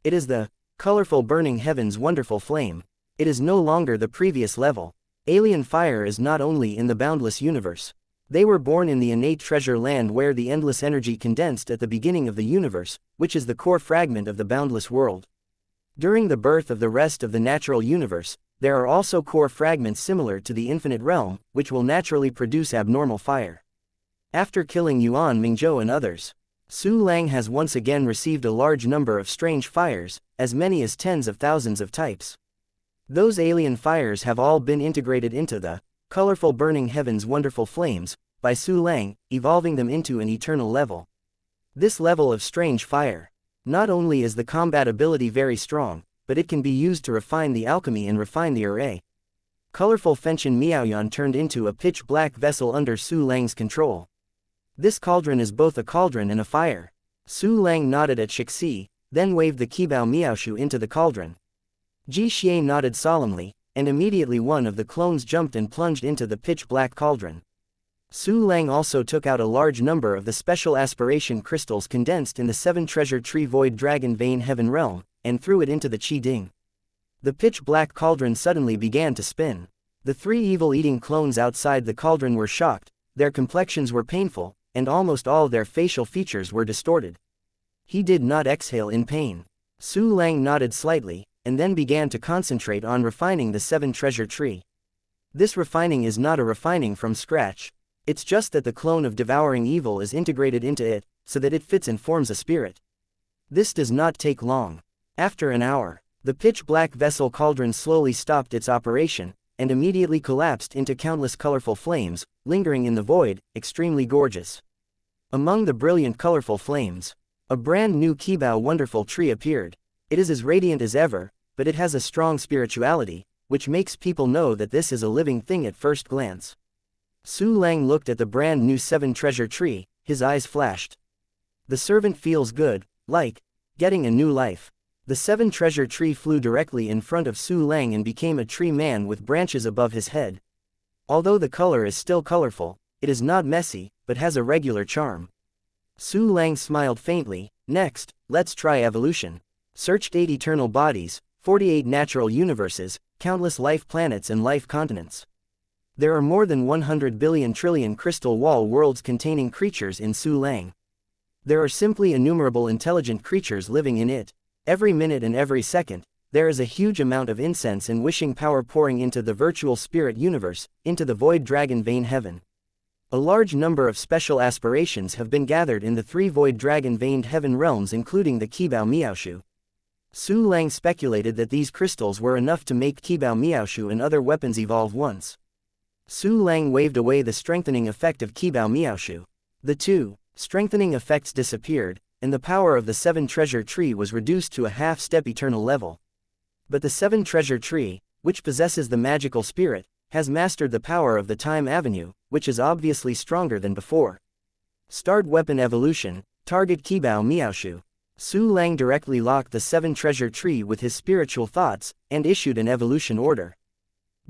It is the colorful burning heaven's wonderful flame. It is no longer the previous level. Alien fire is not only in the boundless universe. They were born in the innate treasure land where the endless energy condensed at the beginning of the universe, which is the core fragment of the boundless world. During the birth of the rest of the natural universe, there are also core fragments similar to the infinite realm, which will naturally produce abnormal fire. After killing Yuan Mingzhou and others, Su Lang has once again received a large number of strange fires, as many as tens of thousands of types. Those alien fires have all been integrated into the colorful burning heaven's wonderful flames by Su Lang, evolving them into an eternal level. This level of strange fire. Not only is the combat ability very strong, but it can be used to refine the alchemy and refine the array. Colorful Fenchen Miaoyan turned into a pitch-black vessel under Su Lang's control. This cauldron is both a cauldron and a fire. Su Lang nodded at Shixi, then waved the Qibao Miaoshu into the cauldron. Ji Xie nodded solemnly, and immediately one of the clones jumped and plunged into the pitch-black cauldron. Su Lang also took out a large number of the special aspiration crystals condensed in the 7 treasure tree void dragon vein heaven realm, and threw it into the Qi Ding. The pitch-black cauldron suddenly began to spin. The 3 evil-eating clones outside the cauldron were shocked, their complexions were painful, and almost all their facial features were distorted. He did not exhale in pain. Su Lang nodded slightly, and then began to concentrate on refining the 7 treasure tree. This refining is not a refining from scratch. It's just that the clone of devouring evil is integrated into it, so that it fits and forms a spirit. This does not take long. After an hour, the pitch-black vessel cauldron slowly stopped its operation, and immediately collapsed into countless colorful flames, lingering in the void, extremely gorgeous. Among the brilliant colorful flames, a brand new Qibao wonderful tree appeared. It is as radiant as ever, but it has a strong spirituality, which makes people know that this is a living thing at first glance. Su Lang looked at the brand new 7 treasure tree, his eyes flashed. The servant feels good, like getting a new life. The 7 treasure tree flew directly in front of Su Lang and became a tree man with branches above his head. Although the color is still colorful, it is not messy, but has a regular charm. Su Lang smiled faintly. Next, let's try evolution. Searched 8 eternal bodies, 48 natural universes, countless life planets and life continents. There are more than 100 billion trillion crystal wall worlds containing creatures in Su Lang. There are simply innumerable intelligent creatures living in it. Every minute and every second, there is a huge amount of incense and wishing power pouring into the virtual spirit universe, into the void dragon vein heaven. A large number of special aspirations have been gathered in the 3 void dragon veined heaven realms, including the Qibao Miaoshu. Su Lang speculated that these crystals were enough to make Qibao Miaoshu and other weapons evolve once. Su Lang waved away the strengthening effect of Qibao Miaoshu. The 2 strengthening effects disappeared, and the power of the 7 treasure tree was reduced to a half-step eternal level. But the 7 treasure tree, which possesses the magical spirit, has mastered the power of the time avenue, which is obviously stronger than before. Start weapon evolution, target Qibao Miaoshu. Su Lang directly locked the 7 treasure tree with his spiritual thoughts, and issued an evolution order.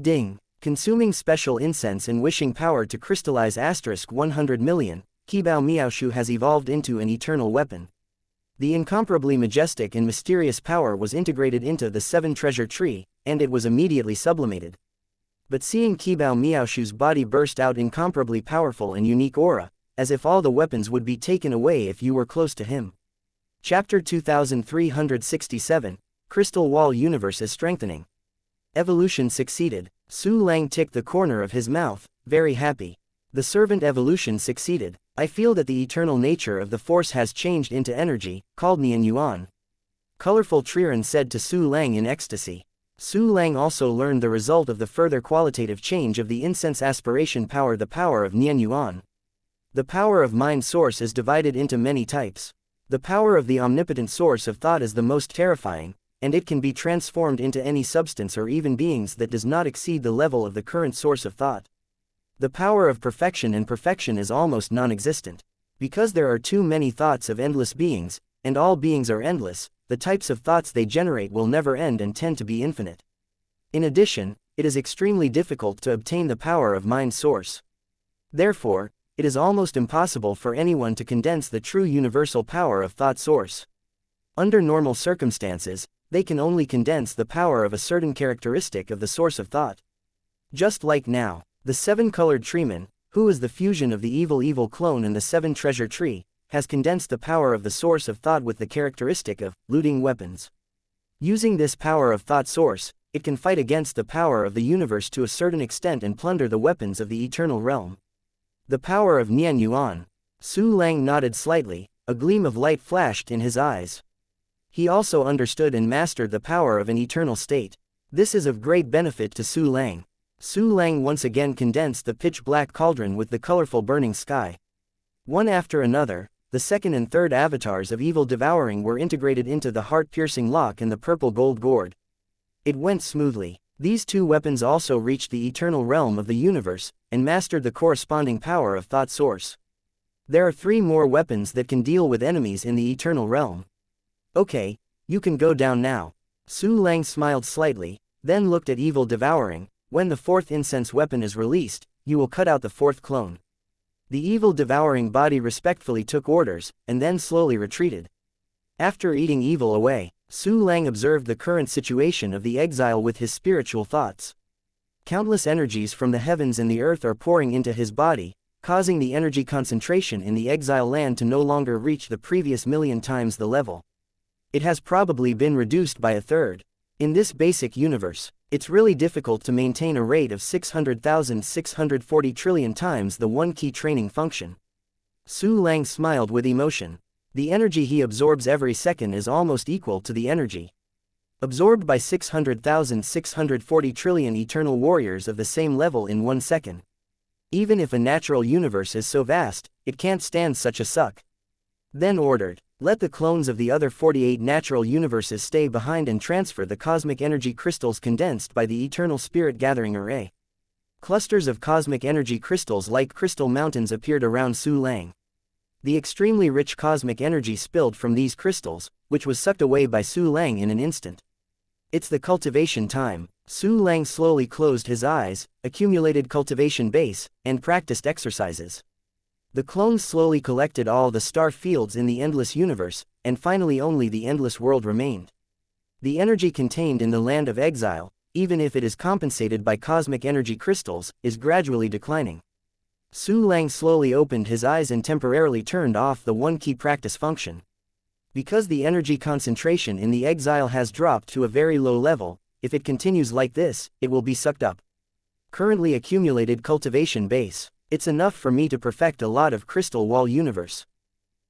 Ding. Consuming special incense and wishing power to crystallize *100 million, Qibao Miaoshu has evolved into an eternal weapon. The incomparably majestic and mysterious power was integrated into the 7 treasure tree, and it was immediately sublimated. But seeing Qibao Miaoshu's body burst out incomparably powerful and unique aura, as if all the weapons would be taken away if you were close to him. Chapter 2367, Crystal Wall Universe is Strengthening. Evolution succeeded. Su Lang ticked the corner of his mouth, very happy. The servant evolution succeeded. I feel that the eternal nature of the force has changed into energy, called Nian Yuan. Colorful Triran said to Su Lang in ecstasy. Su Lang also learned the result of the further qualitative change of the incense aspiration power, the power of Nian Yuan. The power of mind source is divided into many types. The power of the omnipotent source of thought is the most terrifying, and it can be transformed into any substance or even beings that does not exceed the level of the current source of thought. The power of perfection and perfection is almost non-existent. Because there are too many thoughts of endless beings, and all beings are endless, the types of thoughts they generate will never end and tend to be infinite. In addition, it is extremely difficult to obtain the power of mind source. Therefore, it is almost impossible for anyone to condense the true universal power of thought source. Under normal circumstances, they can only condense the power of a certain characteristic of the source of thought. Just like now, the seven-colored treeman, who is the fusion of the evil clone and the seven-treasure tree, has condensed the power of the source of thought with the characteristic of looting weapons. Using this power of thought source, it can fight against the power of the universe to a certain extent and plunder the weapons of the eternal realm. The power of Nian Yuan. Su Lang nodded slightly, a gleam of light flashed in his eyes. He also understood and mastered the power of an eternal state. This is of great benefit to Su Lang. Su Lang once again condensed the pitch-black cauldron with the colorful burning sky. One after another, the second and third avatars of evil devouring were integrated into the heart-piercing lock and the purple gold gourd. It went smoothly. These two weapons also reached the eternal realm of the universe, and mastered the corresponding power of thought source. There are 3 more weapons that can deal with enemies in the eternal realm. Okay, you can go down now. Su Lang smiled slightly, then looked at evil devouring. When the 4th incense weapon is released, you will cut out the 4th clone. The evil devouring body respectfully took orders, and then slowly retreated. After eating evil away, Su Lang observed the current situation of the exile with his spiritual thoughts. Countless energies from the heavens and the earth are pouring into his body, causing the energy concentration in the exile land to no longer reach the previous million times the level. It has probably been reduced by a third. In this basic universe, it's really difficult to maintain a rate of 600,640 trillion times the one-key training function. Su Lang smiled with emotion. The energy he absorbs every second is almost equal to the energy absorbed by 600,640 trillion eternal warriors of the same level in 1 second. Even if a natural universe is so vast, it can't stand such a suck. Then ordered, let the clones of the other 48 natural universes stay behind and transfer the cosmic energy crystals condensed by the eternal spirit gathering array. Clusters of cosmic energy crystals like crystal mountains appeared around Su Lang. The extremely rich cosmic energy spilled from these crystals, which was sucked away by Su Lang in an instant. It's the cultivation time. Su Lang slowly closed his eyes, accumulated cultivation base, and practiced exercises. The clones slowly collected all the star fields in the endless universe, and finally only the endless world remained. The energy contained in the land of exile, even if it is compensated by cosmic energy crystals, is gradually declining. Su Lang slowly opened his eyes and temporarily turned off the one-key practice function. Because the energy concentration in the exile has dropped to a very low level, if it continues like this, it will be sucked up. Currently accumulated cultivation base. It's enough for me to perfect a lot of crystal wall universe.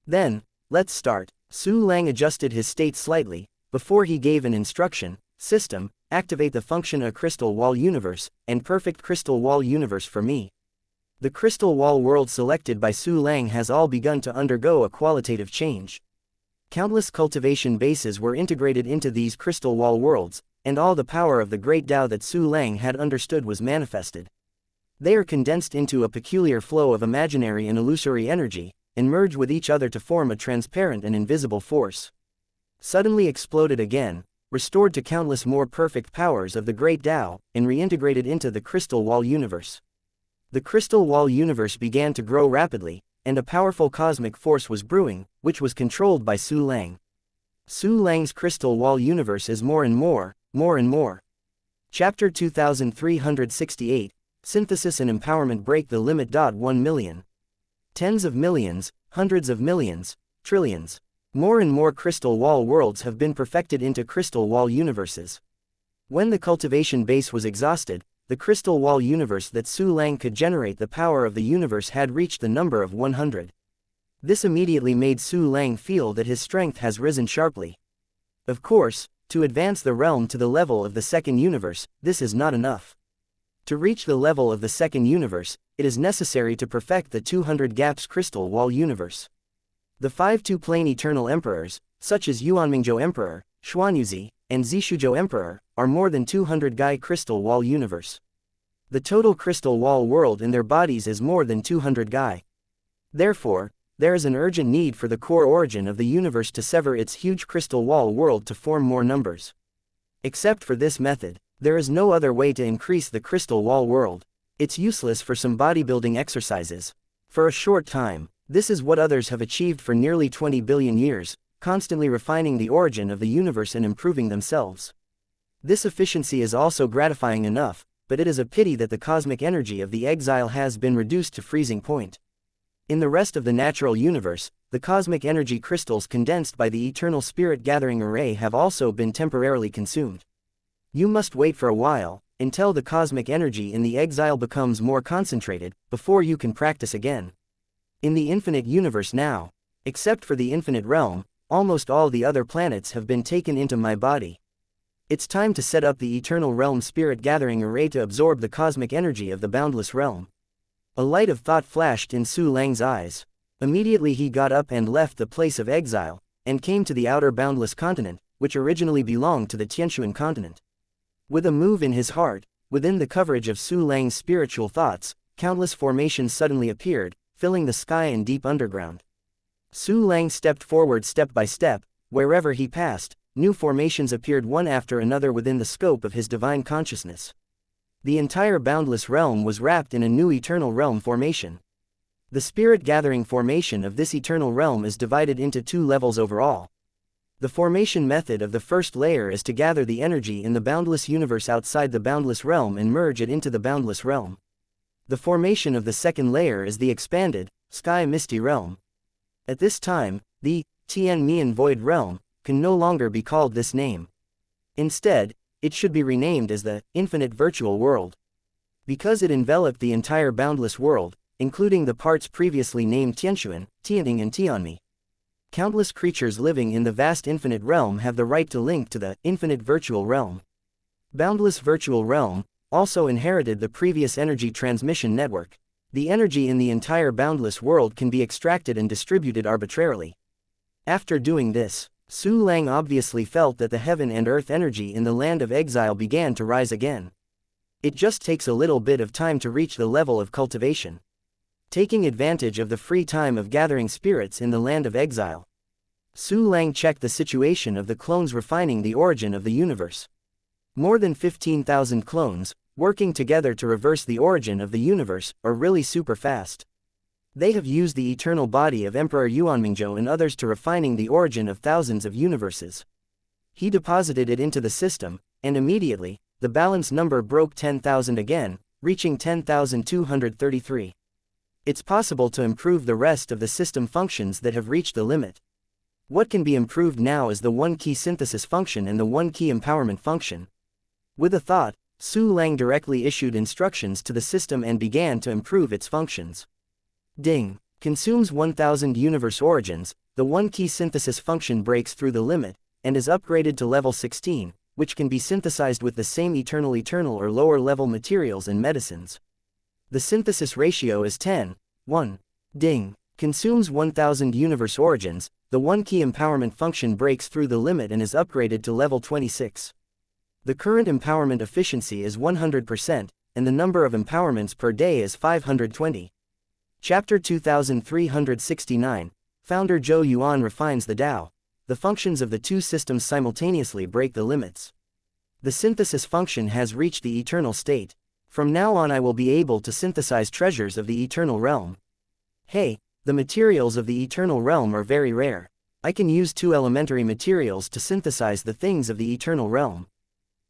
Then, let's start. Su Lang adjusted his state slightly, before he gave an instruction. System, activate the function of crystal wall universe, and perfect crystal wall universe for me. The crystal wall world selected by Su Lang has all begun to undergo a qualitative change. Countless cultivation bases were integrated into these crystal wall worlds, and all the power of the great Tao that Su Lang had understood was manifested. They are condensed into a peculiar flow of imaginary and illusory energy, and merge with each other to form a transparent and invisible force. Suddenly exploded again, restored to countless more perfect powers of the great Tao, and reintegrated into the crystal wall universe. The crystal wall universe began to grow rapidly, and a powerful cosmic force was brewing, which was controlled by Su Lang. Su Lang's crystal wall universe is more and more. Chapter 2368, Synthesis and Empowerment Break the Limit. 1 million. Tens of millions, hundreds of millions, trillions. More and more crystal wall worlds have been perfected into crystal wall universes. When the cultivation base was exhausted, the crystal wall universe that Su Lang could generate the power of the universe had reached the number of 100. This immediately made Su Lang feel that his strength has risen sharply. Of course, to advance the realm to the level of the second universe, this is not enough. To reach the level of the second universe, it is necessary to perfect the 200 gaps crystal wall universe. The 5 two-plane eternal emperors, such as Yuanmingzhou Emperor, Xuanyuzi, and Zishuzhou Emperor, are more than 200 Gai crystal wall universe. The total crystal wall world in their bodies is more than 200 Gai. Therefore, there is an urgent need for the core origin of the universe to sever its huge crystal wall world to form more numbers. Except for this method, there is no other way to increase the crystal wall world. It's useless for some bodybuilding exercises. For a short time, this is what others have achieved for nearly 20 billion years, constantly refining the origin of the universe and improving themselves. This efficiency is also gratifying enough, but it is a pity that the cosmic energy of the exile has been reduced to freezing point. In the rest of the natural universe, the cosmic energy crystals condensed by the eternal spirit gathering array have also been temporarily consumed. You must wait for a while, until the cosmic energy in the exile becomes more concentrated, before you can practice again. In the infinite universe now, except for the infinite realm, almost all the other planets have been taken into my body. It's time to set up the eternal realm spirit gathering array to absorb the cosmic energy of the boundless realm. A light of thought flashed in Su Lang's eyes. Immediately he got up and left the place of exile, and came to the outer boundless continent, which originally belonged to the Tianxuan continent. With a move in his heart, within the coverage of Su Lang's spiritual thoughts, countless formations suddenly appeared, filling the sky and deep underground. Su Lang stepped forward step by step. Wherever he passed, new formations appeared one after another within the scope of his divine consciousness. The entire boundless realm was wrapped in a new eternal realm formation. The spirit gathering formation of this eternal realm is divided into two levels overall. The formation method of the first layer is to gather the energy in the boundless universe outside the boundless realm and merge it into the boundless realm. The formation of the second layer is the expanded, sky misty realm. At this time, the Tianmian void realm can no longer be called this name. Instead, it should be renamed as the infinite virtual world. Because it enveloped the entire boundless world, including the parts previously named Tianxuan, Tianting and Tianmi. Countless creatures living in the vast infinite realm have the right to link to the infinite virtual realm. Boundless virtual realm also inherited the previous energy transmission network. The energy in the entire boundless world can be extracted and distributed arbitrarily. After doing this, Su Lang obviously felt that the heaven and earth energy in the land of exile began to rise again. It just takes a little bit of time to reach the level of cultivation. Taking advantage of the free time of gathering spirits in the land of exile, Su Lang checked the situation of the clones refining the origin of the universe. More than 15,000 clones, working together to reverse the origin of the universe, are really super fast. They have used the eternal body of Emperor Yuanmingzhou and others to refining the origin of thousands of universes. He deposited it into the system, and immediately, the balance number broke 10,000 again, reaching 10,233. It's possible to improve the rest of the system functions that have reached the limit. What can be improved now is the one-key synthesis function and the one-key empowerment function. With a thought, Su Lang directly issued instructions to the system and began to improve its functions. Ding. Consumes 1000 universe origins, the one-key synthesis function breaks through the limit, and is upgraded to level 16, which can be synthesized with the same eternal or lower-level materials and medicines. The synthesis ratio is 10:1. Ding. Consumes 1000 universe origins, the one-key empowerment function breaks through the limit and is upgraded to level 26. The current empowerment efficiency is 100%, and the number of empowerments per day is 520. Chapter 2369, Founder Zhou Yuan refines the Tao. The functions of the two systems simultaneously break the limits. The synthesis function has reached the eternal state. From now on I will be able to synthesize treasures of the eternal realm. Hey, the materials of the eternal realm are very rare. I can use 2 elementary materials to synthesize the things of the eternal realm.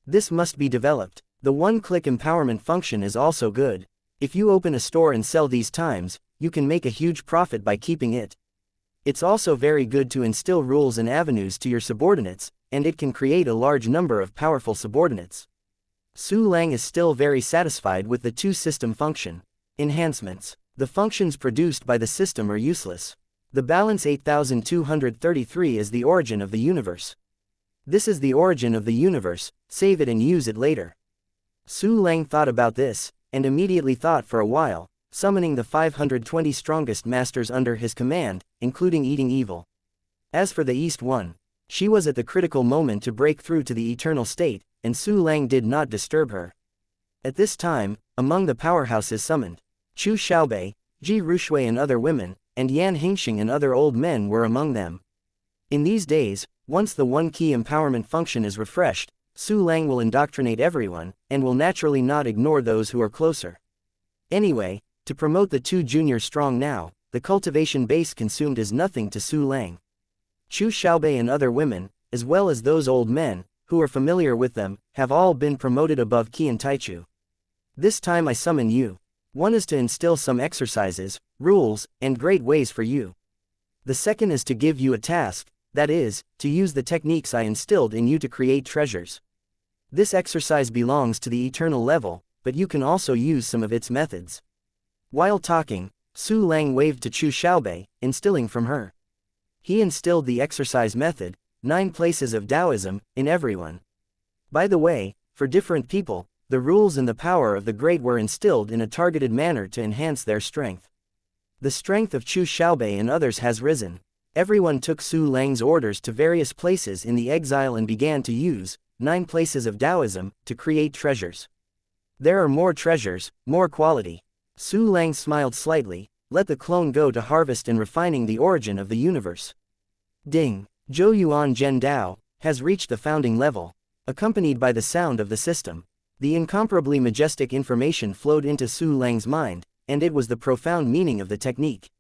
This must be developed. The one-click empowerment function is also good. If you open a store and sell these times, you can make a huge profit by keeping it. It's also very good to instill rules and avenues to your subordinates, and it can create a large number of powerful subordinates. Su Lang is still very satisfied with the two-system function. Enhancements. The functions produced by the system are useless. The balance 8233 is the origin of the universe. This is the origin of the universe, save it and use it later. Su Lang thought about this, and immediately thought for a while, summoning the 520 strongest masters under his command, including eating evil. As for the East One, she was at the critical moment to break through to the eternal state, and Su Lang did not disturb her. At this time, among the powerhouses summoned, Chu Xiaobei, Ji Rushui and other women, and Yan Hingxing and other old men were among them. In these days, once the one-key empowerment function is refreshed, Su Lang will indoctrinate everyone, and will naturally not ignore those who are closer. Anyway, to promote the two junior strong now, the cultivation base consumed is nothing to Su Lang. Chu Xiaobei and other women, as well as those old men, who are familiar with them, have all been promoted above Qian Taichu. This time I summon you. One is to instill some exercises, rules, and great ways for you. The second is to give you a task, that is, to use the techniques I instilled in you to create treasures. This exercise belongs to the eternal level, but you can also use some of its methods. While talking, Su Lang waved to Chu Xiaobei, instilling from her. He instilled the exercise method, 9 places of Taoism, in everyone. By the way, for different people, the rules and the power of the great were instilled in a targeted manner to enhance their strength. The strength of Chu Xiaobei and others has risen. Everyone took Su Lang's orders to various places in the exile and began to use 9 places of Taoism to create treasures. There are more treasures, more quality. Su Lang smiled slightly. Let the clone go to harvest and refining the origin of the universe. Ding! Zhou Yuan Zhen Dao has reached the founding level. Accompanied by the sound of the system, the incomparably majestic information flowed into Su Lang's mind, and it was the profound meaning of the technique.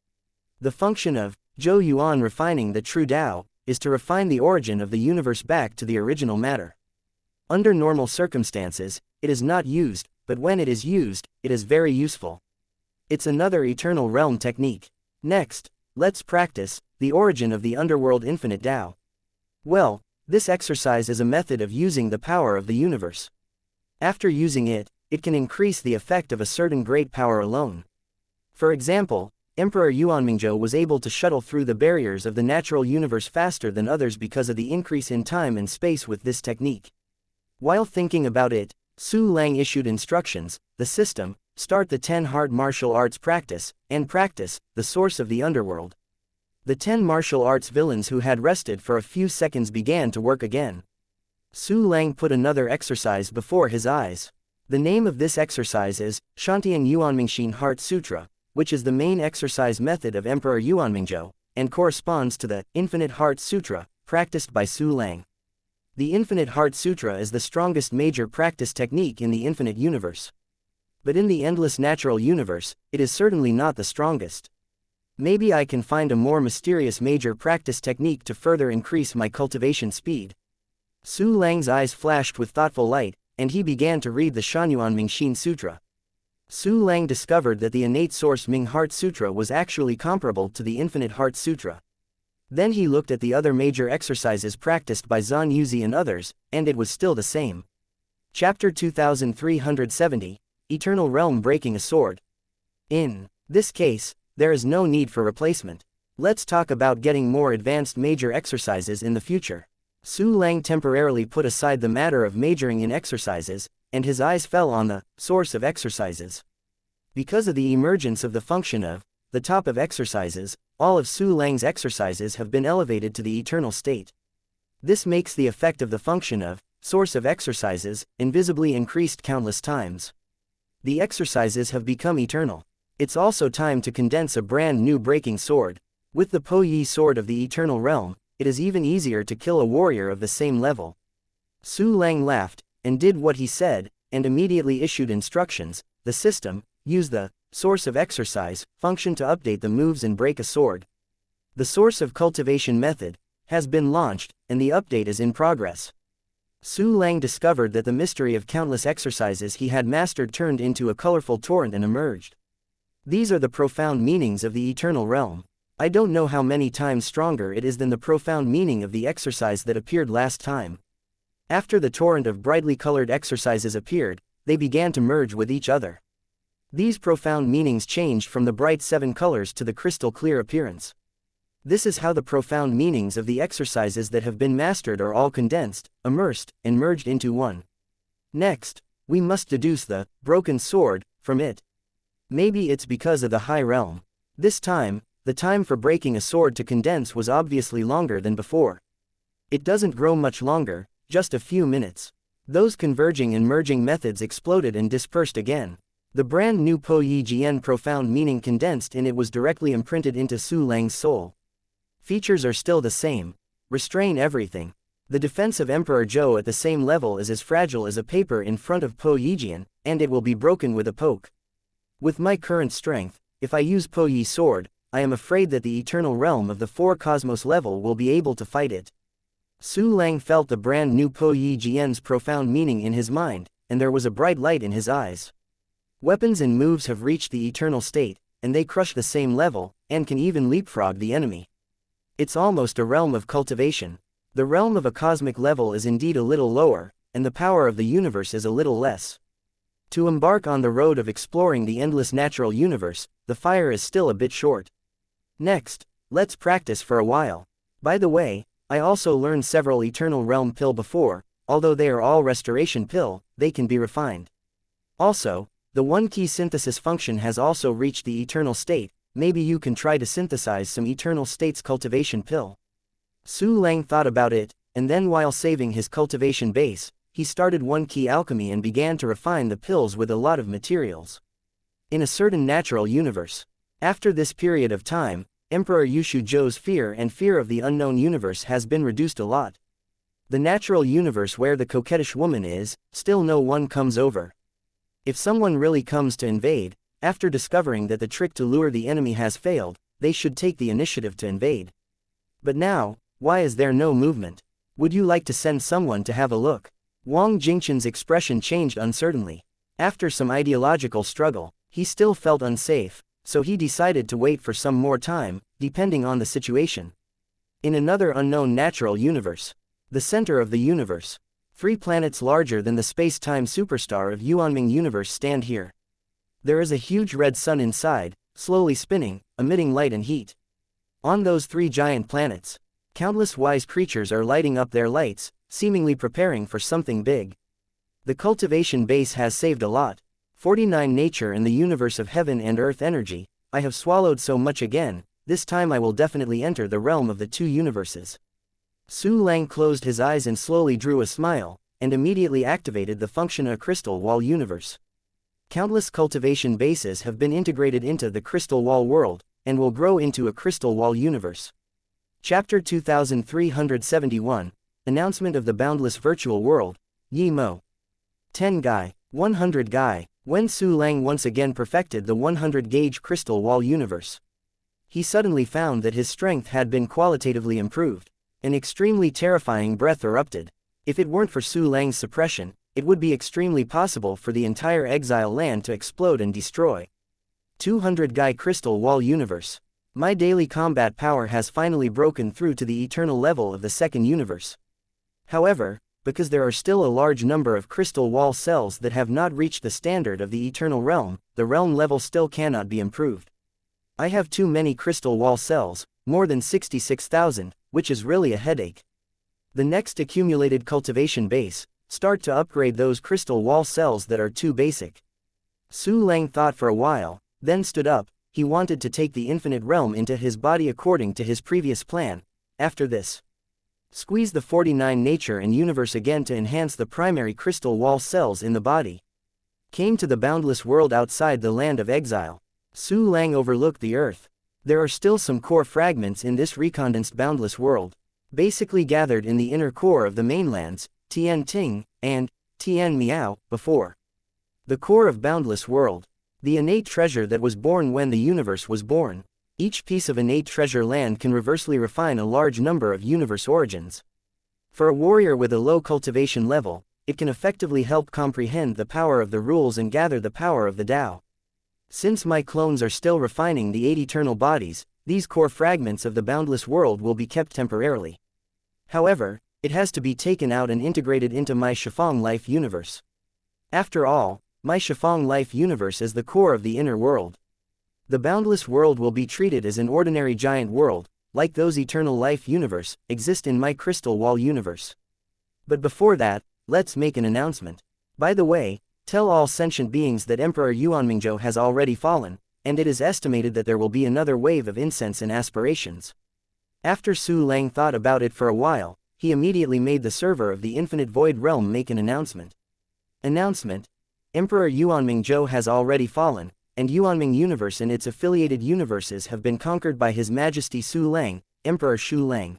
The function of Zhou Yuan refining the true Tao is to refine the origin of the universe back to the original matter. Under normal circumstances, it is not used, but when it is used, it is very useful. It's another eternal realm technique. Next, let's practice the origin of the underworld infinite Tao. Well, this exercise is a method of using the power of the universe. After using it, it can increase the effect of a certain great power alone. For example, Emperor Yuanmingzhou was able to shuttle through the barriers of the natural universe faster than others because of the increase in time and space with this technique. While thinking about it, Su Lang issued instructions, the system, start the 10 hard martial arts practice, and practice, the source of the underworld. The 10 martial arts villains who had rested for a few seconds began to work again. Su Lang put another exercise before his eyes. The name of this exercise is Shantian Yuanmingxin Heart Sutra, which is the main exercise method of Emperor Yuanmingzhou, and corresponds to the Infinite Heart Sutra, practiced by Su Lang. The Infinite Heart Sutra is the strongest major practice technique in the infinite universe. But in the endless natural universe, it is certainly not the strongest. Maybe I can find a more mysterious major practice technique to further increase my cultivation speed. Su Lang's eyes flashed with thoughtful light, and he began to read the Shanyuan Mingxin Sutra. Su Lang discovered that the innate source Ming Heart Sutra was actually comparable to the Infinite Heart Sutra. Then he looked at the other major exercises practiced by Zhan Yuzi and others, and it was still the same. Chapter 2370, Eternal Realm Breaking a Sword. In this case, there is no need for replacement. Let's talk about getting more advanced major exercises in the future. Su Lang temporarily put aside the matter of majoring in exercises, and his eyes fell on the source of exercises. Because of the emergence of the function of the top of exercises, all of Su Lang's exercises have been elevated to the eternal state. This makes the effect of the function of source of exercises invisibly increased countless times. The exercises have become eternal. It's also time to condense a brand new breaking sword. With the Po Yi sword of the eternal realm, it is even easier to kill a warrior of the same level. Su Lang laughed, and did what he said, and immediately issued instructions. The system, use the source of exercise function to update the moves and break a sword. The source of cultivation method has been launched, and the update is in progress. Su Lang discovered that the mystery of countless exercises he had mastered turned into a colorful torrent and emerged. These are the profound meanings of the eternal realm. I don't know how many times stronger it is than the profound meaning of the exercise that appeared last time. After the torrent of brightly colored exercises appeared, they began to merge with each other. These profound meanings changed from the bright 7 colors to the crystal clear appearance. This is how the profound meanings of the exercises that have been mastered are all condensed, immersed, and merged into one. Next, we must deduce the broken sword from it. Maybe it's because of the high realm. This time, the time for breaking a sword to condense was obviously longer than before. It doesn't grow much longer, just a few minutes. Those converging and merging methods exploded and dispersed again. The brand new Po Yi Jian profound meaning condensed in it was directly imprinted into Su Lang's soul. Features are still the same. Restrain everything. The defense of Emperor Zhou at the same level is as fragile as a paper in front of Po Yi Jian, and it will be broken with a poke. With my current strength, if I use Po Yi's sword, I am afraid that the eternal realm of the 4 cosmos level will be able to fight it. Su Lang felt the brand new Po Yi Jian's profound meaning in his mind, and there was a bright light in his eyes. Weapons and moves have reached the eternal state, and they crush the same level, and can even leapfrog the enemy. It's almost a realm of cultivation. The realm of a cosmic level is indeed a little lower, and the power of the universe is a little less. To embark on the road of exploring the endless natural universe, the fire is still a bit short. Next, let's practice for a while. By the way, I also learned several eternal realm pill before, although they are all restoration pill, they can be refined. Also, the one key synthesis function has also reached the eternal state. Maybe you can try to synthesize some eternal states cultivation pill. Su Lang thought about it, and then while saving his cultivation base, he started one key alchemy and began to refine the pills with a lot of materials. In a certain natural universe. After this period of time, Emperor Yushu Zhou's fear and fear of the unknown universe has been reduced a lot. The natural universe where the coquettish woman is, still no one comes over. If someone really comes to invade, after discovering that the trick to lure the enemy has failed, they should take the initiative to invade. But now, why is there no movement? Would you like to send someone to have a look? Wang Jingchen's expression changed uncertainly. After some ideological struggle, he still felt unsafe, so he decided to wait for some more time, depending on the situation. In another unknown natural universe, the center of the universe, 3 planets larger than the space-time superstar of Yuanming universe stand here. There is a huge red sun inside, slowly spinning, emitting light and heat. On those 3 giant planets, countless wise creatures are lighting up their lights, seemingly preparing for something big. The cultivation base has saved a lot. 49 nature in the universe of heaven and earth energy. I have swallowed so much again, this time I will definitely enter the realm of the 2 universes. Su Lang closed his eyes and slowly drew a smile, and immediately activated the function of crystal wall universe. Countless cultivation bases have been integrated into the crystal wall world, and will grow into a crystal wall universe. Chapter 2371, Announcement of the Boundless Virtual World, Yi Mo. 10 Gai, 100 Gai. When Su Lang once again perfected the 100-gauge crystal wall universe, he suddenly found that his strength had been qualitatively improved. An extremely terrifying breath erupted. If it weren't for Su Lang's suppression, it would be extremely possible for the entire exile land to explode and destroy. 200 Gai crystal wall universe. My daily combat power has finally broken through to the eternal level of the 2nd universe. However, because there are still a large number of crystal wall cells that have not reached the standard of the eternal realm, the realm level still cannot be improved. I have too many crystal wall cells, more than 66,000, which is really a headache. The next accumulated cultivation base, start to upgrade those crystal wall cells that are too basic. Su Lang thought for a while, then stood up. He wanted to take the infinite realm into his body according to his previous plan. After this, squeeze the 49 nature and universe again to enhance the primary crystal wall cells in the body. Came to the boundless world outside the land of exile. Su Lang overlooked the earth. There are still some core fragments in this recondensed boundless world, basically gathered in the inner core of the mainlands, Tian Ting, and Tian Miao, before. The core of boundless world. The innate treasure that was born when the universe was born. Each piece of innate treasure land can reversely refine a large number of universe origins. For a warrior with a low cultivation level, it can effectively help comprehend the power of the rules and gather the power of the Tao. Since my clones are still refining the 8 eternal bodies, these core fragments of the boundless world will be kept temporarily. However, it has to be taken out and integrated into my Shifang life universe. After all, my Shifang life universe is the core of the inner world. The boundless world will be treated as an ordinary giant world, like those eternal life universe, exist in my crystal wall universe. But before that, let's make an announcement. By the way, tell all sentient beings that Emperor Yuanmingzhou has already fallen, and it is estimated that there will be another wave of incense and aspirations. After Su Lang thought about it for a while, he immediately made the server of the Infinite Void Realm make an announcement. Announcement: Emperor Yuanmingzhou has already fallen, and Yuanming Universe and its affiliated universes have been conquered by His Majesty Su Lang, Emperor Shu Lang.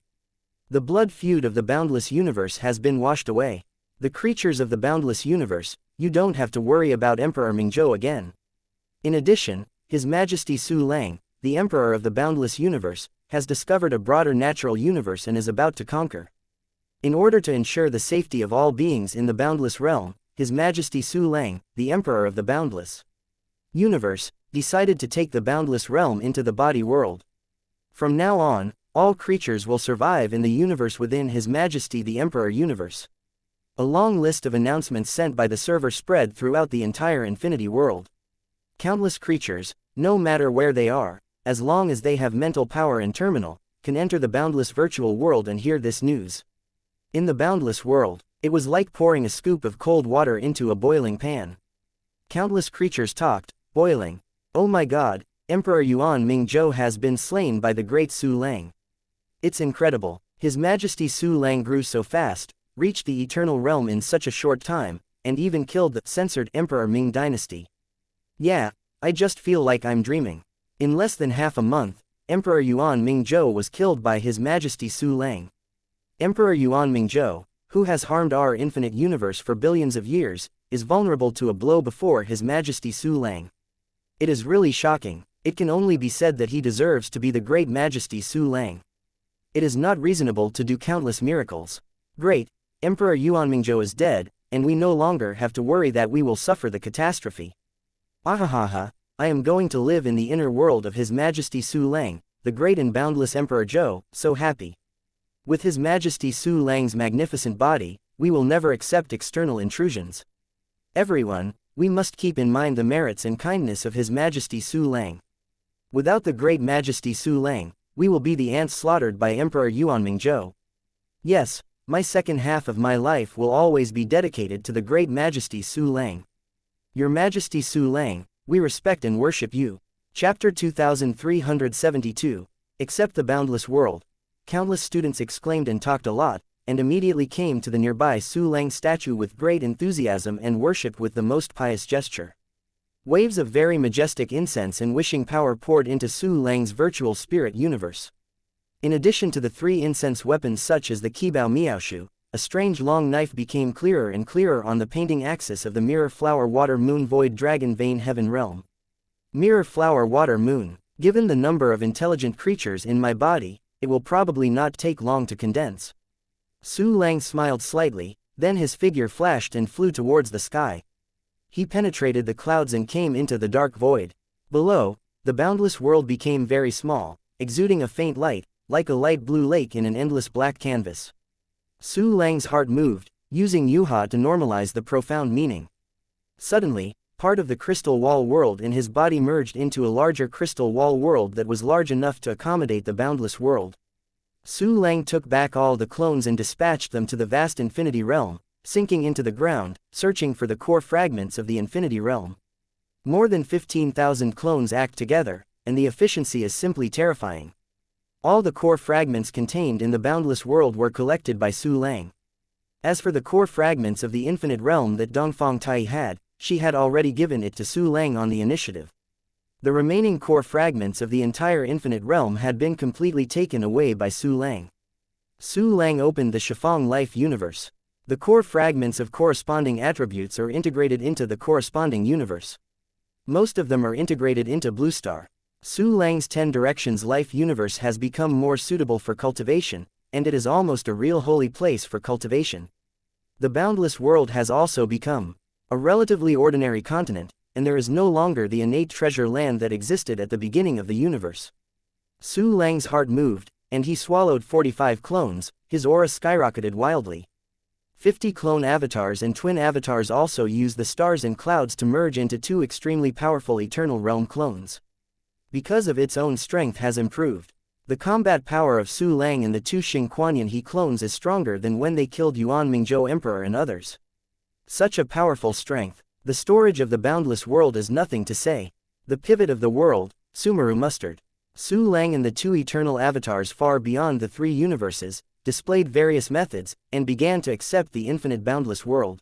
The blood feud of the boundless universe has been washed away. The creatures of the boundless universe, you don't have to worry about Emperor Mingzhou again. In addition, His Majesty Su Lang, the Emperor of the Boundless Universe, has discovered a broader natural universe and is about to conquer. In order to ensure the safety of all beings in the Boundless Realm, His Majesty Su Lang, the Emperor of the Boundless Universe, decided to take the Boundless Realm into the body world. From now on, all creatures will survive in the universe within His Majesty the Emperor Universe. A long list of announcements sent by the server spread throughout the entire infinity world. Countless creatures, no matter where they are, as long as they have mental power and terminal, can enter the boundless virtual world and hear this news. In the boundless world, it was like pouring a scoop of cold water into a boiling pan. Countless creatures talked, boiling. Oh my god, Emperor Yuan Mingzhou has been slain by the great Su Lang. It's incredible. His Majesty Su Lang grew so fast, reached the eternal realm in such a short time, and even killed the censored Emperor Ming dynasty. Yeah, I just feel like I'm dreaming. In less than half a month, Emperor Yuan Mingzhou was killed by His Majesty Su Lang. Emperor Yuan Mingzhou, who has harmed our infinite universe for billions of years, is vulnerable to a blow before His Majesty Su Lang. It is really shocking. It can only be said that he deserves to be the great Majesty Su Lang. It is not reasonable to do countless miracles. Great, Emperor Yuan Mingzhou is dead, and we no longer have to worry that we will suffer the catastrophe. Ahahaha, I am going to live in the inner world of His Majesty Su Lang, the great and boundless Emperor Zhou, so happy. With His Majesty Su Lang's magnificent body, we will never accept external intrusions. Everyone, we must keep in mind the merits and kindness of His Majesty Su Lang. Without the great Majesty Su Lang, we will be the ants slaughtered by Emperor Yuan Mingzhou. Yes, my second half of my life will always be dedicated to the great Majesty Su Lang. Your Majesty Su Lang, we respect and worship you. Chapter 2372, Accept the Boundless World. Countless students exclaimed and talked a lot, and immediately came to the nearby Su Lang statue with great enthusiasm and worshipped with the most pious gesture. Waves of very majestic incense and wishing power poured into Su Lang's virtual spirit universe. In addition to the 3 incense weapons such as the Qibao Miaoshu, a strange long knife became clearer and clearer on the painting axis of the Mirror Flower Water Moon Void Dragon Vein Heaven Realm. Mirror Flower Water Moon, given the number of intelligent creatures in my body, it will probably not take long to condense. Su Lang smiled slightly, then his figure flashed and flew towards the sky. He penetrated the clouds and came into the dark void. Below, the boundless world became very small, exuding a faint light, like a light blue lake in an endless black canvas. Su Lang's heart moved, using Yuha to normalize the profound meaning. Suddenly, part of the crystal wall world in his body merged into a larger crystal wall world that was large enough to accommodate the boundless world. Su Lang took back all the clones and dispatched them to the vast infinity realm, sinking into the ground, searching for the core fragments of the infinity realm. More than 15,000 clones act together, and the efficiency is simply terrifying. All the core fragments contained in the boundless world were collected by Su Lang. As for the core fragments of the infinite realm that Dongfang Tai had, she had already given it to Su Lang on the initiative. The remaining core fragments of the entire infinite realm had been completely taken away by Su Lang. Su Lang opened the Shifang life universe. The core fragments of corresponding attributes are integrated into the corresponding universe. Most of them are integrated into Blue Star. Su Lang's 10 Directions life universe has become more suitable for cultivation, and it is almost a real holy place for cultivation. The boundless world has also become a relatively ordinary continent, and there is no longer the innate treasure land that existed at the beginning of the universe. Su Lang's heart moved, and he swallowed 45 clones, his aura skyrocketed wildly. 50 clone avatars and twin avatars also use the stars and clouds to merge into 2 extremely powerful Eternal Realm clones. Because of its own strength has improved. The combat power of Su Lang and the 2 Xing Kuanyan he clones is stronger than when they killed Yuan Mingzhou Emperor and others. Such a powerful strength. The storage of the boundless world is nothing to say. The pivot of the world, Sumeru Mustard. Su Lang and the 2 eternal avatars far beyond the 3 universes, displayed various methods, and began to accept the infinite boundless world.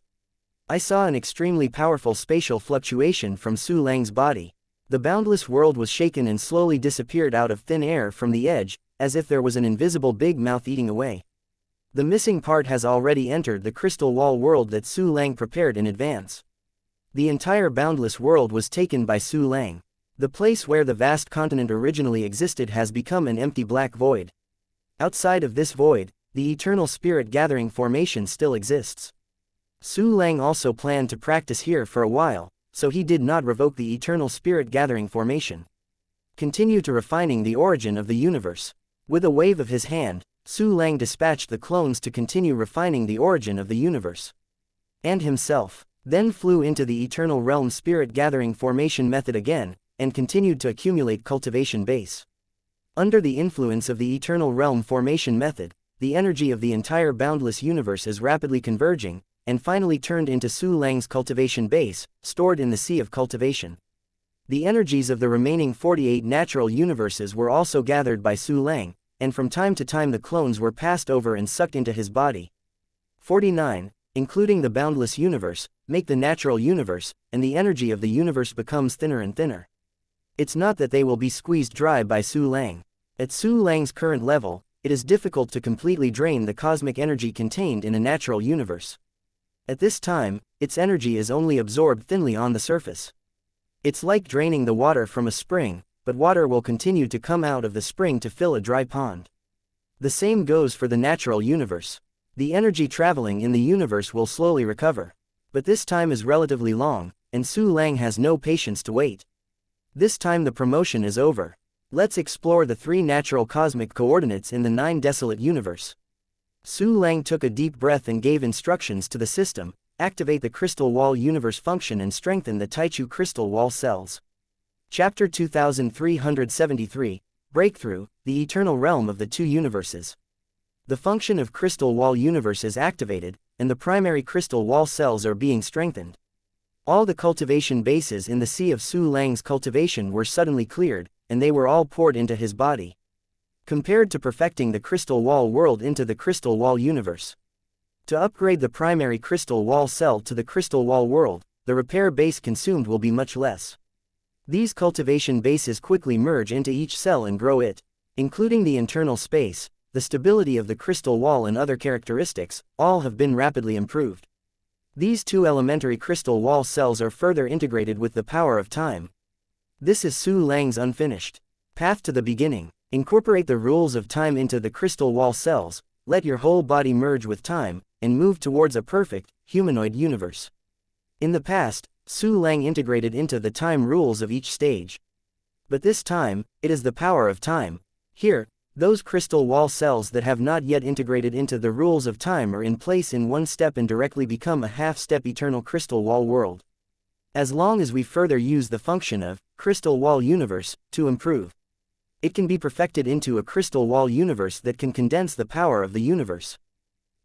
I saw an extremely powerful spatial fluctuation from Su Lang's body. The boundless world was shaken and slowly disappeared out of thin air from the edge, as if there was an invisible big mouth eating away. The missing part has already entered the crystal wall world that Su Lang prepared in advance. The entire boundless world was taken by Su Lang. The place where the vast continent originally existed has become an empty black void. Outside of this void, the eternal spirit gathering formation still exists. Su Lang also planned to practice here for a while, so he did not revoke the eternal spirit gathering formation. Continue to refining the origin of the universe. With a wave of his hand, Su Lang dispatched the clones to continue refining the origin of the universe. And himself then flew into the eternal realm spirit gathering formation method again, and continued to accumulate cultivation base. Under the influence of the eternal realm formation method, the energy of the entire boundless universe is rapidly converging, and finally turned into Su Lang's cultivation base, stored in the sea of cultivation. The energies of the remaining 48 natural universes were also gathered by Su Lang, and from time to time the clones were passed over and sucked into his body. 49, including the boundless universe, make the natural universe, and the energy of the universe becomes thinner and thinner. It's not that they will be squeezed dry by Su Lang. At Su Lang's current level, it is difficult to completely drain the cosmic energy contained in a natural universe. At this time, its energy is only absorbed thinly on the surface. It's like draining the water from a spring, but water will continue to come out of the spring to fill a dry pond. The same goes for the natural universe. The energy traveling in the universe will slowly recover. But this time is relatively long, and Su Lang has no patience to wait. This time the promotion is over. Let's explore the 3 natural cosmic coordinates in the 9 desolate universe. Su Lang took a deep breath and gave instructions to the system: activate the crystal wall universe function and strengthen the Taichu crystal wall cells. Chapter 2373, Breakthrough, the Eternal Realm of the Two Universes. The function of crystal wall universe is activated, and the primary crystal wall cells are being strengthened. All the cultivation bases in the sea of Su Lang's cultivation were suddenly cleared, and they were all poured into his body. Compared to perfecting the crystal wall world into the crystal wall universe. To upgrade the primary crystal wall cell to the crystal wall world, the repair base consumed will be much less. These cultivation bases quickly merge into each cell and grow it, including the internal space, the stability of the crystal wall and other characteristics, all have been rapidly improved. These 2 elementary crystal wall cells are further integrated with the power of time. This is Su Lang's unfinished path to the beginning. Incorporate the rules of time into the crystal wall cells, let your whole body merge with time, and move towards a perfect, humanoid universe. In the past, Su Lang integrated into the time rules of each stage. But this time, it is the power of time. Here, those crystal wall cells that have not yet integrated into the rules of time are in place in one step and directly become a half-step eternal crystal wall world. As long as we further use the function of crystal wall universe to improve, it can be perfected into a crystal wall universe that can condense the power of the universe.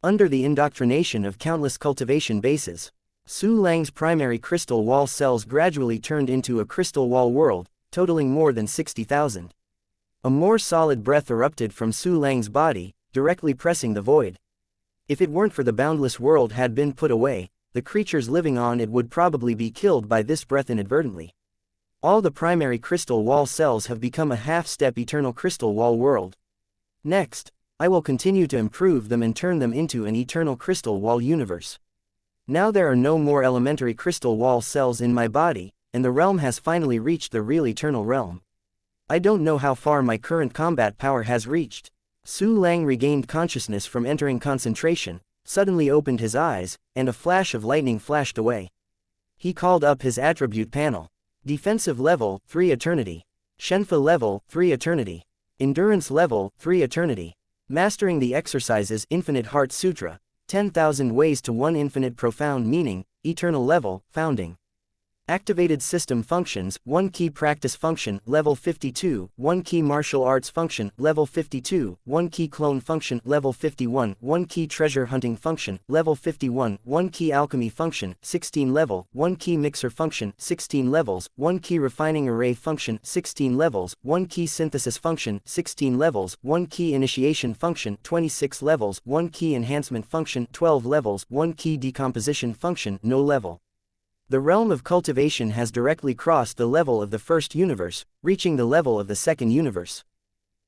Under the indoctrination of countless cultivation bases, Su Lang's primary crystal wall cells gradually turned into a crystal wall world, totaling more than 60,000. A more solid breath erupted from Su Lang's body, directly pressing the void. If it weren't for the boundless world had been put away, the creatures living on it would probably be killed by this breath inadvertently. All the primary crystal wall cells have become a half-step eternal crystal wall world. Next, I will continue to improve them and turn them into an eternal crystal wall universe. Now there are no more elementary crystal wall cells in my body, and the realm has finally reached the real eternal realm. I don't know how far my current combat power has reached. Su Lang regained consciousness from entering concentration, suddenly opened his eyes, and a flash of lightning flashed away. He called up his attribute panel. Defensive level, 3 eternity. Shenfa level, 3 eternity. Endurance level, 3 eternity. Mastering the exercises Infinite Heart Sutra, 10,000 ways to one infinite profound meaning, eternal level, founding. Activated system functions, 1 key practice function, level 52, 1 key martial arts function, level 52, 1 key clone function, level 51, 1 key treasure hunting function, level 51, 1 key alchemy function, 16 level, 1 key mixer function, 16 levels, 1 key refining array function, 16 levels, 1 key synthesis function, 16 levels, 1 key initiation function, 26 levels, 1 key enhancement function, 12 levels, 1 key decomposition function, no level. The realm of cultivation has directly crossed the level of the first universe, reaching the level of the second universe.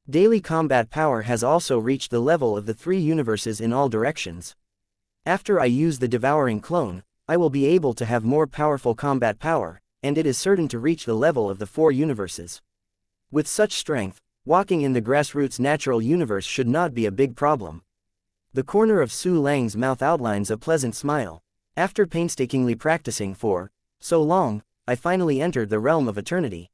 Daily combat power has also reached the level of the 3 universes in all directions. After I use the devouring clone, I will be able to have more powerful combat power, and it is certain to reach the level of the 4 universes. With such strength, walking in the grassroots natural universe should not be a big problem. The corner of Su Lang's mouth outlines a pleasant smile. After painstakingly practicing for so long, I finally entered the realm of eternity.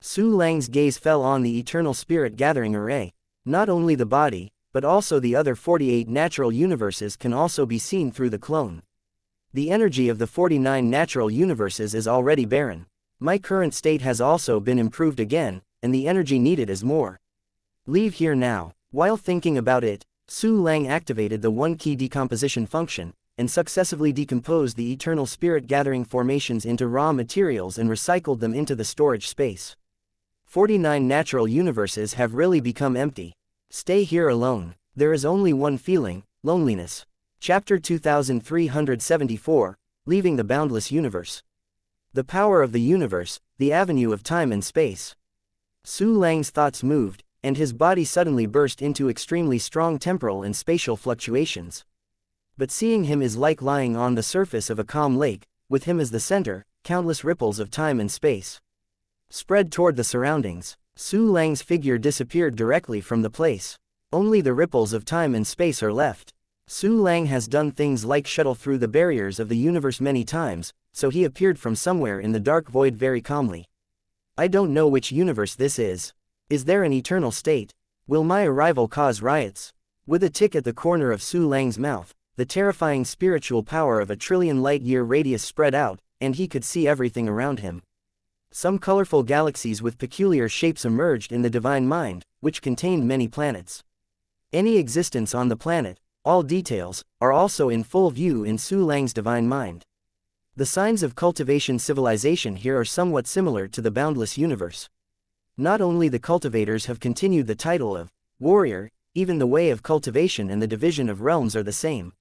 Su Lang's gaze fell on the eternal spirit gathering array. Not only the body, but also the other 48 natural universes can also be seen through the clone. The energy of the 49 natural universes is already barren. My current state has also been improved again, and the energy needed is more. Leave here now. While thinking about it, Su Lang activated the 1-key decomposition function, and successively decomposed the eternal spirit gathering formations into raw materials and recycled them into the storage space. 49 natural universes have really become empty. Stay here alone. There is only one feeling, loneliness. Chapter 2374, Leaving the Boundless Universe. The power of the universe, the avenue of time and space. Su Lang's thoughts moved, and his body suddenly burst into extremely strong temporal and spatial fluctuations. But seeing him is like lying on the surface of a calm lake, with him as the center, countless ripples of time and space spread toward the surroundings. Su Lang's figure disappeared directly from the place. Only the ripples of time and space are left. Su Lang has done things like shuttle through the barriers of the universe many times, so he appeared from somewhere in the dark void very calmly. I don't know which universe this is. Is there an eternal state? Will my arrival cause riots? With a tick at the corner of Su Lang's mouth, the terrifying spiritual power of a trillion light-year radius spread out, and he could see everything around him. Some colorful galaxies with peculiar shapes emerged in the divine mind, which contained many planets. Any existence on the planet, all details, are also in full view in Su Lang's divine mind. The signs of cultivation civilization here are somewhat similar to the boundless universe. Not only the cultivators have continued the title of warrior, even the way of cultivation and the division of realms are the same.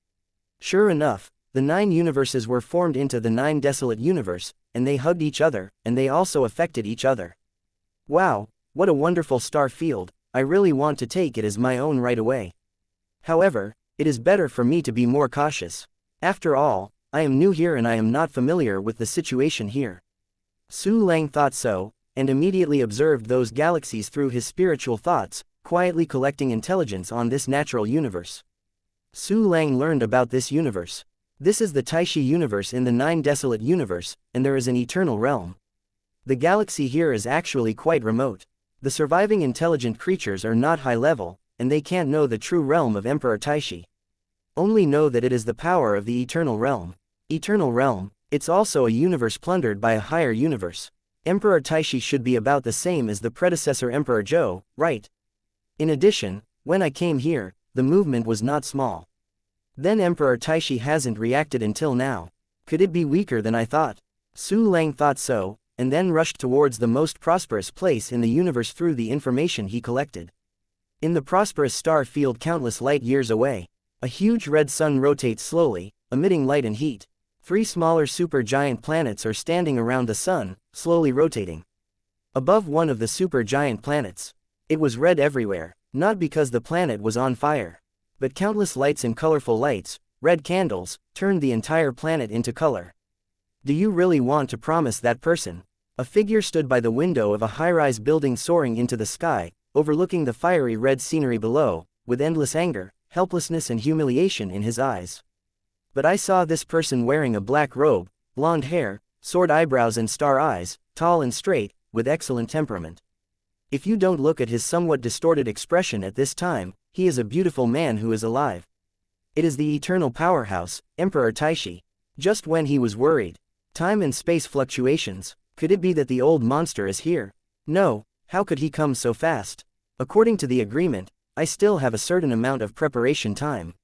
Sure enough, the 9 universes were formed into the 9 desolate universe, and they hugged each other, and they also affected each other. Wow, what a wonderful star field, I really want to take it as my own right away. However, it is better for me to be more cautious. After all, I am new here and I am not familiar with the situation here. Su Lang thought so, and immediately observed those galaxies through his spiritual thoughts, quietly collecting intelligence on this natural universe. Su Lang learned about this universe. This is the Taishi universe in the 9 desolate universe, and there is an eternal realm. The galaxy here is actually quite remote. The surviving intelligent creatures are not high level, and they can't know the true realm of Emperor Taishi. Only know that it is the power of the eternal realm. Eternal realm, it's also a universe plundered by a higher universe. Emperor Taishi should be about the same as the predecessor Emperor Zhou, right? In addition, when I came here, the movement was not small. Then Emperor Taishi hasn't reacted until now. Could it be weaker than I thought? Su Lang thought so, and then rushed towards the most prosperous place in the universe through the information he collected. In the prosperous star field countless light years away, a huge red sun rotates slowly, emitting light and heat. 3 smaller supergiant planets are standing around the sun, slowly rotating. Above one of the supergiant planets, it was red everywhere, not because the planet was on fire, but countless lights and colorful lights, red candles, turned the entire planet into color. Do you really want to promise that person? A figure stood by the window of a high-rise building soaring into the sky, overlooking the fiery red scenery below, with endless anger, helplessness and humiliation in his eyes. But I saw this person wearing a black robe, blonde hair, sword eyebrows and star eyes, tall and straight, with excellent temperament. If you don't look at his somewhat distorted expression at this time, he is a beautiful man who is alive. It is the eternal powerhouse, Emperor Taishi. Just when he was worried. Time and space fluctuations, could it be that the old monster is here? No, how could he come so fast? According to the agreement, I still have a certain amount of preparation time.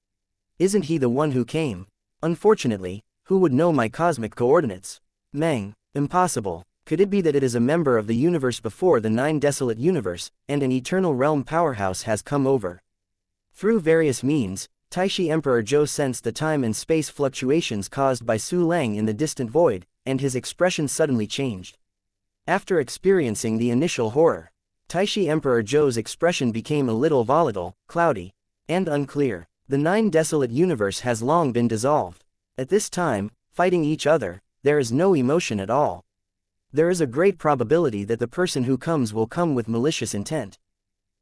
Isn't he the one who came? Unfortunately, who would know my cosmic coordinates? Meng, impossible. Could it be that it is a member of the universe before the 9 desolate universe, and an eternal realm powerhouse has come over? Through various means, Taishi Emperor Zhou sensed the time and space fluctuations caused by Su Lang in the distant void, and his expression suddenly changed. After experiencing the initial horror, Taishi Emperor Zhou's expression became a little volatile, cloudy, and unclear. The 9 desolate universe has long been dissolved. At this time, fighting each other, there is no emotion at all. There is a great probability that the person who comes will come with malicious intent.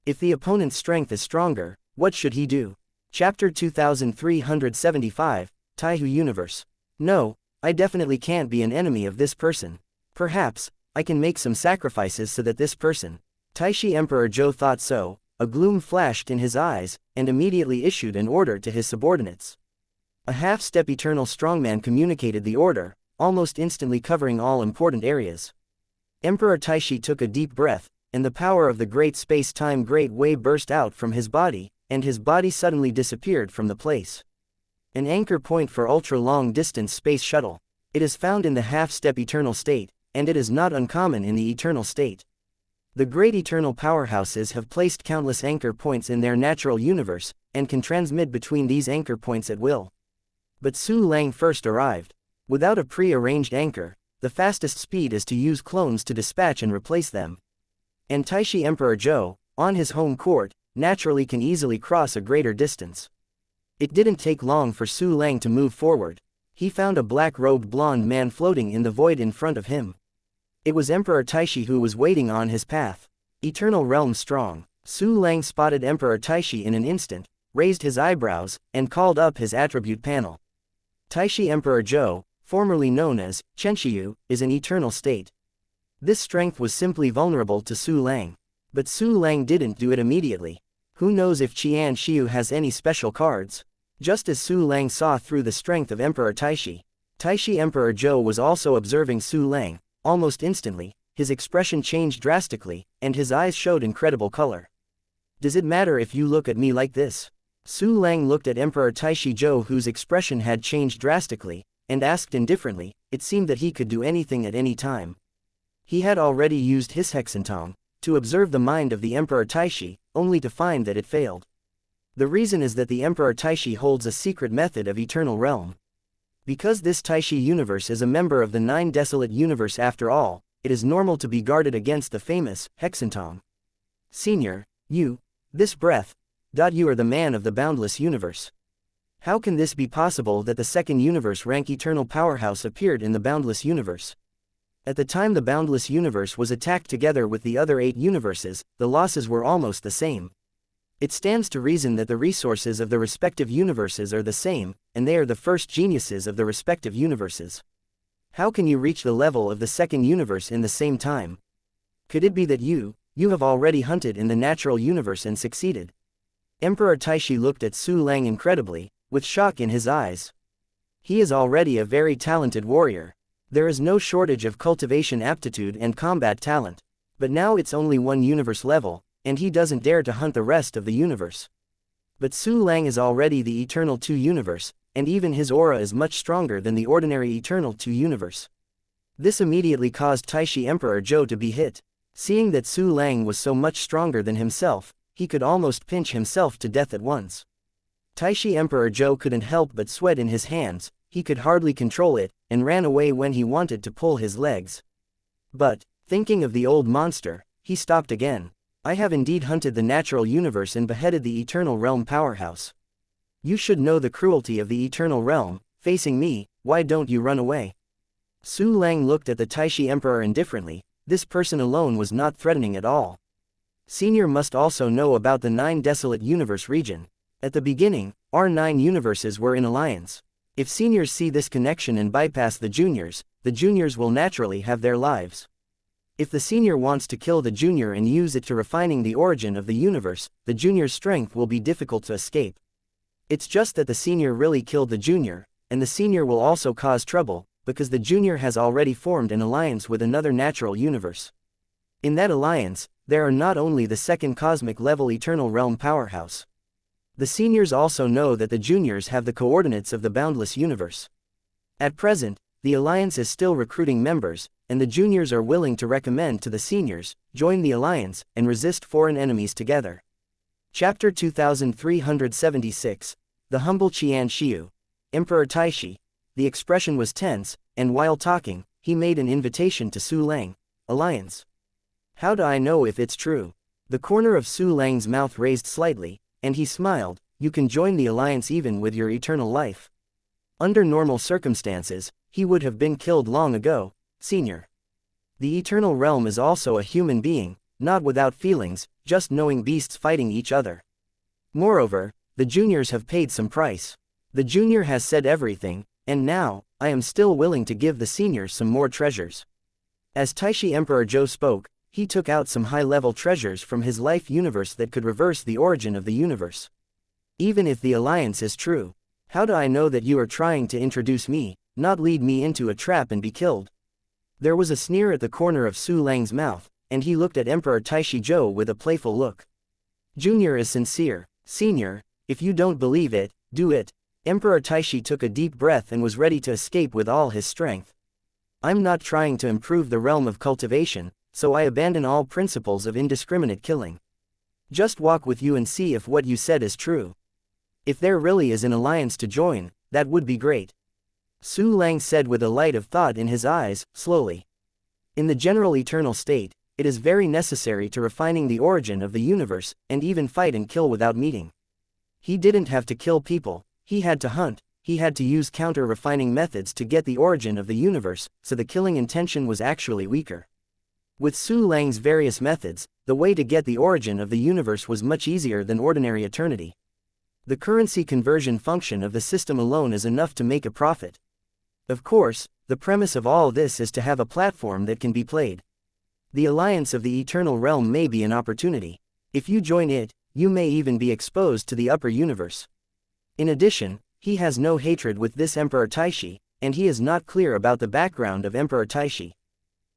If the opponent's strength is stronger, what should he do? Chapter 2375, Taihu Universe. No, I definitely can't be an enemy of this person. Perhaps, I can make some sacrifices so that this person. Taishi Emperor Zhou thought so, a gloom flashed in his eyes, and immediately issued an order to his subordinates. A half-step eternal strongman communicated the order, almost instantly covering all important areas. Emperor Taishi took a deep breath, and the power of the great space-time great way burst out from his body, and his body suddenly disappeared from the place. An anchor point for ultra-long-distance space shuttle. It is found in the half-step eternal state, and it is not uncommon in the eternal state. The great eternal powerhouses have placed countless anchor points in their natural universe, and can transmit between these anchor points at will. But Su Lang first arrived. Without a pre-arranged anchor, the fastest speed is to use clones to dispatch and replace them. And Taishi Emperor Zhou, on his home court, naturally can easily cross a greater distance. It didn't take long for Su Lang to move forward. He found a black-robed blonde man floating in the void in front of him. It was Emperor Taishi who was waiting on his path. Eternal realm strong. Su Lang spotted Emperor Taishi in an instant, raised his eyebrows, and called up his attribute panel. Taishi Emperor Zhou, formerly known as xianxia, is an eternal state. This strength was simply vulnerable to Su Lang. But Su Lang didn't do it immediately. Who knows if xianxia has any special cards? Just as Su Lang saw through the strength of Emperor Taishi, Taishi Emperor Zhou was also observing Su Lang. Almost instantly, his expression changed drastically, and his eyes showed incredible color. Does it matter if you look at me like this? Su Lang looked at Emperor Taishi Zhou, whose expression had changed drastically, and asked indifferently. It seemed that he could do anything at any time. He had already used his hexentong to observe the mind of the Emperor Taishi, only to find that it failed. The reason is that the Emperor Taishi holds a secret method of eternal realm. Because this Taishi universe is a member of the Nine Desolate Universe after all, it is normal to be guarded against the famous hexentong. Senior, this breath, you are the man of the boundless universe. How can this be possible that the second universe rank eternal powerhouse appeared in the boundless universe? At the time the boundless universe was attacked together with the other 8 universes, the losses were almost the same. It stands to reason that the resources of the respective universes are the same, and they are the first geniuses of the respective universes. How can you reach the level of the second universe in the same time? Could it be that you have already hunted in the natural universe and succeeded? Emperor Taishi looked at Su Lang incredibly, with shock in his eyes. He is already a very talented warrior. There is no shortage of cultivation aptitude and combat talent. But now it's only one universe level, and he doesn't dare to hunt the rest of the universe. But Su Lang is already the Eternal 2 universe, and even his aura is much stronger than the ordinary Eternal 2 universe. This immediately caused Taishi Emperor Zhou to be hit. Seeing that Su Lang was so much stronger than himself, he could almost pinch himself to death at once. Taishi Emperor Zhou couldn't help but sweat in his hands. He could hardly control it, and ran away when he wanted to pull his legs. But, thinking of the old monster, he stopped again. I have indeed hunted the natural universe and beheaded the eternal realm powerhouse. You should know the cruelty of the eternal realm. Facing me, why don't you run away? Su Lang looked at the Taishi Emperor indifferently. This person alone was not threatening at all. Senior must also know about the 9 Desolate Universe region. At the beginning, our 9 universes were in alliance. If seniors see this connection and bypass the juniors will naturally have their lives. If the senior wants to kill the junior and use it to refining the origin of the universe, the junior's strength will be difficult to escape. It's just that the senior really killed the junior, and the senior will also cause trouble, because the junior has already formed an alliance with another natural universe. In that alliance, there are not only the second cosmic level eternal realm powerhouse. The seniors also know that the juniors have the coordinates of the boundless universe. At present, the alliance is still recruiting members, and the juniors are willing to recommend to the seniors, join the alliance, and resist foreign enemies together. Chapter 2376, The Humble xianxia. Emperor Taishi. The expression was tense, and while talking, he made an invitation to Su Lang. Alliance. How do I know if it's true? The corner of Su Lang's mouth raised slightly, and he smiled. You can join the alliance even with your eternal life. Under normal circumstances, he would have been killed long ago, Senior. The Eternal Realm is also a human being, not without feelings, just knowing beasts fighting each other. Moreover, the juniors have paid some price. The junior has said everything, and now, I am still willing to give the seniors some more treasures. As Taishi Emperor Zhou spoke, he took out some high-level treasures from his life universe that could reverse the origin of the universe. Even if the alliance is true, how do I know that you are trying to introduce me, not lead me into a trap and be killed? There was a sneer at the corner of Su Lang's mouth, and he looked at Emperor Taishi Zhou with a playful look. Junior is sincere, Senior, if you don't believe it, do it. Emperor Taishi took a deep breath and was ready to escape with all his strength. I'm not trying to improve the realm of cultivation, so I abandon all principles of indiscriminate killing. Just walk with you and see if what you said is true. If there really is an alliance to join, that would be great. Su Lang said with a light of thought in his eyes, slowly. In the general eternal state, it is very necessary to refining the origin of the universe, and even fight and kill without meeting. He didn't have to kill people, he had to hunt, he had to use counter-refining methods to get the origin of the universe, so the killing intention was actually weaker. With Su Lang's various methods, the way to get the origin of the universe was much easier than ordinary eternity. The currency conversion function of the system alone is enough to make a profit. Of course, the premise of all this is to have a platform that can be played. The alliance of the Eternal Realm may be an opportunity. If you join it, you may even be exposed to the upper universe. In addition, he has no hatred with this Emperor Taishi, and he is not clear about the background of Emperor Taishi.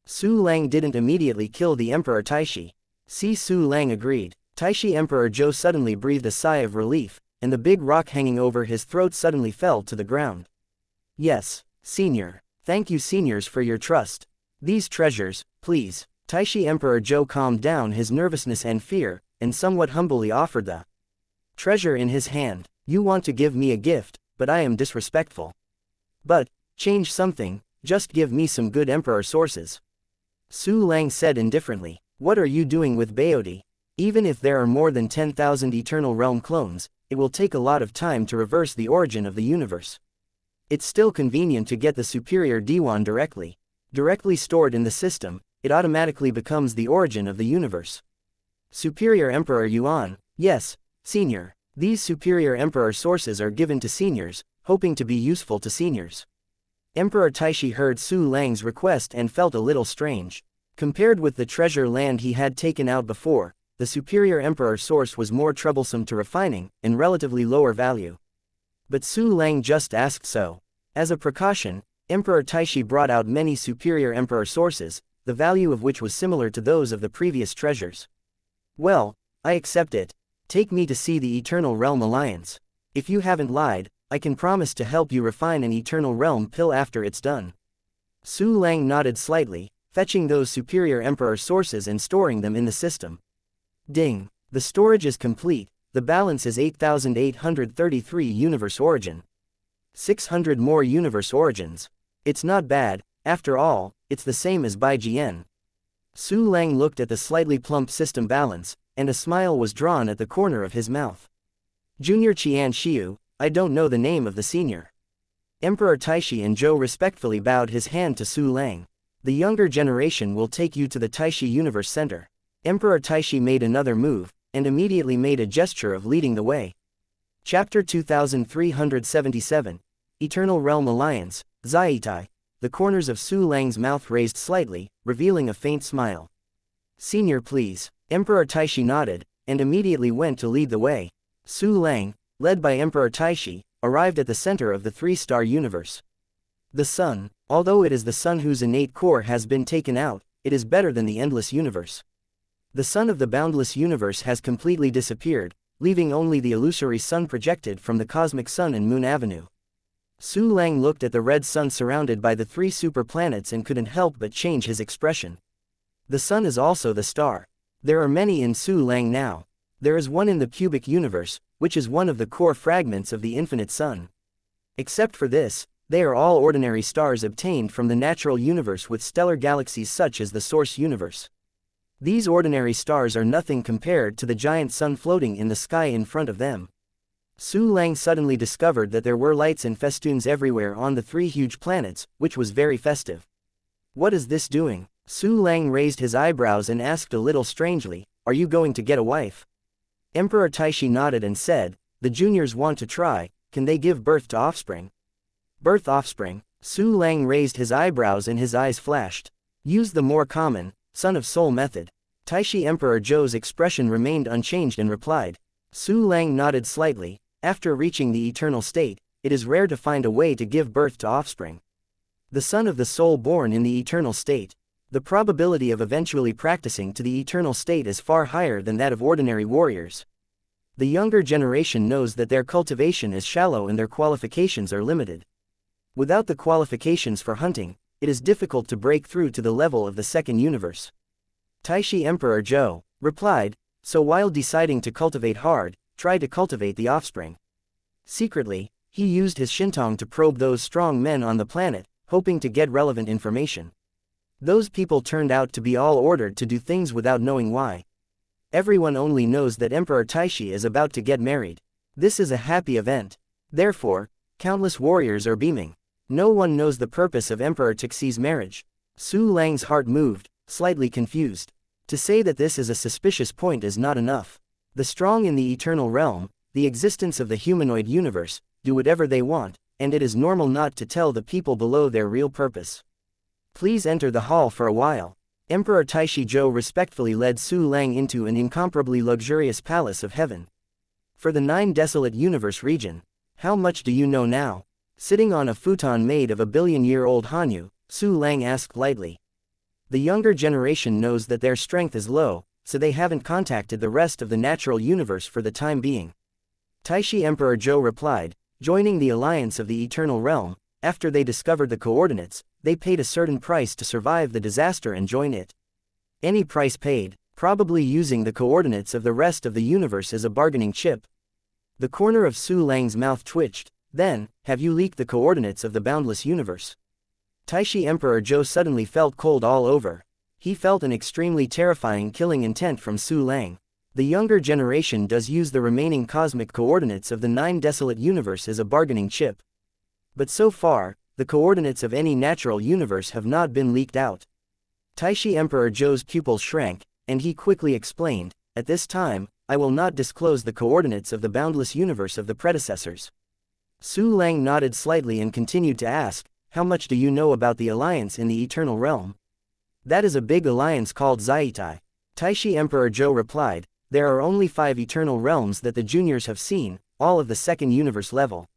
Su Lang didn't immediately kill the Emperor Taishi. Su Lang agreed. Taishi Emperor Zhou suddenly breathed a sigh of relief, and the big rock hanging over his throat suddenly fell to the ground. Yes, Senior. Thank you seniors for your trust. These treasures, please. Taishi Emperor Zhou calmed down his nervousness and fear, and somewhat humbly offered the treasure in his hand. You want to give me a gift, but I am disrespectful. But, change something, just give me some good emperor sources. Su Lang said indifferently. What are you doing with Baodi? Even if there are more than 10,000 Eternal Realm clones, it will take a lot of time to reverse the origin of the universe. It's still convenient to get the superior Diwan directly. Directly stored in the system, it automatically becomes the origin of the universe. Superior Emperor Yuan, yes, Senior. These superior emperor sources are given to seniors, hoping to be useful to seniors. Emperor Taishi heard Su Lang's request and felt a little strange. Compared with the treasure land he had taken out before, the superior emperor source was more troublesome to refining, and relatively lower value. But Su Lang just asked so. As a precaution, Emperor Taishi brought out many superior emperor sources, the value of which was similar to those of the previous treasures. Well, I accept it. Take me to see the Eternal Realm Alliance. If you haven't lied, I can promise to help you refine an Eternal Realm pill after it's done. Su Lang nodded slightly, fetching those superior emperor sources and storing them in the system. Ding! The storage is complete, the balance is 8,833 universe origin. 600 more universe origins. It's not bad, after all, it's the same as Baijien. Su Lang looked at the slightly plump system balance, and a smile was drawn at the corner of his mouth. Junior Xianxia, I don't know the name of the senior. Emperor Taishi and Zhou respectfully bowed his hand to Su Lang. The younger generation will take you to the Taishi Universe Center. Emperor Taishi made another move, and immediately made a gesture of leading the way. Chapter 2377. Eternal Realm Alliance, Zaitai. The corners of Su Lang's mouth raised slightly, revealing a faint smile. Senior please. Emperor Taishi nodded, and immediately went to lead the way. Su Lang, led by Emperor Taishi, arrived at the center of the three-star universe. The sun, although it is the sun whose innate core has been taken out, it is better than the endless universe. The sun of the boundless universe has completely disappeared, leaving only the illusory sun projected from the cosmic sun and moon avenue. Su Lang looked at the red sun surrounded by the three super planets and couldn't help but change his expression. The sun is also the star. There are many in Su Lang now. There is one in the cubic universe, which is one of the core fragments of the infinite sun. Except for this, they are all ordinary stars obtained from the natural universe with stellar galaxies such as the source universe. These ordinary stars are nothing compared to the giant sun floating in the sky in front of them. Su Lang suddenly discovered that there were lights and festoons everywhere on the 3 huge planets, which was very festive. What is this doing? Su Lang raised his eyebrows and asked a little strangely, are you going to get a wife? Emperor Taishi nodded and said, the juniors want to try, can they give birth to offspring? Birth offspring? Su Lang raised his eyebrows and his eyes flashed. Use the more common, son of soul method. Taishi Emperor Zhou's expression remained unchanged and replied. Su Lang nodded slightly. After reaching the eternal state, it is rare to find a way to give birth to offspring. The son of the soul born in the eternal state. The probability of eventually practicing to the eternal state is far higher than that of ordinary warriors. The younger generation knows that their cultivation is shallow and their qualifications are limited. Without the qualifications for hunting, it is difficult to break through to the level of the second universe. Taishi Emperor Zhou replied, so while deciding to cultivate hard, try to cultivate the offspring. Secretly, he used his shintong to probe those strong men on the planet, hoping to get relevant information. Those people turned out to be all ordered to do things without knowing why. Everyone only knows that Emperor Taishi is about to get married. This is a happy event. Therefore, countless warriors are beaming. No one knows the purpose of Emperor Taixi's marriage. Su Lang's heart moved, slightly confused. To say that this is a suspicious point is not enough. The strong in the eternal realm, the existence of the humanoid universe, do whatever they want, and it is normal not to tell the people below their real purpose. Please enter the hall for a while. Emperor Taishi Zhou respectfully led Su Lang into an incomparably luxurious palace of heaven. For the 9 desolate universe region, how much do you know now? Sitting on a futon made of a billion-year-old Hanyu, Su Lang asked lightly. The younger generation knows that their strength is low, so they haven't contacted the rest of the natural universe for the time being. Taishi Emperor Zhou replied, joining the alliance of the eternal realm, after they discovered the coordinates, they paid a certain price to survive the disaster and join it. Any price paid, probably using the coordinates of the rest of the universe as a bargaining chip. The corner of Su Lang's mouth twitched. Then, have you leaked the coordinates of the boundless universe? Taishi Emperor Zhou suddenly felt cold all over. He felt an extremely terrifying killing intent from Su Lang. The younger generation does use the remaining cosmic coordinates of the 9 desolate universe as a bargaining chip. But so far, the coordinates of any natural universe have not been leaked out. Taishi Emperor Zhou's pupils shrank, and he quickly explained, at this time, I will not disclose the coordinates of the boundless universe of the predecessors. Su Lang nodded slightly and continued to ask, how much do you know about the alliance in the eternal realm? That is a big alliance called Zaitai. Taishi Emperor Zhou replied, there are only 5 eternal realms that the juniors have seen, all of the second universe level.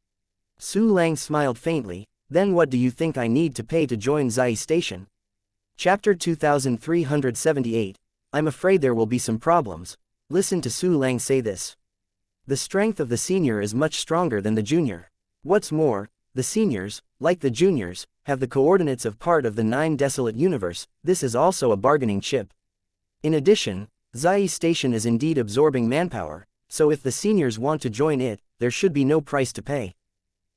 Su Lang smiled faintly, then what do you think I need to pay to join Zai Station? Chapter 2378. I'm afraid there will be some problems. Listen to Su Lang say this. The strength of the senior is much stronger than the junior. What's more, the seniors, like the juniors, have the coordinates of part of the 9 desolate universe. This is also a bargaining chip. In addition, Zai Station is indeed absorbing manpower, so if the seniors want to join it, there should be no price to pay.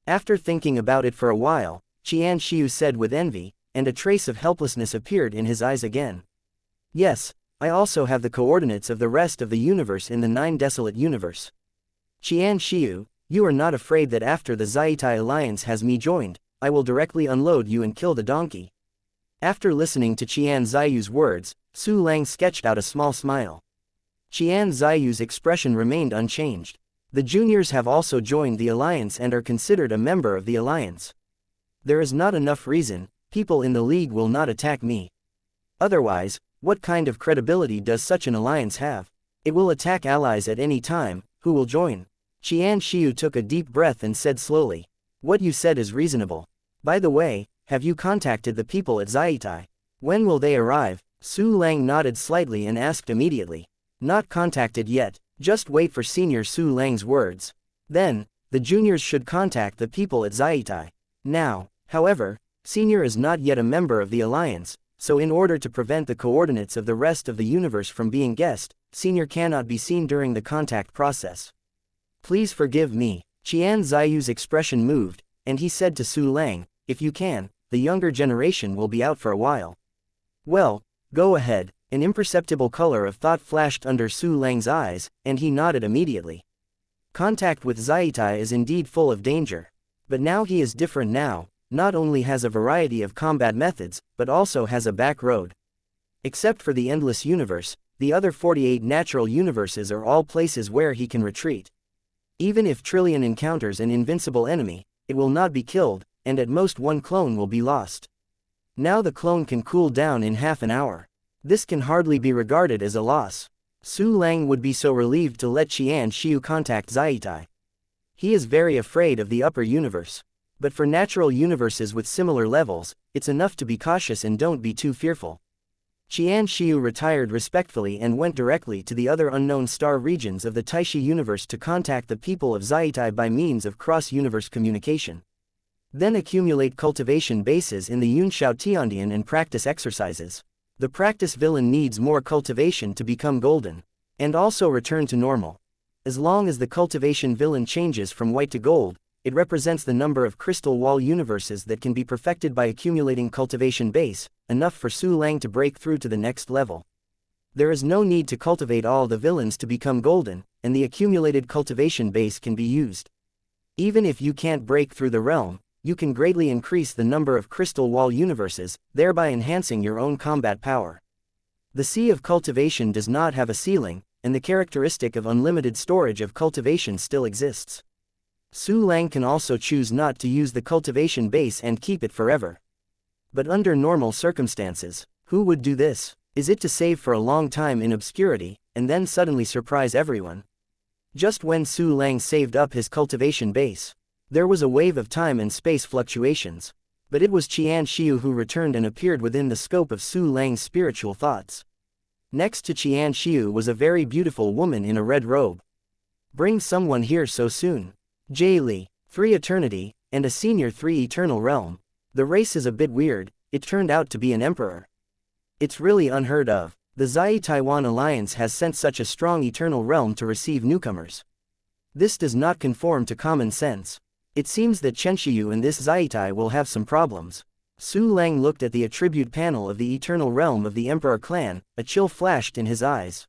After thinking about it for a while, Xianxia said with envy, and a trace of helplessness appeared in his eyes again. Yes, I also have the coordinates of the rest of the universe in the 9 desolate universe. Xianxia, you are not afraid that after the Zaitai alliance has me joined, I will directly unload you and kill the donkey? After listening to Qian Ziyu's words, Su Lang sketched out a small smile. Qian Ziyu's expression remained unchanged. The juniors have also joined the alliance and are considered a member of the alliance. There is not enough reason, people in the league will not attack me. Otherwise, what kind of credibility does such an alliance have? It will attack allies at any time. Who will join? Xianxia took a deep breath and said slowly, what you said is reasonable. By the way, have you contacted the people at Zaitai? When will they arrive? Su Lang nodded slightly and asked immediately. Not contacted yet, just wait for senior Su Lang's words. Then, the juniors should contact the people at Zaitai. Now, however, senior is not yet a member of the alliance, so in order to prevent the coordinates of the rest of the universe from being guessed, senior cannot be seen during the contact process. Please forgive me. Qian Ziyu's expression moved, and he said to Su Lang, if you can, the younger generation will be out for a while. Well, go ahead. An imperceptible color of thought flashed under Su Lang's eyes, and he nodded immediately. Contact with Zaitai is indeed full of danger. But now he is different now, not only has a variety of combat methods, but also has a back road. Except for the endless universe, the other 48 natural universes are all places where he can retreat. Even if Trillion encounters an invincible enemy, it will not be killed, and at most one clone will be lost. Now the clone can cool down in half an hour. This can hardly be regarded as a loss. Su Lang would be so relieved to let Xianxia contact Zaitai. He is very afraid of the upper universe. But for natural universes with similar levels, it's enough to be cautious and don't be too fearful. Xianxia retired respectfully and went directly to the other unknown star regions of the Taishi universe to contact the people of Zaitai by means of cross-universe communication. Then accumulate cultivation bases in the Yunxiao Tiandian and practice exercises. The practice villain needs more cultivation to become golden, and also return to normal. As long as the cultivation villain changes from white to gold, it represents the number of crystal wall universes that can be perfected by accumulating cultivation base, enough for Su Lang to break through to the next level. There is no need to cultivate all the villains to become golden, and the accumulated cultivation base can be used. Even if you can't break through the realm, you can greatly increase the number of crystal wall universes, thereby enhancing your own combat power. The Sea of Cultivation does not have a ceiling, and the characteristic of unlimited storage of cultivation still exists. Su Lang can also choose not to use the cultivation base and keep it forever. But under normal circumstances, who would do this? Is it to save for a long time in obscurity, and then suddenly surprise everyone? Just when Su Lang saved up his cultivation base, there was a wave of time and space fluctuations. But it was Xianxia who returned and appeared within the scope of Su Lang's spiritual thoughts. Next to Xianxia was a very beautiful woman in a red robe. Bring someone here so soon. Jie Li, 3 Eternity, and a Senior 3 Eternal Realm. The race is a bit weird, it turned out to be an emperor. It's really unheard of. The Zai-Taiwan Alliance has sent such a strong Eternal Realm to receive newcomers. This does not conform to common sense. It seems that Chenxiu and this Zaitai will have some problems. Su Lang looked at the attribute panel of the Eternal Realm of the Emperor clan, a chill flashed in his eyes.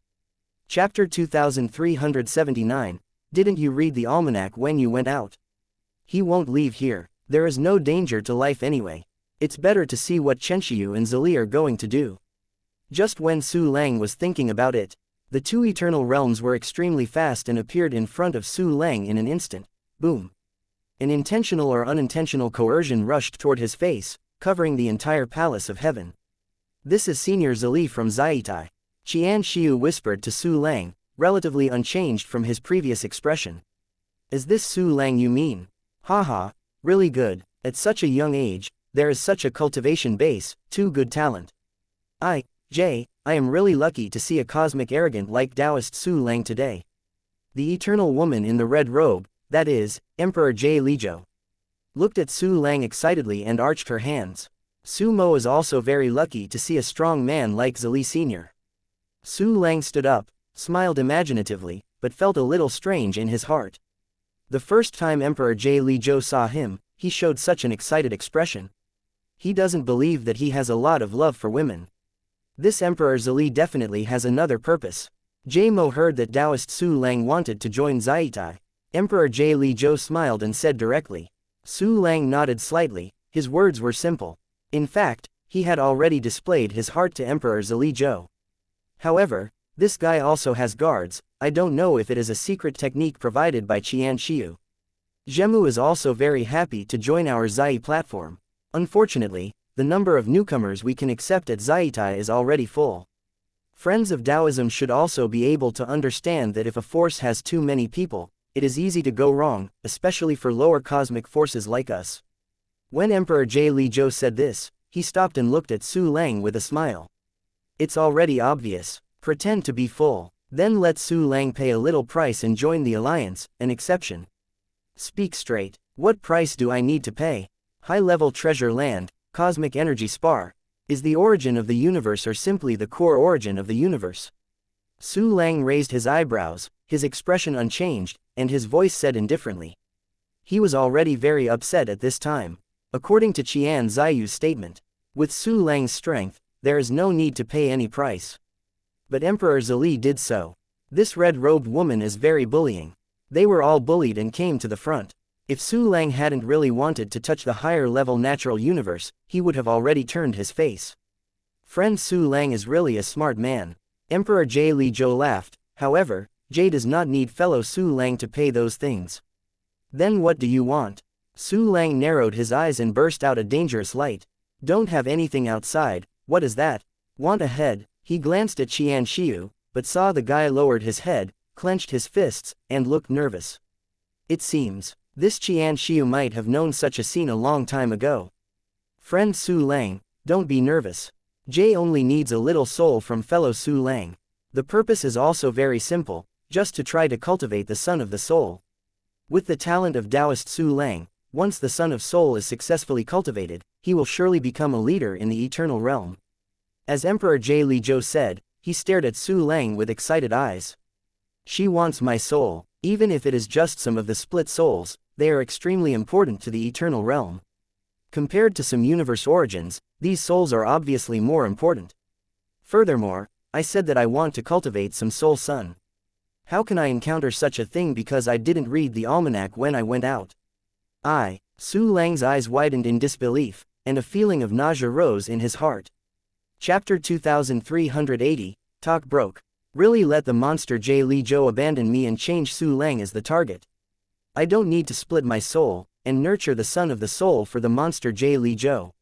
Chapter 2379. Didn't you read the almanac when you went out? He won't leave here. There is no danger to life anyway. It's better to see what Chenxiu and Zali are going to do. Just when Su Lang was thinking about it, the 2 Eternal Realms were extremely fast and appeared in front of Su Lang in an instant. Boom. An intentional or unintentional coercion rushed toward his face, covering the entire palace of heaven. This is Senior Zali from Zaitai. Xianxia whispered to Su Lang, relatively unchanged from his previous expression. Is this Su Lang you mean? Haha, really good. At such a young age, there is such a cultivation base, too good talent. I am really lucky to see a cosmic arrogant like Taoist Su Lang today. The eternal woman in the red robe, that is, Emperor Jie Lijo, looked at Su Lang excitedly and arched her hands. Su Mo is also very lucky to see a strong man like Zali Sr. Su Lang stood up, smiled imaginatively, but felt a little strange in his heart. The first time Emperor Jie Lijo saw him, he showed such an excited expression. He doesn't believe that he has a lot of love for women. This Emperor Zali definitely has another purpose. Jie Mo heard that Taoist Su Lang wanted to join Zaitai. Emperor Jie Lijo smiled and said directly. Su Lang nodded slightly, his words were simple. In fact, he had already displayed his heart to Emperor Zali Zhou. However, this guy also has guards. I don't know if it is a secret technique provided by Xianxiu. Zhemu is also very happy to join our Zai platform. Unfortunately, the number of newcomers we can accept at Zaitai is already full. Friends of Taoism should also be able to understand that if a force has too many people, it is easy to go wrong, especially for lower cosmic forces like us. When Emperor Jie Lijo said this, he stopped and looked at Su Lang with a smile. It's already obvious. Pretend to be full. Then let Su Lang pay a little price and join the alliance, an exception. Speak straight. What price do I need to pay? High-level treasure land, cosmic energy spar. Is the origin of the universe or simply the core origin of the universe? Su Lang raised his eyebrows, his expression unchanged, and his voice said indifferently. He was already very upset at this time. According to Qian Ziyu's statement, with Su Lang's strength, there is no need to pay any price. But Emperor Zali did so. This red-robed woman is very bullying. They were all bullied and came to the front. If Su Lang hadn't really wanted to touch the higher-level natural universe, he would have already turned his face. Friend Su Lang is really a smart man. Emperor Jie Li Zhou laughed. However, Jie does not need fellow Su Lang to pay those things. Then what do you want? Su Lang narrowed his eyes and burst out a dangerous light. Don't have anything outside, what is that? Want a head? He glanced at xianxia, but saw the guy lowered his head, clenched his fists, and looked nervous. It seems, this xianxia might have known such a scene a long time ago. Friend Su Lang, don't be nervous. Jie only needs a little soul from fellow Su Lang. The purpose is also very simple, just to try to cultivate the Son of the Soul. With the talent of Taoist Su Lang, once the Son of Soul is successfully cultivated, he will surely become a leader in the eternal realm. As Emperor Jie Li Zhou said, he stared at Su Lang with excited eyes. She wants my soul, even if it is just some of the split souls, they are extremely important to the eternal realm. Compared to some universe origins, these souls are obviously more important. Furthermore, I said that I want to cultivate some soul sun. How can I encounter such a thing because I didn't read the almanac when I went out? Su Lang's eyes widened in disbelief, and a feeling of nausea rose in his heart. Chapter 2380, Talk broke. Really let the monster Jie Li Zhou abandon me and change Su Lang as the target. I don't need to split my soul, and nurture the Son of the Soul for the monster Jie Li Zhou.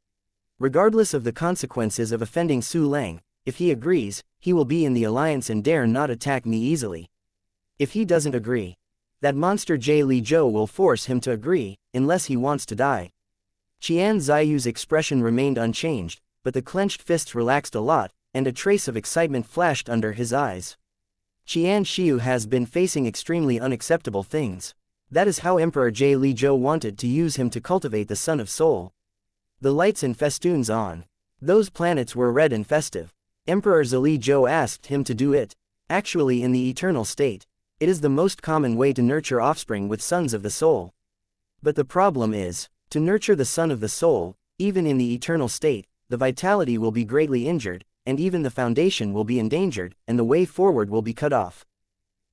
Regardless of the consequences of offending Su Lang, if he agrees, he will be in the alliance and dare not attack me easily. If he doesn't agree, that monster Jie Li Zhou will force him to agree, unless he wants to die. Qian Ziyu's expression remained unchanged, but the clenched fists relaxed a lot, and a trace of excitement flashed under his eyes. Xianxia has been facing extremely unacceptable things. That is how Emperor Jie Li Zhou wanted to use him to cultivate the Son of Soul. The lights and festoons on those planets were red and festive. Emperor Zili Zhou asked him to do it. Actually, in the eternal state, it is the most common way to nurture offspring with sons of the soul. But the problem is, to nurture the Son of the Soul, even in the eternal state, the vitality will be greatly injured, and even the foundation will be endangered, and the way forward will be cut off.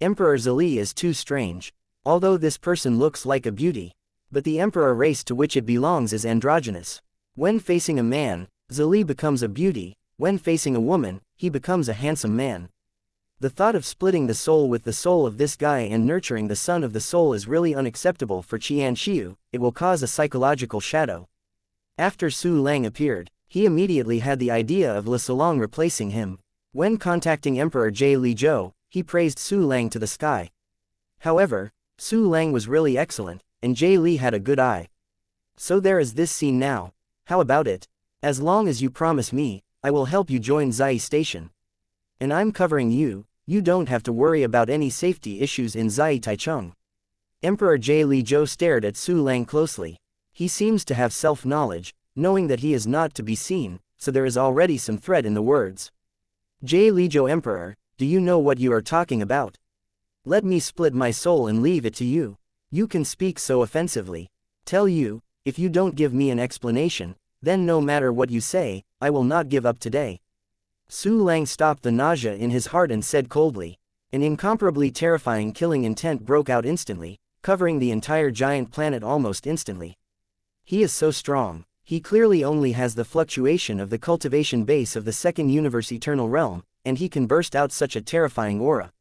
Emperor Zili is too strange. Although this person looks like a beauty, but the emperor race to which it belongs is androgynous. When facing a man, Zili becomes a beauty, when facing a woman, he becomes a handsome man. The thought of splitting the soul with the soul of this guy and nurturing the Son of the Soul is really unacceptable for Xianxia, it will cause a psychological shadow. After Su Lang appeared, he immediately had the idea of Le Salong replacing him. When contacting Emperor Jie Li Zhou, he praised Su Lang to the sky. However, Su Lang was really excellent, and Jie Li had a good eye. So there is this scene now. How about it? As long as you promise me, I will help you join Zai Station. And I'm covering you, you don't have to worry about any safety issues in Zai Taichung. Emperor Jie Li Zhou stared at Su Lang closely. He seems to have self-knowledge, knowing that he is not to be seen, so there is already some threat in the words. Jie Li Zhou Emperor, do you know what you are talking about? Let me split my soul and leave it to you. You can speak so offensively. Tell you, if you don't give me an explanation, then no matter what you say, I will not give up today. Su Lang stopped the nausea in his heart and said coldly. An incomparably terrifying killing intent broke out instantly, covering the entire giant planet almost instantly. He is so strong. He clearly only has the fluctuation of the cultivation base of the second universe eternal realm, and he can burst out such a terrifying aura.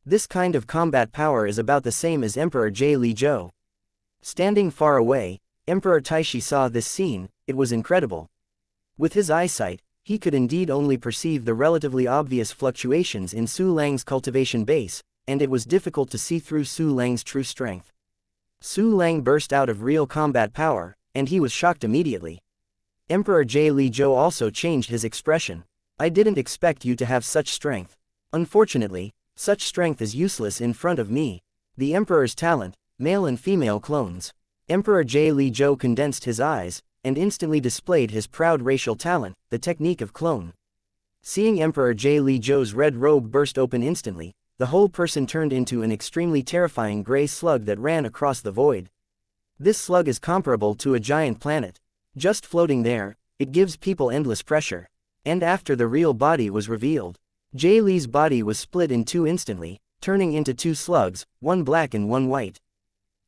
This kind of combat power is about the same as Emperor Jie Li Zhou. Standing far away, Emperor Taishi saw this scene. It was incredible. With his eyesight, he could indeed only perceive the relatively obvious fluctuations in Su Lang's cultivation base, and it was difficult to see through Su Lang's true strength. Su Lang burst out of real combat power, and he was shocked immediately. Emperor Jie Li Zhou also changed his expression. I didn't expect you to have such strength. Unfortunately, such strength is useless in front of me. The Emperor's talent, male and female clones. Emperor Jie Li Zhou condensed his eyes, and instantly displayed his proud racial talent, the technique of clone. Seeing Emperor Jie Li Zhou's red robe burst open instantly, the whole person turned into an extremely terrifying gray slug that ran across the void. This slug is comparable to a giant planet. Just floating there, it gives people endless pressure. And after the real body was revealed, Jie Li's body was split in two instantly, turning into two slugs, one black and one white.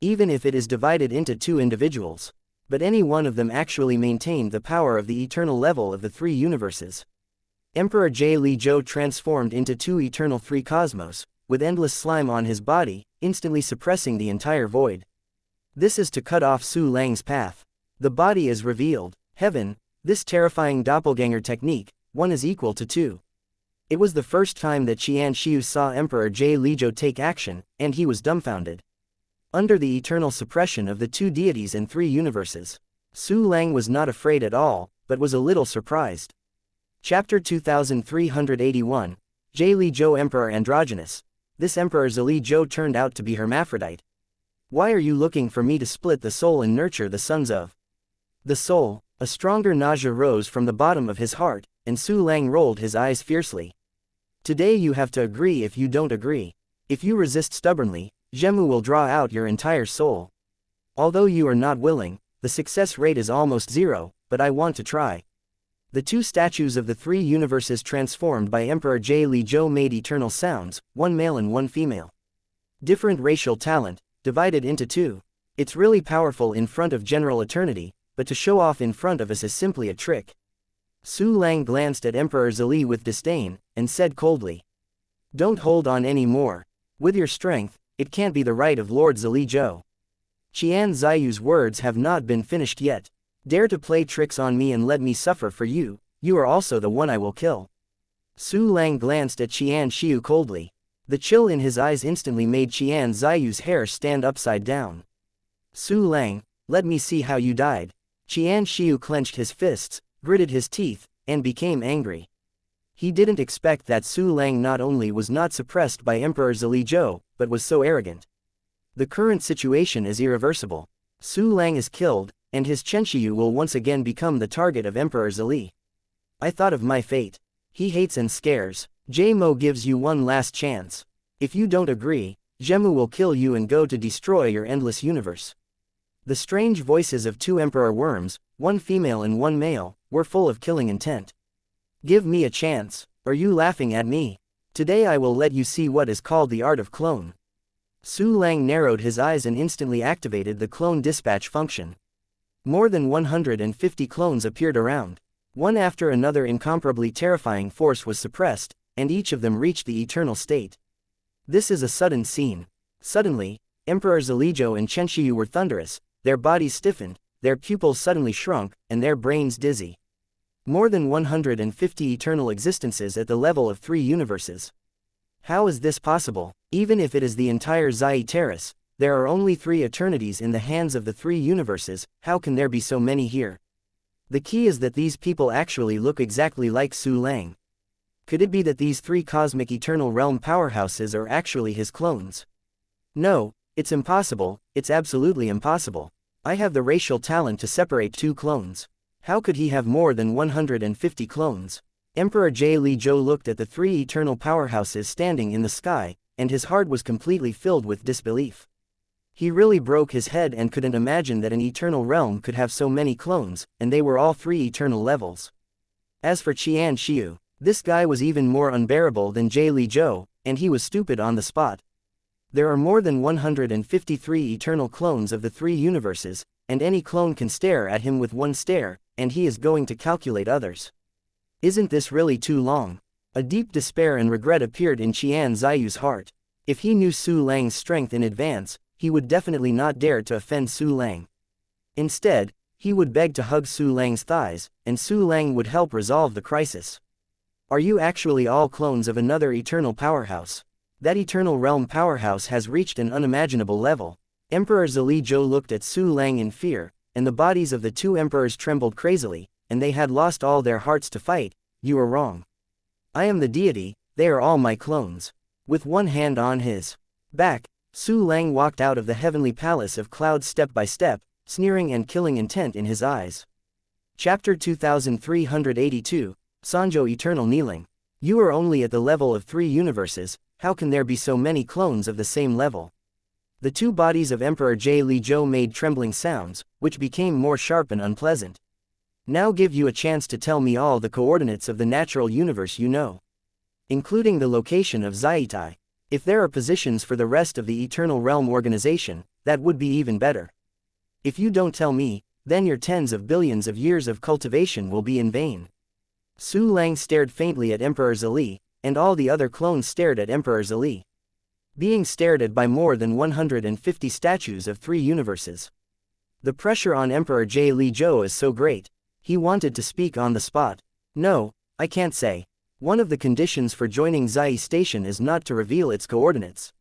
Even if it is divided into two individuals. But any one of them actually maintained the power of the eternal level of the three universes. Emperor Jie Li Zhou transformed into two eternal three cosmos, with endless slime on his body, instantly suppressing the entire void. This is to cut off Su Lang's path. The body is revealed. Heaven, this terrifying doppelganger technique, 1 is equal to 2. It was the first time that Xianxia saw Emperor Jie Li Zhou take action, and he was dumbfounded. Under the eternal suppression of the two deities in three universes, Su Lang was not afraid at all, but was a little surprised. Chapter 2381, Jie Li Zhou Emperor Androgynous. This Emperor Li Zhou turned out to be hermaphrodite. Why are you looking for me to split the soul and nurture the sons of the soul? A stronger nausea rose from the bottom of his heart, and Su Lang rolled his eyes fiercely. Today you have to agree if you don't agree. If you resist stubbornly, Zhemu will draw out your entire soul. Although you are not willing, the success rate is almost 0, but I want to try. The two statues of the three universes transformed by Emperor Jie Li Zhou made eternal sounds, one male and one female. Different racial talent, divided into two. It's really powerful in front of general eternity, but to show off in front of us is simply a trick. Su Lang glanced at Emperor Li with disdain, and said coldly. Don't hold on any more. With your strength, it can't be the right of Lord Li Zhou. Qian Ziyu's words have not been finished yet. Dare to play tricks on me and let me suffer for you, you are also the one I will kill. Su Lang glanced at Xianxia coldly. The chill in his eyes instantly made Qian Ziyu's hair stand upside down. Su Lang, let me see how you died. Xianxia clenched his fists, gritted his teeth, and became angry. He didn't expect that Su Lang not only was not suppressed by Emperor Li Zhou, but was so arrogant. The current situation is irreversible. Su Lang is killed, and his Xianxia will once again become the target of Emperor Li. I thought of my fate. He hates and scares. Jie Mo gives you one last chance. If you don't agree, Zhemu will kill you and go to destroy your endless universe. The strange voices of two emperor worms, one female and one male, were full of killing intent. Give me a chance. Are you laughing at me? Today I will let you see what is called the art of clone. Su Lang narrowed his eyes and instantly activated the clone dispatch function. More than 150 clones appeared around. One after another incomparably terrifying force was suppressed, and each of them reached the eternal state. This is a sudden scene. Suddenly, Emperors Li Zhou and Xianxia were thunderous, their bodies stiffened, their pupils suddenly shrunk, and their brains dizzy. More than 150 eternal existences at the level of 3 universes. How is this possible? Even if it is the entire Zai Terrace, there are only 3 eternities in the hands of the 3 universes, how can there be so many here? The key is that these people actually look exactly like Su Lang. Could it be that these 3 cosmic eternal realm powerhouses are actually his clones? No, it's impossible, it's absolutely impossible. I have the racial talent to separate 2 clones. How could he have more than 150 clones? Emperor Jie Li Zhou looked at the 3 eternal powerhouses standing in the sky, and his heart was completely filled with disbelief. He really broke his head and couldn't imagine that an eternal realm could have so many clones, and they were all 3 eternal levels. As for Xianxia, this guy was even more unbearable than Jie Li Zhou, and he was stupid on the spot. There are more than 153 eternal clones of the 3 universes, and any clone can stare at him with one stare, and he is going to calculate others. Isn't this really too long? A deep despair and regret appeared in Qian Ziyu's heart. If he knew Su Lang's strength in advance, he would definitely not dare to offend Su Lang. Instead, he would beg to hug Su Lang's thighs, and Su Lang would help resolve the crisis. Are you actually all clones of another eternal powerhouse? That eternal realm powerhouse has reached an unimaginable level. Emperor Li Zhou looked at Su Lang in fear, and the bodies of the 2 emperors trembled crazily, and they had lost all their hearts to fight. You are wrong. I am the deity, they are all my clones. With one hand on his back, Su Lang walked out of the heavenly palace of clouds step by step, sneering and killing intent in his eyes. Chapter 2382, Sanzhou Eternal Kneeling. You are only at the level of 3 universes, how can there be so many clones of the same level? The 2 bodies of Emperor Jie Li Zhou made trembling sounds, which became more sharp and unpleasant. Now give you a chance to tell me all the coordinates of the natural universe you know, including the location of Zaitai. If there are positions for the rest of the Eternal Realm organization, that would be even better. If you don't tell me, then your tens of billions of years of cultivation will be in vain. Su Lang stared faintly at Emperor Zali, and all the other clones stared at Emperor Zali. Being stared at by more than 150 statues of 3 universes. The pressure on Emperor J. Li Zhou is so great, he wanted to speak on the spot. No, I can't say. One of the conditions for joining Zai Station is not to reveal its coordinates.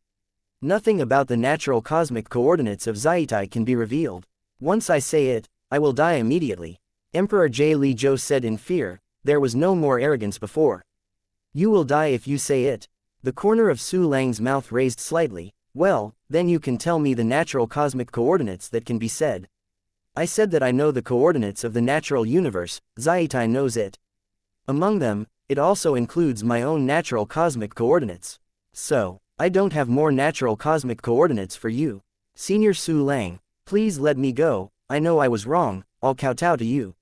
Nothing about the natural cosmic coordinates of Zaitai can be revealed. Once I say it, I will die immediately. Emperor J. Li Zhou said in fear. There was no more arrogance before. You will die if you say it. The corner of Su Lang's mouth raised slightly. Well, then you can tell me the natural cosmic coordinates that can be said. I said that I know the coordinates of the natural universe, Zaitai knows it. Among them, it also includes my own natural cosmic coordinates. So, I don't have more natural cosmic coordinates for you. Senior Su Lang, please let me go, I know I was wrong, I'll kowtow to you.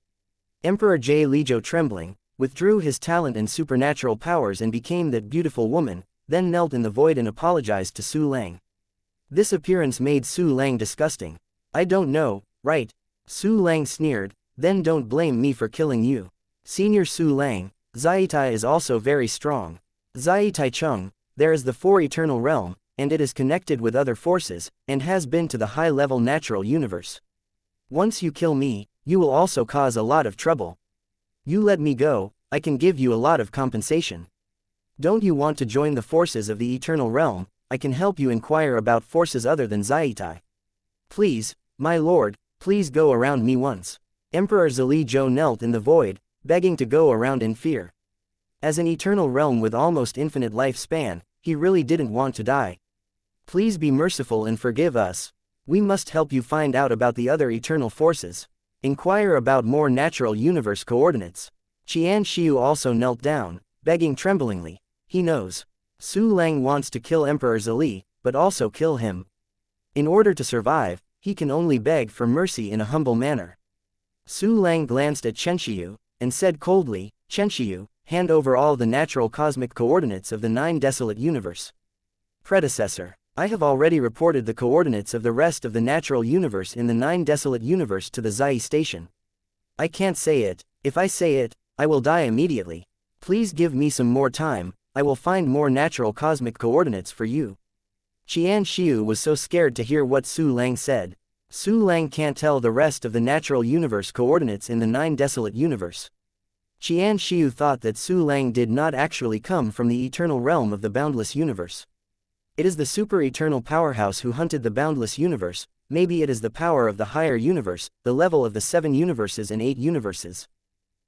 Emperor J. Li Zhou trembling, withdrew his talent and supernatural powers and became that beautiful woman, then knelt in the void and apologized to Su Lang. This appearance made Su Lang disgusting. I don't know, right? Su Lang sneered, then don't blame me for killing you. Senior Su Lang, Zaitai is also very strong. Zaitai Chung, there is the 4 eternal realm, and it is connected with other forces, and has been to the high-level natural universe. Once you kill me, you will also cause a lot of trouble. You let me go, I can give you a lot of compensation. Don't you want to join the forces of the eternal realm? I can help you inquire about forces other than Zaitai. Please, my lord, please go around me once. Emperor Zali Zhou knelt in the void, begging to go around in fear. As an eternal realm with almost infinite lifespan, he really didn't want to die. Please be merciful and forgive us. We must help you find out about the other eternal forces. Inquire about more natural universe coordinates. Xianxia also knelt down, begging tremblingly. He knows. Su Lang wants to kill Emperor Zali, but also kill him. In order to survive, he can only beg for mercy in a humble manner. Su Lang glanced at Xianxia, and said coldly, Xianxia, hand over all the natural cosmic coordinates of the 9 desolate universe. Predecessor. I have already reported the coordinates of the rest of the natural universe in the 9 desolate universe to the Zai Station. I can't say it. If I say it, I will die immediately. Please give me some more time, I will find more natural cosmic coordinates for you. Xianxia was so scared to hear what Su Lang said. Su Lang can't tell the rest of the natural universe coordinates in the 9 desolate universe. Xianxia thought that Su Lang did not actually come from the eternal realm of the boundless universe. It is the super-eternal powerhouse who hunted the boundless universe. Maybe it is the power of the higher universe, the level of the 7 universes and 8 universes.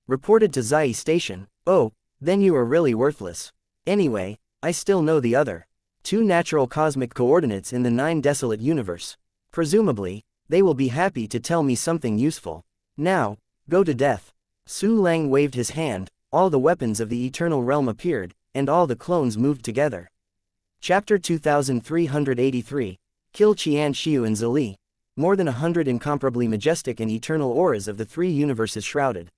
Reported to Zai Station. Oh, then you are really worthless. Anyway, I still know the other 2 natural cosmic coordinates in the 9 desolate universe. Presumably, they will be happy to tell me something useful. Now, go to death. Su Lang waved his hand, all the weapons of the eternal realm appeared, and all the clones moved together. Chapter 2383, Kill Xianxia and Zali. More than 100 incomparably majestic and eternal auras of the 3 universes shrouded.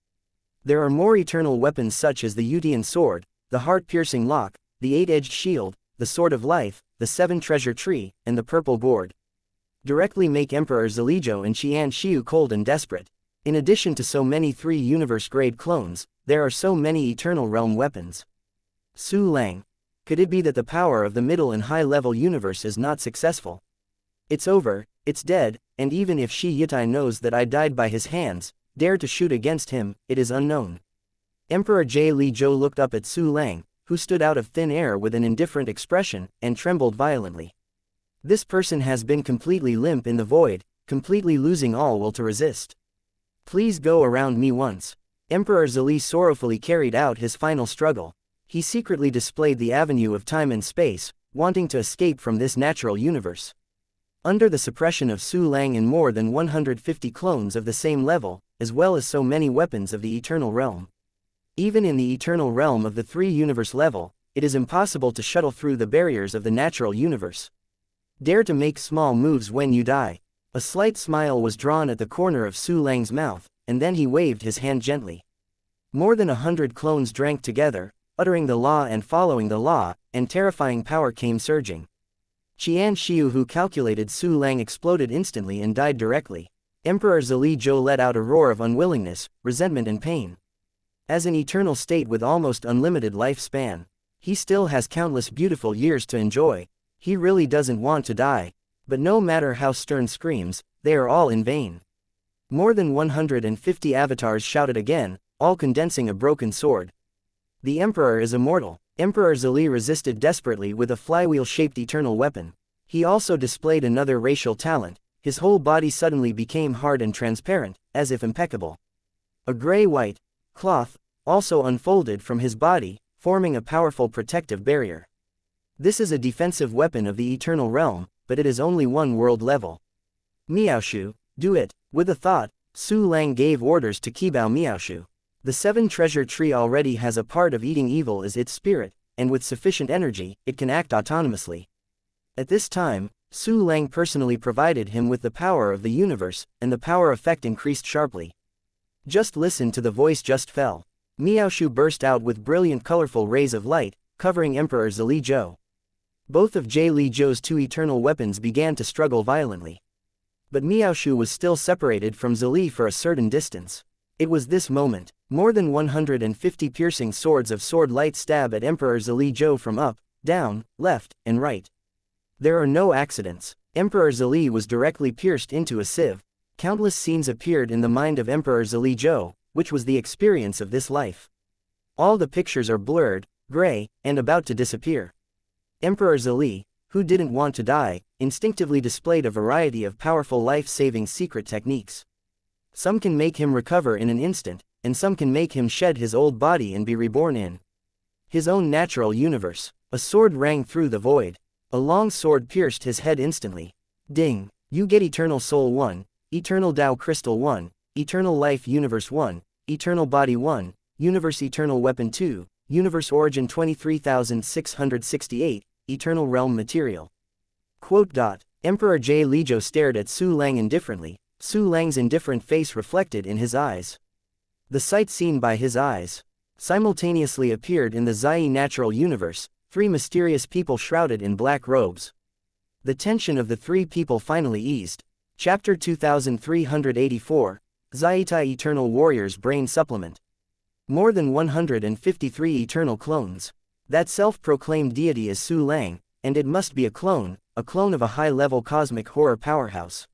There are more eternal weapons such as the Yutian sword, the heart-piercing lock, the 8-edged shield, the sword of life, the 7 treasure tree, and the purple gourd. Directly make Emperor Zali Zhou and Xianxia cold and desperate. In addition to so many 3 universe-grade clones, there are so many eternal realm weapons. Su Lang. Could it be that the power of the middle and high-level universe is not successful? It's over, it's dead, and even if Shi Yitai knows that I died by his hands, dare to shoot against him, it is unknown. Emperor J. Li Zhou looked up at Su Lang, who stood out of thin air with an indifferent expression, and trembled violently. This person has been completely limp in the void, completely losing all will to resist. Please go around me once. Emperor Zali sorrowfully carried out his final struggle. He secretly displayed the avenue of time and space, wanting to escape from this natural universe. Under the suppression of Su Lang and more than 150 clones of the same level, as well as so many weapons of the eternal realm. Even in the eternal realm of the 3 universe level, it is impossible to shuttle through the barriers of the natural universe. Dare to make small moves when you die. A slight smile was drawn at the corner of Su Lang's mouth, and then he waved his hand gently. More than 100 clones drank together, uttering the law and following the law, and terrifying power came surging. Xianxia, who calculated Su Lang, exploded instantly and died directly. Emperor Zili Zhou let out a roar of unwillingness, resentment and pain. As an eternal state with almost unlimited lifespan, he still has countless beautiful years to enjoy. He really doesn't want to die. But no matter how stern screams, they are all in vain. More than 150 avatars shouted again, all condensing a broken sword. The Emperor is immortal. Emperor Zili resisted desperately with a flywheel-shaped eternal weapon. He also displayed another racial talent. His whole body suddenly became hard and transparent, as if impeccable. A gray-white cloth also unfolded from his body, forming a powerful protective barrier. This is a defensive weapon of the eternal realm, but it is only one world level. Miaoshu, do it. With a thought, Su Lang gave orders to Qibao Miaoshu. The seven treasure tree already has a part of eating evil as its spirit, and with sufficient energy, it can act autonomously. At this time, Su Lang personally provided him with the power of the universe, and the power effect increased sharply. Just listen to the voice just fell. Miaoshu burst out with brilliant colorful rays of light, covering Emperor Zili Zhou. Both of Li Zhou's two eternal weapons began to struggle violently. But Miaoshu was still separated from Zili for a certain distance. It was this moment. More than 150 piercing swords of sword light stab at Emperor Zili Zhou from up, down, left, and right. There are no accidents. Emperor Zili was directly pierced into a sieve. Countless scenes appeared in the mind of Emperor Zili Zhou, which was the experience of this life. All the pictures are blurred, gray, and about to disappear. Emperor Zili, who didn't want to die, instinctively displayed a variety of powerful life-saving secret techniques. Some can make him recover in an instant, and some can make him shed his old body and be reborn in his own natural universe. A sword rang through the void. A long sword pierced his head instantly. Ding! You get Eternal Soul 1, Eternal Tao Crystal 1, Eternal Life Universe 1, Eternal Body 1, Universe Eternal Weapon 2, Universe Origin 23668, Eternal Realm Material. Quote. Emperor Li Zhou stared at Su Lang indifferently. Su Lang's indifferent face reflected in his eyes. The sight seen by his eyes simultaneously appeared in the Zai natural universe, three mysterious people shrouded in black robes. The tension of the three people finally eased. Chapter 2384, Zaitai Eternal Warriors Brain Supplement. More than 153 eternal clones. That self-proclaimed deity is Su Lang, and it must be a clone of a high-level cosmic horror powerhouse.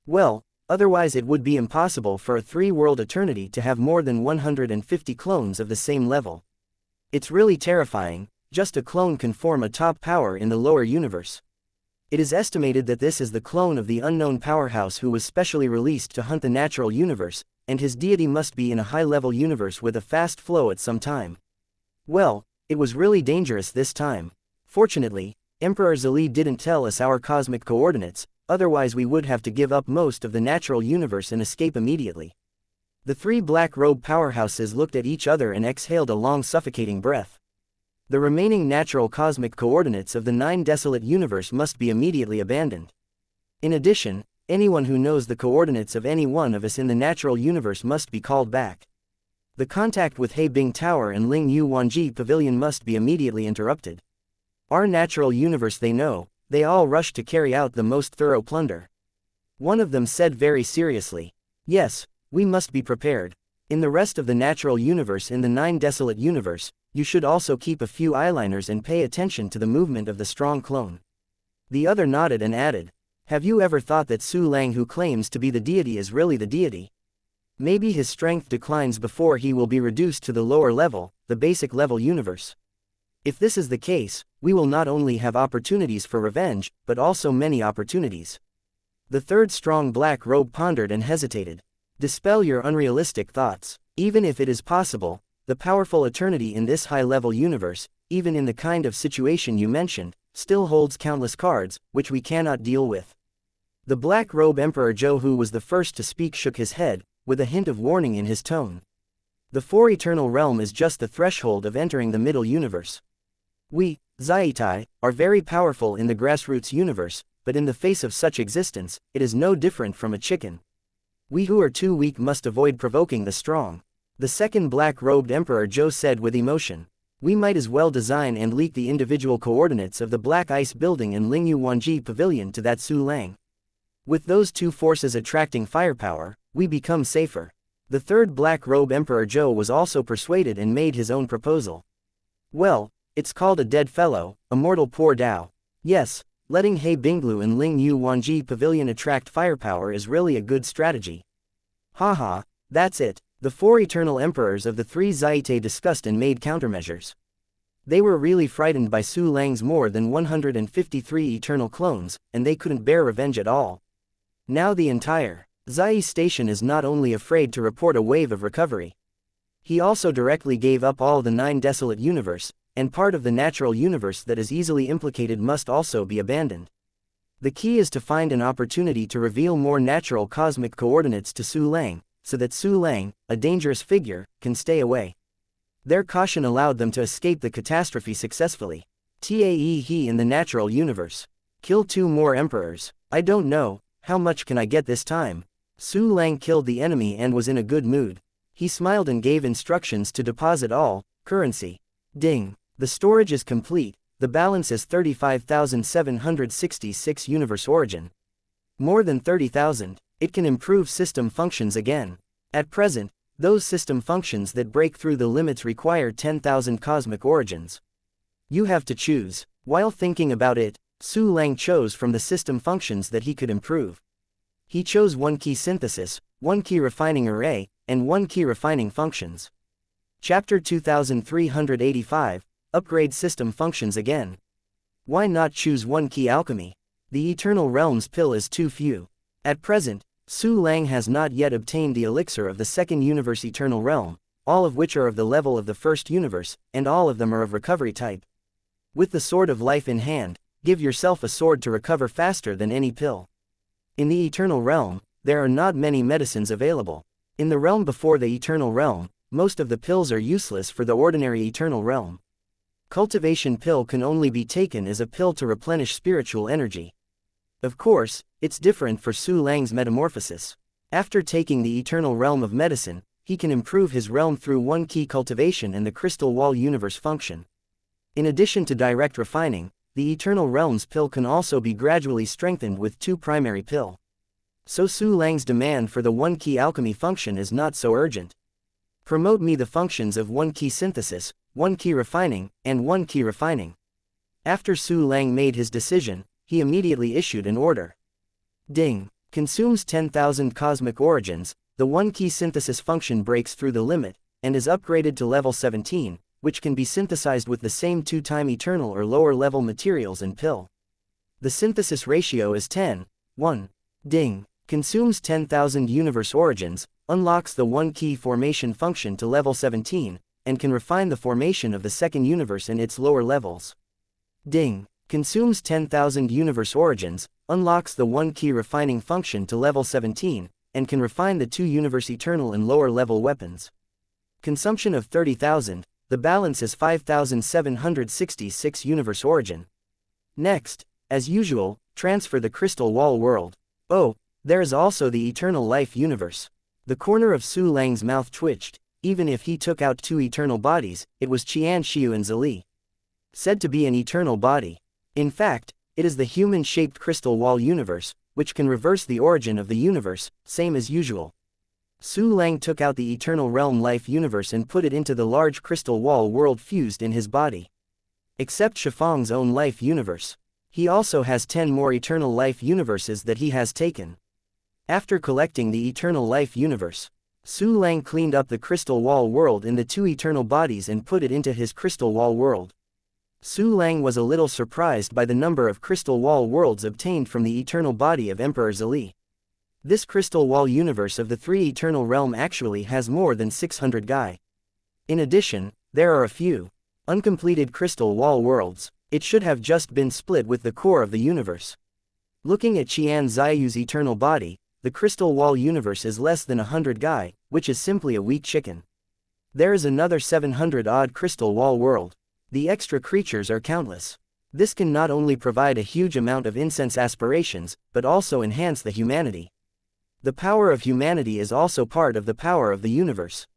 Well, otherwise it would be impossible for a three-world eternity to have more than 150 clones of the same level. It's really terrifying. Just a clone can form a top power in the lower universe. It is estimated that this is the clone of the unknown powerhouse who was specially released to hunt the natural universe, and his deity must be in a high-level universe with a fast flow at some time. Well, it was really dangerous this time. Fortunately, Emperor Zili didn't tell us our cosmic coordinates, otherwise we would have to give up most of the natural universe and escape immediately. The three black-robe powerhouses looked at each other and exhaled a long suffocating breath. The remaining natural cosmic coordinates of the 9 desolate universe must be immediately abandoned. In addition, anyone who knows the coordinates of any one of us in the natural universe must be called back. The contact with Heibing Tower and Ling Yu Wanji Pavilion must be immediately interrupted. Our natural universe they all rushed to carry out the most thorough plunder. One of them said very seriously, "Yes, we must be prepared. In the rest of the natural universe in the 9 desolate universe, you should also keep a few eyeliners and pay attention to the movement of the strong clone." The other nodded and added, "Have you ever thought that Su Lang, who claims to be the deity, is really the deity? Maybe his strength declines before he will be reduced to the lower level, the basic level universe. If this is the case, we will not only have opportunities for revenge, but also many opportunities." The third strong black robe pondered and hesitated. "Dispel your unrealistic thoughts. Even if it is possible, the powerful eternity in this high-level universe, even in the kind of situation you mentioned, still holds countless cards, which we cannot deal with." The black robe Emperor Zhou, who was the first to speak, shook his head, with a hint of warning in his tone. "The 4 eternal realm is just the threshold of entering the middle universe. We, Zaitai, are very powerful in the grassroots universe, but in the face of such existence, it is no different from a chicken. We who are too weak must avoid provoking the strong." The second black-robed Emperor Zhou said with emotion. We might as well design and leak the individual coordinates of the Black Ice Building and Lingyu Wanji Pavilion to that Su Lang. With those two forces attracting firepower, we become safer. The third Black Robe Emperor Zhou was also persuaded and made his own proposal. Well, it's called a dead fellow, Immortal Poor Dao. Yes, letting He Binglu and Lingyu Wanji Pavilion attract firepower is really a good strategy. Haha, that's it. The four eternal emperors of the three Zaite discussed and made countermeasures. They were really frightened by Su Lang's more than 153 eternal clones, and they couldn't bear revenge at all. Now the entire Zai station is not only afraid to report a wave of recovery. He also directly gave up all the 9 desolate universe, and part of the natural universe that is easily implicated must also be abandoned. The key is to find an opportunity to reveal more natural cosmic coordinates to Su Lang, so that Su Lang, a dangerous figure, can stay away. Their caution allowed them to escape the catastrophe successfully. Tae he in the natural universe. Kill 2 more emperors. I don't know, how much can I get this time? Su Lang killed the enemy and was in a good mood. He smiled and gave instructions to deposit all currency. Ding. The storage is complete. The balance is 35,766 universe origin. More than 30,000. It can improve system functions again. At present, those system functions that break through the limits require 10,000 cosmic origins. You have to choose. While thinking about it, Su Lang chose from the system functions that he could improve. He chose 1 key synthesis, 1 key refining array, and 1 key refining functions. Chapter 2385, Upgrade System Functions Again. Why not choose 1 key alchemy? The Eternal Realms pill is too few. At present, Su Lang has not yet obtained the elixir of the second universe Eternal Realm, all of which are of the level of the first universe, and all of them are of recovery type. With the Sword of Life in hand, give yourself a sword to recover faster than any pill. In the Eternal Realm, there are not many medicines available. In the realm before the Eternal Realm, most of the pills are useless for the ordinary Eternal Realm. Cultivation pill can only be taken as a pill to replenish spiritual energy. Of course, it's different for Su Lang's metamorphosis. After taking the Eternal Realm of Medicine, he can improve his realm through 1 key cultivation and the Crystal Wall Universe function. In addition to direct refining, the Eternal Realms pill can also be gradually strengthened with 2 primary pill. So Su Lang's demand for the 1 key alchemy function is not so urgent. Promote me the functions of 1 key synthesis, 1 key refining, and 1 key refining. After Su Lang made his decision, he immediately issued an order. Ding. Consumes 10,000 cosmic origins. The 1 key synthesis function breaks through the limit, and is upgraded to level 17, which can be synthesized with the same 2-time eternal or lower level materials and pill. The synthesis ratio is 10:1. Ding. Consumes 10,000 universe origins, unlocks the 1 key formation function to level 17, and can refine the formation of the second universe and its lower levels. Ding. Consumes 10,000 universe origins, unlocks the 1 key refining function to level 17, and can refine the 2 universe eternal and lower level weapons. Consumption of 30,000, the balance is 5,766 universe origin. Next, as usual, transfer the Crystal Wall world. Oh, there is also the Eternal Life universe. The corner of Su Lang's mouth twitched. Even if he took out 2 eternal bodies, it was xianxia and Zili. Said to be an eternal body. In fact, it is the human-shaped Crystal Wall universe, which can reverse the origin of the universe, same as usual. Su Lang took out the Eternal Realm Life universe and put it into the large Crystal Wall world fused in his body. Except Shifang's own life universe. He also has 10 more Eternal Life universes that he has taken. After collecting the Eternal Life universe, Su Lang cleaned up the Crystal Wall world in the 2 eternal bodies and put it into his Crystal Wall world. Su Lang was a little surprised by the number of Crystal Wall worlds obtained from the eternal body of Emperor Zili. This Crystal Wall universe of the 3 Eternal Realm actually has more than 600 Gai. In addition, there are a few uncompleted Crystal Wall worlds. It should have just been split with the core of the universe. Looking at Qian Ziyu's eternal body, the Crystal Wall universe is less than 100 Gai, which is simply a weak chicken. There is another 700-odd Crystal Wall world. The extra creatures are countless. This can not only provide a huge amount of incense aspirations, but also enhance the humanity. The power of humanity is also part of the power of the universe.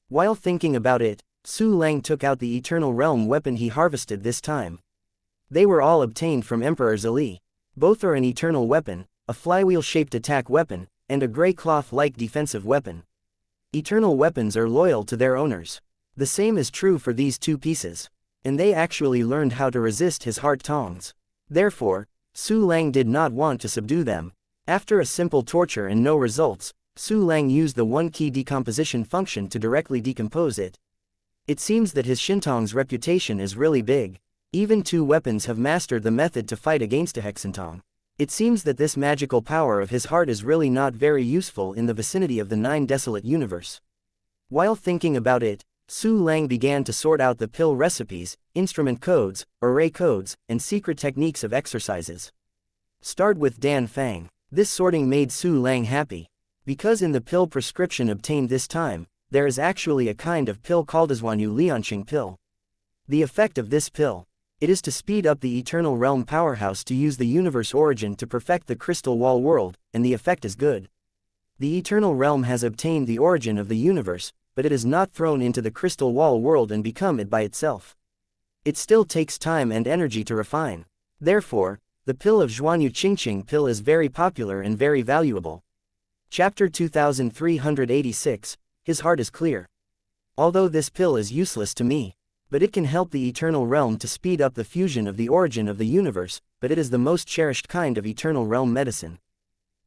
While thinking about it, Su Lang took out the Eternal Realm weapon he harvested this time. They were all obtained from Emperor Zali. Both are an eternal weapon, a flywheel-shaped attack weapon, and a gray cloth-like defensive weapon. Eternal weapons are loyal to their owners. The same is true for these two pieces. And they actually learned how to resist his heart tongs. Therefore, Su Lang did not want to subdue them. After a simple torture and no results, Su Lang used the one-key decomposition function to directly decompose it. It seems that his Shintong's reputation is really big. Even two weapons have mastered the method to fight against a Hexentong. It seems that this magical power of his heart is really not very useful in the vicinity of the Nine Desolate Universe. While thinking about it, Su Lang began to sort out the pill recipes, instrument codes, array codes, and secret techniques of exercises. Start with Dan Fang. This sorting made Su Lang happy. Because in the pill prescription obtained this time, there is actually a kind of pill called Zhuanyu Lianqing pill. The effect of this pill. It is to speed up the Eternal Realm powerhouse to use the universe origin to perfect the Crystal Wall world, and the effect is good. The Eternal Realm has obtained the origin of the universe, but it is not thrown into the Crystal Wall world and become it by itself. It still takes time and energy to refine. Therefore, the pill of Zhuanyu Qingqing pill is very popular and very valuable. Chapter 2386, His heart is clear. Although this pill is useless to me, but it can help the Eternal Realm to speed up the fusion of the origin of the universe, but it is the most cherished kind of Eternal Realm medicine.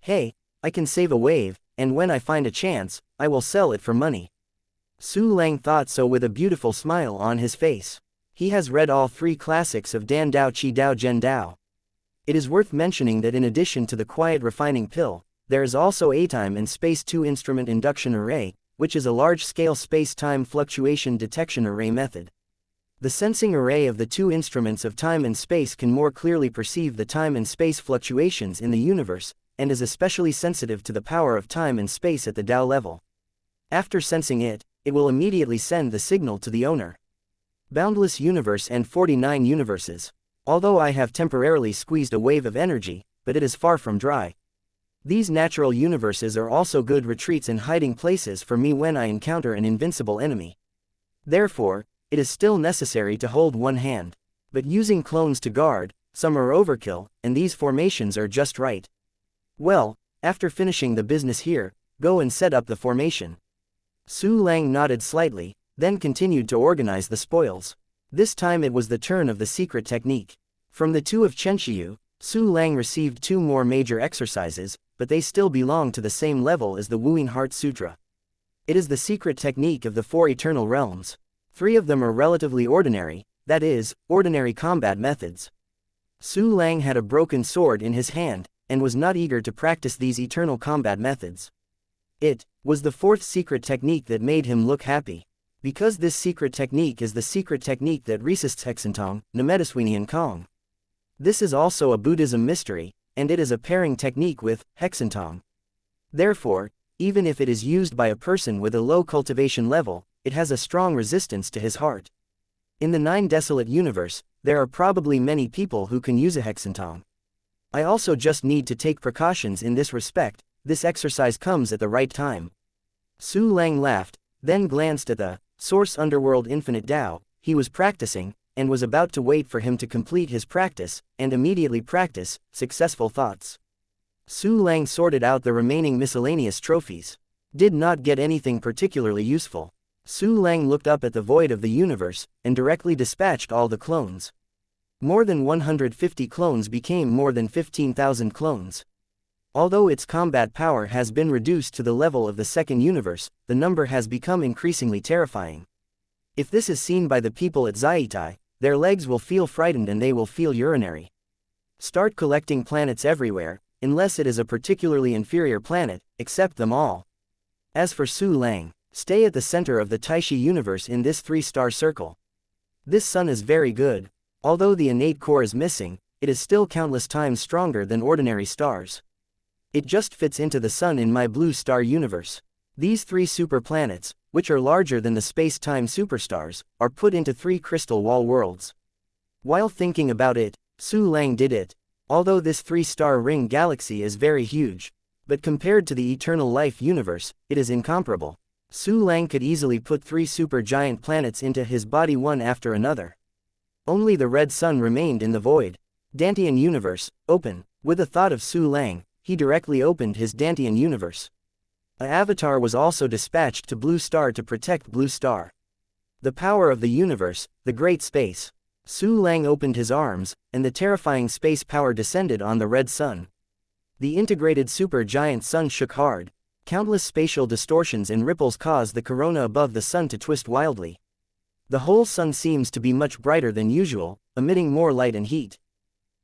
Hey, I can save a wave, and when I find a chance, I will sell it for money. Su Lang thought so with a beautiful smile on his face. He has read all three classics of Dan Dao Qi Dao Zhen Dao. It is worth mentioning that in addition to the quiet refining pill, there is also a time and space 2 instrument induction array, which is a large-scale space-time fluctuation detection array method. The sensing array of the two instruments of time and space can more clearly perceive the time and space fluctuations in the universe, and is especially sensitive to the power of time and space at the Dao level. After sensing it, it will immediately send the signal to the owner. Boundless Universe and 49 Universes. Although I have temporarily squeezed a wave of energy, but it is far from dry. These natural universes are also good retreats and hiding places for me when I encounter an invincible enemy. Therefore, it is still necessary to hold one hand. But using clones to guard, some are overkill, and these formations are just right. Well, after finishing the business here, go and set up the formation. Su Lang nodded slightly, then continued to organize the spoils. This time it was the turn of the secret technique. From the two of Chenxiu, Su Lang received two more major exercises, but they still belong to the same level as the Wuing Heart Sutra. It is the secret technique of the four eternal realms. 3 of them are relatively ordinary, that is, ordinary combat methods. Su Lang had a broken sword in his hand, and was not eager to practice these eternal combat methods. It was the 4th secret technique that made him look happy. Because this secret technique is the secret technique that resists Hexentong, Nemediswinian Kong. This is also a Buddhism mystery, and it is a pairing technique with Hexentong. Therefore, even if it is used by a person with a low cultivation level, it has a strong resistance to his heart. In the 9 Desolate Universe, there are probably many people who can use a Hexentong. I also just need to take precautions in this respect. This exercise comes at the right time. Su Lang laughed, then glanced at the Source Underworld Infinite Tao he was practicing, and was about to wait for him to complete his practice, and immediately practice successful thoughts. Su Lang sorted out the remaining miscellaneous trophies. Did not get anything particularly useful. Su Lang looked up at the void of the universe, and directly dispatched all the clones. More than 150 clones became more than 15,000 clones. Although its combat power has been reduced to the level of the second universe, the number has become increasingly terrifying. If this is seen by the people at Zaitai, their legs will feel frightened and they will feel urinary. Start collecting planets everywhere, unless it is a particularly inferior planet, accept them all. As for Su Lang, stay at the center of the Taishi universe in this 3-star circle. This sun is very good. Although the innate core is missing, it is still countless times stronger than ordinary stars. It just fits into the sun in my blue star universe. These 3 super planets, which are larger than the space-time superstars, are put into 3 crystal wall worlds. While thinking about it, Su Lang did it. Although this 3-star ring galaxy is very huge, but compared to the eternal life universe, it is incomparable. Su Lang could easily put 3 super-giant planets into his body one after another. Only the red sun remained in the void. Dantian universe, open. With a thought of Su Lang, he directly opened his Dantian universe. A avatar was also dispatched to Blue Star to protect Blue Star. The power of the universe, the great space. Su Lang opened his arms, and the terrifying space power descended on the red sun. The integrated super-giant sun shook hard. Countless spatial distortions and ripples caused the corona above the sun to twist wildly. The whole sun seems to be much brighter than usual, emitting more light and heat.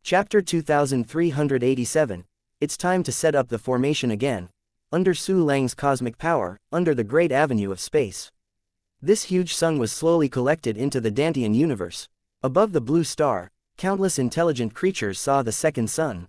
Chapter 2387. It's time to set up the formation again. Under Su Lang's cosmic power, under the great avenue of space. This huge sun was slowly collected into the Dantian universe. Above the blue star, countless intelligent creatures saw the second sun.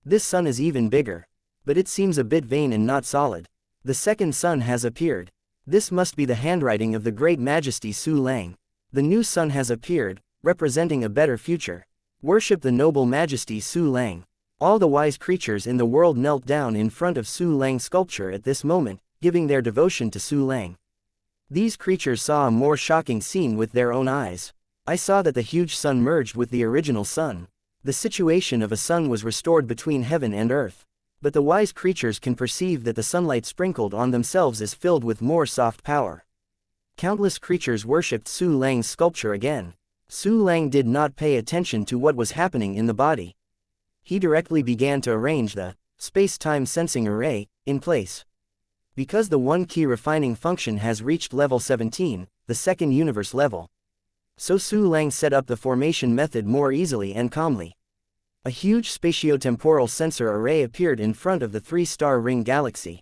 This sun is even bigger. But it seems a bit vain and not solid. The second sun has appeared. This must be the handwriting of the great majesty Su Lang. The new sun has appeared, representing a better future. Worship the noble majesty Su Lang. All the wise creatures in the world knelt down in front of Su Lang's sculpture at this moment, giving their devotion to Su Lang. These creatures saw a more shocking scene with their own eyes. I saw that the huge sun merged with the original sun. The situation of a sun was restored between heaven and earth. But the wise creatures can perceive that the sunlight sprinkled on themselves is filled with more soft power. Countless creatures worshipped Su Lang's sculpture again. Su Lang did not pay attention to what was happening in the body. He directly began to arrange the space-time sensing array in place. Because the one-key refining function has reached level 17, the second universe level. So Su Lang set up the formation method more easily and calmly. A huge spatiotemporal sensor array appeared in front of the 3-star ring galaxy.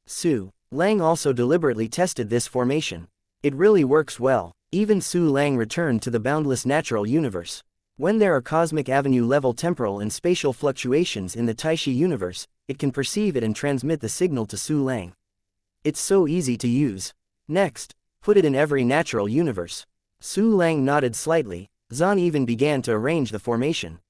Su Lang also deliberately tested this formation. It really works well. Even Su Lang returned to the boundless natural universe. When there are cosmic avenue level temporal and spatial fluctuations in the Taishi universe, it can perceive it and transmit the signal to Su Lang. It's so easy to use. Next, put it in every natural universe. Su Lang nodded slightly. Zan even began to arrange the formation.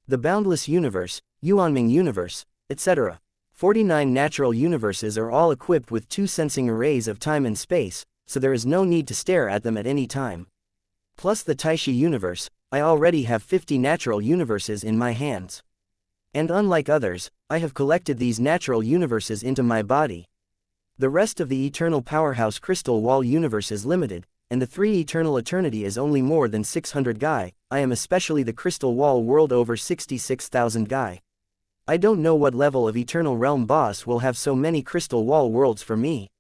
The boundless universe, Yuanming universe, etc. 49 natural universes are all equipped with 2 sensing arrays of time and space, so there is no need to stare at them at any time. Plus the Taishi universe, I already have 50 natural universes in my hands. And unlike others, I have collected these natural universes into my body. The rest of the eternal powerhouse crystal wall universe is limited, and the 3 eternal eternity is only more than 600 Gai. I am especially the crystal wall world over 66,000 Gai. I don't know what level of eternal realm boss will have so many crystal wall worlds for me.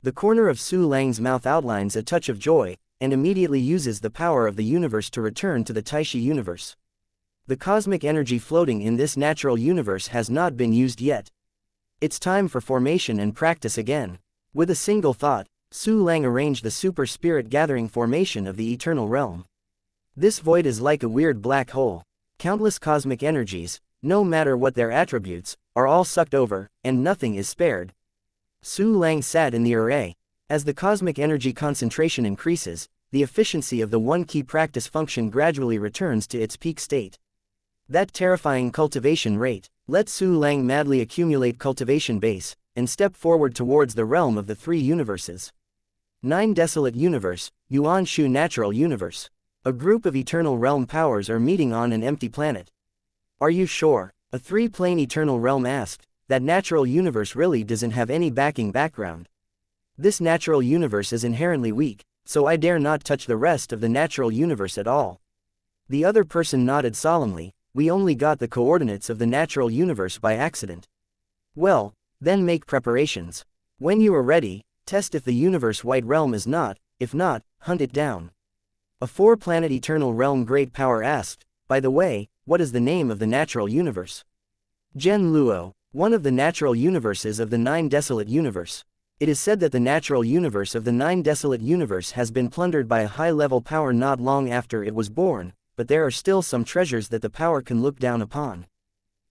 The corner of Su Lang's mouth outlines a touch of joy, and immediately uses the power of the universe to return to the Taishi universe. The cosmic energy floating in this natural universe has not been used yet. It's time for formation and practice again. With a single thought, Su Lang arranged the super spirit gathering formation of the eternal realm. This void is like a weird black hole. Countless cosmic energies, no matter what their attributes, are all sucked over, and nothing is spared. Su Lang sat in the array. As the cosmic energy concentration increases, the efficiency of the one-key practice function gradually returns to its peak state. That terrifying cultivation rate. Let Su Lang madly accumulate cultivation base, and step forward towards the realm of the 3 universes. 9 Desolate Universe, Yuan Shu Natural Universe. A group of eternal realm powers are meeting on an empty planet. Are you sure? A 3-plane eternal realm asked. That natural universe really doesn't have any backing background. This natural universe is inherently weak, so I dare not touch the rest of the natural universe at all. The other person nodded solemnly. We only got the coordinates of the natural universe by accident. Well, then make preparations. When you are ready, test if the universe white realm is not, if not, hunt it down. A 4-planet eternal realm great power asked, by the way, what is the name of the natural universe? Gen Luo, one of the natural universes of the 9 Desolate Universe. It is said that the natural universe of the 9 Desolate Universe has been plundered by a high-level power not long after it was born, but there are still some treasures that the power can look down upon.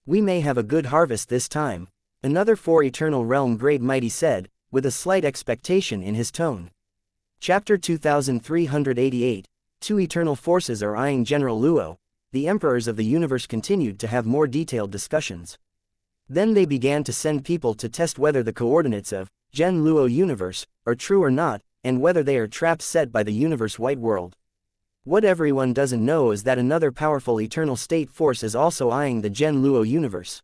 We may have a good harvest this time. Another 4 Eternal Realm Great Mighty said, with a slight expectation in his tone. Chapter 2388. 2 Eternal Forces are eyeing General Luo. The Emperors of the Universe continued to have more detailed discussions. Then they began to send people to test whether the coordinates of Gen Luo universe, are true or not, and whether they are traps set by the universe-wide world. What everyone doesn't know is that another powerful eternal state force is also eyeing the Gen Luo universe.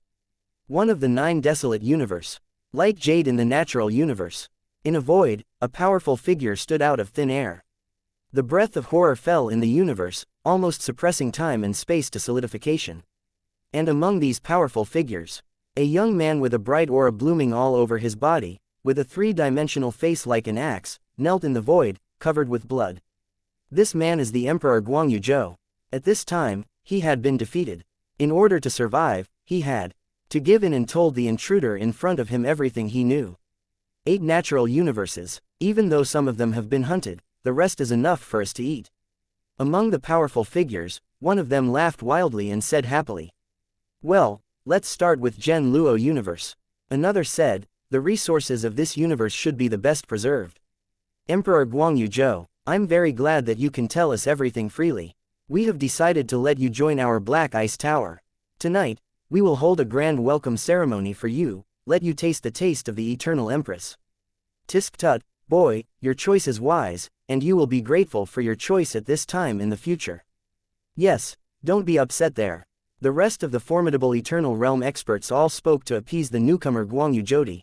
One of the 9 desolate universe. Like jade in the natural universe. In a void, a powerful figure stood out of thin air. The breath of horror fell in the universe, almost suppressing time and space to solidification. And among these powerful figures, a young man with a bright aura blooming all over his body, with a 3-dimensional face like an axe, knelt in the void, covered with blood. This man is the Emperor Guangyu Zhou. At this time, he had been defeated. In order to survive, he had to give in and told the intruder in front of him everything he knew. 8 natural universes, even though some of them have been hunted, the rest is enough for us to eat. Among the powerful figures, one of them laughed wildly and said happily, "Well, let's start with Gen Luo universe." Another said, "The resources of this universe should be the best preserved." Emperor Guangyu Zhou, I'm very glad that you can tell us everything freely. We have decided to let you join our Black Ice Tower. Tonight, we will hold a grand welcome ceremony for you, let you taste the taste of the Eternal Empress. Tisk tut, boy, your choice is wise, and you will be grateful for your choice at this time in the future. Yes, don't be upset there. The rest of the formidable Eternal Realm experts all spoke to appease the newcomer Guangyu Zhou.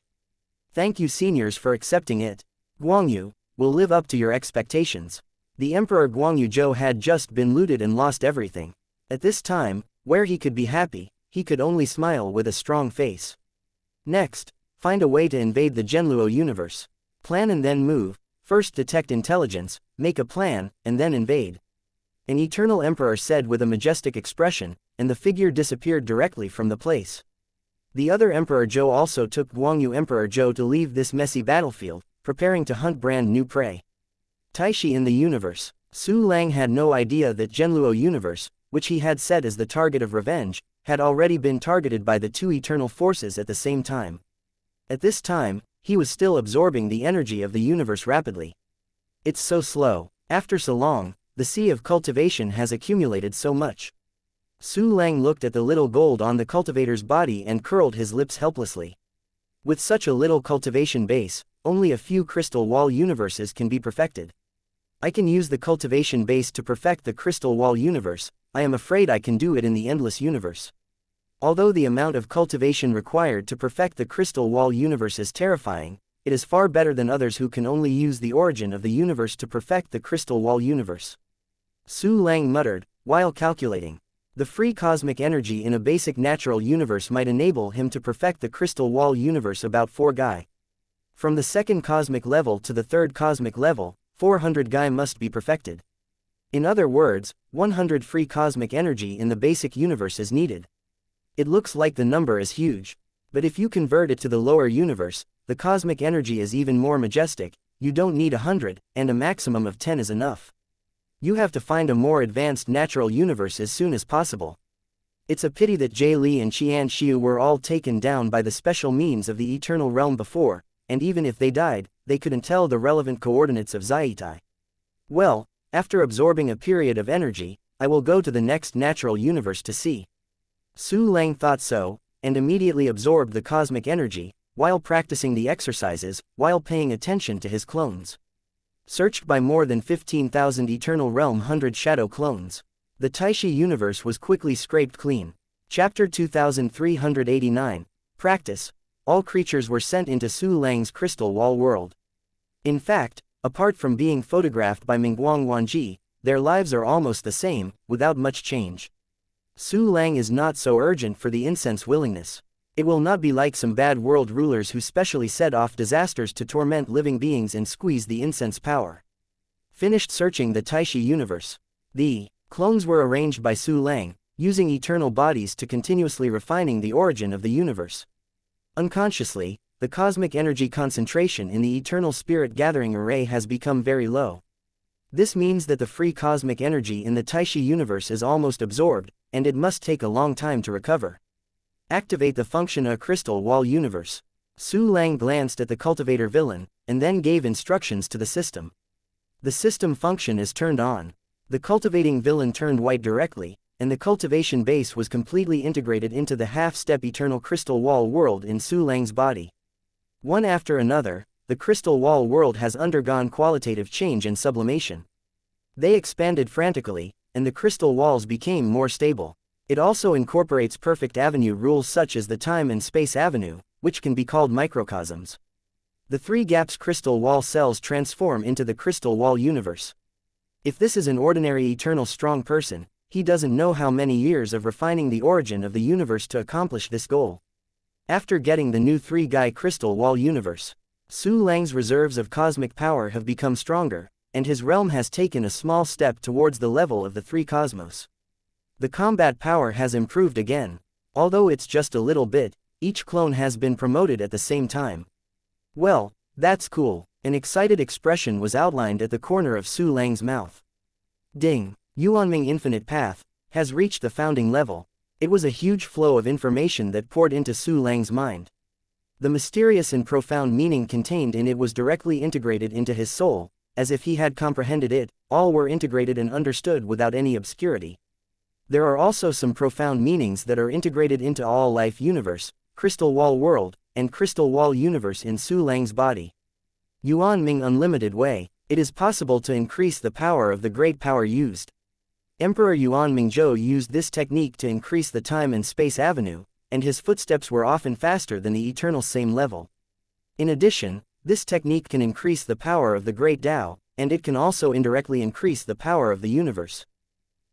Thank you seniors for accepting it. Guangyu will live up to your expectations. The Emperor Guangyu Zhou had just been looted and lost everything. At this time, where he could be happy, he could only smile with a strong face. Next, find a way to invade the Genluo universe. Plan and then move, first detect intelligence, make a plan, and then invade. An eternal emperor said with a majestic expression, and the figure disappeared directly from the place. The other Emperor Zhou also took Guangyu Emperor Zhou to leave this messy battlefield, preparing to hunt brand new prey. Taishi in the universe. Su Lang had no idea that Genluo universe, which he had set as the target of revenge, had already been targeted by the 2 eternal forces at the same time. At this time, he was still absorbing the energy of the universe rapidly. It's so slow. After so long, the sea of cultivation has accumulated so much. Su Lang looked at the little gold on the cultivator's body and curled his lips helplessly. With such a little cultivation base, only a few crystal wall universes can be perfected. I can use the cultivation base to perfect the crystal wall universe. I am afraid I can do it in the endless universe. Although the amount of cultivation required to perfect the crystal wall universe is terrifying, it is far better than others who can only use the origin of the universe to perfect the crystal wall universe. Su Lang muttered, while calculating. The free cosmic energy in a basic natural universe might enable him to perfect the crystal wall universe about 4 Gai. From the 2nd cosmic level to the 3rd cosmic level, 400 Gai must be perfected. In other words, 100 free cosmic energy in the basic universe is needed. It looks like the number is huge. But if you convert it to the lower universe, the cosmic energy is even more majestic. You don't need 100, and a maximum of 10 is enough. You have to find a more advanced natural universe as soon as possible. It's a pity that Jie Li and xianxia were all taken down by the special means of the Eternal Realm before, and even if they died, they couldn't tell the relevant coordinates of Zaitai. Well, after absorbing a period of energy, I will go to the next natural universe to see. Su Lang thought so, and immediately absorbed the cosmic energy, while practicing the exercises, while paying attention to his clones. Searched by more than 15,000 Eternal Realm 100 Shadow clones. The Taishi universe was quickly scraped clean. Chapter 2389, Practice. All creatures were sent into Su Lang's crystal wall world. In fact, apart from being photographed by Mingguang Wanji, their lives are almost the same, without much change. Su Lang is not so urgent for the incense willingness. It will not be like some bad world rulers who specially set off disasters to torment living beings and squeeze the incense power. Finished searching the Taishi universe. The clones were arranged by Su Lang, using eternal bodies to continuously refining the origin of the universe. Unconsciously, the cosmic energy concentration in the eternal spirit gathering array has become very low. This means that the free cosmic energy in the Taishi universe is almost absorbed, and it must take a long time to recover. Activate the function of crystal wall universe. Su Lang glanced at the cultivator villain, and then gave instructions to the system. The system function is turned on. The cultivating villain turned white directly, and the cultivation base was completely integrated into the half-step eternal crystal wall world in Su Lang's body. One after another, the crystal wall world has undergone qualitative change and sublimation. They expanded frantically, and the crystal walls became more stable. It also incorporates perfect avenue rules such as the time and space avenue, which can be called microcosms. The three gaps crystal wall cells transform into the crystal wall universe. If this is an ordinary eternal strong person, he doesn't know how many years of refining the origin of the universe to accomplish this goal. After getting the new three-guy crystal wall universe, Su Lang's reserves of cosmic power have become stronger, and his realm has taken a small step towards the level of the three cosmos. The combat power has improved again. Although it's just a little bit, each clone has been promoted at the same time. Well, that's cool. An excited expression was outlined at the corner of Su Lang's mouth. Ding! Yuanming Infinite Path has reached the founding level. It was a huge flow of information that poured into Su Lang's mind. The mysterious and profound meaning contained in it was directly integrated into his soul, as if he had comprehended it. All were integrated and understood without any obscurity. There are also some profound meanings that are integrated into all life universe, crystal wall world, and crystal wall universe in Su Lang's body. Yuanming Unlimited Way, it is possible to increase the power of the great power used. Emperor Yuanming Zhou used this technique to increase the time and space avenue, and his footsteps were often faster than the eternal same level. In addition, this technique can increase the power of the great Tao, and it can also indirectly increase the power of the universe.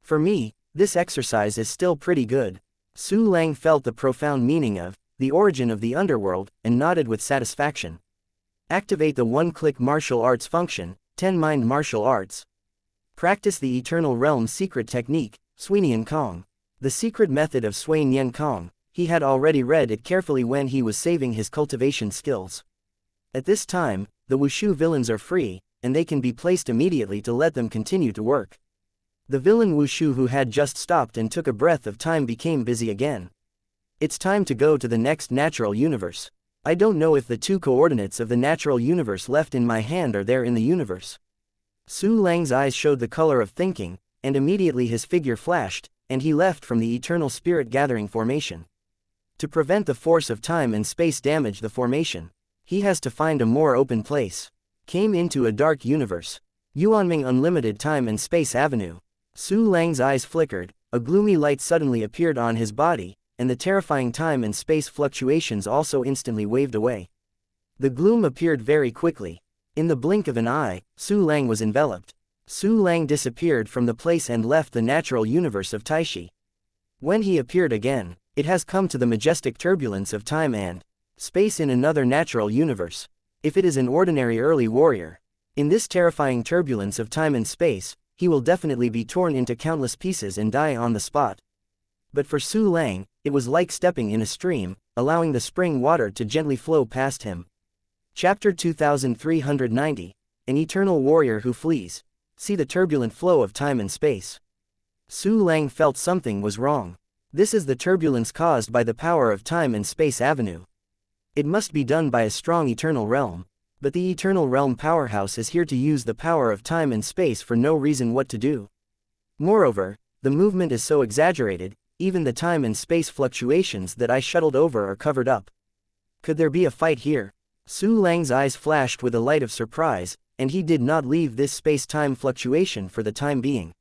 For me, this exercise is still pretty good. Su Lang felt the profound meaning of the origin of the underworld and nodded with satisfaction. Activate the one-click martial arts function, 10 mind martial arts. Practice the Eternal Realm secret technique, Sui Nian Kong. The secret method of Sui Nian Kong, he had already read it carefully when he was saving his cultivation skills. At this time, the Wushu villains are free, and they can be placed immediately to let them continue to work. The villain Wushu who had just stopped and took a breath of time became busy again. It's time to go to the next natural universe. I don't know if the two coordinates of the natural universe left in my hand are there in the universe. Su Lang's eyes showed the color of thinking, and immediately his figure flashed, and he left from the eternal spirit gathering formation. To prevent the force of time and space damage the formation, he has to find a more open place. Came into a dark universe. Yuanming Unlimited Time and Space Avenue. Su Lang's eyes flickered, a gloomy light suddenly appeared on his body, and the terrifying time and space fluctuations also instantly waved away. The gloom appeared very quickly. In the blink of an eye, Su Lang was enveloped. Su Lang disappeared from the place and left the natural universe of Taishi. When he appeared again, it has come to the majestic turbulence of time and space in another natural universe. If it is an ordinary early warrior, in this terrifying turbulence of time and space, he will definitely be torn into countless pieces and die on the spot. But for Su Lang, it was like stepping in a stream, allowing the spring water to gently flow past him. Chapter 2390, An Eternal Warrior Who Flees. See the turbulent flow of time and space. Su Lang felt something was wrong. This is the turbulence caused by the power of time and space avenue. It must be done by a strong eternal realm, but the eternal realm powerhouse is here to use the power of time and space for no reason what to do. Moreover, the movement is so exaggerated, even the time and space fluctuations that I shuttled over are covered up. Could there be a fight here? Su Lang's eyes flashed with a light of surprise, and he did not leave this space-time fluctuation for the time being.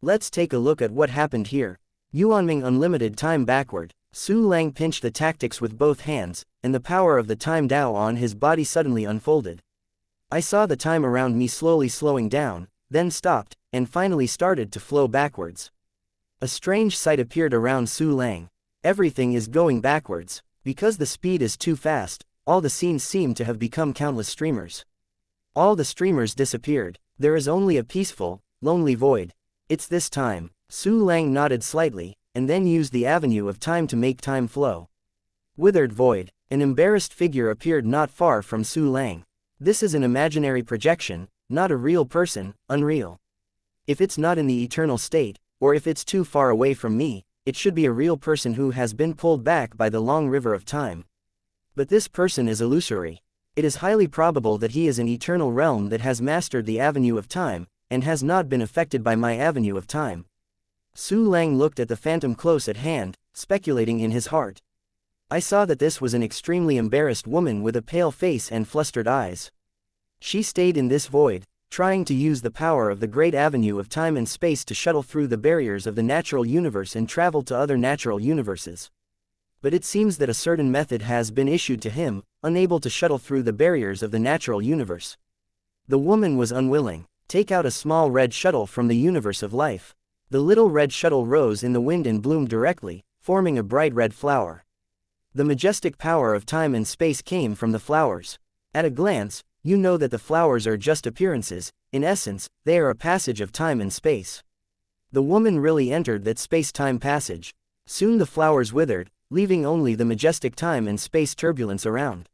Let's take a look at what happened here. Yuanming Unlimited Time backward. Su Lang pinched the tactics with both hands, and the power of the time Tao on his body suddenly unfolded. I saw the time around me slowly slowing down, then stopped, and finally started to flow backwards. A strange sight appeared around Su Lang. Everything is going backwards. Because the speed is too fast, all the scenes seem to have become countless streamers. All the streamers disappeared. There is only a peaceful, lonely void. It's this time. Su Lang nodded slightly, and then used the avenue of time to make time flow. Withered void. An embarrassed figure appeared not far from Su Lang. This is an imaginary projection, not a real person, unreal. If it's not in the eternal state, or if it's too far away from me, it should be a real person who has been pulled back by the long river of time. But this person is illusory. It is highly probable that he is an eternal realm that has mastered the avenue of time, and has not been affected by my avenue of time. Su Lang looked at the phantom close at hand, speculating in his heart. I saw that this was an extremely embarrassed woman with a pale face and flustered eyes. She stayed in this void, trying to use the power of the great avenue of time and space to shuttle through the barriers of the natural universe and travel to other natural universes. But it seems that a certain method has been issued to him, unable to shuttle through the barriers of the natural universe. The woman was unwilling. Take out a small red shuttle from the universe of life. The little red shuttle rose in the wind and bloomed directly, forming a bright red flower. The majestic power of time and space came from the flowers. At a glance, you know that the flowers are just appearances. In essence, they are a passage of time and space. The woman really entered that space-time passage. Soon the flowers withered, leaving only the majestic time and space turbulence around.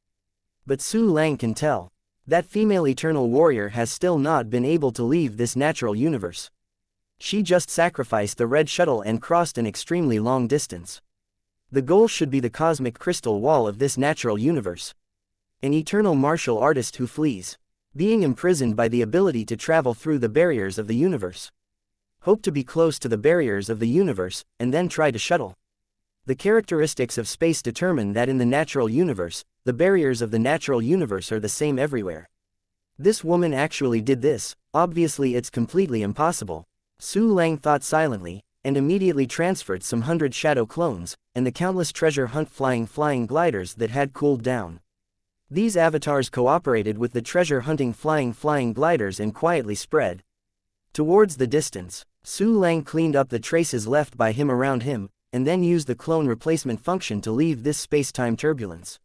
But Su Lang can tell. That female eternal warrior has still not been able to leave this natural universe. She just sacrificed the red shuttle and crossed an extremely long distance. The goal should be the cosmic crystal wall of this natural universe. An eternal martial artist who flees, being imprisoned by the ability to travel through the barriers of the universe. Hope to be close to the barriers of the universe, and then try to shuttle. The characteristics of space determine that in the natural universe, the barriers of the natural universe are the same everywhere. This woman actually did this. Obviously it's completely impossible. Su Lang thought silently, and immediately transferred some 100 shadow clones, and the countless treasure hunt flying gliders that had cooled down. These avatars cooperated with the treasure hunting flying gliders and quietly spread towards the distance. Su Lang cleaned up the traces left by him around him, and then used the clone replacement function to leave this space-time turbulence.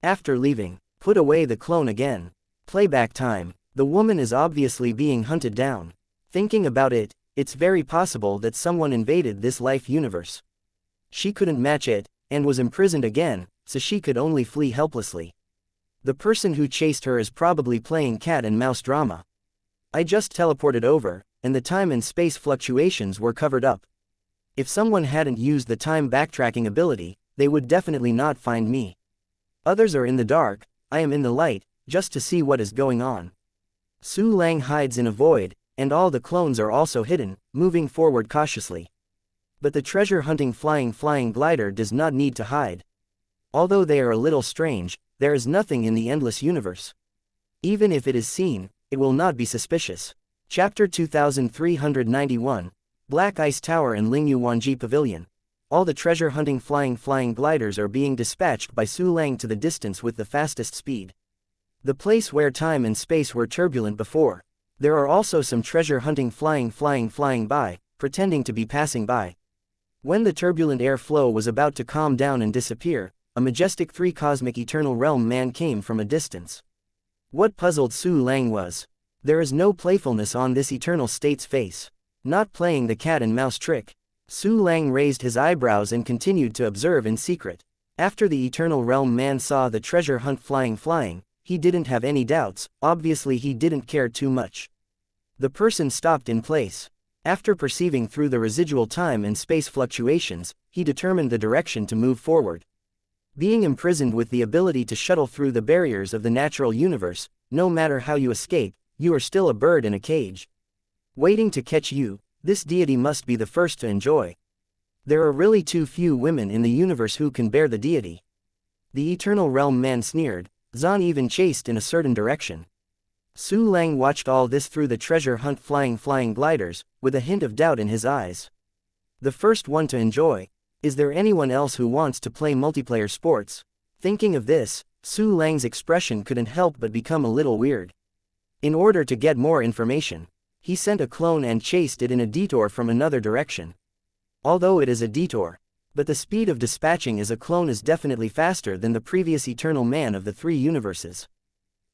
After leaving, put away the clone again. Playback time. The woman is obviously being hunted down. Thinking about it, it's very possible that someone invaded this life universe. She couldn't match it, and was imprisoned again, so she could only flee helplessly. The person who chased her is probably playing cat and mouse drama. I just teleported over, and the time and space fluctuations were covered up. If someone hadn't used the time backtracking ability, they would definitely not find me. Others are in the dark, I am in the light, just to see what is going on. Su Lang hides in a void, and all the clones are also hidden, moving forward cautiously. But the treasure hunting flying glider does not need to hide. Although they are a little strange, there is nothing in the endless universe. Even if it is seen, it will not be suspicious. Chapter 2391, Black Ice Tower and Lingyuanji Pavilion. All the treasure hunting flying gliders are being dispatched by Su Lang to the distance with the fastest speed. The place where time and space were turbulent before. There are also some treasure hunting flying by, pretending to be passing by. When the turbulent air flow was about to calm down and disappear, a majestic three cosmic eternal realm man came from a distance. What puzzled Su Lang was, there is no playfulness on this eternal state's face. Not playing the cat and mouse trick. Su Lang raised his eyebrows and continued to observe in secret. After the eternal realm man saw the treasure hunt flying, he didn't have any doubts. Obviously he didn't care too much. The person stopped in place. After perceiving through the residual time and space fluctuations, he determined the direction to move forward. Being imprisoned with the ability to shuttle through the barriers of the natural universe, no matter how you escape, you are still a bird in a cage. Waiting to catch you, this deity must be the first to enjoy. There are really too few women in the universe who can bear the deity. The eternal realm man sneered. Zan even chased in a certain direction. Su Lang watched all this through the treasure hunt flying gliders, with a hint of doubt in his eyes. The first one to enjoy. Is there anyone else who wants to play multiplayer sports? Thinking of this, Su Lang's expression couldn't help but become a little weird. In order to get more information, he sent a clone and chased it in a detour from another direction. Although it is a detour, but the speed of dispatching as a clone is definitely faster than the previous eternal man of the three universes.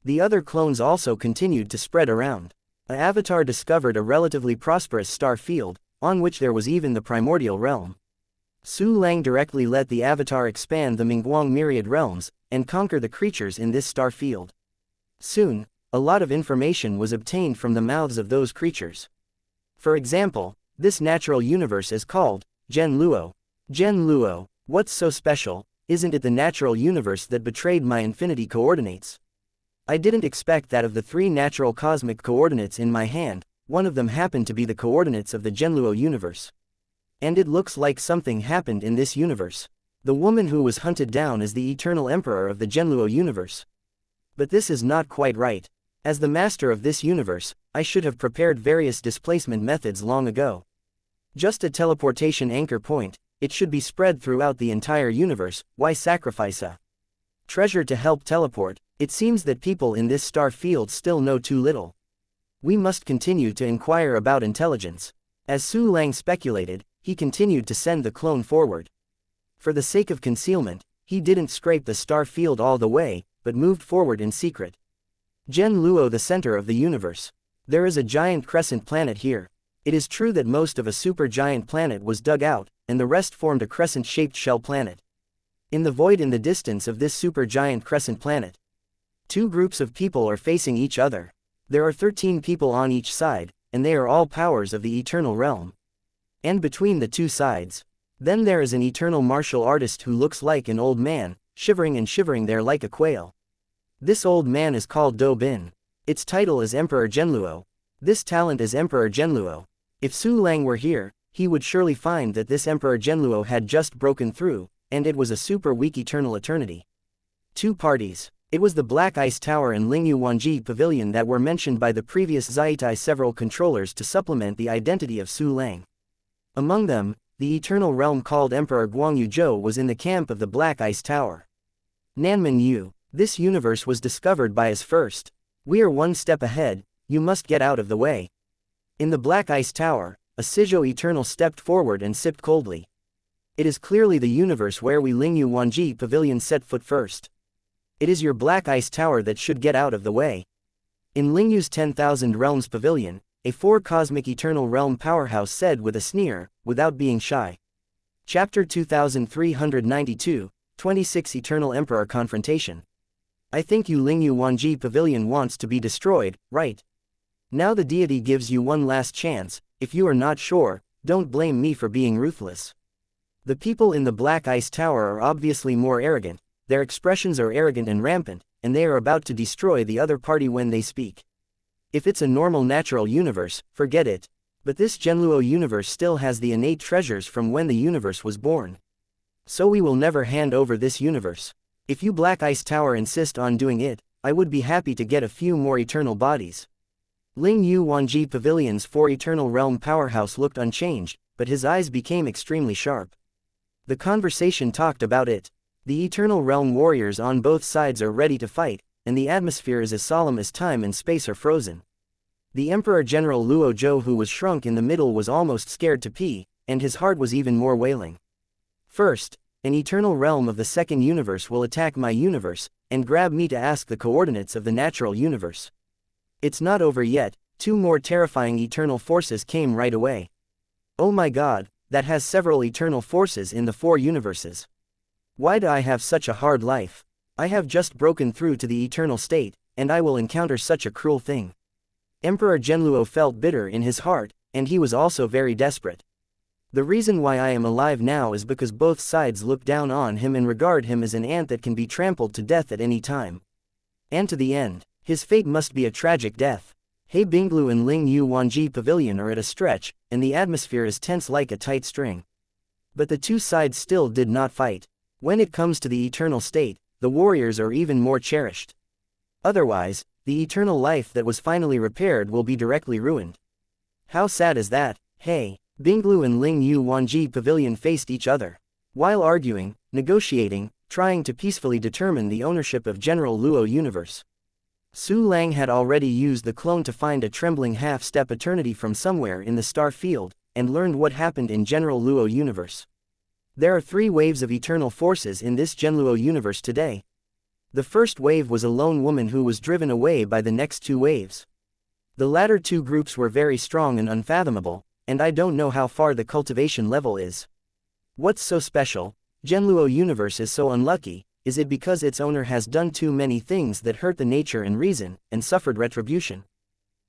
The other clones also continued to spread around. An avatar discovered a relatively prosperous star field, on which there was even the primordial realm. Su Lang directly let the avatar expand the Mingguang myriad realms, and conquer the creatures in this star field. Soon, a lot of information was obtained from the mouths of those creatures. For example, this natural universe is called Zhen Luo. Zhen Luo, what's so special? Isn't it the natural universe that betrayed my infinity coordinates? I didn't expect that of the three natural cosmic coordinates in my hand, one of them happened to be the coordinates of the Zhen Luo universe. And it looks like something happened in this universe. The woman who was hunted down is the eternal emperor of the Genluo universe. But this is not quite right. As the master of this universe, I should have prepared various displacement methods long ago. Just a teleportation anchor point, it should be spread throughout the entire universe. Why sacrifice a treasure to help teleport? It seems that people in this star field still know too little. We must continue to inquire about intelligence. As Su Lang speculated, he continued to send the clone forward. For the sake of concealment, he didn't scrape the star field all the way, but moved forward in secret. Gen Luo, the center of the universe. There is a giant crescent planet here. It is true that most of a supergiant planet was dug out, and the rest formed a crescent-shaped shell planet. In the void in the distance of this supergiant crescent planet, two groups of people are facing each other. There are 13 people on each side, and they are all powers of the eternal realm. And between the two sides, then there is an eternal martial artist who looks like an old man, shivering and shivering there like a quail. This old man is called Do Bin. Its title is Emperor Genluo. This talent is Emperor Genluo. If Su Lang were here, he would surely find that this Emperor Genluo had just broken through, and it was a super weak eternal eternity. Two parties. It was the Black Ice Tower and Lingyu Wanji Pavilion that were mentioned by the previous Zaitai several controllers to supplement the identity of Su Lang. Among them, the eternal realm called Emperor Guangyu Zhou was in the camp of the Black Ice Tower. Nanman Yu. This universe was discovered by us first. We are one step ahead, you must get out of the way. In the Black Ice Tower, a Sizhou Eternal stepped forward and sipped coldly. It is clearly the universe where we Lingyu Wanji Pavilion set foot first. It is your Black Ice Tower that should get out of the way. In Lingyu's 10,000 Realms Pavilion, a four-cosmic eternal realm powerhouse said with a sneer, without being shy. Chapter 2392, 26 Eternal Emperor Confrontation. I think you Lingyu Wanji Pavilion wants to be destroyed, right? Now the deity gives you one last chance. If you are not sure, don't blame me for being ruthless. The people in the Black Ice Tower are obviously more arrogant, their expressions are arrogant and rampant, and they are about to destroy the other party when they speak. If it's a normal natural universe, forget it. But this Genluo universe still has the innate treasures from when the universe was born. So we will never hand over this universe. If you Black Ice Tower insist on doing it, I would be happy to get a few more eternal bodies. Lingyu Wanji Pavilion's 4 Eternal Realm powerhouse looked unchanged, but his eyes became extremely sharp. The conversation talked about it. The Eternal Realm warriors on both sides are ready to fight, and the atmosphere is as solemn as time and space are frozen. The Emperor General Luo Zhou, who was shrunk in the middle, was almost scared to pee, and his heart was even more wailing. First, an eternal realm of the second universe will attack my universe, and grab me to ask the coordinates of the natural universe. It's not over yet. 2 more terrifying eternal forces came right away. Oh my god, that has several eternal forces in the 4 universes. Why do I have such a hard life? I have just broken through to the eternal state, and I will encounter such a cruel thing. Emperor Genluo felt bitter in his heart, and he was also very desperate. The reason why I am alive now is because both sides look down on him and regard him as an ant that can be trampled to death at any time. And to the end, his fate must be a tragic death. He Binglu and Lingyu Wanji Pavilion are at a stretch, and the atmosphere is tense like a tight string. But the two sides still did not fight. When it comes to the eternal state, the warriors are even more cherished. Otherwise, the eternal life that was finally repaired will be directly ruined. How sad is that? Hey, Binglu and Lingyu Wanji Pavilion faced each other. While arguing, negotiating, trying to peacefully determine the ownership of General Luo Universe. Su Lang had already used the clone to find a trembling half-step eternity from somewhere in the star field, and learned what happened in General Luo Universe. There are 3 waves of eternal forces in this Genluo universe today. The first wave was a lone woman who was driven away by the next 2 waves. The latter 2 groups were very strong and unfathomable, and I don't know how far the cultivation level is. What's so special? Genluo universe is so unlucky. Is it because its owner has done too many things that hurt the nature and reason, and suffered retribution?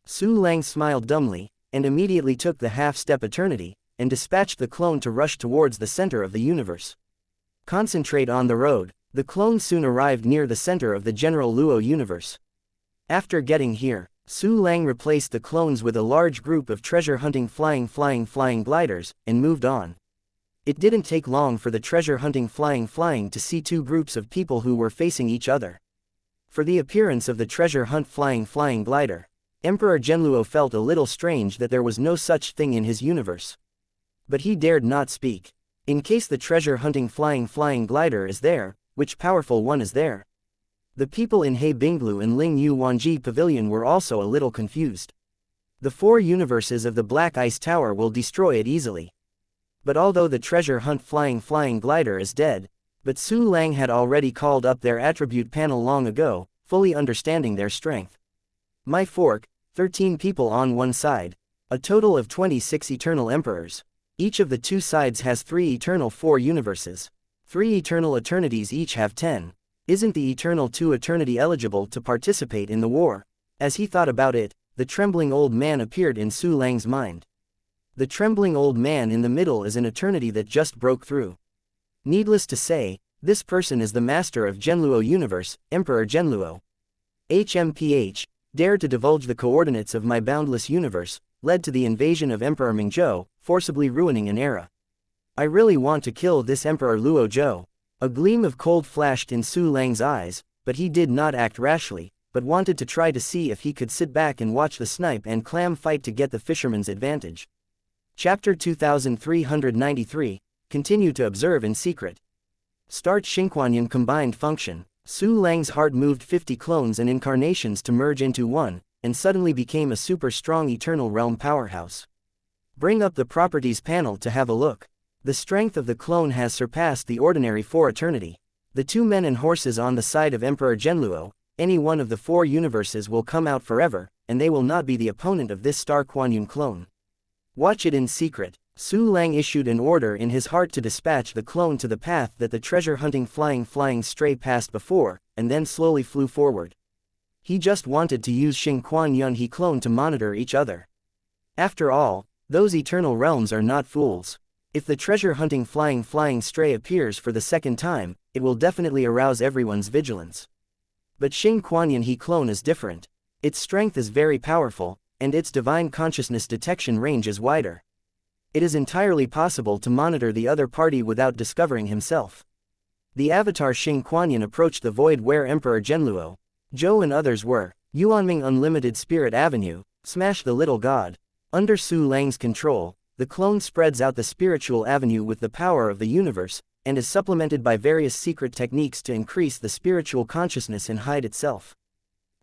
Su Lang smiled dumbly, and immediately took the half-step eternity, and dispatched the clone to rush towards the center of the universe. Concentrate on the road. The clone soon arrived near the center of the General Luo universe. After getting here, Su Lang replaced the clones with a large group of treasure-hunting flying gliders, and moved on. It didn't take long for the treasure-hunting flying to see two groups of people who were facing each other. For the appearance of the treasure hunt flying glider, Emperor Genluo felt a little strange that there was no such thing in his universe. But he dared not speak. In case the treasure-hunting flying glider is there, which powerful one is there? The people in He Binglu and Ling Yu Wanji Pavilion were also a little confused. The 4 universes of the Black Ice Tower will destroy it easily. But although the treasure hunt flying glider is dead, but Su Lang had already called up their attribute panel long ago, fully understanding their strength. My fork, 13 people on one side. A total of 26 eternal emperors. Each of the 2 sides has 3 eternal 4 universes. 3 eternal eternities each have 10. Isn't the eternal 2 eternity eligible to participate in the war? As he thought about it, the trembling old man appeared in Su Lang's mind. The trembling old man in the middle is an eternity that just broke through. Needless to say, this person is the master of Genluo universe, Emperor Genluo. HMPH, dared to divulge the coordinates of my boundless universe, led to the invasion of Emperor Mingzhou, forcibly ruining an era. I really want to kill this Emperor Luo Zhou. A gleam of cold flashed in Su Lang's eyes, but he did not act rashly, but wanted to try to see if he could sit back and watch the snipe and clam fight to get the fisherman's advantage. Chapter 2393, Continue to observe in secret. Start Xingquanyan combined function. Su Lang's heart moved 50 clones and incarnations to merge into one, and suddenly became a super strong eternal realm powerhouse. Bring up the properties panel to have a look. The strength of the clone has surpassed the ordinary for eternity. The 2 men and horses on the side of Emperor Genluo, any one of the 4 universes will come out forever, and they will not be the opponent of this Star Quanyun clone. Watch it in secret. Su Lang issued an order in his heart to dispatch the clone to the path that the treasure-hunting flying stray passed before, and then slowly flew forward. He just wanted to use Xingquanyan He clone to monitor each other. After all, those eternal realms are not fools. If the treasure-hunting flying stray appears for the second time, it will definitely arouse everyone's vigilance. But Xingquanyan He clone is different. Its strength is very powerful, and its divine consciousness detection range is wider. It is entirely possible to monitor the other party without discovering himself. The avatar Xingquanyan approached the void where Emperor Genluo, Zhou and others were. Yuanming Unlimited Spirit Avenue, smash the little god. Under Su Lang's control, the clone spreads out the spiritual avenue with the power of the universe, and is supplemented by various secret techniques to increase the spiritual consciousness and hide itself.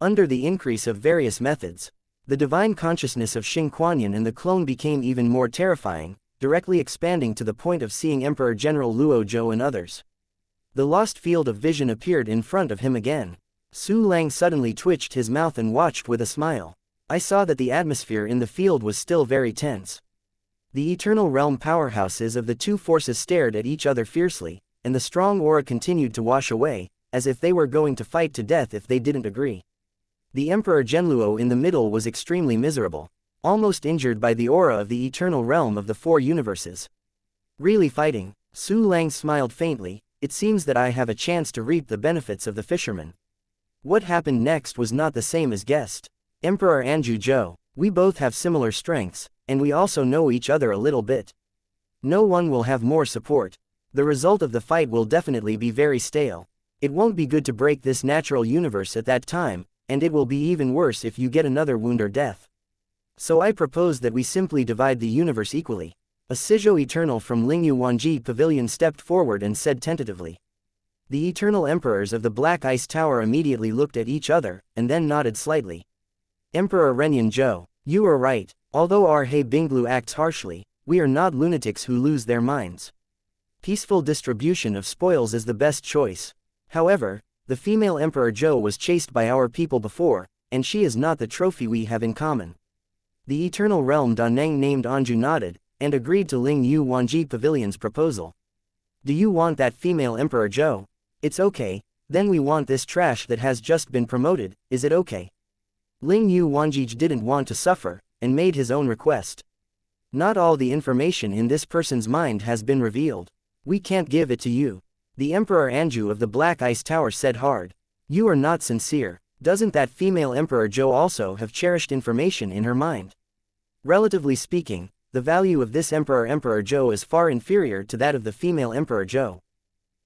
Under the increase of various methods, the divine consciousness of Xingquanyan and the clone became even more terrifying, directly expanding to the point of seeing Emperor General Luo Zhou and others. The lost field of vision appeared in front of him again. Su Lang suddenly twitched his mouth and watched with a smile. I saw that the atmosphere in the field was still very tense. The eternal realm powerhouses of the 2 forces stared at each other fiercely, and the strong aura continued to wash away, as if they were going to fight to death if they didn't agree. The Emperor Genluo in the middle was extremely miserable, almost injured by the aura of the eternal realm of the 4 universes. Really fighting? Su Lang smiled faintly. It seems that I have a chance to reap the benefits of the fisherman. What happened next was not the same as guessed. Emperor Anju Zhou, we both have similar strengths, and we also know each other a little bit. No one will have more support. The result of the fight will definitely be very stale. It won't be good to break this natural universe at that time, and it will be even worse if you get another wound or death. So I propose that we simply divide the universe equally. A Sizhou Eternal from Lingyu Wanji Pavilion stepped forward and said tentatively. The Eternal Emperors of the Black Ice Tower immediately looked at each other, and then nodded slightly. Emperor Renyan Zhou, you are right. Although our He Binglu acts harshly, we are not lunatics who lose their minds. Peaceful distribution of spoils is the best choice. However, the female Emperor Zhou was chased by our people before, and she is not the trophy we have in common. The Eternal Realm Daneng named Anju nodded, and agreed to Ling Yu Wanji Pavilion's proposal. Do you want that female Emperor Zhou? It's okay, then we want this trash that has just been promoted, is it okay? Ling Yu Wanji didn't want to suffer, and made his own request. Not all the information in this person's mind has been revealed. We can't give it to you. The Emperor Anju of the Black Ice Tower said hard. You are not sincere. Doesn't that female Emperor Zhou also have cherished information in her mind? Relatively speaking, the value of this Emperor Zhou is far inferior to that of the female Emperor Zhou.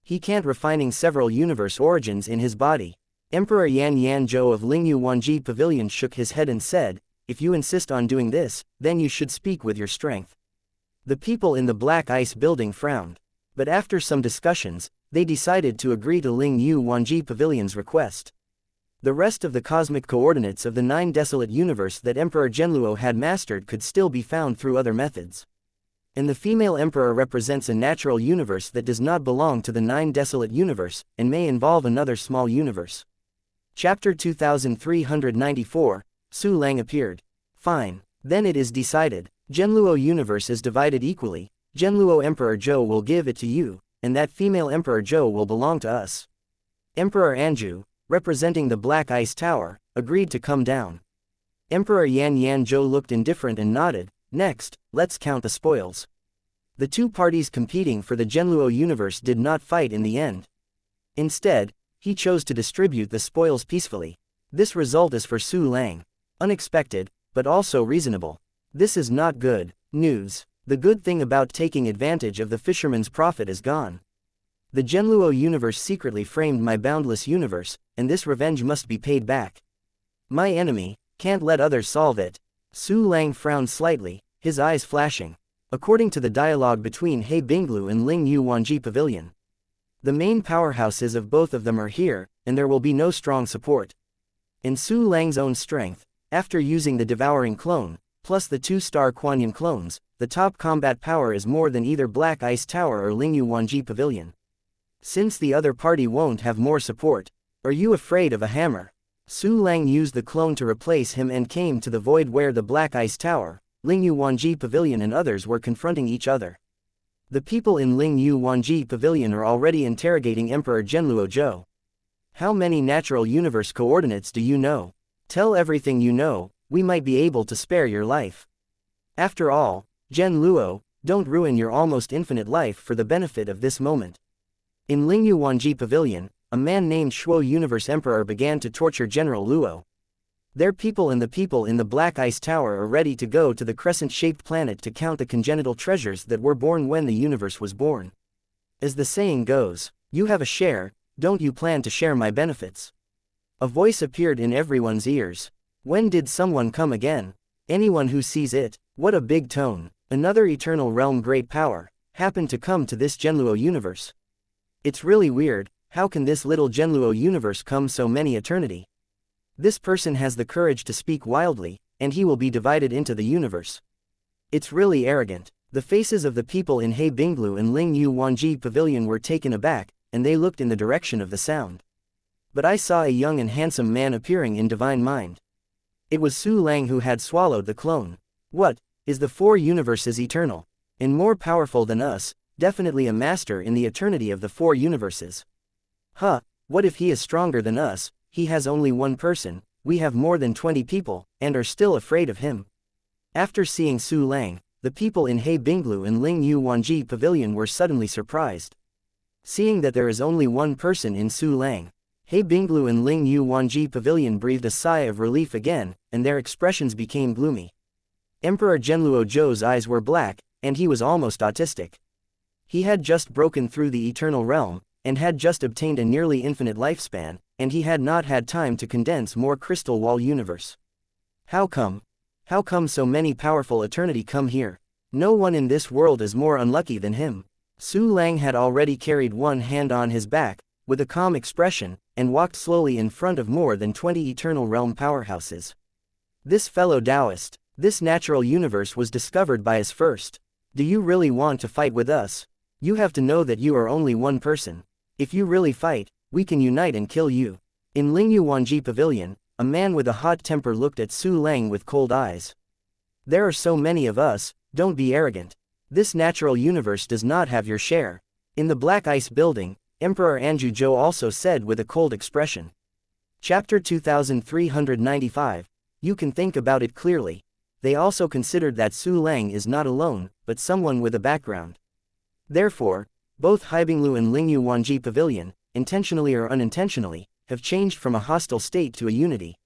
He can't refining several universe origins in his body. Emperor Yan Zhou of Lingyu Wanji Pavilion shook his head and said, if you insist on doing this, then you should speak with your strength. The people in the Black Ice building frowned. But after some discussions, they decided to agree to Lingyu Wanji Pavilion's request. The rest of the cosmic coordinates of the 9 desolate universe that Emperor Zhenluo had mastered could still be found through other methods. And the female emperor represents a natural universe that does not belong to the 9 desolate universe, and may involve another small universe. Chapter 2394, Su Lang appeared. Fine. Then it is decided. Zhenluo universe is divided equally. Zhenluo Emperor Zhou will give it to you, and that female Emperor Zhou will belong to us. Emperor Anju, representing the Black Ice Tower, agreed to come down. Emperor Yan Zhou looked indifferent and nodded. Next, let's count the spoils. The two parties competing for the Zhenluo universe did not fight in the end. Instead, he chose to distribute the spoils peacefully. This result is for Su Lang. Unexpected, but also reasonable. This is not good news. The good thing about taking advantage of the fisherman's profit is gone. The Zhenluo universe secretly framed my boundless universe, and this revenge must be paid back. My enemy can't let others solve it. Su Lang frowned slightly, his eyes flashing. According to the dialogue between He Binglu and Lingyu Wanji Pavilion, the main powerhouses of both of them are here, and there will be no strong support. In Su Lang's own strength, after using the devouring clone, plus the 2-star Kuan clones, the top combat power is more than either Black Ice Tower or Lingyu Wanji Pavilion. Since the other party won't have more support, are you afraid of a hammer? Su Lang used the clone to replace him and came to the void where the Black Ice Tower, Lingyu Wanji Pavilion and others were confronting each other. The people in Lingyu Wanji Pavilion are already interrogating Emperor Zhenluo Zhou. How many natural universe coordinates do you know? Tell everything you know, we might be able to spare your life. After all, Zhenluo, don't ruin your almost infinite life for the benefit of this moment. In Lingyu Wanji Pavilion, a man named Shuo Universe Emperor began to torture General Luo. Their people in the Black Ice Tower are ready to go to the crescent-shaped planet to count the congenital treasures that were born when the universe was born. As the saying goes, you have a share, don't you plan to share my benefits? A voice appeared in everyone's ears. When did someone come again? Anyone who sees it, what a big tone. Another eternal realm great power, happened to come to this Zhenluo universe. It's really weird, how can this little Zhenluo universe come so many eternity? This person has the courage to speak wildly, and he will be divided into the universe. It's really arrogant. The faces of the people in He Binglu and Lingyu Wanji Pavilion were taken aback, and they looked in the direction of the sound. But I saw a young and handsome man appearing in divine mind. It was Su Lang who had swallowed the clone. What, is the 4 universes eternal? And more powerful than us, definitely a master in the eternity of the 4 universes. Huh, what if he is stronger than us? He has only 1 person, we have more than 20 people, and are still afraid of him. After seeing Su Lang, the people in He Binglu and Lingyu Wanji Pavilion were suddenly surprised. Seeing that there is only 1 person in Su Lang, He Binglu and Lingyu Wanji Pavilion breathed a sigh of relief again, and their expressions became gloomy. Emperor Zhenluo Zhou's eyes were black, and he was almost autistic. He had just broken through the eternal realm, and had just obtained a nearly infinite lifespan, and he had not had time to condense more crystal wall universe. How come? How come so many powerful eternity come here? No one in this world is more unlucky than him. Su Lang had already carried one hand on his back, with a calm expression, and walked slowly in front of more than 20 eternal realm powerhouses. This fellow Taoist, this natural universe was discovered by us first. Do you really want to fight with us? You have to know that you are only 1 person. If you really fight, we can unite and kill you. In Lingyu Wanji Pavilion, a man with a hot temper looked at Su Lang with cold eyes. There are so many of us, don't be arrogant. This natural universe does not have your share. In the Black Ice building, Emperor Anju Zhou also said with a cold expression. Chapter 2395, you can think about it clearly. They also considered that Su Lang is not alone, but someone with a background. Therefore, both Haibinglu and Lingyu Wanji Pavilion, intentionally or unintentionally, have changed from a hostile state to a unity.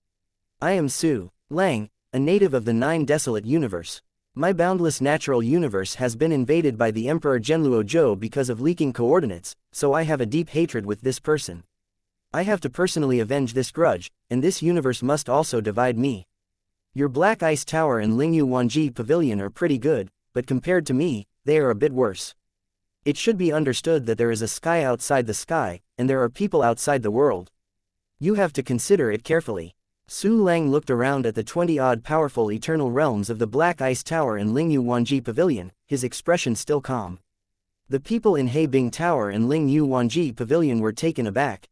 I am Su Lang, a native of the 9 desolate universe. My boundless natural universe has been invaded by the Emperor Genluo Zhou because of leaking coordinates, so I have a deep hatred with this person. I have to personally avenge this grudge, and this universe must also divide me. Your Black Ice Tower and Lingyu Wanji Pavilion are pretty good, but compared to me, they are a bit worse. It should be understood that there is a sky outside the sky, and there are people outside the world. You have to consider it carefully. Su Lang looked around at the 20-odd powerful eternal realms of the Black Ice Tower and Lingyu Wanji Pavilion, his expression still calm. The people in Heibing Tower and Lingyu Wanji Pavilion were taken aback.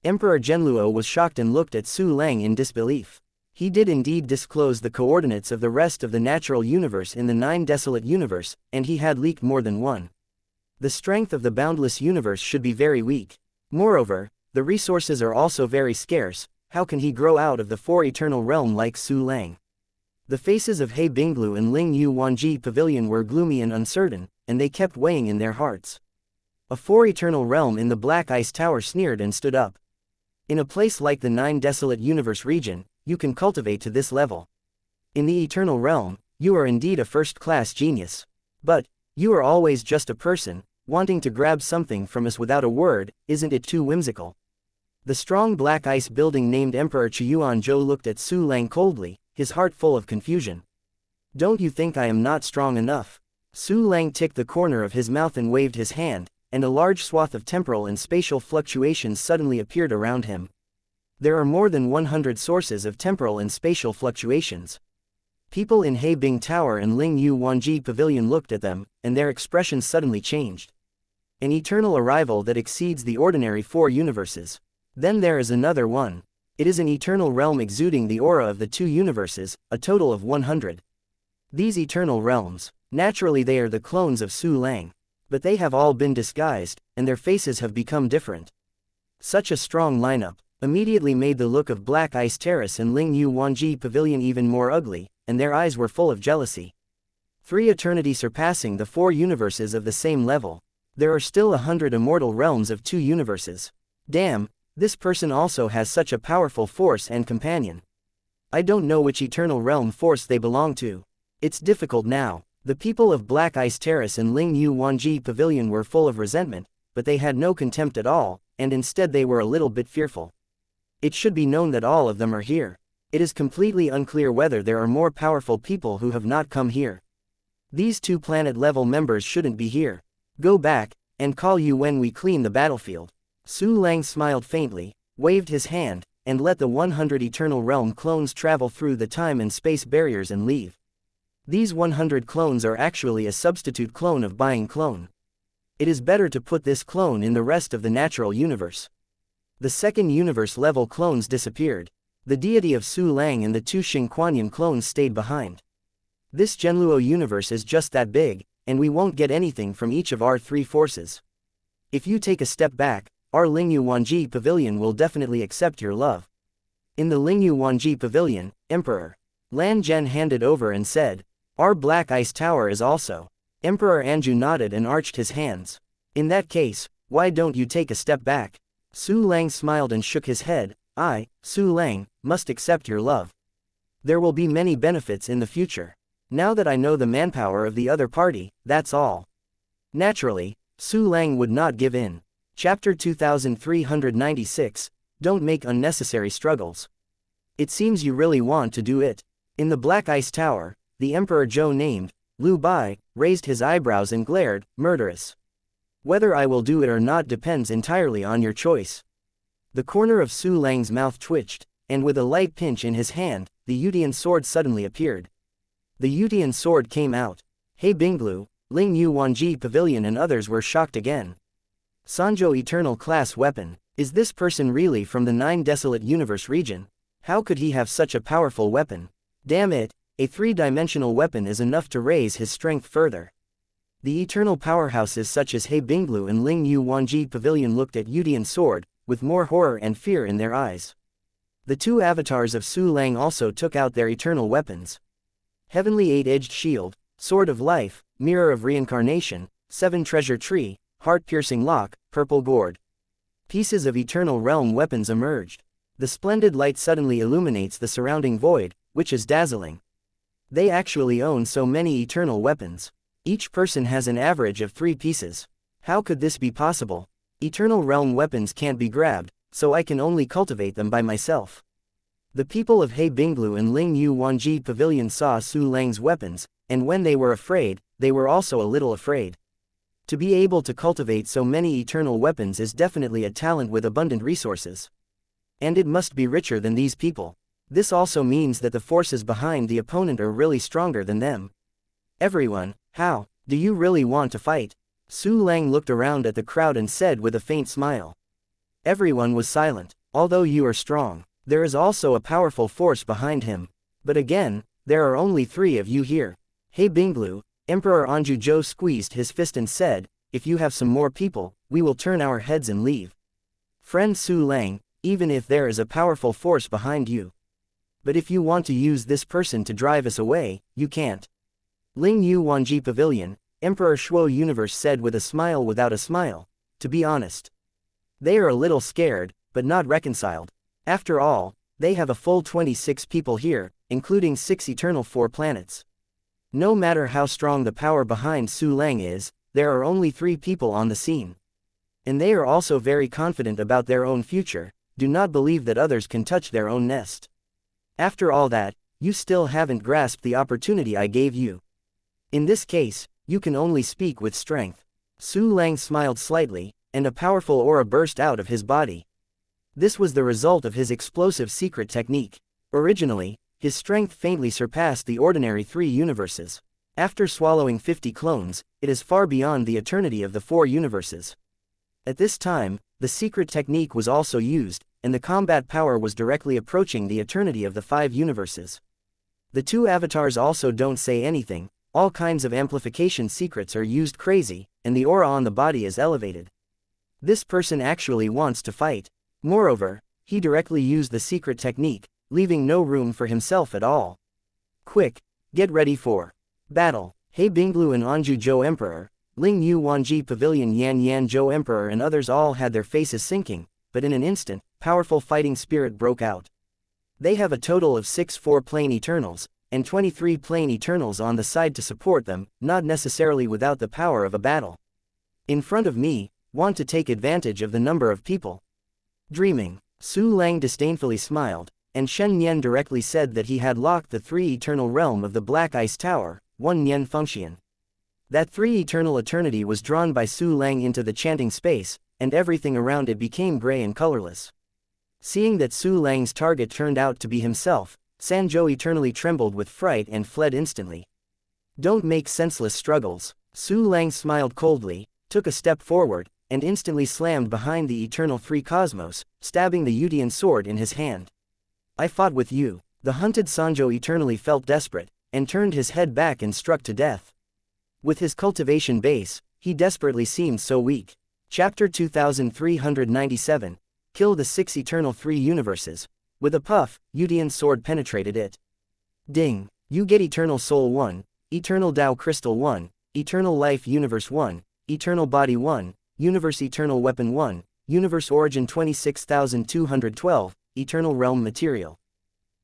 Emperor Genluo was shocked and looked at Su Lang in disbelief. He did indeed disclose the coordinates of the rest of the natural universe in the 9 desolate universe, and he had leaked more than one. The strength of the boundless universe should be very weak. Moreover, the resources are also very scarce. How can he grow out of the 4 eternal realm like Su Lang? The faces of He Binglu and Ling Yu Wanji Pavilion were gloomy and uncertain, and they kept weighing in their hearts. A 4 eternal realm in the Black Ice Tower sneered and stood up. In a place like the 9 desolate universe region, you can cultivate to this level. In the eternal realm, you are indeed a first-class genius. But, you are always just a person, wanting to grab something from us without a word, isn't it too whimsical? The strong black ice building named Emperor Chuyuan Zhou looked at Su Lang coldly, his heart full of confusion. Don't you think I am not strong enough? Su Lang ticked the corner of his mouth and waved his hand, and a large swath of temporal and spatial fluctuations suddenly appeared around him. There are more than 100 sources of temporal and spatial fluctuations. People in Heibing Tower and Ling Yu Wanji Pavilion looked at them, and their expressions suddenly changed. An eternal arrival that exceeds the ordinary 4 universes. Then there is another one. It is an eternal realm exuding the aura of the 2 universes, a total of 100. These eternal realms, naturally they are the clones of Su Lang. But they have all been disguised, and their faces have become different. Such a strong lineup immediately made the look of Black Ice Terrace and Ling Yu Wanji Pavilion even more ugly, and their eyes were full of jealousy. 3 eternity surpassing the 4 universes of the same level. There are still 100 immortal realms of 2 universes. Damn, this person also has such a powerful force and companion. I don't know which eternal realm force they belong to. It's difficult now. The people of Black Ice Terrace and Ling Yu Wanji Pavilion were full of resentment, but they had no contempt at all, and instead they were a little bit fearful. It should be known that all of them are here. It is completely unclear whether there are more powerful people who have not come here. These 2 planet-level members shouldn't be here. Go back, and call you when we clean the battlefield. Su Lang smiled faintly, waved his hand, and let the 100 Eternal Realm clones travel through the time and space barriers and leave. These 100 clones are actually a substitute clone of Buying Clone. It is better to put this clone in the rest of the natural universe. The second universe-level clones disappeared. The deity of Su Lang and the 2 Xingquanyan clones stayed behind. This Genluo universe is just that big, and we won't get anything from each of our 3 forces. If you take a step back, our Lingyu Wanji Pavilion will definitely accept your love. In the Lingyu Wanji Pavilion, Emperor Lan Zhen handed over and said, our Black Ice Tower is also. Emperor Anju nodded and arched his hands. In that case, why don't you take a step back? Su Lang smiled and shook his head. I, Su Lang, must accept your love. There will be many benefits in the future. Now that I know the manpower of the other party, that's all. Naturally, Su Lang would not give in. Chapter 2396, Don't make unnecessary struggles. It seems you really want to do it. In the Black Ice Tower, the Emperor Zhou named Liu Bai raised his eyebrows and glared, murderous. Whether I will do it or not depends entirely on your choice. The corner of Su Lang's mouth twitched, and with a light pinch in his hand, the Yutian sword suddenly appeared. The Yutian sword came out. He Binglu, Ling Yu Wanji Pavilion and others were shocked again. Sanzhou Eternal Class Weapon. Is this person really from the 9 Desolate Universe region? How could he have such a powerful weapon? Damn it, a 3-dimensional weapon is enough to raise his strength further. The eternal powerhouses such as He Binglu and Ling Yu Wanji Pavilion looked at Yutian sword, with more horror and fear in their eyes. The 2 avatars of Su Lang also took out their eternal weapons. Heavenly 8-edged shield, sword of life, mirror of reincarnation, 7 treasure tree, heart-piercing lock, purple gourd. Pieces of eternal realm weapons emerged. The splendid light suddenly illuminates the surrounding void, which is dazzling. They actually own so many eternal weapons. Each person has an average of 3 pieces. How could this be possible? Eternal realm weapons can't be grabbed, so I can only cultivate them by myself. The people of He Binglu and Ling Yu Wanji Pavilion saw Su Lang's weapons, and when they were afraid, they were also a little afraid. To be able to cultivate so many eternal weapons is definitely a talent with abundant resources. And it must be richer than these people. This also means that the forces behind the opponent are really stronger than them. Everyone, how? Do you really want to fight? Su Lang looked around at the crowd and said with a faint smile. Everyone was silent. Although you are strong, there is also a powerful force behind him. But again, there are only 3 of you here. He Binglu, Emperor Anju Zhou squeezed his fist and said, if you have some more people, we will turn our heads and leave. Friend Su Lang, even if there is a powerful force behind you. But if you want to use this person to drive us away, you can't. Ling Yu Wanji Pavilion, Emperor Shuo Universe said with a smile without a smile. To be honest, they are a little scared, but not reconciled. After all, they have a full 26 people here, including 6 eternal 4 planets. No matter how strong the power behind Su Lang is, there are only 3 people on the scene. And they are also very confident about their own future, do not believe that others can touch their own nest. After all that, you still haven't grasped the opportunity I gave you. In this case, you can only speak with strength. Su Lang smiled slightly, and a powerful aura burst out of his body. This was the result of his explosive secret technique. Originally, his strength faintly surpassed the ordinary 3 universes. After swallowing 50 clones, it is far beyond the eternity of the 4 universes. At this time, the secret technique was also used, and the combat power was directly approaching the eternity of the 5 universes. The 2 avatars also don't say anything, all kinds of amplification secrets are used crazy, and the aura on the body is elevated. This person actually wants to fight. Moreover, he directly used the secret technique, leaving no room for himself at all. Quick, get ready for battle. He Binglu and Anju Zhou Emperor, Ling Yu Wanji Pavilion Yan Yan Zhou Emperor and others all had their faces sinking, but in an instant, powerful fighting spirit broke out. They have a total of 6 4-plane Eternals, and 23 plane Eternals on the side to support them, not necessarily without the power of a battle. In front of me, want to take advantage of the number of people. Dreaming. Su Lang disdainfully smiled, and Shen Nian directly said that he had locked the 3 eternal realm of the Black Ice Tower, 1 Nian function. That 3 eternal eternity was drawn by Su Lang into the chanting space, and everything around it became gray and colorless. Seeing that Su Lang's target turned out to be himself, Sanzhou eternally trembled with fright and fled instantly. Don't make senseless struggles. Su Lang smiled coldly, took a step forward, and instantly slammed behind the eternal 3 cosmos, stabbing the Yudian sword in his hand. I fought with you. The hunted Sanzhou eternally felt desperate, and turned his head back and struck to death. With his cultivation base, he desperately seemed so weak. Chapter 2397, Kill the 6 eternal 3 universes. With a puff, Yudian's sword penetrated it. Ding! You get Eternal Soul 1, Eternal Tao Crystal 1, Eternal Life Universe 1, Eternal Body 1, Universe Eternal Weapon 1, Universe Origin 26212, Eternal Realm Material.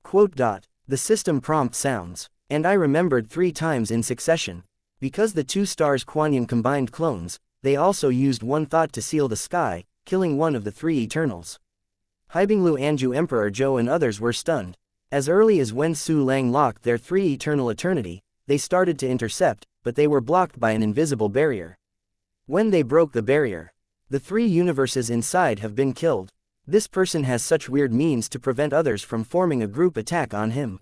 Quote. The system prompt sounds, and I remembered 3 times in succession. Because the 2 stars Kuan combined clones, they also used one thought to seal the sky, killing one of the 3 Eternals. Haibinglu Anju Emperor Zhou and others were stunned. As early as when Su Lang locked their 3 eternal eternity, they started to intercept, but they were blocked by an invisible barrier. When they broke the barrier, the 3 universes inside have been killed. This person has such weird means to prevent others from forming a group attack on him.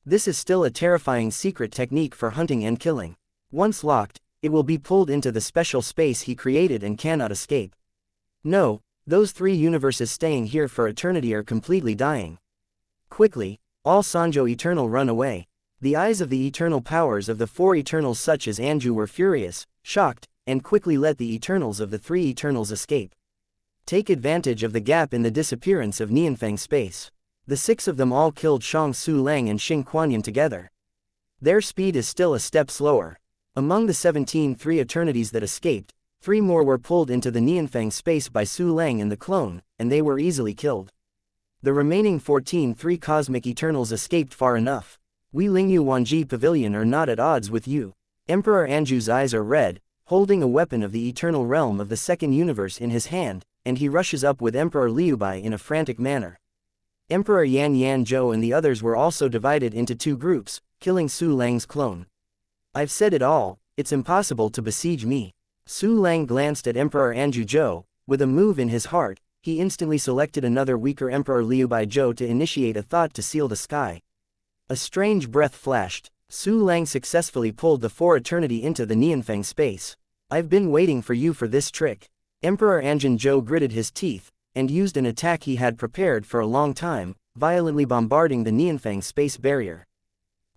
This is still a terrifying secret technique for hunting and killing. Once locked, it will be pulled into the special space he created and cannot escape. No, those 3 universes staying here for eternity are completely dying. Quickly, all Sanzhou Eternal run away. The eyes of the eternal powers of the 4 Eternals such as Anju were furious, shocked, and quickly let the Eternals of the 3 Eternals escape. Take advantage of the gap in the disappearance of Nianfeng space. The 6 of them all killed Shang Su Lang and Xing Kuanyin together. Their speed is still a step slower. Among the 17 3 eternities that escaped, 3 more were pulled into the Nianfeng space by Su Lang and the clone, and they were easily killed. The remaining 14 3 cosmic Eternals escaped far enough. We Lingyu Wanji Pavilion are not at odds with you. Emperor Anju's eyes are red, holding a weapon of the eternal realm of the second universe in his hand, and he rushes up with Emperor Liubai in a frantic manner. Emperor Yan Yanzhou and the others were also divided into two groups, killing Su Lang's clone. I've said it all, it's impossible to besiege me. Su Lang glanced at Emperor Anju Zhou. With a move in his heart, he instantly selected another weaker Emperor Liubai Zhou to initiate a thought to seal the sky. A strange breath flashed. Su Lang successfully pulled the For Eternity into the Nianfeng space. I've been waiting for you for this trick. Emperor Anjun Zhou gritted his teeth, and used an attack he had prepared for a long time, violently bombarding the Nianfeng space barrier.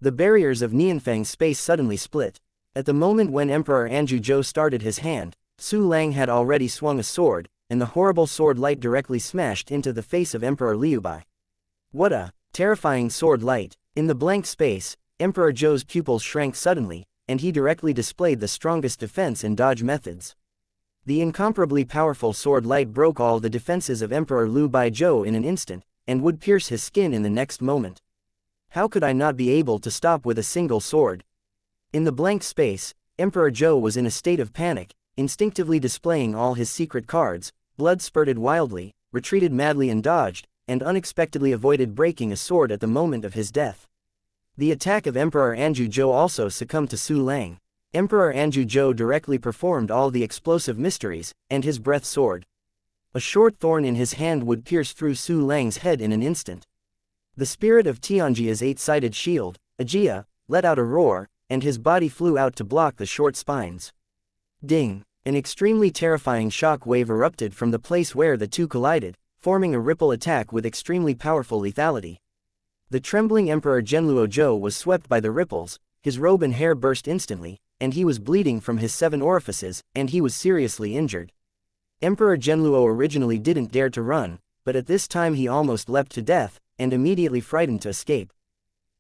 The barriers of Nianfeng space suddenly split. At the moment when Emperor Anju Zhou started his hand, Su Lang had already swung a sword, and the horrible sword light directly smashed into the face of Emperor Liubai. What a terrifying sword light! In the blank space, Emperor Zhou's pupils shrank suddenly, and he directly displayed the strongest defense and dodge methods. The incomparably powerful sword light broke all the defenses of Emperor Liu Baizhou in an instant, and would pierce his skin in the next moment. How could I not be able to stop with a single sword? In the blank space, Emperor Zhou was in a state of panic, instinctively displaying all his secret cards. Blood spurted wildly, retreated madly and dodged, and unexpectedly avoided breaking a sword at the moment of his death. The attack of Emperor Anju Zhou also succumbed to Su Lang. Emperor Anju Zhou directly performed all the explosive mysteries, and his breath soared. A short thorn in his hand would pierce through Su Lang's head in an instant. The spirit of Xianxia's eight-sided shield, Ajia, let out a roar, and his body flew out to block the short spines. Ding! An extremely terrifying shock wave erupted from the place where the two collided, forming a ripple attack with extremely powerful lethality. The trembling Emperor Zhenluo Zhou was swept by the ripples, his robe and hair burst instantly, and he was bleeding from his 7 orifices, and he was seriously injured. Emperor Zhenluo originally didn't dare to run, but at this time he almost leapt to death, and immediately frightened to escape.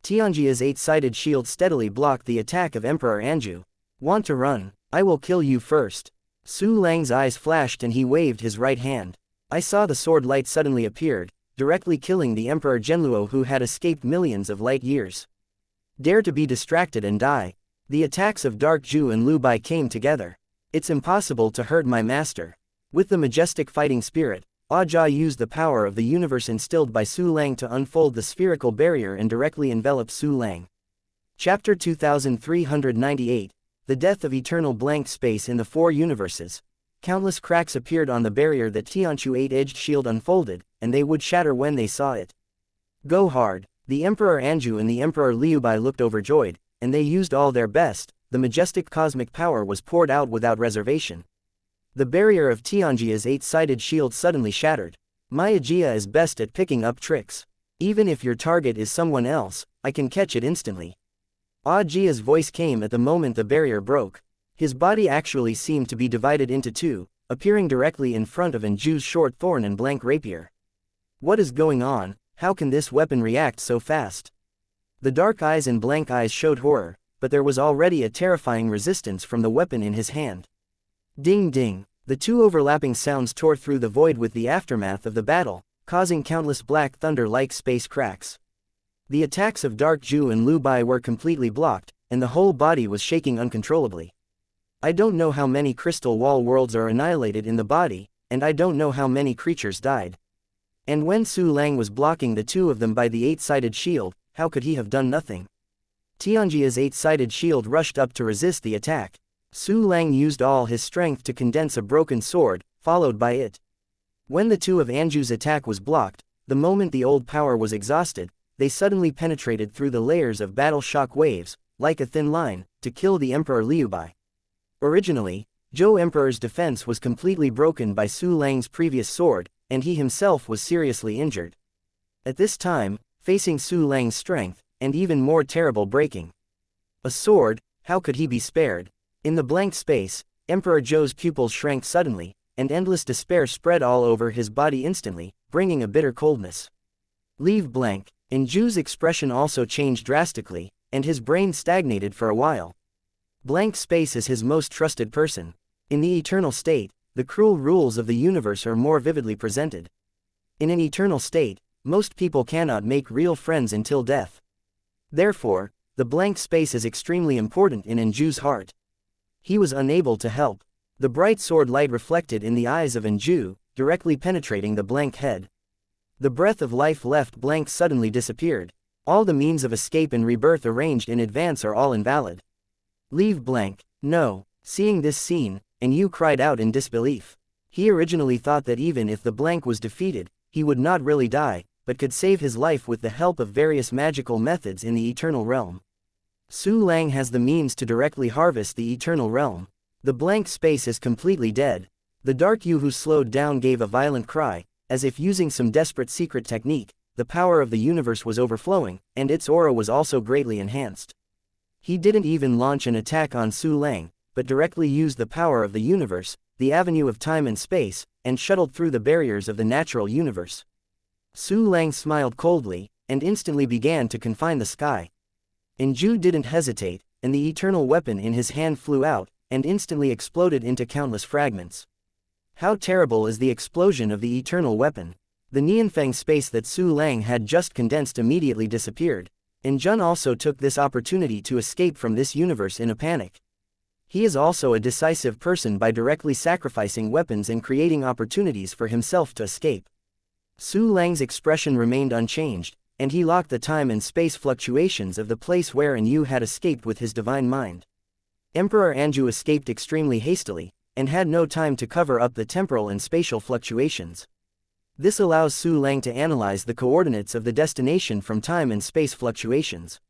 Tianjia's 8-sided shield steadily blocked the attack of Emperor Anju. Want to run? I will kill you first. Su Lang's eyes flashed and he waved his right hand. I saw the sword light suddenly appeared, directly killing the Emperor Zhenluo who had escaped millions of light years. Dare to be distracted and die. The attacks of Dark Zhu and Lu Bai came together. It's impossible to hurt my master. With the majestic fighting spirit, Ajia used the power of the universe instilled by Su Lang to unfold the spherical barrier and directly envelop Su Lang. Chapter 2398, The Death of Eternal Blank Space in the 4 Universes. Countless cracks appeared on the barrier that Tianchu's 8-edged shield unfolded, and they would shatter when they saw it. Go hard! The Emperor Anju and the Emperor Liubai looked overjoyed, and they used all their best. The majestic cosmic power was poured out without reservation. The barrier of Tianjia's 8-sided shield suddenly shattered. My Ajia is best at picking up tricks. Even if your target is someone else, I can catch it instantly. Ajia's voice came at the moment the barrier broke. His body actually seemed to be divided into two, appearing directly in front of Anju's short thorn and blank rapier. What is going on? How can this weapon react so fast? The dark eyes and blank eyes showed horror, but there was already a terrifying resistance from the weapon in his hand. Ding ding! The two overlapping sounds tore through the void with the aftermath of the battle, causing countless black thunder-like space cracks. The attacks of Dark Zhu and Lu Bai were completely blocked, and the whole body was shaking uncontrollably. I don't know how many crystal wall worlds are annihilated in the body, and I don't know how many creatures died. And when Su Lang was blocking the two of them by the 8-sided shield, how could he have done nothing? Tianjia's 8-sided shield rushed up to resist the attack. Su Lang used all his strength to condense a broken sword, followed by it. When the two of Anju's attack was blocked, the moment the old power was exhausted, they suddenly penetrated through the layers of battle shock waves, like a thin line, to kill the Emperor Liubai. Originally, Zhou Emperor's defense was completely broken by Su Lang's previous sword, and he himself was seriously injured. At this time, facing Su Lang's strength, and even more terrible breaking. A sword, how could he be spared? In the blank space, Emperor Zhou's pupils shrank suddenly, and endless despair spread all over his body instantly, bringing a bitter coldness. Leave blank. Zhu's expression also changed drastically, and his brain stagnated for a while. Blank space is his most trusted person. In the eternal state, the cruel rules of the universe are more vividly presented. In an eternal state, most people cannot make real friends until death. Therefore, the blank space is extremely important in Enju's heart. He was unable to help. The bright sword light reflected in the eyes of Enju, directly penetrating the blank head. The breath of life left blank suddenly disappeared. All the means of escape and rebirth arranged in advance are all invalid. Leave blank. No. Seeing this scene, Enju cried out in disbelief. He originally thought that even if the blank was defeated, he would not really die, but could save his life with the help of various magical methods in the Eternal Realm. Su Lang has the means to directly harvest the Eternal Realm. The blank space is completely dead. The Dark Yu who slowed down gave a violent cry, as if using some desperate secret technique. The power of the universe was overflowing, and its aura was also greatly enhanced. He didn't even launch an attack on Su Lang, but directly used the power of the universe, the avenue of time and space, and shuttled through the barriers of the natural universe. Su Lang smiled coldly, and instantly began to confine the sky. Enju didn't hesitate, and the eternal weapon in his hand flew out, and instantly exploded into countless fragments. How terrible is the explosion of the eternal weapon! The Nianfeng space that Su Lang had just condensed immediately disappeared, and Jun also took this opportunity to escape from this universe in a panic. He is also a decisive person by directly sacrificing weapons and creating opportunities for himself to escape. Su Lang's expression remained unchanged, and he locked the time and space fluctuations of the place where Enju had escaped with his divine mind. Emperor Anju escaped extremely hastily, and had no time to cover up the temporal and spatial fluctuations. This allows Su Lang to analyze the coordinates of the destination from time and space fluctuations.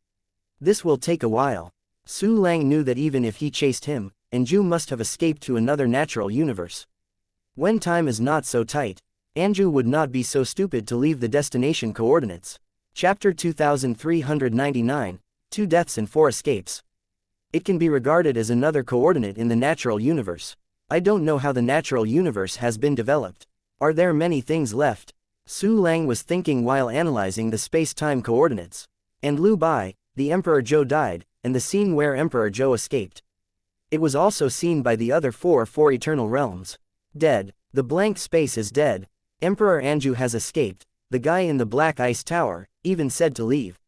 This will take a while. Su Lang knew that even if he chased him, Anju must have escaped to another natural universe. When time is not so tight, Anju would not be so stupid to leave the destination coordinates. Chapter 2399, 2 Deaths and 4 Escapes. It can be regarded as another coordinate in the natural universe. I don't know how the natural universe has been developed. Are there many things left? Su Lang was thinking while analyzing the space-time coordinates. And Liu Bai, the Emperor Zhou died, and the scene where Emperor Zhou escaped. It was also seen by the other four eternal realms. Dead. The blank space is dead. Emperor Anju has escaped. The guy in the Black Ice Tower even said to leave.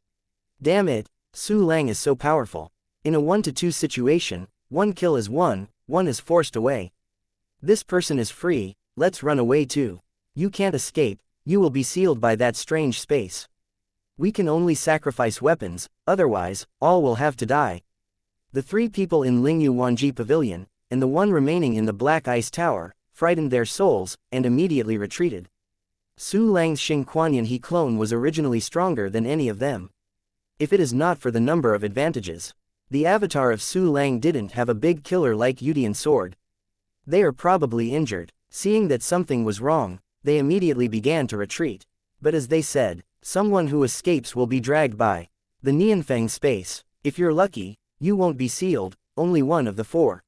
Damn it, Su Lang is so powerful. In a 1-to-2 situation, one kill is one is forced away. This person is free, let's run away too. You can't escape, you will be sealed by that strange space. We can only sacrifice weapons, otherwise, all will have to die. The 3 people in Lingyu Wanji Pavilion, and the one remaining in the Black Ice Tower, frightened their souls, and immediately retreated. Su Lang's Xing Kuanyan He clone was originally stronger than any of them. If it is not for the number of advantages. The avatar of Su Lang didn't have a big killer like Yudian sword. They are probably injured. Seeing that something was wrong, they immediately began to retreat. But as they said, someone who escapes will be dragged by the Nianfeng space. If you're lucky, you won't be sealed, only one of the 4.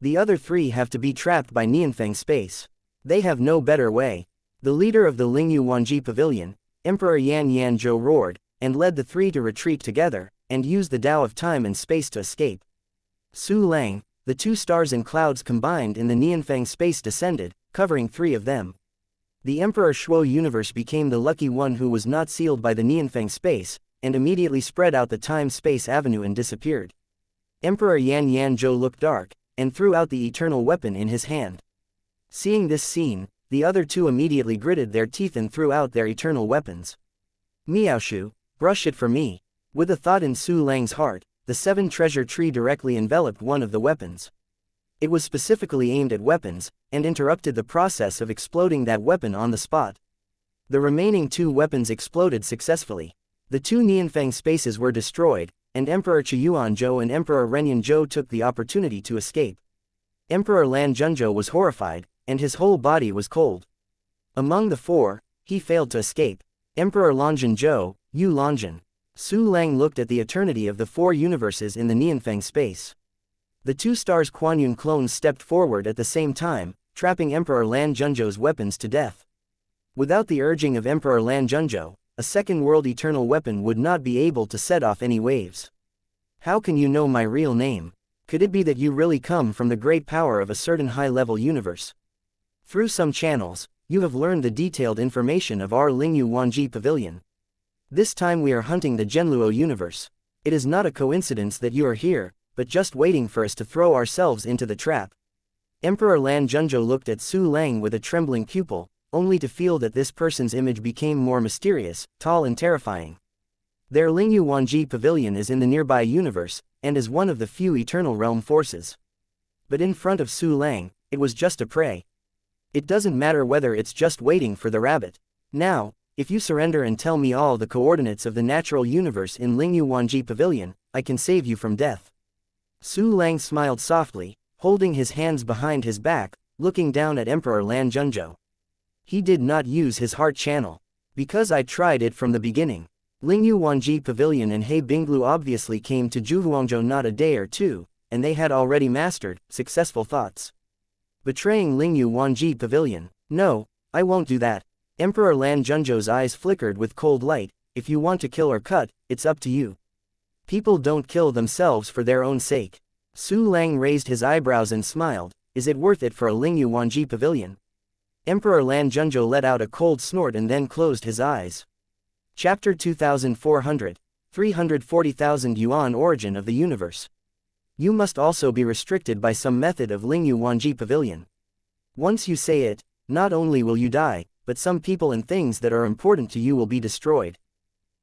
The other 3 have to be trapped by Nianfeng space. They have no better way. The leader of the Lingyu Wanji Pavilion, Emperor Yan Zhou roared, and led the 3 to retreat together, and use the Tao of time and space to escape. Su Lang, the 2 stars and clouds combined in the Nianfeng space descended, covering 3 of them. The Emperor Shuo universe became the lucky one who was not sealed by the Nianfeng space, and immediately spread out the time-space avenue and disappeared. Emperor Yan Zhou looked dark, and threw out the eternal weapon in his hand. Seeing this scene, the other 2 immediately gritted their teeth and threw out their eternal weapons. Miaoshu, brush it for me. With a thought in Su Lang's heart, the 7 treasure tree directly enveloped one of the weapons. It was specifically aimed at weapons, and interrupted the process of exploding that weapon on the spot. The remaining 2 weapons exploded successfully. The 2 Nianfeng spaces were destroyed, and Emperor Chuyuan Zhou and Emperor Renyan Zhou took the opportunity to escape. Emperor Lan Junzhou was horrified, and his whole body was cold. Among the 4, he failed to escape. Emperor Longjin Zhou, Yu Longjin. Su Lang looked at the eternity of the 4 universes in the Nianfeng space. The 2 stars Kuanyun clones stepped forward at the same time, trapping Emperor Lan Junzhou's weapons to death. Without the urging of Emperor Lan Junzhou, a second world eternal weapon would not be able to set off any waves. How can you know my real name? Could it be that you really come from the great power of a certain high-level universe? Through some channels, you have learned the detailed information of our Lingyu Wanji Pavilion. This time we are hunting the Genluo universe. It is not a coincidence that you are here, but just waiting for us to throw ourselves into the trap. Emperor Lan Zhenzhou looked at Su Lang with a trembling pupil, only to feel that this person's image became more mysterious, tall and terrifying. Their Lingyu Wanji Pavilion is in the nearby universe, and is one of the few eternal realm forces. But in front of Su Lang, it was just a prey. It doesn't matter whether it's just waiting for the rabbit. Now, if you surrender and tell me all the coordinates of the natural universe in Lingyu Wanji Pavilion, I can save you from death. Su Lang smiled softly, holding his hands behind his back, looking down at Emperor Lan Zhenzhou. He did not use his heart channel. Because I tried it from the beginning. Lingyu Wanji Pavilion and He Binglu obviously came to Juhuangzhou not a day or two, and they had already mastered successful thoughts. Betraying Lingyu Wanji Pavilion. No, I won't do that. Emperor Lan Zhenzhou's eyes flickered with cold light. If you want to kill or cut, it's up to you. People don't kill themselves for their own sake. Su Lang raised his eyebrows and smiled. Is it worth it for a Lingyu Wanji Pavilion? Emperor Lan Zhenzhou let out a cold snort and then closed his eyes. Chapter 2400. 340,000 yuan Origin of the Universe. You must also be restricted by some method of Lingyu Wanji Pavilion. Once you say it, not only will you die, but some people and things that are important to you will be destroyed.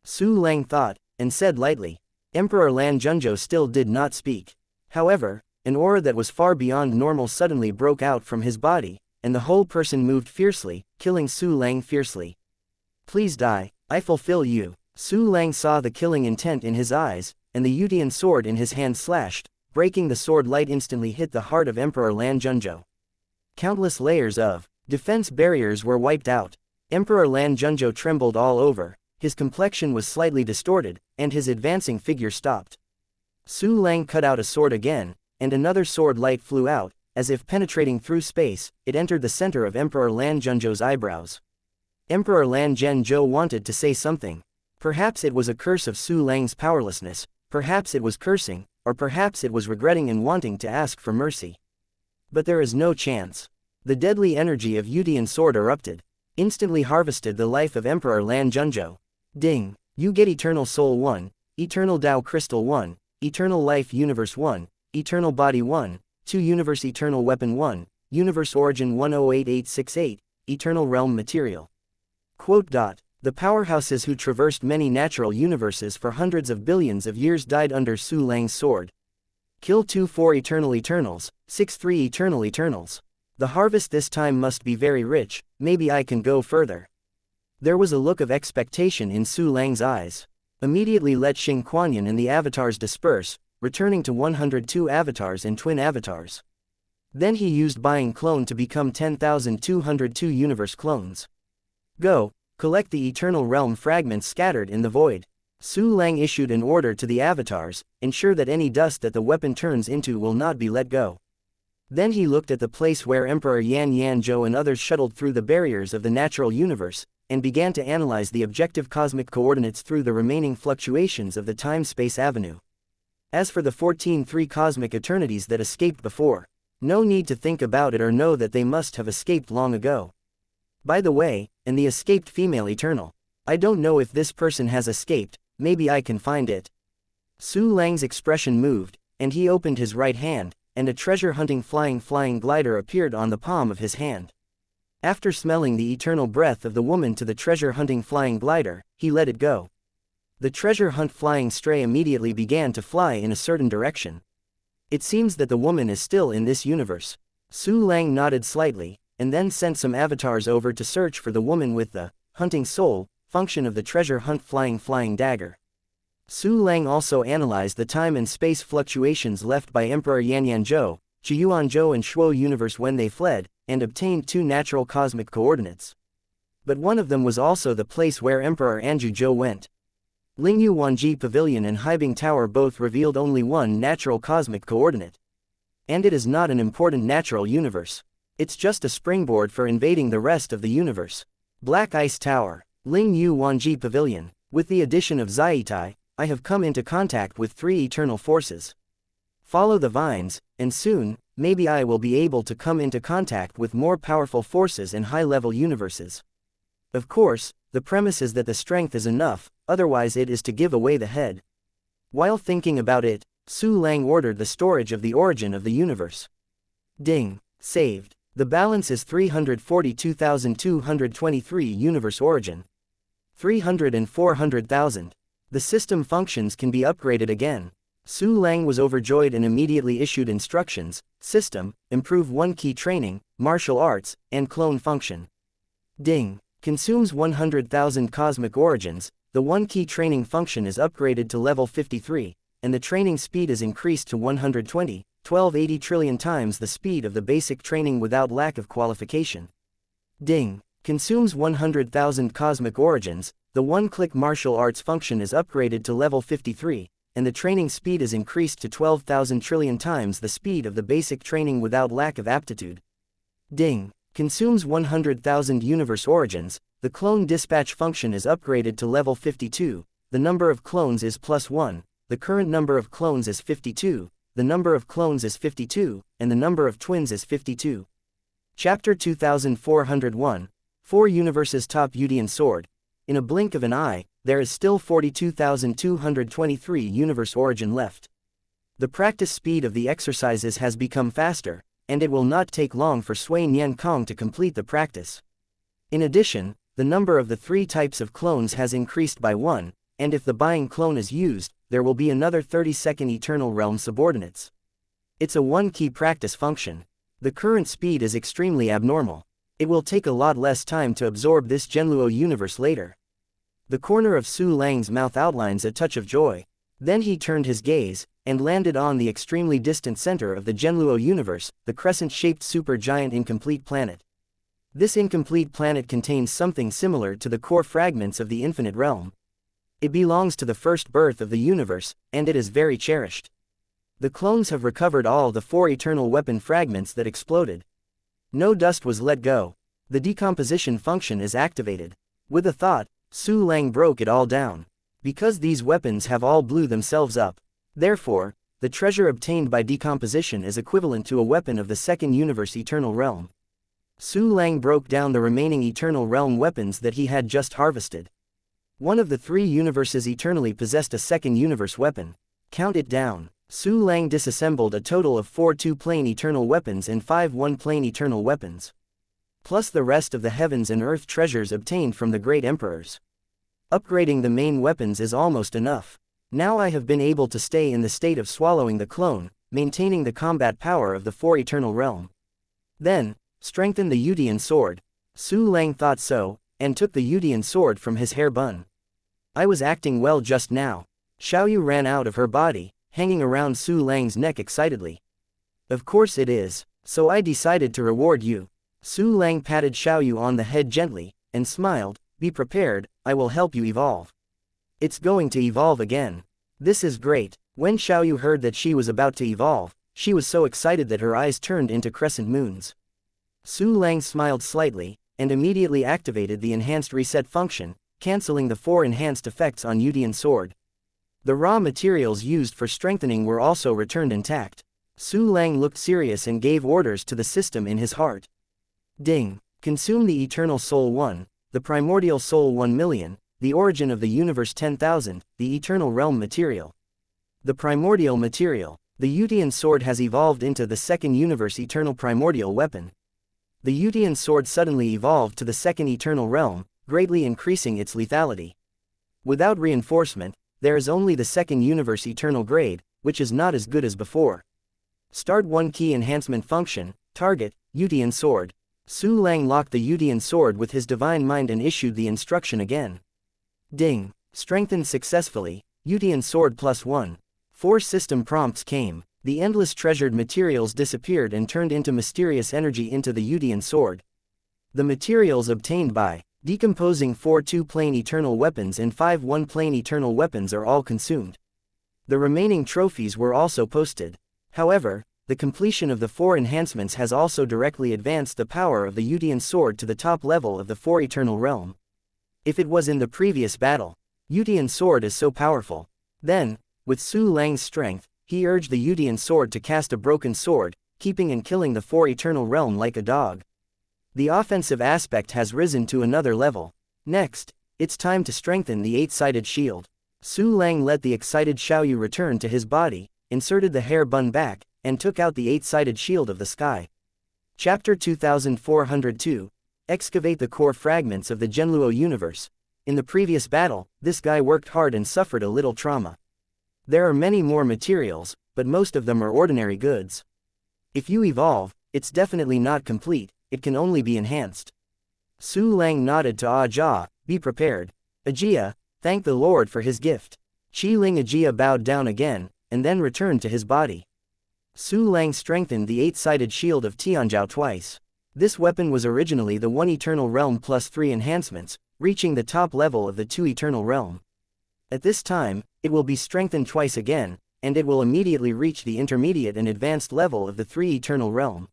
Su Lang thought, and said lightly. Emperor Lan Zhenzhou still did not speak. However, an aura that was far beyond normal suddenly broke out from his body, and the whole person moved fiercely, killing Su Lang fiercely. Please die, I fulfill you. Su Lang saw the killing intent in his eyes, and the Yutian sword in his hand slashed, breaking the sword light instantly hit the heart of Emperor Lan Zhenzhou. Countless layers of defense barriers were wiped out. Emperor Lan Zhenzhou trembled all over, his complexion was slightly distorted, and his advancing figure stopped. Su Lang cut out a sword again, and another sword light flew out, as if penetrating through space, it entered the center of Emperor Lan Zhenzhou's eyebrows. Emperor Lan Zhenzhou wanted to say something. Perhaps it was a curse of Su Lang's powerlessness, perhaps it was cursing, or perhaps it was regretting and wanting to ask for mercy. But there is no chance. The deadly energy of Yutian sword erupted, instantly harvested the life of Emperor Lan Zhenzhou. Ding! You get Eternal Soul 1, Eternal Tao Crystal 1, Eternal Life Universe 1, Eternal Body 1, 2 Universe Eternal Weapon 1, Universe Origin 108868, Eternal Realm Material. Quote. The powerhouses who traversed many natural universes for hundreds of billions of years died under Su Lang's sword. Kill 2-4 Eternal Eternals, 6-3 Eternal Eternals. The harvest this time must be very rich, maybe I can go further. There was a look of expectation in Su Lang's eyes. Immediately let Xing Kuanyan and the avatars disperse, returning to 102 avatars and twin avatars. Then he used buying clone to become 10,202 universe clones. Go, collect the eternal realm fragments scattered in the void. Su Lang issued an order to the avatars, ensure that any dust that the weapon turns into will not be let go. Then he looked at the place where Emperor Yan Yanzhou and others shuttled through the barriers of the natural universe, and began to analyze the objective cosmic coordinates through the remaining fluctuations of the time-space avenue. As for the 14 cosmic eternities that escaped before, no need to think about it or know that they must have escaped long ago. By the way, and the escaped female eternal. I don't know if this person has escaped, maybe I can find it. Su Lang's expression moved, and he opened his right hand, and a treasure-hunting flying glider appeared on the palm of his hand. After smelling the eternal breath of the woman to the treasure-hunting flying glider, he let it go. The treasure hunt flying stray immediately began to fly in a certain direction. It seems that the woman is still in this universe. Su Lang nodded slightly, and then sent some avatars over to search for the woman with the hunting soul function of the treasure hunt flying dagger. Su Lang also analyzed the time and space fluctuations left by Emperor Yan Yanzhou, Zhuyuanzhou and Shuo universe when they fled, and obtained 2 natural cosmic coordinates. But one of them was also the place where Emperor Anju went. Lingyu Wanji Pavilion and Haibing Tower both revealed only 1 natural cosmic coordinate. And it is not an important natural universe. It's just a springboard for invading the rest of the universe. Black Ice Tower, Lingyu Wanji Pavilion. With the addition of Zaitai, I have come into contact with 3 eternal forces. Follow the vines, and soon, maybe I will be able to come into contact with more powerful forces and high-level universes. Of course, the premise is that the strength is enough, otherwise it is to give away the head. While thinking about it, Su Lang ordered the storage of the origin of the universe. Ding. Saved. The balance is 342,223 universe origin. 300 and 400,000. The system functions can be upgraded again. Su Lang was overjoyed and immediately issued instructions: system, improve 1 key training, martial arts, and clone function. Ding. Consumes 100,000 cosmic origins. The 1 key training function is upgraded to level 53, and the training speed is increased to 120, 1280 trillion times the speed of the basic training without lack of qualification. Ding. Consumes 100,000 cosmic origins. The 1-click martial arts function is upgraded to level 53, and the training speed is increased to 12,000 trillion times the speed of the basic training without lack of aptitude. Ding. Consumes 100,000 universe origins. The clone dispatch function is upgraded to level 52. The number of clones is +1. The current number of clones is 52. The number of clones is 52, and the number of twins is 52. Chapter 2401. 4 Universes Top Udian Sword. In a blink of an eye, there is still 42,223 universe origin left. The practice speed of the exercises has become faster, and it will not take long for Sui Nian Kong to complete the practice. In addition, the number of the 3 types of clones has increased by 1, and if the buying clone is used, there will be another 32nd Eternal Realm subordinates. It's a 1-key practice function. The current speed is extremely abnormal. It will take a lot less time to absorb this Genluo universe later. The corner of Su Lang's mouth outlines a touch of joy. Then he turned his gaze, and landed on the extremely distant center of the Genluo universe, the crescent-shaped supergiant incomplete planet. This incomplete planet contains something similar to the core fragments of the infinite realm. It belongs to the first birth of the universe, and it is very cherished. The clones have recovered all the 4 eternal weapon fragments that exploded. No dust was let go. The decomposition function is activated. With a thought, Su Lang broke it all down. Because these weapons have all blew themselves up. Therefore, the treasure obtained by decomposition is equivalent to a weapon of the second universe eternal realm. Su Lang broke down the remaining eternal realm weapons that he had just harvested. One of the 3 universes eternally possessed a second universe weapon. Count it down. Su Lang disassembled a total of 4 2-plane eternal weapons and 5 1-plane eternal weapons. Plus the rest of the heavens and earth treasures obtained from the great emperors. Upgrading the main weapons is almost enough. Now I have been able to stay in the state of swallowing the clone, maintaining the combat power of the 4 eternal realm. Then, strengthen the Udian sword. Su Lang thought so, and took the Udian sword from his hair bun. I was acting well just now. Xiaoyu ran out of her body, hanging around Su Lang's neck excitedly. Of course it is, so I decided to reward you. Su Lang patted Xiaoyu on the head gently, and smiled. Be prepared, I will help you evolve. It's going to evolve again. This is great. When Xiaoyu heard that she was about to evolve, she was so excited that her eyes turned into crescent moons. Su Lang smiled slightly, and immediately activated the enhanced reset function, cancelling the 4 enhanced effects on Udian sword. The raw materials used for strengthening were also returned intact. Su Lang looked serious and gave orders to the system in his heart. Ding. Consume the Eternal Soul 1, the Primordial Soul 1,000,000, the Origin of the Universe 10,000, the Eternal Realm Material. The Primordial Material. The Udian Sword has evolved into the second Universe Eternal Primordial Weapon. The Udian Sword suddenly evolved to the second Eternal Realm, greatly increasing its lethality. Without reinforcement, there is only the second Universe Eternal grade, which is not as good as before. Start 1 key enhancement function, target, Udian Sword. Su Lang locked the Udian Sword with his divine mind and issued the instruction again. Ding. Strengthened successfully, Udian Sword +1. 4 system prompts came. The endless treasured materials disappeared and turned into mysterious energy into the Udian Sword. The materials obtained by decomposing 4 2-plane eternal weapons and 5 1-plane eternal weapons are all consumed. The remaining trophies were also posted. However, the completion of the 4 enhancements has also directly advanced the power of the Udian Sword to the top level of the 4 eternal realm. If it was in the previous battle, Udian Sword is so powerful. Then, with Su Lang's strength, he urged the Udian Sword to cast a broken sword, keeping and killing the 4 eternal realm like a dog. The offensive aspect has risen to another level. Next, It's time to strengthen the eight-sided shield. Su Lang let the excited Xiaoyu return to his body, inserted the hair bun back, and took out the eight-sided shield of the sky. Chapter 2402. Excavate the core fragments of the Genluo universe. In the previous battle, this guy worked hard and suffered a little trauma. There are many more materials, but most of them are ordinary goods. If you evolve, it's definitely not complete, it can only be enhanced. Su Lang nodded to Ajia, be prepared. Ajia, thank the Lord for his gift. Qiling Ajia bowed down again, and then returned to his body. Su Lang strengthened the eight-sided shield of Tianzhao twice. This weapon was originally the one Eternal Realm plus 3 enhancements, reaching the top level of the 2 Eternal Realm. At this time, it will be strengthened twice again, and it will immediately reach the intermediate and advanced level of the 3 Eternal Realm.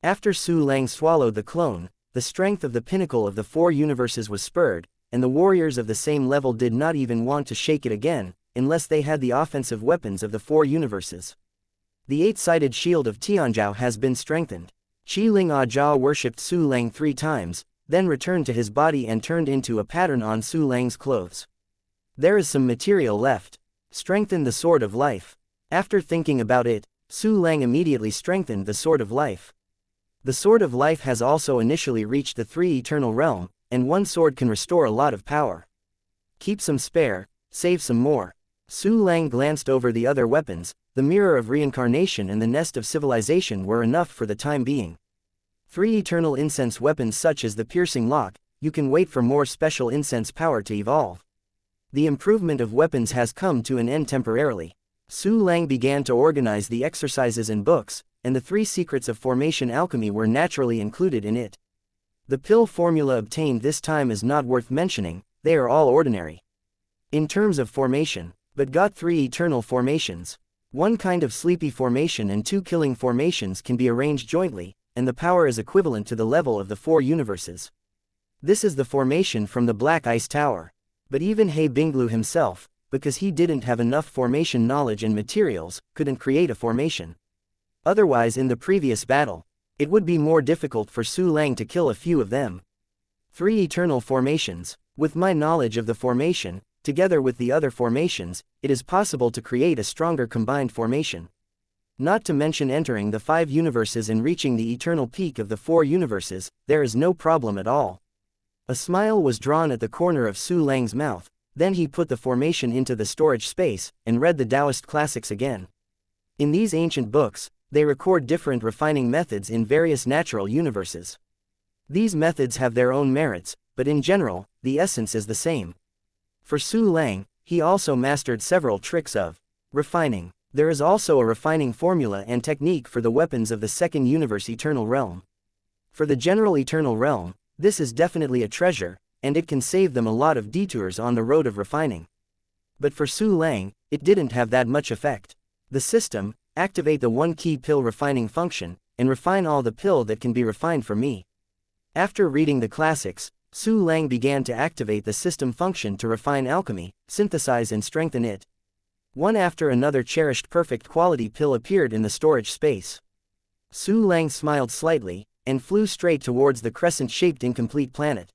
After Su Lang swallowed the clone, the strength of the pinnacle of the 4 universes was spurred, and the warriors of the same level did not even want to shake it again, unless they had the offensive weapons of the 4 universes. The eight-sided shield of Tianzhao has been strengthened. Qiling Ajia worshipped Su Lang 3 times, then returned to his body and turned into a pattern on Su Lang's clothes. There is some material left. Strengthen the Sword of Life. After thinking about it, Su Lang immediately strengthened the Sword of Life. The Sword of Life has also initially reached the 3 Eternal Realm, and one sword can restore a lot of power. Keep some spare, save some more. Su Lang glanced over the other weapons. The Mirror of Reincarnation and the Nest of Civilization were enough for the time being. 3 eternal incense weapons such as the Piercing Lock, you can wait for more special incense power to evolve. The improvement of weapons has come to an end temporarily. Su Lang began to organize the exercises and books, and the 3 secrets of formation alchemy were naturally included in it. The pill formula obtained this time is not worth mentioning, they are all ordinary. In terms of formation, but got 3 eternal formations. 1 kind of sleepy formation and 2 killing formations can be arranged jointly, and the power is equivalent to the level of the 4 universes. This is the formation from the Black Ice Tower. But even He Binglu himself, because he didn't have enough formation knowledge and materials, couldn't create a formation. Otherwise in the previous battle, it would be more difficult for Su Lang to kill a few of them. 3 eternal formations. With my knowledge of the formation, together with the other formations, it is possible to create a stronger combined formation. Not to mention entering the 5 universes and reaching the eternal peak of the 4 universes, there is no problem at all. A smile was drawn at the corner of Su Lang's mouth, then he put the formation into the storage space, and read the Taoist classics again. In these ancient books, they record different refining methods in various natural universes. These methods have their own merits, but in general, the essence is the same. For Su Lang, he also mastered several tricks of refining. There is also a refining formula and technique for the weapons of the 2nd universe Eternal Realm. For the general Eternal Realm, this is definitely a treasure, and it can save them a lot of detours on the road of refining. But for Su Lang, it didn't have that much effect. The system, activate the 1 key pill refining function, and refine all the pill that can be refined for me. After reading the classics, Su Lang began to activate the system function to refine alchemy, synthesize and strengthen it. One after another cherished perfect quality pill appeared in the storage space. Su Lang smiled slightly, and flew straight towards the crescent-shaped incomplete planet.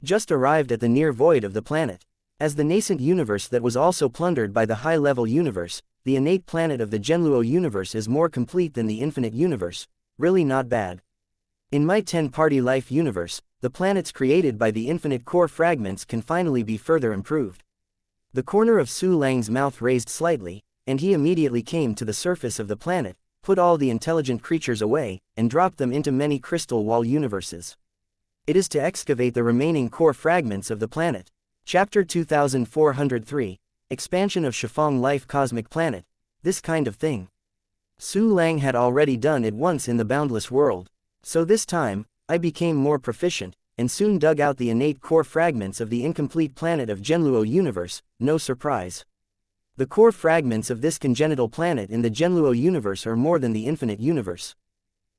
Just arrived at the near void of the planet. As the nascent universe that was also plundered by the high-level universe, the innate planet of the Genluo universe is more complete than the infinite universe, really not bad. In my 10-party life universe, the planets created by the infinite core fragments can finally be further improved. The corner of Su Lang's mouth raised slightly, and he immediately came to the surface of the planet, put all the intelligent creatures away, and dropped them into many crystal wall universes. It is to excavate the remaining core fragments of the planet. Chapter 2403, Expansion of Shifeng Life Cosmic Planet, this kind of thing. Su Lang had already done it once in the boundless world. So this time, I became more proficient, and soon dug out the innate core fragments of the incomplete planet of Genluo universe, no surprise. The core fragments of this congenital planet in the Genluo universe are more than the infinite universe.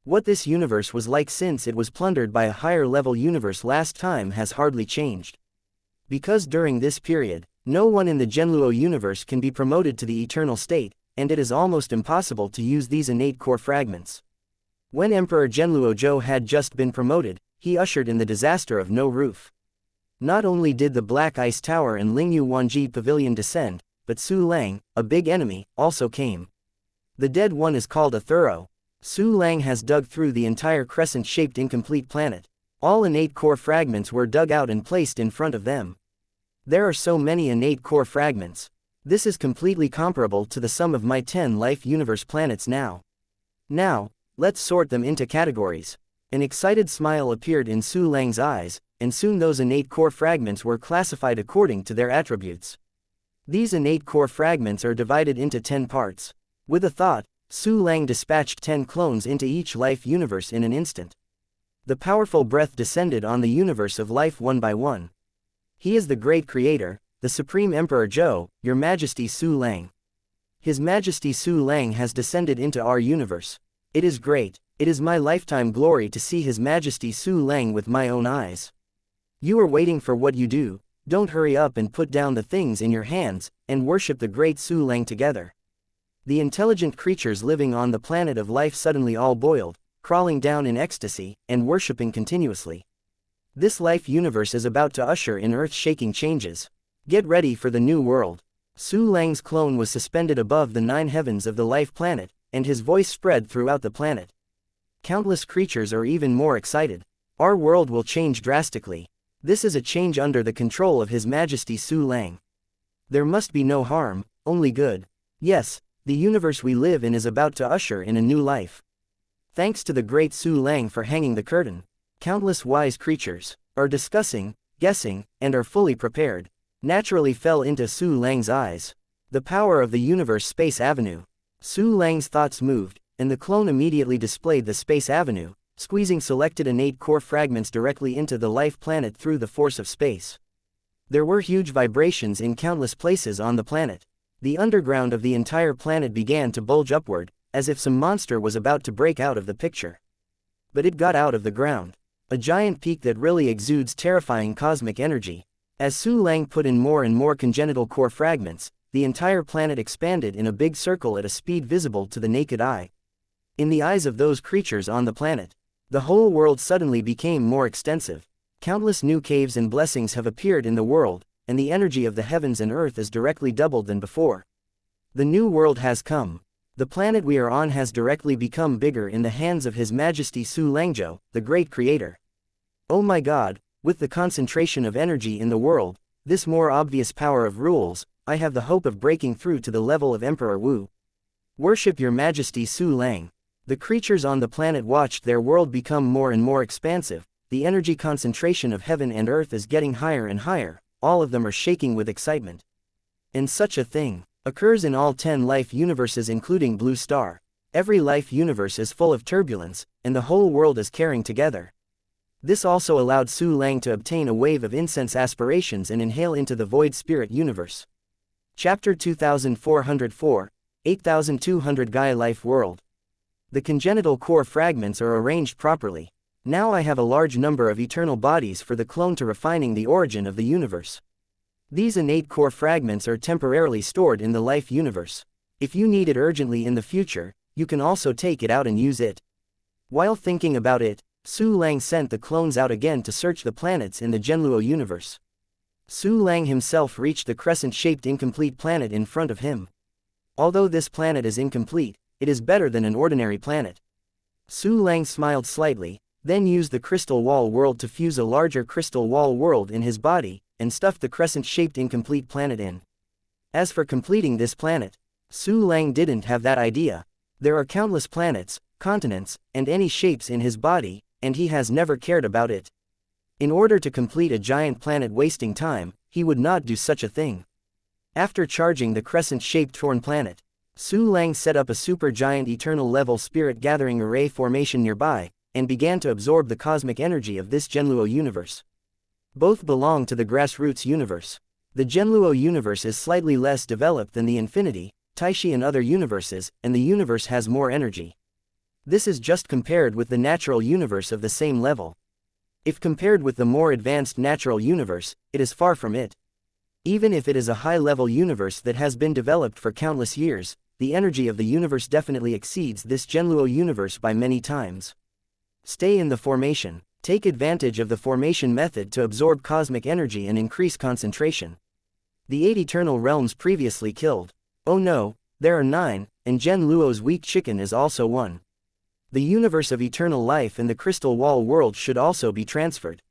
What this universe was like since it was plundered by a higher level universe last time has hardly changed. Because during this period, no one in the Genluo universe can be promoted to the eternal state, and it is almost impossible to use these innate core fragments. When Emperor Genluo Zhou had just been promoted, he ushered in the disaster of no roof. Not only did the Black Ice Tower and Lingyu Wanji Pavilion descend, but Su Lang, a big enemy, also came. The dead one is called a thorough. Su Lang has dug through the entire crescent-shaped incomplete planet. All innate core fragments were dug out and placed in front of them. There are so many innate core fragments. This is completely comparable to the sum of my 10 life universe planets now. Now, let's sort them into categories. An excited smile appeared in Su Lang's eyes, and soon those innate core fragments were classified according to their attributes. These innate core fragments are divided into 10 parts. With a thought, Su Lang dispatched 10 clones into each life universe in an instant. The powerful breath descended on the universe of life one by one. He is the great creator, the Supreme Emperor Zhou, Your Majesty Su Lang. His Majesty Su Lang has descended into our universe. It is great, it is my lifetime glory to see His Majesty Su Lang with my own eyes. You are waiting for what you do, don't hurry up and put down the things in your hands, and worship the great Su Lang together. The intelligent creatures living on the planet of life suddenly all boiled, crawling down in ecstasy, and worshipping continuously. This life universe is about to usher in earth-shaking changes. Get ready for the new world. Su Lang's clone was suspended above the 9 heavens of the life planet, and his voice spread throughout the planet. Countless creatures are even more excited. Our world will change drastically. This is a change under the control of His Majesty Su Lang. There must be no harm, only good. Yes, the universe we live in is about to usher in a new life. Thanks to the great Su Lang for hanging the curtain. Countless wise creatures are discussing, guessing, and are fully prepared. Naturally fell into Su Lang's eyes. The power of the universe space avenue. Su Lang's thoughts moved, and the clone immediately displayed the space avenue, squeezing selected innate core fragments directly into the life planet through the force of space. There were huge vibrations in countless places on the planet. The underground of the entire planet began to bulge upward, as if some monster was about to break out of the picture. But it got out of the ground. A giant peak that really exudes terrifying cosmic energy. As Su Lang put in more and more congenital core fragments, the entire planet expanded in a big circle at a speed visible to the naked eye. In the eyes of those creatures on the planet, the whole world suddenly became more extensive. Countless new caves and blessings have appeared in the world, and the energy of the heavens and earth is directly doubled than before. The new world has come. The planet we are on has directly become bigger in the hands of His Majesty Su Langzhou, the great creator. Oh my God, with the concentration of energy in the world, this more obvious power of rules, I have the hope of breaking through to the level of Emperor Wu. Worship Your Majesty Su Lang. The creatures on the planet watched their world become more and more expansive. The energy concentration of heaven and earth is getting higher and higher. All of them are shaking with excitement. And such a thing occurs in all 10 life universes including Blue Star. Every life universe is full of turbulence, and the whole world is carrying together. This also allowed Su Lang to obtain a wave of incense aspirations and inhale into the void spirit universe. Chapter 2404, 8200 Gaia Life World. The congenital core fragments are arranged properly. Now I have a large number of eternal bodies for the clone to refining the origin of the universe. These innate core fragments are temporarily stored in the life universe. If you need it urgently in the future, you can also take it out and use it. While thinking about it, Su Lang sent the clones out again to search the planets in the Zhenluo universe. Su Lang himself reached the crescent-shaped incomplete planet in front of him. Although this planet is incomplete, it is better than an ordinary planet. Su Lang smiled slightly, then used the crystal wall world to fuse a larger crystal wall world in his body, and stuffed the crescent-shaped incomplete planet in. As for completing this planet, Su Lang didn't have that idea. There are countless planets, continents, and any shapes in his body, and he has never cared about it. In order to complete a giant planet wasting time, he would not do such a thing. After charging the crescent-shaped torn planet, Su Lang set up a supergiant eternal level spirit gathering array formation nearby, and began to absorb the cosmic energy of this Zhenluo universe. Both belong to the grassroots universe. The Zhenluo universe is slightly less developed than the Infinity, Taishi and other universes, and the universe has more energy. This is just compared with the natural universe of the same level. If compared with the more advanced natural universe, it is far from it. Even if it is a high-level universe that has been developed for countless years, the energy of the universe definitely exceeds this Zhenluo universe by many times. Stay in the formation. Take advantage of the formation method to absorb cosmic energy and increase concentration. The 8 eternal realms previously killed. Oh no, there are 9, and Gen Luo's weak chicken is also one. The universe of eternal life and the crystal wall world should also be transferred.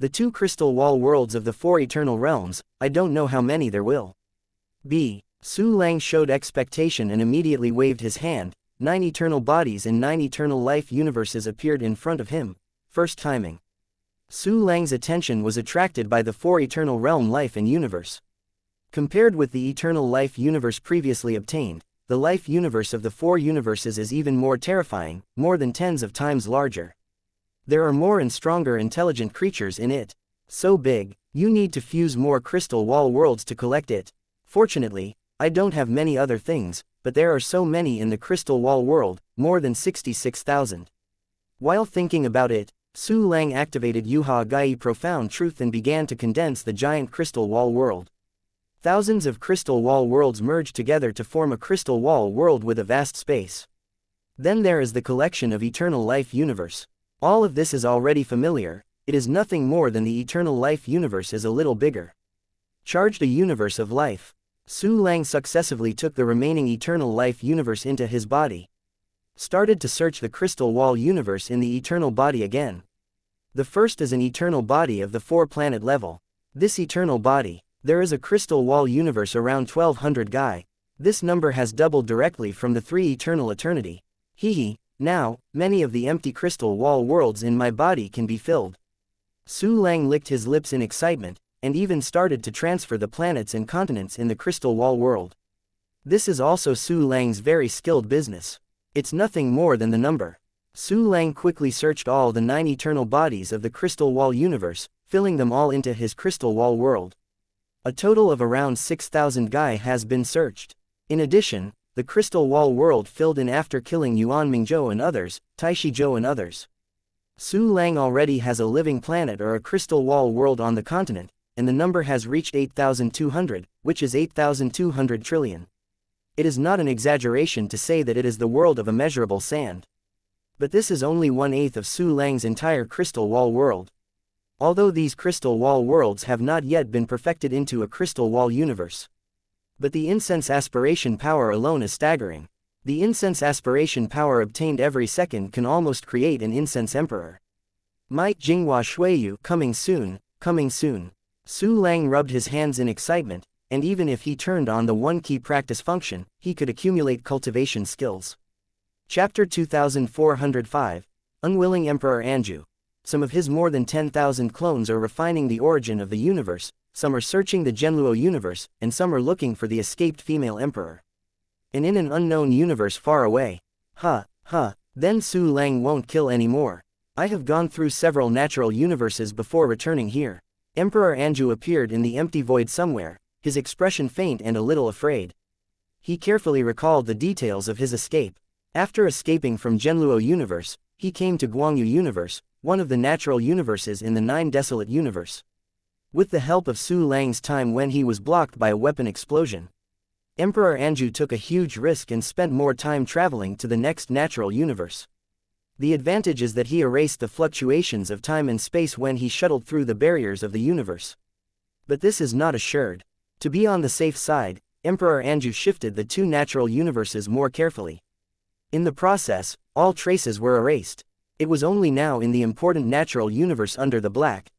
The 2 crystal wall worlds of the 4 eternal realms, I don't know how many there will be. Su Lang showed expectation and immediately waved his hand. 9 eternal bodies and 9 eternal life universes appeared in front of him. First timing. Su Lang's attention was attracted by the 4 eternal realm life and universe. Compared with the eternal life universe previously obtained, the life universe of the 4 universes is even more terrifying, more than tens of times larger. There are more and stronger intelligent creatures in it. So big, you need to fuse more crystal wall worlds to collect it. Fortunately, I don't have many other things, but there are so many in the crystal wall world, more than 66,000. While thinking about it, Su Lang activated Yuha Gai Profound Truth and began to condense the giant crystal wall world. Thousands of crystal wall worlds merged together to form a crystal wall world with a vast space. Then there is the collection of eternal life universe. All of this is already familiar, it is nothing more than the eternal life universe is a little bigger. Charged a universe of life. Su Lang successively took the remaining eternal life universe into his body. Started to search the crystal wall universe in the eternal body again. The first is an eternal body of the 4-planet level. This eternal body, there is a crystal wall universe around 1200 Gai. This number has doubled directly from the 3 eternal eternity. Now, many of the empty crystal wall worlds in my body can be filled. Su Lang licked his lips in excitement, and even started to transfer the planets and continents in the crystal wall world. This is also Su Lang's very skilled business. It's nothing more than the number. Su Lang quickly searched all the 9 eternal bodies of the crystal wall universe, filling them all into his crystal wall world. A total of around 6,000 Gai has been searched. In addition, the crystal wall world filled in after killing Yuan Mingzhou and others, Taishi Zhou and others. Su Lang already has a living planet or a crystal wall world on the continent, and the number has reached 8,200, which is 8,200 trillion. It is not an exaggeration to say that it is the world of immeasurable sand. But this is only 1/8 of Su Lang's entire crystal wall world. Although these crystal wall worlds have not yet been perfected into a crystal wall universe. But the incense aspiration power alone is staggering. The incense aspiration power obtained every second can almost create an incense emperor. Mai Jinghua Shuiyu, coming soon, coming soon. Su Lang rubbed his hands in excitement, and even if he turned on the one key practice function, he could accumulate cultivation skills. Chapter 2405, Unwilling Emperor Anju. Some of his more than 10,000 clones are refining the origin of the universe, some are searching the Genluo universe, and some are looking for the escaped female emperor. And in an unknown universe far away. Then Su Lang won't kill anymore. I have gone through several natural universes before returning here. Emperor Anju appeared in the empty void somewhere, his expression faint and a little afraid. He carefully recalled the details of his escape. After escaping from Genluo universe, he came to Guangyu universe, one of the natural universes in the 9 desolate universe. With the help of Su Lang's time when he was blocked by a weapon explosion. Emperor Anju took a huge risk and spent more time traveling to the next natural universe. The advantage is that he erased the fluctuations of time and space when he shuttled through the barriers of the universe. But this is not assured. To be on the safe side, Emperor Anju shifted the 2 natural universes more carefully. In the process, all traces were erased. It was only now in the important natural universe under the black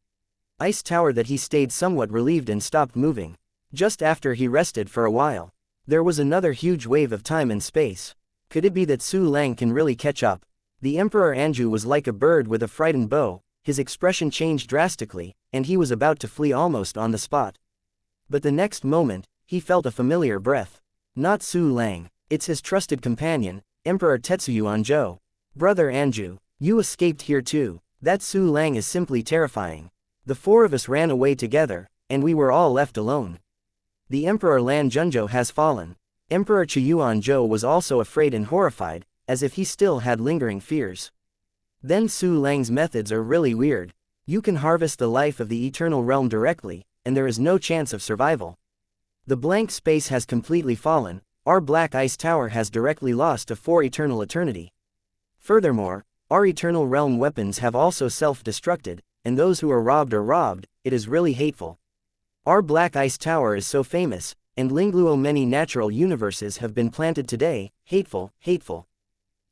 ice tower that he stayed somewhat relieved and stopped moving. Just after he rested for a while, there was another huge wave of time and space. Could it be that Su Lang can really catch up? The Emperor Anju was like a bird with a frightened bow, his expression changed drastically, and he was about to flee almost on the spot. But the next moment, he felt a familiar breath. Not Su Lang, it's his trusted companion, Emperor Tetsuyuan Zhou. Brother Anju, you escaped here too. That Su Lang is simply terrifying. The 4 of us ran away together, and we were all left alone. The Emperor Lan Junzhou has fallen. Emperor Chuyuan Zhou was also afraid and horrified, as if he still had lingering fears. Then Su Lang's methods are really weird. You can harvest the life of the eternal realm directly, and there is no chance of survival. The blank space has completely fallen, our black ice tower has directly lost to 4 eternal eternity. Furthermore, Our eternal realm weapons have also self-destructed, and those who are robbed, it is really hateful. Our Black Ice Tower is so famous, and Lingluo many natural universes have been planted today, hateful, hateful.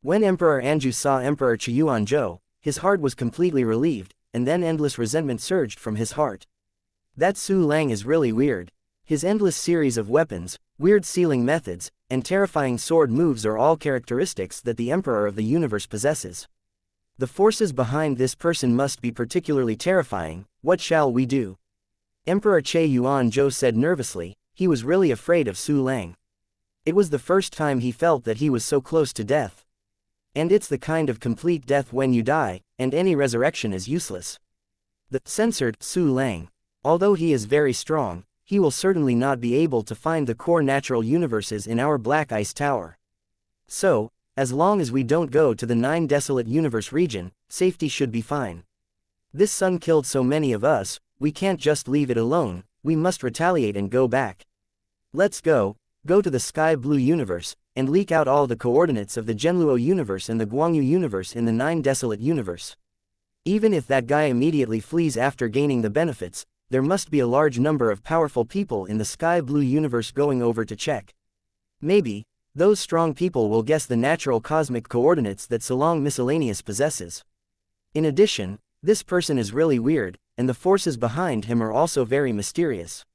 When Emperor Anju saw Emperor Chiyuanzhou, his heart was completely relieved, and then endless resentment surged from his heart. That Su Lang is really weird. His endless series of weapons, weird sealing methods, and terrifying sword moves are all characteristics that the Emperor of the universe possesses. The forces behind this person must be particularly terrifying. What shall we do? Emperor Chiyuanzhou said nervously. He was really afraid of Su Lang. It was the first time he felt that he was so close to death. And it's the kind of complete death when you die, and any resurrection is useless. The censored Su Lang. Although he is very strong, he will certainly not be able to find the core natural universes in our Black Ice Tower. So, as long as we don't go to the 9 Desolate Universe region, safety should be fine. This sun killed so many of us, we can't just leave it alone, we must retaliate and go back. Let's go to the Sky Blue Universe, and leak out all the coordinates of the Genluo Universe and the Guangyu Universe in the 9 Desolate Universe. Even if that guy immediately flees after gaining the benefits, there must be a large number of powerful people in the Sky Blue Universe going over to check. Maybe, those strong people will guess the natural cosmic coordinates that Solong Miscellaneous possesses. In addition, this person is really weird, and the forces behind him are also very mysterious.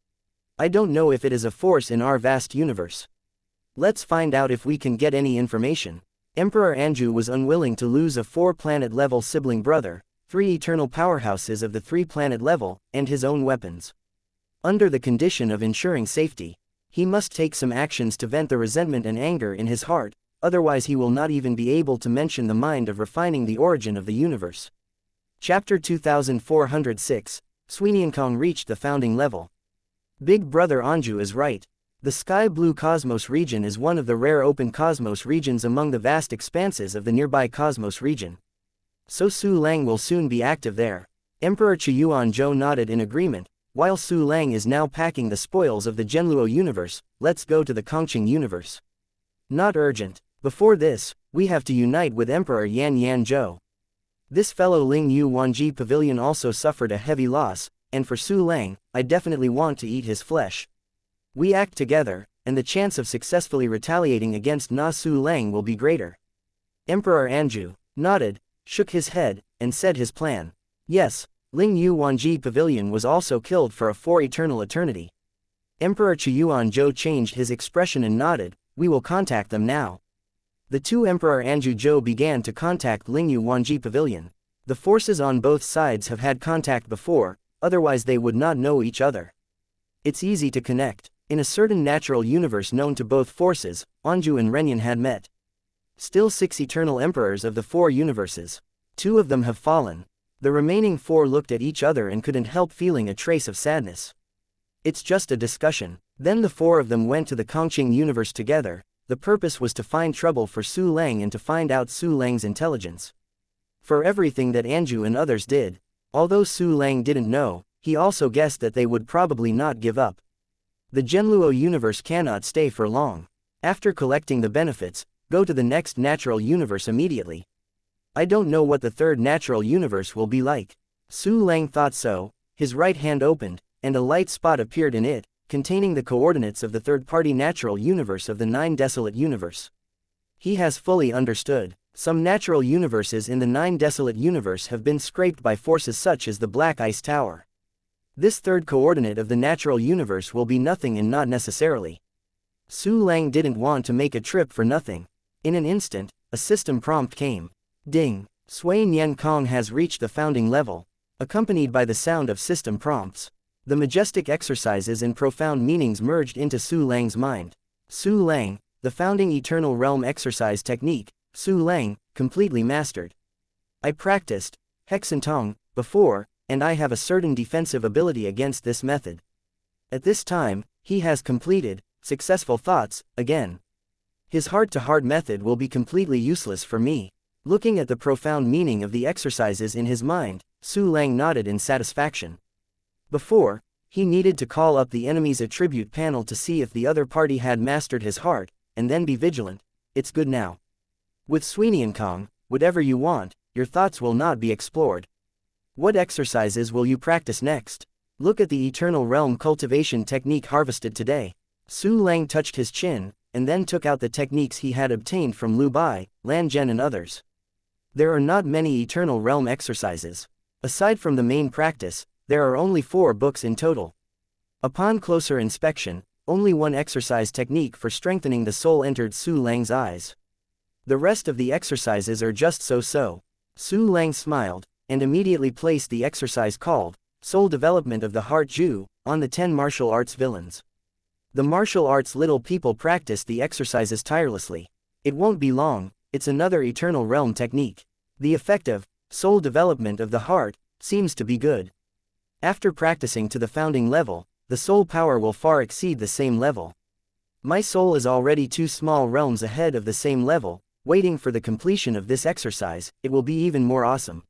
I don't know if it is a force in our vast universe. Let's find out if we can get any information. Emperor Anju was unwilling to lose a 4-planet level sibling brother, 3 eternal powerhouses of the 3-planet level, and his own weapons. Under the condition of ensuring safety, he must take some actions to vent the resentment and anger in his heart, otherwise he will not even be able to mention the mind of refining the origin of the universe. Chapter 2406, Suiniankong reached the founding level. Big Brother Anju is right. The Sky Blue Cosmos region is one of the rare open cosmos regions among the vast expanses of the nearby cosmos region. So Su Lang will soon be active there. Emperor Chiyuanzhou nodded in agreement. While Su Lang is now packing the spoils of the Genluo universe, let's go to the Kongqing universe. Not urgent. Before this, we have to unite with Emperor Yanzhou. This fellow Ling Yu Wanji Pavilion also suffered a heavy loss, and for Su Lang, I definitely want to eat his flesh. We act together, and the chance of successfully retaliating against Na Su Lang will be greater. Emperor Anju nodded, shook his head, and said his plan. Yes, Ling Yu Wanji Pavilion was also killed for a 4 eternal eternity. Emperor Chiyuanzhou changed his expression and nodded, we will contact them now. The two Emperor Anju Zhou began to contact Ling Yu Wanji Pavilion. The forces on both sides have had contact before, otherwise they would not know each other. It's easy to connect. In a certain natural universe known to both forces, Anju and Renyan had met. Still 6 eternal emperors of the 4 universes. 2 of them have fallen. The remaining 4 looked at each other and couldn't help feeling a trace of sadness. It's just a discussion. Then the 4 of them went to the Kongqing universe together. The purpose was to find trouble for Su Lang and to find out Su Lang's intelligence. For everything that Anju and others did, although Su Lang didn't know, he also guessed that they would probably not give up. The Genluo universe cannot stay for long. After collecting the benefits, go to the next natural universe immediately. I don't know what the 3rd natural universe will be like. Su Lang thought so. His right hand opened, and a light spot appeared in it, containing the coordinates of the 3rd-party natural universe of the 9 Desolate Universe. He has fully understood. Some natural universes in the 9 Desolate Universe have been scraped by forces such as the Black Ice Tower. This 3rd coordinate of the natural universe will be nothing and not necessarily. Su Lang didn't want to make a trip for nothing. In an instant, a system prompt came. Ding! Suiniankong has reached the founding level, accompanied by the sound of system prompts. The majestic exercises and profound meanings merged into Su Lang's mind. Su Lang, the founding eternal realm exercise technique, Su Lang, completely mastered. I practiced Hexentong before, and I have a certain defensive ability against this method. At this time, he has completed successful thoughts again. His heart-to-heart method will be completely useless for me. Looking at the profound meaning of the exercises in his mind, Su Lang nodded in satisfaction. Before, he needed to call up the enemy's attribute panel to see if the other party had mastered his heart, and then be vigilant. It's good now. With Suiniankong, whatever you want, your thoughts will not be explored. What exercises will you practice next? Look at the eternal realm cultivation technique harvested today. Su Lang touched his chin, and then took out the techniques he had obtained from Liu Bai, Lan Zhen and others. There are not many eternal realm exercises. Aside from the main practice, there are only 4 books in total. Upon closer inspection, only one exercise technique for strengthening the soul entered Su Lang's eyes. The rest of the exercises are just so-so. Su Lang smiled, and immediately placed the exercise called Soul Development of the Heart Ju on the 10 martial arts villains. The martial arts little people practice the exercises tirelessly. It won't be long, it's another eternal realm technique. The effective soul development of the heart seems to be good. After practicing to the founding level, the soul power will far exceed the same level. My soul is already 2 small realms ahead of the same level, waiting for the completion of this exercise, it will be even more awesome.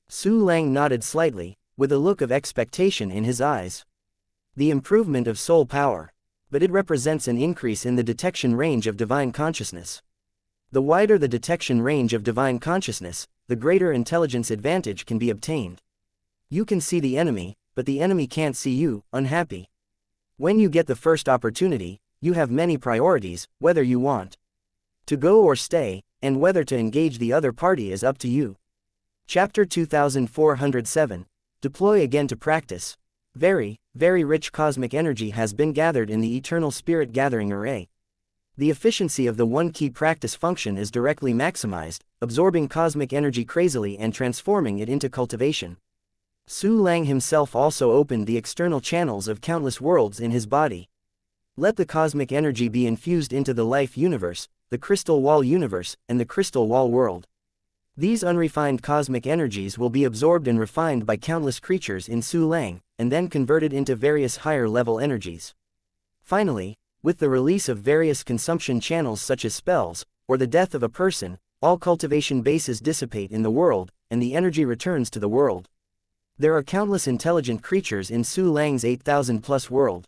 Su Lang nodded slightly, with a look of expectation in his eyes. The improvement of soul power. But it represents an increase in the detection range of divine consciousness. The wider the detection range of divine consciousness, the greater intelligence advantage can be obtained. You can see the enemy, but the enemy can't see you, unhappy. When you get the first opportunity, you have many priorities, whether you want to go or stay, and whether to engage the other party is up to you. Chapter 2407. Deploy again to practice. Very rich cosmic energy has been gathered in the Eternal Spirit Gathering Array. The efficiency of the one key practice function is directly maximized, absorbing cosmic energy crazily and transforming it into cultivation. Su Lang himself also opened the external channels of countless worlds in his body. Let the cosmic energy be infused into the life universe, the crystal wall universe, and the crystal wall world. These unrefined cosmic energies will be absorbed and refined by countless creatures in Su Lang, and then converted into various higher-level energies. Finally, with the release of various consumption channels such as spells, or the death of a person, all cultivation bases dissipate in the world, and the energy returns to the world. There are countless intelligent creatures in Su Lang's 8,000-plus world.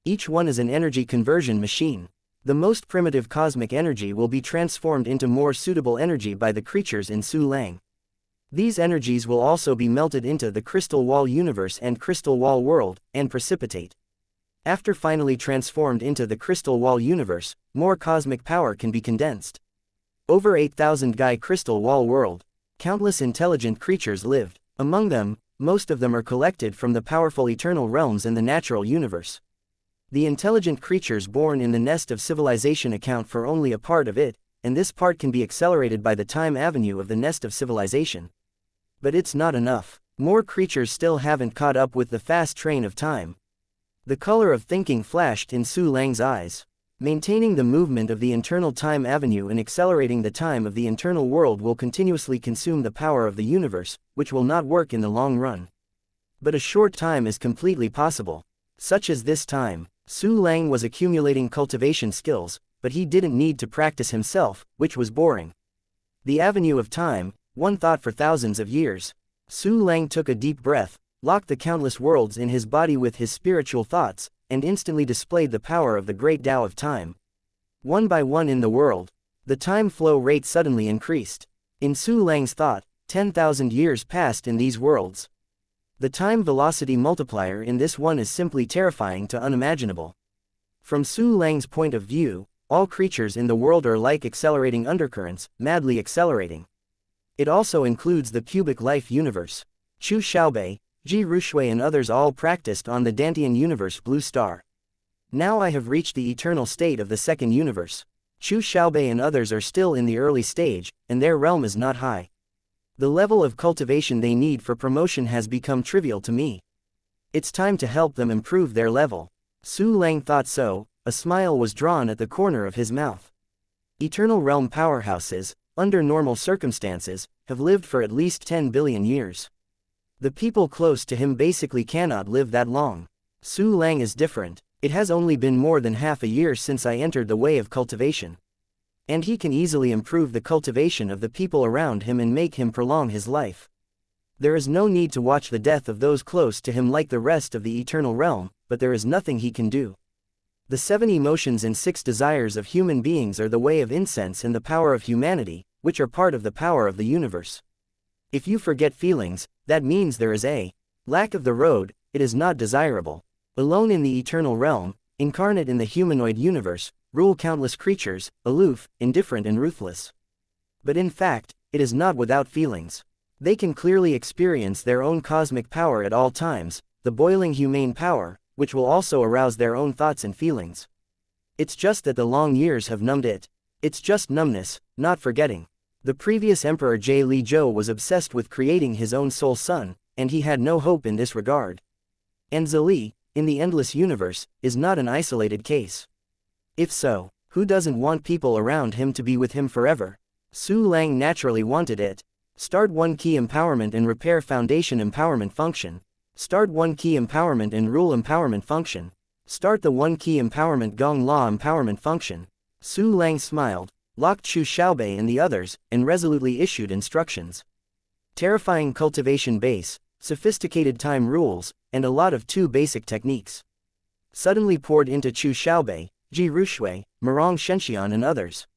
Each one is an energy conversion machine. The most primitive cosmic energy will be transformed into more suitable energy by the creatures in Su Lang. These energies will also be melted into the crystal wall universe and crystal wall world, and precipitate. After finally transformed into the crystal wall universe, more cosmic power can be condensed. Over 8,000 Gai crystal wall world. Countless intelligent creatures lived. Among them, most of them are collected from the powerful eternal realms in the natural universe. The intelligent creatures born in the nest of civilization account for only a part of it, and this part can be accelerated by the time avenue of the nest of civilization. But it's not enough. More creatures still haven't caught up with the fast train of time. The color of thinking flashed in Su Lang's eyes. Maintaining the movement of the internal time avenue and accelerating the time of the internal world will continuously consume the power of the universe, which will not work in the long run. But a short time is completely possible. Such as this time, Su Lang was accumulating cultivation skills, but he didn't need to practice himself, which was boring. The avenue of time, one thought for thousands of years. Su Lang took a deep breath, locked the countless worlds in his body with his spiritual thoughts, and instantly displayed the power of the great Tao of time. One by one in the world, the time flow rate suddenly increased. In Su Lang's thought, 10,000 years passed in these worlds. The time velocity multiplier in this one is simply terrifying to unimaginable. From Su Lang's point of view, all creatures in the world are like accelerating undercurrents, madly accelerating. It also includes the cubic life universe. Chu Xiaobei, Ji Rushui and others all practiced on the Dantian universe blue star. Now I have reached the eternal state of the second universe. Chu Xiaobei and others are still in the early stage, and their realm is not high. The level of cultivation they need for promotion has become trivial to me. It's time to help them improve their level. Su Lang thought so, a smile was drawn at the corner of his mouth. Eternal realm powerhouses, under normal circumstances, have lived for at least 10 billion years. The people close to him basically cannot live that long. Su Lang is different. It has only been more than half a year since I entered the way of cultivation. And he can easily improve the cultivation of the people around him and make him prolong his life. There is no need to watch the death of those close to him like the rest of the eternal realm, but there is nothing he can do. The 7 emotions and 6 desires of human beings are the way of incense and the power of humanity, which are part of the power of the universe. If you forget feelings, that means there is a lack of the road, it is not desirable. Alone in the eternal realm, incarnate in the humanoid universe, rule countless creatures, aloof, indifferent and ruthless. But in fact, it is not without feelings. They can clearly experience their own cosmic power at all times, the boiling humane power, which will also arouse their own thoughts and feelings. It's just that the long years have numbed it. It's just numbness, not forgetting. The previous Emperor Jie Li Zhou was obsessed with creating his own soul son, and he had no hope in this regard. And Zali, in the endless universe, is not an isolated case. If so, who doesn't want people around him to be with him forever? Su Lang naturally wanted it. Start 1 key empowerment and repair foundation empowerment function. Start 1 key empowerment and rule empowerment function. Start the 1 key empowerment Gong Law empowerment function. Su Lang smiled, locked Chu Xiaobei and the others, and resolutely issued instructions. Terrifying cultivation base, sophisticated time rules, and a lot of 2 basic techniques suddenly poured into Chu Xiaobei, Ji Rushui, Mirong Shenxian and others.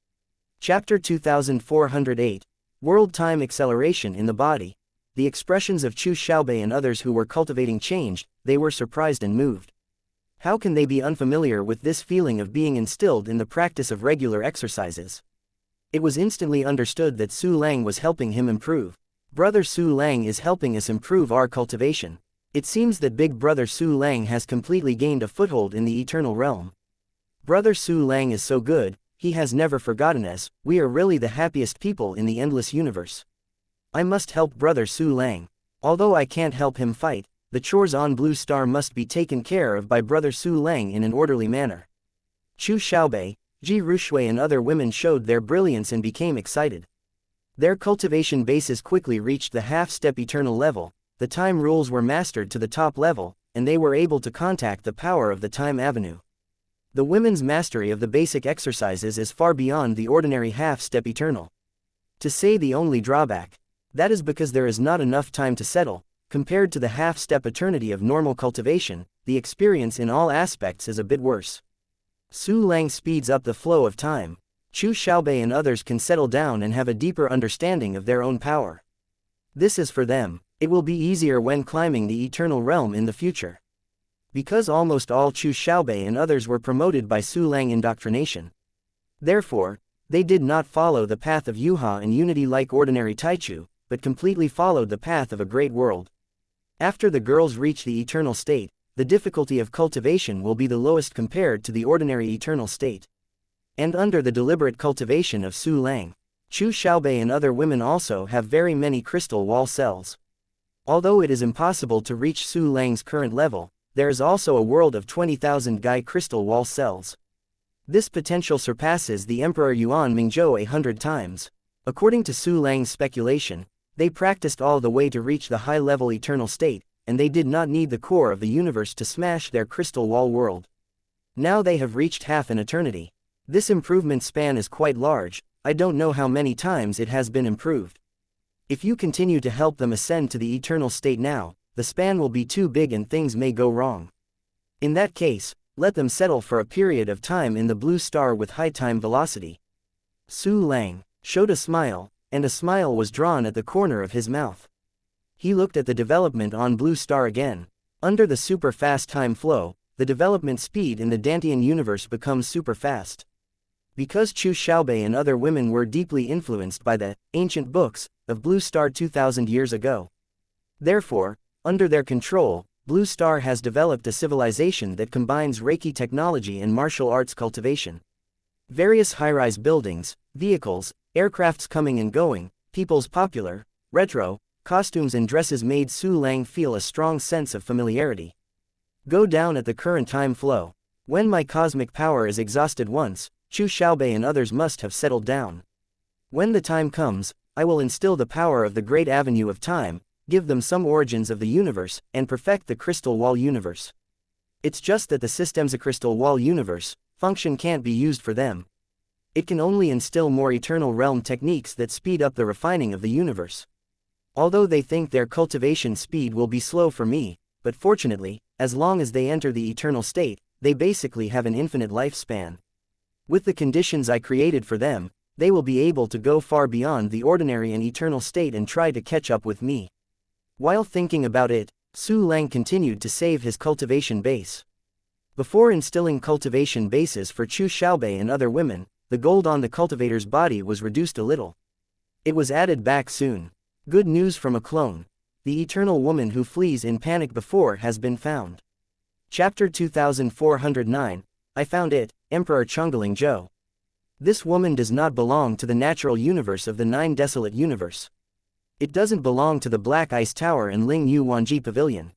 Chapter 2408, World Time Acceleration in the Body. The expressions of Chu Xiaobei and others who were cultivating changed, they were surprised and moved. How can they be unfamiliar with this feeling of being instilled in the practice of regular exercises? It was instantly understood that Su Lang was helping him improve. Brother Su Lang is helping us improve our cultivation. It seems that Big Brother Su Lang has completely gained a foothold in the eternal realm. Brother Su Lang is so good, he has never forgotten us, we are really the happiest people in the endless universe. I must help Brother Su Lang. Although I can't help him fight, the chores on Blue Star must be taken care of by Brother Su Lang in an orderly manner. Chu Xiaobei, Ji Rushui and other women showed their brilliance and became excited. Their cultivation bases quickly reached the half-step eternal level, the time rules were mastered to the top level, and they were able to contact the power of the time avenue. The women's mastery of the basic exercises is far beyond the ordinary half-step eternal. To say the only drawback, that is because there is not enough time to settle. Compared to the half-step eternity of normal cultivation, the experience in all aspects is a bit worse. Su Lang speeds up the flow of time. Chu Xiaobei and others can settle down and have a deeper understanding of their own power. This is for them. It will be easier when climbing the eternal realm in the future. Because almost all Chu Xiaobei and others were promoted by Su Lang indoctrination. Therefore, they did not follow the path of Yuha and unity like ordinary Taichu, but completely followed the path of a great world. After the girls reach the eternal state, the difficulty of cultivation will be the lowest compared to the ordinary eternal state. And under the deliberate cultivation of Su Lang, Chu Xiaobei and other women also have very many crystal wall cells. Although it is impossible to reach Su Lang's current level, there is also a world of 20,000 Gai crystal wall cells. This potential surpasses the Emperor Yuan Mingzhou 100 times. According to Su Lang's speculation, they practiced all the way to reach the high-level eternal state, and they did not need the core of the universe to smash their crystal wall world. Now they have reached half an eternity. This improvement span is quite large, I don't know how many times it has been improved. If you continue to help them ascend to the eternal state now, the span will be too big and things may go wrong. In that case, let them settle for a period of time in the blue star with high time velocity. Su Lang showed a smile, and a smile was drawn at the corner of his mouth. He looked at the development on Blue Star again. Under the super fast time flow, the development speed in the Dantian universe becomes super fast. Because Chu Xiaobei and other women were deeply influenced by the ancient books of Blue Star 2000 years ago. Therefore, under their control, Blue Star has developed a civilization that combines Reiki technology and martial arts cultivation. Various high-rise buildings, vehicles, aircrafts coming and going, people's popular, retro, costumes and dresses made Su Lang feel a strong sense of familiarity. Go down at the current time flow. When my cosmic power is exhausted once, Chu Xiaobei and others must have settled down. When the time comes, I will instill the power of the great avenue of time, give them some origins of the universe, and perfect the crystal wall universe. It's just that the system's a crystal wall universe function can't be used for them. It can only instill more eternal realm techniques that speed up the refining of the universe. Although they think their cultivation speed will be slow for me, but fortunately, as long as they enter the eternal state, they basically have an infinite lifespan. With the conditions I created for them, they will be able to go far beyond the ordinary and eternal state and try to catch up with me. While thinking about it, Su Lang continued to save his cultivation base. Before instilling cultivation bases for Chu Xiaobei and other women, the gold on the cultivator's body was reduced a little. It was added back soon. Good news from a clone. The eternal woman who flees in panic before has been found. Chapter 2409, I found it, Emperor Chongling Zhou. This woman does not belong to the natural universe of the Nine Desolate Universe. It doesn't belong to the Black Ice Tower and Ling Yu Wanji Pavilion.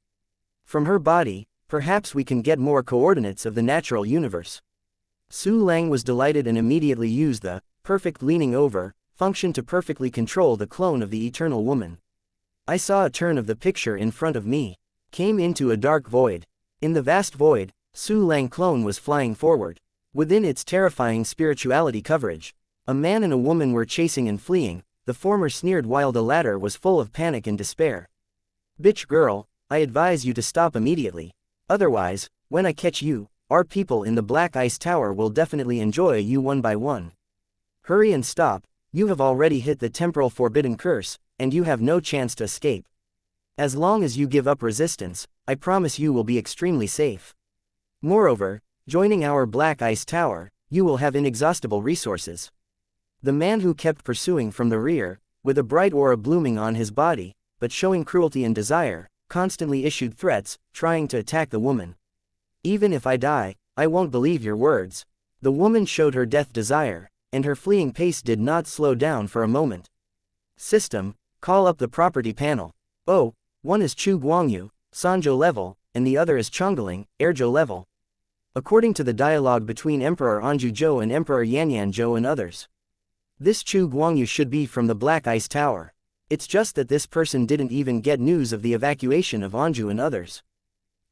From her body, perhaps we can get more coordinates of the natural universe. Su Lang was delighted and immediately used the perfect leaning over function to perfectly control the clone of the eternal woman. I saw a turn of the picture in front of me, came into a dark void. In the vast void, Su Lang clone was flying forward. Within its terrifying spirituality coverage, a man and a woman were chasing and fleeing, the former sneered while the latter was full of panic and despair. Bitch girl, I advise you to stop immediately. Otherwise, when I catch you, our people in the Black Ice Tower will definitely enjoy you one by one. Hurry and stop, you have already hit the temporal forbidden curse, and you have no chance to escape. As long as you give up resistance, I promise you will be extremely safe. Moreover, joining our Black Ice Tower, you will have inexhaustible resources. The man who kept pursuing from the rear, with a bright aura blooming on his body, but showing cruelty and desire, constantly issued threats, trying to attack the woman. Even if I die, I won't believe your words. The woman showed her death desire, and her fleeing pace did not slow down for a moment. System, call up the property panel. Oh, one is Chu Guangyu, Sanzhou level, and the other is Chongling, Airzhou level. According to the dialogue between Emperor Anju Zhou and Emperor Yanyan Zhou and others. This Chu Guangyu should be from the Black Ice Tower. It's just that this person didn't even get news of the evacuation of Anju and others.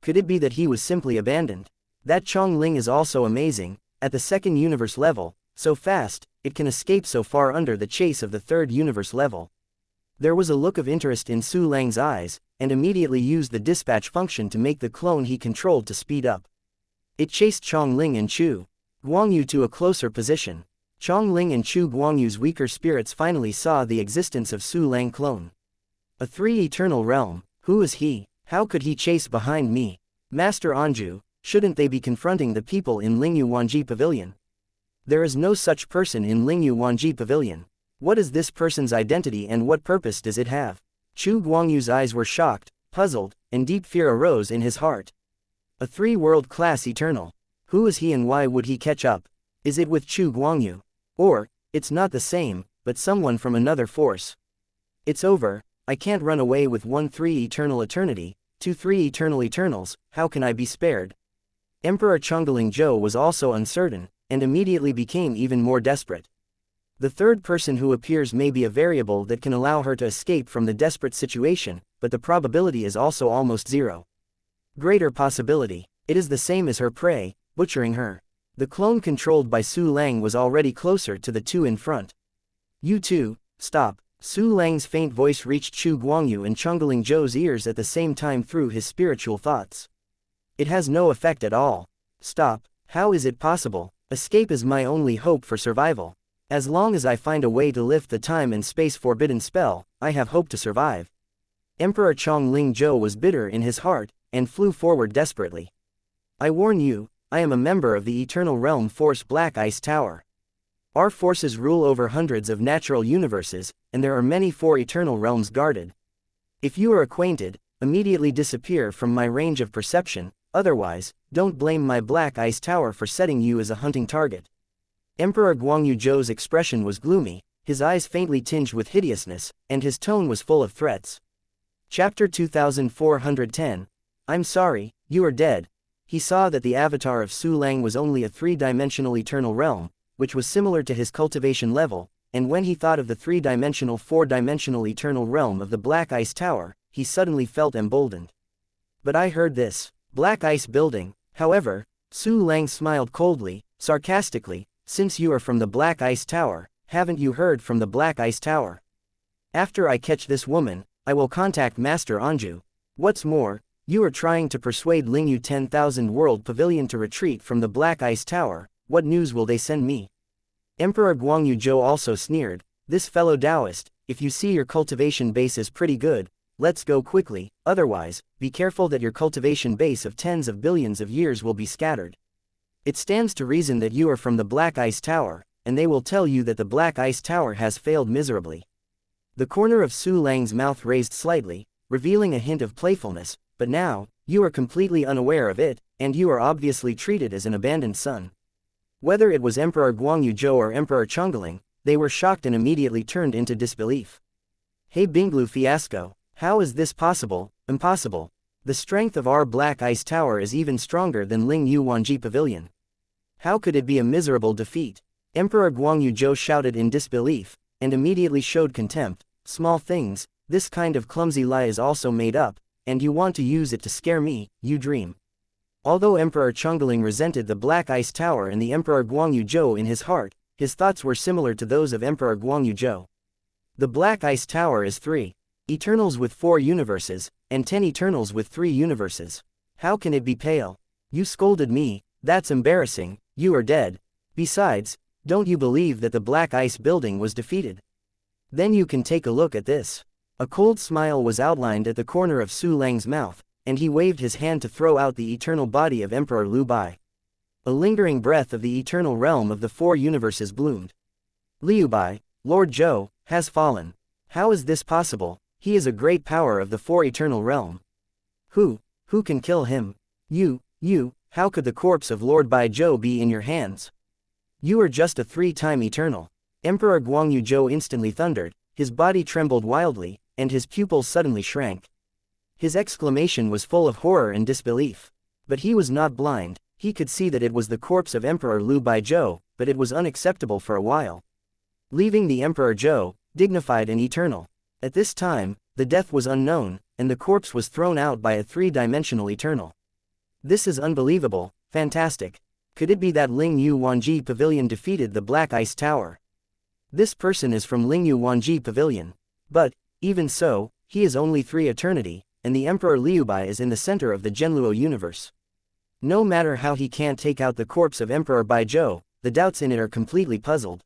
Could it be that he was simply abandoned? That Chongling is also amazing, at the second universe level, so fast, it can escape so far under the chase of the third universe level. There was a look of interest in Su Lang's eyes, and immediately used the dispatch function to make the clone he controlled to speed up. It chased Chongling and Chu Guangyu to a closer position. Chongling and Chu Guangyu's weaker spirits finally saw the existence of Su Lang clone. A three-eternal realm, who is he? How could he chase behind me? Master Anju, shouldn't they be confronting the people in Lingyu Wanji Pavilion? There is no such person in Lingyu Wanji Pavilion. What is this person's identity and what purpose does it have? Chu Guangyu's eyes were shocked, puzzled, and deep fear arose in his heart. A three-world-class eternal. Who is he and why would he catch up? Is it with Chu Guangyu? Or, it's not the same, but someone from another force. It's over, I can't run away with 1 3-eternal eternity, 2 3-eternal eternals, how can I be spared? Emperor Chongling Zhou was also uncertain, and immediately became even more desperate. The third person who appears may be a variable that can allow her to escape from the desperate situation, but the probability is also almost zero. Greater possibility, it is the same as her prey, butchering her. The clone controlled by Su Lang was already closer to the two in front. You two, stop. Su Lang's faint voice reached Chu Guangyu and Chongling Zhou's ears at the same time through his spiritual thoughts. It has no effect at all. Stop, how is it possible? Escape is my only hope for survival. As long as I find a way to lift the time and space forbidden spell, I have hope to survive. Emperor Chongling Zhou was bitter in his heart, and flew forward desperately. I warn you, I am a member of the Eternal Realm Force Black Ice Tower. Our forces rule over hundreds of natural universes, and there are many 4 eternal realms guarded. If you are acquainted, immediately disappear from my range of perception, otherwise, don't blame my Black Ice Tower for setting you as a hunting target. Emperor Guangyu Zhou's expression was gloomy, his eyes faintly tinged with hideousness, and his tone was full of threats. Chapter 2410, I'm sorry, you are dead. He saw that the avatar of Su Lang was only a 3-dimensional eternal realm, which was similar to his cultivation level, and when he thought of the 3-dimensional 4-dimensional eternal realm of the Black Ice Tower, he suddenly felt emboldened. But I heard this, Black Ice building, however, Su Lang smiled coldly, sarcastically, since you are from the Black Ice Tower, haven't you heard from the Black Ice Tower? After I catch this woman, I will contact Master Anju. What's more, you are trying to persuade Lingyu 10,000 World Pavilion to retreat from the Black Ice Tower, what news will they send me? Emperor Guangyu Zhou also sneered, "This fellow Taoist, if you see your cultivation base is pretty good, let's go quickly, otherwise, be careful that your cultivation base of tens of billions of years will be scattered. It stands to reason that you are from the Black Ice Tower, and they will tell you that the Black Ice Tower has failed miserably." The corner of Su Lang's mouth raised slightly, revealing a hint of playfulness, "But now, you are completely unaware of it, and you are obviously treated as an abandoned son." Whether it was Emperor Guangyu Zhou or Emperor Chongling, they were shocked and immediately turned into disbelief. "Hey Binglu fiasco, how is this possible? Impossible. The strength of our Black Ice Tower is even stronger than Ling Yu Wanji Pavilion. How could it be a miserable defeat?" Emperor Guangyu Zhou shouted in disbelief, and immediately showed contempt. "Small things, this kind of clumsy lie is also made up, and you want to use it to scare me, you dream." Although Emperor Chongling resented the Black Ice Tower and the Emperor Guangyu Zhou in his heart, his thoughts were similar to those of Emperor Guangyu Zhou. The Black Ice Tower is 3 Eternals with 4 universes, and 10 Eternals with 3 universes. How can it be pale? You scolded me, that's embarrassing, you are dead. Besides, don't you believe that the Black Ice building was defeated? Then you can take a look at this. A cold smile was outlined at the corner of Su Lang's mouth, and he waved his hand to throw out the eternal body of Emperor Liu Bai. A lingering breath of the eternal realm of the 4 universes bloomed. "Liu Bai, Lord Zhou, has fallen. How is this possible? He is a great power of the 4 eternal realm. Who can kill him? You, how could the corpse of Lord Bai Zhou be in your hands? You are just a 3-time eternal." Emperor Guangyu Zhou instantly thundered, his body trembled wildly, and his pupils suddenly shrank. His exclamation was full of horror and disbelief. But he was not blind, he could see that it was the corpse of Emperor Liu Bai Zhou, but it was unacceptable for a while. Leaving the Emperor Zhou, dignified and eternal. At this time, the death was unknown, and the corpse was thrown out by a 3-dimensional eternal. This is unbelievable, fantastic. Could it be that Ling Yu Wanji Pavilion defeated the Black Ice Tower? This person is from Ling Yu Wanji Pavilion. But, even so, he is only 3 eternity, and the Emperor Liu Bai is in the center of the Zhenluo universe. No matter how he can't take out the corpse of Emperor Bai Zhou, the doubts in it are completely puzzled.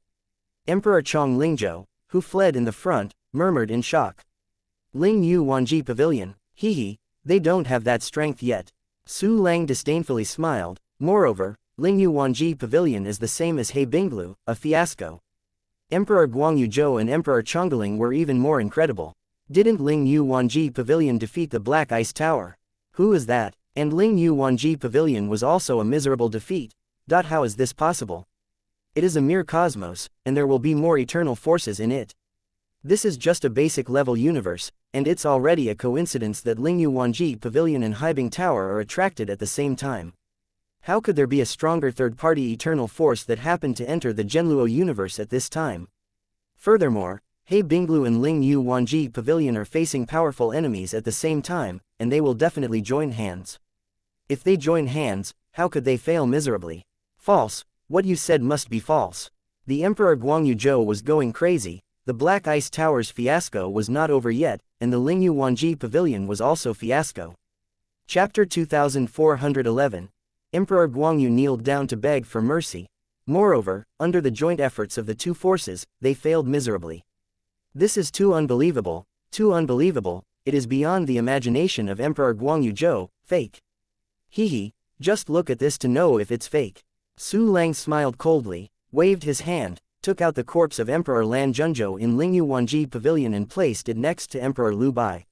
Emperor Chong Lingzhou, who fled in the front, murmured in shock. "Ling Yu Wanji Pavilion, they don't have that strength yet." Su Lang disdainfully smiled. "Moreover, Ling Yu Wanji Pavilion is the same as He Binglu, a fiasco." Emperor Guangyu Zhou and Emperor Chongling were even more incredible. Didn't Ling Yu Wanji Pavilion defeat the Black Ice Tower? Who is that? And Ling Yu Wanji Pavilion was also a miserable defeat. How is this possible? It is a mere cosmos, and there will be more eternal forces in it. This is just a basic level universe, and it's already a coincidence that Ling Yu Wanji Pavilion and Haibing Tower are attracted at the same time. How could there be a stronger third-party eternal force that happened to enter the Zhenluo universe at this time? Furthermore, He Binglu and Ling Yu Wanji Pavilion are facing powerful enemies at the same time, and they will definitely join hands. If they join hands, how could they fail miserably? False, what you said must be false. The Emperor Guangyu Zhou was going crazy, the Black Ice Tower's fiasco was not over yet, and the Ling Yu Wanji Pavilion was also fiasco. Chapter 2411. Emperor Guangyu kneeled down to beg for mercy. Moreover, under the joint efforts of the 2 forces, they failed miserably. This is too unbelievable, it is beyond the imagination of Emperor Guangyu Zhou, fake. Just look at this to know if it's fake. Su Lang smiled coldly, waved his hand, took out the corpse of Emperor Lan Zhenzhou in Ling Yu Wanji Pavilion and placed it next to Emperor Liu Bai.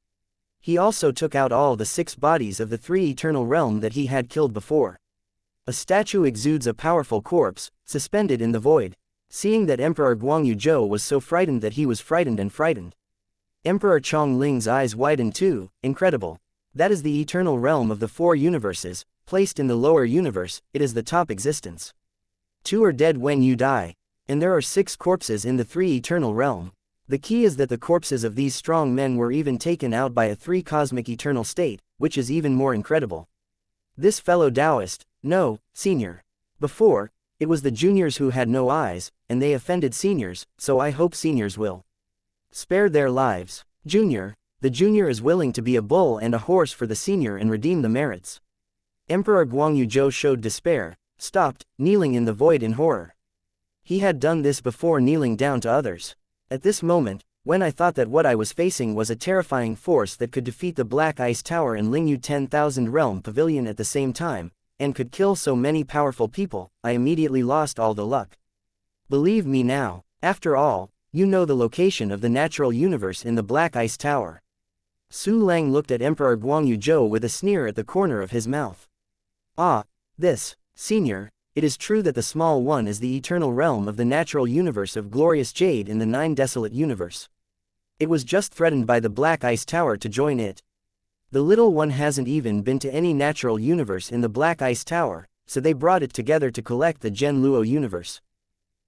He also took out all the 6 bodies of the 3 eternal realm that he had killed before. A statue exudes a powerful corpse, suspended in the void. Seeing that Emperor Guangyu Zhou was so frightened that he was frightened. Emperor Chong Ling's eyes widened too. Incredible. That is the eternal realm of the 4 universes, placed in the lower universe, it is the top existence. 2 are dead when you die, and there are 6 corpses in the 3 eternal realm. The key is that the corpses of these strong men were even taken out by a 3 cosmic eternal state, which is even more incredible. This fellow Taoist, no, senior. Before, it was the juniors who had no eyes, and they offended seniors, so I hope seniors will spare their lives. The junior is willing to be a bull and a horse for the senior and redeem the merits. Emperor Guangyu Zhou showed despair, stopped, kneeling in the void in horror. He had done this before kneeling down to others. At this moment, when I thought that what I was facing was a terrifying force that could defeat the Black Ice Tower and Lingyu 10,000 Realm Pavilion at the same time, and could kill so many powerful people, I immediately lost all the luck. Believe me now, after all, you know the location of the natural universe in the Black Ice Tower. Su Lang looked at Emperor Guangyu Zhou with a sneer at the corner of his mouth. Ah, this, senior, it is true that the small one is the eternal realm of the natural universe of glorious jade in the Nine Desolate Universe. It was just threatened by the Black Ice Tower to join it. The little one hasn't even been to any natural universe in the Black Ice Tower, so they brought it together to collect the Gen Luo universe.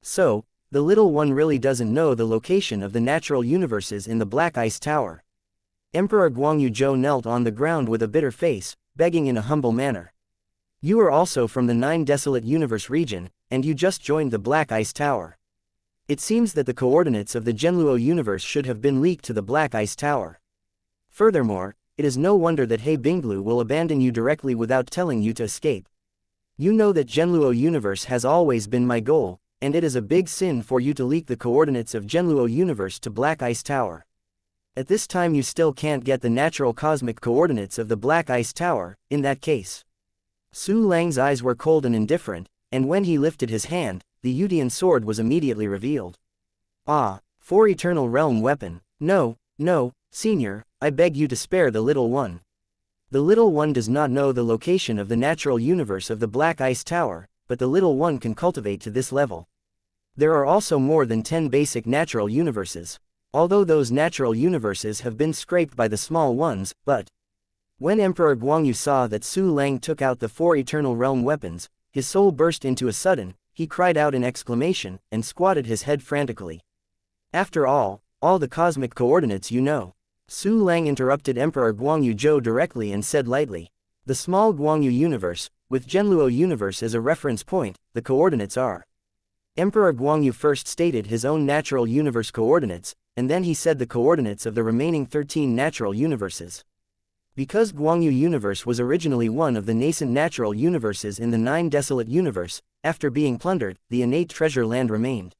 So, the little one really doesn't know the location of the natural universes in the Black Ice Tower. Emperor Guangyu Zhou knelt on the ground with a bitter face, begging in a humble manner. You are also from the Nine Desolate Universe region, and you just joined the Black Ice Tower. It seems that the coordinates of the Genluo universe should have been leaked to the Black Ice Tower. Furthermore, it is no wonder that He Binglu will abandon you directly without telling you to escape. You know that Genluo universe has always been my goal, and it is a big sin for you to leak the coordinates of Genluo universe to Black Ice Tower. At this time you still can't get the natural cosmic coordinates of the Black Ice Tower. In that case. Su Lang's eyes were cold and indifferent, and when he lifted his hand, the Yudian sword was immediately revealed. Ah, for eternal realm weapon. No, no, senior, I beg you to spare the little one. The little one does not know the location of the natural universe of the Black Ice Tower, but the little one can cultivate to this level. There are also more than 10 basic natural universes. Although those natural universes have been scraped by the small ones, but when Emperor Guangyu saw that Su Lang took out the 4 eternal realm weapons, his soul burst into a sudden, he cried out in exclamation, and squatted his head frantically. After all the cosmic coordinates you know. Su Lang interrupted Emperor Guangyu Zhou directly and said lightly. The small Guangyu universe, with Genluo universe as a reference point, the coordinates are. Emperor Guangyu first stated his own natural universe coordinates, and then he said the coordinates of the remaining 13 natural universes. Because Guangyu universe was originally one of the nascent natural universes in the Nine Desolate Universe, after being plundered, the innate treasure land remained.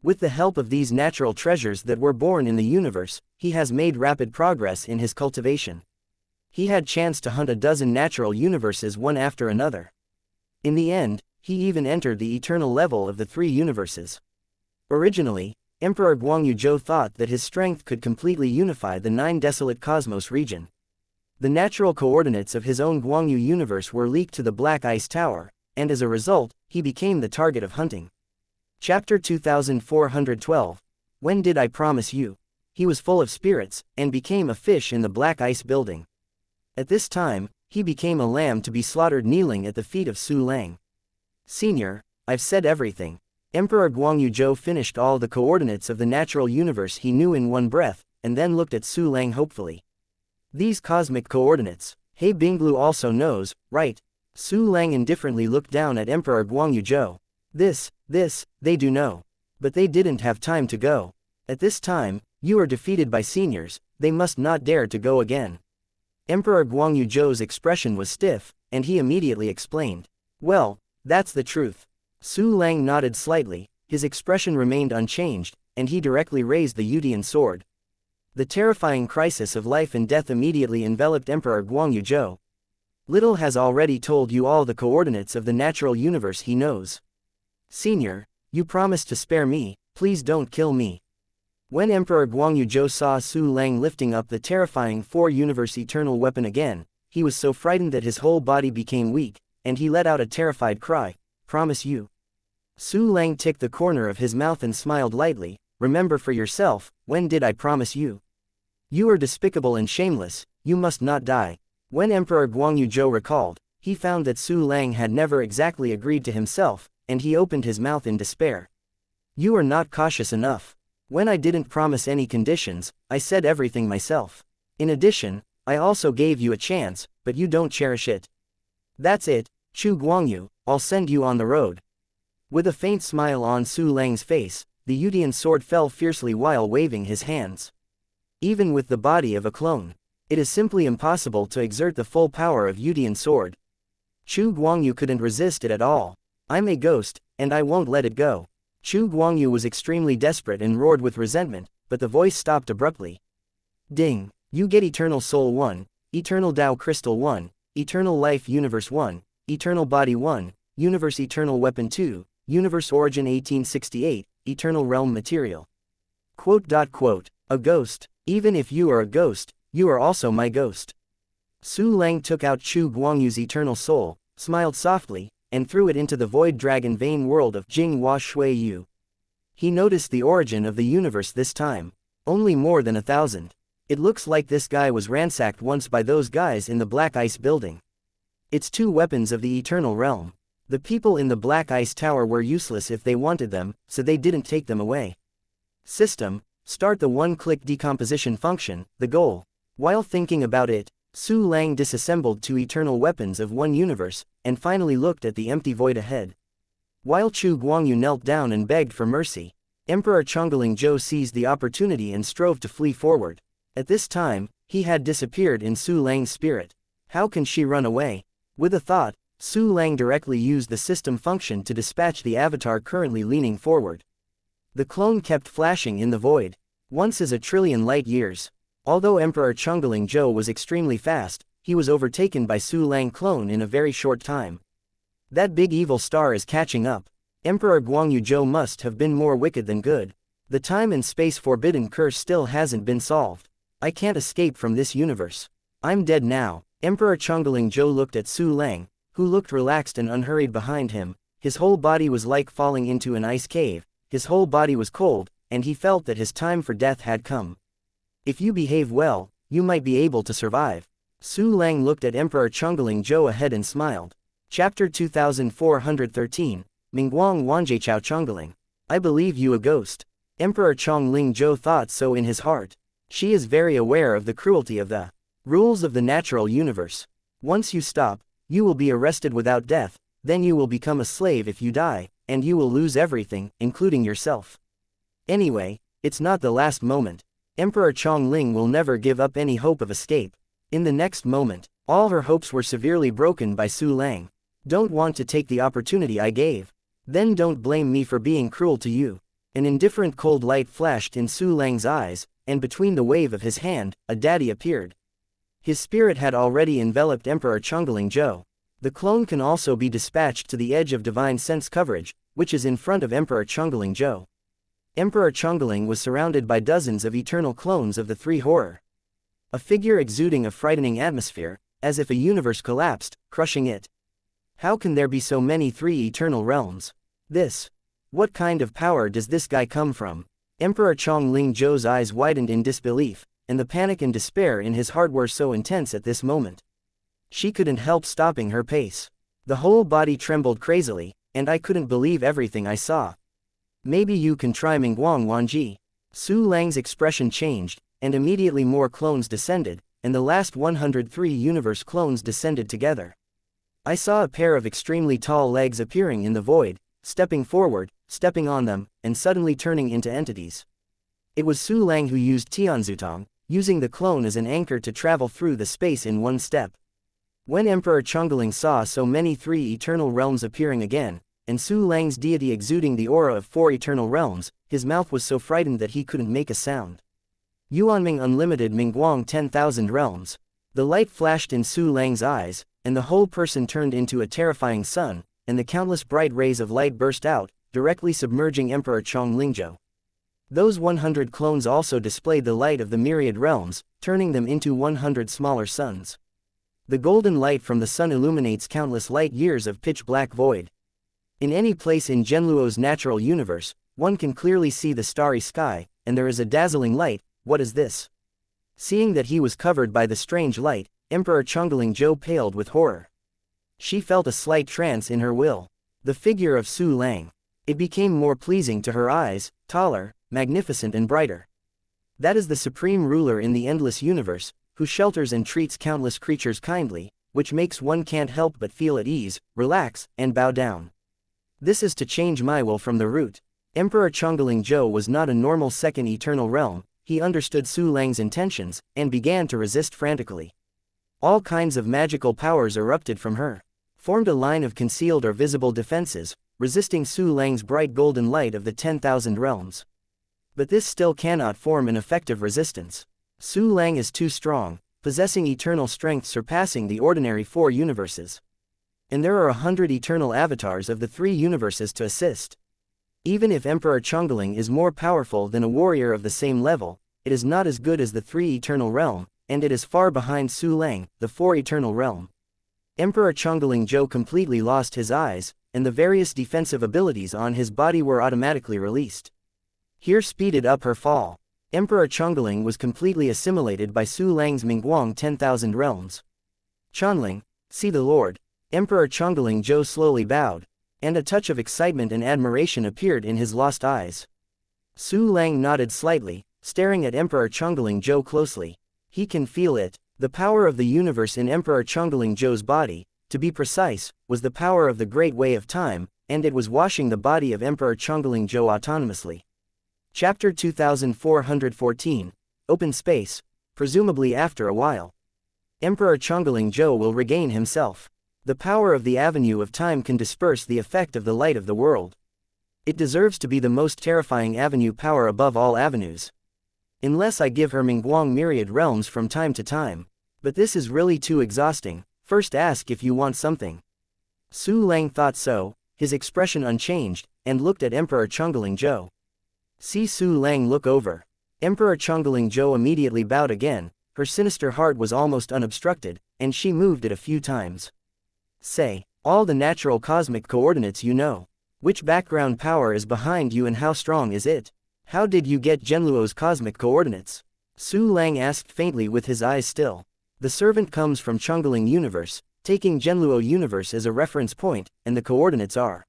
With the help of these natural treasures that were born in the universe, he has made rapid progress in his cultivation. He had chance to hunt a dozen natural universes one after another. In the end, he even entered the eternal level of the 3 universes. Originally, Emperor Guangyu Zhou thought that his strength could completely unify the 9 Desolate Cosmos region. The natural coordinates of his own Guangyu universe were leaked to the Black Ice Tower, and as a result, he became the target of hunting. Chapter 2412. When did I promise you? He was full of spirits, and became a fish in the Black Ice building. At this time, he became a lamb to be slaughtered kneeling at the feet of Su Lang. Senior, I've said everything. Emperor Guangyu Zhou finished all the coordinates of the natural universe he knew in one breath, and then looked at Su Lang hopefully. These cosmic coordinates, He Binglu also knows, right? Su Lang indifferently looked down at Emperor Guangyu Zhou. This, they do know. But they didn't have time to go. At this time, you are defeated by seniors, they must not dare to go again. Emperor Guangyu Zhou's expression was stiff, and he immediately explained. Well, that's the truth. Su Lang nodded slightly, his expression remained unchanged, and he directly raised the Yudian sword. The terrifying crisis of life and death immediately enveloped Emperor Guangyu Zhou. Little has already told you all the coordinates of the natural universe he knows. Senior, you promised to spare me, please don't kill me. When Emperor Guangyu Zhou saw Su Lang lifting up the terrifying 4-universe eternal weapon again, he was so frightened that his whole body became weak, and he let out a terrified cry, promise you. Su Lang ticked the corner of his mouth and smiled lightly, remember for yourself, when did I promise you? You are despicable and shameless, you must not die. When Emperor Guangyu Zhou recalled, he found that Su Lang had never exactly agreed to himself, and he opened his mouth in despair. You are not cautious enough. When I didn't promise any conditions, I said everything myself. In addition, I also gave you a chance, but you don't cherish it. That's it, Chu Guangyu, I'll send you on the road. With a faint smile on Su Lang's face, the Yudian sword fell fiercely while waving his hands. Even with the body of a clone, it is simply impossible to exert the full power of Yudian sword. Chu Guangyu couldn't resist it at all. I'm a ghost, and I won't let it go. Chu Guangyu was extremely desperate and roared with resentment, but the voice stopped abruptly. Ding! You get Eternal Soul 1, Eternal Tao Crystal 1, Eternal Life Universe 1, Eternal Body 1, Universe Eternal Weapon 2, Universe Origin 1868, Eternal Realm Material. Quote. A ghost. Even if you are a ghost, you are also my ghost. Su Lang took out Chu Guangyu's Eternal Soul, smiled softly, and threw it into the void dragon vein world of Jinghua Shui Yu. He noticed the origin of the universe this time. Only more than 1,000. It looks like this guy was ransacked once by those guys in the Black Ice building. It's 2 weapons of the Eternal Realm. The people in the Black Ice Tower were useless if they wanted them, so they didn't take them away. System, start the one-click decomposition function, the goal. While thinking about it, Su Lang disassembled 2 eternal weapons of one universe, and finally looked at the empty void ahead. While Chu Guangyu knelt down and begged for mercy, Emperor Chongling Zhou seized the opportunity and strove to flee forward. At this time, he had disappeared in Su Lang's spirit. How can she run away? With a thought, Su Lang directly used the system function to dispatch the avatar currently leaning forward. The clone kept flashing in the void. Once is a trillion light years. Although Emperor Chongling Zhou was extremely fast, he was overtaken by Su Lang clone in a very short time. That big evil star is catching up. Emperor Guangyu Zhou must have been more wicked than good. The time and space forbidden curse still hasn't been solved. I can't escape from this universe. I'm dead now. Emperor Chongling Zhou looked at Su Lang, who looked relaxed and unhurried behind him. His whole body was like falling into an ice cave. His whole body was cold, and he felt that his time for death had come. If you behave well, you might be able to survive. Su Lang looked at Emperor Chongling Zhou ahead and smiled. Chapter 2413, Mingguang Wanjiechao Chongling. I believe you a ghost. Emperor Chongling Zhou thought so in his heart. She is very aware of the cruelty of the rules of the natural universe. Once you stop, you will be arrested without death, then you will become a slave if you die, and you will lose everything, including yourself. Anyway, it's not the last moment. Emperor Chongling will never give up any hope of escape. In the next moment, all her hopes were severely broken by Su Lang. Don't want to take the opportunity I gave. Then don't blame me for being cruel to you. An indifferent cold light flashed in Su Lang's eyes, and between the wave of his hand, a daddy appeared. His spirit had already enveloped Emperor Chongling Zhou. The clone can also be dispatched to the edge of divine sense coverage, which is in front of Emperor Chongling Zhou. Emperor Chongling was surrounded by dozens of eternal clones of the 3 horror. A figure exuding a frightening atmosphere, as if a universe collapsed, crushing it. How can there be so many 3 eternal realms? What kind of power does this guy come from? Emperor Chongling Zhou's eyes widened in disbelief, and the panic and despair in his heart were so intense at this moment. She couldn't help stopping her pace. The whole body trembled crazily, and I couldn't believe everything I saw. Maybe you can try Mingguang Wanji. Su Lang's expression changed, and immediately more clones descended, and the last 103 universe clones descended together. I saw a pair of extremely tall legs appearing in the void, stepping forward, stepping on them, and suddenly turning into entities. It was Su Lang who used Tianzutong, using the clone as an anchor to travel through the space in one step. When Emperor Chongling saw so many 3 eternal realms appearing again, and Su Lang's deity exuding the aura of 4 eternal realms, his mouth was so frightened that he couldn't make a sound. Yuanming Unlimited Mingguang 10,000 realms. The light flashed in Su Lang's eyes, and the whole person turned into a terrifying sun, and the countless bright rays of light burst out, directly submerging Emperor Chongling Zhou. Those 100 clones also displayed the light of the myriad realms, turning them into 100 smaller suns. The golden light from the sun illuminates countless light years of pitch-black void. In any place in Zhenluo's natural universe, one can clearly see the starry sky, and there is a dazzling light. What is this? Seeing that he was covered by the strange light, Emperor Chongling Zhou paled with horror. She felt a slight trance in her will. The figure of Su Lang. It became more pleasing to her eyes, taller, magnificent and brighter. That is the supreme ruler in the endless universe, who shelters and treats countless creatures kindly, which makes one can't help but feel at ease, relax, and bow down. This is to change my will from the root. Emperor Chongling Zhou was not a normal second eternal realm. He understood Su Lang's intentions, and began to resist frantically. All kinds of magical powers erupted from her, formed a line of concealed or visible defenses, resisting Su Lang's bright golden light of the 10,000 realms. But this still cannot form an effective resistance. Su Lang is too strong, possessing eternal strength surpassing the ordinary 4 universes. And there are 100 eternal avatars of the 3 universes to assist. Even if Emperor Chongling is more powerful than a warrior of the same level, it is not as good as the 3 eternal realm, and it is far behind Su Lang, the 4 eternal realm. Emperor Chongling Zhou completely lost his eyes, and the various defensive abilities on his body were automatically released. Here speeded up her fall. Emperor Chongling was completely assimilated by Su Lang's Mingguang 10,000 realms. Chongling, see the Lord. Emperor Chongling Zhou slowly bowed, and a touch of excitement and admiration appeared in his lost eyes. Su Lang nodded slightly, staring at Emperor Chongling Zhou closely. He can feel it. The power of the universe in Emperor Chongling Zhou's body, to be precise, was the power of the Great Way of Time, and it was washing the body of Emperor Chongling Zhou autonomously. Chapter 2414, Open Space, presumably after a while. Emperor Chongling Zhou will regain himself. The power of the avenue of time can disperse the effect of the light of the world. It deserves to be the most terrifying avenue power above all avenues. Unless I give her Mingguang myriad realms from time to time. But this is really too exhausting. First ask if you want something. Su Lang thought so, his expression unchanged, and looked at Emperor Chongling Zhou. See Su Lang look over. Emperor Chongling Zhou immediately bowed again, her sinister heart was almost unobstructed, and she moved it a few times. Say, all the natural cosmic coordinates you know. Which background power is behind you and how strong is it? How did you get Zhenluo's cosmic coordinates? Su Lang asked faintly with his eyes still. The servant comes from Chongling Universe, taking Zhenluo Universe as a reference point, and the coordinates are.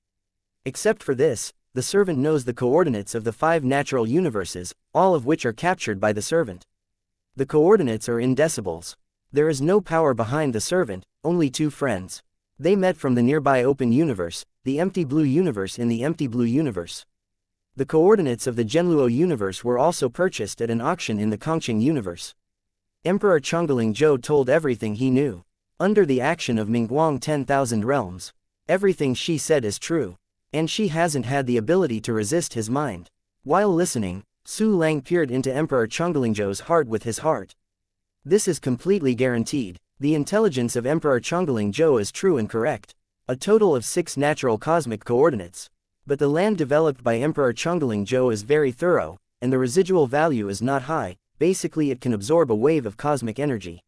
Except for this, the servant knows the coordinates of the 5 natural universes, all of which are captured by the servant. The coordinates are in decibels. There is no power behind the servant, only 2 friends. They met from the nearby open universe, the empty blue universe in the empty blue universe. The coordinates of the Zhenluo universe were also purchased at an auction in the Kongqing universe. Emperor Chongling Zhou told everything he knew. Under the action of Mingguang 10,000 realms. Everything she said is true. And she hasn't had the ability to resist his mind. While listening, Su Lang peered into Emperor Chongling Zhou's heart with his heart. This is completely guaranteed. The intelligence of Emperor Chongling Zhou is true and correct. A total of 6 natural cosmic coordinates. But the land developed by Emperor Chongling Zhou is very thorough, and the residual value is not high. Basically it can absorb a wave of cosmic energy.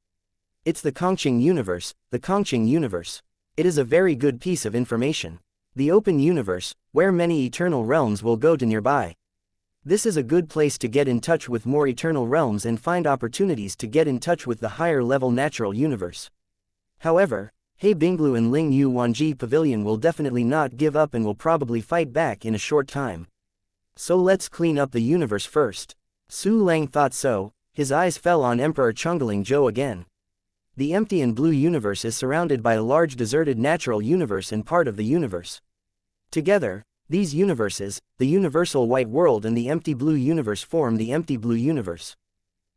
It's the Kongqing universe, the Kongqing universe. It is a very good piece of information. The open universe, where many eternal realms will go to nearby. This is a good place to get in touch with more eternal realms and find opportunities to get in touch with the higher level natural universe. However, He Binglu and Ling Yu Wanji Pavilion will definitely not give up and will probably fight back in a short time. So let's clean up the universe first. Su Lang thought so, his eyes fell on Emperor Chongling Zhou again. The empty and blue universe is surrounded by a large deserted natural universe and part of the universe. Together, these universes, the universal white world and the empty blue universe form the empty blue universe.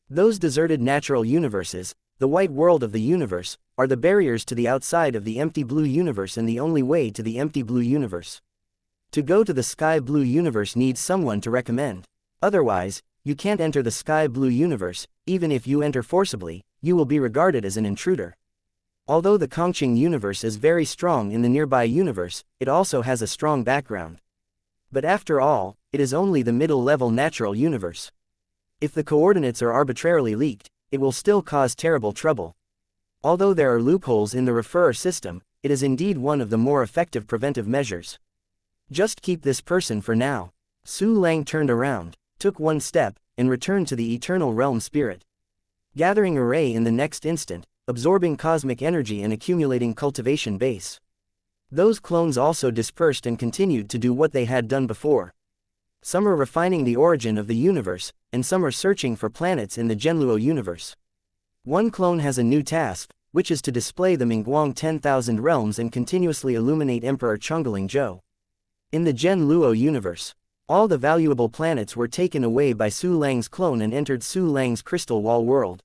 Those deserted natural universes, the white world of the universe, are the barriers to the outside of the empty blue universe and the only way to the empty blue universe. To go to the sky blue universe needs someone to recommend. Otherwise, you can't enter the sky blue universe. Even if you enter forcibly, you will be regarded as an intruder. Although the Kongqing universe is very strong in the nearby universe, it also has a strong background. But after all, it is only the middle-level natural universe. If the coordinates are arbitrarily leaked, it will still cause terrible trouble. Although there are loopholes in the referrer system, it is indeed one of the more effective preventive measures. Just keep this person for now. Su Lang turned around, took one step, and returned to the eternal realm spirit. Gathering array in the next instant, absorbing cosmic energy and accumulating cultivation base. Those clones also dispersed and continued to do what they had done before. Some are refining the origin of the universe, and some are searching for planets in the Zhenluo universe. One clone has a new task, which is to display the Mingguang 10,000 realms and continuously illuminate Emperor Chongling Zhou. In the Zhenluo universe, all the valuable planets were taken away by Su Lang's clone and entered Su Lang's crystal wall world.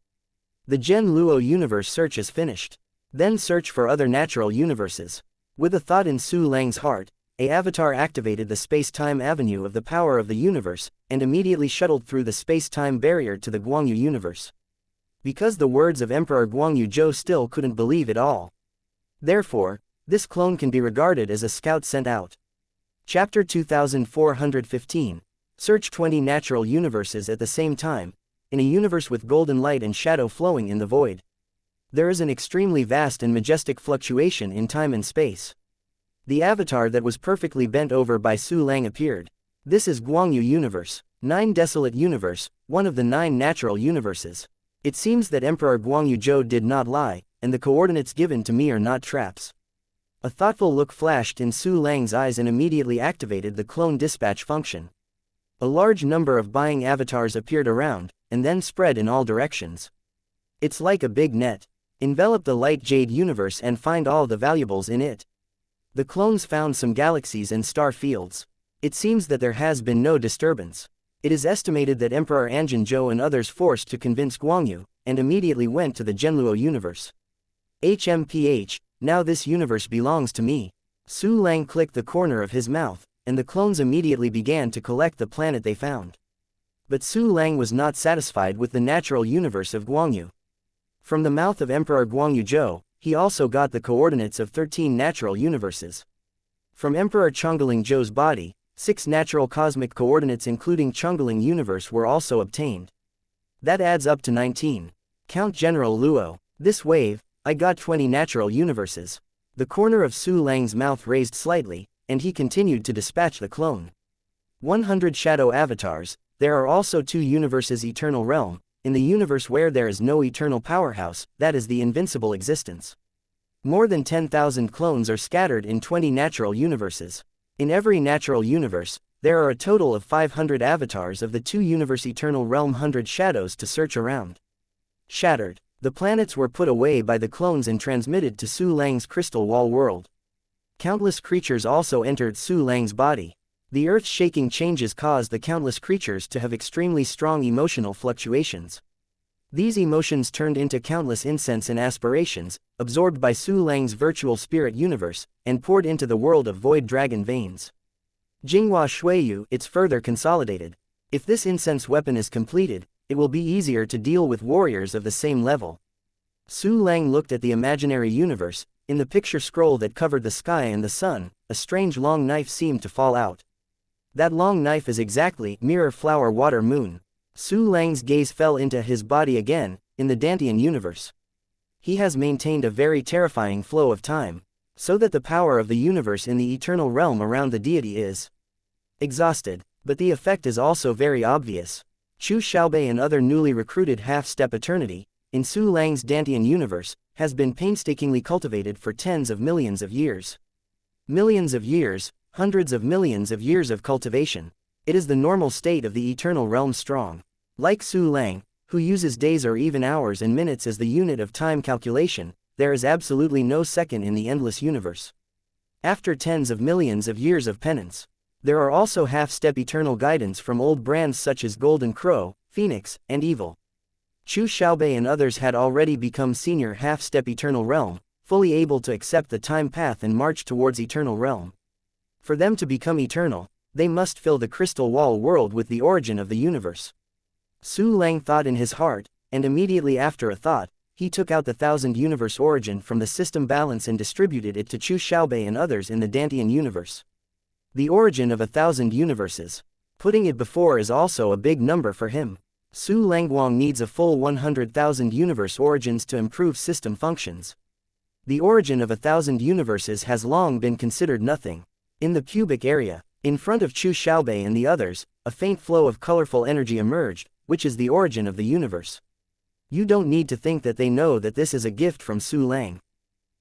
The Zhenluo universe search is finished. Then search for other natural universes. With a thought in Su Lang's heart, a avatar activated the space-time avenue of the power of the universe, and immediately shuttled through the space-time barrier to the Guangyu universe. Because the words of Emperor Guangyu Zhou still couldn't believe it all. Therefore, this clone can be regarded as a scout sent out. Chapter 2415. Search 20 natural universes at the same time, in a universe with golden light and shadow flowing in the void. There is an extremely vast and majestic fluctuation in time and space. The avatar that was perfectly bent over by Su Lang appeared. This is Guangyu Universe, 9 Desolate Universe, one of the 9 natural universes. It seems that Emperor Guangyu Zhou did not lie, and the coordinates given to me are not traps. A thoughtful look flashed in Su Lang's eyes and immediately activated the clone dispatch function. A large number of buying avatars appeared around, and then spread in all directions. It's like a big net. Envelop the light jade universe and find all the valuables in it. The clones found some galaxies and star fields. It seems that there has been no disturbance. It is estimated that Emperor Anjin Zhou and others forced to convince Guangyu, and immediately went to the Zhenluo universe. HMPH, now this universe belongs to me. Su Lang clicked the corner of his mouth, and the clones immediately began to collect the planet they found. But Su Lang was not satisfied with the natural universe of Guangyu. From the mouth of Emperor Guangyu Zhou, he also got the coordinates of 13 natural universes. From Emperor Chongling Zhou's body, 6 natural cosmic coordinates including Chongling universe were also obtained. That adds up to 19. Count General Luo, this wave, I got 20 natural universes. The corner of Su Lang's mouth raised slightly, and he continued to dispatch the clone. 100 shadow avatars, there are also 2 universes eternal realm, in the universe where there is no eternal powerhouse, that is the invincible existence. More than 10,000 clones are scattered in 20 natural universes. In every natural universe, there are a total of 500 avatars of the 2 universe eternal realm 100 shadows to search around. Shattered. The planets were put away by the clones and transmitted to Su Lang's crystal wall world. Countless creatures also entered Su Lang's body. The earth-shaking changes caused the countless creatures to have extremely strong emotional fluctuations. These emotions turned into countless incense and aspirations, absorbed by Su Lang's virtual spirit universe, and poured into the world of void dragon veins. Jinghua Shuiyu, it's further consolidated. If this incense weapon is completed, it will be easier to deal with warriors of the same level. Su Lang looked at the imaginary universe. In the picture scroll that covered the sky and the sun, a strange long knife seemed to fall out. That long knife is exactly mirror flower water moon. Su Lang's gaze fell into his body again, in the Dantian universe. He has maintained a very terrifying flow of time, so that the power of the universe in the eternal realm around the deity is exhausted, but the effect is also very obvious. Chu Xiaobei and other newly recruited half-step eternity, in Su Lang's Dantian universe, has been painstakingly cultivated for tens of millions of years. Millions of years, hundreds of millions of years of cultivation. It is the normal state of the eternal realm strong. Like Su Lang, who uses days or even hours and minutes as the unit of time calculation, there is absolutely no second in the endless universe. After tens of millions of years of penance, there are also half-step eternal guidance from old brands such as Golden Crow, Phoenix, and Evil. Chu Xiaobei and others had already become senior half-step eternal realm, fully able to accept the time path and march towards eternal realm. For them to become eternal, they must fill the crystal wall world with the origin of the universe. Su Lang thought in his heart, and immediately after a thought, he took out the 1000 universe origin from the system balance and distributed it to Chu Xiaobei and others in the Dantian universe. The origin of 1000 universes. Putting it before is also a big number for him. Su Langguang needs a full 100,000 universe origins to improve system functions. The origin of 1000 universes has long been considered nothing. In the cubic area, in front of Chu Xiaobei and the others, a faint flow of colorful energy emerged, which is the origin of the universe. You don't need to think that they know that this is a gift from Su Lang.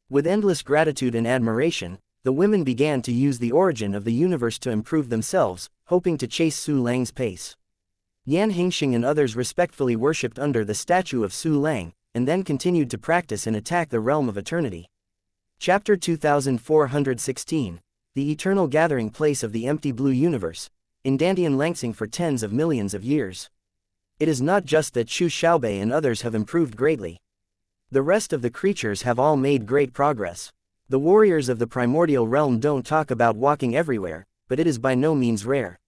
With endless gratitude and admiration, the women began to use the origin of the universe to improve themselves, hoping to chase Su Lang's pace. Yan Hingxing and others respectfully worshipped under the statue of Su Lang, and then continued to practice and attack the realm of eternity. Chapter 2416. The eternal gathering place of the empty blue universe, in Dantian Langsing for tens of millions of years. It is not just that Chu Xiaobei and others have improved greatly. The rest of the creatures have all made great progress. The warriors of the primordial realm don't talk about walking everywhere, but it is by no means rare.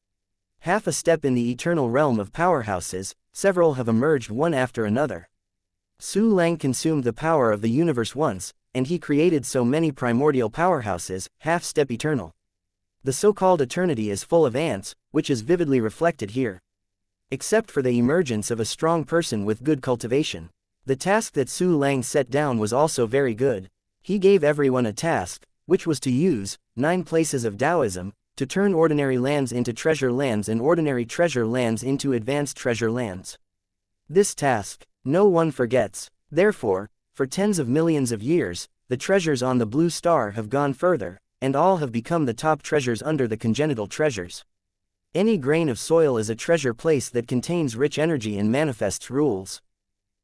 Half a step in the eternal realm of powerhouses, several have emerged one after another. Su Lang consumed the power of the universe once, and he created so many primordial powerhouses, half-step eternal. The so-called eternity is full of ants, which is vividly reflected here. Except for the emergence of a strong person with good cultivation. The task that Su Lang set down was also very good. He gave everyone a task, which was to use 9 places of Taoism, to turn ordinary lands into treasure lands and ordinary treasure lands into advanced treasure lands. This task, no one forgets. Therefore, for tens of millions of years, the treasures on the blue star have gone further, and all have become the top treasures under the congenital treasures. Any grain of soil is a treasure place that contains rich energy and manifests rules.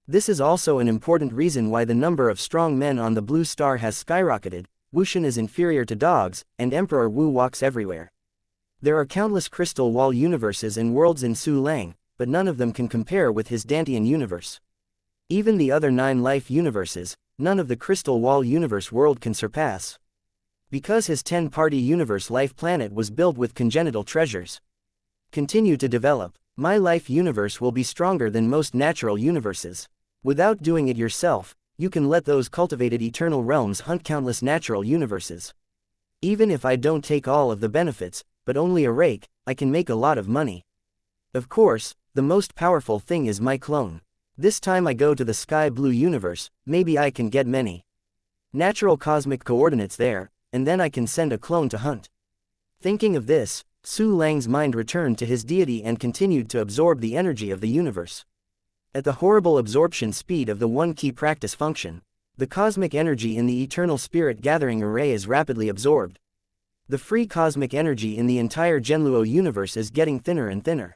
This is also an important reason why the number of strong men on the blue star has skyrocketed. Wuxian is inferior to dogs, and Emperor Wu walks everywhere. There are countless crystal wall universes and worlds in Su Lang, but none of them can compare with his Dantian universe. Even the other 9 life universes, none of the crystal wall universe world can surpass. Because his 10-party universe life planet was built with congenital treasures. Continue to develop. My life universe will be stronger than most natural universes. Without doing it yourself, you can let those cultivated eternal realms hunt countless natural universes. Even if I don't take all of the benefits, but only a rake, I can make a lot of money. Of course, the most powerful thing is my clone. This time I go to the sky blue universe, maybe I can get many natural cosmic coordinates there, and then I can send a clone to hunt. Thinking of this, Su Lang's mind returned to his deity and continued to absorb the energy of the universe. At the horrible absorption speed of the one key practice function, the cosmic energy in the eternal spirit gathering array is rapidly absorbed. The free cosmic energy in the entire Genluo universe is getting thinner and thinner.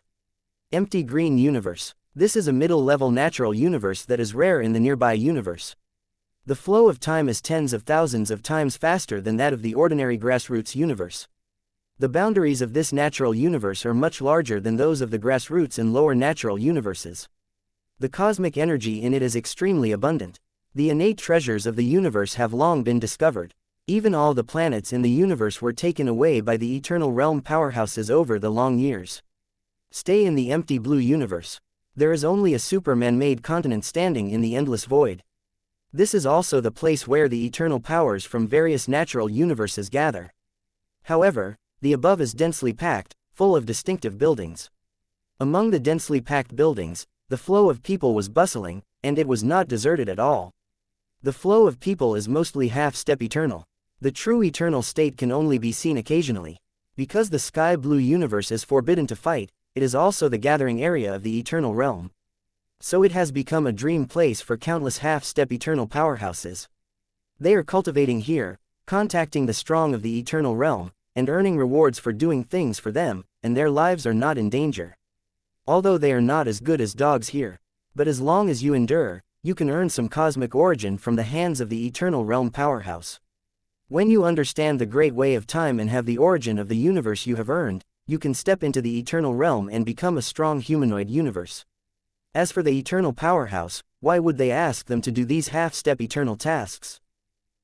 Empty green universe. This is a middle-level natural universe that is rare in the nearby universe. The flow of time is tens of thousands of times faster than that of the ordinary grassroots universe. The boundaries of this natural universe are much larger than those of the grassroots and lower natural universes. The cosmic energy in it is extremely abundant. The innate treasures of the universe have long been discovered. Even all the planets in the universe were taken away by the eternal realm powerhouses over the long years. Stay in the empty blue universe. There is only a Superman-made continent standing in the endless void. This is also the place where the eternal powers from various natural universes gather. However, the above is densely packed, full of distinctive buildings. Among the densely packed buildings, the flow of people was bustling, and it was not deserted at all. The flow of people is mostly half-step eternal. The true eternal state can only be seen occasionally. Because the sky blue universe is forbidden to fight, it is also the gathering area of the eternal realm. So it has become a dream place for countless half-step eternal powerhouses. They are cultivating here, contacting the strong of the eternal realm, and earning rewards for doing things for them, and their lives are not in danger. Although they are not as good as dogs here. But as long as you endure, you can earn some cosmic origin from the hands of the eternal realm powerhouse. When you understand the great way of time and have the origin of the universe you have earned, you can step into the eternal realm and become a strong humanoid universe. As for the eternal powerhouse, why would they ask them to do these half-step eternal tasks?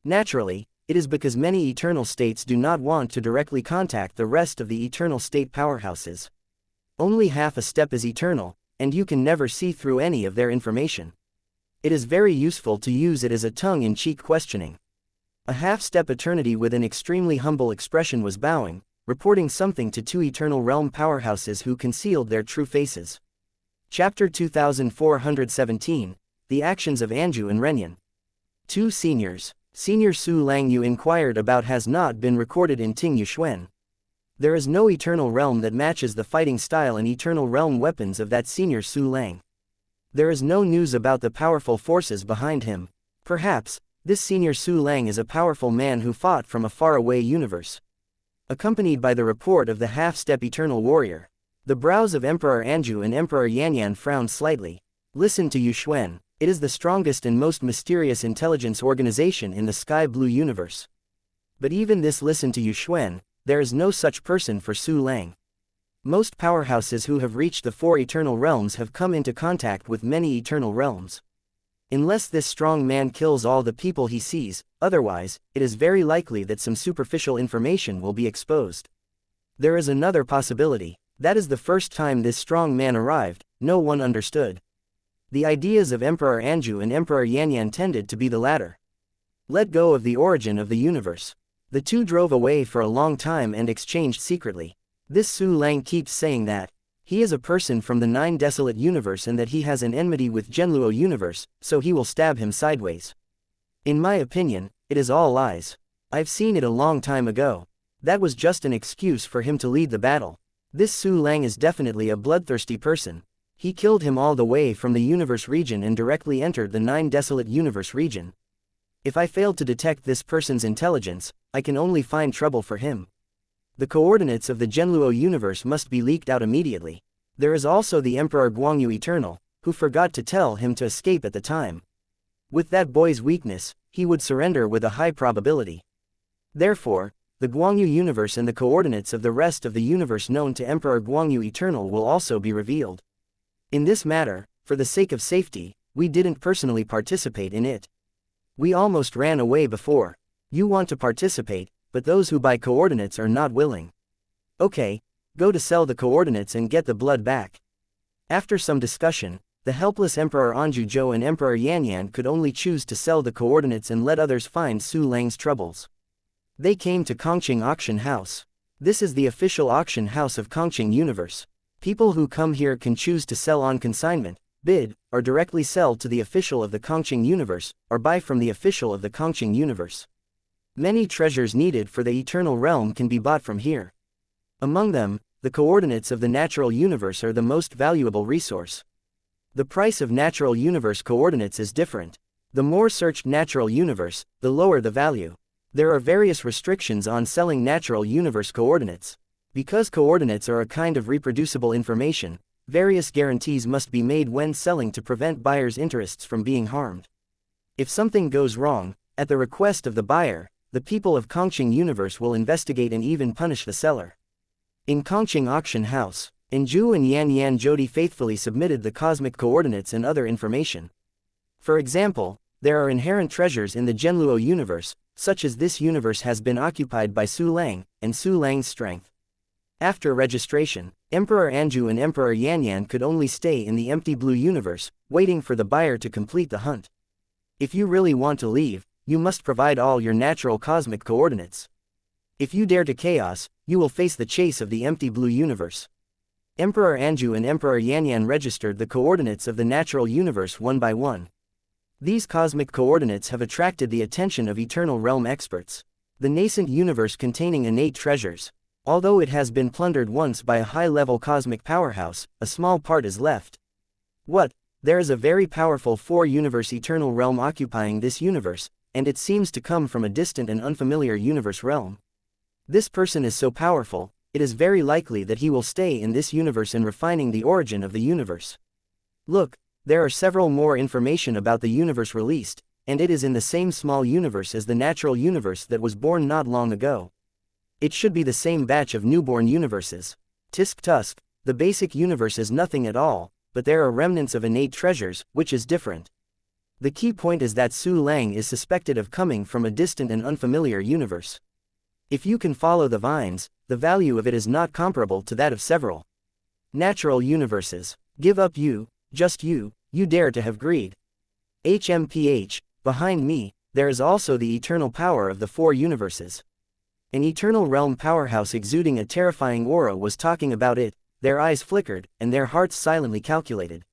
Naturally, it is because many eternal states do not want to directly contact the rest of the eternal state powerhouses. Only half a step is eternal, and you can never see through any of their information. It is very useful to use it as a tongue-in-cheek questioning. A half-step eternity with an extremely humble expression was bowing, reporting something to 2 eternal realm powerhouses who concealed their true faces. Chapter 2417, The Actions of Anju and Renyan. 2 seniors. Senior Su Lang you inquired about has not been recorded in Ting Yuxuan. There is no eternal realm that matches the fighting style and eternal realm weapons of that senior Su Lang. There is no news about the powerful forces behind him. Perhaps, this senior Su Lang is a powerful man who fought from a faraway universe. Accompanied by the report of the half-step eternal warrior. The brows of Emperor Anju and Emperor Yanyan frowned slightly. Listen to Yuxuan. It is the strongest and most mysterious intelligence organization in the sky blue universe. But even this listen to Yuxuan, there is no such person for Su Lang. Most powerhouses who have reached the 4 eternal realms have come into contact with many eternal realms. Unless this strong man kills all the people he sees, otherwise, it is very likely that some superficial information will be exposed. There is another possibility. That is the first time this strong man arrived, no one understood. The ideas of Emperor Anju and Emperor Yanyan tended to be the latter. Let go of the origin of the universe. The two drove away for a long time and exchanged secretly. This Su Lang keeps saying that he is a person from the Nine Desolate Universe and that he has an enmity with Genluo Universe, so he will stab him sideways. In my opinion, it is all lies. I've seen it a long time ago. That was just an excuse for him to lead the battle. This Su Lang is definitely a bloodthirsty person. He killed him all the way from the Universe region and directly entered the Nine Desolate Universe region. If I failed to detect this person's intelligence, I can only find trouble for him. The coordinates of the Genluo universe must be leaked out immediately. There is also the Emperor Guangyu Eternal, who forgot to tell him to escape at the time. With that boy's weakness, he would surrender with a high probability. Therefore, the Guangyu universe and the coordinates of the rest of the universe known to Emperor Guangyu Eternal will also be revealed. In this matter, for the sake of safety, we didn't personally participate in it. We almost ran away before. You want to participate, but those who buy coordinates are not willing. Okay, go to sell the coordinates and get the blood back. After some discussion, the helpless Emperor Anju Zhou and Emperor Yanyan could only choose to sell the coordinates and let others find Su Lang's troubles. They came to Kongqing Auction House. This is the official auction house of Kongqing Universe. People who come here can choose to sell on consignment, bid, or directly sell to the official of the Kongqing Universe, or buy from the official of the Kongqing Universe. Many treasures needed for the Eternal Realm can be bought from here. Among them, the coordinates of the natural universe are the most valuable resource. The price of natural universe coordinates is different. The more searched natural universe, the lower the value. There are various restrictions on selling natural universe coordinates. Because coordinates are a kind of reproducible information, various guarantees must be made when selling to prevent buyers' interests from being harmed. If something goes wrong, at the request of the buyer, the people of Kongqing Universe will investigate and even punish the seller. In Kongqing Auction House, Anju and Yanyan Jodi faithfully submitted the cosmic coordinates and other information. For example, there are inherent treasures in the Genluo universe, such as this universe has been occupied by Su Lang, and Su Lang's strength. After registration, Emperor Anju and Emperor Yanyan could only stay in the empty blue universe, waiting for the buyer to complete the hunt. If you really want to leave, you must provide all your natural cosmic coordinates. If you dare to chaos, you will face the chase of the empty blue universe. Emperor Anju and Emperor Yanyan registered the coordinates of the natural universe one by one. These cosmic coordinates have attracted the attention of Eternal Realm experts. The nascent universe containing innate treasures. Although it has been plundered once by a high-level cosmic powerhouse, a small part is left. What? There is a very powerful four-universe Eternal Realm occupying this universe, and it seems to come from a distant and unfamiliar universe realm. This person is so powerful, it is very likely that he will stay in this universe in refining the origin of the universe. Look, there are several more information about the universe released, and it is in the same small universe as the natural universe that was born not long ago. It should be the same batch of newborn universes. Tisk Tusk, the basic universe is nothing at all, but there are remnants of innate treasures, which is different. The key point is that Su Lang is suspected of coming from a distant and unfamiliar universe. If you can follow the vines, the value of it is not comparable to that of several natural universes. Give up you, just you dare to have greed. HMPH, behind me, there is also the eternal power of the four universes. An Eternal Realm powerhouse exuding a terrifying aura was talking about it, their eyes flickered, and their hearts silently calculated.